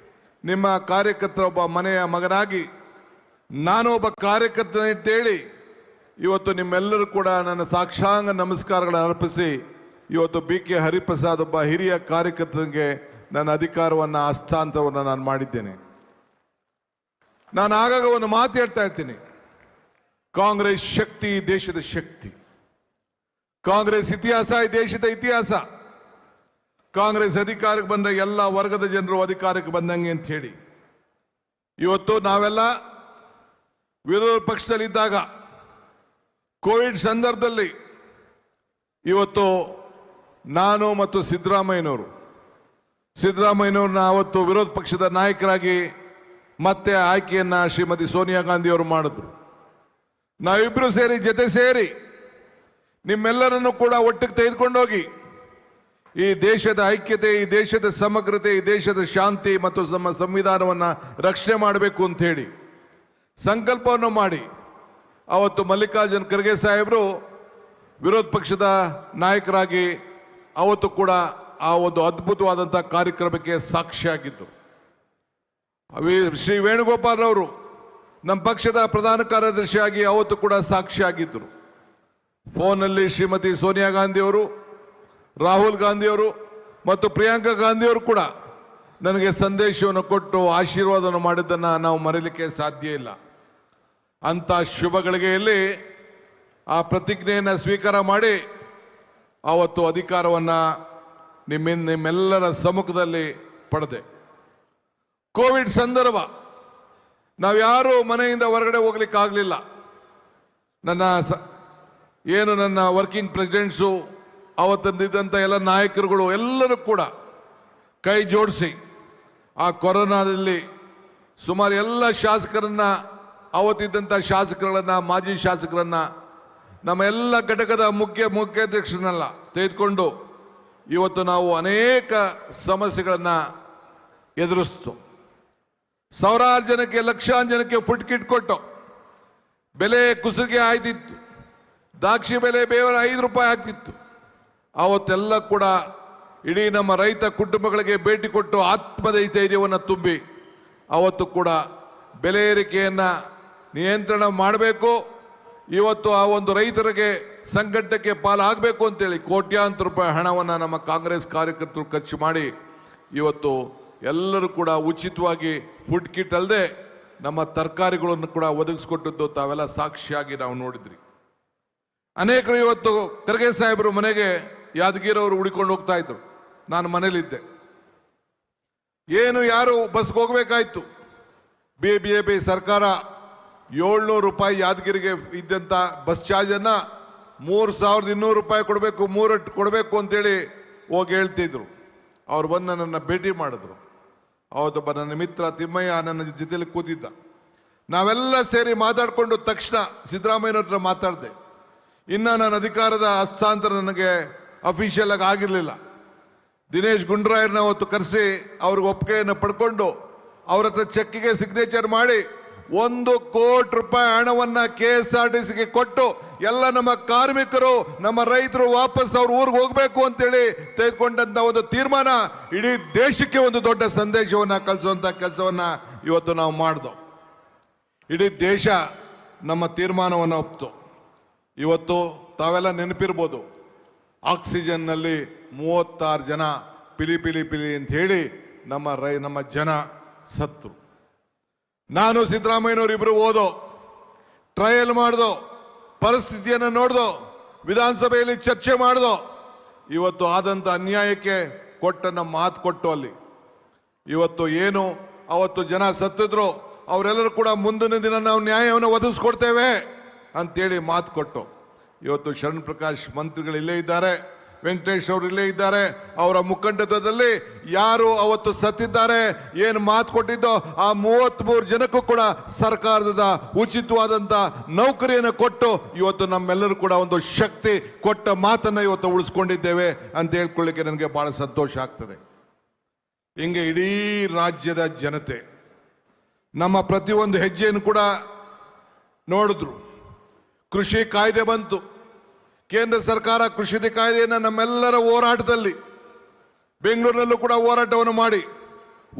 ನಿಮ್ಮ ಕಾರ್ಯಕರ್ತರ ಒಬ್ಬ ಮನೆಯ ಮಗನಾಗಿ ನಾನು ಒಬ್ಬ ಕಾರ್ಯಕರ್ತನ ಅಂತೇಳಿ ಇವತ್ತು ನಿಮ್ಮೆಲ್ಲರೂ ಕೂಡ ನನ್ನ ಸಾಕ್ಷಾಂಗ ನಮಸ್ಕಾರಗಳನ್ನು ಅರ್ಪಿಸಿ ಇವತ್ತು BK ಹರಿಪ್ರಸಾದ್ ಒಬ್ಬ ಹಿರಿಯ ಕಾರ್ಯಕರ್ತನಿಗೆ ನನ್ನ ಅಧಿಕಾರವನ್ನು ಹಸ್ತಾಂತರವನ್ನು ನಾನು ಮಾಡಿದ್ದೇನೆ. ನಾನು ಆಗಾಗ ಒಂದು ಮಾತು ಹೇಳ್ತಾ ಇರ್ತೀನಿ, ಕಾಂಗ್ರೆಸ್ ಶಕ್ತಿ ದೇಶದ ಶಕ್ತಿ, ಕಾಂಗ್ರೆಸ್ ಇತಿಹಾಸ ಈ ದೇಶದ ಇತಿಹಾಸ. ಕಾಂಗ್ರೆಸ್ ಅಧಿಕಾರಕ್ಕೆ ಬಂದ ಎಲ್ಲ ವರ್ಗದ ಜನರು ಅಧಿಕಾರಕ್ಕೆ ಬಂದಂಗೆ ಅಂತ ಹೇಳಿ ಇವತ್ತು ನಾವೆಲ್ಲ ವಿರೋಧ ಪಕ್ಷದಲ್ಲಿದ್ದಾಗ ಕೋವಿಡ್ ಸಂದರ್ಭದಲ್ಲಿ ಇವತ್ತು ನಾನು ಮತ್ತು ಸಿದ್ದರಾಮಯ್ಯನವ್ರನ್ನ ಅವತ್ತು ವಿರೋಧ ಪಕ್ಷದ ನಾಯಕರಾಗಿ ಮತ್ತೆ ಆಯ್ಕೆಯನ್ನ ಶ್ರೀಮತಿ ಸೋನಿಯಾ ಗಾಂಧಿ ಅವರು ಮಾಡಿದ್ರು. ನಾವಿಬ್ರು ಸೇರಿ ಜೊತೆ ಸೇರಿ ನಿಮ್ಮೆಲ್ಲರನ್ನು ಕೂಡ ಒಟ್ಟಿಗೆ ತೆಗೆದುಕೊಂಡೋಗಿ ಈ ದೇಶದ ಐಕ್ಯತೆ, ಈ ದೇಶದ ಸಮಗ್ರತೆ, ಈ ದೇಶದ ಶಾಂತಿ ಮತ್ತು ನಮ್ಮ ಸಂವಿಧಾನವನ್ನು ರಕ್ಷಣೆ ಮಾಡಬೇಕು ಅಂತ ಹೇಳಿ ಸಂಕಲ್ಪವನ್ನು ಮಾಡಿ ಅವತ್ತು ಮಲ್ಲಿಕಾರ್ಜುನ್ ಖರ್ಗೆ ಸಾಹೇಬರು ವಿರೋಧ ಪಕ್ಷದ ನಾಯಕರಾಗಿ ಅವತ್ತು ಕೂಡ ಆ ಒಂದು ಅದ್ಭುತವಾದಂಥ ಕಾರ್ಯಕ್ರಮಕ್ಕೆ ಸಾಕ್ಷಿಯಾಗಿದ್ದು. ಶ್ರೀ ವೇಣುಗೋಪಾಲ್ ಅವರು ನಮ್ಮ ಪಕ್ಷದ ಪ್ರಧಾನ ಕಾರ್ಯದರ್ಶಿಯಾಗಿ ಅವತ್ತು ಕೂಡ ಸಾಕ್ಷಿಯಾಗಿದ್ದರು. ಫೋನಲ್ಲಿ ಶ್ರೀಮತಿ ಸೋನಿಯಾ ಗಾಂಧಿಯವರು, ರಾಹುಲ್ ಗಾಂಧಿಯವರು ಮತ್ತು ಪ್ರಿಯಾಂಕಾ ಗಾಂಧಿಯವರು ಕೂಡ ನನಗೆ ಸಂದೇಶವನ್ನು ಕೊಟ್ಟು ಆಶೀರ್ವಾದವನ್ನು ಮಾಡಿದ್ದನ್ನು ನಾವು ಮರೆಯಲಿಕ್ಕೆ ಸಾಧ್ಯ ಇಲ್ಲ. ಅಂಥ ಶುಭ ಗಳಿಗೆಯಲ್ಲಿ ಆ ಪ್ರತಿಜ್ಞೆಯನ್ನು ಸ್ವೀಕಾರ ಮಾಡಿ ಆವತ್ತು ಅಧಿಕಾರವನ್ನು ನಿಮ್ಮೆಲ್ಲರ ಸಮ್ಮುಖದಲ್ಲಿ ಪಡೆದೆ. ಕೋವಿಡ್ ಸಂದರ್ಭ ನಾವ್ಯಾರೂ ಮನೆಯಿಂದ ಹೊರಗಡೆ ಹೋಗ್ಲಿಕ್ಕಾಗಲಿಲ್ಲ. ನನ್ನ ವರ್ಕಿಂಗ್ ಪ್ರೆಸಿಡೆಂಟ್ಸು, ಅವತ್ತಂದಿದ್ದಂಥ ಎಲ್ಲ ನಾಯಕರುಗಳು ಎಲ್ಲರೂ ಕೂಡ ಕೈ ಜೋಡಿಸಿ ಆ ಕೊರೋನಾದಲ್ಲಿ ಸುಮಾರು ಎಲ್ಲ ಶಾಸಕರನ್ನ, ಅವತ್ತಿದ್ದಂಥ ಶಾಸಕರುಗಳನ್ನು, ಮಾಜಿ ಶಾಸಕರನ್ನ, ನಮ್ಮ ಎಲ್ಲ ಘಟಕದ ಮುಖ್ಯಾಧ್ಯಕ್ಷರನ್ನೆಲ್ಲ ತೆಗೆದುಕೊಂಡು ಇವತ್ತು ನಾವು ಅನೇಕ ಸಮಸ್ಯೆಗಳನ್ನು ಎದುರಿಸ್ತು. ಸಾವಿರಾರು ಜನಕ್ಕೆ, ಲಕ್ಷಾಂತರ ಜನಕ್ಕೆ ಫುಡ್ ಕಿಟ್ ಕೊಟ್ಟು ಬೆಲೆ ಕುಸಿಗೆ ಆಯ್ತಿತ್ತು. ದ್ರಾಕ್ಷಿ ಬೆಲೆ ಬೇರೆ 5 ರೂಪಾಯಿ ಆಗ್ತಿತ್ತು. ಅವತ್ತೆಲ್ಲ ಕೂಡ ಇಡೀ ನಮ್ಮ ರೈತ ಕುಟುಂಬಗಳಿಗೆ ಭೇಟಿ ಕೊಟ್ಟು ಆತ್ಮಧೈರ್ಯವನ್ನು ತುಂಬಿ ಅವತ್ತು ಕೂಡ ಬೆಲೆ ಏರಿಕೆಯನ್ನು ನಿಯಂತ್ರಣ ಮಾಡಬೇಕು. ಇವತ್ತು ಆ ಒಂದು ರೈತರಿಗೆ ಸಂಕಟಕ್ಕೆ ಪಾಲಾಗಬೇಕು ಅಂತೇಳಿ ಕೋಟ್ಯಾಂತರ ರೂಪಾಯಿ ಹಣವನ್ನು ನಮ್ಮ ಕಾಂಗ್ರೆಸ್ ಕಾರ್ಯಕರ್ತರು ಖರ್ಚು ಮಾಡಿ ಇವತ್ತು ಎಲ್ಲರೂ ಕೂಡ ಉಚಿತವಾಗಿ ಫುಡ್ ಕಿಟ್ ಅಲ್ಲದೆ ನಮ್ಮ ತರಕಾರಿಗಳನ್ನು ಕೂಡ ಒದಗಿಸ್ಕೊಟ್ಟದ್ದು ತಾವೆಲ್ಲ ಸಾಕ್ಷಿಯಾಗಿ ನಾವು ನೋಡಿದ್ರಿ. ಅನೇಕರು ಇವತ್ತು ಖರ್ಗೆ ಸಾಹೇಬರು ಮನೆಗೆ ಯಾದಗಿರವರು ಹುಡಿಕೊಂಡು ಹೋಗ್ತಾ ಇದ್ರು. ನಾನು ಮನೇಲಿದ್ದೆ. ಯಾರು ಬಸ್ಗೆ ಹೋಗ್ಬೇಕಾಯ್ತು. BJP ಸರ್ಕಾರ 700 ರೂಪಾಯಿ ಯಾದಗಿರಿಗೆ ಇದ್ದಂಥ ಬಸ್ ಚಾರ್ಜನ್ನು 3200 ರೂಪಾಯಿ ಕೊಡಬೇಕು, 3 ಕೊಡಬೇಕು ಅಂತೇಳಿ ಹೋಗಿ ಹೇಳ್ತಿದ್ರು. ಅವ್ರು ಬಂದು ನನ್ನನ್ನು ಭೇಟಿ ಮಾಡಿದ್ರು. ಅವತ್ತೊಬ್ಬ ನನ್ನ ಮಿತ್ರ ತಿಮ್ಮಯ್ಯ ನನ್ನ ಜೊತೆಲಿ ಕೂತಿದ್ದ. ನಾವೆಲ್ಲ ಸೇರಿ ಮಾತಾಡಿಕೊಂಡು ತಕ್ಷಣ ಸಿದ್ದರಾಮಯ್ಯನವ್ರ ಹತ್ರ ಮಾತಾಡಿದೆ. ಇನ್ನು ನನ್ನ ಅಧಿಕಾರದ ಹಸ್ತಾಂತರ ನನಗೆ ಅಫಿಷಿಯಲ್ ಆಗಿ ಆಗಿರಲಿಲ್ಲ. ದಿನೇಶ್ ಗುಂಡ್ರಾಯರ್ನ ಅವತ್ತು ಕರೆಸಿ ಅವ್ರಿಗೆ ಒಪ್ಪಿಗೆಯನ್ನು ಪಡ್ಕೊಂಡು ಅವ್ರ ಹತ್ರ ಚೆಕ್ಕಿಗೆ ಸಿಗ್ನೇಚರ್ ಮಾಡಿ 1 ಕೋಟಿ ರೂಪಾಯಿ ಹಣವನ್ನು KSRTCಗೆ ಕೊಟ್ಟು ಎಲ್ಲ ನಮ್ಮ ಕಾರ್ಮಿಕರು ನಮ್ಮ ರೈತರು ವಾಪಸ್ ಅವ್ರ ಊರಿಗೆ ಹೋಗ್ಬೇಕು ಅಂತೇಳಿ ತೆಗೆದುಕೊಂಡಂತ ಒಂದು ತೀರ್ಮಾನ ಇಡೀ ದೇಶಕ್ಕೆ ಒಂದು ದೊಡ್ಡ ಸಂದೇಶವನ್ನು ಕಳಿಸುವಂತ ಕೆಲಸವನ್ನ ಇವತ್ತು ನಾವು ಮಾಡಿದೋ. ಇಡೀ ದೇಶ ನಮ್ಮ ತೀರ್ಮಾನವನ್ನು ಒಪ್ತು. ಇವತ್ತು ತಾವೆಲ್ಲ ನೆನಪಿರ್ಬೋದು, ಆಕ್ಸಿಜನ್ನಲ್ಲಿ 36 ಜನ ಪಿಲಿ ಪಿಲಿ ಪಿಲಿ ಅಂತ ಹೇಳಿ ನಮ್ಮ ಜನ ಸತ್ರು. ನಾನು ಸಿದ್ದರಾಮಯ್ಯನವರು ಇಬ್ರು ಓದೋ, ಟ್ರಯಲ್ ಮಾಡ್ದೋ, ಪರಿಸ್ಥಿತಿಯನ್ನು ನೋಡ್ದೋ, ವಿಧಾನಸಭೆಯಲ್ಲಿ ಚರ್ಚೆ ಮಾಡ್ದೋ. ಇವತ್ತು ಆದಂಥ ಅನ್ಯಾಯಕ್ಕೆ ಮಾತು ಕೊಟ್ಟು ಅಲ್ಲಿ ಇವತ್ತು ಏನು ಅವತ್ತು ಜನ ಸತ್ತಿದ್ರು ಅವರೆಲ್ಲರೂ ಕೂಡ ಮುಂದಿನ ದಿನ ನಾವು ನ್ಯಾಯವನ್ನು ಒದಗಿಸ್ಕೊಡ್ತೇವೆ ಅಂತೇಳಿ ಮಾತು ಕೊಟ್ಟು ಇವತ್ತು ಶರಣ್ ಪ್ರಕಾಶ್ ಮಂತ್ರಿಗಳು ಇಲ್ಲೇ ಇದ್ದಾರೆ, ವೆಂಕಟೇಶ್ ಅವರು ಇಲ್ಲೇ ಇದ್ದಾರೆ. ಅವರ ಮುಖಂಡತ್ವದಲ್ಲಿ ಯಾರು ಅವತ್ತು ಸತ್ತಿದ್ದಾರೆ, ಏನು ಮಾತು ಕೊಟ್ಟಿದ್ದೋ ಆ 33 ಜನಕ್ಕೂ ಕೂಡ ಸರ್ಕಾರದ ಉಚಿತವಾದಂಥ ನೌಕರಿಯನ್ನು ಕೊಟ್ಟು ಇವತ್ತು ನಮ್ಮೆಲ್ಲರೂ ಕೂಡ ಒಂದು ಶಕ್ತಿ ಕೊಟ್ಟ ಮಾತನ್ನು ಇವತ್ತು ಉಳಿಸ್ಕೊಂಡಿದ್ದೇವೆ ಅಂತ ಹೇಳ್ಕೊಳ್ಳಿಕ್ಕೆ ನನಗೆ ಬಹಳ ಸಂತೋಷ ಆಗ್ತದೆ. ಹಿಂಗೆ ಇಡೀ ರಾಜ್ಯದ ಜನತೆ ನಮ್ಮ ಪ್ರತಿಯೊಂದು ಹೆಜ್ಜೆಯನ್ನು ಕೂಡ ನೋಡಿದ್ರು. ಕೃಷಿ ಕಾಯ್ದೆ ಬಂತು. ಕೇಂದ್ರ ಸರ್ಕಾರ ಕೃಷಿ ಕಾಯ್ದೆಯನ್ನು ನಮ್ಮೆಲ್ಲರ ಹೋರಾಟದಲ್ಲಿ ಬೆಂಗಳೂರಿನಲ್ಲೂ ಕೂಡ ಹೋರಾಟವನ್ನು ಮಾಡಿ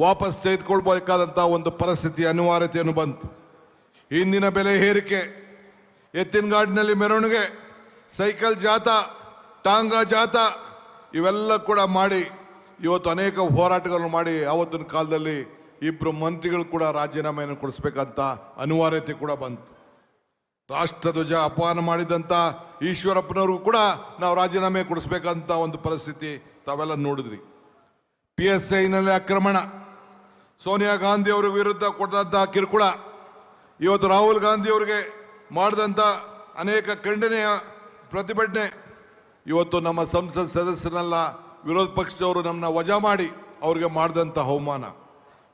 ವಾಪಸ್ ತೆಗೆದುಕೊಳ್ಬೇಕಾದಂಥ ಒಂದು ಪರಿಸ್ಥಿತಿ ಅನಿವಾರ್ಯತೆಯನ್ನು ಬಂತು. ಇಂದಿನ ಬೆಲೆ ಏರಿಕೆ, ಎತ್ತಿನಗಾಡಿನಲ್ಲಿ ಮೆರವಣಿಗೆ, ಸೈಕಲ್ ಜಾಥಾ, ಟಾಂಗಾ ಜಾಥಾ ಇವೆಲ್ಲ ಕೂಡ ಮಾಡಿ ಇವತ್ತು ಅನೇಕ ಹೋರಾಟಗಳನ್ನು ಮಾಡಿ ಆವತ್ತಿನ ಕಾಲದಲ್ಲಿ 2 ಮಂತ್ರಿಗಳು ಕೂಡ ರಾಜೀನಾಮೆಯನ್ನು ಕೊಡಿಸ್ಬೇಕಂತ ಅನಿವಾರ್ಯತೆ ಕೂಡ ಬಂತು. ರಾಷ್ಟ್ರಧ್ವಜ ಅಪಮಾನ ಮಾಡಿದಂಥ ಈಶ್ವರಪ್ಪನವ್ರಿಗೂ ಕೂಡ ನಾವು ರಾಜೀನಾಮೆ ಕೊಡಿಸ್ಬೇಕಂತ ಒಂದು ಪರಿಸ್ಥಿತಿ ತಾವೆಲ್ಲ ನೋಡಿದ್ರಿ. PSIನಲ್ಲಿ ಆಕ್ರಮಣ, ಸೋನಿಯಾ ಗಾಂಧಿ ಅವರ ವಿರುದ್ಧ ಕೊಟ್ಟಂಥ ಕಿರುಕುಳ, ಇವತ್ತು ರಾಹುಲ್ ಗಾಂಧಿ ಅವರಿಗೆ ಮಾಡಿದಂಥ ಅನೇಕ ಖಂಡನೆಯ ಪ್ರತಿಭಟನೆ, ಇವತ್ತು ನಮ್ಮ ಸಂಸತ್ ಸದಸ್ಯರನ್ನೆಲ್ಲ ವಿರೋಧ ಪಕ್ಷದವರು ನಮ್ಮನ್ನ ವಜಾ ಮಾಡಿ ಅವ್ರಿಗೆ ಮಾಡಿದಂಥ ಅವಮಾನ,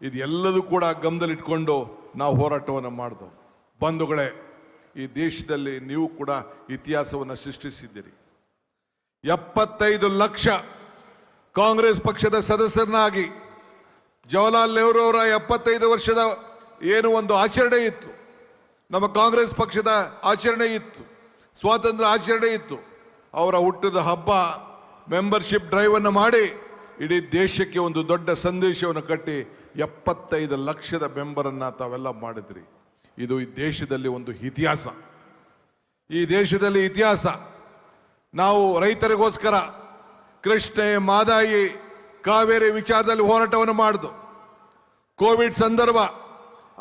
ಇದೆಲ್ಲದೂ ಕೂಡ ಗಮನದಲ್ಲಿಟ್ಕೊಂಡು ನಾವು ಹೋರಾಟವನ್ನು ಮಾಡಿದೆವು. ಬಂಧುಗಳೇ, ಈ ದೇಶದಲ್ಲಿ ನೀವು ಕೂಡ ಇತಿಹಾಸವನ್ನು ಸೃಷ್ಟಿಸಿದ್ದೀರಿ. 75 ಲಕ್ಷ ಕಾಂಗ್ರೆಸ್ ಪಕ್ಷದ ಸದಸ್ಯರನ್ನಾಗಿ ಜವಾಹರ್ಲಾಲ್ ನೆಹರು ಅವರ 75 ವರ್ಷದ ಏನು ಒಂದು ಆಚರಣೆ ಇತ್ತು, ನಮ್ಮ ಕಾಂಗ್ರೆಸ್ ಪಕ್ಷದ ಆಚರಣೆ ಇತ್ತು, ಸ್ವಾತಂತ್ರ್ಯ ಆಚರಣೆ ಇತ್ತು. ಅವರ ಹುಟ್ಟದ ಹಬ್ಬ ಮೆಂಬರ್ಶಿಪ್ ಡ್ರೈವನ್ನು ಮಾಡಿ ಇಡೀ ದೇಶಕ್ಕೆ ಒಂದು ದೊಡ್ಡ ಸಂದೇಶವನ್ನು ಕಟ್ಟಿ 75 ಲಕ್ಷದ ಮೆಂಬರನ್ನು ತಾವೆಲ್ಲ ಮಾಡಿದ್ರಿ. ಇದು ಈ ದೇಶದಲ್ಲಿ ಒಂದು ಇತಿಹಾಸ. ಈ ದೇಶದಲ್ಲಿ ಇತಿಹಾಸ. ನಾವು ರೈತರಿಗೋಸ್ಕರ ಕೃಷ್ಣೆ, ಮಾದಾಯಿ, ಕಾವೇರಿ ವಿಚಾರದಲ್ಲಿ ಹೋರಾಟವನ್ನು ಮಾಡಿದ್ದು. ಕೋವಿಡ್ ಸಂದರ್ಭ,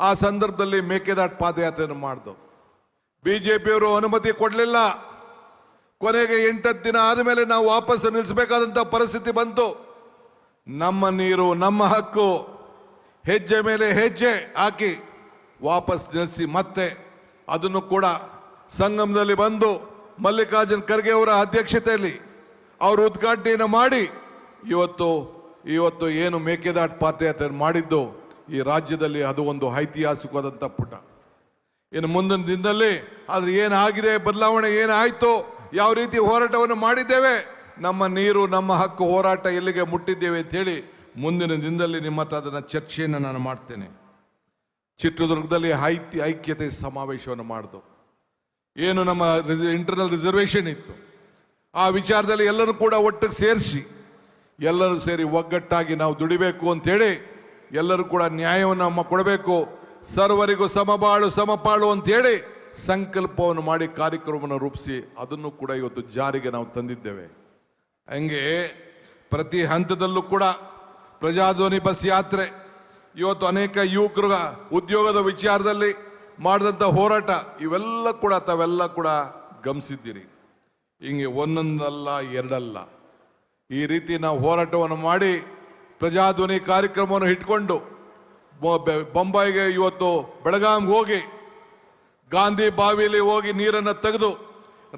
ಆ ಸಂದರ್ಭದಲ್ಲಿ ಮೇಕೆದಾಟು ಪಾದಯಾತ್ರೆಯನ್ನು ಮಾಡಿದ್ದು. BJPಯವರು ಅನುಮತಿ ಕೊಡಲಿಲ್ಲ. ಕೊನೆಗೆ 8 ದಿನ ಆದಮೇಲೆ ನಾವು ವಾಪಸ್ ನಿಲ್ಲಿಸಬೇಕಾದಂಥ ಪರಿಸ್ಥಿತಿ ಬಂತು. ನಮ್ಮ ನೀರು ನಮ್ಮ ಹಕ್ಕು ಹೆಜ್ಜೆ ಮೇಲೆ ಹೆಜ್ಜೆ ಹಾಕಿ ವಾಪಸ್ ನಿಲ್ಲಿಸಿ ಮತ್ತೆ ಅದನ್ನು ಕೂಡ ಸಂಗಮದಲ್ಲಿ ಬಂದು ಮಲ್ಲಿಕಾರ್ಜುನ್ ಖರ್ಗೆ ಅವರ ಅಧ್ಯಕ್ಷತೆಯಲ್ಲಿ ಅವರು ಉದ್ಘಾಟನೆಯನ್ನು ಮಾಡಿ ಇವತ್ತು ಏನು ಮೇಕೆದಾಟು ಪಾದಯಾತ್ರೆ ಮಾಡಿದ್ದು ಈ ರಾಜ್ಯದಲ್ಲಿ ಅದು ಒಂದು ಐತಿಹಾಸಿಕವಾದಂಥ ಪುಟ. ಇನ್ನು ಮುಂದಿನ ದಿನದಲ್ಲಿ ಆದರೆ ಏನಾಗಿದೆ, ಬದಲಾವಣೆ ಏನಾಯಿತು, ಯಾವ ರೀತಿ ಹೋರಾಟವನ್ನು ಮಾಡಿದ್ದೇವೆ, ನಮ್ಮ ನೀರು ನಮ್ಮ ಹಕ್ಕು ಹೋರಾಟ ಎಲ್ಲಿಗೆ ಮುಟ್ಟಿದ್ದೇವೆ ಅಂತೇಳಿ ಮುಂದಿನ ದಿನದಲ್ಲಿ ನಿಮ್ಮ ಹತ್ರ ಅದನ್ನು ಚರ್ಚೆಯನ್ನು ನಾನು ಮಾಡ್ತೇನೆ. ಚಿತ್ರದುರ್ಗದಲ್ಲಿ ಐಕ್ಯತೆ ಸಮಾವೇಶವನ್ನು ಮಾಡಿದೆವು. ಏನು ನಮ್ಮ ಇಂಟರ್ನಲ್ ರಿಸರ್ವೇಷನ್ ಇತ್ತು, ಆ ವಿಚಾರದಲ್ಲಿ ಎಲ್ಲರೂ ಕೂಡ ಒಟ್ಟಿಗೆ ಸೇರಿಸಿ ಎಲ್ಲರೂ ಸೇರಿ ಒಗ್ಗಟ್ಟಾಗಿ ನಾವು ದುಡಿಬೇಕು ಅಂತೇಳಿ ಎಲ್ಲರೂ ಕೂಡ ನ್ಯಾಯವನ್ನು ಕೊಡಬೇಕು. ಸರ್ವರಿಗೂ ಸಮಬಾಳು ಸಮಪಾಳು ಅಂತೇಳಿ ಸಂಕಲ್ಪವನ್ನು ಮಾಡಿ ಕಾರ್ಯಕ್ರಮವನ್ನು ರೂಪಿಸಿ ಅದನ್ನು ಕೂಡ ಇವತ್ತು ಜಾರಿಗೆ ನಾವು ತಂದಿದ್ದೇವೆ. ಹಂಗೆ ಪ್ರತಿ ಹಂತದಲ್ಲೂ ಕೂಡ ಪ್ರಜಾಧ್ವನಿ ಬಸ್ ಯಾತ್ರೆ, ಇವತ್ತು ಅನೇಕ ಯುವಕರ ಉದ್ಯೋಗದ ವಿಚಾರದಲ್ಲಿ ಮಾಡಿದಂಥ ಹೋರಾಟ, ಇವೆಲ್ಲ ಕೂಡ ತಾವೆಲ್ಲ ಕೂಡ ಗಮನಿಸಿದ್ದೀರಿ. ಹಿಂಗೆ ಒಂದೊಂದಲ್ಲ ಎರಡಲ್ಲ, ಈ ರೀತಿ ನಾವು ಹೋರಾಟವನ್ನು ಮಾಡಿ ಪ್ರಜಾಧ್ವನಿ ಕಾರ್ಯಕ್ರಮವನ್ನು ಇಟ್ಕೊಂಡು ಬೊಂಬಾಯಿಗೆ ಇವತ್ತು ಬೆಳಗಾಂಗೆ ಹೋಗಿ ಗಾಂಧಿ ಬಾವಿಯಲ್ಲಿ ಹೋಗಿ ನೀರನ್ನು ತೆಗೆದು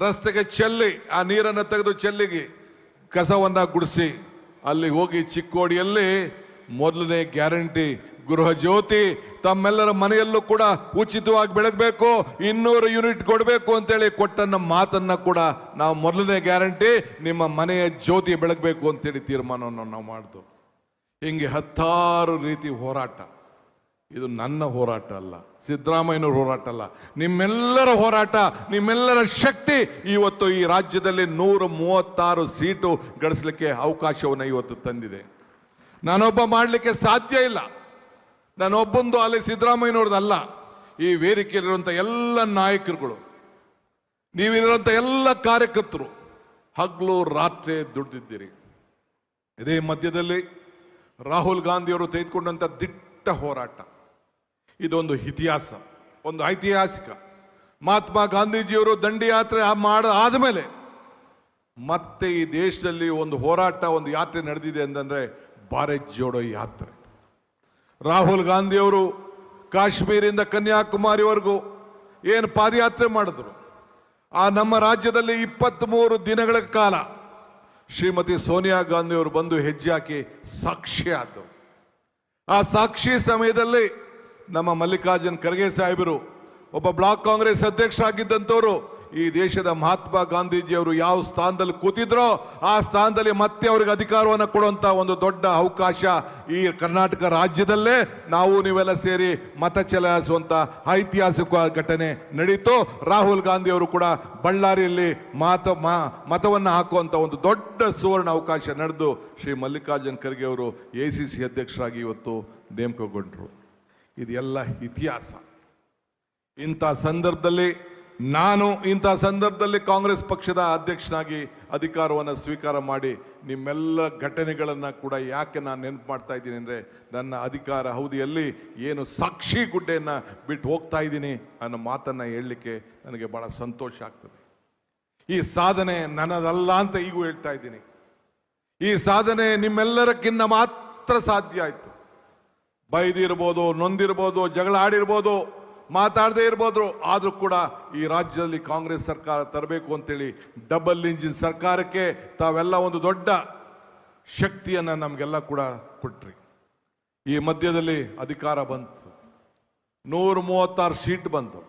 ರಸ್ತೆಗೆ ಚೆಲ್ಲಿ, ಆ ನೀರನ್ನು ತೆಗೆದು ಚೆಲ್ಲಿಗೆ ಕಸವನ್ನು ಗುಡಿಸಿ ಅಲ್ಲಿ ಹೋಗಿ ಚಿಕ್ಕೋಡಿಯಲ್ಲಿ ಮೊದಲನೇ ಗ್ಯಾರಂಟಿ ಗೃಹ ಜ್ಯೋತಿ ತಮ್ಮೆಲ್ಲರ ಮನೆಯಲ್ಲೂ ಕೂಡ ಉಚಿತವಾಗಿ ಬೆಳಗಬೇಕು, 200 ಯೂನಿಟ್ ಕೊಡಬೇಕು ಅಂತೇಳಿ ಕೊಟ್ಟನ್ನ ಮಾತನ್ನ ಕೂಡ ನಾವು ಮೊದಲನೇ ಗ್ಯಾರಂಟಿ ನಿಮ್ಮ ಮನೆಯ ಜ್ಯೋತಿ ಬೆಳಗಬೇಕು ಅಂತೇಳಿ ತೀರ್ಮಾನವನ್ನು ನಾವು ಮಾಡ್ದು. ಹಿಂಗೆ 10 ರೀತಿ ಹೋರಾಟ. ಇದು ನನ್ನ ಹೋರಾಟ ಅಲ್ಲ, ಸಿದ್ದರಾಮಯ್ಯನವ್ರ ಹೋರಾಟ ಅಲ್ಲ, ನಿಮ್ಮೆಲ್ಲರ ಹೋರಾಟ, ನಿಮ್ಮೆಲ್ಲರ ಶಕ್ತಿ ಇವತ್ತು ಈ ರಾಜ್ಯದಲ್ಲಿ 136 ಸೀಟು ಗಳಿಸಲಿಕ್ಕೆ ಅವಕಾಶವನ್ನು ಇವತ್ತು ತಂದಿದೆ. ನಾನೊಬ್ಬ ಮಾಡಲಿಕ್ಕೆ ಸಾಧ್ಯ ಇಲ್ಲ, ನಾನೊಬ್ಬಂದು ಅಲ್ಲಿ ಸಿದ್ದರಾಮಯ್ಯನವ್ರದ್ದಲ್ಲ. ಈ ವೇದಿಕೆಯಲ್ಲಿರುವಂಥ ಎಲ್ಲ ನಾಯಕರುಗಳು, ನೀವಿರುವಂಥ ಎಲ್ಲ ಕಾರ್ಯಕರ್ತರು ಹಗಲು ರಾತ್ರಿ ದುಡಿದಿದ್ದೀರಿ. ಇದೇ ಮಧ್ಯದಲ್ಲಿ ರಾಹುಲ್ ಗಾಂಧಿಯವರು ತೆಗೆದುಕೊಂಡಂಥ ದಿಟ್ಟ ಹೋರಾಟ, ಇದೊಂದು ಇತಿಹಾಸ, ಒಂದು ಐತಿಹಾಸಿಕ. ಮಹಾತ್ಮ ಗಾಂಧೀಜಿಯವರು ದಂಡಿ ಯಾತ್ರೆ ಆದಮೇಲೆ ಮತ್ತೆ ಈ ದೇಶದಲ್ಲಿ ಒಂದು ಹೋರಾಟ, ಒಂದು ಯಾತ್ರೆ ನಡೆದಿದೆ ಅಂತಂದ್ರೆ ಭಾರತ್ ಜೋಡೋ ಯಾತ್ರೆ. ರಾಹುಲ್ ಗಾಂಧಿಯವರು ಕಾಶ್ಮೀರಿಂದ ಕನ್ಯಾಕುಮಾರಿವರೆಗೂ ಏನು ಪಾದಯಾತ್ರೆ ಮಾಡಿದ್ರು, ಆ ನಮ್ಮ ರಾಜ್ಯದಲ್ಲಿ 23 ದಿನಗಳ ಕಾಲ ಶ್ರೀಮತಿ ಸೋನಿಯಾ ಗಾಂಧಿಯವರು ಬಂದು ಹೆಜ್ಜೆ ಹಾಕಿ ಸಾಕ್ಷಿ ಆದರು. ಆ ಸಾಕ್ಷಿ ಸಮಯದಲ್ಲಿ ನಮ್ಮ ಮಲ್ಲಿಕಾರ್ಜುನ್ ಖರ್ಗೆ ಸಾಹೇಬರು ಒಬ್ಬ ಬ್ಲಾಕ್ ಕಾಂಗ್ರೆಸ್ ಅಧ್ಯಕ್ಷ ಆಗಿದ್ದಂಥವ್ರು ಈ ದೇಶದ ಮಹಾತ್ಮ ಗಾಂಧೀಜಿಯವರು ಯಾವ ಸ್ಥಾನದಲ್ಲಿ ಕೂತಿದ್ರೋ ಆ ಸ್ಥಾನದಲ್ಲಿ ಮತ್ತೆ ಅವ್ರಿಗೆ ಅಧಿಕಾರವನ್ನು ಕೊಡುವಂಥ ಒಂದು ದೊಡ್ಡ ಅವಕಾಶ ಈ ಕರ್ನಾಟಕ ರಾಜ್ಯದಲ್ಲೇ ನಾವು ನೀವೆಲ್ಲ ಸೇರಿ ಮತ ಚಲಾಯಿಸುವಂಥ ಐತಿಹಾಸಿಕ ಘಟನೆ ನಡೀತು. ರಾಹುಲ್ ಗಾಂಧಿಯವರು ಕೂಡ ಬಳ್ಳಾರಿಯಲ್ಲಿ ಮತವನ್ನು ಹಾಕುವಂಥ ಒಂದು ದೊಡ್ಡ ಸುವರ್ಣ ಅವಕಾಶ ನಡೆದು ಶ್ರೀ ಮಲ್ಲಿಕಾರ್ಜುನ್ ಖರ್ಗೆ ಅವರು ACC ಅಧ್ಯಕ್ಷರಾಗಿ ಇವತ್ತು ನೇಮಕಗೊಂಡರು. ಇದೆಲ್ಲ ಇತಿಹಾಸ. ಇಂಥ ಸಂದರ್ಭದಲ್ಲಿ ಕಾಂಗ್ರೆಸ್ ಪಕ್ಷದ ಅಧ್ಯಕ್ಷನಾಗಿ ಅಧಿಕಾರವನ್ನು ಸ್ವೀಕಾರ ಮಾಡಿ ನಿಮ್ಮೆಲ್ಲ ಘಟನೆಗಳನ್ನು ಕೂಡ ಯಾಕೆ ನಾನು ನೆನಪು ಮಾಡ್ತಾ ಇದ್ದೀನಿ ಅಂದರೆ, ನನ್ನ ಅಧಿಕಾರ ಅವಧಿಯಲ್ಲಿ ಏನು ಸಾಕ್ಷಿ ಗುಡ್ಡೆಯನ್ನು ಬಿಟ್ಟು ಹೋಗ್ತಾ ಇದ್ದೀನಿ ಅನ್ನೋ ಮಾತನ್ನು ಹೇಳಲಿಕ್ಕೆ ನನಗೆ ಭಾಳ ಸಂತೋಷ ಆಗ್ತದೆ. ಈ ಸಾಧನೆ ನನ್ನದಲ್ಲ ಅಂತ ಈಗೂ ಹೇಳ್ತಾ ಇದ್ದೀನಿ. ಈ ಸಾಧನೆ ನಿಮ್ಮೆಲ್ಲರಕ್ಕಿಂತ ಮಾತ್ರ ಸಾಧ್ಯ ಆಯಿತು. ಬೈದಿರ್ಬೋದು, ನೊಂದಿರ್ಬೋದು, ಜಗಳ ಆಡಿರ್ಬೋದು, ಮಾತಾಡದೇ ಇರ್ಬೋದು, ಆದರೂ ಕೂಡ ಈ ರಾಜ್ಯದಲ್ಲಿ ಕಾಂಗ್ರೆಸ್ ಸರ್ಕಾರ ತರಬೇಕು ಅಂತೇಳಿ ಡಬಲ್ ಇಂಜಿನ್ ಸರ್ಕಾರಕ್ಕೆ ತಾವೆಲ್ಲ ಒಂದು ದೊಡ್ಡ ಶಕ್ತಿಯನ್ನು ನಮಗೆಲ್ಲ ಕೂಡ ಕೊಟ್ರಿ. ಈ ಮಧ್ಯದಲ್ಲಿ ಅಧಿಕಾರ ಬಂತು, 136 ಸೀಟ್ ಬಂತು.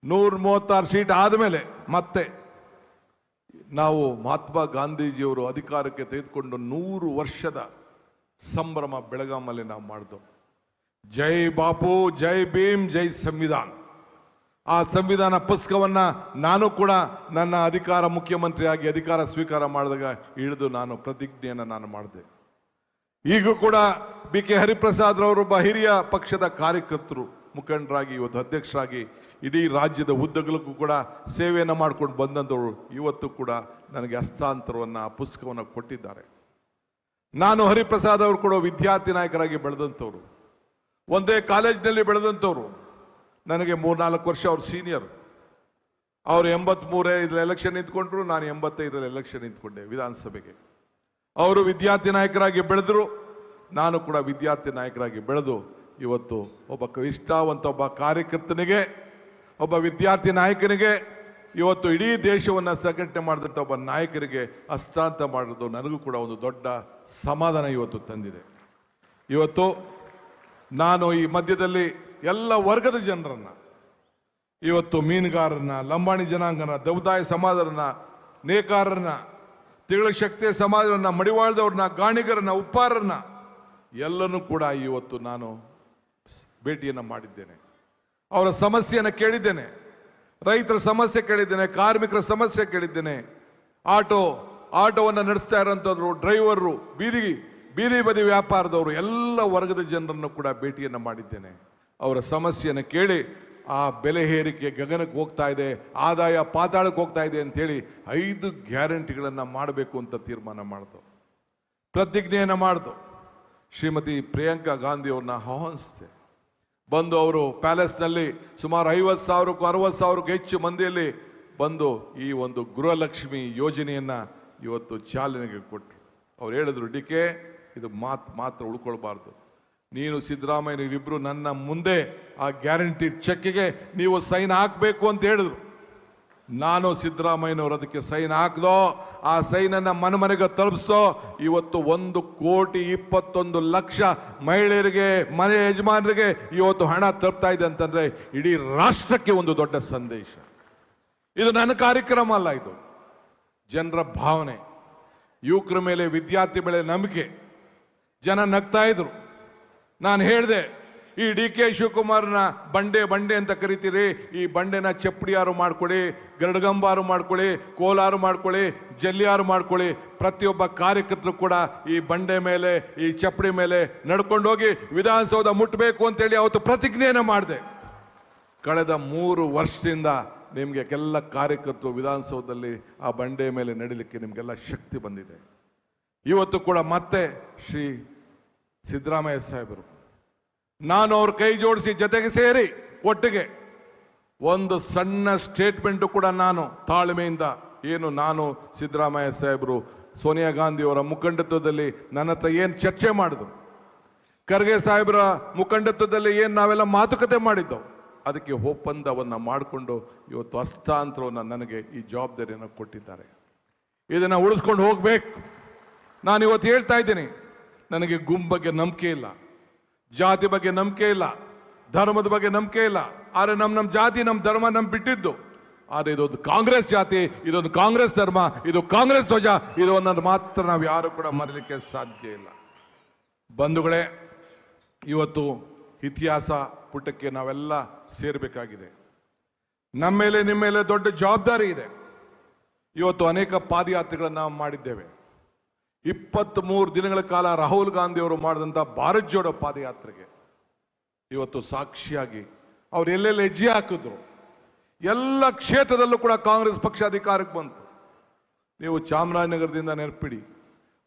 136 ಸೀಟ್ ಆದಮೇಲೆ ಮತ್ತೆ ನಾವು ಮಹಾತ್ಮ ಗಾಂಧೀಜಿಯವರು ಅಧಿಕಾರಕ್ಕೆ ತೆಗೆದುಕೊಂಡು 100 ವರ್ಷದ ಸಂಭ್ರಮ ಬೆಳಗಾಮಲ್ಲಿ ನಾವು ಮಾಡಿದೆವು. ಜೈ ಬಾಪು, ಜೈ ಭೀಮ್, ಜೈ ಸಂವಿಧಾನ. ಆ ಸಂವಿಧಾನ ಪುಸ್ತಕವನ್ನು ನಾನು ಕೂಡ ನನ್ನ ಮುಖ್ಯಮಂತ್ರಿಯಾಗಿ ಅಧಿಕಾರ ಸ್ವೀಕಾರ ಮಾಡಿದಾಗ ಹಿಡಿದು ನಾನು ಪ್ರತಿಜ್ಞೆಯನ್ನು ನಾನು ಮಾಡಿದೆ. ಈಗೂ ಕೂಡ BK ಹರಿಪ್ರಸಾದ್ ರವರೊಬ್ಬ ಹಿರಿಯ ಪಕ್ಷದ ಕಾರ್ಯಕರ್ತರು, ಮುಖಂಡರಾಗಿ ಇವತ್ತು ಅಧ್ಯಕ್ಷರಾಗಿ ಇಡೀ ರಾಜ್ಯದ ಉದ್ದಗಲಕ್ಕೂ ಕೂಡ ಸೇವೆಯನ್ನು ಮಾಡ್ಕೊಂಡು ಬಂದಂಥವರು ಇವತ್ತು ಕೂಡ ನನಗೆ ಹಸ್ತಾಂತರವನ್ನು ಆ ಪುಸ್ತಕವನ್ನು ಕೊಟ್ಟಿದ್ದಾರೆ. ನಾನು ಹರಿಪ್ರಸಾದ್ ಅವರು ಕೂಡ ವಿದ್ಯಾರ್ಥಿ ನಾಯಕರಾಗಿ ಬೆಳೆದಂಥವ್ರು, ಒಂದೇ ಕಾಲೇಜಿನಲ್ಲಿ ಬೆಳೆದಂಥವ್ರು. ನನಗೆ 3-4 ವರ್ಷ ಅವ್ರು ಸೀನಿಯರ್. ಅವರು 83 ಎಲೆಕ್ಷನ್ ನಿಂತ್ಕೊಂಡ್ರು, ನಾನು 85 ಎಲೆಕ್ಷನ್ ನಿಂತ್ಕೊಂಡೆ ವಿಧಾನಸಭೆಗೆ. ಅವರು ವಿದ್ಯಾರ್ಥಿ ನಾಯಕರಾಗಿ ಬೆಳೆದರು, ನಾನು ಕೂಡ ವಿದ್ಯಾರ್ಥಿ ನಾಯಕರಾಗಿ ಬೆಳೆದು ಇವತ್ತು ಒಬ್ಬ ನಿಷ್ಠಾವಂತ ಒಬ್ಬ ಕಾರ್ಯಕರ್ತನಿಗೆ, ಒಬ್ಬ ವಿದ್ಯಾರ್ಥಿ ನಾಯಕನಿಗೆ, ಇವತ್ತು ಇಡೀ ದೇಶವನ್ನು ಸಂಘಟನೆ ಮಾಡಿದಂಥ ಒಬ್ಬ ನಾಯಕರಿಗೆ ಹಸ್ತಾಂತರ ಮಾಡೋದು ನನಗೂ ಕೂಡ ಒಂದು ದೊಡ್ಡ ಸಮಾಧಾನ ಇವತ್ತು ತಂದಿದೆ. ಇವತ್ತು ನಾನು ಈ ಮಧ್ಯದಲ್ಲಿ ಎಲ್ಲ ವರ್ಗದ ಜನರನ್ನು, ಇವತ್ತು ಮೀನುಗಾರರನ್ನ, ಲಂಬಾಣಿ ಜನಾಂಗನ, ದೌದಾಯ ಸಮಾಜರನ್ನ, ನೇಕಾರರನ್ನ, ತಿಗಳ ಶಕ್ತಿಯ ಸಮಾಜರನ್ನ, ಮಡಿವಾಳದವ್ರನ್ನ, ಗಾಣಿಗರನ್ನ, ಉಪ್ಪಾರರನ್ನ ಎಲ್ಲನೂ ಕೂಡ ಇವತ್ತು ನಾನು ಭೇಟಿಯನ್ನು ಮಾಡಿದ್ದೇನೆ. ಅವರ ಸಮಸ್ಯೆಯನ್ನು ಕೇಳಿದ್ದೇನೆ, ರೈತರ ಸಮಸ್ಯೆ ಕೇಳಿದ್ದೇನೆ, ಕಾರ್ಮಿಕರ ಸಮಸ್ಯೆ ಕೇಳಿದ್ದೇನೆ, ಆಟೋವನ್ನು ನಡೆಸ್ತಾ ಇರೋಂಥವ್ರು, ಡ್ರೈವರು, ಬೀದಿ ಬದಿ ವ್ಯಾಪಾರದವರು, ಎಲ್ಲ ವರ್ಗದ ಜನರನ್ನು ಕೂಡ ಭೇಟಿಯನ್ನು ಮಾಡಿದ್ದೇನೆ. ಅವರ ಸಮಸ್ಯೆಯನ್ನು ಕೇಳಿ ಆ ಬೆಲೆ ಏರಿಕೆ ಗಗನಕ್ಕೆ ಹೋಗ್ತಾ ಇದೆ, ಆದಾಯ ಪಾತಾಳಕ್ಕೆ ಹೋಗ್ತಾ ಇದೆ ಅಂತೇಳಿ 5 ಗ್ಯಾರಂಟಿಗಳನ್ನು ಮಾಡಬೇಕು ಅಂತ ತೀರ್ಮಾನ ಮಾಡ್ತು, ಪ್ರತಿಜ್ಞೆಯನ್ನು ಮಾಡ್ತು. ಶ್ರೀಮತಿ ಪ್ರಿಯಾಂಕಾ ಗಾಂಧಿ ಅವ್ರನ್ನ ಆಹ್ವಾನಿಸಿದೆ. ಬಂದು ಅವರು ಪ್ಯಾಲೇಸ್ನಲ್ಲಿ ಸುಮಾರು 50,000ಕ್ಕೂ 60,000ಕ್ಕೂ ಹೆಚ್ಚು ಮಂದಿಯಲ್ಲಿ ಬಂದು ಈ ಒಂದು ಗೃಹಲಕ್ಷ್ಮಿ ಯೋಜನೆಯನ್ನು ಇವತ್ತು ಚಾಲನೆಗೆ ಕೊಟ್ಟರು. ಅವ್ರು ಹೇಳಿದ್ರು, DK ಇದು ಮಾತ್ರ ಉಳ್ಕೊಳ್ಬಾರ್ದು, ನೀನು ಸಿದ್ದರಾಮಯ್ಯನಿಬ್ಬರು ನನ್ನ ಮುಂದೆ ಆ ಗ್ಯಾರಂಟಿ ಚೆಕ್ಗೆ ನೀವು ಸೈನ್ ಹಾಕಬೇಕು ಅಂತ ಹೇಳಿದ್ರು. ನಾನು ಸಿದ್ದರಾಮಯ್ಯನವರು ಅದಕ್ಕೆ ಸೈನ್ ಹಾಕ್ದೋ, ಆ ಸೈನನ್ನು ಮನೆಗೆ ತಲುಪಿಸೋ. ಇವತ್ತು 1,21,00,000 ಮಹಿಳೆಯರಿಗೆ, ಮನೆ ಯಜಮಾನರಿಗೆ ಇವತ್ತು ಹಣ ತಲುಪ್ತಾ ಇದೆ ಅಂತಂದ್ರೆ ಇಡೀ ರಾಷ್ಟ್ರಕ್ಕೆ ಒಂದು ದೊಡ್ಡ ಸಂದೇಶ. ಇದು ನನ್ನ ಕಾರ್ಯಕ್ರಮ ಅಲ್ಲ, ಇದು ಜನರ ಭಾವನೆ. ಯುವಕರ ಮೇಲೆ, ವಿದ್ಯಾರ್ಥಿ ಮೇಲೆ ನಂಬಿಕೆ. ಜನ ನಗ್ತಾ ಇದ್ರು. ನಾನು ಹೇಳಿದೆ, ಈ DK ಶಿವಕುಮಾರ್ನ ಬಂಡೆ ಅಂತ ಕರಿತೀರಿ, ಈ ಬಂಡೆನ ಚಪ್ಪಡಿಯಾರು ಮಾಡ್ಕೊಳ್ಳಿ, ಗರಡಗಂಬಾರು ಮಾಡ್ಕೊಳ್ಳಿ, ಕೋಲಾರು ಮಾಡ್ಕೊಳ್ಳಿ, ಜಲ್ಲಿಯಾರು ಮಾಡ್ಕೊಳ್ಳಿ. ಪ್ರತಿಯೊಬ್ಬ ಕಾರ್ಯಕರ್ತರು ಕೂಡ ಈ ಬಂಡೆ ಮೇಲೆ, ಈ ಚಪ್ಪಡಿ ಮೇಲೆ ನಡ್ಕೊಂಡು ಹೋಗಿ ವಿಧಾನಸೌಧ ಮುಟ್ಟಬೇಕು ಅಂತೇಳಿ ಅವತ್ತು ಪ್ರತಿಜ್ಞೆಯನ್ನು ಮಾಡಿದೆ. ಕಳೆದ 3 ವರ್ಷದಿಂದ ನಿಮಗೆ ಎಲ್ಲ ಕಾರ್ಯಕರ್ತರು ವಿಧಾನಸೌಧದಲ್ಲಿ ಆ ಬಂಡೆ ಮೇಲೆ ನಡಿಲಿಕ್ಕೆ ನಿಮಗೆಲ್ಲ ಶಕ್ತಿ ಬಂದಿದೆ. ಇವತ್ತು ಕೂಡ ಮತ್ತೆ ಶ್ರೀ ಸಿದ್ದರಾಮಯ್ಯ ಸಾಹೇಬರು, ನಾನು ಅವ್ರ ಕೈ ಜೋಡಿಸಿ ಜೊತೆಗೆ ಸೇರಿ ಒಟ್ಟಿಗೆ ಒಂದು ಸಣ್ಣ ಸ್ಟೇಟ್ಮೆಂಟು ಕೂಡ ನಾನು ತಾಳ್ಮೆಯಿಂದ, ನಾನು ಸಿದ್ದರಾಮಯ್ಯ ಸಾಹೇಬರು ಸೋನಿಯಾ ಗಾಂಧಿ ಅವರ ಮುಖಂಡತ್ವದಲ್ಲಿ ನನ್ನ ಹತ್ರ ಏನು ಚರ್ಚೆ ಮಾಡಿದ್ರು, ಖರ್ಗೆ ಸಾಹೇಬರ ಮುಖಂಡತ್ವದಲ್ಲಿ ನಾವೆಲ್ಲ ಮಾತುಕತೆ ಮಾಡಿದ್ದವು, ಅದಕ್ಕೆ ಒಪ್ಪಂದವನ್ನು ಮಾಡಿಕೊಂಡು ಇವತ್ತು ಹಸ್ತಾಂತರವನ್ನು ನನಗೆ ಈ ಜವಾಬ್ದಾರಿಯನ್ನು ಕೊಟ್ಟಿದ್ದಾರೆ. ಇದನ್ನು ಉಳಿಸ್ಕೊಂಡು ಹೋಗ್ಬೇಕು. ನಾನು ಇವತ್ತು ಹೇಳ್ತಾ ಇದ್ದೀನಿ, ನನಗೆ ಗುಂಪು ಬಗ್ಗೆ ನಂಬಿಕೆ ಇಲ್ಲ, ಜಾತಿ ಬಗ್ಗೆ ನಂಬಿಕೆ ಇಲ್ಲ, ಧರ್ಮದ ಬಗ್ಗೆ ನಂಬಿಕೆ ಇಲ್ಲ. ಆದರೆ ನಮ್ಮ ಜಾತಿ, ನಮ್ಮ ಧರ್ಮ ನಮ್ ಬಿಟ್ಟಿದ್ದು. ಆದರೆ ಇದೊಂದು ಕಾಂಗ್ರೆಸ್ ಜಾತಿ, ಇದೊಂದು ಕಾಂಗ್ರೆಸ್ ಧರ್ಮ, ಇದು ಕಾಂಗ್ರೆಸ್ ಧ್ವಜ, ಇದು ಅನ್ನೋದು ಮಾತ್ರ ನಾವು ಯಾರು ಕೂಡ ಮರೀಲಿಕ್ಕೆ ಸಾಧ್ಯ ಇಲ್ಲ. ಬಂಧುಗಳೇ, ಇವತ್ತು ಇತಿಹಾಸ ಪುಟಕ್ಕೆ ನಾವೆಲ್ಲ ಸೇರಬೇಕಾಗಿದೆ. ನಮ್ಮ ಮೇಲೆ, ನಿಮ್ಮ ಮೇಲೆ ದೊಡ್ಡ ಜವಾಬ್ದಾರಿ ಇದೆ. ಇವತ್ತು ಅನೇಕ ಪಾದಯಾತ್ರೆಗಳನ್ನು ನಾವು ಮಾಡಿದ್ದೇವೆ. 23 ದಿನಗಳ ಕಾಲ ರಾಹುಲ್ ಗಾಂಧಿ ಅವರು ಮಾಡಿದಂಥ ಭಾರತ್ ಜೋಡೋ ಪಾದಯಾತ್ರೆಗೆ ಇವತ್ತು ಸಾಕ್ಷಿಯಾಗಿ ಅವ್ರು ಎಲ್ಲೆಲ್ಲಿ ಹೆಜ್ಜೆ ಹಾಕಿದ್ರು, ಎಲ್ಲ ಕ್ಷೇತ್ರದಲ್ಲೂ ಕೂಡ ಕಾಂಗ್ರೆಸ್ ಪಕ್ಷ ಅಧಿಕಾರಕ್ಕೆ ಬಂತು. ನೀವು ಚಾಮರಾಜನಗರದಿಂದ ನೆನಪಿಡಿ,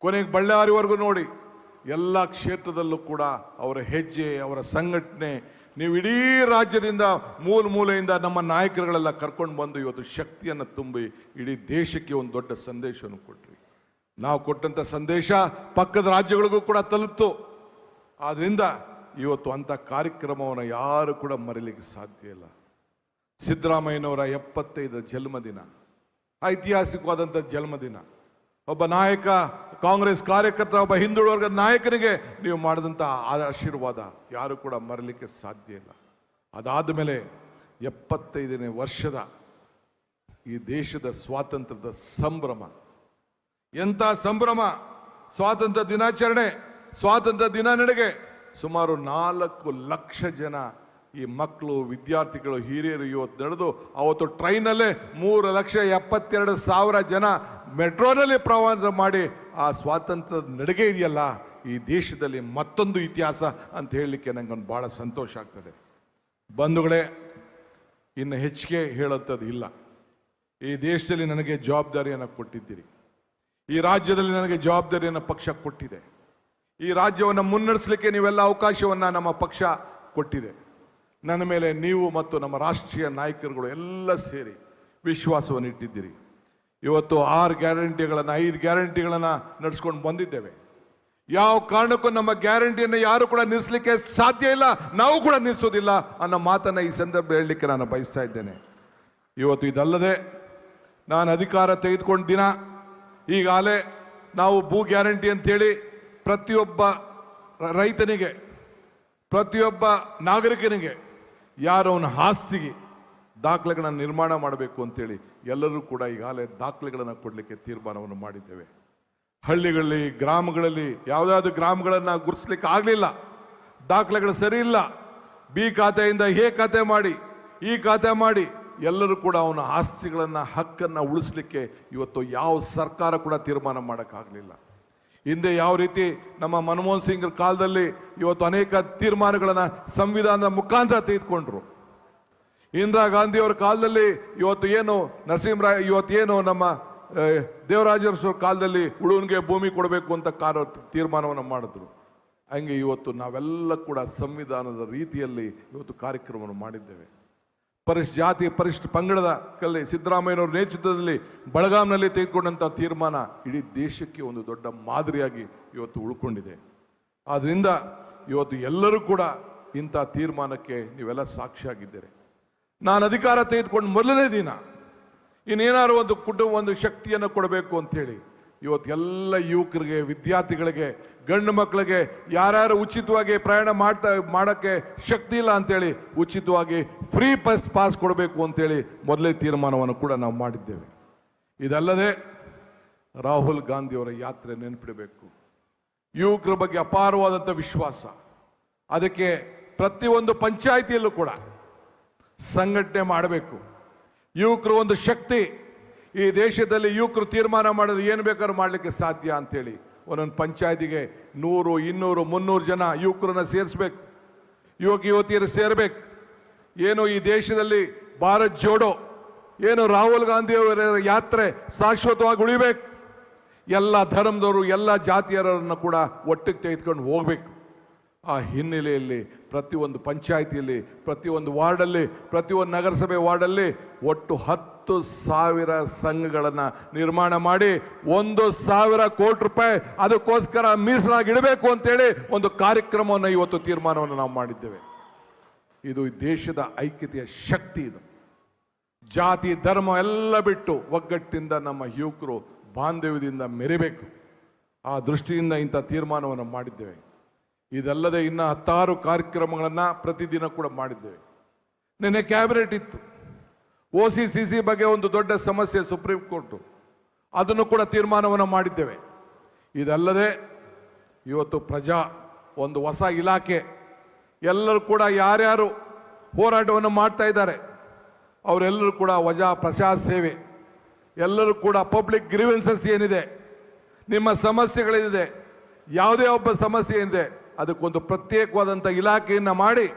ಕೊನೆಗೆ ಬಳ್ಳಾರಿವರೆಗೂ ನೋಡಿ, ಎಲ್ಲ ಕ್ಷೇತ್ರದಲ್ಲೂ ಕೂಡ ಅವರ ಹೆಜ್ಜೆ, ಅವರ ಸಂಘಟನೆ, ನೀವು ಇಡೀ ರಾಜ್ಯದಿಂದ ಮೂಲೆಯಿಂದ ನಮ್ಮ ನಾಯಕರುಗಳೆಲ್ಲ ಕರ್ಕೊಂಡು ಬಂದು ಇವತ್ತು ಶಕ್ತಿಯನ್ನು ತುಂಬಿ ಇಡೀ ದೇಶಕ್ಕೆ ಒಂದು ದೊಡ್ಡ ಸಂದೇಶವನ್ನು ಕೊಟ್ರಿ. ನಾವು ಕೊಟ್ಟಂಥ ಸಂದೇಶ ಪಕ್ಕದ ರಾಜ್ಯಗಳಿಗೂ ಕೂಡ ತಲುಪಿತು. ಆದ್ರಿಂದ ಇವತ್ತು ಅಂಥ ಕಾರ್ಯಕ್ರಮವನ್ನು ಯಾರು ಕೂಡ ಮರೀಲಿಕ್ಕೆ ಸಾಧ್ಯ ಇಲ್ಲ. ಸಿದ್ದರಾಮಯ್ಯನವರ 75 ಜನ್ಮದಿನ, ಐತಿಹಾಸಿಕವಾದಂಥ ಜನ್ಮದಿನ. ಒಬ್ಬ ನಾಯಕ, ಕಾಂಗ್ರೆಸ್ ಕಾರ್ಯಕರ್ತ, ಒಬ್ಬ ಹಿಂದುಳಿದ ವರ್ಗದ ನಾಯಕನಿಗೆ ನೀವು ಮಾಡಿದಂಥ ಆಶೀರ್ವಾದ ಯಾರು ಕೂಡ ಮರಲಿಕ್ಕೆ ಸಾಧ್ಯ ಇಲ್ಲ. ಅದಾದ ಮೇಲೆ 75ನೇ ವರ್ಷದ ಈ ದೇಶದ ಸ್ವಾತಂತ್ರ್ಯದ ಸಂಭ್ರಮ, ಎಂಥ ಸಂಭ್ರಮ! ಸ್ವಾತಂತ್ರ್ಯ ದಿನಾಚರಣೆ, ಸ್ವಾತಂತ್ರ್ಯ ದಿನ ನಡೆಗೆ ಸುಮಾರು 4 ಲಕ್ಷ ಜನ ಈ ಮಕ್ಕಳು, ವಿದ್ಯಾರ್ಥಿಗಳು, ಹಿರಿಯರು ಇವತ್ತು ನಡೆದು, ಅವತ್ತು ಟ್ರೈನಲ್ಲೇ 3,72,000 ಜನ ಮೆಟ್ರೋನಲ್ಲಿ ಪ್ರವಾಸ ಮಾಡಿ ಆ ಸ್ವಾತಂತ್ರ್ಯದ ನಡಿಗೆ ಇದೆಯಲ್ಲ, ಈ ದೇಶದಲ್ಲಿ ಮತ್ತೊಂದು ಇತಿಹಾಸ ಅಂತ ಹೇಳಲಿಕ್ಕೆ ನನಗೊಂದು ಭಾಳ ಸಂತೋಷ ಆಗ್ತದೆ. ಬಂಧುಗಳೇ, ಇನ್ನು ಹೆಚ್ಚಿಗೆ ಹೇಳೋಂಥದ್ದು ಇಲ್ಲ. ಈ ದೇಶದಲ್ಲಿ ನನಗೆ ಜವಾಬ್ದಾರಿಯನ್ನು ಕೊಟ್ಟಿದ್ದೀರಿ. ಈ ರಾಜ್ಯದಲ್ಲಿ ನನಗೆ ಜವಾಬ್ದಾರಿಯನ್ನು ಪಕ್ಷ ಕೊಟ್ಟಿದೆ. ಈ ರಾಜ್ಯವನ್ನು ಮುನ್ನಡೆಸಲಿಕ್ಕೆ ನೀವೆಲ್ಲ ಅವಕಾಶವನ್ನು ನಮ್ಮ ಪಕ್ಷ ಕೊಟ್ಟಿದೆ. ನನ್ನ ಮೇಲೆ ನೀವು ಮತ್ತು ನಮ್ಮ ರಾಷ್ಟ್ರೀಯ ನಾಯಕರುಗಳು ಎಲ್ಲ ಸೇರಿ ವಿಶ್ವಾಸವನ್ನು ಇಟ್ಟಿದ್ದೀರಿ. ಇವತ್ತು 6 ಗ್ಯಾರಂಟಿಗಳನ್ನು, 5 ಗ್ಯಾರಂಟಿಗಳನ್ನು ನಡೆಸ್ಕೊಂಡು ಬಂದಿದ್ದೇವೆ. ಯಾವ ಕಾರಣಕ್ಕೂ ನಮ್ಮ ಗ್ಯಾರಂಟಿಯನ್ನು ಯಾರು ಕೂಡ ನಿಲ್ಲಿಸಲಿಕ್ಕೆ ಸಾಧ್ಯ ಇಲ್ಲ, ನಾವು ಕೂಡ ನಿಲ್ಲಿಸೋದಿಲ್ಲ ಅನ್ನೋ ಮಾತನ್ನು ಈ ಸಂದರ್ಭ ಹೇಳಲಿಕ್ಕೆ ನಾನು ಬಯಸ್ತಾ ಇದ್ದೇನೆ. ಇವತ್ತು ಇದಲ್ಲದೆ ನಾನು ಅಧಿಕಾರ ತೆಗೆದುಕೊಂಡ ದಿನ ಈಗಾಗಲೇ ನಾವು ಭೂ ಗ್ಯಾರಂಟಿ ಅಂತೇಳಿ ಪ್ರತಿಯೊಬ್ಬ ರೈತನಿಗೆ, ಪ್ರತಿಯೊಬ್ಬ ನಾಗರಿಕನಿಗೆ, ಯಾರವನ ಆಸ್ತಿಗೆ ದಾಖಲೆಗಳನ್ನು ನಿರ್ಮಾಣ ಮಾಡಬೇಕು ಅಂತೇಳಿ ಎಲ್ಲರೂ ಕೂಡ ಈಗಾಗಲೇ ದಾಖಲೆಗಳನ್ನು ಕೊಡಲಿಕ್ಕೆ ತೀರ್ಮಾನವನ್ನು ಮಾಡಿದ್ದೇವೆ. ಹಳ್ಳಿಗಳಲ್ಲಿ, ಗ್ರಾಮಗಳಲ್ಲಿ ಯಾವುದಾದ್ರೂ ಗ್ರಾಮಗಳನ್ನು ಗುರುತಿಸ್ಲಿಕ್ಕೆ ಆಗಲಿಲ್ಲ, ದಾಖಲೆಗಳು ಸರಿ ಇಲ್ಲ, ಬಿ ಖಾತೆಯಿಂದ ಎ ಖಾತೆ ಮಾಡಿ, ಈ ಖಾತೆ ಮಾಡಿ, ಎಲ್ಲರೂ ಕೂಡ ಅವನ ಆಸ್ತಿಗಳನ್ನು, ಹಕ್ಕನ್ನು ಉಳಿಸ್ಲಿಕ್ಕೆ ಇವತ್ತು ಯಾವ ಸರ್ಕಾರ ಕೂಡ ತೀರ್ಮಾನ ಮಾಡೋಕ್ಕಾಗಲಿಲ್ಲ. ಹಿಂದೆ ಯಾವ ರೀತಿ ನಮ್ಮ ಮನಮೋಹನ್ ಸಿಂಗ್ ಕಾಲದಲ್ಲಿ ಇವತ್ತು ಅನೇಕ ತೀರ್ಮಾನಗಳನ್ನು ಸಂವಿಧಾನದ ಮುಖಾಂತರ ತೆಗೆದುಕೊಂಡ್ರು. ಇಂದಿರಾ ಗಾಂಧಿಯವರ ಕಾಲದಲ್ಲಿ ಇವತ್ತು ಏನು ನರಸಿಂಹರಾವ್ ಇವತ್ತು ಏನು ನಮ್ಮ ದೇವರಾಜರಸರ ಕಾಲದಲ್ಲಿ ಉಳುವನಿಗೆ ಭೂಮಿ ಕೊಡಬೇಕು ಅಂತ ತೀರ್ಮಾನವನ್ನು ಮಾಡಿದ್ರು. ಹಂಗೆ ಇವತ್ತು ನಾವೆಲ್ಲ ಕೂಡ ಸಂವಿಧಾನದ ರೀತಿಯಲ್ಲಿ ಇವತ್ತು ಕಾರ್ಯಕ್ರಮವನ್ನು ಮಾಡಿದ್ದೇವೆ. ಪರಿಶಿಷ್ಟ ಜಾತಿ ಪರಿಶಿಷ್ಟ ಪಂಗಡದ ಕಲ್ಲಿ ಸಿದ್ದರಾಮಯ್ಯನವರ ನೇತೃತ್ವದಲ್ಲಿ ಬೆಳಗಾಂನಲ್ಲಿ ತೆಗೆದುಕೊಂಡಂಥ ತೀರ್ಮಾನ ಇಡೀ ದೇಶಕ್ಕೆ ಒಂದು ದೊಡ್ಡ ಮಾದರಿಯಾಗಿ ಇವತ್ತು ಉಳ್ಕೊಂಡಿದೆ. ಆದ್ದರಿಂದ ಇವತ್ತು ಎಲ್ಲರೂ ಕೂಡ ಇಂಥ ತೀರ್ಮಾನಕ್ಕೆ ನೀವೆಲ್ಲ ಸಾಕ್ಷಿಯಾಗಿದ್ದೀರಿ. ನಾನು ಅಧಿಕಾರ ತೆಗೆದುಕೊಂಡು ಮೊದಲನೇ ದಿನ ಇನ್ನೇನಾದ್ರು ಒಂದು ಕುಟುಂಬ ಒಂದು ಶಕ್ತಿಯನ್ನು ಕೊಡಬೇಕು ಅಂಥೇಳಿ ಇವತ್ತು ಎಲ್ಲ ಯುವಕರಿಗೆ, ವಿದ್ಯಾರ್ಥಿಗಳಿಗೆ, ಗಂಡು ಮಕ್ಕಳಿಗೆ ಯಾರ್ಯಾರು ಉಚಿತವಾಗಿ ಪ್ರಯಾಣ ಮಾಡೋಕ್ಕೆ ಶಕ್ತಿ ಇಲ್ಲ ಅಂಥೇಳಿ ಉಚಿತವಾಗಿ ಫ್ರೀ ಪಾಸ್ ಕೊಡಬೇಕು ಅಂಥೇಳಿ ಮೊದಲೇ ತೀರ್ಮಾನವನ್ನು ಕೂಡ ನಾವು ಮಾಡಿದ್ದೇವೆ. ಇದಲ್ಲದೆ ರಾಹುಲ್ ಗಾಂಧಿಯವರ ಯಾತ್ರೆ ನೆನಪಿಡಬೇಕು. ಯುವಕರ ಬಗ್ಗೆ ಅಪಾರವಾದಂಥ ವಿಶ್ವಾಸ. ಅದಕ್ಕೆ ಪ್ರತಿಯೊಂದು ಪಂಚಾಯಿತಿಯಲ್ಲೂ ಕೂಡ ಸಂಘಟನೆ ಮಾಡಬೇಕು. ಯುವಕರು ಒಂದು ಶಕ್ತಿ. ಈ ದೇಶದಲ್ಲಿ ಯುವಕರು ತೀರ್ಮಾನ ಮಾಡಿದ್ರೆ ಏನು ಬೇಕಾದ್ರೂ ಮಾಡಲಿಕ್ಕೆ ಸಾಧ್ಯ ಅಂಥೇಳಿ ಒಂದೊಂದು ಪಂಚಾಯತಿಗೆ 100, 200, 300 ಜನ ಯುವಕರನ್ನ ಸೇರಿಸ್ಬೇಕು, ಯುವಕ ಯುವತಿಯರು ಸೇರಬೇಕು. ಏನು ಈ ದೇಶದಲ್ಲಿ ಭಾರತ್ ಜೋಡೋ ಏನು ರಾಹುಲ್ ಗಾಂಧಿಯವರ ಯಾತ್ರೆ ಶಾಶ್ವತವಾಗಿ ಉಳಿಬೇಕು. ಎಲ್ಲ ಧರ್ಮದವರು, ಎಲ್ಲ ಜಾತಿಯರನ್ನು ಕೂಡ ಒಟ್ಟಿಗೆ ತೆಗೆದುಕೊಂಡು ಹೋಗಬೇಕು. ಆ ಹಿನ್ನೆಲೆಯಲ್ಲಿ ಪ್ರತಿಯೊಂದು ಪಂಚಾಯಿತಿಯಲ್ಲಿ, ಪ್ರತಿಯೊಂದು ವಾರ್ಡಲ್ಲಿ, ಪ್ರತಿಯೊಂದು ನಗರಸಭೆ ವಾರ್ಡಲ್ಲಿ ಒಟ್ಟು 10,000 ಸಂಘಗಳನ್ನು ನಿರ್ಮಾಣ ಮಾಡಿ 1,000 ಕೋಟಿ ರೂಪಾಯಿ ಅದಕ್ಕೋಸ್ಕರ ಮೀಸಲಾಗಿ ಇಡಬೇಕು ಅಂತೇಳಿ ಒಂದು ಕಾರ್ಯಕ್ರಮವನ್ನು ಇವತ್ತು ತೀರ್ಮಾನವನ್ನು ನಾವು ಮಾಡಿದ್ದೇವೆ. ಇದು ದೇಶದ ಐಕ್ಯತೆಯ ಶಕ್ತಿ. ಇದು ಜಾತಿ ಧರ್ಮ ಎಲ್ಲ ಬಿಟ್ಟು ಒಗ್ಗಟ್ಟಿಂದ ನಮ್ಮ ಯುವಕರು ಬಾಂಧವ್ಯದಿಂದ ಮೆರಿಬೇಕು. ಆ ದೃಷ್ಟಿಯಿಂದ ಇಂಥ ತೀರ್ಮಾನವನ್ನು ಮಾಡಿದ್ದೇವೆ. ಇದಲ್ಲದೆ ಇನ್ನು 10 ಕಾರ್ಯಕ್ರಮಗಳನ್ನು ಪ್ರತಿದಿನ ಕೂಡ ಮಾಡಿದ್ದೇವೆ. ನಿನ್ನೆ ಕ್ಯಾಬಿನೆಟ್ ಇತ್ತು. OCCC ಬಗ್ಗೆ ಒಂದು ದೊಡ್ಡ ಸಮಸ್ಯೆ ಸುಪ್ರೀಂ ಕೋರ್ಟು, ಅದನ್ನು ಕೂಡ ತೀರ್ಮಾನವನ್ನು ಮಾಡಿದ್ದೇವೆ. ಇದಲ್ಲದೆ ಇವತ್ತು ಒಂದು ಹೊಸ ಇಲಾಖೆ, ಎಲ್ಲರೂ ಕೂಡ ಯಾರ್ಯಾರು ಹೋರಾಟವನ್ನು ಮಾಡ್ತಾ ಇದ್ದಾರೆ ಅವರೆಲ್ಲರೂ ಕೂಡ ಪ್ರಜಾ ಸೇವೆ, ಎಲ್ಲರೂ ಕೂಡ ಪಬ್ಲಿಕ್ ಗ್ರೀವೆನ್ಸಸ್ ಏನಿದೆ, ನಿಮ್ಮ ಸಮಸ್ಯೆಗಳೇನಿದೆ, ಯಾವುದೇ ಒಬ್ಬ ಸಮಸ್ಯೆ ಏನಿದೆ ಅದಕ್ಕೊಂದು ಪ್ರತ್ಯೇಕವಾದಂಥ ಇಲಾಖೆಯನ್ನು ಮಾಡಿ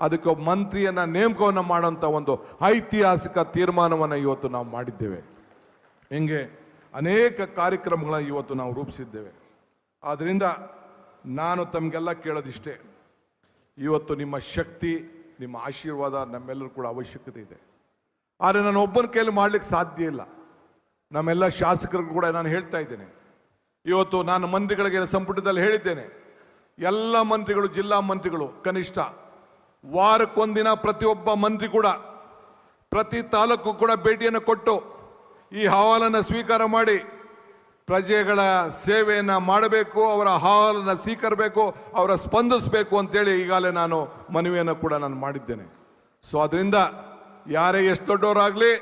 ಅದಕ್ಕೆ ಮಂತ್ರಿಯನ್ನು ನೇಮಕವನ್ನು ಮಾಡುವಂಥ ಒಂದು ಐತಿಹಾಸಿಕ ತೀರ್ಮಾನವನ್ನು ಇವತ್ತು ನಾವು ಮಾಡಿದ್ದೇವೆ. ಹಿಂಗೆ ಅನೇಕ ಕಾರ್ಯಕ್ರಮಗಳನ್ನು ಇವತ್ತು ನಾವು ರೂಪಿಸಿದ್ದೇವೆ. ಆದ್ದರಿಂದ ನಾನು ತಮಗೆಲ್ಲ ಕೇಳೋದಿಷ್ಟೇ, ಇವತ್ತು ನಿಮ್ಮ ಶಕ್ತಿ, ನಿಮ್ಮ ಆಶೀರ್ವಾದ ನಮ್ಮೆಲ್ಲರೂ ಕೂಡ ಅವಶ್ಯಕತೆ ಇದೆ. ಆದರೆ ನಾನು ಒಬ್ಬನ ಕೈಯಲ್ಲಿ ಮಾಡಲಿಕ್ಕೆ ಸಾಧ್ಯ ಇಲ್ಲ. ನಮ್ಮೆಲ್ಲ ಶಾಸಕರಿಗೂ ಕೂಡ ನಾನು ಹೇಳ್ತಾ ಇದ್ದೇನೆ. ಇವತ್ತು ನಾನು ಮಂತ್ರಿಗಳಿಗೆ ಸಂಪುಟದಲ್ಲಿ ಹೇಳಿದ್ದೇನೆ, ಎಲ್ಲ ಮಂತ್ರಿಗಳು, ಜಿಲ್ಲಾ ಮಂತ್ರಿಗಳು ಕನಿಷ್ಠ ವಾರಕ್ಕೊಂದಿನ ಪ್ರತಿಯೊಬ್ಬ ಮಂತ್ರಿ ಕೂಡ ಪ್ರತಿ ತಾಲೂಕು ಕೂಡ ಭೇಟಿಯನ್ನು ಕೊಟ್ಟು ಈ ಅಹವಾಲನ್ನು ಸ್ವೀಕಾರ ಮಾಡಿ ಪ್ರಜೆಗಳ ಸೇವೆಯನ್ನು ಮಾಡಬೇಕು, ಅವರ ಅಹವಾಲನ್ನು ಸ್ವೀಕರಿಸಬೇಕು, ಅವರ ಸ್ಪಂದಿಸಬೇಕು ಅಂತೇಳಿ ಈಗಾಗಲೇ ನಾನು ಮನವಿಯನ್ನು ಕೂಡ ನಾನು ಮಾಡಿದ್ದೇನೆ. ಸೊ ಅದರಿಂದ ಯಾರೇ ಎಷ್ಟು ದೊಡ್ಡವರಾಗಲಿ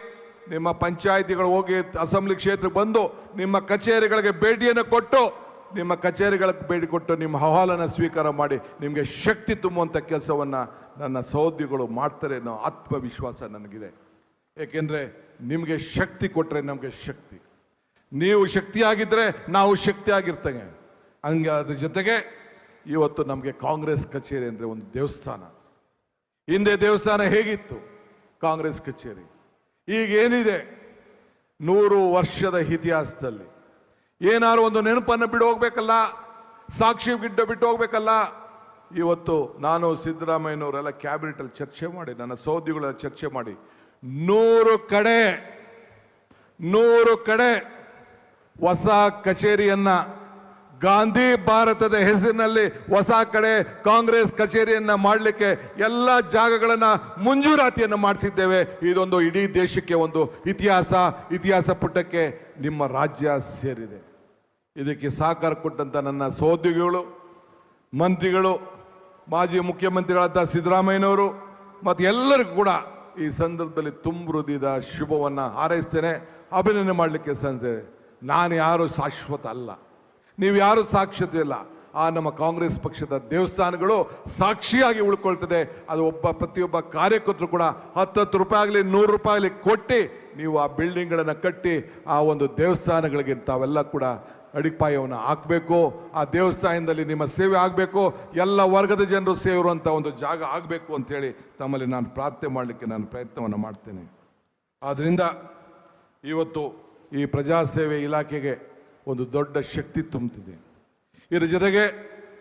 ನಿಮ್ಮ ಪಂಚಾಯಿತಿಗಳು ಹೋಗಿ ಅಸೆಂಬ್ಲಿ ಕ್ಷೇತ್ರಕ್ಕೆ ಬಂದು ನಿಮ್ಮ ಕಚೇರಿಗಳಿಗೆ ಭೇಟಿಯನ್ನು ಕೊಟ್ಟು ನಿಮ್ಮ ಅಹವಾಲನ್ನು ಸ್ವೀಕಾರ ಮಾಡಿ ನಿಮಗೆ ಶಕ್ತಿ ತುಂಬುವಂಥ ಕೆಲಸವನ್ನು ನನ್ನ ಸಹೋದ್ಯೋಗಿಗಳು ಮಾಡ್ತಾರೆ ಅನ್ನೋ ಆತ್ಮವಿಶ್ವಾಸ ನನಗಿದೆ. ಏಕೆಂದರೆ ನಿಮಗೆ ಶಕ್ತಿ ಕೊಟ್ಟರೆ ನಮಗೆ ಶಕ್ತಿ, ನೀವು ಶಕ್ತಿಯಾಗಿದ್ದರೆ ನಾವು ಶಕ್ತಿಯಾಗಿರ್ತೇವೆ. ಹಂಗೆ ಅದ್ರ ಜೊತೆಗೆ ಇವತ್ತು ನಮಗೆ ಕಾಂಗ್ರೆಸ್ ಕಚೇರಿ ಅಂದರೆ ಒಂದು ದೇವಸ್ಥಾನ. ಹಿಂದೆ ದೇವಸ್ಥಾನ ಹೇಗಿತ್ತು ಕಾಂಗ್ರೆಸ್ ಕಚೇರಿ, ಈಗ ಏನಿದೆ 100 ವರ್ಷದ ಇತಿಹಾಸದಲ್ಲಿ ಏನಾದ್ರು ಒಂದು ನೆನಪನ್ನು ಬಿಟ್ಟು ಹೋಗ್ಬೇಕಲ್ಲ, ಸಾಕ್ಷಿ ಬಿಟ್ಟು ಹೋಗ್ಬೇಕಲ್ಲ. ಇವತ್ತು ನಾನು ಸಿದ್ದರಾಮಯ್ಯನವರೆಲ್ಲ ಕ್ಯಾಬಿನೆಟಲ್ಲಿ ಚರ್ಚೆ ಮಾಡಿ, ನನ್ನ ಸಹೋದ್ಯೋಗಿಗಳೆಲ್ಲ ಚರ್ಚೆ ಮಾಡಿ 100 ಕಡೆ ಹೊಸ ಕಚೇರಿಯನ್ನ, ಗಾಂಧಿ ಭಾರತದ ಹೆಸರಿನಲ್ಲಿ ಹೊಸ ಕಡೆ ಕಾಂಗ್ರೆಸ್ ಕಚೇರಿಯನ್ನ ಮಾಡಲಿಕ್ಕೆ ಎಲ್ಲ ಜಾಗಗಳನ್ನು ಮಂಜೂರಾತಿಯನ್ನು ಮಾಡಿಸಿದ್ದೇವೆ. ಇದೊಂದು ಇಡೀ ದೇಶಕ್ಕೆ ಒಂದು ಇತಿಹಾಸ ಪುಟಕ್ಕೆ ನಿಮ್ಮ ರಾಜ್ಯ ಸೇರಿದೆ. ಇದಕ್ಕೆ ಸಹಕಾರ ಕೊಟ್ಟಂತ ನನ್ನ ಸಹೋದ್ಯೋಗಿಗಳು, ಮಂತ್ರಿಗಳು, ಮಾಜಿ ಮುಖ್ಯಮಂತ್ರಿಗಳಾದ ಸಿದ್ದರಾಮಯ್ಯನವರು ಮತ್ತು ಎಲ್ಲರಿಗೂ ಕೂಡ ಈ ಸಂದರ್ಭದಲ್ಲಿ ತುಂಬ ಹೃದಯದ ಶುಭವನ್ನು ಹಾರೈಸ್ತೇನೆ, ಅಭಿನಂದನೆ ಮಾಡಲಿಕ್ಕೆ ಸಂದೆ. ನಾನು ಯಾರು ಶಾಶ್ವತ ಅಲ್ಲ, ನೀವು ಯಾರು ಸಾಕ್ಷತೆ ಇಲ್ಲ. ಆ ನಮ್ಮ ಕಾಂಗ್ರೆಸ್ ಪಕ್ಷದ ದೇವಸ್ಥಾನಗಳು ಸಾಕ್ಷಿಯಾಗಿ ಉಳ್ಕೊಳ್ತದೆ. ಅದು ಪ್ರತಿಯೊಬ್ಬ ಕಾರ್ಯಕರ್ತರು ಕೂಡ 10 ರೂಪಾಯಿ ಆಗಲಿ 100 ರೂಪಾಯಿ ಆಗಲಿ ಕೊಟ್ಟು ನೀವು ಆ ಬಿಲ್ಡಿಂಗ್ಗಳನ್ನು ಕಟ್ಟಿ ಆ ಒಂದು ದೇವಸ್ಥಾನಗಳಿಗೆ ತಾವೆಲ್ಲ ಕೂಡ ಅಡಿಪಾಯವನ್ನು ಹಾಕಬೇಕು. ಆ ದೇವಸ್ಥಾನದಲ್ಲಿ ನಿಮ್ಮ ಸೇವೆ ಆಗಬೇಕು, ಎಲ್ಲ ವರ್ಗದ ಜನರು ಸೇರುವಂಥ ಒಂದು ಜಾಗ ಆಗಬೇಕು ಅಂತೇಳಿ ತಮ್ಮಲ್ಲಿ ನಾನು ಪ್ರಾರ್ಥನೆ ಮಾಡಲಿಕ್ಕೆ ನಾನು ಪ್ರಯತ್ನವನ್ನು ಮಾಡ್ತೇನೆ. ಆದ್ದರಿಂದ ಇವತ್ತು ಈ ಪ್ರಜಾಸೇವೆ ಇಲಾಖೆಗೆ ಒಂದು ದೊಡ್ಡ ಶಕ್ತಿ ತುಂಬುತ್ತಿದೆ. ಇದರ ಜೊತೆಗೆ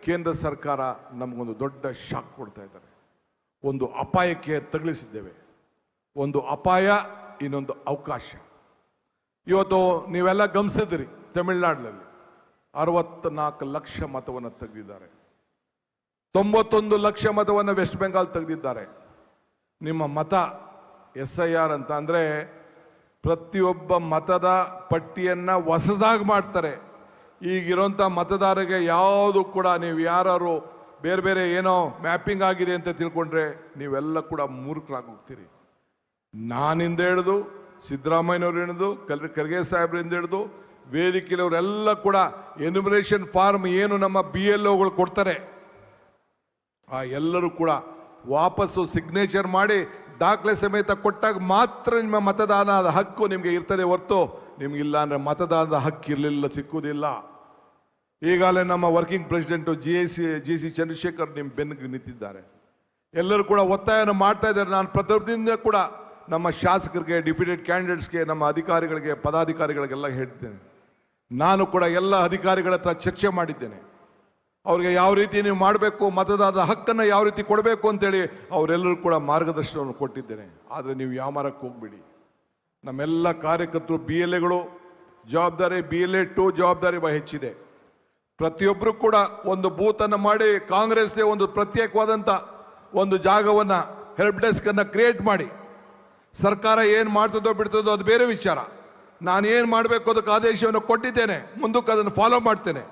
ಕೇಂದ್ರ ಸರ್ಕಾರ ನಮಗೊಂದು ದೊಡ್ಡ ಶಾಕ್ ಕೊಡ್ತಾ ಇದ್ದಾರೆ. ಒಂದು ಅಪಾಯಕ್ಕೆ ತಗುಲಿಸಿದ್ದೇವೆ. ಒಂದು ಅಪಾಯ, ಇನ್ನೊಂದು ಅವಕಾಶ. ಇವತ್ತು ನೀವೆಲ್ಲ ಗಮನಿಸಿದ್ರಿ, ತಮಿಳುನಾಡಿನಲ್ಲಿ 64 ಲಕ್ಷ ಮತವನ್ನು ತೆಗೆದಿದ್ದಾರೆ. 91 ಲಕ್ಷ ಮತವನ್ನು ವೆಸ್ಟ್ ಬೆಂಗಾಲ್ ತೆಗೆದಿದ್ದಾರೆ. ನಿಮ್ಮ ಮತ SIR ಅಂತ ಅಂದರೆ ಪ್ರತಿಯೊಬ್ಬ ಮತದ ಪಟ್ಟಿಯನ್ನು ಹೊಸದಾಗಿ ಮಾಡ್ತಾರೆ. ಈಗಿರೋಂಥ ಮತದಾರರಿಗೆ ಯಾವುದು ಕೂಡ ನೀವು ಯಾರು ಬೇರೆ ಬೇರೆ ಏನೋ ಮ್ಯಾಪಿಂಗ್ ಆಗಿದೆ ಅಂತ ತಿಳ್ಕೊಂಡ್ರೆ ನೀವೆಲ್ಲ ಕೂಡ ಮೂರ್ಖರಾಗಿ ಹೋಗ್ತೀರಿ. ನಾನಿಂದ ಹಿಡಿದು ಸಿದ್ದರಾಮಯ್ಯನವ್ರು ಹಿಡಿದು ಖರ್ಗೆ ಸಾಹೇಬ್ರಿಂದ ಹಿಡಿದು ವೇದಿಕೆಯವರೆಲ್ಲ ಕೂಡ ಎನ್ಯುಮರೇಷನ್ ಫಾರ್ಮ್ ಏನು ನಮ್ಮ BLOಗಳು ಕೊಡ್ತಾರೆ, ಆ ಎಲ್ಲರೂ ಕೂಡ ವಾಪಸ್ಸು ಸಿಗ್ನೇಚರ್ ಮಾಡಿ ದಾಖಲೆ ಸಮೇತ ಕೊಟ್ಟಾಗ ಮಾತ್ರ ನಿಮ್ಮ ಮತದಾನದ ಹಕ್ಕು ನಿಮಗೆ ಇರ್ತದೆ ಹೊರತು ನಿಮಗಿಲ್ಲ ಅಂದರೆ ಮತದಾನದ ಹಕ್ಕು ಇರಲಿಲ್ಲ, ಸಿಕ್ಕುವುದಿಲ್ಲ. ಈಗಾಗಲೇ ನಮ್ಮ ವರ್ಕಿಂಗ್ ಪ್ರೆಸಿಡೆಂಟು GC ಚಂದ್ರಶೇಖರ್ ನಿಮ್ಮ ಬೆನ್ನಿಗೆ ನಿಂತಿದ್ದಾರೆ. ಎಲ್ಲರೂ ಕೂಡ ಒತ್ತಾಯನ ಮಾಡ್ತಾ ಇದ್ದಾರೆ. ನಾನು ಪ್ರತಿಯೊಬ್ಬರಿಂದ ಕೂಡ ನಮ್ಮ ಶಾಸಕರಿಗೆ, ಡಿಪ್ಯೂಟೆಡ್ ಕ್ಯಾಂಡಿಡೇಟ್ಸ್ಗೆ, ನಮ್ಮ ಅಧಿಕಾರಿಗಳಿಗೆ, ಪದಾಧಿಕಾರಿಗಳಿಗೆಲ್ಲ ಹೇಳ್ತೇನೆ. ನಾನು ಕೂಡ ಎಲ್ಲ ಅಧಿಕಾರಿಗಳ ಹತ್ರ ಚರ್ಚೆ ಮಾಡಿದ್ದೇನೆ. ಅವ್ರಿಗೆ ಯಾವ ರೀತಿ ನೀವು ಮಾಡಬೇಕು, ಮತದಾನದ ಹಕ್ಕನ್ನು ಯಾವ ರೀತಿ ಕೊಡಬೇಕು ಅಂತೇಳಿ ಅವರೆಲ್ಲರೂ ಕೂಡ ಮಾರ್ಗದರ್ಶನವನ್ನು ಕೊಟ್ಟಿದ್ದೇನೆ. ಆದರೆ ನೀವು ಯಾಮಾರಕ್ಕೆ ಹೋಗ್ಬಿಡಿ. ನಮ್ಮೆಲ್ಲ ಕಾರ್ಯಕರ್ತರು BLAಗಳು ಜವಾಬ್ದಾರಿ, BLA 2 ಜವಾಬ್ದಾರಿ ಹೆಚ್ಚಿದೆ. ಪ್ರತಿಯೊಬ್ಬರು ಕೂಡ ಒಂದು ಬೂತನ್ನು ಮಾಡಿ ಕಾಂಗ್ರೆಸ್ಗೆ ಒಂದು ಪ್ರತ್ಯೇಕವಾದಂಥ ಒಂದು ಜಾಗವನ್ನು, ಹೆಲ್ಪ್ ಡೆಸ್ಕನ್ನು ಕ್ರಿಯೇಟ್ ಮಾಡಿ, ಸರ್ಕಾರ ಏನು ಮಾಡ್ತದೋ ಬಿಡ್ತದೋ ಅದು ಬೇರೆ ವಿಚಾರ. ನಾನು ಏನು ಮಾಡಬೇಕು ಅದಕ್ಕೆ ಆದೇಶವನ್ನು ಕೊಟ್ಟಿದ್ದೇನೆ, ಮುಂದಕ್ಕೆ ಅದನ್ನು ಫಾಲೋ ಮಾಡ್ತೇನೆ.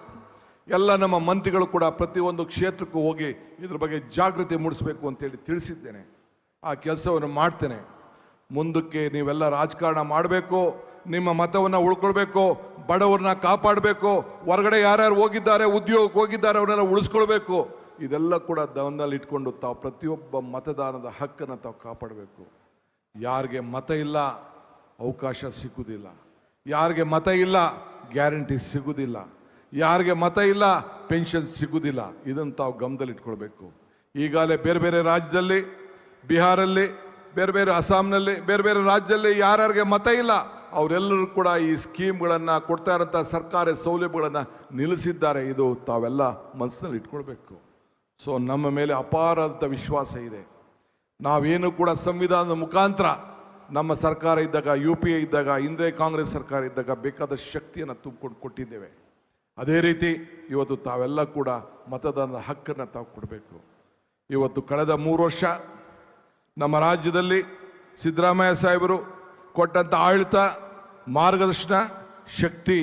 ಎಲ್ಲ ನಮ್ಮ ಮಂತ್ರಿಗಳು ಕೂಡ ಪ್ರತಿಯೊಂದು ಕ್ಷೇತ್ರಕ್ಕೂ ಹೋಗಿ ಇದ್ರ ಬಗ್ಗೆ ಜಾಗೃತಿ ಮೂಡಿಸಬೇಕು ಅಂತೇಳಿ ತಿಳಿಸಿದ್ದೇನೆ. ಆ ಕೆಲಸವನ್ನು ಮಾಡ್ತೇನೆ. ಮುಂದಕ್ಕೆ ನೀವೆಲ್ಲ ರಾಜಕಾರಣ ಮಾಡಬೇಕು, ನಿಮ್ಮ ಮತವನ್ನು ಉಳ್ಕೊಳ್ಬೇಕು, ಬಡವ್ರನ್ನ ಕಾಪಾಡಬೇಕು, ಹೊರಗಡೆ ಯಾರ್ಯಾರು ಹೋಗಿದ್ದಾರೆ, ಉದ್ಯೋಗಕ್ಕೆ ಹೋಗಿದ್ದಾರೆ ಅವರೆಲ್ಲ ಉಳಿಸ್ಕೊಳ್ಬೇಕು. ಇದೆಲ್ಲ ಕೂಡ ಗಮನದಲ್ಲಿ ಇಟ್ಕೊಂಡು ತಾವು ಪ್ರತಿಯೊಬ್ಬ ಮತದಾನದ ಹಕ್ಕನ್ನು ತಾವು ಕಾಪಾಡಬೇಕು. ಯಾರಿಗೆ ಮತ ಇಲ್ಲ ಅವಕಾಶ ಸಿಗುವುದಿಲ್ಲ, ಯಾರಿಗೆ ಮತ ಇಲ್ಲ ಗ್ಯಾರಂಟಿ ಸಿಗುವುದಿಲ್ಲ, ಯಾರಿಗೆ ಮತ ಇಲ್ಲ ಪೆನ್ಷನ್ ಸಿಗುವುದಿಲ್ಲ. ಇದನ್ನು ತಾವು ಗಮನದಲ್ಲಿ ಇಟ್ಕೊಳ್ಬೇಕು. ಈಗಾಗಲೇ ಬೇರೆ ಬೇರೆ ರಾಜ್ಯದಲ್ಲಿ, ಬಿಹಾರಲ್ಲಿ, ಬೇರೆ ಬೇರೆ ಅಸ್ಸಾಂನಲ್ಲಿ, ಬೇರೆ ಬೇರೆ ರಾಜ್ಯದಲ್ಲಿ ಯಾರ್ಯಾರಿಗೆ ಮತ ಇಲ್ಲ ಅವರೆಲ್ಲರೂ ಕೂಡ ಈ ಸ್ಕೀಮ್ಗಳನ್ನು ಕೊಡ್ತಾ ಇರೋಂಥ ಸರ್ಕಾರಿ ಸೌಲಭ್ಯಗಳನ್ನು ನಿಲ್ಲಿಸಿದ್ದಾರೆ. ಇದು ತಾವೆಲ್ಲ ಮನಸ್ಸಿನಲ್ಲಿ ಇಟ್ಕೊಳ್ಬೇಕು. ಸೊ ನಮ್ಮ ಮೇಲೆ ಅಪಾರವಾದ ವಿಶ್ವಾಸ ಇದೆ. ನಾವೇನು ಕೂಡ ಸಂವಿಧಾನದ ಮುಖಾಂತರ ನಮ್ಮ ಸರ್ಕಾರ ಇದ್ದಾಗ, UPA ಇದ್ದಾಗ, ಹಿಂದೆ ಕಾಂಗ್ರೆಸ್ ಸರ್ಕಾರ ಇದ್ದಾಗ ಬೇಕಾದ ಶಕ್ತಿಯನ್ನು ತುಂಬಿಕೊಂಡು ಕೊಟ್ಟಿದ್ದೇವೆ. ಅದೇ ರೀತಿ ಇವತ್ತು ತಾವೆಲ್ಲ ಕೂಡ ಮತದಾನದ ಹಕ್ಕನ್ನು ತಾವು ಕೊಡಬೇಕು. ಇವತ್ತು ಕಳೆದ 3 ವರ್ಷ ನಮ್ಮ ರಾಜ್ಯದಲ್ಲಿ ಸಿದ್ದರಾಮಯ್ಯ ಸಾಹೇಬರು ಕೊಟ್ಟಂಥ ಆಡಳಿತ, ಮಾರ್ಗದರ್ಶನ, ಶಕ್ತಿ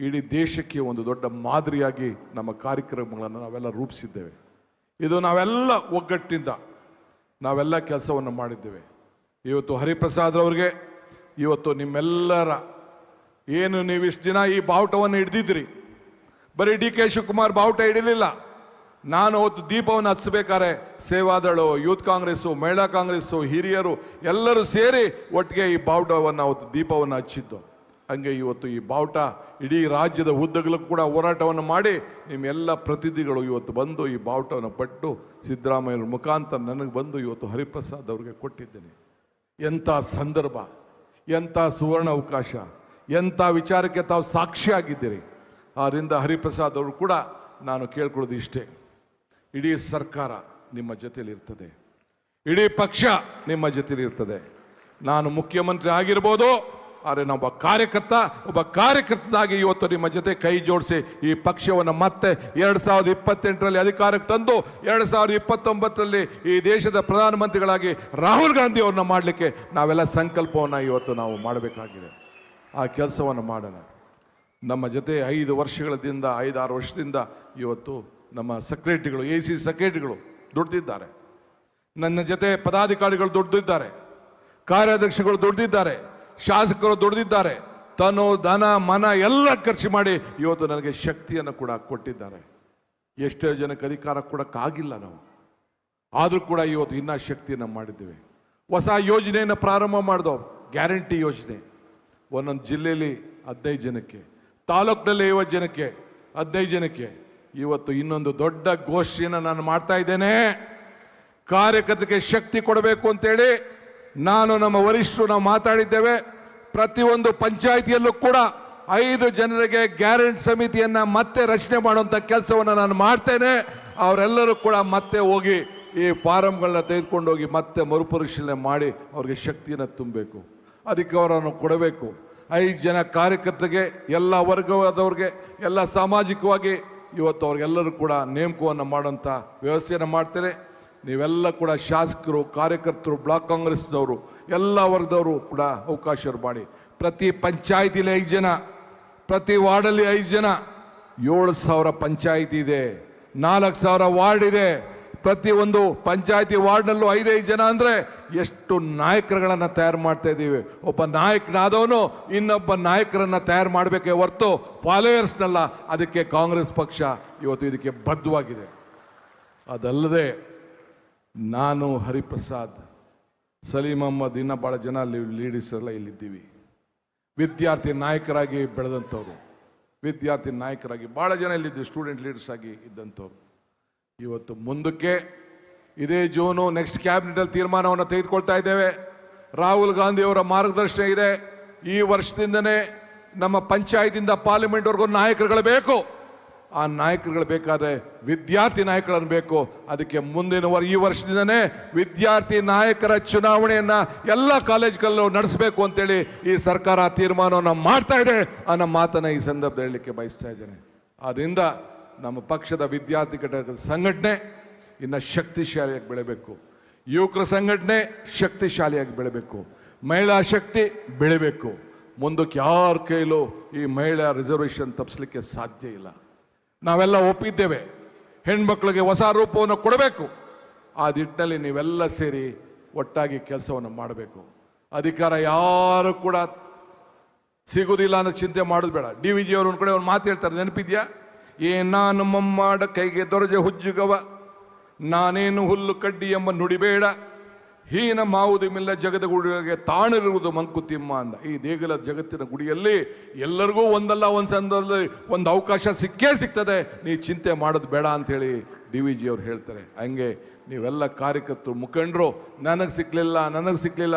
ಇಡೀ ದೇಶಕ್ಕೆ ಒಂದು ದೊಡ್ಡ ಮಾದರಿಯಾಗಿ ನಮ್ಮ ಕಾರ್ಯಕ್ರಮಗಳನ್ನು ನಾವೆಲ್ಲ ರೂಪಿಸಿದ್ದೇವೆ. ಇದು ನಾವೆಲ್ಲ ಒಗ್ಗಟ್ಟಿನಿಂದ ನಾವೆಲ್ಲ ಕೆಲಸವನ್ನು ಮಾಡಿದ್ದೇವೆ. ಇವತ್ತು ಹರಿಪ್ರಸಾದ್ ಅವ್ರಿಗೆ, ಇವತ್ತು ನಿಮ್ಮೆಲ್ಲರ ಏನು ನೀವು ಇಷ್ಟು ದಿನ ಈ ಬಾವುಟವನ್ನು ಹಿಡ್ದಿದ್ರಿ, ಬರೀ DK ಶಿವಕುಮಾರ್ ಬಾವುಟ ಹಿಡಿಲಿಲ್ಲ. ನಾನು ಅವತ್ತು ದೀಪವನ್ನು ಹಚ್ಚಬೇಕಾದ್ರೆ ಸೇವಾದಳು, ಯೂತ್ ಕಾಂಗ್ರೆಸ್ಸು, ಮಹಿಳಾ ಕಾಂಗ್ರೆಸ್ಸು, ಹಿರಿಯರು ಎಲ್ಲರೂ ಸೇರಿ ಒಟ್ಟಿಗೆ ಈ ಬಾವುಟವನ್ನು ಅವತ್ತು ದೀಪವನ್ನು ಹಚ್ಚಿದ್ದು. ಹಂಗೆ ಇವತ್ತು ಈ ಬಾವುಟ ಇಡೀ ರಾಜ್ಯದ ಉದ್ದಗಲೂ ಕೂಡ ಹೋರಾಟವನ್ನು ಮಾಡಿ ನಿಮ್ಮೆಲ್ಲ ಪ್ರತಿನಿಧಿಗಳು ಇವತ್ತು ಬಂದು ಈ ಬಾವುಟವನ್ನು ಪಟ್ಟು ಸಿದ್ದರಾಮಯ್ಯರ ಮುಖಾಂತರ ನನಗೆ ಬಂದು ಇವತ್ತು ಹರಿಪ್ರಸಾದ್ ಅವ್ರಿಗೆ ಕೊಟ್ಟಿದ್ದೇನೆ. ಎಂಥ ಸಂದರ್ಭ, ಎಂಥ ಸುವರ್ಣ ಅವಕಾಶ, ಎಂಥ ವಿಚಾರಕ್ಕೆ ತಾವು ಸಾಕ್ಷಿಯಾಗಿದ್ದೀರಿ. ಆದ್ದರಿಂದ ಹರಿಪ್ರಸಾದ್ ಅವರು ಕೂಡ ನಾನು ಕೇಳ್ಕೊಳ್ಳೋದು ಇಷ್ಟೇ, ಇಡೀ ಸರ್ಕಾರ ನಿಮ್ಮ ಜೊತೆಯಲ್ಲಿ ಇರ್ತದೆ, ಇಡೀ ಪಕ್ಷ ನಿಮ್ಮ ಜೊತೆಯಲ್ಲಿ ಇರ್ತದೆ. ನಾನು ಮುಖ್ಯಮಂತ್ರಿ ಆಗಿರ್ಬೋದು, ಆದರೆ ಒಬ್ಬ ಕಾರ್ಯಕರ್ತನಾಗಿ ಇವತ್ತು ನಿಮ್ಮ ಜೊತೆ ಕೈ ಜೋಡಿಸಿ ಈ ಪಕ್ಷವನ್ನು ಮತ್ತೆ 2028ರಲ್ಲಿ ಅಧಿಕಾರಕ್ಕೆ ತಂದು 2029ರಲ್ಲಿ ಈ ದೇಶದ ಪ್ರಧಾನಮಂತ್ರಿಗಳಾಗಿ ರಾಹುಲ್ ಗಾಂಧಿ ಅವ್ರನ್ನ ಮಾಡಲಿಕ್ಕೆ ನಾವೆಲ್ಲ ಸಂಕಲ್ಪವನ್ನು ಇವತ್ತು ನಾವು ಮಾಡಬೇಕಾಗಿದೆ. ಆ ಕೆಲಸವನ್ನು ಮಾಡೋಣ. ನಮ್ಮ ಜೊತೆ 5 ವರ್ಷಗಳಿಂದ 5-6 ವರ್ಷದಿಂದ ಇವತ್ತು ನಮ್ಮ ಸೆಕ್ರೆಟರಿಗಳು, AC ಸೆಕ್ರೆಟರಿಗಳು ದುಡ್ದಿದ್ದಾರೆ, ನನ್ನ ಜೊತೆ ಪದಾಧಿಕಾರಿಗಳು ದುಡ್ದಿದ್ದಾರೆ, ಕಾರ್ಯಾಧ್ಯಕ್ಷಗಳು ದುಡ್ದಿದ್ದಾರೆ, ಶಾಸಕರು ದುಡ್ದಿದ್ದಾರೆ, ತನು ಧನ ಮನ ಎಲ್ಲ ಖರ್ಚು ಮಾಡಿ ಇವತ್ತು ನನಗೆ ಶಕ್ತಿಯನ್ನು ಕೂಡ ಕೊಟ್ಟಿದ್ದಾರೆ. ಎಷ್ಟೋ ಜನಕ್ಕೆ ಅಧಿಕಾರ ಕೊಡೋಕ್ಕಾಗಿಲ್ಲ ನಾವು, ಆದರೂ ಕೂಡ ಇವತ್ತು ಇನ್ನೂ ಶಕ್ತಿಯನ್ನು ಮಾಡಿದ್ದೇವೆ. ಹೊಸ ಯೋಜನೆಯನ್ನು ಪ್ರಾರಂಭ ಮಾಡಿದೋ, ಗ್ಯಾರಂಟಿ ಯೋಜನೆ. ಒಂದೊಂದು ಜಿಲ್ಲೆಯಲ್ಲಿ 15 ಜನಕ್ಕೆ ತಾಲೂಕಿನಲ್ಲಿ 50 ಜನಕ್ಕೆ 15 ಜನಕ್ಕೆ. ಇವತ್ತು ಇನ್ನೊಂದು ದೊಡ್ಡ ಗೋಷ್ಠಿಯನ್ನು ನಾನು ಮಾಡ್ತಾ ಇದ್ದೇನೆ. ಕಾರ್ಯಕರ್ತರಿಗೆ ಶಕ್ತಿ ಕೊಡಬೇಕು ಅಂತೇಳಿ ನಾನು ನಮ್ಮ ವರಿಷ್ಠರು ನಾವು ಮಾತಾಡಿದ್ದೇವೆ. ಪ್ರತಿಯೊಂದು ಪಂಚಾಯಿತಿಯಲ್ಲೂ ಕೂಡ 5 ಜನರಿಗೆ ಗ್ಯಾರಂಟಿ ಸಮಿತಿಯನ್ನ ಮತ್ತೆ ರಚನೆ ಮಾಡುವಂಥ ಕೆಲಸವನ್ನು ನಾನು ಮಾಡ್ತೇನೆ. ಅವರೆಲ್ಲರೂ ಕೂಡ ಮತ್ತೆ ಹೋಗಿ ಈ ಫಾರಮ್ಗಳನ್ನ ತೆಗೆದುಕೊಂಡು ಹೋಗಿ ಮತ್ತೆ ಮರುಪರಿಶೀಲನೆ ಮಾಡಿ ಅವ್ರಿಗೆ ಶಕ್ತಿಯನ್ನು ತುಂಬಬೇಕು, ಅಧಿಕಾರವನ್ನು ಕೊಡಬೇಕು. 5 ಜನ ಕಾರ್ಯಕರ್ತರಿಗೆ, ಎಲ್ಲ ವರ್ಗವಾದವ್ರಿಗೆ, ಎಲ್ಲ ಸಾಮಾಜಿಕವಾಗಿ ಇವತ್ತು ಅವ್ರಿಗೆಲ್ಲರೂ ಕೂಡ ನೇಮಕವನ್ನು ಮಾಡುವಂಥ ವ್ಯವಸ್ಥೆಯನ್ನು ಮಾಡ್ತೇನೆ. ನೀವೆಲ್ಲ ಕೂಡ ಶಾಸಕರು, ಕಾರ್ಯಕರ್ತರು, ಬ್ಲಾಕ್ ಕಾಂಗ್ರೆಸ್ನವರು, ಎಲ್ಲ ವರ್ಗದವರು ಕೂಡ ಅವಕಾಶ ಮಾಡಿ. ಪ್ರತಿ ಪಂಚಾಯಿತಿಲಿ 5 ಜನ, ಪ್ರತಿ ವಾರ್ಡಲ್ಲಿ 5 ಜನ, 7,000 ಪಂಚಾಯಿತಿ ಇದೆ, 4,000 ವಾರ್ಡ್ ಇದೆ. ಪ್ರತಿ ಒಂದು ಪಂಚಾಯಿತಿ ವಾರ್ಡ್ನಲ್ಲೂ 5-5 ಜನ ಅಂದರೆ ಎಷ್ಟು ನಾಯಕರುಗಳನ್ನು ತಯಾರು ಮಾಡ್ತಾ ಇದ್ದೀವಿ. ಒಬ್ಬ ನಾಯಕನಾದವನು ಇನ್ನೊಬ್ಬ ನಾಯಕರನ್ನು ತಯಾರು ಮಾಡಬೇಕೇ ಹೊರತು ಫಾಲೋಯರ್ಸ್ನಲ್ಲ. ಅದಕ್ಕೆ ಕಾಂಗ್ರೆಸ್ ಪಕ್ಷ ಇವತ್ತು ಇದಕ್ಕೆ ಬದ್ಧವಾಗಿದೆ. ಅದಲ್ಲದೆ ನಾನು, ಹರಿಪ್ರಸಾದ್, ಸಲೀಂ ಅಹಮ್ಮದ್, ಇನ್ನ ಭಾಳ ಜನ ಲೀಡರ್ಸ್ ಎಲ್ಲ ಇಲ್ಲಿದ್ದೀವಿ. ವಿದ್ಯಾರ್ಥಿ ನಾಯಕರಾಗಿ ಬೆಳೆದಂಥವ್ರು, ವಿದ್ಯಾರ್ಥಿ ನಾಯಕರಾಗಿ ಭಾಳ ಜನ ಇಲ್ಲಿದ್ದೀವಿ, ಸ್ಟೂಡೆಂಟ್ ಲೀಡರ್ಸ್ ಆಗಿ ಇದ್ದಂಥವ್ರು. ಇವತ್ತು ಮುಂದಕ್ಕೆ ಇದೇ ಜೂನು ನೆಕ್ಸ್ಟ್ ಕ್ಯಾಬಿನೆಟಲ್ಲಿ ತೀರ್ಮಾನವನ್ನು ತೆಗೆದುಕೊಳ್ತಾ ಇದ್ದೇವೆ. ರಾಹುಲ್ ಗಾಂಧಿ ಅವರ ಮಾರ್ಗದರ್ಶನ ಇದೆ. ಈ ವರ್ಷದಿಂದನೇ ನಮ್ಮ ಪಂಚಾಯತಿಂದ ಪಾರ್ಲಿಮೆಂಟ್ವರೆಗೂ ನಾಯಕರುಗಳು ಬೇಕು. ಆ ನಾಯಕರುಗಳು ಬೇಕಾದ್ರೆ ವಿದ್ಯಾರ್ಥಿ ನಾಯಕರನ್ನು ಬೇಕು. ಅದಕ್ಕೆ ಈ ವರ್ಷದಿಂದನೇ ವಿದ್ಯಾರ್ಥಿ ನಾಯಕರ ಚುನಾವಣೆಯನ್ನು ಎಲ್ಲ ಕಾಲೇಜ್ಗಳಲ್ಲೂ ನಡೆಸಬೇಕು ಅಂತೇಳಿ ಈ ಸರ್ಕಾರ ತೀರ್ಮಾನವನ್ನು ಮಾಡ್ತಾ ಇದೆ ಅನ್ನೋ ಮಾತನ್ನು ಈ ಸಂದರ್ಭದಲ್ಲಿ ಹೇಳಲಿಕ್ಕೆ ಬಯಸ್ತಾ ಇದ್ದೇನೆ. ಆದ್ದರಿಂದ ನಮ್ಮ ಪಕ್ಷದ ವಿದ್ಯಾರ್ಥಿ ಘಟಕದ ಸಂಘಟನೆ ಇನ್ನು ಶಕ್ತಿಶಾಲಿಯಾಗಿ ಬೆಳೆಬೇಕು. ಯುವಕರ ಸಂಘಟನೆ ಶಕ್ತಿಶಾಲಿಯಾಗಿ ಬೆಳೆಬೇಕು. ಮಹಿಳಾ ಶಕ್ತಿ ಬೆಳೆಬೇಕು. ಮುಂದಕ್ಕೆ ಯಾರ ಕೈಲೂ ಈ ಮಹಿಳಾ ರಿಸರ್ವೇಷನ್ ತಪ್ಪಿಸ್ಲಿಕ್ಕೆ ಸಾಧ್ಯ ಇಲ್ಲ. ನಾವೆಲ್ಲ ಒಪ್ಪಿದ್ದೇವೆ, ಹೆಣ್ಮಕ್ಳಿಗೆ ಹೊಸ ರೂಪವನ್ನು ಕೊಡಬೇಕು. ಆ ನಿಟ್ಟಿನಲ್ಲಿ ನೀವೆಲ್ಲ ಸೇರಿ ಒಟ್ಟಾಗಿ ಕೆಲಸವನ್ನು ಮಾಡಬೇಕು. ಅಧಿಕಾರ ಯಾರು ಕೂಡ ಸಿಗುವುದಿಲ್ಲ ಅನ್ನೋ ಚಿಂತೆ ಮಾಡೋದು ಬೇಡ. DVG ಅವರು ಒಂದು ಕಡೆ ಒಂದು ಮಾತು ಹೇಳ್ತಾರೆ, ನೆನಪಿದ್ಯಾ? ನಾನು ಮಮ್ಮಾಡ ಕೈಗೆ ದೊರಜೆ ಹುಜ್ಜುಗವ, ನಾನೇನು ಹುಲ್ಲು ಕಡ್ಡಿ ಎಂಬ ನುಡಿಬೇಡ, ಹೀನ ಮಾವುದಿಮಿಲ್ಲ ಜಗದ ಗುಡಿಗೆ ತಾಣಿರುವುದು ಮಂಕುತಿಮ್ಮ ಅಂದ. ಈ ದೇಗುಲ ಜಗತ್ತಿನ ಗುಡಿಯಲ್ಲಿ ಎಲ್ಲರಿಗೂ ಒಂದಲ್ಲ ಒಂದು ಸಂದರ್ಭದಲ್ಲಿ ಒಂದು ಅವಕಾಶ ಸಿಕ್ಕೇ ಸಿಗ್ತದೆ, ನೀ ಚಿಂತೆ ಮಾಡೋದು ಬೇಡ ಅಂಥೇಳಿ DVG ಅವ್ರು ಹೇಳ್ತಾರೆ. ಹಂಗೆ ನೀವೆಲ್ಲ ಕಾರ್ಯಕರ್ತರು, ಮುಖಂಡರು ನನಗೆ ಸಿಕ್ಕಲಿಲ್ಲ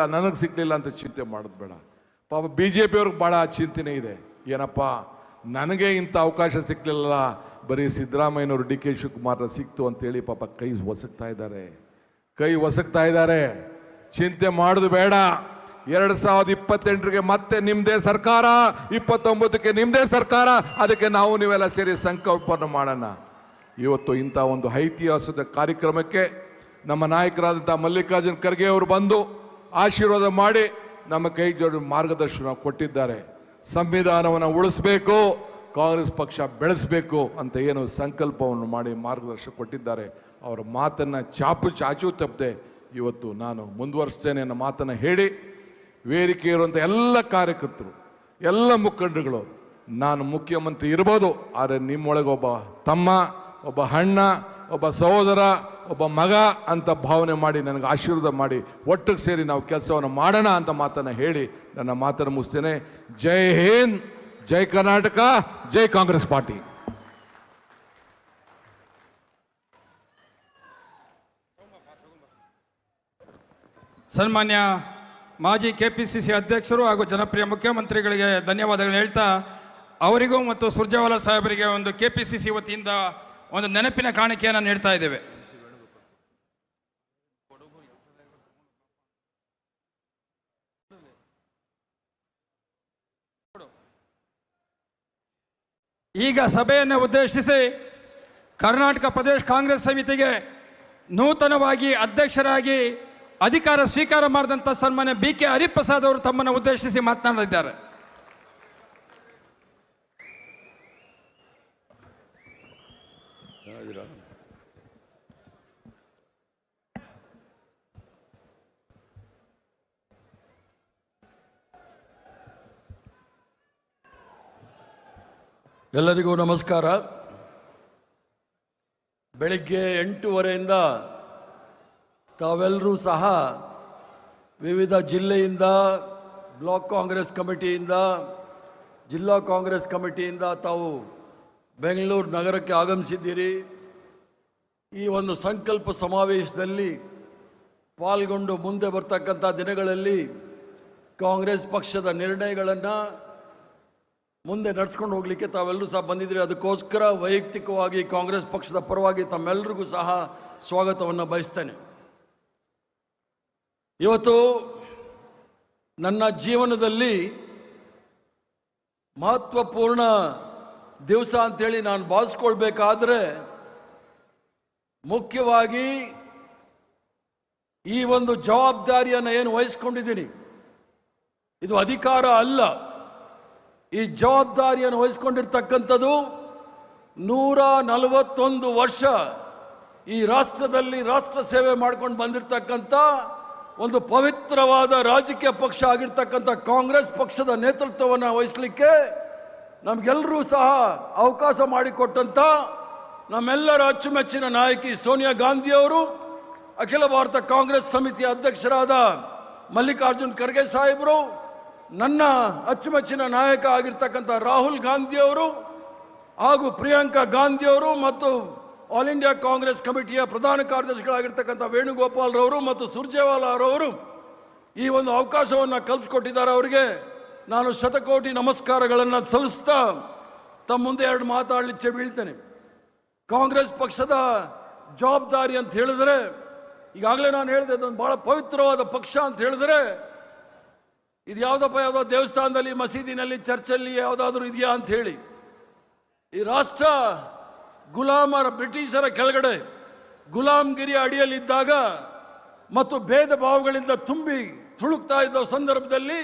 ಅಂತ ಚಿಂತೆ ಮಾಡೋದು ಬೇಡ. ಪಾಪ BJP ಅವ್ರಿಗೆ ಭಾಳ ಚಿಂತನೆ ಇದೆ. ಏನಪ್ಪ, ನನಗೆ ಇಂಥ ಅವಕಾಶ ಸಿಕ್ಕಲಿಲ್ಲ, ಬರೀ ಸಿದ್ದರಾಮಯ್ಯನವರು DK ಶಿವಕುಮಾರ್ ಸಿಕ್ತು ಅಂತೇಳಿ ಪಾಪ ಕೈ ಒಸಕ್ತಾ ಇದ್ದಾರೆ. ಚಿಂತೆ ಮಾಡೋದು ಬೇಡ. 2028ಗೆ ಮತ್ತೆ ನಿಮ್ಮದೇ ಸರ್ಕಾರ, 29ಕ್ಕೆ ನಿಮ್ಮದೇ ಸರ್ಕಾರ. ಅದಕ್ಕೆ ನೀವೆಲ್ಲ ಸೇರಿ ಸಂಕಲ್ಪವನ್ನು ಮಾಡೋಣ. ಇವತ್ತು ಇಂಥ ಒಂದು ಐತಿಹಾಸಿಕ ಕಾರ್ಯಕ್ರಮಕ್ಕೆ ನಮ್ಮ ನಾಯಕರಾದಂಥ ಮಲ್ಲಿಕಾರ್ಜುನ್ ಖರ್ಗೆ ಅವರು ಬಂದು ಆಶೀರ್ವಾದ ಮಾಡಿ ನಮ್ಮ ಕೈ ಜೋಡಿ ಮಾರ್ಗದರ್ಶನ ಕೊಟ್ಟಿದ್ದಾರೆ. ಸಂವಿಧಾನವನ್ನು ಉಳಿಸಬೇಕು, ಕಾಂಗ್ರೆಸ್ ಪಕ್ಷ ಬೆಳೆಸಬೇಕು ಅಂತ ಏನು ಸಂಕಲ್ಪವನ್ನು ಮಾಡಿ ಮಾರ್ಗದರ್ಶನ ಕೊಟ್ಟಿದ್ದಾರೆ. ಅವರ ಮಾತನ್ನು ಚಾಚು ತಪ್ಪದೆ ಇವತ್ತು ನಾನು ಮುಂದುವರಿಸ್ತೇನೆ ಅನ್ನೋ ಮಾತನ್ನು ಹೇಳಿ, ವೇದಿಕೆ ಇರುವಂಥ ಎಲ್ಲ ಕಾರ್ಯಕರ್ತರು, ಎಲ್ಲ ಮುಖಂಡರುಗಳು, ನಾನು ಮುಖ್ಯಮಂತ್ರಿ ಇರ್ಬೋದು, ಆದರೆ ನಿಮ್ಮೊಳಗೆ ಒಬ್ಬ ತಮ್ಮ, ಒಬ್ಬ ಅಣ್ಣ, ಒಬ್ಬ ಸಹೋದರ, ಒಬ್ಬ ಮಗ ಅಂತ ಭಾವನೆ ಮಾಡಿ ನನಗೆ ಆಶೀರ್ವಾದ ಮಾಡಿ ಒಟ್ಟಿಗೆ ಸೇರಿ ನಾವು ಕೆಲಸವನ್ನು ಮಾಡೋಣ ಅಂತ ಮಾತನ್ನು ಹೇಳಿ ನನ್ನ ಮಾತನ್ನು ಮುಗಿಸ್ತೇನೆ. ಜೈ ಹಿಂದ್, ಜೈ ಕರ್ನಾಟಕ, ಜೈ ಕಾಂಗ್ರೆಸ್ ಪಾರ್ಟಿ. ಸನ್ಮಾನ್ಯ ಮಾಜಿ KPCC ಅಧ್ಯಕ್ಷರು ಹಾಗೂ ಜನಪ್ರಿಯ ಮುಖ್ಯಮಂತ್ರಿಗಳಿಗೆ ಧನ್ಯವಾದಗಳು ಹೇಳ್ತಾ, ಅವರಿಗೂ ಮತ್ತು ಸುರ್ಜೇವಾಲಾ ಸಾಹೇಬರಿಗೆ ಒಂದು KPCC ವತಿಯಿಂದ ಒಂದು ನೆನಪಿನ ಕಾಣಿಕೆಯನ್ನು ನೀಡ್ತಾ ಇದ್ದೇವೆ. ಈಗ ಸಭೆಯನ್ನು ಉದ್ದೇಶಿಸಿ ಕರ್ನಾಟಕ ಪ್ರದೇಶ ಕಾಂಗ್ರೆಸ್ ಸಮಿತಿಗೆ ನೂತನವಾಗಿ ಅಧ್ಯಕ್ಷರಾಗಿ ಅಧಿಕಾರ ಸ್ವೀಕಾರ ಮಾಡಿದಂಥ ಸನ್ಮಾನ್ಯ BK ಹರಿಪ್ರಸಾದ್ ಅವರು ತಮ್ಮನ್ನು ಉದ್ದೇಶಿಸಿ ಮಾತನಾಡಲಿದ್ದಾರೆ. ಎಲ್ಲರಿಗೂ ನಮಸ್ಕಾರ. ಬೆಳಿಗ್ಗೆ 8:30ಯಿಂದ ತಾವೆಲ್ಲರೂ ಸಹ ವಿವಿಧ ಜಿಲ್ಲೆಯಿಂದ, ಬ್ಲಾಕ್ ಕಾಂಗ್ರೆಸ್ ಕಮಿಟಿಯಿಂದ, ಜಿಲ್ಲಾ ಕಾಂಗ್ರೆಸ್ ಕಮಿಟಿಯಿಂದ ತಾವು ಬೆಂಗಳೂರು ನಗರಕ್ಕೆ ಆಗಮಿಸಿದ್ದೀರಿ. ಈ ಒಂದು ಸಂಕಲ್ಪ ಸಮಾವೇಶದಲ್ಲಿ ಪಾಲ್ಗೊಂಡು ಮುಂದೆ ಬರ್ತಕ್ಕಂಥ ದಿನಗಳಲ್ಲಿ ಕಾಂಗ್ರೆಸ್ ಪಕ್ಷದ ನಿರ್ಣಯಗಳನ್ನು ಮುಂದೆ ನಡೆಸ್ಕೊಂಡು ಹೋಗಲಿಕ್ಕೆ ತಾವೆಲ್ಲರೂ ಸಹ ಬಂದಿದ್ದೀರಿ. ಅದಕ್ಕೋಸ್ಕರ ವೈಯಕ್ತಿಕವಾಗಿ ಕಾಂಗ್ರೆಸ್ ಪಕ್ಷದ ಪರವಾಗಿ ತಮ್ಮೆಲ್ಲರಿಗೂ ಸಹ ಸ್ವಾಗತವನ್ನು ಬಯಸ್ತೇನೆ. ಇವತ್ತು ನನ್ನ ಜೀವನದಲ್ಲಿ ಮಹತ್ವಪೂರ್ಣ ದಿವಸ ಅಂತೇಳಿ ನಾನು ಭಾವಿಸ್ಕೊಳ್ಬೇಕಾದ್ರೆ ಮುಖ್ಯವಾಗಿ ಈ ಒಂದು ಜವಾಬ್ದಾರಿಯನ್ನು ಏನು ವಹಿಸ್ಕೊಂಡಿದ್ದೀನಿ, ಇದು ಅಧಿಕಾರ ಅಲ್ಲ. ಈ ಜವಾಬ್ದಾರಿಯನ್ನು ವಹಿಸ್ಕೊಂಡಿರ್ತಕ್ಕಂಥದ್ದು 141 ವರ್ಷ ಈ ರಾಷ್ಟ್ರದಲ್ಲಿ ರಾಷ್ಟ್ರ ಸೇವೆ ಮಾಡ್ಕೊಂಡು ಬಂದಿರತಕ್ಕಂಥ ಒಂದು ಪವಿತ್ರವಾದ ರಾಜಕೀಯ ಪಕ್ಷ ಆಗಿರ್ತಕ್ಕಂಥ ಕಾಂಗ್ರೆಸ್ ಪಕ್ಷದ ನೇತೃತ್ವವನ್ನು ವಹಿಸಲಿಕ್ಕೆ ನಮಗೆಲ್ಲರೂ ಸಹ ಅವಕಾಶ ಮಾಡಿಕೊಟ್ಟಂಥ ನಮ್ಮೆಲ್ಲರ ಅಚ್ಚುಮೆಚ್ಚಿನ ನಾಯಕಿ ಸೋನಿಯಾ ಗಾಂಧಿಯವರು, ಅಖಿಲ ಭಾರತ ಕಾಂಗ್ರೆಸ್ ಸಮಿತಿಯ ಅಧ್ಯಕ್ಷರಾದ ಮಲ್ಲಿಕಾರ್ಜುನ್ ಖರ್ಗೆ ಸಾಹೇಬರು, ನನ್ನ ಅಚ್ಚುಮೆಚ್ಚಿನ ನಾಯಕ ಆಗಿರ್ತಕ್ಕಂಥ ರಾಹುಲ್ ಗಾಂಧಿಯವರು ಹಾಗೂ ಪ್ರಿಯಾಂಕಾ ಗಾಂಧಿಯವರು ಮತ್ತು ಆಲ್ ಇಂಡಿಯಾ ಕಾಂಗ್ರೆಸ್ ಕಮಿಟಿಯ ಪ್ರಧಾನ ಕಾರ್ಯದರ್ಶಿಗಳಾಗಿರ್ತಕ್ಕಂಥ ವೇಣುಗೋಪಾಲ್ ರವರು ಮತ್ತು ಸುರ್ಜೇವಾಲಾ ಅವರವರು ಈ ಒಂದು ಅವಕಾಶವನ್ನು ಕಲ್ಪಿಸ್ಕೊಟ್ಟಿದ್ದಾರೆ. ಅವರಿಗೆ ನಾನು ಶತಕೋಟಿ ನಮಸ್ಕಾರಗಳನ್ನು ಸಲ್ಲಿಸ್ತಾ ತಮ್ಮ ಮುಂದೆ ಎರಡು ಮಾತಾಡಲಿಕ್ಕೆ ಬೀಳ್ತೇನೆ. ಕಾಂಗ್ರೆಸ್ ಪಕ್ಷದ ಜವಾಬ್ದಾರಿ ಅಂತ ಹೇಳಿದ್ರೆ, ಈಗಾಗಲೇ ನಾನು ಹೇಳಿದೆ, ಅದೊಂದು ಬಹಳ ಪವಿತ್ರವಾದ ಪಕ್ಷ ಅಂತ ಹೇಳಿದ್ರೆ, ಇದು ಯಾವುದೋ ದೇವಸ್ಥಾನದಲ್ಲಿ, ಮಸೀದಿನಲ್ಲಿ, ಚರ್ಚಲ್ಲಿ ಯಾವುದಾದ್ರೂ ಇದೆಯಾ ಅಂತ ಹೇಳಿ, ಈ ರಾಷ್ಟ್ರ ಗುಲಾಮರ ಬ್ರಿಟಿಷರ ಕೆಳಗಡೆ ಗುಲಾಮ್ಗಿರಿಯ ಅಡಿಯಲ್ಲಿದ್ದಾಗ ಮತ್ತು ಭೇದ ಭಾವಗಳಿಂದ ತುಂಬಿ ತುಳುಕ್ತಾ ಇದ್ದ ಸಂದರ್ಭದಲ್ಲಿ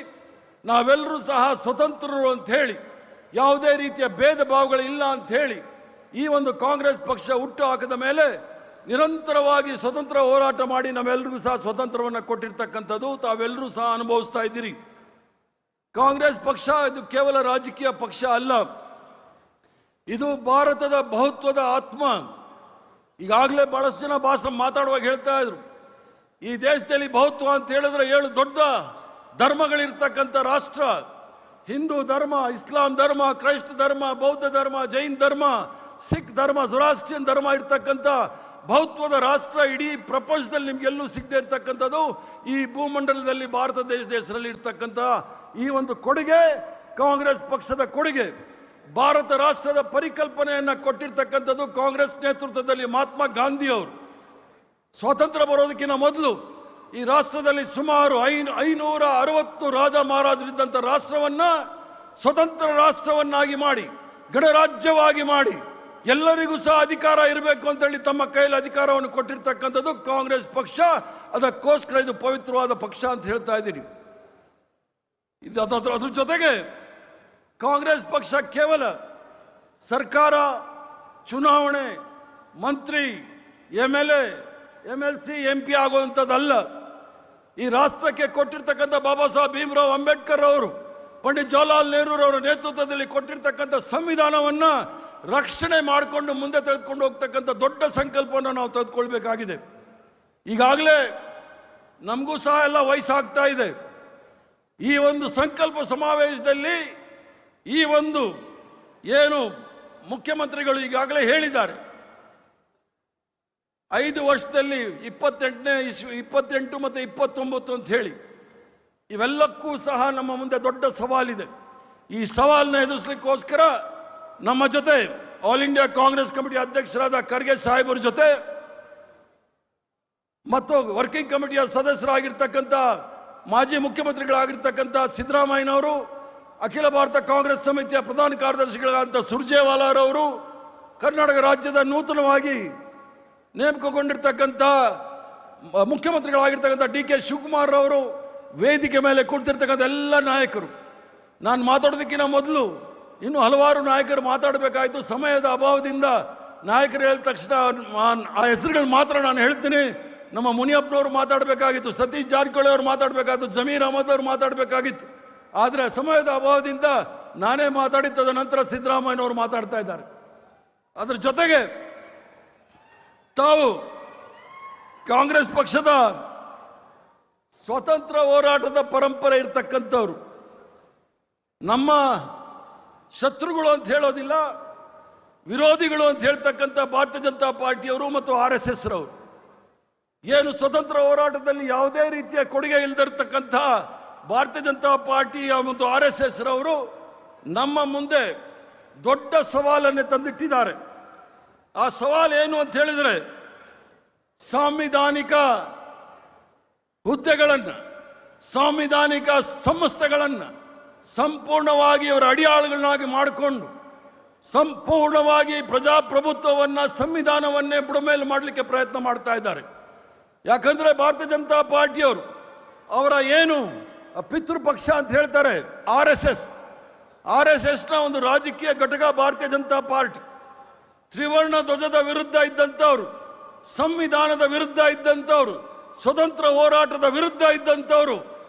ನಾವೆಲ್ಲರೂ ಸಹ ಸ್ವತಂತ್ರರು ಅಂತ ಹೇಳಿ, ಯಾವುದೇ ರೀತಿಯ ಭೇದ ಭಾವಗಳಿಲ್ಲ ಅಂತ ಹೇಳಿ ಈ ಒಂದು ಕಾಂಗ್ರೆಸ್ ಪಕ್ಷ ಹುಟ್ಟು ಹಾಕಿದ ಮೇಲೆ ನಿರಂತರವಾಗಿ ಸ್ವತಂತ್ರ ಹೋರಾಟ ಮಾಡಿ ನಾವೆಲ್ಲರಿಗೂ ಸಹ ಸ್ವತಂತ್ರವನ್ನು ಕೊಟ್ಟಿರ್ತಕ್ಕಂಥದ್ದು ತಾವೆಲ್ಲರೂ ಸಹ ಅನುಭವಿಸ್ತಾ ಇದ್ದೀರಿ. ಕಾಂಗ್ರೆಸ್ ಪಕ್ಷ ಇದು ಕೇವಲ ರಾಜಕೀಯ ಪಕ್ಷ ಅಲ್ಲ, ಇದು ಭಾರತದ ಬಹುತ್ವದ ಆತ್ಮ. ಈಗಾಗಲೇ ಬಹಳಷ್ಟು ಜನ ಮಾತಾಡುವಾಗ ಹೇಳ್ತಾ ಇದ್ರು, ಈ ದೇಶದಲ್ಲಿ ಬಹುತ್ವ ಅಂತ ಹೇಳಿದ್ರೆ 7 ದೊಡ್ಡ ಧರ್ಮಗಳಿರ್ತಕ್ಕಂಥ ರಾಷ್ಟ್ರ. ಹಿಂದೂ ಧರ್ಮ, ಇಸ್ಲಾಂ ಧರ್ಮ, ಕ್ರೈಸ್ತ ಧರ್ಮ, ಬೌದ್ಧ ಧರ್ಮ, ಜೈನ್ ಧರ್ಮ, ಸಿಖ್ ಧರ್ಮ, ಜೊರಾಸ್ಟ್ರಿಯನ್ ಧರ್ಮ ಇರ್ತಕ್ಕಂಥ ಬಹುತ್ವದ ರಾಷ್ಟ್ರ ಇಡೀ ಪ್ರಪಂಚದಲ್ಲಿ ನಿಮ್ಗೆಲ್ಲೂ ಸಿಗದೆ ಇರ್ತಕ್ಕಂಥದ್ದು ಈ ಭೂಮಂಡಲದಲ್ಲಿ ಭಾರತ ದೇಶದ ಹೆಸರಲ್ಲಿ ಇರ್ತಕ್ಕಂಥ ಈ ಒಂದು ಕೊಡುಗೆ ಕಾಂಗ್ರೆಸ್ ಪಕ್ಷದ ಕೊಡುಗೆ. ಭಾರತ ರಾಷ್ಟ್ರದ ಪರಿಕಲ್ಪನೆಯನ್ನು ಕೊಟ್ಟಿರ್ತಕ್ಕಂಥದ್ದು ಕಾಂಗ್ರೆಸ್ ನೇತೃತ್ವದಲ್ಲಿ ಮಹಾತ್ಮ ಗಾಂಧಿ ಅವರು. ಸ್ವಾತಂತ್ರ್ಯ ಬರೋದಕ್ಕಿಂತ ಮೊದಲು ಈ ರಾಷ್ಟ್ರದಲ್ಲಿ ಸುಮಾರು 560 ರಾಜ ಮಹಾರಾಜರಿದ್ದಂಥ ರಾಷ್ಟ್ರವನ್ನ ಸ್ವತಂತ್ರ ರಾಷ್ಟ್ರವನ್ನಾಗಿ ಮಾಡಿ, ಗಣರಾಜ್ಯವಾಗಿ ಮಾಡಿ, ಎಲ್ಲರಿಗೂ ಸಹ ಅಧಿಕಾರ ಇರಬೇಕು ಅಂತೇಳಿ ತಮ್ಮ ಕೈಯಲ್ಲಿ ಅಧಿಕಾರವನ್ನು ಕೊಟ್ಟಿರ್ತಕ್ಕಂಥದ್ದು ಕಾಂಗ್ರೆಸ್ ಪಕ್ಷ. ಅದಕ್ಕೋಸ್ಕರ ಇದು ಪವಿತ್ರವಾದ ಪಕ್ಷ ಅಂತ ಹೇಳ್ತಾ ಇದ್ದೀನಿ. ಅದ್ರ ಜೊತೆಗೆ ಕಾಂಗ್ರೆಸ್ ಪಕ್ಷ ಕೇವಲ ಸರ್ಕಾರ, ಚುನಾವಣೆ, ಮಂತ್ರಿ, MLA, MLC, MP ಆಗುವಂಥದ್ದಲ್ಲ. ಈ ರಾಷ್ಟ್ರಕ್ಕೆ ಕೊಟ್ಟಿರ್ತಕ್ಕಂಥ ಬಾಬಾ ಸಾಹೇಬ್ ಭೀಮರಾವ್ ಅಂಬೇಡ್ಕರ್ ಅವರು, ಪಂಡಿತ್ ಜವಾಹರ್ಲಾಲ್ ನೆಹರೂರವರ ನೇತೃತ್ವದಲ್ಲಿ ಕೊಟ್ಟಿರ್ತಕ್ಕಂಥ ಸಂವಿಧಾನವನ್ನ ರಕ್ಷಣೆ ಮಾಡಿಕೊಂಡು ಮುಂದೆ ತೆಗೆದುಕೊಂಡು ಹೋಗ್ತಕ್ಕಂಥ ದೊಡ್ಡ ಸಂಕಲ್ಪವನ್ನು ನಾವು ತೆಗೆದುಕೊಳ್ಬೇಕಾಗಿದೆ. ಈಗಾಗಲೇ ನಮಗೂ ಸಹ ಎಲ್ಲ ವಯಸ್ಸಾಗ್ತಾ ಇದೆ. ಈ ಒಂದು ಸಂಕಲ್ಪ ಸಮಾವೇಶದಲ್ಲಿ ಈ ಒಂದು ಏನು ಮುಖ್ಯಮಂತ್ರಿಗಳು ಈಗಾಗಲೇ ಹೇಳಿದ್ದಾರೆ, 5 ವರ್ಷದಲ್ಲಿ 28 ಮತ್ತು 29 ಅಂತ ಹೇಳಿ, ಇವೆಲ್ಲಕ್ಕೂ ಸಹ ನಮ್ಮ ಮುಂದೆ ದೊಡ್ಡ ಸವಾಲಿದೆ. ಈ ಸವಾಲನ್ನ ಎದುರಿಸಲಿಕ್ಕೋಸ್ಕರ ನಮ್ಮ ಜೊತೆ ಆಲ್ ಇಂಡಿಯಾ ಕಾಂಗ್ರೆಸ್ ಕಮಿಟಿ ಅಧ್ಯಕ್ಷರಾದ ಖರ್ಗೆ ಸಾಹೇಬರ ಜೊತೆ ಮತ್ತು ವರ್ಕಿಂಗ್ ಕಮಿಟಿಯ ಸದಸ್ಯರಾಗಿರ್ತಕ್ಕಂಥ ಮಾಜಿ ಮುಖ್ಯಮಂತ್ರಿಗಳಾಗಿರ್ತಕ್ಕಂಥ ಸಿದ್ದರಾಮಯ್ಯನವರು, ಅಖಿಲ ಭಾರತ ಕಾಂಗ್ರೆಸ್ ಸಮಿತಿಯ ಪ್ರಧಾನ ಕಾರ್ಯದರ್ಶಿಗಳಾದಂಥ ಸುರ್ಜೇವಾಲಾರವರು, ಕರ್ನಾಟಕ ರಾಜ್ಯದ ನೂತನವಾಗಿ ನೇಮಕಗೊಂಡಿರ್ತಕ್ಕಂಥ ಮುಖ್ಯಮಂತ್ರಿಗಳಾಗಿರ್ತಕ್ಕಂಥ DK ಶಿವಕುಮಾರ್ ಅವರು, ವೇದಿಕೆ ಮೇಲೆ ಕುಳಿತಿರ್ತಕ್ಕಂಥ ಎಲ್ಲ ನಾಯಕರು. ನಾನು ಮಾತಾಡೋದಕ್ಕಿಂತ ಮೊದಲು ಇನ್ನೂ ಹಲವಾರು ನಾಯಕರು ಮಾತಾಡಬೇಕಾಯಿತು. ಸಮಯದ ಅಭಾವದಿಂದ ನಾಯಕರು ಹೇಳಿದ ತಕ್ಷಣ ಆ ಹೆಸರುಗಳು ಮಾತ್ರ ನಾನು ಹೇಳ್ತೀನಿ. ನಮ್ಮ ಮುನಿಯಪ್ಪನವರು ಮಾತಾಡಬೇಕಾಗಿತ್ತು, ಸತೀಶ್ ಜಾರಕಿಹೊಳಿ ಅವರು ಮಾತಾಡಬೇಕಾಗಿತ್ತು, ಜಮೀರ್ ಅಹಮದ್ ಅವರು ಮಾತಾಡಬೇಕಾಗಿತ್ತು. ಆದರೆ ಸಮಯದ ಅಭಾವದಿಂದ ನಾನೇ ಮಾತಾಡಿ ತದನಂತರ ಸಿದ್ದರಾಮಯ್ಯನವರು ಮಾತಾಡ್ತಾ ಇದ್ದಾರೆ. ಅದರ ಜೊತೆಗೆ ತಾವು ಕಾಂಗ್ರೆಸ್ ಪಕ್ಷದ ಸ್ವತಂತ್ರ ಹೋರಾಟದ ಪರಂಪರೆ ಇರ್ತಕ್ಕಂಥವ್ರು. ನಮ್ಮ ಶತ್ರುಗಳು ಅಂತ ಹೇಳೋದಿಲ್ಲ, ವಿರೋಧಿಗಳು ಅಂತ ಹೇಳ್ತಕ್ಕಂಥ ಭಾರತೀಯ ಜನತಾ ಪಾರ್ಟಿಯವರು ಮತ್ತು RSS ರವರು, ಏನು ಸ್ವತಂತ್ರ ಹೋರಾಟದಲ್ಲಿ ಯಾವುದೇ ರೀತಿಯ ಕೊಡುಗೆ ಇಲ್ಲದಿರ್ತಕ್ಕಂಥ ಭಾರತೀಯ ಜನತಾ ಪಾರ್ಟಿಯ ಮತ್ತು RSS ರವರು ನಮ್ಮ ಮುಂದೆ ದೊಡ್ಡ ಸವಾಲನ್ನೇ ತಂದಿಟ್ಟಿದ್ದಾರೆ. ಆ ಸವಾಲು ಏನು ಅಂತ ಹೇಳಿದರೆ, ಸಾಂವಿಧಾನಿಕ ಹುದ್ದೆಗಳನ್ನು, ಸಾಂವಿಧಾನಿಕ ಸಂಸ್ಥೆಗಳನ್ನು ಸಂಪೂರ್ಣವಾಗಿ ಅವರ ಅಡಿಯಾಳುಗಳನ್ನಾಗಿ ಮಾಡಿಕೊಂಡು ಸಂಪೂರ್ಣವಾಗಿ ಪ್ರಜಾಪ್ರಭುತ್ವವನ್ನು, ಸಂವಿಧಾನವನ್ನೇ ಬುಡಮೇಲು ಮಾಡಲಿಕ್ಕೆ ಪ್ರಯತ್ನ ಮಾಡ್ತಾ ಇದ್ದಾರೆ. ಯಾಕಂದರೆ ಭಾರತೀಯ ಜನತಾ ಪಾರ್ಟಿಯವರು ಅವರ ಏನು ಪಿತೃಪಕ್ಷ ಅಂತ ಹೇಳ್ತಾರೆ RSSನ ಒಂದು ರಾಜಕೀಯ ಘಟಕ ಭಾರತೀಯ ಜನತಾ ಪಾರ್ಟಿ. ತ್ರಿವರ್ಣ ಧ್ವಜದ ವಿರುದ್ಧ ಇದ್ದಂಥವ್ರು, ಸಂವಿಧಾನದ ವಿರುದ್ಧ ಇದ್ದಂಥವ್ರು, ಸ್ವತಂತ್ರ ಹೋರಾಟದ ವಿರುದ್ಧ ಇದ್ದಂಥವ್ರು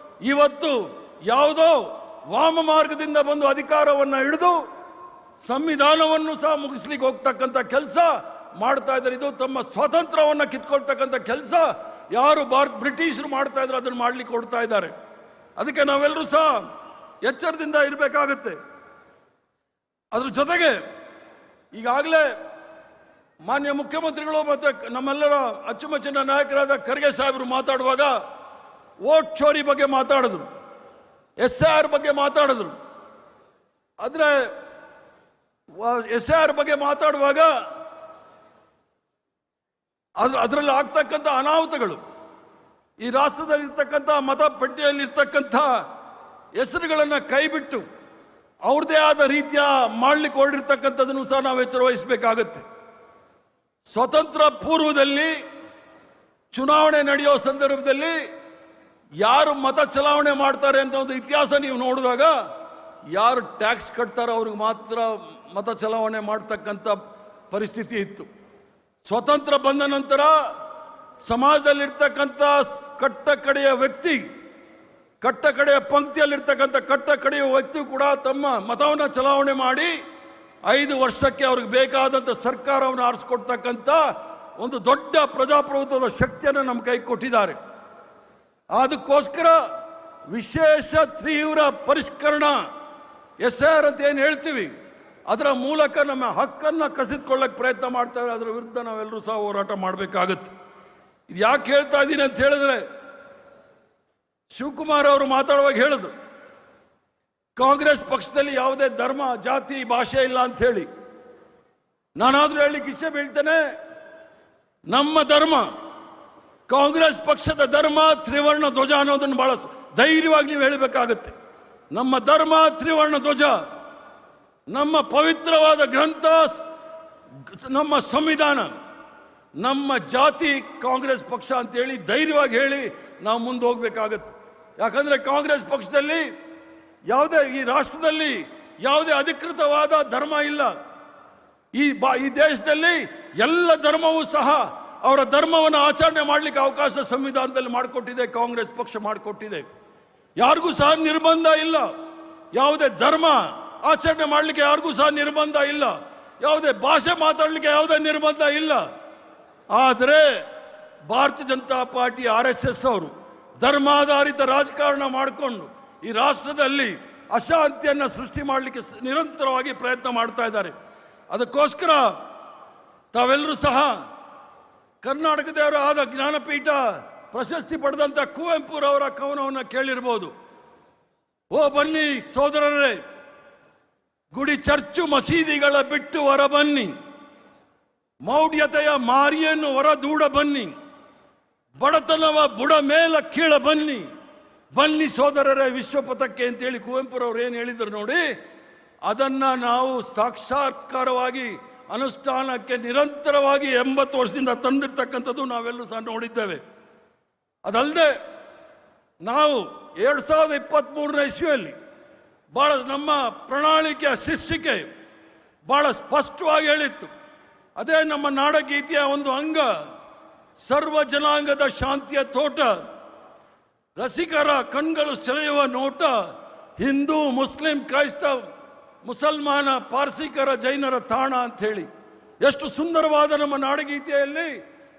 ಇವತ್ತು ಯಾವುದೋ ವಾಮ ಮಾರ್ಗದಿಂದ ಬಂದು ಅಧಿಕಾರವನ್ನು ಹಿಡಿದು ಸಂವಿಧಾನವನ್ನು ಸಹ ಮುಗಿಸ್ಲಿಕ್ಕೆ ಹೋಗ್ತಕ್ಕಂಥ ಕೆಲಸ ಮಾಡ್ತಾ ಇದ್ದಾರೆ. ಇದು ತಮ್ಮ ಸ್ವಾತಂತ್ರ್ಯವನ್ನು ಕಿತ್ಕೊಳ್ತಕ್ಕಂಥ ಕೆಲಸ ಯಾರು ಬ್ರಿಟಿಷರು ಮಾಡ್ತಾ ಇದ್ರು ಅದನ್ನು ಮಾಡ್ಲಿಕ್ಕೆ ಕೊಡ್ತಾ ಇದ್ದಾರೆ. ಅದಕ್ಕೆ ನಾವೆಲ್ಲರೂ ಸಹ ಎಚ್ಚರದಿಂದ ಇರಬೇಕಾಗತ್ತೆ. ಅದ್ರ ಜೊತೆಗೆ ಈಗಾಗಲೇ ಮಾನ್ಯ ಮುಖ್ಯಮಂತ್ರಿಗಳು ಮತ್ತು ನಮ್ಮೆಲ್ಲರ ಅಚ್ಚುಮೆಚ್ಚಿನ ನಾಯಕರಾದ ಖರ್ಗೆ ಸಾಹೇಬರು ಮಾತಾಡುವಾಗ ವೋಟ್ ಚೋರಿ ಬಗ್ಗೆ ಮಾತಾಡಿದ್ರು, SIR ಬಗ್ಗೆ ಮಾತಾಡಿದ್ರು. ಆದರೆ SIR ಬಗ್ಗೆ ಮಾತಾಡುವಾಗ ಅದರಲ್ಲಿ ಆಗ್ತಕ್ಕಂಥ ಅನಾಹುತಗಳು, ಈ ರಾಷ್ಟ್ರದಲ್ಲಿ ಇರ್ತಕ್ಕಂಥ ಮತಪಟ್ಟಿಯಲ್ಲಿ ಇರ್ತಕ್ಕಂಥ ಹೆಸರುಗಳನ್ನು ಕೈಬಿಟ್ಟು ಅವ್ರದ್ದೇ ಆದ ರೀತಿಯ ಮಾಡಲಿಕ್ಕೆ ಹೊರಡಿರ್ತಕ್ಕಂಥದ್ದನ್ನು ಸಹ ನಾವು ಎಚ್ಚರ ವಹಿಸಬೇಕಾಗತ್ತೆ. ಸ್ವತಂತ್ರ ಪೂರ್ವದಲ್ಲಿ ಚುನಾವಣೆ ನಡೆಯೋ ಸಂದರ್ಭದಲ್ಲಿ ಯಾರು ಮತ ಚಲಾವಣೆ ಮಾಡ್ತಾರೆ ಅಂತ ಒಂದು ಇತಿಹಾಸ ನೀವು ನೋಡಿದಾಗ, ಯಾರು ಟ್ಯಾಕ್ಸ್ ಕಟ್ತಾರೋ ಅವ್ರಿಗೆ ಮಾತ್ರ ಮತ ಚಲಾವಣೆ ಮಾಡ್ತಕ್ಕಂಥ ಪರಿಸ್ಥಿತಿ ಇತ್ತು. ಸ್ವತಂತ್ರ ಬಂದ ನಂತರ ಸಮಾಜದಲ್ಲಿರ್ತಕ್ಕಂಥ ಕಟ್ಟಕಡೆಯ ವ್ಯಕ್ತಿ, ಕಟ್ಟಕಡೆಯ ಪಂಕ್ತಿಯಲ್ಲಿರ್ತಕ್ಕಂಥ ಕಟ್ಟಕಡೆಯ ವ್ಯಕ್ತಿ ಕೂಡ ತಮ್ಮ ಮತವನ್ನು ಚಲಾವಣೆ ಮಾಡಿ 5 ವರ್ಷಕ್ಕೆ ಅವ್ರಿಗೆ ಬೇಕಾದಂಥ ಸರ್ಕಾರವನ್ನು ಆರಿಸ್ಕೊಡ್ತಕ್ಕಂಥ ಒಂದು ದೊಡ್ಡ ಪ್ರಜಾಪ್ರಭುತ್ವದ ಶಕ್ತಿಯನ್ನು ನಮ್ಮ ಕೈ ಕೊಟ್ಟಿದ್ದಾರೆ. ಅದಕ್ಕೋಸ್ಕರ ವಿಶೇಷ ತೀವ್ರ ಪರಿಷ್ಕರಣಾ SIR ಅಂತ ಏನು ಹೇಳ್ತೀವಿ, ಅದರ ಮೂಲಕ ನಮ್ಮ ಹಕ್ಕನ್ನು ಕಸಿದುಕೊಳ್ಳಕ್ಕೆ ಪ್ರಯತ್ನ ಮಾಡ್ತಾರೆ. ಅದರ ವಿರುದ್ಧ ನಾವೆಲ್ಲರೂ ಸಹ ಹೋರಾಟ ಮಾಡಬೇಕಾಗತ್ತೆ. ಇದು ಯಾಕೆ ಹೇಳ್ತಾ ಇದ್ದೀನಿ ಅಂತ ಹೇಳಿದ್ರೆ, ಶಿವಕುಮಾರ್ ಅವರು ಮಾತಾಡುವಾಗ ಹೇಳಿದ್ರು, ಕಾಂಗ್ರೆಸ್ ಪಕ್ಷದಲ್ಲಿ ಯಾವುದೇ ಧರ್ಮ, ಜಾತಿ, ಭಾಷೆ ಇಲ್ಲ ಅಂತ ಹೇಳಿ. ನಾನಾದ್ರೂ ಹೇಳಲಿಕ್ಕೆ ಇಚ್ಛೆ ಬೀಳ್ತೇನೆ, ನಮ್ಮ ಧರ್ಮ, ಕಾಂಗ್ರೆಸ್ ಪಕ್ಷದ ಧರ್ಮ ತ್ರಿವರ್ಣ ಧ್ವಜ ಅನ್ನೋದನ್ನು ಬಹಳ ಧೈರ್ಯವಾಗಿ ನೀವು ಹೇಳಬೇಕಾಗತ್ತೆ. ನಮ್ಮ ಧರ್ಮ ತ್ರಿವರ್ಣ ಧ್ವಜ, ನಮ್ಮ ಪವಿತ್ರವಾದ ಗ್ರಂಥ, ನಮ್ಮ ಸಂವಿಧಾನ, ನಮ್ಮ ಜಾತಿ ಕಾಂಗ್ರೆಸ್ ಪಕ್ಷ ಅಂತೇಳಿ ಧೈರ್ಯವಾಗಿ ಹೇಳಿ ನಾವು ಮುಂದೆ ಹೋಗ್ಬೇಕಾಗತ್ತೆ. ಯಾಕಂದ್ರೆ ಕಾಂಗ್ರೆಸ್ ಪಕ್ಷದಲ್ಲಿ ಈ ರಾಷ್ಟ್ರದಲ್ಲಿ ಯಾವುದೇ ಅಧಿಕೃತವಾದ ಧರ್ಮ ಇಲ್ಲ. ಈ ದೇಶದಲ್ಲಿ ಎಲ್ಲ ಧರ್ಮವೂ ಸಹ ಅವರ ಧರ್ಮವನ್ನು ಆಚರಣೆ ಮಾಡಲಿಕ್ಕೆ ಅವಕಾಶ ಸಂವಿಧಾನದಲ್ಲಿ ಮಾಡಿಕೊಟ್ಟಿದೆ, ಕಾಂಗ್ರೆಸ್ ಪಕ್ಷ ಮಾಡಿಕೊಟ್ಟಿದೆ. ಯಾರಿಗೂ ಸಹ ನಿರ್ಬಂಧ ಇಲ್ಲ, ಯಾವುದೇ ಧರ್ಮ ಆಚರಣೆ ಮಾಡಲಿಕ್ಕೆ ಯಾರಿಗೂ ಸಹ ನಿರ್ಬಂಧ ಇಲ್ಲ, ಯಾವುದೇ ಭಾಷೆ ಮಾತಾಡಲಿಕ್ಕೆ ಯಾವುದೇ ನಿರ್ಬಂಧ ಇಲ್ಲ. ಆದರೆ ಭಾರತೀಯ ಜನತಾ ಪಾರ್ಟಿ RSS ಅವರು ಧರ್ಮಾಧಾರಿತ ರಾಜಕಾರಣ ಮಾಡಿಕೊಂಡು ಈ ರಾಷ್ಟ್ರದಲ್ಲಿ ಅಶಾಂತಿಯನ್ನು ಸೃಷ್ಟಿ ಮಾಡಲಿಕ್ಕೆ ನಿರಂತರವಾಗಿ ಪ್ರಯತ್ನ ಮಾಡ್ತಾ ಇದ್ದಾರೆ. ಅದಕ್ಕೋಸ್ಕರ ತಾವೆಲ್ಲರೂ ಸಹ ಕರ್ನಾಟಕದವರ ಆದ ಜ್ಞಾನಪೀಠ ಪ್ರಶಸ್ತಿ ಪಡೆದಂಥ ಕುವೆಂಪುರವರ ಕವನವನ್ನು ಕೇಳಿರ್ಬೋದು. ಓ ಬನ್ನಿ ಸೋದರರೇ, ಗುಡಿ ಚರ್ಚು ಮಸೀದಿಗಳ ಬಿಟ್ಟು ಹೊರ ಬನ್ನಿ, ಮೌಢ್ಯತೆಯ ಮಾರಿಯನ್ನು ಹೊರದೂಡ ಬನ್ನಿ, ಬಡತನವ ಬುಡ ಮೇಲ ಕೀಳ ಬನ್ನಿ, ಬನ್ನಿ ಸೋದರರೇ ವಿಶ್ವಪಥಕ್ಕೆ ಅಂತೇಳಿ ಕುವೆಂಪುರವ್ರು ಏನು ಹೇಳಿದ್ರು ನೋಡಿ, ಅದನ್ನ ನಾವು ಸಾಕ್ಷಾತ್ಕಾರವಾಗಿ ಅನುಷ್ಠಾನಕ್ಕೆ ನಿರಂತರವಾಗಿ 80 ವರ್ಷದಿಂದ ತಂದಿರ್ತಕ್ಕಂಥದ್ದು ನಾವೆಲ್ಲರೂ ಸಹ ನೋಡಿದ್ದೇವೆ. ಅದಲ್ಲದೆ ನಾವು 2023ನೇ ಇಸ್ವಿಯಲ್ಲಿ ಬಹಳ ನಮ್ಮ ಪ್ರಣಾಳಿಕೆಯ ಶೀರ್ಷಿಕೆ ಬಹಳ ಸ್ಪಷ್ಟವಾಗಿ ಹೇಳಿತ್ತು. ಅದೇ ನಮ್ಮ ನಾಡಗೀತೆಯ ಒಂದು ಅಂಗ, ಸರ್ವ ಜನಾಂಗದ ಶಾಂತಿಯ ತೋಟ, ರಸಿಕರ ಕಣ್ಗಳು ಸೆಳೆಯುವ ನೋಟ, ಹಿಂದೂ ಮುಸ್ಲಿಂ ಕ್ರೈಸ್ತ ಮುಸಲ್ಮಾನ ಪಾರ್ಸಿಕರ ಜೈನರ ತಾಣ ಅಂತ ಹೇಳಿ ಎಷ್ಟು ಸುಂದರವಾದ ನಮ್ಮ ನಾಡಗೀತೆಯಲ್ಲಿ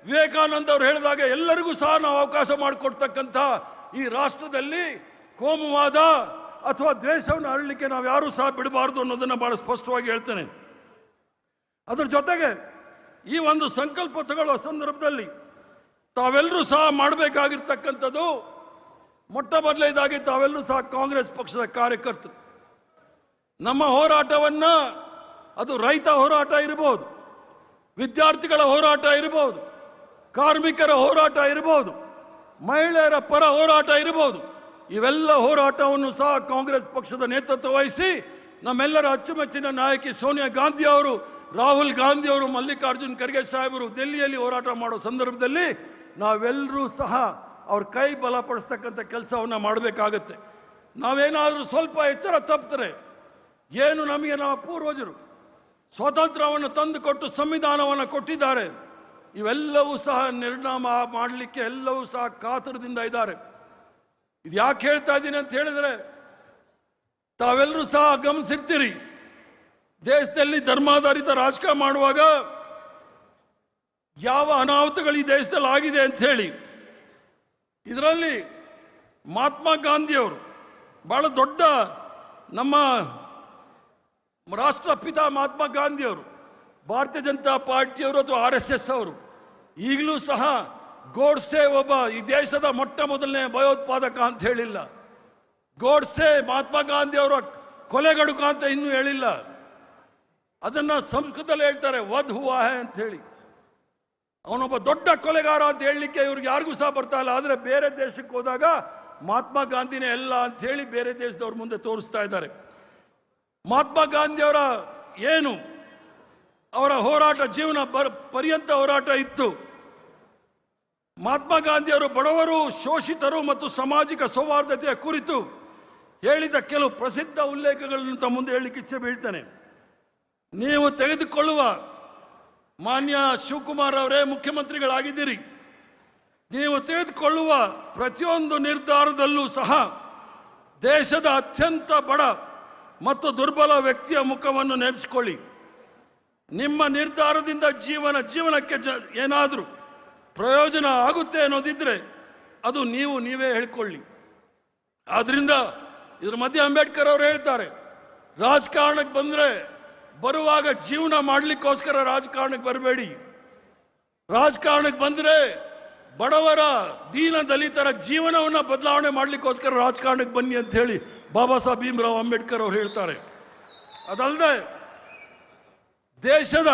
ವಿವೇಕಾನಂದ ಅವರು ಹೇಳಿದಾಗ ಎಲ್ಲರಿಗೂ ಸಹ ನಾವು ಅವಕಾಶ ಮಾಡಿಕೊಡ್ತಕ್ಕಂಥ ಈ ರಾಷ್ಟ್ರದಲ್ಲಿ ಕೋಮುವಾದ ಅಥವಾ ದ್ವೇಷವನ್ನು ಹರಡಲಿಕ್ಕೆ ನಾವು ಯಾರೂ ಸಹ ಬಿಡಬಾರ್ದು ಅನ್ನೋದನ್ನು ಬಹಳ ಸ್ಪಷ್ಟವಾಗಿ ಹೇಳ್ತೇನೆ. ಅದರ ಜೊತೆಗೆ ಈ ಒಂದು ಸಂಕಲ್ಪ ತಗೊಳ್ಳುವ ಸಂದರ್ಭದಲ್ಲಿ ತಾವೆಲ್ಲರೂ ಸಹ ಮಾಡಬೇಕಾಗಿರ್ತಕ್ಕಂಥದ್ದು ಮೊಟ್ಟ ಮೊದಲನೇದಾಗಿ ತಾವೆಲ್ಲರೂ ಸಹ ಕಾಂಗ್ರೆಸ್ ಪಕ್ಷದ ಕಾರ್ಯಕರ್ತರು ನಮ್ಮ ಹೋರಾಟವನ್ನ, ಅದು ರೈತ ಹೋರಾಟ ಇರಬಹುದು, ವಿದ್ಯಾರ್ಥಿಗಳ ಹೋರಾಟ ಇರಬಹುದು, ಕಾರ್ಮಿಕರ ಹೋರಾಟ ಇರಬಹುದು, ಮಹಿಳೆಯರ ಪರ ಹೋರಾಟ ಇರಬಹುದು, ಇವೆಲ್ಲ ಹೋರಾಟವನ್ನು ಸಹ ಕಾಂಗ್ರೆಸ್ ಪಕ್ಷದ ನೇತೃತ್ವ ವಹಿಸಿ ನಮ್ಮೆಲ್ಲರ ಅಚ್ಚುಮೆಚ್ಚಿನ ನಾಯಕಿ ಸೋನಿಯಾ ಗಾಂಧಿ ಅವರು, ರಾಹುಲ್ ಗಾಂಧಿ ಅವರು, ಮಲ್ಲಿಕಾರ್ಜುನ್ ಖರ್ಗೆ ಸಾಹೇಬರು ದೆಹಲಿಯಲ್ಲಿ ಹೋರಾಟ ಮಾಡೋ ಸಂದರ್ಭದಲ್ಲಿ ನಾವೆಲ್ಲರೂ ಸಹ ಅವ್ರ ಕೈ ಬಲಪಡಿಸ್ತಕ್ಕಂಥ ಕೆಲಸವನ್ನು ಮಾಡಬೇಕಾಗತ್ತೆ. ನಾವೇನಾದರೂ ಸ್ವಲ್ಪ ಎಚ್ಚರ ತಪ್ಪಿದ್ರೆ ಏನು ನಮಗೆ ನಮ್ಮ ಪೂರ್ವಜರು ಸ್ವಾತಂತ್ರ್ಯವನ್ನು ತಂದುಕೊಟ್ಟು ಸಂವಿಧಾನವನ್ನು ಕೊಟ್ಟಿದ್ದಾರೆ, ಇವೆಲ್ಲವೂ ಸಹ ನಿರ್ನಾಮ ಮಾಡಲಿಕ್ಕೆ ಎಲ್ಲವೂ ಸಹ ಕಾತರದಿಂದ ಇದ್ದಾರೆ. ಇದು ಯಾಕೆ ಹೇಳ್ತಾ ಇದ್ದೀನಿ ಅಂತ ಹೇಳಿದ್ರೆ, ತಾವೆಲ್ಲರೂ ಸಹ ಗಮನಿಸಿರ್ತೀರಿ, ದೇಶದಲ್ಲಿ ಧರ್ಮಾಧಾರಿತ ರಾಜಕಾರಣ ಮಾಡುವಾಗ ಯಾವ ಅನಾಹುತಗಳು ಈ ದೇಶದಲ್ಲಿ ಆಗಿದೆ ಅಂತ ಹೇಳಿ. ಇದರಲ್ಲಿ ಮಹಾತ್ಮ ಗಾಂಧಿಯವರು ಬಹಳ ದೊಡ್ಡ ನಮ್ಮ ರಾಷ್ಟ್ರಪಿತ ಮಹಾತ್ಮ ಗಾಂಧಿಯವರು, ಭಾರತೀಯ ಜನತಾ ಪಾರ್ಟಿಯವರು ಅಥವಾ RSS ಅವರು ಈಗಲೂ ಸಹ ಗೋಡ್ಸೆ ಒಬ್ಬ ಈ ದೇಶದ ಮೊಟ್ಟ ಮೊದಲನೇ ಭಯೋತ್ಪಾದಕ ಅಂತ ಹೇಳಿಲ್ಲ. ಗೋಡ್ಸೆ ಮಹಾತ್ಮ ಗಾಂಧಿ ಅವರ ಕೊಲೆಗಡುಕ ಅಂತ ಇನ್ನೂ ಹೇಳಿಲ್ಲ. ಅದನ್ನ ಸಂಸ್ಕೃತದಲ್ಲಿ ಹೇಳ್ತಾರೆ ವಧ್ ಹುವಾ ಹೈ ಅಂತ ಹೇಳಿ. ಅವನೊಬ್ಬ ದೊಡ್ಡ ಕೊಲೆಗಾರ ಅಂತ ಹೇಳಲಿಕ್ಕೆ ಇವ್ರಿಗೆ ಯಾರಿಗೂ ಸಹ ಬರ್ತಾ ಇಲ್ಲ. ಆದರೆ ಬೇರೆ ದೇಶಕ್ಕೆ ಹೋದಾಗ ಮಹಾತ್ಮ ಗಾಂಧಿನೇ ಎಲ್ಲ ಅಂತ ಹೇಳಿ ಬೇರೆ ದೇಶದವ್ರ ಮುಂದೆ ತೋರಿಸ್ತಾ ಇದ್ದಾರೆ. ಮಹಾತ್ಮ ಗಾಂಧಿಯವರ ಏನು ಅವರ ಹೋರಾಟ ಜೀವನ ಪರ್ಯಂತ ಹೋರಾಟ ಇತ್ತು. ಮಹಾತ್ಮ ಗಾಂಧಿಯವರು ಬಡವರು, ಶೋಷಿತರು ಮತ್ತು ಸಾಮಾಜಿಕ ಸೌಹಾರ್ದತೆಯ ಕುರಿತು ಹೇಳಿದ ಕೆಲವು ಪ್ರಸಿದ್ಧ ಉಲ್ಲೇಖಗಳನ್ನು ತಮ್ಮ ಮುಂದೆ ಹೇಳಲಿಕ್ಕೆ ಇಚ್ಛೆ ಬೀಳ್ತೇನೆ. ನೀವು ತೆಗೆದುಕೊಳ್ಳುವ ಮಾನ್ಯ ಶಿವಕುಮಾರ್ ಅವರೇ ಮುಖ್ಯಮಂತ್ರಿಗಳಾಗಿದ್ದೀರಿ, ನೀವು ತೆಗೆದುಕೊಳ್ಳುವ ಪ್ರತಿಯೊಂದು ನಿರ್ಧಾರದಲ್ಲೂ ಸಹ ದೇಶದ ಅತ್ಯಂತ ಬಡ ಮತ್ತು ದುರ್ಬಲ ವ್ಯಕ್ತಿಯ ಮುಖವನ್ನು ನೆನೆಸಿಕೊಳ್ಳಿ. ನಿಮ್ಮ ನಿರ್ಧಾರದಿಂದ ಜೀವನಕ್ಕೆ ಏನಾದರೂ ಪ್ರಯೋಜನ ಆಗುತ್ತೆ ಅನ್ನೋದಿದ್ರೆ ಅದು ನೀವೇ ಹೇಳ್ಕೊಳ್ಳಿ. ಆದ್ರಿಂದ ಇದ್ರ ಮಧ್ಯೆ ಅಂಬೇಡ್ಕರ್ ಅವರು ಹೇಳ್ತಾರೆ, ರಾಜಕಾರಣಕ್ಕೆ ಬಂದರೆ ಬರುವಾಗ ಜೀವನ ಮಾಡಲಿಕ್ಕೋಸ್ಕರ ರಾಜಕಾರಣಕ್ಕೆ ಬರಬೇಡಿ, ರಾಜಕಾರಣಕ್ಕೆ ಬಂದರೆ ಬಡವರ ದೀನ ದಲಿತರ ಜೀವನವನ್ನು ಬದಲಾವಣೆ ಮಾಡಲಿಕ್ಕೋಸ್ಕರ ರಾಜಕಾರಣಕ್ಕೆ ಬನ್ನಿ ಅಂತ ಹೇಳಿ ಬಾಬಾ ಸಾಹೇಬ್ ಭೀಮರಾವ್ ಅಂಬೇಡ್ಕರ್ ಅವರು ಹೇಳ್ತಾರೆ. ಅದಲ್ಲದೆ ದೇಶದ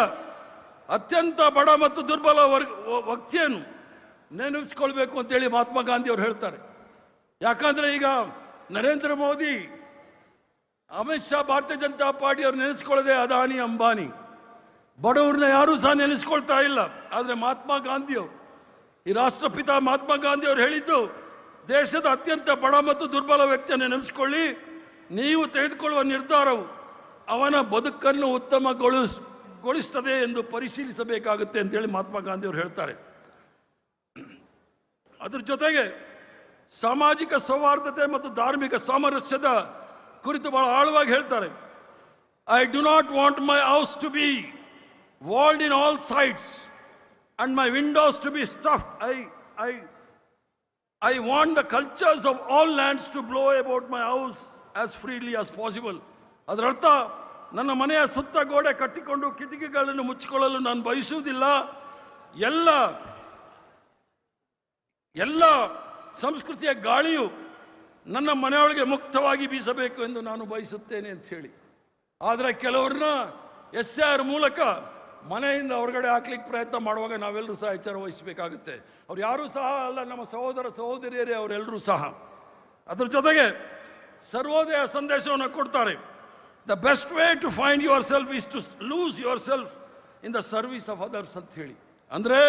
ಅತ್ಯಂತ ಬಡ ಮತ್ತು ದುರ್ಬಲ ವ್ಯಕ್ತಿಯನ್ನು ನೆನಪಿಸ್ಕೊಳ್ಬೇಕು ಅಂತೇಳಿ ಮಹಾತ್ಮ ಗಾಂಧಿ ಅವರು ಹೇಳ್ತಾರೆ. ಯಾಕಂದ್ರೆ ಈಗ ನರೇಂದ್ರ ಮೋದಿ, ಅಮಿತ್ ಶಾ, ಭಾರತೀಯ ಜನತಾ ಪಾರ್ಟಿ ಅವ್ರು ನೆನೆಸ್ಕೊಳ್ಳದೆ ಅದಾನಿ ಅಂಬಾನಿ, ಬಡವ್ರನ್ನ ಯಾರೂ ಸಹ ನೆನೆಸ್ಕೊಳ್ತಾ ಇಲ್ಲ. ಆದರೆ ಮಹಾತ್ಮ ಗಾಂಧಿಯವರು, ಈ ರಾಷ್ಟ್ರಪಿತ ಮಹಾತ್ಮ ಗಾಂಧಿ ಅವರು ಹೇಳಿದ್ದು, ದೇಶದ ಅತ್ಯಂತ ಬಡ ಮತ್ತು ದುರ್ಬಲ ವ್ಯಕ್ತಿಯನ್ನು ನೆನೆಸ್ಕೊಳ್ಳಿ, ನೀವು ತೆಗೆದುಕೊಳ್ಳುವ ನಿರ್ಧಾರವು ಅವನ ಬದುಕನ್ನು ಉತ್ತಮಗೊಳಿಸ್ತದೆ ಎಂದು ಪರಿಶೀಲಿಸಬೇಕಾಗುತ್ತೆ ಅಂತೇಳಿ ಮಹಾತ್ಮ ಗಾಂಧಿ ಅವರು ಹೇಳ್ತಾರೆ. ಅದ್ರ ಜೊತೆಗೆ ಸಾಮಾಜಿಕ ಸೌಹಾರ್ದತೆ ಮತ್ತು ಧಾರ್ಮಿಕ ಸಾಮರಸ್ಯದ ಕುರಿತು ಬಹಳ ಆಳವಾಗಿ ಹೇಳ್ತಾರೆ. I do not want my house to be walled in all sides and my windows to be stuffed. I want the cultures of all lands to blow about my house as freely as possible. ಅದರರ್ಥ ನನ್ನ ಮನೆಯ ಸುತ್ತ ಗೋಡೆ ಕಟ್ಟಿಕೊಂಡು ಕಿಟಕಿಗಳನ್ನು ಮುಚ್ಚಿಕೊಳ್ಳಲು ನಾನು ಬಯಸುವುದಿಲ್ಲ. ಎಲ್ಲ ಸಂಸ್ಕೃತಿಯ ಗಾಳಿಯು ನನ್ನ ಮನೆಯೊಳಗೆ ಮುಕ್ತವಾಗಿ ಬೀಸಬೇಕು ಎಂದು ನಾನು ಬಯಸುತ್ತೇನೆ ಅಂತ ಹೇಳಿ. ಆದರೆ ಕೆಲವ್ರನ್ನ SIR ಮೂಲಕ ಮನೆಯಿಂದ ಹೊರಗಡೆ ಹಾಕ್ಲಿಕ್ಕೆ ಪ್ರಯತ್ನ ಮಾಡುವಾಗ ನಾವೆಲ್ಲರೂ ಸಹ ಎಚ್ಚರ ವಹಿಸಬೇಕಾಗುತ್ತೆ. ಅವ್ರು ಯಾರೂ ಸಹ ಅಲ್ಲ, ನಮ್ಮ ಸಹೋದರ ಸಹೋದರಿಯರೇ ಅವರೆಲ್ಲರೂ ಸಹ. ಅದ್ರ ಜೊತೆಗೆ ಸರ್ವೋದಯ ಸಂದೇಶವನ್ನು ಕೊಡ್ತಾರೆ. The best way to find yourself is to lose yourself in the service of others ಅಂತ ಹೇಳಿ. ಅಂದರೆ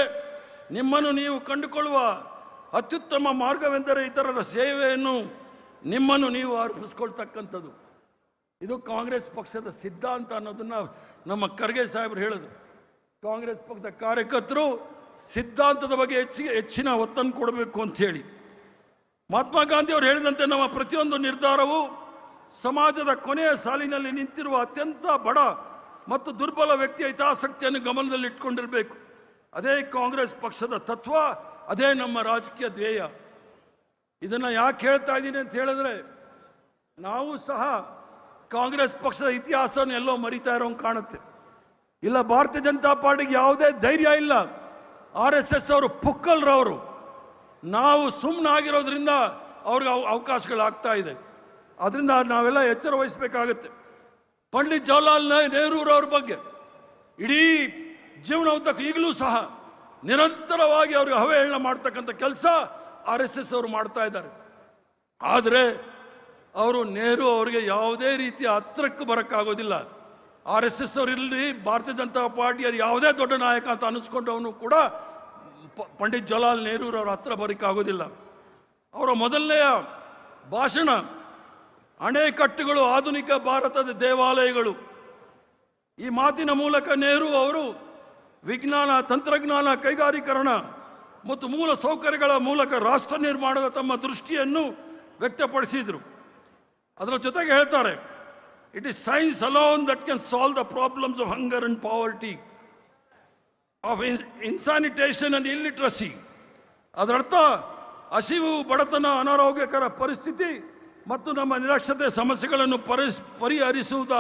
ನಿಮ್ಮನ್ನು ನೀವು ಕಂಡುಕೊಳ್ಳುವ ಅತ್ಯುತ್ತಮ ಮಾರ್ಗವೆಂದರೆ ಇತರರ ಸೇವೆಯನ್ನು ನಿಮ್ಮನ್ನು ನೀವು ಅರ್ಪಿಸ್ಕೊಳ್ತಕ್ಕಂಥದ್ದು. ಇದು ಕಾಂಗ್ರೆಸ್ ಪಕ್ಷದ ಸಿದ್ಧಾಂತ ಅನ್ನೋದನ್ನ ನಮ್ಮ ಖರ್ಗೆ ಸಾಹೇಬರು ಹೇಳಿದ್ರು. ಕಾಂಗ್ರೆಸ್ ಪಕ್ಷದ ಕಾರ್ಯಕರ್ತರು ಸಿದ್ಧಾಂತದ ಬಗ್ಗೆ ಹೆಚ್ಚಿನ ಒತ್ತನ್ನು ಕೊಡಬೇಕು ಅಂತ ಹೇಳಿ. ಮಹಾತ್ಮ ಗಾಂಧಿ ಅವರು ಹೇಳಿದಂತೆ ನಮ್ಮ ಪ್ರತಿಯೊಂದು ನಿರ್ಧಾರವು ಸಮಾಜದ ಕೊನೆಯ ಸಾಲಿನಲ್ಲಿ ನಿಂತಿರುವ ಅತ್ಯಂತ ಬಡ ಮತ್ತು ದುರ್ಬಲ ವ್ಯಕ್ತಿಯ ಹಿತಾಸಕ್ತಿಯನ್ನು ಗಮನದಲ್ಲಿ ಇಟ್ಕೊಂಡಿರಬೇಕು. ಅದೇ ಕಾಂಗ್ರೆಸ್ ಪಕ್ಷದ ತತ್ವ, ಅದೇ ನಮ್ಮ ರಾಜಕೀಯ ಧ್ಯೇಯ. ಇದನ್ನು ಯಾಕೆ ಹೇಳ್ತಾ ಇದ್ದೀನಿ ಅಂತ ಹೇಳಿದ್ರೆ, ನಾವು ಸಹ ಕಾಂಗ್ರೆಸ್ ಪಕ್ಷದ ಇತಿಹಾಸವನ್ನು ಎಲ್ಲೋ ಮರಿತಾ ಇರೋಂಗೆ ಕಾಣುತ್ತೆ. ಇಲ್ಲ, ಭಾರತೀಯ ಜನತಾ ಪಾರ್ಟಿಗೆ ಯಾವುದೇ ಧೈರ್ಯ ಇಲ್ಲ. RSS ಅವರು ಪುಕ್ಕಲ್ರವರು. ನಾವು ಸುಮ್ಮನಾಗಿರೋದ್ರಿಂದ ಅವ್ರಿಗೆ ಅವಕಾಶಗಳಾಗ್ತಾ ಇದೆ. ಅದರಿಂದ ನಾವೆಲ್ಲ ಎಚ್ಚರ ವಹಿಸಬೇಕಾಗತ್ತೆ. ಪಂಡಿತ್ ಜವಾಹರ್ಲಾಲ್ ನೆಹರೂರವ್ರ ಬಗ್ಗೆ ಇಡೀ ಜೀವನ ಉದ್ದಕ್ಕೂ ಈಗಲೂ ಸಹ ನಿರಂತರವಾಗಿ ಅವ್ರಿಗೆ ಅವಹೇಳನ ಮಾಡ್ತಕ್ಕಂಥ ಕೆಲಸ RSS ಅವರು ಮಾಡ್ತಾ ಇದ್ದಾರೆ. ಆದರೆ ಅವರು ನೆಹರು ಅವರಿಗೆ ಯಾವುದೇ ರೀತಿಯ ಹತ್ರಕ್ಕೆ ಬರೋಕ್ಕಾಗೋದಿಲ್ಲ. RSS ಅವರು ಇರಲಿ, ಭಾರತೀಯ ಜನತಾ ಪಾರ್ಟಿಯರು ಯಾವುದೇ ದೊಡ್ಡ ನಾಯಕ ಅಂತ ಅನ್ನಿಸ್ಕೊಂಡವನು ಕೂಡ ಪಂಡಿತ್ ಜವಾಹರ್ಲಾಲ್ ನೆಹರೂರವ್ರ ಹತ್ರ ಬರೋಕ್ಕಾಗೋದಿಲ್ಲ. ಅವರ ಮೊದಲನೆಯ ಭಾಷಣ ಅಣೆಕಟ್ಟುಗಳು ಆಧುನಿಕ ಭಾರತದ ದೇವಾಲಯಗಳು. ಈ ಮಾತಿನ ಮೂಲಕ ನೆಹರು ಅವರು ವಿಜ್ಞಾನ, ತಂತ್ರಜ್ಞಾನ, ಕೈಗಾರೀಕರಣ ಮತ್ತು ಮೂಲ ಸೌಕರ್ಯಗಳ ಮೂಲಕ ರಾಷ್ಟ್ರ ನಿರ್ಮಾಣದ ತಮ್ಮ ದೃಷ್ಟಿಯನ್ನು ವ್ಯಕ್ತಪಡಿಸಿದರು. ಅದರ ಜೊತೆಗೆ ಹೇಳ್ತಾರೆ, it is science alone that can solve the problems of hunger and poverty, of insanitation and illiteracy. ಅದರರ್ಥ ಹಸಿವು, ಬಡತನ, ಅನಾರೋಗ್ಯಕರ ಪರಿಸ್ಥಿತಿ ಮತ್ತು ನಮ್ಮ ನಿರಕ್ಷತೆ ಸಮಸ್ಯೆಗಳನ್ನು ಪರಿಹರಿಸುವುದ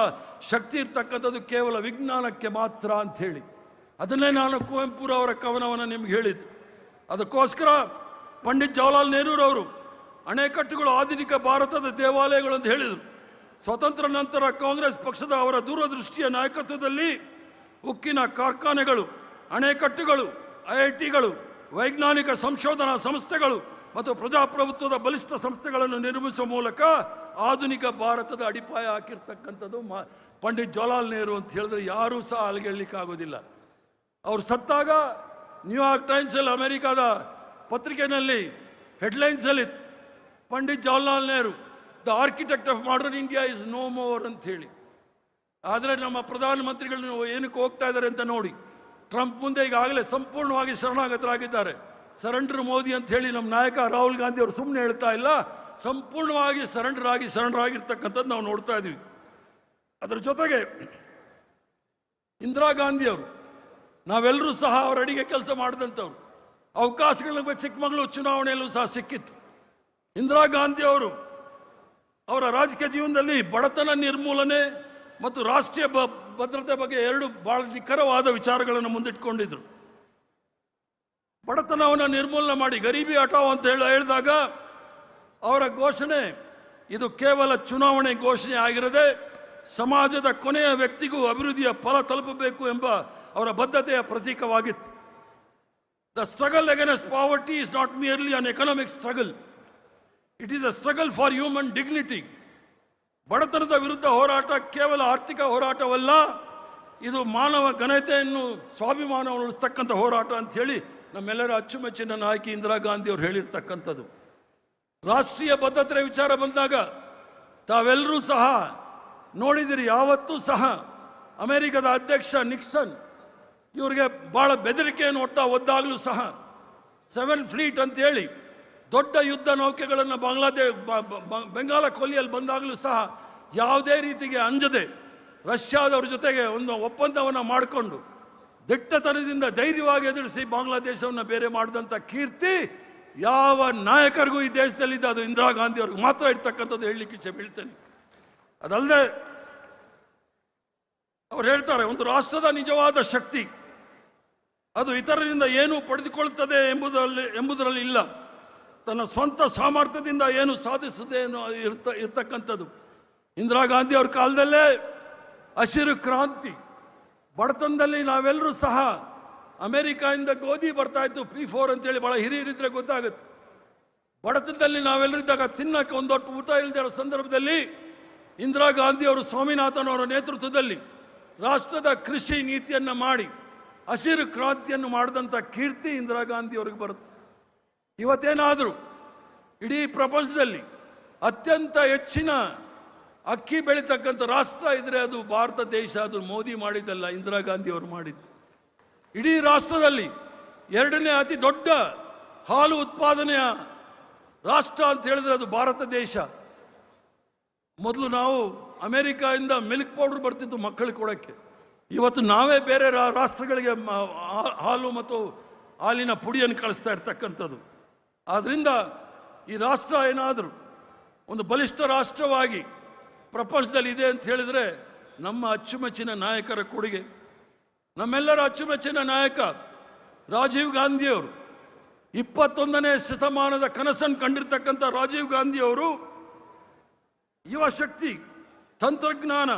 ಶಕ್ತಿ ಇರ್ತಕ್ಕಂಥದ್ದು ಕೇವಲ ವಿಜ್ಞಾನಕ್ಕೆ ಮಾತ್ರ ಅಂಥೇಳಿ. ಅದನ್ನೇ ನಾನು ಕುವೆಂಪುರವರ ಕವನವನ್ನು ನಿಮ್ಗೆ ಹೇಳಿದ್ದು. ಅದಕ್ಕೋಸ್ಕರ ಪಂಡಿತ್ ಜವಾಹರ್ಲಾಲ್ ನೆಹರೂರವರು ಅಣೆಕಟ್ಟುಗಳು ಆಧುನಿಕ ಭಾರತದ ದೇವಾಲಯಗಳು ಅಂತ ಹೇಳಿದರು. ಸ್ವತಂತ್ರ ನಂತರ ಕಾಂಗ್ರೆಸ್ ಪಕ್ಷದ ಅವರ ದೂರದೃಷ್ಟಿಯ ನಾಯಕತ್ವದಲ್ಲಿ ಉಕ್ಕಿನ ಕಾರ್ಖಾನೆಗಳು, ಅಣೆಕಟ್ಟುಗಳು, IITಗಳು, ವೈಜ್ಞಾನಿಕ ಸಂಶೋಧನಾ ಸಂಸ್ಥೆಗಳು ಮತ್ತು ಪ್ರಜಾಪ್ರಭುತ್ವದ ಬಲಿಷ್ಠ ಸಂಸ್ಥೆಗಳನ್ನು ನಿರ್ಮಿಸುವ ಮೂಲಕ ಆಧುನಿಕ ಭಾರತದ ಅಡಿಪಾಯ ಹಾಕಿರ್ತಕ್ಕಂಥದ್ದು ಪಂಡಿತ್ ಜವಾಹರ್ಲಾಲ್ ನೆಹರು ಅಂತ ಹೇಳಿದ್ರೆ ಯಾರೂ ಸಹ ಅಲ್ಲಿಗೆಳ್ಲಿಕ್ಕಾಗೋದಿಲ್ಲ. ಅವ್ರು ಸತ್ತಾಗ ನ್ಯೂಯಾರ್ಕ್ ಟೈಮ್ಸಲ್ಲಿ, ಅಮೆರಿಕಾದ ಪತ್ರಿಕೆಯಲ್ಲಿ ಹೆಡ್ಲೈನ್ಸಲ್ಲಿ Pandit Jawaharlal Nehru the architect of modern India is no more ಅಂತ ಹೇಳಿ. ಆದರೆ ನಮ್ಮ ಪ್ರಧಾನಮಂತ್ರಿಗಳು ಏನಕ್ಕೆ ಹೋಗ್ತಾ ಇದ್ದಾರೆ ಅಂತ ನೋಡಿ. ಟ್ರಂಪ್ ಮುಂದೆ ಈಗಾಗಲೇ ಸಂಪೂರ್ಣವಾಗಿ ಶರಣಾಗತರಾಗಿದ್ದಾರೆ. ಸರೆಂಡರ್ ಮೋದಿ ಅಂತ ಹೇಳಿ ನಮ್ಮ ನಾಯಕ ರಾಹುಲ್ ಗಾಂಧಿ ಅವರು ಸುಮ್ಮನೆ ಹೇಳ್ತಾ ಇಲ್ಲ, ಸಂಪೂರ್ಣವಾಗಿ ಸರೆಂಡರ್ ನಾವು ನೋಡ್ತಾ ಇದ್ದೀವಿ. ಅದರ ಜೊತೆಗೆ ಇಂದಿರಾ ಗಾಂಧಿ ಅವರು, ನಾವೆಲ್ಲರೂ ಸಹ ಅವರ ಅಡಿಗೆ ಕೆಲಸ ಮಾಡಿದಂಥವ್ರು. ಅವಕಾಶಗಳ ಚಿಕ್ಕಮಗಳೂರು ಚುನಾವಣೆಯಲ್ಲೂ ಸಹ ಸಿಕ್ಕಿತ್ತು. ಇಂದಿರಾ ಗಾಂಧಿ ಅವರು ಅವರ ರಾಜಕೀಯ ಜೀವನದಲ್ಲಿ ಬಡತನ ನಿರ್ಮೂಲನೆ ಮತ್ತು ರಾಷ್ಟ್ರೀಯ ಭದ್ರತೆ ಬಗ್ಗೆ ಎರಡು ಬಹಳ ನಿಖರವಾದ ವಿಚಾರಗಳನ್ನು ಮುಂದಿಟ್ಕೊಂಡಿದ್ರು. ಬಡತನವನ್ನು ನಿರ್ಮೂಲನೆ ಮಾಡಿ ಗರೀಬಿ ಹಟಾವ್ ಅಂತ ಹೇಳಿದಾಗ ಅವರ ಘೋಷಣೆ ಇದು ಕೇವಲ ಚುನಾವಣೆ ಘೋಷಣೆ ಆಗಿರದೆ ಸಮಾಜದ ಕೊನೆಯ ವ್ಯಕ್ತಿಗೂ ಅಭಿವೃದ್ಧಿಯ ಫಲ ತಲುಪಬೇಕು ಎಂಬ ಅವರ ಬದ್ಧತೆಯ ಪ್ರತೀಕವಾಗಿತ್ತು. The struggle against poverty is not merely an economic struggle, it is a struggle for human dignity. ಬಡತನದ ವಿರುದ್ಧ ಹೋರಾಟ ಕೇವಲ ಆರ್ಥಿಕ ಹೋರಾಟವಲ್ಲ, ಇದು ಮಾನವ ಘನತೆಯನ್ನು, ಸ್ವಾಭಿಮಾನವನ್ನು ಉಳಿಸ್ತಕ್ಕಂಥ ಹೋರಾಟ ಅಂತ ಹೇಳಿ ನಮ್ಮೆಲ್ಲರ ಅಚ್ಚುಮೆಚ್ಚಿನ ನಾಯಕಿ ಇಂದಿರಾ ಗಾಂಧಿ ಅವರು ಹೇಳಿರ್ತಕ್ಕಂಥದ್ದು. ರಾಷ್ಟ್ರೀಯ ಬದ್ಧತೆಯ ವಿಚಾರ ಬಂದಾಗ ತಾವೆಲ್ಲರೂ ಸಹ ನೋಡಿದಿರಿ, ಯಾವತ್ತೂ ಸಹ ಅಮೆರಿಕದ ಅಧ್ಯಕ್ಷ ನಿಕ್ಸನ್ ಇವರಿಗೆ ಭಾಳ ಬೆದರಿಕೆಯನ್ನು ಒದ್ದಾಗಲೂ ಸಹ 7 ಫ್ಲೀಟ್ ಅಂತೇಳಿ ದೊಡ್ಡ ಯುದ್ಧ ನೌಕೆಗಳನ್ನು ಬೆಂಗಾಲ ಕೊಲ್ಲಿಯಲ್ಲಿ ಬಂದಾಗಲೂ ಸಹ ಯಾವುದೇ ರೀತಿಗೆ ಅಂಜದೆ ರಷ್ಯಾದವ್ರ ಜೊತೆಗೆ ಒಂದು ಒಪ್ಪಂದವನ್ನು ಮಾಡಿಕೊಂಡು ದಿಟ್ಟತನದಿಂದ ಧೈರ್ಯವಾಗಿ ಎದುರಿಸಿ ಬಾಂಗ್ಲಾದೇಶವನ್ನು ಬೇರೆ ಮಾಡಿದಂಥ ಕೀರ್ತಿ ಯಾವ ನಾಯಕರಿಗೂ ಈ ದೇಶದಲ್ಲಿದ್ದ ಅದು ಇಂದಿರಾ ಗಾಂಧಿ ಅವ್ರಿಗೆ ಮಾತ್ರ ಇರ್ತಕ್ಕಂಥದ್ದು ಹೇಳಲಿಕ್ಕೆ ಇಚ್ಛೆ ಬೀಳ್ತೇನೆ. ಅದಲ್ಲದೆ ಅವ್ರು ಹೇಳ್ತಾರೆ, ಒಂದು ರಾಷ್ಟ್ರದ ನಿಜವಾದ ಶಕ್ತಿ ಅದು ಇತರರಿಂದ ಏನು ಪಡೆದುಕೊಳ್ಳುತ್ತದೆ ಎಂಬುದರಲ್ಲಿ ಇಲ್ಲ, ತನ್ನ ಸ್ವಂತ ಸಾಮರ್ಥ್ಯದಿಂದ ಏನು ಸಾಧಿಸುತ್ತದೆ ಇರ್ತಕ್ಕಂಥದ್ದು. ಇಂದಿರಾ ಗಾಂಧಿ ಅವ್ರ ಕಾಲದಲ್ಲೇ ಹಸಿರು ಕ್ರಾಂತಿ, ಬಡತನದಲ್ಲಿ ನಾವೆಲ್ಲರೂ ಸಹ ಅಮೆರಿಕಾದಿಂದ ಗೋಧಿ ಬರ್ತಾ ಇತ್ತು P4 ಅಂತೇಳಿ, ಭಾಳ ಹಿರಿಯರಿದ್ರೆ ಗೊತ್ತಾಗುತ್ತೆ. ಬಡತನದಲ್ಲಿ ನಾವೆಲ್ಲರೂ ಇದ್ದಾಗ ತಿನ್ನಕ್ಕೆ ಒಂದೊಟ್ಟು ಊಟ ಇಲ್ಲದೆ ಇರೋ ಸಂದರ್ಭದಲ್ಲಿ ಇಂದಿರಾ ಗಾಂಧಿ ಅವರು ಸ್ವಾಮಿನಾಥನ್ ಅವರ ನೇತೃತ್ವದಲ್ಲಿ ರಾಷ್ಟ್ರದ ಕೃಷಿ ನೀತಿಯನ್ನು ಮಾಡಿ ಹಸಿರು ಕ್ರಾಂತಿಯನ್ನು ಮಾಡಿದಂಥ ಕೀರ್ತಿ ಇಂದಿರಾ ಗಾಂಧಿ ಅವ್ರಿಗೆ ಬರುತ್ತೆ. ಇವತ್ತೇನಾದರೂ ಇಡೀ ಪ್ರಪಂಚದಲ್ಲಿ ಅತ್ಯಂತ ಹೆಚ್ಚಿನ ಅಕ್ಕಿ ಬೆಳೀತಕ್ಕಂಥ ರಾಷ್ಟ್ರ ಇದ್ರೆ ಅದು ಭಾರತ ದೇಶ. ಅದು ಮೋದಿ ಮಾಡಿದ್ದಲ್ಲ, ಇಂದಿರಾ ಗಾಂಧಿ ಅವರು ಮಾಡಿದ್ದು. ಇಡೀ ರಾಷ್ಟ್ರದಲ್ಲಿ 2ನೇ ಅತಿ ದೊಡ್ಡ ಹಾಲು ಉತ್ಪಾದನೆಯ ರಾಷ್ಟ್ರ ಅಂತ ಹೇಳಿದ್ರೆ ಅದು ಭಾರತ ದೇಶ. ಮೊದಲು ನಾವು ಅಮೆರಿಕಾದಿಂದ ಮಿಲ್ಕ್ ಪೌಡರ್ ಬರ್ತಿತ್ತು ಮಕ್ಕಳಿಗೆ ಕೊಡೋಕ್ಕೆ, ಇವತ್ತು ನಾವೇ ಬೇರೆ ರಾಷ್ಟ್ರಗಳಿಗೆ ಹಾಲು ಮತ್ತು ಹಾಲಿನ ಪುಡಿಯನ್ನು ಕಳಿಸ್ತಾ ಇರ್ತಕ್ಕಂಥದ್ದು. ಆದ್ದರಿಂದ ಈ ರಾಷ್ಟ್ರ ಏನಾದರೂ ಒಂದು ಬಲಿಷ್ಠ ರಾಷ್ಟ್ರವಾಗಿ ಪ್ರಪಂಚದಲ್ಲಿ ಇದೆ ಅಂತ ಹೇಳಿದರೆ ನಮ್ಮ ಅಚ್ಚುಮೆಚ್ಚಿನ ನಾಯಕರ ಕೊಡುಗೆ. ನಮ್ಮೆಲ್ಲರ ಅಚ್ಚುಮೆಚ್ಚಿನ ನಾಯಕ ರಾಜೀವ್ ಗಾಂಧಿಯವರು, 21ನೇ ಶತಮಾನದ ಕನಸನ್ನು ಕಂಡಿರ್ತಕ್ಕಂಥ ರಾಜೀವ್ ಗಾಂಧಿಯವರು ಯುವ ಶಕ್ತಿ, ತಂತ್ರಜ್ಞಾನ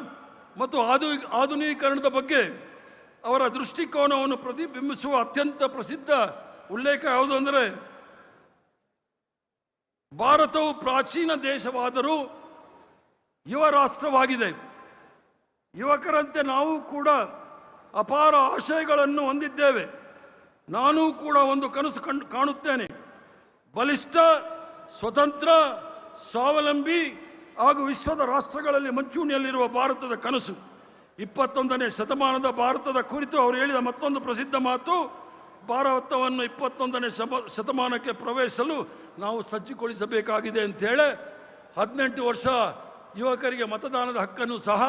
ಮತ್ತು ಆಧುನೀಕರಣದ ಬಗ್ಗೆ ಅವರ ದೃಷ್ಟಿಕೋನವನ್ನು ಪ್ರತಿಬಿಂಬಿಸುವ ಅತ್ಯಂತ ಪ್ರಸಿದ್ಧ ಉಲ್ಲೇಖ ಯಾವುದು ಅಂದರೆ, ಭಾರತವು ಪ್ರಾಚೀನ ದೇಶವಾದರೂ ಯುವ ರಾಷ್ಟ್ರವಾಗಿದೆ. ಯುವಕರಂತೆ ನಾವು ಕೂಡ ಅಪಾರ ಆಶಯಗಳನ್ನು ಹೊಂದಿದ್ದೇವೆ. ನಾನೂ ಕೂಡ ಒಂದು ಕನಸು ಕಾಣುತ್ತೇನೆ. ಬಲಿಷ್ಠ, ಸ್ವತಂತ್ರ, ಸ್ವಾವಲಂಬಿ ಹಾಗೂ ವಿಶ್ವದ ರಾಷ್ಟ್ರಗಳಲ್ಲಿ ಮುಂಚೂಣಿಯಲ್ಲಿರುವ ಭಾರತದ ಕನಸು. 21ನೇ ಶತಮಾನದ ಭಾರತದ ಕುರಿತು ಅವರು ಹೇಳಿದ ಮತ್ತೊಂದು ಪ್ರಸಿದ್ಧ ಮಾತು, ಭಾರತವನ್ನು 21ನೇ ಶತಮಾನಕ್ಕೆ ಪ್ರವೇಶಿಸಲು ನಾವು ಸಜ್ಜುಗೊಳಿಸಬೇಕಾಗಿದೆ ಅಂತೇಳಿ 18 ವರ್ಷ ಯುವಕರಿಗೆ ಮತದಾನದ ಹಕ್ಕನ್ನು ಸಹ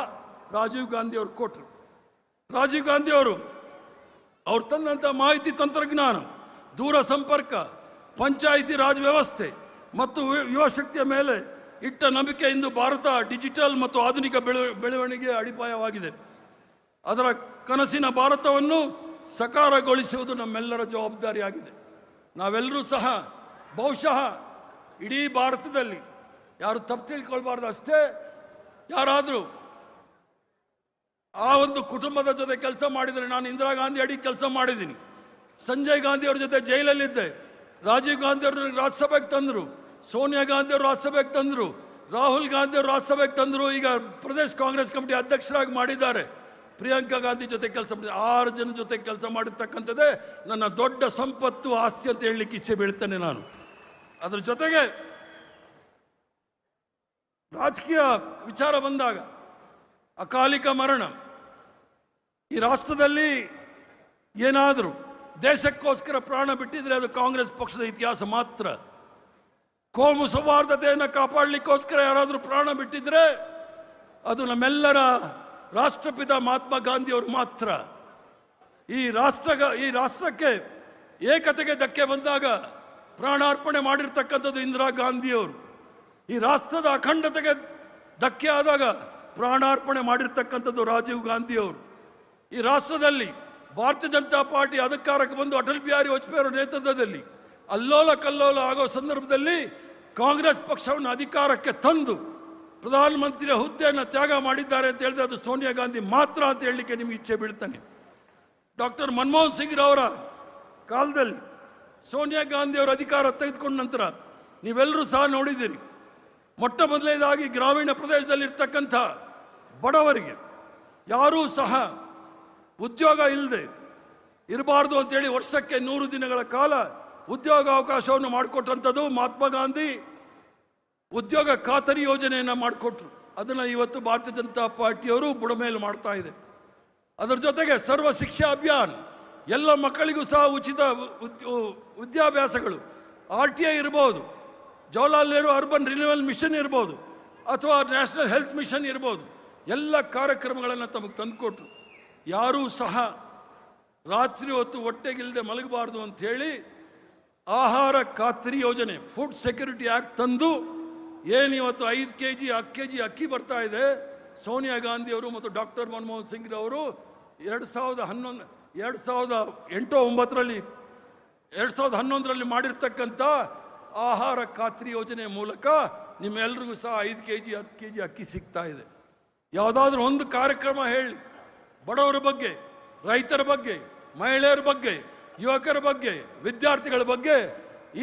ರಾಜೀವ್ ಗಾಂಧಿಯವರು ಕೊಟ್ಟರು. ರಾಜೀವ್ ಗಾಂಧಿಯವರು ಅವ್ರು ತಂದಂಥ ಮಾಹಿತಿ ತಂತ್ರಜ್ಞಾನ, ದೂರ ಸಂಪರ್ಕ, ಪಂಚಾಯಿತಿ ರಾಜ್ ವ್ಯವಸ್ಥೆ ಮತ್ತು ಯುವ ಶಕ್ತಿಯ ಮೇಲೆ ಇಟ್ಟ ನಂಬಿಕೆ ಇಂದು ಭಾರತ ಡಿಜಿಟಲ್ ಮತ್ತು ಆಧುನಿಕ ಬೆಳವಣಿಗೆಯ ಅಡಿಪಾಯವಾಗಿದೆ. ಅದರ ಕನಸಿನ ಭಾರತವನ್ನು ಸಕಾರಗೊಳಿಸುವುದು ನಮ್ಮೆಲ್ಲರ ಜವಾಬ್ದಾರಿಯಾಗಿದೆ. ನಾವೆಲ್ಲರೂ ಸಹ ಬಹುಶಃ ಇಡೀ ಭಾರತದಲ್ಲಿ ಯಾರು ತಪ್ಪು ತಿಳ್ಕೊಳ್ಬಾರ್ದು ಅಷ್ಟೇ, ಯಾರಾದರೂ ಆ ಒಂದು ಕುಟುಂಬದ ಜೊತೆ ಕೆಲಸ ಮಾಡಿದರೆ, ನಾನು ಇಂದಿರಾ ಗಾಂಧಿ ಅಡಿ ಕೆಲಸ ಮಾಡಿದ್ದೀನಿ, ಸಂಜಯ್ ಗಾಂಧಿ ಅವ್ರ ಜೊತೆ ಜೈಲಲ್ಲಿದ್ದೆ, ರಾಜೀವ್ ಗಾಂಧಿ ಅವರು ರಾಜ್ಯಸಭೆಗೆ ತಂದರು, ಸೋನಿಯಾ ಗಾಂಧಿ ಅವರು ರಾಜ್ಯಸಭೆಗೆ ತಂದರು, ರಾಹುಲ್ ಗಾಂಧಿ ಅವರು ರಾಜ್ಯಸಭೆಗೆ ತಂದರು, ಈಗ ಪ್ರದೇಶ್ ಕಾಂಗ್ರೆಸ್ ಕಮಿಟಿ ಅಧ್ಯಕ್ಷರಾಗಿ ಮಾಡಿದ್ದಾರೆ, ಪ್ರಿಯಾಂಕಾ ಗಾಂಧಿ ಜೊತೆ ಕೆಲಸ ಮಾಡಿ 6 ಜನ ಜೊತೆ ಕೆಲಸ ಮಾಡಿರ್ತಕ್ಕಂಥದ್ದೇ ನನ್ನ ದೊಡ್ಡ ಸಂಪತ್ತು, ಆಸ್ತಿ ಅಂತ ಹೇಳಲಿಕ್ಕೆ ಇಚ್ಛೆ ಬೀಳ್ತೇನೆ ನಾನು. ಅದ್ರ ಜೊತೆಗೆ ರಾಜಕೀಯ ವಿಚಾರ ಬಂದಾಗ ಅಕಾಲಿಕ ಮರಣ, ಈ ರಾಷ್ಟ್ರದಲ್ಲಿ ಏನಾದರೂ ದೇಶಕ್ಕೋಸ್ಕರ ಪ್ರಾಣ ಬಿಟ್ಟಿದ್ರೆ ಅದು ಕಾಂಗ್ರೆಸ್ ಪಕ್ಷದ ಇತಿಹಾಸ ಮಾತ್ರ. ಕೋಮು ಸೌಹಾರ್ದತೆಯನ್ನು ಕಾಪಾಡಲಿಕ್ಕೋಸ್ಕರ ಯಾರಾದರೂ ಪ್ರಾಣ ಬಿಟ್ಟಿದ್ರೆ ಅದು ನಮ್ಮೆಲ್ಲರ ರಾಷ್ಟ್ರಪಿತ ಮಹಾತ್ಮ ಗಾಂಧಿಯವರು ಮಾತ್ರ. ಈ ರಾಷ್ಟ್ರಕ್ಕೆ ಏಕತೆಗೆ ಧಕ್ಕೆ ಬಂದಾಗ ಪ್ರಾಣಾರ್ಪಣೆ ಮಾಡಿರ್ತಕ್ಕಂಥದ್ದು ಇಂದಿರಾ ಗಾಂಧಿಯವರು. ಈ ರಾಷ್ಟ್ರದ ಅಖಂಡತೆಗೆ ಧಕ್ಕೆ ಆದಾಗ ಪ್ರಾಣಾರ್ಪಣೆ ಮಾಡಿರ್ತಕ್ಕಂಥದ್ದು ರಾಜೀವ್ ಗಾಂಧಿಯವರು. ಈ ರಾಷ್ಟ್ರದಲ್ಲಿ ಭಾರತೀಯ ಜನತಾ ಪಾರ್ಟಿ ಅಧಿಕಾರಕ್ಕೆ ಬಂದು ಅಟಲ್ ಬಿಹಾರಿ ವಾಜಪೇಯಿ ಅವರ ನೇತೃತ್ವದಲ್ಲಿ ಅಲ್ಲೋಲ ಕಲ್ಲೋಲ ಆಗೋ ಸಂದರ್ಭದಲ್ಲಿ ಕಾಂಗ್ರೆಸ್ ಪಕ್ಷವನ್ನು ಅಧಿಕಾರಕ್ಕೆ ತಂದು ಪ್ರಧಾನಮಂತ್ರಿಯ ಹುದ್ದೆಯನ್ನು ತ್ಯಾಗ ಮಾಡಿದ್ದಾರೆ ಅಂತ ಹೇಳಿದ್ರೆ ಅದು ಸೋನಿಯಾ ಗಾಂಧಿ ಮಾತ್ರ ಅಂತ ಹೇಳಲಿಕ್ಕೆ ನಿಮಗೆ ಇಚ್ಛೆ ಬೀಳ್ತಾನೆ. ಡಾಕ್ಟರ್ ಮನಮೋಹನ್ ಸಿಂಗ್ ಅವರ ಕಾಲದಲ್ಲಿ ಸೋನಿಯಾ ಗಾಂಧಿ ಅವರ ಅಧಿಕಾರ ತೆಗೆದುಕೊಂಡ ನಂತರ ನೀವೆಲ್ಲರೂ ಸಹ ನೋಡಿದ್ದೀರಿ, ಮೊಟ್ಟ ಮೊದಲನೇದಾಗಿ ಗ್ರಾಮೀಣ ಪ್ರದೇಶದಲ್ಲಿ ಇರ್ತಕ್ಕಂಥ ಬಡವರಿಗೆ ಯಾರೂ ಸಹ ಉದ್ಯೋಗ ಇಲ್ಲದೆ ಇರಬಾರ್ದು ಅಂತೇಳಿ ವರ್ಷಕ್ಕೆ 100 ದಿನಗಳ ಕಾಲ ಉದ್ಯೋಗಾವಕಾಶವನ್ನು ಮಾಡಿಕೊಟ್ಟಂಥದ್ದು ಮಹಾತ್ಮ ಗಾಂಧಿ ಉದ್ಯೋಗ ಖಾತರಿ ಯೋಜನೆಯನ್ನು ಮಾಡಿಕೊಟ್ರು. ಅದನ್ನು ಇವತ್ತು ಭಾರತೀಯ ಜನತಾ ಪಾರ್ಟಿಯವರು ಬುಡಮೇಲು ಮಾಡ್ತಾ ಇದೆ. ಅದರ ಜೊತೆಗೆ ಸರ್ವ ಶಿಕ್ಷಾ ಅಭಿಯಾನ, ಎಲ್ಲ ಮಕ್ಕಳಿಗೂ ಸಹ ಉಚಿತ ವಿದ್ಯಾಭ್ಯಾಸಗಳು, RTI ಇರ್ಬೋದು, Jawaharlal Nehru urban renewal mission ಇರ್ಬೋದು, ಅಥವಾ ನ್ಯಾಷನಲ್ ಹೆಲ್ತ್ ಮಿಷನ್ ಇರ್ಬೋದು, ಎಲ್ಲ ಕಾರ್ಯಕ್ರಮಗಳನ್ನು ತಮಗೆ ತಂದುಕೊಟ್ರು. ಯಾರೂ ಸಹ ರಾತ್ರಿ ಹೊತ್ತು ಹೊಟ್ಟೆಗಿಲ್ಲದೆ ಮಲಗಬಾರ್ದು ಅಂಥೇಳಿ ಆಹಾರ ಖಾತ್ರಿ ಯೋಜನೆ, ಫುಡ್ ಸೆಕ್ಯೂರಿಟಿ ಆ್ಯಕ್ಟ್ ತಂದು ಏನಿವತ್ತು 5 kg 10 kg ಅಕ್ಕಿ ಬರ್ತಾ ಇದೆ, ಸೋನಿಯಾ ಗಾಂಧಿಯವರು ಮತ್ತು ಡಾಕ್ಟರ್ ಮನಮೋಹನ್ ಸಿಂಗ್ ಅವರು 2011ರಲ್ಲಿ ಮಾಡಿರ್ತಕ್ಕಂಥ ಆಹಾರ ಖಾತ್ರಿ ಯೋಜನೆ ಮೂಲಕ ನಿಮ್ಮೆಲ್ರಿಗೂ ಸಹ 5 kg 10 kg ಅಕ್ಕಿ ಸಿಗ್ತಾ ಇದೆ. ಯಾವುದಾದ್ರೂ ಒಂದು ಕಾರ್ಯಕ್ರಮ ಹೇಳಿ, ಬಡವರ ಬಗ್ಗೆ, ರೈತರ ಬಗ್ಗೆ, ಮಹಿಳೆಯರ ಬಗ್ಗೆ, ಯುವಕರ ಬಗ್ಗೆ, ವಿದ್ಯಾರ್ಥಿಗಳ ಬಗ್ಗೆ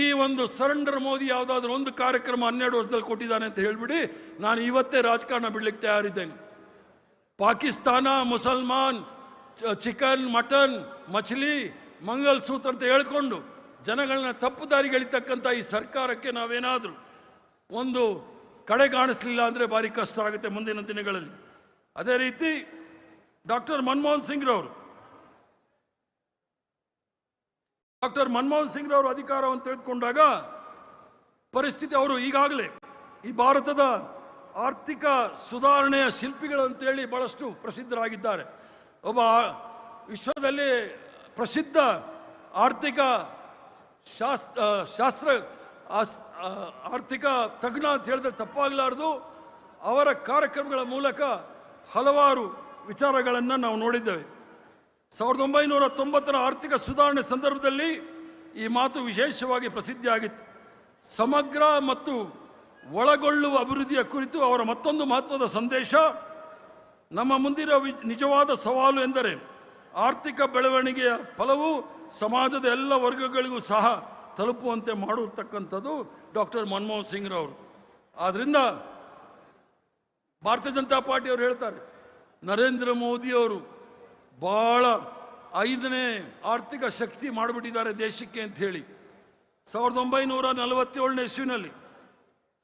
ಈ ಒಂದು ಸರೆಂಡರ್ ಮೋದಿ ಯಾವುದಾದ್ರೂ ಒಂದು ಕಾರ್ಯಕ್ರಮ 12 ವರ್ಷದಲ್ಲಿ ಕೊಟ್ಟಿದ್ದಾನೆ ಅಂತ ಹೇಳಿಬಿಡಿ, ನಾನು ಇವತ್ತೇ ರಾಜಕಾರಣ ಬಿಡ್ಲಿಕ್ಕೆ ತಯಾರಿದ್ದೇನೆ. ಪಾಕಿಸ್ತಾನ, ಮುಸಲ್ಮಾನ್, ಚಿಕನ್, ಮಟನ್, ಮछली, ಮಂಗಲ್ ಸೂತ್ರ ಅಂತ ಹೇಳ್ಕೊಂಡು ಜನಗಳನ್ನ ತಪ್ಪು ದಾರಿಗೆ ಎಳಿತಕ್ಕಂಥ ಈ ಸರ್ಕಾರಕ್ಕೆ ನಾವೇನಾದರೂ ಒಂದು ಕಡೆಗಾಣಿಸ್ಲಿಲ್ಲ ಅಂದರೆ ಭಾರಿ ಕಷ್ಟ ಆಗುತ್ತೆ ಮುಂದಿನ ದಿನಗಳಲ್ಲಿ. ಅದೇ ರೀತಿ ಡಾಕ್ಟರ್ ಮನಮೋಹನ್ ಸಿಂಗ್ ರವರು ಅಧಿಕಾರವನ್ನು ತೆಗೆದುಕೊಂಡಾಗ ಪರಿಸ್ಥಿತಿ, ಅವರು ಈಗಾಗಲೇ ಈ ಭಾರತದ ಆರ್ಥಿಕ ಸುಧಾರಣೆಯ ಶಿಲ್ಪಿಗಳು ಅಂತೇಳಿ ಬಹಳಷ್ಟು ಪ್ರಸಿದ್ಧರಾಗಿದ್ದಾರೆ. ಒಬ್ಬ ವಿಶ್ವದಲ್ಲಿ ಪ್ರಸಿದ್ಧ ಆರ್ಥಿಕ ಆರ್ಥಿಕ ತಜ್ಞ ಅಂತ ಹೇಳಿದ್ರೆ ತಪ್ಪಾಗಲಾರದು. ಅವರ ಕಾರ್ಯಕ್ರಮಗಳ ಮೂಲಕ ಹಲವಾರು ವಿಚಾರಗಳನ್ನು ನಾವು ನೋಡಿದ್ದೇವೆ. 1990ರ ಆರ್ಥಿಕ ಸುಧಾರಣೆ ಸಂದರ್ಭದಲ್ಲಿ ಈ ಮಾತು ವಿಶೇಷವಾಗಿ ಪ್ರಸಿದ್ಧಿಯಾಗಿತ್ತು. ಸಮಗ್ರ ಮತ್ತು ಒಳಗೊಳ್ಳುವ ಅಭಿವೃದ್ಧಿಯ ಕುರಿತು ಅವರ ಮತ್ತೊಂದು ಮಹತ್ವದ ಸಂದೇಶ, ನಮ್ಮ ಮುಂದಿರುವ ನಿಜವಾದ ಸವಾಲು ಎಂದರೆ ಆರ್ಥಿಕ ಬೆಳವಣಿಗೆಯ ಫಲವು ಸಮಾಜದ ಎಲ್ಲ ವರ್ಗಗಳಿಗೂ ಸಹ ತಲುಪುವಂತೆ ಮಾಡಿರ್ತಕ್ಕಂಥದ್ದು ಡಾಕ್ಟರ್ ಮನಮೋಹನ್ ಸಿಂಗ್ರವರು. ಆದ್ದರಿಂದ ಭಾರತೀಯ ಜನತಾ ಪಾರ್ಟಿಯವರು ಹೇಳ್ತಾರೆ, ನರೇಂದ್ರ ಮೋದಿಯವರು ಭಾಳ 5ನೇ ಆರ್ಥಿಕ ಶಕ್ತಿ ಮಾಡಿಬಿಟ್ಟಿದ್ದಾರೆ ದೇಶಕ್ಕೆ ಅಂತ ಹೇಳಿ. 1947ನೇ ಇಸ್ವಿನಲ್ಲಿ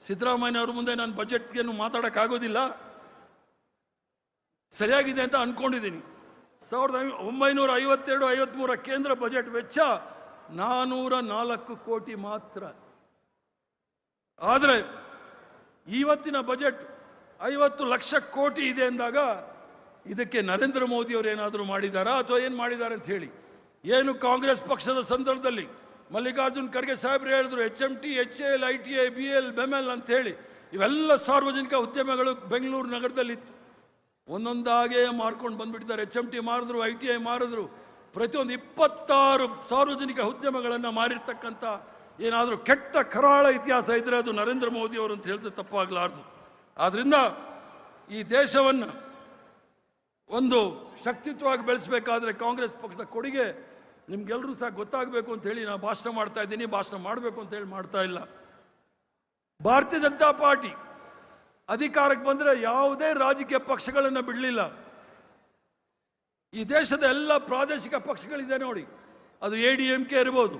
ಸಿದ್ದರಾಮಯ್ಯ ಅವ್ರ ಮುಂದೆ ನಾನು ಬಜೆಟ್ಗೇನು ಮಾತಾಡೋಕ್ಕಾಗೋದಿಲ್ಲ, ಸರಿಯಾಗಿದೆ ಅಂತ ಅಂದ್ಕೊಂಡಿದ್ದೀನಿ. 1952-53 ಕೇಂದ್ರ ಬಜೆಟ್ ವೆಚ್ಚ 404 ಕೋಟಿ ಮಾತ್ರ. ಆದರೆ ಇವತ್ತಿನ ಬಜೆಟ್ 50 ಲಕ್ಷ ಕೋಟಿ ಇದೆ ಅಂದಾಗ ಇದಕ್ಕೆ ನರೇಂದ್ರ ಮೋದಿಯವರು ಏನಾದರೂ ಮಾಡಿದಾರಾ ಅಥವಾ ಏನು ಮಾಡಿದ್ದಾರೆ ಅಂತ ಹೇಳಿ. ಏನು ಕಾಂಗ್ರೆಸ್ ಪಕ್ಷದ ಸಂದರ್ಭದಲ್ಲಿ ಮಲ್ಲಿಕಾರ್ಜುನ್ ಖರ್ಗೆ ಸಾಹೇಬ್ರು ಹೇಳಿದ್ರು, HMT, HAL, ITI, BL, BEMEL ಅಂತ ಹೇಳಿ ಇವೆಲ್ಲ ಸಾರ್ವಜನಿಕ ಉದ್ಯಮಗಳು ಬೆಂಗಳೂರು ನಗರದಲ್ಲಿತ್ತು. ಒಂದೊಂದಾಗೆ ಮಾರ್ಕೊಂಡು ಬಂದ್ಬಿಟ್ಟಿದ್ದಾರೆ. HMT ಮಾರಿದ್ರು, ITI ಮಾರಿದ್ರು, ಪ್ರತಿಯೊಂದು 26 ಸಾರ್ವಜನಿಕ ಉದ್ಯಮಗಳನ್ನು ಮಾರಿರ್ತಕ್ಕಂಥ ಏನಾದರೂ ಕೆಟ್ಟ ಕರಾಳ ಇತಿಹಾಸ ಇದ್ದರೆ ಅದು ನರೇಂದ್ರ ಮೋದಿಯವರು ಅಂತ ಹೇಳಿದ್ರೆ ತಪ್ಪಾಗಲಾರ್ದು. ಆದ್ದರಿಂದ ಈ ದೇಶವನ್ನು ಒಂದು ಶಕ್ತಿತ್ವವಾಗಿ ಬೆಳೆಸಬೇಕಾದ್ರೆ ಕಾಂಗ್ರೆಸ್ ಪಕ್ಷದ ಕೊಡುಗೆ ನಿಮ್ಗೆಲ್ಲರೂ ಸಹ ಗೊತ್ತಾಗಬೇಕು ಅಂತ ಹೇಳಿ ನಾನು ಭಾಷಣ ಮಾಡ್ತಾ ಇದ್ದೀನಿ. ಭಾಷಣ ಮಾಡಬೇಕು ಅಂತ ಹೇಳಿ ಮಾಡ್ತಾ ಇಲ್ಲ. ಭಾರತೀಯ ಜನತಾ ಪಾರ್ಟಿ ಅಧಿಕಾರಕ್ಕೆ ಬಂದರೆ ಯಾವುದೇ ರಾಜಕೀಯ ಪಕ್ಷಗಳನ್ನು ಬಿಡಲಿಲ್ಲ. ಈ ದೇಶದ ಎಲ್ಲ ಪ್ರಾದೇಶಿಕ ಪಕ್ಷಗಳಿದೆ ನೋಡಿ, ಅದು ADMK ಇರ್ಬೋದು,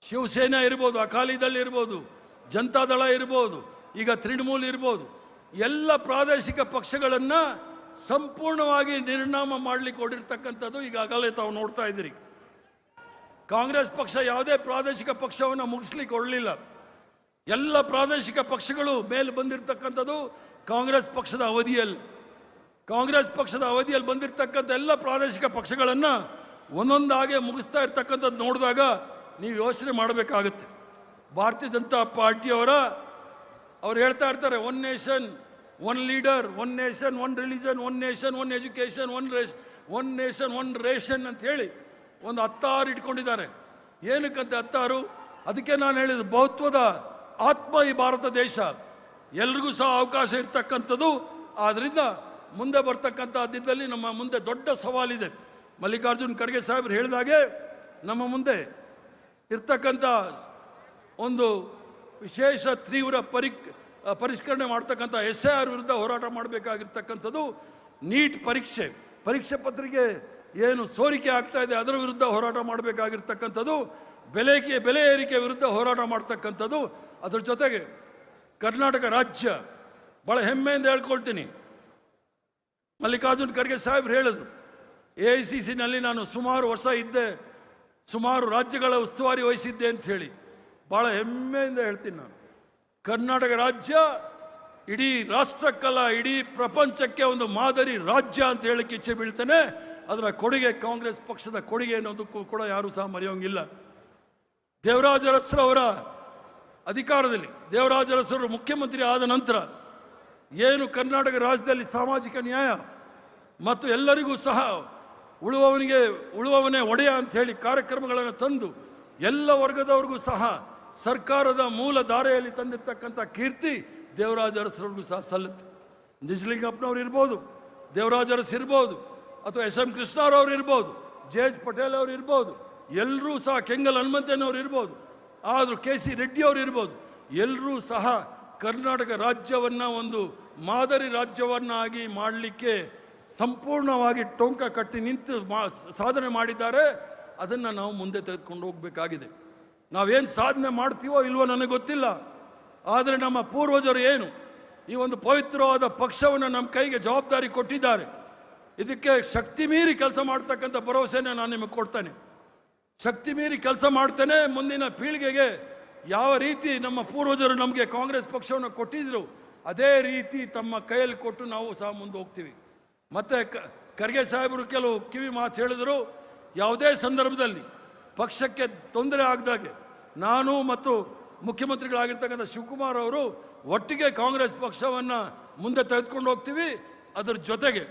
ಶಿವಸೇನಾ ಇರ್ಬೋದು, ಅಕಾಲಿದಳ ಇರ್ಬೋದು, ಜನತಾದಳ ಇರ್ಬೋದು, ಈಗ ತೃಣಮೂಲ್ ಇರ್ಬೋದು, ಎಲ್ಲ ಪ್ರಾದೇಶಿಕ ಪಕ್ಷಗಳನ್ನು ಸಂಪೂರ್ಣವಾಗಿ ನಿರ್ನಾಮ ಮಾಡಲಿಕ್ಕೆ ಹೊಡಿರ್ತಕ್ಕಂಥದ್ದು ಈಗಾಗಲೇ ತಾವು ನೋಡ್ತಾ ಇದ್ದೀರಿ. ಕಾಂಗ್ರೆಸ್ ಪಕ್ಷ ಯಾವುದೇ ಪ್ರಾದೇಶಿಕ ಪಕ್ಷವನ್ನು ಮುಗಿಸ್ಲಿಕ್ಕೆ ಹೊರಲಿಲ್ಲ. ಎಲ್ಲ ಪ್ರಾದೇಶಿಕ ಪಕ್ಷಗಳು ಮೇಲೆ ಬಂದಿರತಕ್ಕಂಥದ್ದು ಕಾಂಗ್ರೆಸ್ ಪಕ್ಷದ ಅವಧಿಯಲ್ಲಿ. ಕಾಂಗ್ರೆಸ್ ಪಕ್ಷದ ಅವಧಿಯಲ್ಲಿ ಬಂದಿರತಕ್ಕಂಥ ಎಲ್ಲ ಪ್ರಾದೇಶಿಕ ಪಕ್ಷಗಳನ್ನು ಒಂದೊಂದಾಗೆ ಮುಗಿಸ್ತಾ ಇರ್ತಕ್ಕಂಥದ್ದು ನೋಡಿದಾಗ ನೀವು ಯೋಚನೆ ಮಾಡಬೇಕಾಗುತ್ತೆ. ಭಾರತೀಯ ಜನತಾ ಪಾರ್ಟಿಯವರ ಅವ್ರು ಹೇಳ್ತಾ ಇರ್ತಾರೆ, 1 nation 1 leader, 1 nation 1 religion, 1 nation 1 education, 1 nation 1 ration ಅಂತ ಹೇಳಿ ಒಂದು 16 ಇಟ್ಕೊಂಡಿದ್ದಾರೆ. ಏನಕ್ಕಂತೆ 16? ಅದಕ್ಕೆ ನಾನು ಹೇಳಿದ್ದು, ಬಹುತ್ವದ ಆತ್ಮ ಈ ಭಾರತ ದೇಶ, ಎಲ್ರಿಗೂ ಸಹ ಅವಕಾಶ ಇರ್ತಕ್ಕಂಥದ್ದು. ಆದ್ದರಿಂದ ಮುಂದೆ ಬರ್ತಕ್ಕಂಥ ದಿನದಲ್ಲಿ ನಮ್ಮ ಮುಂದೆ ದೊಡ್ಡ ಸವಾಲಿದೆ. ಮಲ್ಲಿಕಾರ್ಜುನ್ ಖರ್ಗೆ ಸಾಹೇಬ್ರು ಹೇಳಿದಾಗೆ ನಮ್ಮ ಮುಂದೆ ಇರ್ತಕ್ಕಂಥ ಒಂದು ವಿಶೇಷ ತೀವ್ರ ಪರಿಷ್ಕರಣೆ ಮಾಡ್ತಕ್ಕಂಥ SIR ವಿರುದ್ಧ ಹೋರಾಟ ಮಾಡಬೇಕಾಗಿರ್ತಕ್ಕಂಥದ್ದು. ನೀಟ್ ಪರೀಕ್ಷೆ ಪತ್ರಿಕೆ ಏನು ಸೋರಿಕೆ ಆಗ್ತಾ ಇದೆ ಅದರ ವಿರುದ್ಧ ಹೋರಾಟ ಮಾಡಬೇಕಾಗಿರ್ತಕ್ಕಂಥದ್ದು. ಬೆಲೆ ಏರಿಕೆ ವಿರುದ್ಧ ಹೋರಾಟ ಮಾಡ್ತಕ್ಕಂಥದ್ದು. ಅದ್ರ ಜೊತೆಗೆ ಕರ್ನಾಟಕ ರಾಜ್ಯ ಭಾಳ ಹೆಮ್ಮೆಯಿಂದ ಹೇಳ್ಕೊಳ್ತೀನಿ, ಮಲ್ಲಿಕಾರ್ಜುನ್ ಖರ್ಗೆ ಸಾಹೇಬ್ರು ಹೇಳಿದ್ರು, AICCನಲ್ಲಿ ನಾನು ಸುಮಾರು ವರ್ಷ ಇದ್ದೆ, ಸುಮಾರು ರಾಜ್ಯಗಳ ಉಸ್ತುವಾರಿ ವಹಿಸಿದ್ದೆ ಅಂತ ಹೇಳಿ ಭಾಳ ಹೆಮ್ಮೆಯಿಂದ ಹೇಳ್ತೀನಿ ನಾನು. ಕರ್ನಾಟಕ ರಾಜ್ಯ ಇಡೀ ರಾಷ್ಟ್ರಕ್ಕಲ್ಲ, ಇಡೀ ಪ್ರಪಂಚಕ್ಕೆ ಒಂದು ಮಾದರಿ ರಾಜ್ಯ ಅಂತ ಹೇಳಕ್ಕೆ ಇಚ್ಛೆ ಬೀಳ್ತೇನೆ. ಅದರ ಕೊಡುಗೆ ಕಾಂಗ್ರೆಸ್ ಪಕ್ಷದ ಕೊಡುಗೆ ಅನ್ನೋದಕ್ಕೂ ಕೂಡ ಯಾರೂ ಸಹ ಮರೆಯೋಂಗಿಲ್ಲ. ದೇವರಾಜ ಅರಸರವರ ಅಧಿಕಾರದಲ್ಲಿ, ದೇವರಾಜ ಅರಸರು ಮುಖ್ಯಮಂತ್ರಿ ಆದ ನಂತರ ಏನು ಕರ್ನಾಟಕ ರಾಜ್ಯದಲ್ಲಿ ಸಾಮಾಜಿಕ ನ್ಯಾಯ ಮತ್ತು ಎಲ್ಲರಿಗೂ ಸಹ ಉಳುವವನೇ ಒಡೆಯ ಅಂತ ಹೇಳಿ ಕಾರ್ಯಕ್ರಮಗಳನ್ನು ತಂದು ಎಲ್ಲ ವರ್ಗದವ್ರಿಗೂ ಸಹ ಸರ್ಕಾರದ ಮೂಲ ಧಾರೆಯಲ್ಲಿ ತಂದಿರ್ತಕ್ಕಂಥ ಕೀರ್ತಿ ದೇವರಾಜ ಅರಸರಿಗೂ ಸಹ ಸಲ್ಲುತ್ತೆ. ನಿಜಲಿಂಗಪ್ಪನವ್ರು ಇರ್ಬೋದು, ದೇವರಾಜ ಅರಸ್ ಇರ್ಬೋದು, ಅಥವಾ SM ಕೃಷ್ಣರವ್ರು ಇರ್ಬೋದು, JH ಪಟೇಲ್ ಅವರು ಇರ್ಬೋದು, ಎಲ್ಲರೂ ಸಹ ಕೆಂಗಲ್ ಹನುಮಂತನವ್ರು ಇರ್ಬೋದು, ಆದರೂ KC ರೆಡ್ಡಿ ಅವರು ಇರ್ಬೋದು, ಎಲ್ಲರೂ ಸಹ ಕರ್ನಾಟಕ ರಾಜ್ಯವನ್ನು ಒಂದು ಮಾದರಿ ರಾಜ್ಯವನ್ನಾಗಿ ಮಾಡಲಿಕ್ಕೆ ಸಂಪೂರ್ಣವಾಗಿ ಟೊಂಕ ಕಟ್ಟಿ ನಿಂತು ಸಾಧನೆ ಮಾಡಿದ್ದಾರೆ. ಅದನ್ನು ನಾವು ಮುಂದೆ ತೆಗೆದುಕೊಂಡು ಹೋಗಬೇಕಾಗಿದೆ. ನಾವೇನು ಸಾಧನೆ ಮಾಡ್ತೀವೋ ಇಲ್ವೋ ನನಗೆ ಗೊತ್ತಿಲ್ಲ, ಆದರೆ ನಮ್ಮ ಪೂರ್ವಜರು ಏನು ಈ ಒಂದು ಪವಿತ್ರವಾದ ಪಕ್ಷವನ್ನು ನಮ್ಮ ಕೈಗೆ ಜವಾಬ್ದಾರಿ ಕೊಟ್ಟಿದ್ದಾರೆ. ಇದಕ್ಕೆ ಶಕ್ತಿ ಮೀರಿ ಕೆಲಸ ಮಾಡ್ತಕ್ಕಂಥ ಭರವಸೆನ ನಾನು ನಿಮಗೆ ಕೊಡ್ತೇನೆ. ಶಕ್ತಿ ಮೀರಿ ಕೆಲಸ ಮಾಡ್ತೇನೆ. ಮುಂದಿನ ಪೀಳಿಗೆಗೆ ಯಾವ ರೀತಿ ನಮ್ಮ ಪೂರ್ವಜರು ನಮಗೆ ಕಾಂಗ್ರೆಸ್ ಪಕ್ಷವನ್ನು ಕೊಟ್ಟಿದ್ರು ಅದೇ ರೀತಿ ತಮ್ಮ ಕೈಯಲ್ಲಿ ಕೊಟ್ಟು ನಾವು ಸಹ ಮುಂದೆ ಹೋಗ್ತೀವಿ. ಮತ್ತು ಖರ್ಗೆ ಸಾಹೇಬರು ಕೆಲವು ಕಿವಿ ಮಾತು ಹೇಳಿದರು, ಯಾವುದೇ ಸಂದರ್ಭದಲ್ಲಿ ಪಕ್ಷಕ್ಕೆ ತೊಂದರೆ ಆಗದಾಗೆ ನಾನು ಮತ್ತು ಮುಖ್ಯಮಂತ್ರಿಗಳಾಗಿರ್ತಕ್ಕಂಥ ಶಿವಕುಮಾರ್ ಅವರು ಒಟ್ಟಿಗೆ ಕಾಂಗ್ರೆಸ್ ಪಕ್ಷವನ್ನು ಮುಂದೆ ತೆಗೆದುಕೊಂಡು ಹೋಗ್ತೀವಿ. ಅದರ ಜೊತೆಗೆ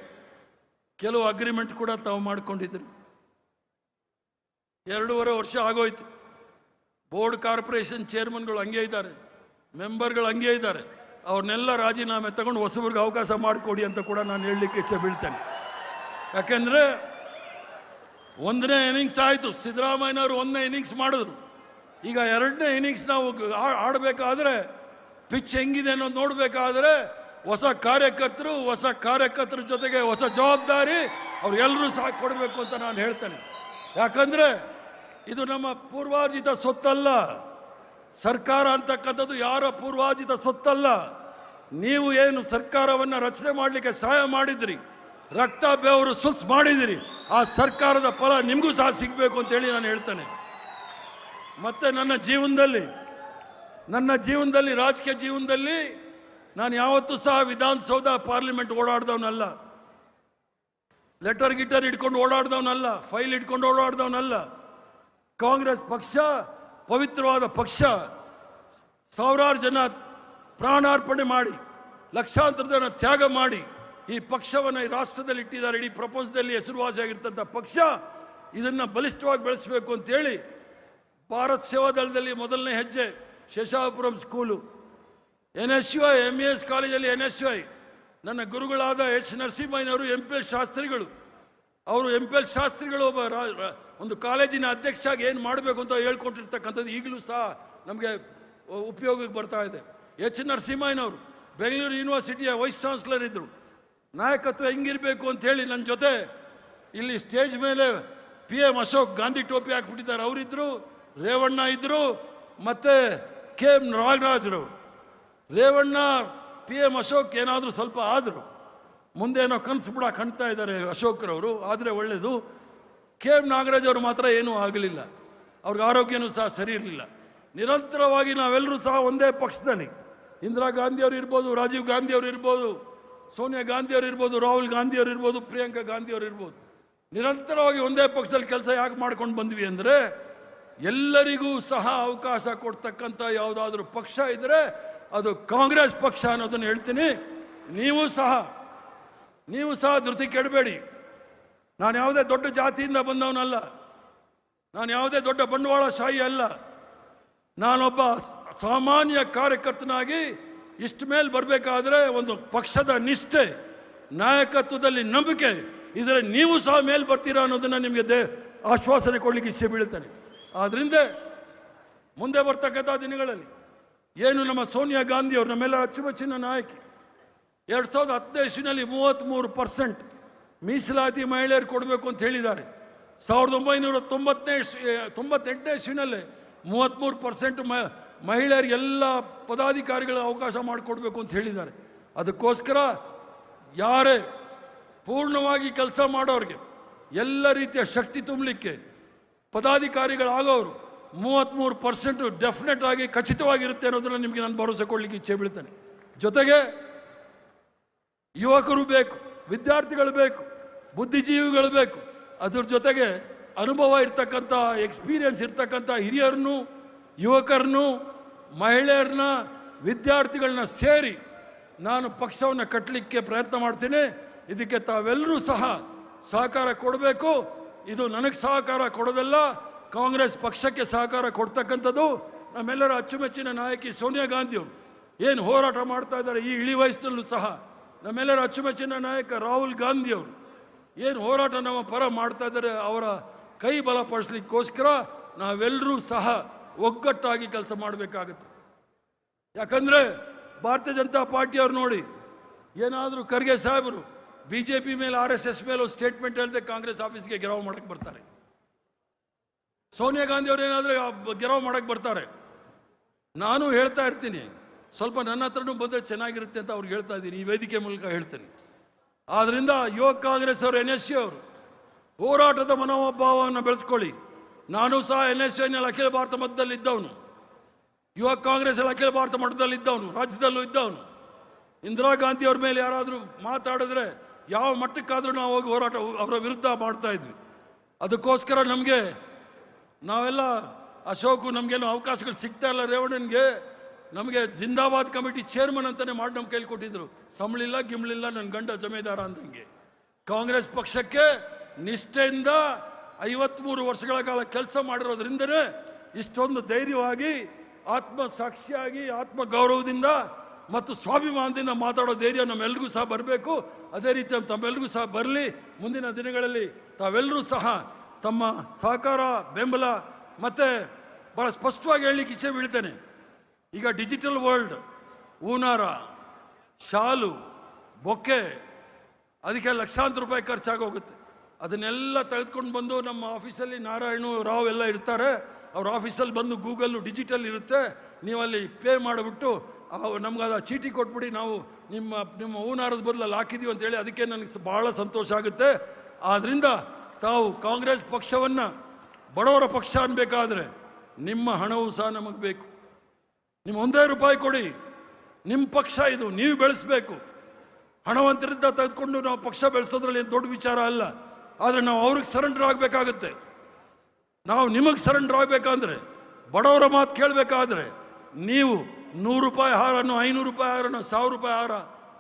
ಕೆಲವು ಅಗ್ರಿಮೆಂಟ್ ಕೂಡ ತಾವು ಮಾಡಿಕೊಂಡಿದ್ರಿ. 2.5 ವರ್ಷ ಆಗೋಯ್ತು. ಬೋರ್ಡ್ ಕಾರ್ಪೊರೇಷನ್ ಚೇರ್ಮನ್ಗಳು ಹಂಗೆ ಇದ್ದಾರೆ, ಮೆಂಬರ್ಗಳು ಹಂಗೆ ಇದ್ದಾರೆ. ಅವ್ರನ್ನೆಲ್ಲ ರಾಜೀನಾಮೆ ತಗೊಂಡು ಹೊಸಬ್ರಿಗೆ ಅವಕಾಶ ಮಾಡಿಕೊಡಿ ಅಂತ ಕೂಡ ನಾನು ಹೇಳಲಿಕ್ಕೆ ಇಚ್ಛೆ ಬೀಳ್ತೇನೆ. ಯಾಕೆಂದರೆ 1ನೇ ಇನ್ನಿಂಗ್ಸ್ ಆಯಿತು, ಸಿದ್ದರಾಮಯ್ಯನವರು 1ನೇ ಇನ್ನಿಂಗ್ಸ್ ಮಾಡಿದ್ರು. ಈಗ 2ನೇ ಇನ್ನಿಂಗ್ಸ್ ನಾವು ಆಡಬೇಕಾದ್ರೆ ಪಿಚ್ ಹೆಂಗಿದೆ ಅನ್ನೋದು ನೋಡಬೇಕಾದ್ರೆ ಹೊಸ ಕಾರ್ಯಕರ್ತರ ಜೊತೆಗೆ ಹೊಸ ಜವಾಬ್ದಾರಿ ಅವ್ರಿಗೆಲ್ಲರೂ ಸಹ ಕೊಡಬೇಕು ಅಂತ ನಾನು ಹೇಳ್ತೇನೆ. ಯಾಕಂದರೆ ಇದು ನಮ್ಮ ಪೂರ್ವಾರ್ಜಿತ ಸೊತ್ತಲ್ಲ. ಸರ್ಕಾರ ಅಂತಕ್ಕಂಥದ್ದು ಯಾರ ಪೂರ್ವಾರ್ಜಿತ ಸೊತ್ತಲ್ಲ. ನೀವು ಏನು ಸರ್ಕಾರವನ್ನು ರಚನೆ ಮಾಡಲಿಕ್ಕೆ ಸಹಾಯ ಮಾಡಿದ್ರಿ, ರಕ್ತ ಬೆವರು ಸುಲ್ಸ್ ಮಾಡಿದಿರಿ, ಆ ಸರ್ಕಾರದ ಫಲ ನಿಮಗೂ ಸಹ ಸಿಗಬೇಕು ಅಂತೇಳಿ ನಾನು ಹೇಳ್ತೇನೆ. ಮತ್ತು ನನ್ನ ಜೀವನದಲ್ಲಿ ರಾಜಕೀಯ ಜೀವನದಲ್ಲಿ ನಾನು ಯಾವತ್ತೂ ಸಹ ವಿಧಾನಸೌಧ ಪಾರ್ಲಿಮೆಂಟ್ ಓಡಾಡ್ದವನಲ್ಲ, ಲೆಟರ್ ಗಿಟರ್ ಇಟ್ಕೊಂಡು ಓಡಾಡ್ದವನಲ್ಲ, ಫೈಲ್ ಇಟ್ಕೊಂಡು ಓಡಾಡ್ದವನಲ್ಲ. ಕಾಂಗ್ರೆಸ್ ಪಕ್ಷ ಪವಿತ್ರವಾದ ಪಕ್ಷ. 1000 ಜನ ಪ್ರಾಣಾರ್ಪಣೆ ಮಾಡಿ, ಲಕ್ಷಾಂತರ ಜನ ತ್ಯಾಗ ಮಾಡಿ ಈ ಪಕ್ಷವನ್ನು ಈ ರಾಷ್ಟ್ರದಲ್ಲಿ ಇಟ್ಟಿದ್ದಾರೆ. ಇಡೀ ಪ್ರಪಂಚದಲ್ಲಿ ಹೆಸರುವಾಸಿಯಾಗಿರ್ತಂಥ ಪಕ್ಷ. ಇದನ್ನು ಬಲಿಷ್ಠವಾಗಿ ಬೆಳೆಸಬೇಕು ಅಂತೇಳಿ ಭಾರತ್ ಸೇವಾದಳದಲ್ಲಿ ಮೊದಲನೇ ಹೆಜ್ಜೆ ಶೇಷಾಪುರಂ ಸ್ಕೂಲು, NSUI MES ಕಾಲೇಜಲ್ಲಿ NSUI. ನನ್ನ ಗುರುಗಳಾದ ಎಚ್ ನರಸಿಂಹಯ್ಯನವರು MPL ಶಾಸ್ತ್ರಿಗಳು. ಅವರು MPL ಶಾಸ್ತ್ರಿಗಳು ಒಂದು ಕಾಲೇಜಿನ ಅಧ್ಯಕ್ಷರಾಗಿ ಏನು ಮಾಡಬೇಕು ಅಂತ ಹೇಳ್ಕೊಟ್ಟಿರ್ತಕ್ಕಂಥದ್ದು ಈಗಲೂ ಸಹ ನಮಗೆ ಉಪಯೋಗಕ್ಕೆ ಬರ್ತಾ ಇದೆ. ಎಚ್ ನರಸಿಂಹಯ್ಯನವರು ಬೆಂಗಳೂರು ಯೂನಿವರ್ಸಿಟಿಯ ವೈಸ್ ಚಾನ್ಸಲರ್ ಇದ್ದರು. ನಾಯಕತ್ವ ಹೆಂಗಿರಬೇಕು ಅಂಥೇಳಿ ನನ್ನ ಜೊತೆ ಇಲ್ಲಿ ಸ್ಟೇಜ್ ಮೇಲೆ PM ಅಶೋಕ್ ಗಾಂಧಿ ಟೋಪಿ ಹಾಕ್ಬಿಟ್ಟಿದ್ದಾರೆ, ಅವರಿದ್ದರು. ರೇವಣ್ಣ ಇದ್ದರು, ಮತ್ತು KM ನಾಗರಾಜರು. ರೇವಣ್ಣ PM ಅಶೋಕ್ ಏನಾದರೂ ಸ್ವಲ್ಪ ಆದರು, ಮುಂದೆ ಏನೋ ಕನಸು ಕೂಡ ಕಾಣ್ತಾ ಇದ್ದಾರೆ ಅಶೋಕ್ರವರು, ಆದರೆ ಒಳ್ಳೆಯದು. KM ನಾಗರಾಜ್ ಅವರು ಮಾತ್ರ ಏನೂ ಆಗಲಿಲ್ಲ, ಅವ್ರಿಗೆ ಆರೋಗ್ಯನೂ ಸಹ ಸರಿ ಇರಲಿಲ್ಲ. ನಿರಂತರವಾಗಿ ನಾವೆಲ್ಲರೂ ಸಹ ಒಂದೇ ಪಕ್ಷದಲ್ಲಿ, ಇಂದಿರಾ ಗಾಂಧಿಯವರು ಇರ್ಬೋದು, ರಾಜೀವ್ ಗಾಂಧಿಯವರು ಇರ್ಬೋದು, ಸೋನಿಯಾ ಗಾಂಧಿಯವರು ಇರ್ಬೋದು, ರಾಹುಲ್ ಗಾಂಧಿಯವರು ಇರ್ಬೋದು, ಪ್ರಿಯಾಂಕಾ ಗಾಂಧಿಯವರು ಇರ್ಬೋದು, ನಿರಂತರವಾಗಿ ಒಂದೇ ಪಕ್ಷದಲ್ಲಿ ಕೆಲಸ ಯಾಕೆ ಮಾಡ್ಕೊಂಡು ಬಂದ್ವಿ ಅಂದರೆ ಎಲ್ಲರಿಗೂ ಸಹ ಅವಕಾಶ ಕೊಡ್ತಕ್ಕಂಥ ಯಾವುದಾದ್ರೂ ಪಕ್ಷ ಇದ್ದರೆ ಅದು ಕಾಂಗ್ರೆಸ್ ಪಕ್ಷ ಅನ್ನೋದನ್ನು ಹೇಳ್ತೀನಿ. ನೀವು ಸಹ ಧೃತಿ ಕೆಡಬೇಡಿ. ನಾನು ಯಾವುದೇ ದೊಡ್ಡ ಜಾತಿಯಿಂದ ಬಂದವನಲ್ಲ, ನಾನು ಯಾವುದೇ ದೊಡ್ಡ ಬಂಡವಾಳಶಾಹಿ ಅಲ್ಲ. ನಾನೊಬ್ಬ ಸಾಮಾನ್ಯ ಕಾರ್ಯಕರ್ತನಾಗಿ ಇಷ್ಟ ಮೇಲೆ ಬರಬೇಕಾದ್ರೆ ಒಂದು ಪಕ್ಷದ ನಿಷ್ಠೆ, ನಾಯಕತ್ವದಲ್ಲಿ ನಂಬಿಕೆ ಇದ್ರೆ ನೀವು ಸಹ ಮೇಲೆ ಬರ್ತೀರಾ ಅನ್ನೋದನ್ನು ನಿಮಗೆ ಆಶ್ವಾಸನೆ ಕೊಡಲಿಕ್ಕೆ ಇಚ್ಛೆ ಬೀಳುತ್ತೇನೆ. ಆದ್ದರಿಂದ ಮುಂದೆ ಬರ್ತಕ್ಕಂಥ ದಿನಗಳಲ್ಲಿ ಏನು ನಮ್ಮ ಸೋನಿಯಾ ಗಾಂಧಿಯವರು ನಮ್ಮೆಲ್ಲರ ಅಚ್ಚುಮೆಚ್ಚಿನ ನಾಯಕಿ, 2015 ಇಸ್ವಿನಲ್ಲಿ 33% ಮೀಸಲಾತಿ ಮಹಿಳೆಯರು ಕೊಡಬೇಕು ಅಂತ ಹೇಳಿದ್ದಾರೆ. 1998 ಇಸ್ವಿನಲ್ಲೇ 33% ಮಹಿಳೆಯರಿಗೆಲ್ಲ ಪದಾಧಿಕಾರಿಗಳ ಅವಕಾಶ ಮಾಡಿಕೊಡ್ಬೇಕು ಅಂತ ಹೇಳಿದ್ದಾರೆ. ಅದಕ್ಕೋಸ್ಕರ ಯಾರೇ ಪೂರ್ಣವಾಗಿ ಕೆಲಸ ಮಾಡೋರಿಗೆ ಎಲ್ಲ ರೀತಿಯ ಶಕ್ತಿ ತುಂಬಲಿಕ್ಕೆ ಪದಾಧಿಕಾರಿಗಳಾಗೋರು 33% ಡೆಫಿನೆಟ್ ಆಗಿ ಖಚಿತವಾಗಿರುತ್ತೆ ಅನ್ನೋದನ್ನು ನಿಮಗೆ ನಾನು ಭರವಸೆ ಕೊಡಲಿಕ್ಕೆ ಇಚ್ಛೆ ಬೀಳ್ತೇನೆ. ಜೊತೆಗೆ ಯುವಕರು ಬೇಕು, ವಿದ್ಯಾರ್ಥಿಗಳು ಬೇಕು, ಬುದ್ಧಿಜೀವಿಗಳು ಬೇಕು. ಅದ್ರ ಜೊತೆಗೆ ಅನುಭವ ಇರ್ತಕ್ಕಂಥ, ಎಕ್ಸ್ಪೀರಿಯನ್ಸ್ ಇರ್ತಕ್ಕಂಥ ಹಿರಿಯರನ್ನು, ಯುವಕರನ್ನು, ಮಹಿಳೆಯರನ್ನ, ವಿದ್ಯಾರ್ಥಿಗಳನ್ನ ಸೇರಿ ನಾನು ಪಕ್ಷವನ್ನು ಕಟ್ಟಲಿಕ್ಕೆ ಪ್ರಯತ್ನ ಮಾಡ್ತೀನಿ. ಇದಕ್ಕೆ ತಾವೆಲ್ಲರೂ ಸಹ ಸಹಕಾರ ಕೊಡಬೇಕು. ಇದು ನನಗೆ ಸಹಕಾರ ಕೊಡೋದಲ್ಲ, ಕಾಂಗ್ರೆಸ್ ಪಕ್ಷಕ್ಕೆ ಸಹಕಾರ ಕೊಡ್ತಕ್ಕಂಥದ್ದು. ನಮ್ಮೆಲ್ಲರ ಅಚ್ಚುಮೆಚ್ಚಿನ ನಾಯಕಿ ಸೋನಿಯಾ ಗಾಂಧಿಯವರು ಏನು ಹೋರಾಟ ಮಾಡ್ತಾ ಇದ್ದಾರೆ ಈ ಇಳಿ ವಯಸ್ಸಿನಲ್ಲೂ ಸಹ, ನಮ್ಮೆಲ್ಲರ ಅಚ್ಚುಮೆಚ್ಚಿನ ನಾಯಕ ರಾಹುಲ್ ಗಾಂಧಿಯವರು ಏನು ಹೋರಾಟ ನಮ್ಮ ಪರ ಮಾಡ್ತಾ ಇದ್ದಾರೆ, ಅವರ ಕೈ ಬಲಪಡಿಸ್ಲಿಕ್ಕೋಸ್ಕರ ನಾವೆಲ್ಲರೂ ಸಹ ಒಗ್ಗಟ್ಟಾಗಿ ಕೆಲಸ ಮಾಡಬೇಕಾಗುತ್ತೆ. ಯಾಕಂದರೆ ಭಾರತೀಯ ಜನತಾ ಪಾರ್ಟಿಯವರು ನೋಡಿ, ಏನಾದರೂ ಖರ್ಗೆ ಸಾಹೇಬರು BJP ಮೇಲೆ RSS ಮೇಲೆ ಒಂದು ಸ್ಟೇಟ್ಮೆಂಟ್ ಹೇಳಿದೆ ಕಾಂಗ್ರೆಸ್ ಆಫೀಸ್ಗೆ ಗೆರವು ಮಾಡಕ್ಕೆ ಬರ್ತಾರೆ. ಸೋನಿಯಾ ಗಾಂಧಿ ಅವರು ಏನಾದರೂ ಗೆರವು ಮಾಡಕ್ಕೆ ಬರ್ತಾರೆ. ನಾನು ಹೇಳ್ತಾ ಇರ್ತೀನಿ, ಸ್ವಲ್ಪ ನನ್ನ ಹತ್ರನೂ ಬಂದರೆ ಚೆನ್ನಾಗಿರುತ್ತೆ ಅಂತ ಅವ್ರಿಗೆ ಹೇಳ್ತಾ ಇದ್ದೀನಿ, ಈ ವೇದಿಕೆ ಮೂಲಕ ಹೇಳ್ತೇನೆ. ಆದ್ದರಿಂದ ಯುವ ಕಾಂಗ್ರೆಸ್ ಅವರು, NSU ಅವರು ಹೋರಾಟದ ಮನೋಭಾವವನ್ನು ಬೆಳೆಸ್ಕೊಳ್ಳಿ. ನಾನು ಸಹ NSUನಲ್ಲಿ ಅಖಿಲ ಭಾರತ ಮಟ್ಟದಲ್ಲಿ ಇದ್ದವನು, ಯುವ ಕಾಂಗ್ರೆಸ್ಸಲ್ಲಿ ಅಖಿಲ ಭಾರತ ಮಟ್ಟದಲ್ಲಿ ಇದ್ದವನು, ರಾಜ್ಯದಲ್ಲೂ ಇದ್ದವನು. ಇಂದಿರಾ ಗಾಂಧಿ ಅವ್ರ ಮೇಲೆ ಯಾರಾದರೂ ಮಾತಾಡಿದ್ರೆ ಯಾವ ಮಟ್ಟಕ್ಕಾದರೂ ನಾವು ಹೋಗಿ ಹೋರಾಟ ಅವರ ವಿರುದ್ಧ ಮಾಡ್ತಾ ಇದ್ವಿ. ಅದಕ್ಕೋಸ್ಕರ ನಾವೆಲ್ಲ ಅಶೋಕು ನಮಗೇನು ಅವಕಾಶಗಳು ಸಿಗ್ತಾ ಇಲ್ಲ ರೇವಣ್ಣನಿಗೆ. ನಮಗೆ ಜಿಂದಾಬಾದ್ ಕಮಿಟಿ ಚೇರ್ಮನ್ ಅಂತಾನೆ ಮಾಡಿ ನಮ್ಮ ಕೈಲಿ ಕೊಟ್ಟಿದ್ರು. ಸಂಬಳಿಲ್ಲ ಗಿಮ್ಳಿಲ್ಲ, ನನ್ನ ಗಂಡ ಜಮೇದಾರ ಅಂದಂಗೆ. ಕಾಂಗ್ರೆಸ್ ಪಕ್ಷಕ್ಕೆ ನಿಷ್ಠೆಯಿಂದ 53 ವರ್ಷಗಳ ಕಾಲ ಕೆಲಸ ಮಾಡಿರೋದ್ರಿಂದನೇ ಇಷ್ಟೊಂದು ಧೈರ್ಯವಾಗಿ, ಆತ್ಮಸಾಕ್ಷಿಯಾಗಿ, ಆತ್ಮಗೌರವದಿಂದ ಮತ್ತು ಸ್ವಾಭಿಮಾನದಿಂದ ಮಾತಾಡೋ ಧೈರ್ಯ ನಮ್ಮೆಲ್ರಿಗೂ ಸಹ ಬರಬೇಕು. ಅದೇ ರೀತಿ ತಮ್ಮೆಲ್ರಿಗೂ ಸಹ ಬರಲಿ. ಮುಂದಿನ ದಿನಗಳಲ್ಲಿ ತಾವೆಲ್ಲರೂ ಸಹ ತಮ್ಮ ಸಹಕಾರ, ಬೆಂಬಲ ಮತ್ತು ಭಾಳ ಸ್ಪಷ್ಟವಾಗಿ ಹೇಳಲಿಕ್ಕೆ ಇಚ್ಛೆ ಬೀಳ್ತೇನೆ. ಈಗ ಡಿಜಿಟಲ್ ವರ್ಲ್ಡ್, ಹೂನಾರ, ಶಾಲು, ಬೊಕ್ಕೆ, ಅದಕ್ಕೆ ಲಕ್ಷಾಂತರ ರೂಪಾಯಿ ಖರ್ಚಾಗೋಗುತ್ತೆ. ಅದನ್ನೆಲ್ಲ ತೆಗೆದುಕೊಂಡು ಬಂದು ನಮ್ಮ ಆಫೀಸಲ್ಲಿ ನಾರಾಯಣ ರಾವ್ ಎಲ್ಲ ಇರ್ತಾರೆ. ಅವ್ರ ಆಫೀಸಲ್ಲಿ ಬಂದು ಗೂಗಲ್ಲು ಡಿಜಿಟಲ್ ಇರುತ್ತೆ, ನೀವಲ್ಲಿ ಪೇ ಮಾಡಿಬಿಟ್ಟು ನಮ್ಗೆ ಅದು ಚೀಟಿ ಕೊಟ್ಬಿಡಿ, ನಾವು ನಿಮ್ಮ ಹೂನಾರದ ಬದಲಲ್ಲಿ ಹಾಕಿದ್ದೀವಿ ಅಂತೇಳಿ. ಅದಕ್ಕೆ ನನಗೆ ಭಾಳ ಸಂತೋಷ ಆಗುತ್ತೆ. ಆದ್ದರಿಂದ ತಾವು ಕಾಂಗ್ರೆಸ್ ಪಕ್ಷವನ್ನು ಬಡವರ ಪಕ್ಷ ಅನ್ಬೇಕಾದ್ರೆ ನಿಮ್ಮ ಹಣವೂ ಸಹ ನಮಗೆ ಬೇಕು. ನಿಮ್ಮ ₹1 ಕೊಡಿ, ನಿಮ್ಮ ಪಕ್ಷ ಇದು, ನೀವು ಬೆಳೆಸಬೇಕು. ಹಣವಂತರಿಂದ ತೆಗೆದುಕೊಂಡು ನಾವು ಪಕ್ಷ ಬೆಳೆಸೋದ್ರಲ್ಲಿ ಏನು ದೊಡ್ಡ ವಿಚಾರ ಅಲ್ಲ. ಆದರೆ ನಾವು ಅವ್ರಿಗೆ ಸರೆಂಡರ್ ಆಗಬೇಕಾಗತ್ತೆ. ನಾವು ನಿಮಗೆ ಸರೆಂಡರ್ ಆಗಬೇಕಂದ್ರೆ, ಬಡವರ ಮಾತು ಕೇಳಬೇಕಾದ್ರೆ ನೀವು ₹100 ಹಾರನ್ನು, ₹500 ಹಾರನ್ನು, ₹1000 ಹಾರ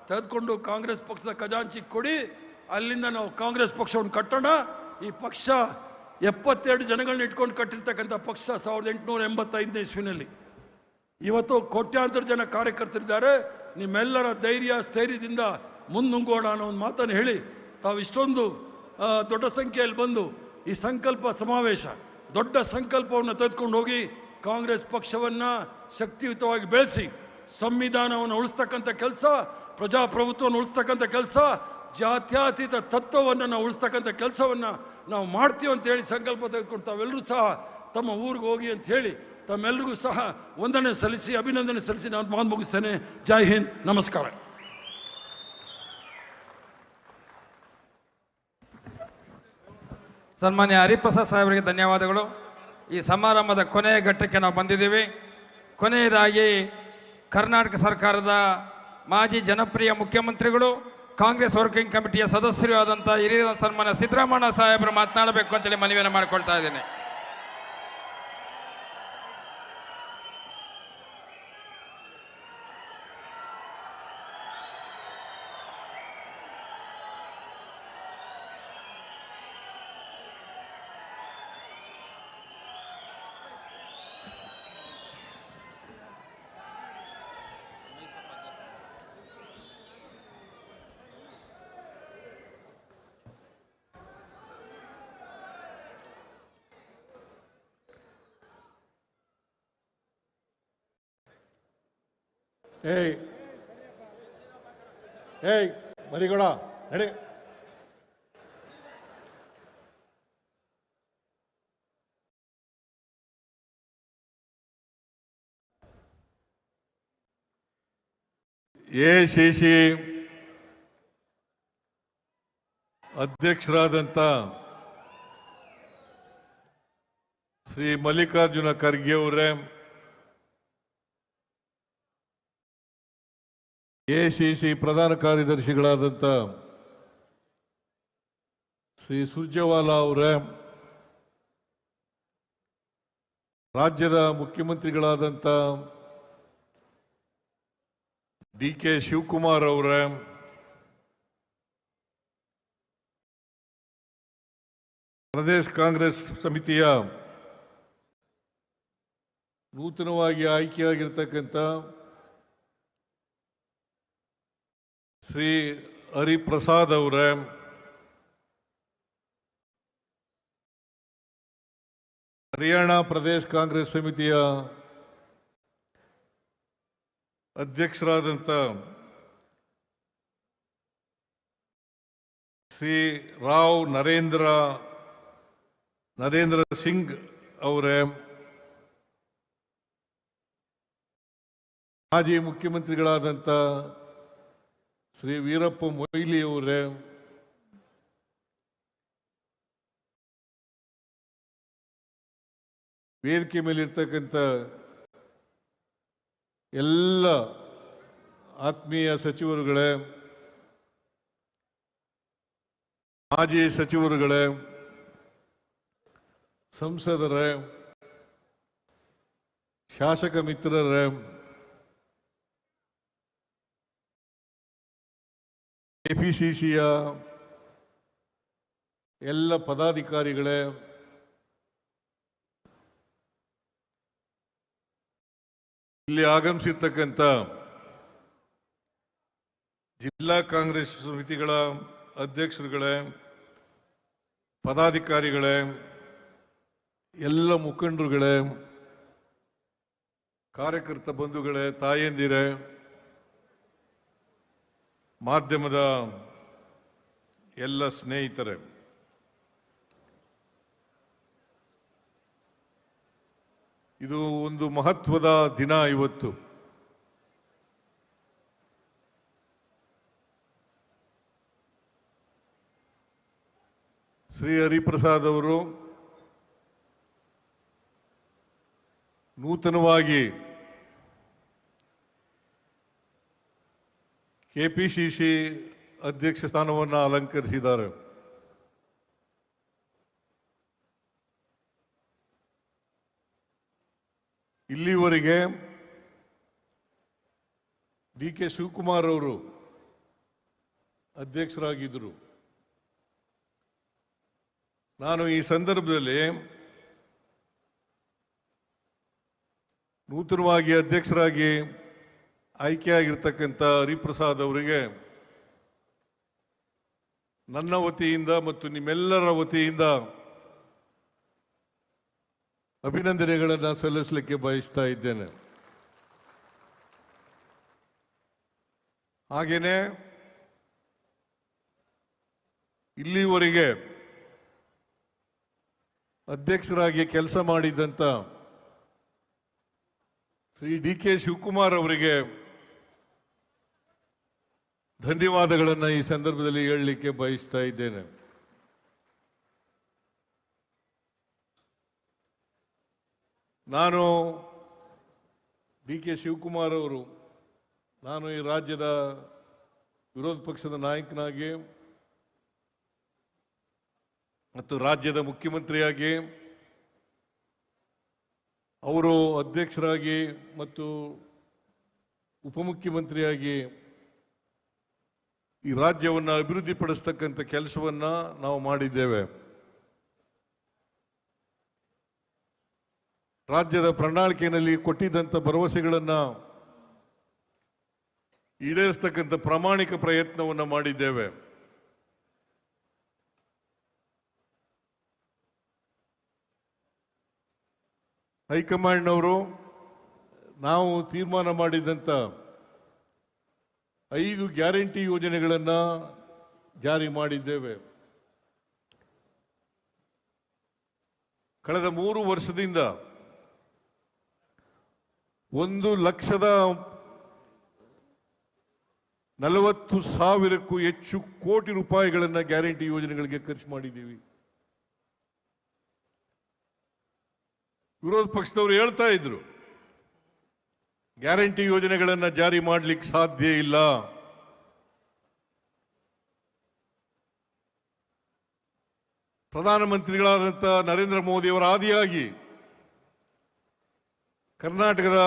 ತೆಗೆದುಕೊಂಡು ಕಾಂಗ್ರೆಸ್ ಪಕ್ಷದ ಖಜಾಂಚಿಗೆ ಕೊಡಿ. ಅಲ್ಲಿಂದ ನಾವು ಕಾಂಗ್ರೆಸ್ ಪಕ್ಷವನ್ನು ಕಟ್ಟೋಣ. ಈ ಪಕ್ಷ 72 ಜನಗಳನ್ನ ಇಟ್ಕೊಂಡು ಕಟ್ಟಿರ್ತಕ್ಕಂಥ ಪಕ್ಷ 1885ನೇ ಇಸ್ವಿನಲ್ಲಿ. ಇವತ್ತು ಕೋಟ್ಯಾಂತರ ಜನ ಕಾರ್ಯಕರ್ತರಿದ್ದಾರೆ. ನಿಮ್ಮೆಲ್ಲರ ಧೈರ್ಯ ಸ್ಥೈರ್ಯದಿಂದ ಮುನ್ನುಗ್ಗೋಣ ಅನ್ನೋ ಒಂದು ಮಾತನ್ನು ಹೇಳಿ, ತಾವು ಇಷ್ಟೊಂದು ದೊಡ್ಡ ಸಂಖ್ಯೆಯಲ್ಲಿ ಬಂದು ಈ ಸಂಕಲ್ಪ ಸಮಾವೇಶ, ದೊಡ್ಡ ಸಂಕಲ್ಪವನ್ನು ತೆಗೆದುಕೊಂಡು ಹೋಗಿ ಕಾಂಗ್ರೆಸ್ ಪಕ್ಷವನ್ನು ಶಕ್ತಿಯುತವಾಗಿ ಬೆಳೆಸಿ ಸಂವಿಧಾನವನ್ನು ಉಳಿಸ್ತಕ್ಕಂಥ ಕೆಲಸ, ಪ್ರಜಾಪ್ರಭುತ್ವವನ್ನು ಉಳಿಸ್ತಕ್ಕಂಥ ಕೆಲಸ, ಜಾತ್ಯತೀತ ತತ್ವವನ್ನು ನಾವು ಉಳಿಸ್ತಕ್ಕಂಥ ಕೆಲಸವನ್ನು ನಾವು ಮಾಡ್ತೀವಿ ಅಂತ ಹೇಳಿ ಸಂಕಲ್ಪ ತೆಗೆದುಕೊಂಡು ತಾವೆಲ್ಲರೂ ಸಹ ತಮ್ಮ ಊರಿಗೆ ಹೋಗಿ ಅಂತ ಹೇಳಿ ತಮ್ಮೆಲ್ಲರಿಗೂ ಸಹ ವಂದನೆ ಸಲ್ಲಿಸಿ, ಅಭಿನಂದನೆ ಸಲ್ಲಿಸಿ ನಾನು ಮಾತು ಮುಗಿಸ್ತೇನೆ. ಜೈ ಹಿಂದ್, ನಮಸ್ಕಾರ. ಸನ್ಮಾನ್ಯ ಹರಿಪ್ರಸಾದ್ ಸಾಹೇಬರಿಗೆ ಧನ್ಯವಾದಗಳು. ಈ ಸಮಾರಂಭದ ಕೊನೆಯ ಘಟ್ಟಕ್ಕೆ ನಾವು ಬಂದಿದ್ದೀವಿ. ಕೊನೆಯದಾಗಿ ಕರ್ನಾಟಕ ಸರ್ಕಾರದ ಮಾಜಿ ಜನಪ್ರಿಯ ಮುಖ್ಯಮಂತ್ರಿಗಳು, ಕಾಂಗ್ರೆಸ್ ವರ್ಕಿಂಗ್ ಕಮಿಟಿಯ ಸದಸ್ಯರು ಆದಂಥ ಹಿರಿಯ ಸನ್ಮಾನ್ಯ ಸಿದ್ದರಾಮಯ್ಯ ಸಾಹೇಬರು ಮಾತನಾಡಬೇಕು ಅಂತೇಳಿ ಮನವಿಯನ್ನು ಮಾಡಿಕೊಳ್ತಾ ಇದ್ದೇನೆ. ಏಯ್ ಮರಿಗೌಡ ನಡೆ. ACC ಅಧ್ಯಕ್ಷರಾದಂಥ ಶ್ರೀ ಮಲ್ಲಿಕಾರ್ಜುನ ಖರ್ಗೆ ಅವರೇ, ACC ಪ್ರಧಾನ ಕಾರ್ಯದರ್ಶಿಗಳಾದಂಥ ಶ್ರೀ ಸುರ್ಜೇವಾಲಾ ಅವರೇ, ರಾಜ್ಯದ ಮುಖ್ಯಮಂತ್ರಿಗಳಾದಂಥ DK ಶಿವಕುಮಾರ್ ಅವರೇ, ಪ್ರದೇಶ ಕಾಂಗ್ರೆಸ್ ಸಮಿತಿಯ ನೂತನವಾಗಿ ಆಯ್ಕೆಯಾಗಿರ್ತಕ್ಕಂಥ ಶ್ರೀ ಹರಿಪ್ರಸಾದ್ ಅವರೇ, ಹರಿಯಾಣ ಪ್ರದೇಶ ಕಾಂಗ್ರೆಸ್ ಸಮಿತಿಯ ಅಧ್ಯಕ್ಷರಾದಂಥ ಶ್ರೀ ರಾವ್ ನರೇಂದ್ರ ಸಿಂಗ್ ಅವರೇ, ಮಾಜಿ ಮುಖ್ಯಮಂತ್ರಿಗಳಾದಂಥ ಶ್ರೀ ವೀರಪ್ಪ ಮೊಯ್ಲಿ ಅವರೇ, ವೇದಿಕೆ ಮೇಲಿರ್ತಕ್ಕಂಥ ಎಲ್ಲ ಆತ್ಮೀಯ ಸಚಿವರುಗಳೇ, ಮಾಜಿ ಸಚಿವರುಗಳೇ, ಸಂಸದರೇ, ಶಾಸಕ ಮಿತ್ರರೇ, ಕೆಪಿಸಿಸಿಯ ಎಲ್ಲ ಪದಾಧಿಕಾರಿಗಳೇ, ಇಲ್ಲಿ ಆಗಮಿಸಿರ್ತಕ್ಕಂಥ ಜಿಲ್ಲಾ ಕಾಂಗ್ರೆಸ್ ಸಮಿತಿಗಳ ಅಧ್ಯಕ್ಷರುಗಳೇ, ಪದಾಧಿಕಾರಿಗಳೇ, ಎಲ್ಲ ಮುಖಂಡರುಗಳೇ, ಕಾರ್ಯಕರ್ತ ಬಂಧುಗಳೇ, ತಾಯಂದಿರೇ, ಮಾಧ್ಯಮದ ಎಲ್ಲ ಸ್ನೇಹಿತರೆ, ಇದು ಒಂದು ಮಹತ್ವದ ದಿನ. ಇವತ್ತು ಶ್ರೀ ಹರಿಪ್ರಸಾದ್ ಅವರು ನೂತನವಾಗಿ ಕೆಪಿಸಿಸಿ ಅಧ್ಯಕ್ಷ ಸ್ಥಾನವನ್ನು ಅಲಂಕರಿಸಿದ್ದಾರೆ. ಇಲ್ಲಿವರೆಗೆ ಡಿ ಕೆ ಶಿವಕುಮಾರ್ ಅವರು ಅಧ್ಯಕ್ಷರಾಗಿದ್ದರು. ನಾನು ಈ ಸಂದರ್ಭದಲ್ಲಿ ನೂತನವಾಗಿ ಅಧ್ಯಕ್ಷರಾಗಿ ಆಯ್ಕೆಯಾಗಿರ್ತಕ್ಕಂಥ ಹರಿಪ್ರಸಾದ್ ಅವರಿಗೆ ನನ್ನ ವತಿಯಿಂದ ಮತ್ತು ನಿಮ್ಮೆಲ್ಲರ ವತಿಯಿಂದ ಅಭಿನಂದನೆಗಳನ್ನು ಸಲ್ಲಿಸಲಿಕ್ಕೆ ಬಯಸ್ತಾ ಇದ್ದೇನೆ. ಹಾಗೇನೆ ಇಲ್ಲಿವರೆಗೆ ಅಧ್ಯಕ್ಷರಾಗಿ ಕೆಲಸ ಮಾಡಿದಂಥ ಶ್ರೀ ಡಿ ಕೆ ಶಿವಕುಮಾರ್ ಅವರಿಗೆ ಧನ್ಯವಾದಗಳನ್ನು ಈ ಸಂದರ್ಭದಲ್ಲಿ ಹೇಳಲಿಕ್ಕೆ ಬಯಸ್ತಾ ಇದ್ದೇನೆ. ನಾನು ಡಿ ಕೆ ಶಿವಕುಮಾರ್ ಅವರು, ನಾನು ಈ ರಾಜ್ಯದ ವಿರೋಧ ಪಕ್ಷದ ನಾಯಕನಾಗಿ ಮತ್ತು ರಾಜ್ಯದ ಮುಖ್ಯಮಂತ್ರಿಯಾಗಿ, ಅವರು ಅಧ್ಯಕ್ಷರಾಗಿ ಮತ್ತು ಉಪಮುಖ್ಯಮಂತ್ರಿಯಾಗಿ ಈ ರಾಜ್ಯವನ್ನು ಅಭಿವೃದ್ಧಿಪಡಿಸ್ತಕ್ಕಂಥ ಕೆಲಸವನ್ನು ನಾವು ಮಾಡಿದ್ದೇವೆ. ರಾಜ್ಯದ ಪ್ರಣಾಳಿಕೆಯಲ್ಲಿ ಕೊಟ್ಟಿದ್ದಂಥ ಭರವಸೆಗಳನ್ನು ಈಡೇರಿಸ್ತಕ್ಕಂಥ ಪ್ರಾಮಾಣಿಕ ಪ್ರಯತ್ನವನ್ನು ಮಾಡಿದ್ದೇವೆ. ಹೈಕಮಾಂಡ್ನವರು ನಾವು ತೀರ್ಮಾನ ಮಾಡಿದಂಥ 5 ಗ್ಯಾರಂಟಿ ಯೋಜನೆಗಳನ್ನು ಜಾರಿ ಮಾಡಿದ್ದೇವೆ. ಕಳೆದ 3 ವರ್ಷದಿಂದ 1,40,000ಕ್ಕೂ ಹೆಚ್ಚು ಕೋಟಿ ರೂಪಾಯಿಗಳನ್ನು ಗ್ಯಾರಂಟಿ ಯೋಜನೆಗಳಿಗೆ ಖರ್ಚು ಮಾಡಿದ್ದೀವಿ. ವಿರೋಧ ಪಕ್ಷದವರು ಹೇಳ್ತಾ ಇದ್ರು, ಗ್ಯಾರಂಟಿ ಯೋಜನೆಗಳನ್ನು ಜಾರಿ ಮಾಡಲಿಕ್ಕೆ ಸಾಧ್ಯ ಇಲ್ಲ, ಪ್ರಧಾನಮಂತ್ರಿಗಳಾದಂಥ ನರೇಂದ್ರ ಮೋದಿಯವರ ಆದಿಯಾಗಿ ಕರ್ನಾಟಕದ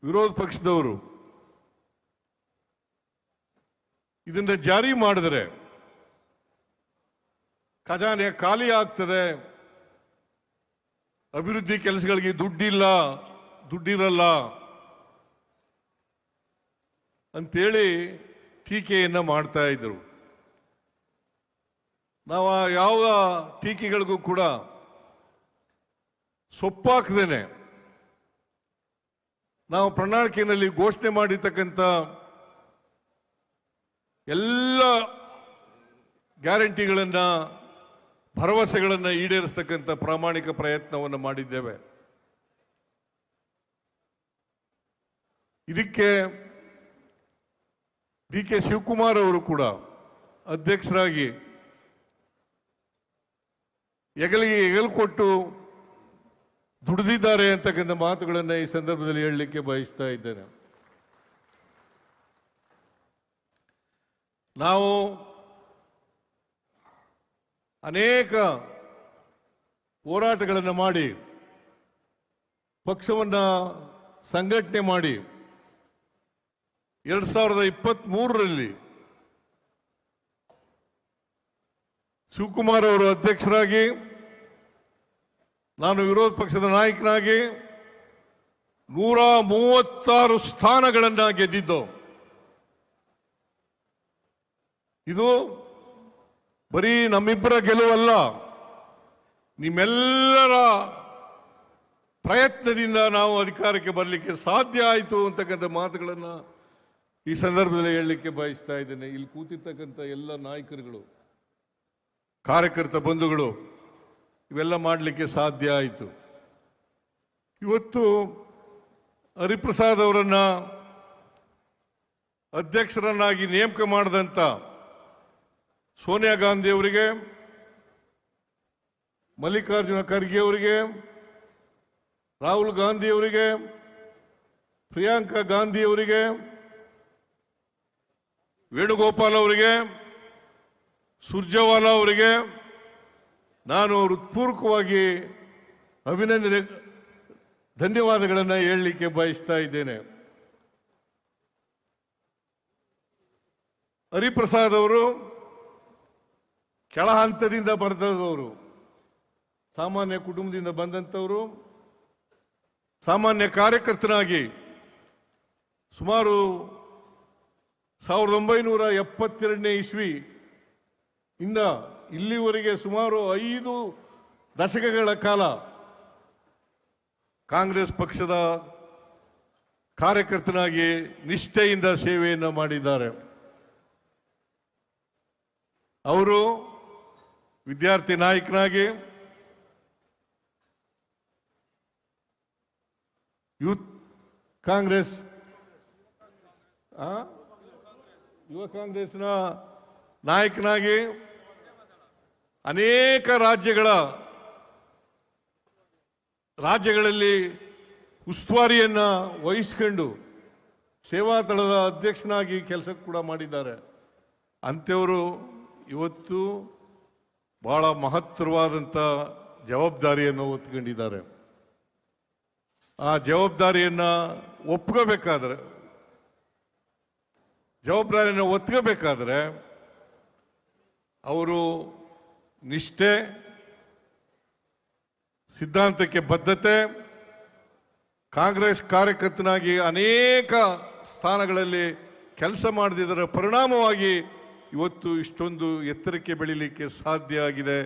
ವಿರೋಧ ಪಕ್ಷದವರು ಇದನ್ನು ಜಾರಿ ಮಾಡಿದರೆ ಖಜಾನೆ ಖಾಲಿ ಆಗ್ತದೆ, ಅಭಿವೃದ್ಧಿ ಕೆಲಸಗಳಿಗೆ ದುಡ್ಡಿರಲ್ಲ ಅಂತೇಳಿ ಟೀಕೆಯನ್ನು ಮಾಡ್ತಾ ಇದ್ರು. ನಾವು ಯಾವ ಟೀಕೆಗಳಿಗೂ ಕೂಡ ಸೊಪ್ಪಾಕದೇನೆ ನಾವು ಪ್ರಣಾಳಿಕೆಯಲ್ಲಿ ಘೋಷಣೆ ಮಾಡಿರ್ತಕ್ಕಂಥ ಎಲ್ಲ ಗ್ಯಾರಂಟಿಗಳನ್ನು, ಭರವಸೆಗಳನ್ನು ಈಡೇರಿಸ್ತಕ್ಕಂಥ ಪ್ರಾಮಾಣಿಕ ಪ್ರಯತ್ನವನ್ನು ಮಾಡಿದ್ದೇವೆ. ಇದಕ್ಕೆ ಡಿ ಕೆ ಶಿವಕುಮಾರ್ ಅವರು ಕೂಡ ಅಧ್ಯಕ್ಷರಾಗಿ ಹೆಗಲಿಗೆ ಹೆಗಲು ಕೊಟ್ಟು ದುಡಿದಿದ್ದಾರೆ ಅಂತಕ್ಕಂಥ ಮಾತುಗಳನ್ನು ಈ ಸಂದರ್ಭದಲ್ಲಿ ಹೇಳಲಿಕ್ಕೆ ಬಯಸ್ತಾ ಇದ್ದೇನೆ. ನಾವು ಅನೇಕ ಹೋರಾಟಗಳನ್ನು ಮಾಡಿ ಪಕ್ಷವನ್ನ ಸಂಘಟನೆ ಮಾಡಿ 2023ರಲ್ಲಿ ಶಿವಕುಮಾರ್ ಅವರು ಅಧ್ಯಕ್ಷರಾಗಿ, ನಾನು ವಿರೋಧ ಪಕ್ಷದ ನಾಯಕನಾಗಿ 136 ಸ್ಥಾನಗಳನ್ನು ಗೆದ್ದಿದ್ದು. ಇದು ಬರೀ ನಮ್ಮಿಬ್ಬರ ಗೆಲುವಲ್ಲ, ನಿಮ್ಮೆಲ್ಲರ ಪ್ರಯತ್ನದಿಂದ ನಾವು ಅಧಿಕಾರಕ್ಕೆ ಬರಲಿಕ್ಕೆ ಸಾಧ್ಯ ಆಯಿತು ಅಂತಕ್ಕಂಥ ಮಾತುಗಳನ್ನು ಈ ಸಂದರ್ಭದಲ್ಲಿ ಹೇಳಲಿಕ್ಕೆ ಬಯಸ್ತಾ ಇದ್ದೇನೆ. ಇಲ್ಲಿ ಕೂತಿರ್ತಕ್ಕಂಥ ಎಲ್ಲ ನಾಯಕರುಗಳು, ಕಾರ್ಯಕರ್ತ ಬಂಧುಗಳು ಇವೆಲ್ಲ ಮಾಡಲಿಕ್ಕೆ ಸಾಧ್ಯ ಆಯಿತು. ಇವತ್ತು ಹರಿಪ್ರಸಾದ್ ಅವರನ್ನ ಅಧ್ಯಕ್ಷರನ್ನಾಗಿ ನೇಮಕ ಮಾಡಿದಂಥ ಸೋನಿಯಾ ಗಾಂಧಿ ಅವರಿಗೆ, ಮಲ್ಲಿಕಾರ್ಜುನ ಖರ್ಗೆ ಅವರಿಗೆ, ರಾಹುಲ್ ಗಾಂಧಿ ಅವರಿಗೆ, ಪ್ರಿಯಾಂಕಾ ಗಾಂಧಿ ಅವರಿಗೆ, ವೇಣುಗೋಪಾಲ್ ಅವರಿಗೆ, ಸುರ್ಜೇವಾಲಾ ಅವರಿಗೆ ನಾನು ಹೃತ್ಪೂರ್ವಕವಾಗಿ ಧನ್ಯವಾದಗಳನ್ನು ಹೇಳಲಿಕ್ಕೆ ಬಯಸ್ತಾ ಇದ್ದೇನೆ. ಹರಿಪ್ರಸಾದ್ ಅವರು ಕೆಳ ಹಂತದಿಂದ ಬಂದವರು, ಸಾಮಾನ್ಯ ಕುಟುಂಬದಿಂದ ಬಂದಂಥವರು. ಸಾಮಾನ್ಯ ಕಾರ್ಯಕರ್ತನಾಗಿ ಸುಮಾರು 1972ನೇ ಇಸ್ವಿ ಇಂದ ಇಲ್ಲಿವರೆಗೆ ಸುಮಾರು 5 ದಶಕಗಳ ಕಾಲ ಕಾಂಗ್ರೆಸ್ ಪಕ್ಷದ ಕಾರ್ಯಕರ್ತನಾಗಿ ನಿಷ್ಠೆಯಿಂದ ಸೇವೆಯನ್ನು ಮಾಡಿದ್ದಾರೆ. ಅವರು ವಿದ್ಯಾರ್ಥಿ ನಾಯಕನಾಗಿ, ಯೂತ್ ಕಾಂಗ್ರೆಸ್, ಯುವ ಕಾಂಗ್ರೆಸ್ನ ನಾಯಕನಾಗಿ ಅನೇಕ ರಾಜ್ಯಗಳಲ್ಲಿ ಉಸ್ತುವಾರಿಯನ್ನು ವಹಿಸಿಕೊಂಡು ಸೇವಾದಳದ ಅಧ್ಯಕ್ಷನಾಗಿ ಕೆಲಸ ಕೂಡ ಮಾಡಿದ್ದಾರೆ. ಅಂಥವರು ಇವತ್ತು ಬಹಳ ಮಹತ್ತರವಾದಂಥ ಜವಾಬ್ದಾರಿಯನ್ನು ಹೊತ್ಕೊಂಡಿದ್ದಾರೆ. ಆ ಜವಾಬ್ದಾರಿಯನ್ನು ಒತ್ಕೋಬೇಕಾದ್ರೆ ಅವರು ನಿಷ್ಠೆ, ಸಿದ್ಧಾಂತಕ್ಕೆ ಬದ್ಧತೆ, ಕಾಂಗ್ರೆಸ್ ಕಾರ್ಯಕರ್ತನಾಗಿ ಅನೇಕ ಸ್ಥಾನಗಳಲ್ಲಿ ಕೆಲಸ ಮಾಡಿದರ ಪರಿಣಾಮವಾಗಿ ಇವತ್ತು ಇಷ್ಟೊಂದು ಎತ್ತರಕ್ಕೆ ಬೆಳೀಲಿಕ್ಕೆ ಸಾಧ್ಯ ಆಗಿದೆ.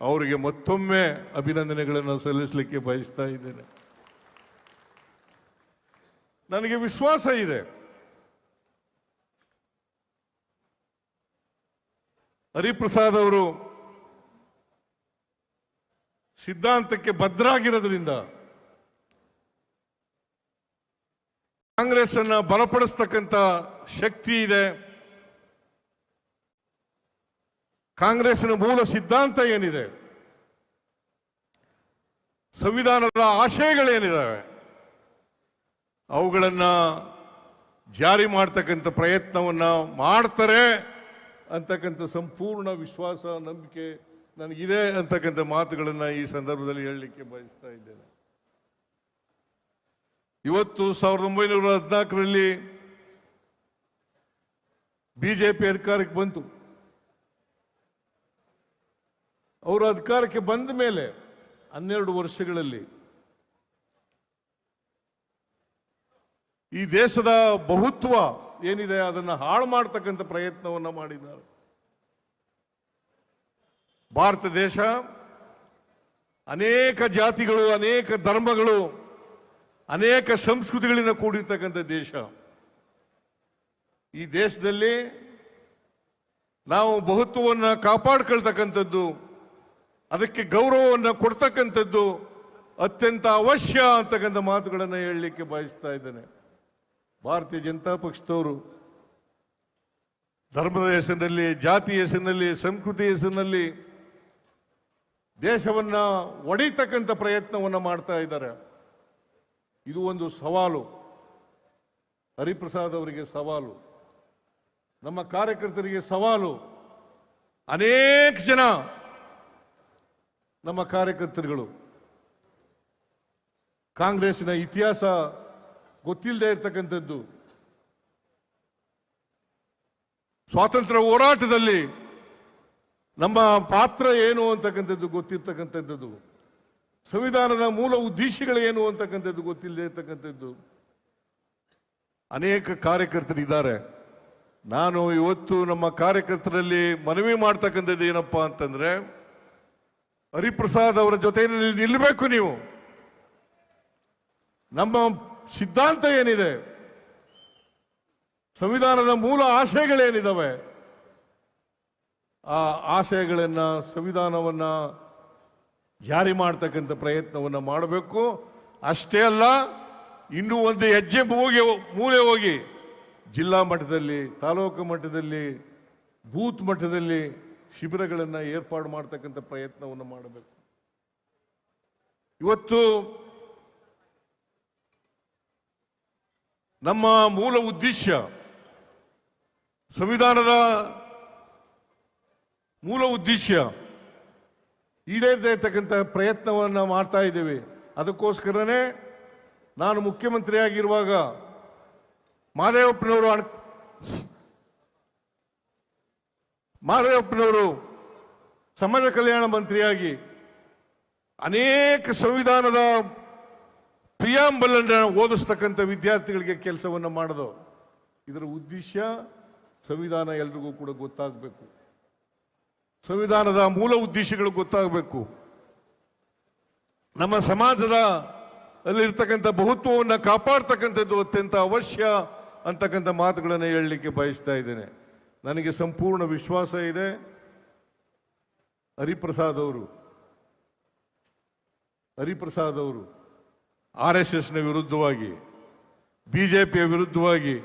ಅವರಿಗೆ ಮತ್ತೊಮ್ಮೆ ಅಭಿನಂದನೆಗಳನ್ನು ಸಲ್ಲಿಸಲಿಕ್ಕೆ ಬಯಸ್ತಾ ಇದ್ದೇನೆ. ನನಗೆ ವಿಶ್ವಾಸ ಇದೆ, ಹರಿಪ್ರಸಾದ್ ಅವರು ಸಿದ್ಧಾಂತಕ್ಕೆ ಬದ್ಧರಾಗಿರೋದ್ರಿಂದ ಕಾಂಗ್ರೆಸ್ ಅನ್ನ ಬಲಪಡಿಸ್ತಕ್ಕಂಥ ಶಕ್ತಿ ಇದೆ. ಕಾಂಗ್ರೆಸ್ನ ಮೂಲ ಸಿದ್ಧಾಂತ ಏನಿದೆ, ಸಂವಿಧಾನದ ಆಶಯಗಳೇನಿದ್ದಾವೆ, ಅವುಗಳನ್ನು ಜಾರಿ ಮಾಡ್ತಕ್ಕಂಥ ಪ್ರಯತ್ನವನ್ನ ಮಾಡ್ತಾರೆ ಅಂತಕ್ಕಂಥ ಸಂಪೂರ್ಣ ವಿಶ್ವಾಸ, ನಂಬಿಕೆ ನನಗಿದೆ ಅಂತಕ್ಕಂಥ ಮಾತುಗಳನ್ನು ಈ ಸಂದರ್ಭದಲ್ಲಿ ಹೇಳಲಿಕ್ಕೆ ಬಯಸ್ತಾ ಇದ್ದೇನೆ. ಇವತ್ತು 1914ರಲ್ಲಿ ಬಿಜೆಪಿ ಅಧಿಕಾರಕ್ಕೆ ಬಂತು. ಅವರು ಅಧಿಕಾರಕ್ಕೆ ಬಂದ ಮೇಲೆ 12 ವರ್ಷಗಳಲ್ಲಿ ಈ ದೇಶದ ಬಹುತ್ವ ಏನಿದೆ ಅದನ್ನು ಹಾಳು ಮಾಡತಕ್ಕಂಥ ಪ್ರಯತ್ನವನ್ನು ಮಾಡಿದ್ದಾರೆ. ಭಾರತ ದೇಶ ಅನೇಕ ಜಾತಿಗಳು, ಅನೇಕ ಧರ್ಮಗಳು, ಅನೇಕ ಸಂಸ್ಕೃತಿಗಳಿಂದ ಕೂಡಿರ್ತಕ್ಕಂಥ ದೇಶ. ಈ ದೇಶದಲ್ಲಿ ನಾವು ಬಹುತ್ವವನ್ನು ಕಾಪಾಡ್ಕೊಳ್ತಕ್ಕಂಥದ್ದು, ಅದಕ್ಕೆ ಗೌರವವನ್ನು ಕೊಡ್ತಕ್ಕಂಥದ್ದು ಅತ್ಯಂತ ಅವಶ್ಯ ಅಂತಕ್ಕಂಥ ಮಾತುಗಳನ್ನು ಹೇಳಲಿಕ್ಕೆ ಬಯಸ್ತಾ ಇದ್ದೇನೆ. ಭಾರತೀಯ ಜನತಾ ಪಕ್ಷದವರು ಧರ್ಮದ ಹೆಸರಿನಲ್ಲಿ, ಜಾತಿಯ ಹೆಸರಿನಲ್ಲಿ, ಸಂಸ್ಕೃತಿ ಹೆಸರಿನಲ್ಲಿ ದೇಶವನ್ನ ಒಡೆಯತಕ್ಕಂಥ ಪ್ರಯತ್ನವನ್ನು ಮಾಡ್ತಾ ಇದ್ದಾರೆ. ಇದು ಒಂದು ಸವಾಲು, ಹರಿಪ್ರಸಾದ್ ಅವರಿಗೆ ಸವಾಲು, ನಮ್ಮ ಕಾರ್ಯಕರ್ತರಿಗೆ ಸವಾಲು. ಅನೇಕ ಜನ ನಮ್ಮ ಕಾರ್ಯಕರ್ತರುಗಳು ಕಾಂಗ್ರೆಸ್ಸಿನ ಇತಿಹಾಸ ಗೊತ್ತಿಲ್ಲದೆ ಇರತಕ್ಕಂಥದ್ದು. ಸ್ವಾತಂತ್ರ್ಯ ಹೋರಾಟದಲ್ಲಿ ನಮ್ಮ ಪಾತ್ರ ಏನು ಅಂತಕ್ಕಂಥದ್ದು ಗೊತ್ತಿರ್ತಕ್ಕಂಥದ್ದು, ಸಂವಿಧಾನದ ಮೂಲ ಉದ್ದೇಶಗಳು ಏನು ಅಂತಕ್ಕಂಥದ್ದು ಗೊತ್ತಿಲ್ಲದೆ ಇರ್ತಕ್ಕಂಥದ್ದು ಅನೇಕ ಕಾರ್ಯಕರ್ತರಿದ್ದಾರೆ. ನಾನು ಇವತ್ತು ನಮ್ಮ ಕಾರ್ಯಕರ್ತರಲ್ಲಿ ಮನವಿ ಮಾಡ್ತಕ್ಕಂಥದ್ದು ಏನಪ್ಪಾ ಅಂತಂದ್ರೆ, ಹರಿಪ್ರಸಾದ್ ಅವರ ಜೊತೆಯಲ್ಲಿ ನಿಲ್ಲಬೇಕು. ನೀವು ನಮ್ಮ ಸಿದ್ಧಾಂತ ಏನಿದೆ, ಸಂವಿಧಾನದ ಮೂಲ ಆಶಯಗಳೇನಿದಾವೆ, ಆ ಆಶಯಗಳನ್ನ ಸಂವಿಧಾನವನ್ನ ಜಾರಿ ಮಾಡ್ತಕ್ಕಂಥ ಪ್ರಯತ್ನವನ್ನು ಮಾಡಬೇಕು. ಅಷ್ಟೇ ಅಲ್ಲ, ಇನ್ನೂ ಒಂದು ಹೆಜ್ಜೆ ಮೂಲೆ ಹೋಗಿ ಜಿಲ್ಲಾ ಮಟ್ಟದಲ್ಲಿ, ತಾಲೂಕು ಮಟ್ಟದಲ್ಲಿ, ಬೂತ್ ಮಟ್ಟದಲ್ಲಿ ಶಿಬಿರಗಳನ್ನು ಏರ್ಪಾಡು ಮಾಡ್ತಕ್ಕಂಥ ಪ್ರಯತ್ನವನ್ನು ಮಾಡಬೇಕು. ಇವತ್ತು ನಮ್ಮ ಮೂಲ ಉದ್ದೇಶ, ಸಂವಿಧಾನದ ಮೂಲ ಉದ್ದೇಶ ಈಡೇರದೇ ಇರ್ತಕ್ಕಂಥ ಪ್ರಯತ್ನವನ್ನು ಮಾಡ್ತಾ ಇದ್ದೀವಿ. ಅದಕ್ಕೋಸ್ಕರನೇ ನಾನು ಮುಖ್ಯಮಂತ್ರಿಯಾಗಿರುವಾಗ ಮಾದೇವಪ್ಪನವರು ಸಮಾಜ ಕಲ್ಯಾಣ ಮಂತ್ರಿಯಾಗಿ ಅನೇಕ ಸಂವಿಧಾನದ ಪ್ರಿಯಾಂಬಲ್ ಅನ್ನು ಓದಿಸ್ತಕ್ಕಂಥ ವಿದ್ಯಾರ್ಥಿಗಳಿಗೆ ಕೆಲಸವನ್ನು ಮಾಡೋದು. ಇದರ ಉದ್ದೇಶ ಸಂವಿಧಾನ ಎಲ್ರಿಗೂ ಕೂಡ ಗೊತ್ತಾಗಬೇಕು, ಸಂವಿಧಾನದ ಮೂಲ ಉದ್ದೇಶಗಳು ಗೊತ್ತಾಗಬೇಕು, ನಮ್ಮ ಸಮಾಜದ ಅಲ್ಲಿರ್ತಕ್ಕಂಥ ಬಹುತ್ವವನ್ನು ಕಾಪಾಡ್ತಕ್ಕಂಥದ್ದು ಅತ್ಯಂತ ಅವಶ್ಯ ಅಂತಕ್ಕಂಥ ಮಾತುಗಳನ್ನು ಹೇಳಲಿಕ್ಕೆ ಬಯಸ್ತಾ ಇದ್ದೇನೆ. ನನಗೆ ಸಂಪೂರ್ಣ ವಿಶ್ವಾಸ ಇದೆ, ಹರಿಪ್ರಸಾದ್ ಅವರು RSSನ ವಿರುದ್ಧವಾಗಿ, BJPಯ ವಿರುದ್ಧವಾಗಿ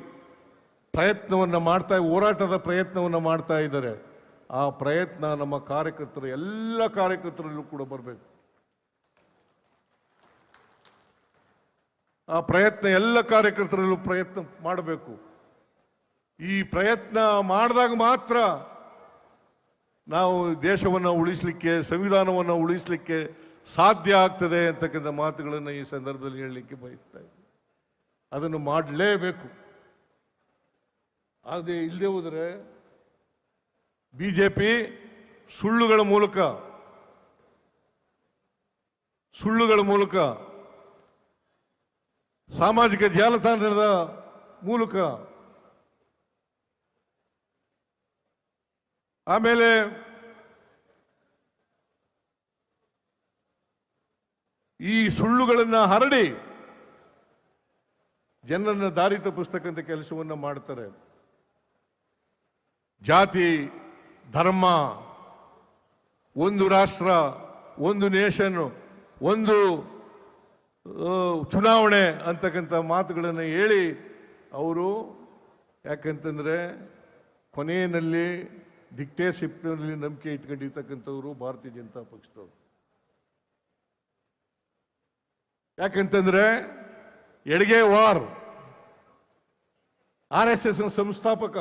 ಹೋರಾಟದ ಪ್ರಯತ್ನವನ್ನು ಮಾಡ್ತಾ ಇದ್ದಾರೆ. ಆ ಪ್ರಯತ್ನ ನಮ್ಮ ಕಾರ್ಯಕರ್ತರು, ಎಲ್ಲ ಕಾರ್ಯಕರ್ತರಲ್ಲೂ ಕೂಡ ಬರಬೇಕು. ಆ ಪ್ರಯತ್ನ ಎಲ್ಲ ಕಾರ್ಯಕರ್ತರಲ್ಲೂ ಪ್ರಯತ್ನ ಮಾಡಬೇಕು. ಈ ಪ್ರಯತ್ನ ಮಾಡಿದಾಗ ಮಾತ್ರ ನಾವು ದೇಶವನ್ನು ಉಳಿಸಲಿಕ್ಕೆ, ಸಂವಿಧಾನವನ್ನು ಉಳಿಸಲಿಕ್ಕೆ ಸಾಧ್ಯ ಆಗ್ತದೆ ಅಂತಕ್ಕಂಥ ಮಾತುಗಳನ್ನು ಈ ಸಂದರ್ಭದಲ್ಲಿ ಹೇಳಲಿಕ್ಕೆ ಬಯಸ್ತಾ ಇದ್ದೀನಿ. ಅದನ್ನು ಮಾಡಲೇಬೇಕು. ಅದೇ ಇಲ್ಲದೆ ಹೋದರೆ BJP ಸುಳ್ಳುಗಳ ಮೂಲಕ ಸಾಮಾಜಿಕ ಜಾಲತಾಣದ ಮೂಲಕ, ಆಮೇಲೆ ಈ ಸುಳ್ಳುಗಳನ್ನು ಹರಡಿ ಜನರನ್ನು ದಾರಿ ತಪ್ಪಿಸ್ತಕ್ಕಂಥ ಕೆಲಸವನ್ನು ಮಾಡ್ತಾರೆ. ಜಾತಿ, ಧರ್ಮ, ಒಂದು ರಾಷ್ಟ್ರ, ಒಂದು ನೇಷನ್, ಒಂದು ಚುನಾವಣೆ ಅಂತಕ್ಕಂಥ ಮಾತುಗಳನ್ನು ಹೇಳಿ ಅವರು, ಯಾಕಂತಂದರೆ ಕೊನೆಯಲ್ಲಿ ಡಿಕ್ಟೇಟರ್ಶಿಪ್ನಲ್ಲಿ ನಂಬಿಕೆ ಇಟ್ಕೊಂಡಿರ್ತಕ್ಕಂಥವ್ರು ಭಾರತೀಯ ಜನತಾ ಪಕ್ಷದವರು. ಯಾಕಂತಂದ್ರೆ ಎಡ್ಗೆ ವಾರ್ RSS ಸಂಸ್ಥಾಪಕ,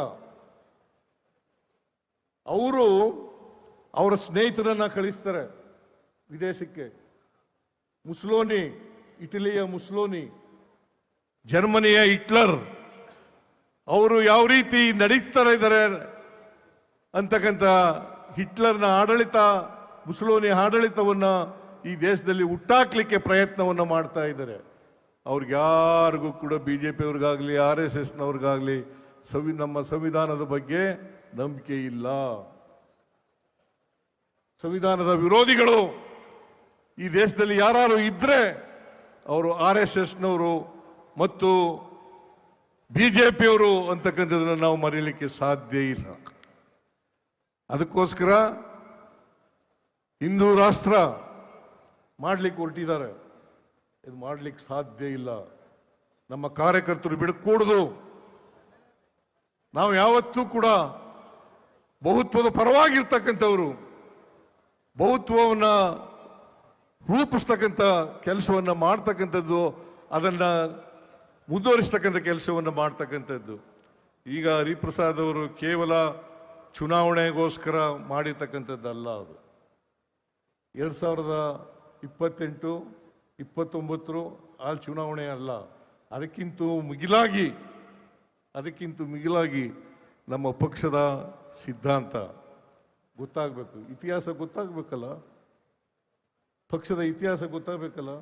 ಅವರು ಅವರ ಸ್ನೇಹಿತರನ್ನ ಕಳಿಸ್ತಾರೆ ವಿದೇಶಕ್ಕೆ. ಮುಸ್ಸೋಲಿನಿ, ಇಟಲಿಯ ಮುಸ್ಸೋಲಿನಿ, ಜರ್ಮನಿಯ ಹಿಟ್ಲರ್, ಅವರು ಯಾವ ರೀತಿ ನಡೆಸ್ತಾ ಇದ್ದಾರೆ ಅಂತಕ್ಕಂಥ ಹಿಟ್ಲರ್ನ ಆಡಳಿತ, ಮುಸ್ಸೋಲಿನಿ ಆಡಳಿತವನ್ನು ಈ ದೇಶದಲ್ಲಿ ಹುಟ್ಟಾಕ್ಲಿಕ್ಕೆ ಪ್ರಯತ್ನವನ್ನು ಮಾಡ್ತಾ ಇದ್ದಾರೆ. ಅವ್ರಿಗ್ಯಾರಿಗೂ ಕೂಡ BJPಯವ್ರಿಗಾಗಲಿ RSSನವ್ರಿಗಾಗಲಿ ನಮ್ಮ ಸಂವಿಧಾನದ ಬಗ್ಗೆ ನಂಬಿಕೆ ಇಲ್ಲ. ಸಂವಿಧಾನದ ವಿರೋಧಿಗಳು ಈ ದೇಶದಲ್ಲಿ ಯಾರು ಇದ್ರೆ ಅವರು RSSನವರು ಮತ್ತು BJPಯವರು ಅಂತಕ್ಕಂಥದ್ದನ್ನು ನಾವು ಮರೀಲಿಕ್ಕೆ ಸಾಧ್ಯ ಇಲ್ಲ. ಅದಕ್ಕೋಸ್ಕರ ಹಿಂದೂ ರಾಷ್ಟ್ರ ಮಾಡಲಿಕ್ಕೆ ಹೊರಟಿದ್ದಾರೆ. ಇದು ಮಾಡಲಿಕ್ಕೆ ಸಾಧ್ಯ ಇಲ್ಲ. ನಮ್ಮ ಕಾರ್ಯಕರ್ತರು ಬಿಡಕೂಡದು. ನಾವು ಯಾವತ್ತೂ ಕೂಡ ಬಹುತ್ವದ ಪರವಾಗಿರ್ತಕ್ಕಂಥವರು, ಬಹುತ್ವವನ್ನು ರೂಪಿಸ್ತಕ್ಕಂಥ ಕೆಲಸವನ್ನು ಮಾಡ್ತಕ್ಕಂಥದ್ದು, ಅದನ್ನು ಮುಂದುವರಿಸ್ತಕ್ಕಂಥ ಕೆಲಸವನ್ನು ಮಾಡ್ತಕ್ಕಂಥದ್ದು. ಈಗ ಹರಿಪ್ರಸಾದ್ ಅವರು ಕೇವಲ ಚುನಾವಣೆಗೋಸ್ಕರ ಮಾಡಿರ್ತಕ್ಕಂಥದ್ದಲ್ಲ. ಅದು 2028, 29 ಆ ಚುನಾವಣೆ ಅಲ್ಲ, ಅದಕ್ಕಿಂತ ಮಿಗಿಲಾಗಿ ನಮ್ಮ ಪಕ್ಷದ ಸಿದ್ಧಾಂತ ಗೊತ್ತಾಗಬೇಕು, ಇತಿಹಾಸ ಗೊತ್ತಾಗಬೇಕಲ್ಲ, ಪಕ್ಷದ ಇತಿಹಾಸ ಗೊತ್ತಾಗಬೇಕಲ್ಲ.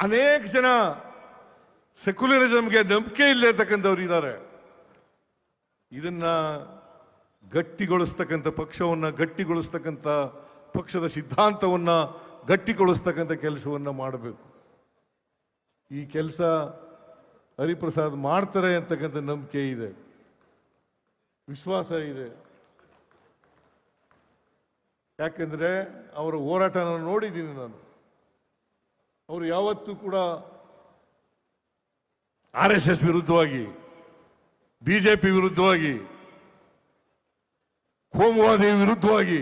ಅನೇಕ ಜನ ಸೆಕ್ಯುಲರಿಸಮ್ಗೆ ನಂಬಿಕೆ ಇಲ್ಲತಕ್ಕಂಥವ್ರು ಇದ್ದಾರೆ. ಇದನ್ನ ಗಟ್ಟಿಗೊಳಿಸ್ತಕ್ಕಂಥ ಪಕ್ಷವನ್ನು ಗಟ್ಟಿಗೊಳಿಸ್ತಕ್ಕಂಥ ಪಕ್ಷದ ಸಿದ್ಧಾಂತವನ್ನು ಗಟ್ಟಿಗೊಳಿಸ್ತಕ್ಕಂಥ ಕೆಲಸವನ್ನು ಮಾಡಬೇಕು. ಈ ಕೆಲಸ ಹರಿಪ್ರಸಾದ್ ಮಾಡ್ತಾರೆ ಅಂತಕ್ಕಂಥ ನಂಬಿಕೆ ಇದೆ, ವಿಶ್ವಾಸ ಇದೆ. ಯಾಕೆಂದರೆ ಅವರ ಹೋರಾಟನ ನೋಡಿದ್ದೀನಿ ನಾನು. ಅವರು ಯಾವತ್ತೂ ಕೂಡ RSS ವಿರುದ್ಧವಾಗಿ, ಬಿಜೆಪಿ ವಿರುದ್ಧವಾಗಿ, ಕೋಮುವಾದಿ ವಿರುದ್ಧವಾಗಿ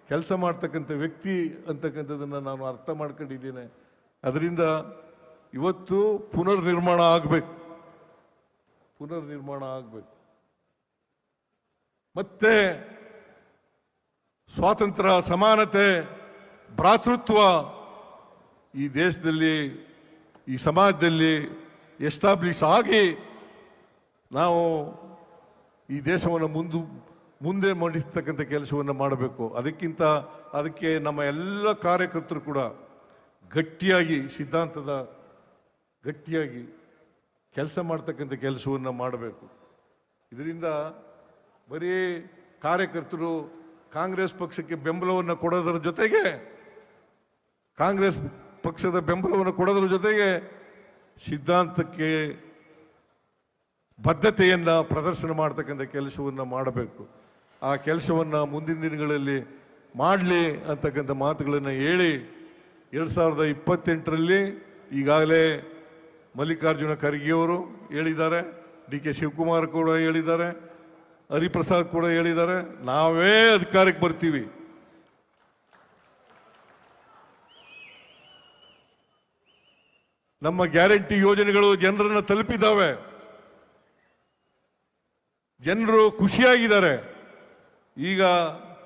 ಕೆಲಸ ಮಾಡ್ತಕ್ಕಂಥ ವ್ಯಕ್ತಿ ಅಂತಕ್ಕಂಥದ್ದನ್ನು ನಾನು ಅರ್ಥ ಮಾಡ್ಕೊಂಡಿದ್ದೇನೆ. ಅದರಿಂದ ಇವತ್ತು ಪುನರ್ನಿರ್ಮಾಣ ಆಗಬೇಕು. ಮತ್ತೆ ಸ್ವಾತಂತ್ರ್ಯ, ಸಮಾನತೆ, ಭ್ರಾತೃತ್ವ ಈ ದೇಶದಲ್ಲಿ, ಈ ಸಮಾಜದಲ್ಲಿ ಎಸ್ಟಾಬ್ಲಿಷ್ ಆಗಿ ನಾವು ಈ ದೇಶವನ್ನು ಮುಂದೆ ಮಾಡಿಸ್ತಕ್ಕಂಥ ಕೆಲಸವನ್ನು ಮಾಡಬೇಕು. ಅದಕ್ಕೆ ನಮ್ಮ ಎಲ್ಲ ಕಾರ್ಯಕರ್ತರು ಕೂಡ ಗಟ್ಟಿಯಾಗಿ ಸಿದ್ಧಾಂತದ ಗಟ್ಟಿಯಾಗಿ ಕೆಲಸ ಮಾಡ್ತಕ್ಕಂಥ ಕೆಲಸವನ್ನು ಮಾಡಬೇಕು. ಇದರಿಂದ ಬರೀ ಕಾರ್ಯಕರ್ತರು ಕಾಂಗ್ರೆಸ್ ಪಕ್ಷಕ್ಕೆ ಬೆಂಬಲವನ್ನು ಕೊಡೋದರ ಜೊತೆಗೆ, ಸಿದ್ಧಾಂತಕ್ಕೆ ಬದ್ಧತೆಯನ್ನು ಪ್ರದರ್ಶನ ಮಾಡ್ತಕ್ಕಂಥ ಕೆಲಸವನ್ನು ಮಾಡಬೇಕು. ಆ ಕೆಲಸವನ್ನು ಮುಂದಿನ ದಿನಗಳಲ್ಲಿ ಮಾಡಲಿ ಅಂತಕ್ಕಂಥ ಮಾತುಗಳನ್ನು ಹೇಳಿ 2028ರಲ್ಲಿ ಈಗಾಗಲೇ ಮಲ್ಲಿಕಾರ್ಜುನ ಖರ್ಗೆಯವರು ಹೇಳಿದ್ದಾರೆ, DK ಶಿವಕುಮಾರ್ ಕೂಡ ಹೇಳಿದ್ದಾರೆ, ಹರಿಪ್ರಸಾದ್ ಕೂಡ ಹೇಳಿದ್ದಾರೆ, ನಾವೇ ಅಧಿಕಾರಕ್ಕೆ ಬರ್ತೀವಿ. ನಮ್ಮ ಗ್ಯಾರಂಟಿ ಯೋಜನೆಗಳು ಜನರನ್ನು ತಲುಪಿದ್ದಾವೆ, ಜನರು ಖುಷಿಯಾಗಿದ್ದಾರೆ. ಈಗ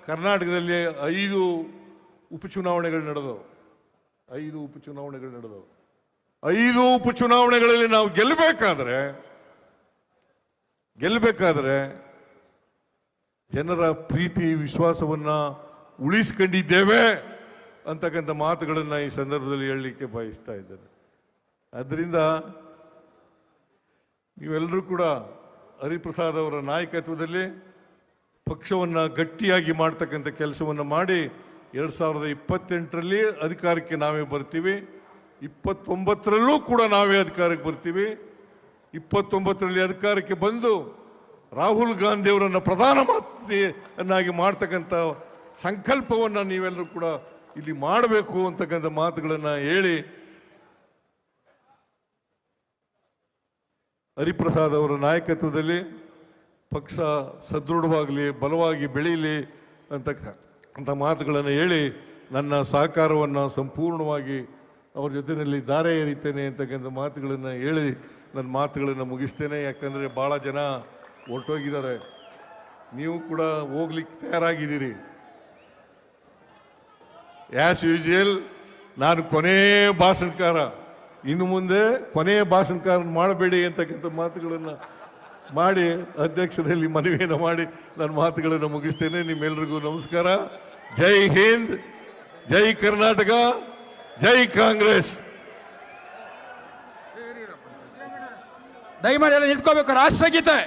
ಕರ್ನಾಟಕದಲ್ಲಿ 5 ಉಪಚುನಾವಣೆಗಳು ನಡೆದವು. 5 ಉಪಚುನಾವಣೆಗಳಲ್ಲಿ ನಾವು ಗೆಲ್ಲಬೇಕಾದ್ರೆ ಜನರ ಪ್ರೀತಿ ವಿಶ್ವಾಸವನ್ನು ಉಳಿಸ್ಕೊಂಡಿದ್ದೇವೆ ಅಂತಕ್ಕಂಥ ಮಾತುಗಳನ್ನು ಈ ಸಂದರ್ಭದಲ್ಲಿ ಹೇಳಲಿಕ್ಕೆ ಬಯಸ್ತಾ ಇದ್ದೇನೆ. ಆದ್ದರಿಂದ ನೀವೆಲ್ಲರೂ ಕೂಡ ಹರಿಪ್ರಸಾದ್ ಅವರ ನಾಯಕತ್ವದಲ್ಲಿ ಪಕ್ಷವನ್ನು ಗಟ್ಟಿಯಾಗಿ ಮಾಡ್ತಕ್ಕಂಥ ಕೆಲಸವನ್ನು ಮಾಡಿ 2028ರಲ್ಲಿ ಅಧಿಕಾರಕ್ಕೆ ನಾವೇ ಬರ್ತೀವಿ. 29ರಲ್ಲೂ ಕೂಡ ನಾವೇ ಅಧಿಕಾರಕ್ಕೆ ಬರ್ತೀವಿ. 29ರಲ್ಲಿ ಅಧಿಕಾರಕ್ಕೆ ಬಂದು ರಾಹುಲ್ ಗಾಂಧಿ ಅವರನ್ನು ಪ್ರಧಾನಮಂತ್ರಿಯನ್ನಾಗಿ ಮಾಡ್ತಕ್ಕಂಥ ಸಂಕಲ್ಪವನ್ನು ನೀವೆಲ್ಲರೂ ಕೂಡ ಇಲ್ಲಿ ಮಾಡಬೇಕು ಅಂತಕ್ಕಂಥ ಮಾತುಗಳನ್ನು ಹೇಳಿ ಹರಿಪ್ರಸಾದ್ ಅವರ ನಾಯಕತ್ವದಲ್ಲಿ ಪಕ್ಷ ಸದೃಢವಾಗಲಿ, ಬಲವಾಗಿ ಬೆಳೀಲಿ ಅಂತಕ್ಕಂಥ ಮಾತುಗಳನ್ನು ಹೇಳಿ ನನ್ನ ಸಹಕಾರವನ್ನು ಸಂಪೂರ್ಣವಾಗಿ ಅವ್ರ ಜೊತೆಯಲ್ಲಿ ದಾರೆ ಎರಿತೇನೆ ಅಂತಕ್ಕಂಥ ಮಾತುಗಳನ್ನು ಹೇಳಿ ನನ್ನ ಮಾತುಗಳನ್ನು ಮುಗಿಸ್ತೇನೆ. ಯಾಕಂದರೆ ಭಾಳ ಜನ ಹೊರಟೋಗಿದ್ದಾರೆ, ನೀವು ಕೂಡ ಹೋಗ್ಲಿಕ್ಕೆ ತಯಾರಾಗಿದ್ದೀರಿ. ಆ್ಯಸ್ ಯೂಶುವಲ್ ನಾನು ಕೊನೆ ಭಾಷಣಕಾರ, ಇನ್ನು ಮುಂದೆ ಕೊನೆಯ ಭಾಷಣಕಾರ ಮಾಡಬೇಡಿ ಅಂತಕ್ಕಂಥ ಮಾತುಗಳನ್ನು ಮಾಡಿ ಅಧ್ಯಕ್ಷರಲ್ಲಿ ಮನವಿಯನ್ನು ಮಾಡಿ ನನ್ನ ಮಾತುಗಳನ್ನು ಮುಗಿಸ್ತೇನೆ. ನಿಮ್ಮೆಲ್ಲರಿಗೂ ನಮಸ್ಕಾರ. ಜೈ ಹಿಂದ್, ಜೈ ಕರ್ನಾಟಕ, ಜೈ ಕಾಂಗ್ರೆಸ್. ದಯಮಾಡಿ ಎಲ್ಲ ನಿಂತ್ಕೋಬೇಕು. ರಾಷ್ಟ್ರಗೀತೆ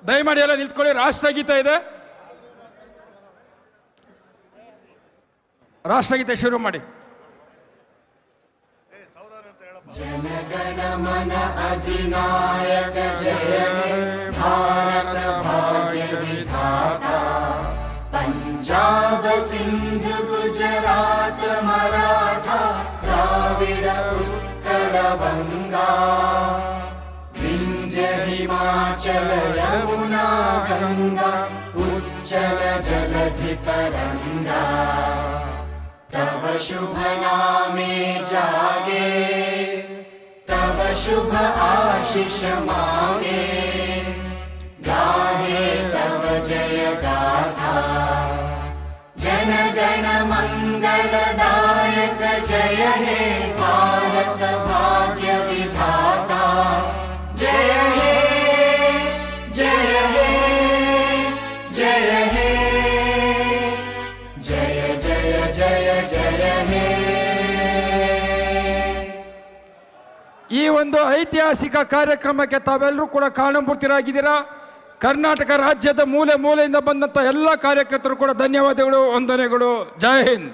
ದಯಮಾಡಿ ಎಲ್ಲ ನಿಂತ್ಕೊಳ್ಳಿ. ರಾಷ್ಟ್ರಗೀತೆ ಇದೆ, ರಾಷ್ಟ್ರಗೀತೆ ಶುರು ಮಾಡಿ. ಜನಗಣ ಮನ ಅಧಿನಾಯಕ ಜಯ ಭಾರತ ಭಾಗ್ಯ ವಿಧಾತ ಪಂಜಾಬ ಸಿಂಧ್ ಗುಜರಾತ ಮರಾಠ ದ್ರಾವಿಡ ಉತ್ಕಳ ಬಂಗಾ ವಿಂಧ್ಯ ಹಿಮಾಚಲ ಯಮುನಾ ಗಂಗಾ ಉಚ್ಚಲ ಜಲಧಿ ತರಂಗಾ तव शुभ नामे जागे तव शुभ आशीष मांगे गाहे तव जय गाथा जन गण मंगल मंगलदायक जय हे भारत भाग्य विधाता जय हे जय हे जय हे जय जय जय जय हे ಈ ಒಂದು ಐತಿಹಾಸಿಕ ಕಾರ್ಯಕ್ರಮಕ್ಕೆ ತಾವೆಲ್ಲರೂ ಕೂಡ ಕಾರಣಭೂತರಾಗಿದ್ದೀರಾ. ಕರ್ನಾಟಕ ರಾಜ್ಯದ ಮೂಲೆ ಮೂಲೆಯಿಂದ ಬಂದಂಥ ಎಲ್ಲ ಕಾರ್ಯಕರ್ತರು ಕೂಡ ಧನ್ಯವಾದಗಳು, ವಂದನೆಗಳು. ಜೈ ಹಿಂದ್.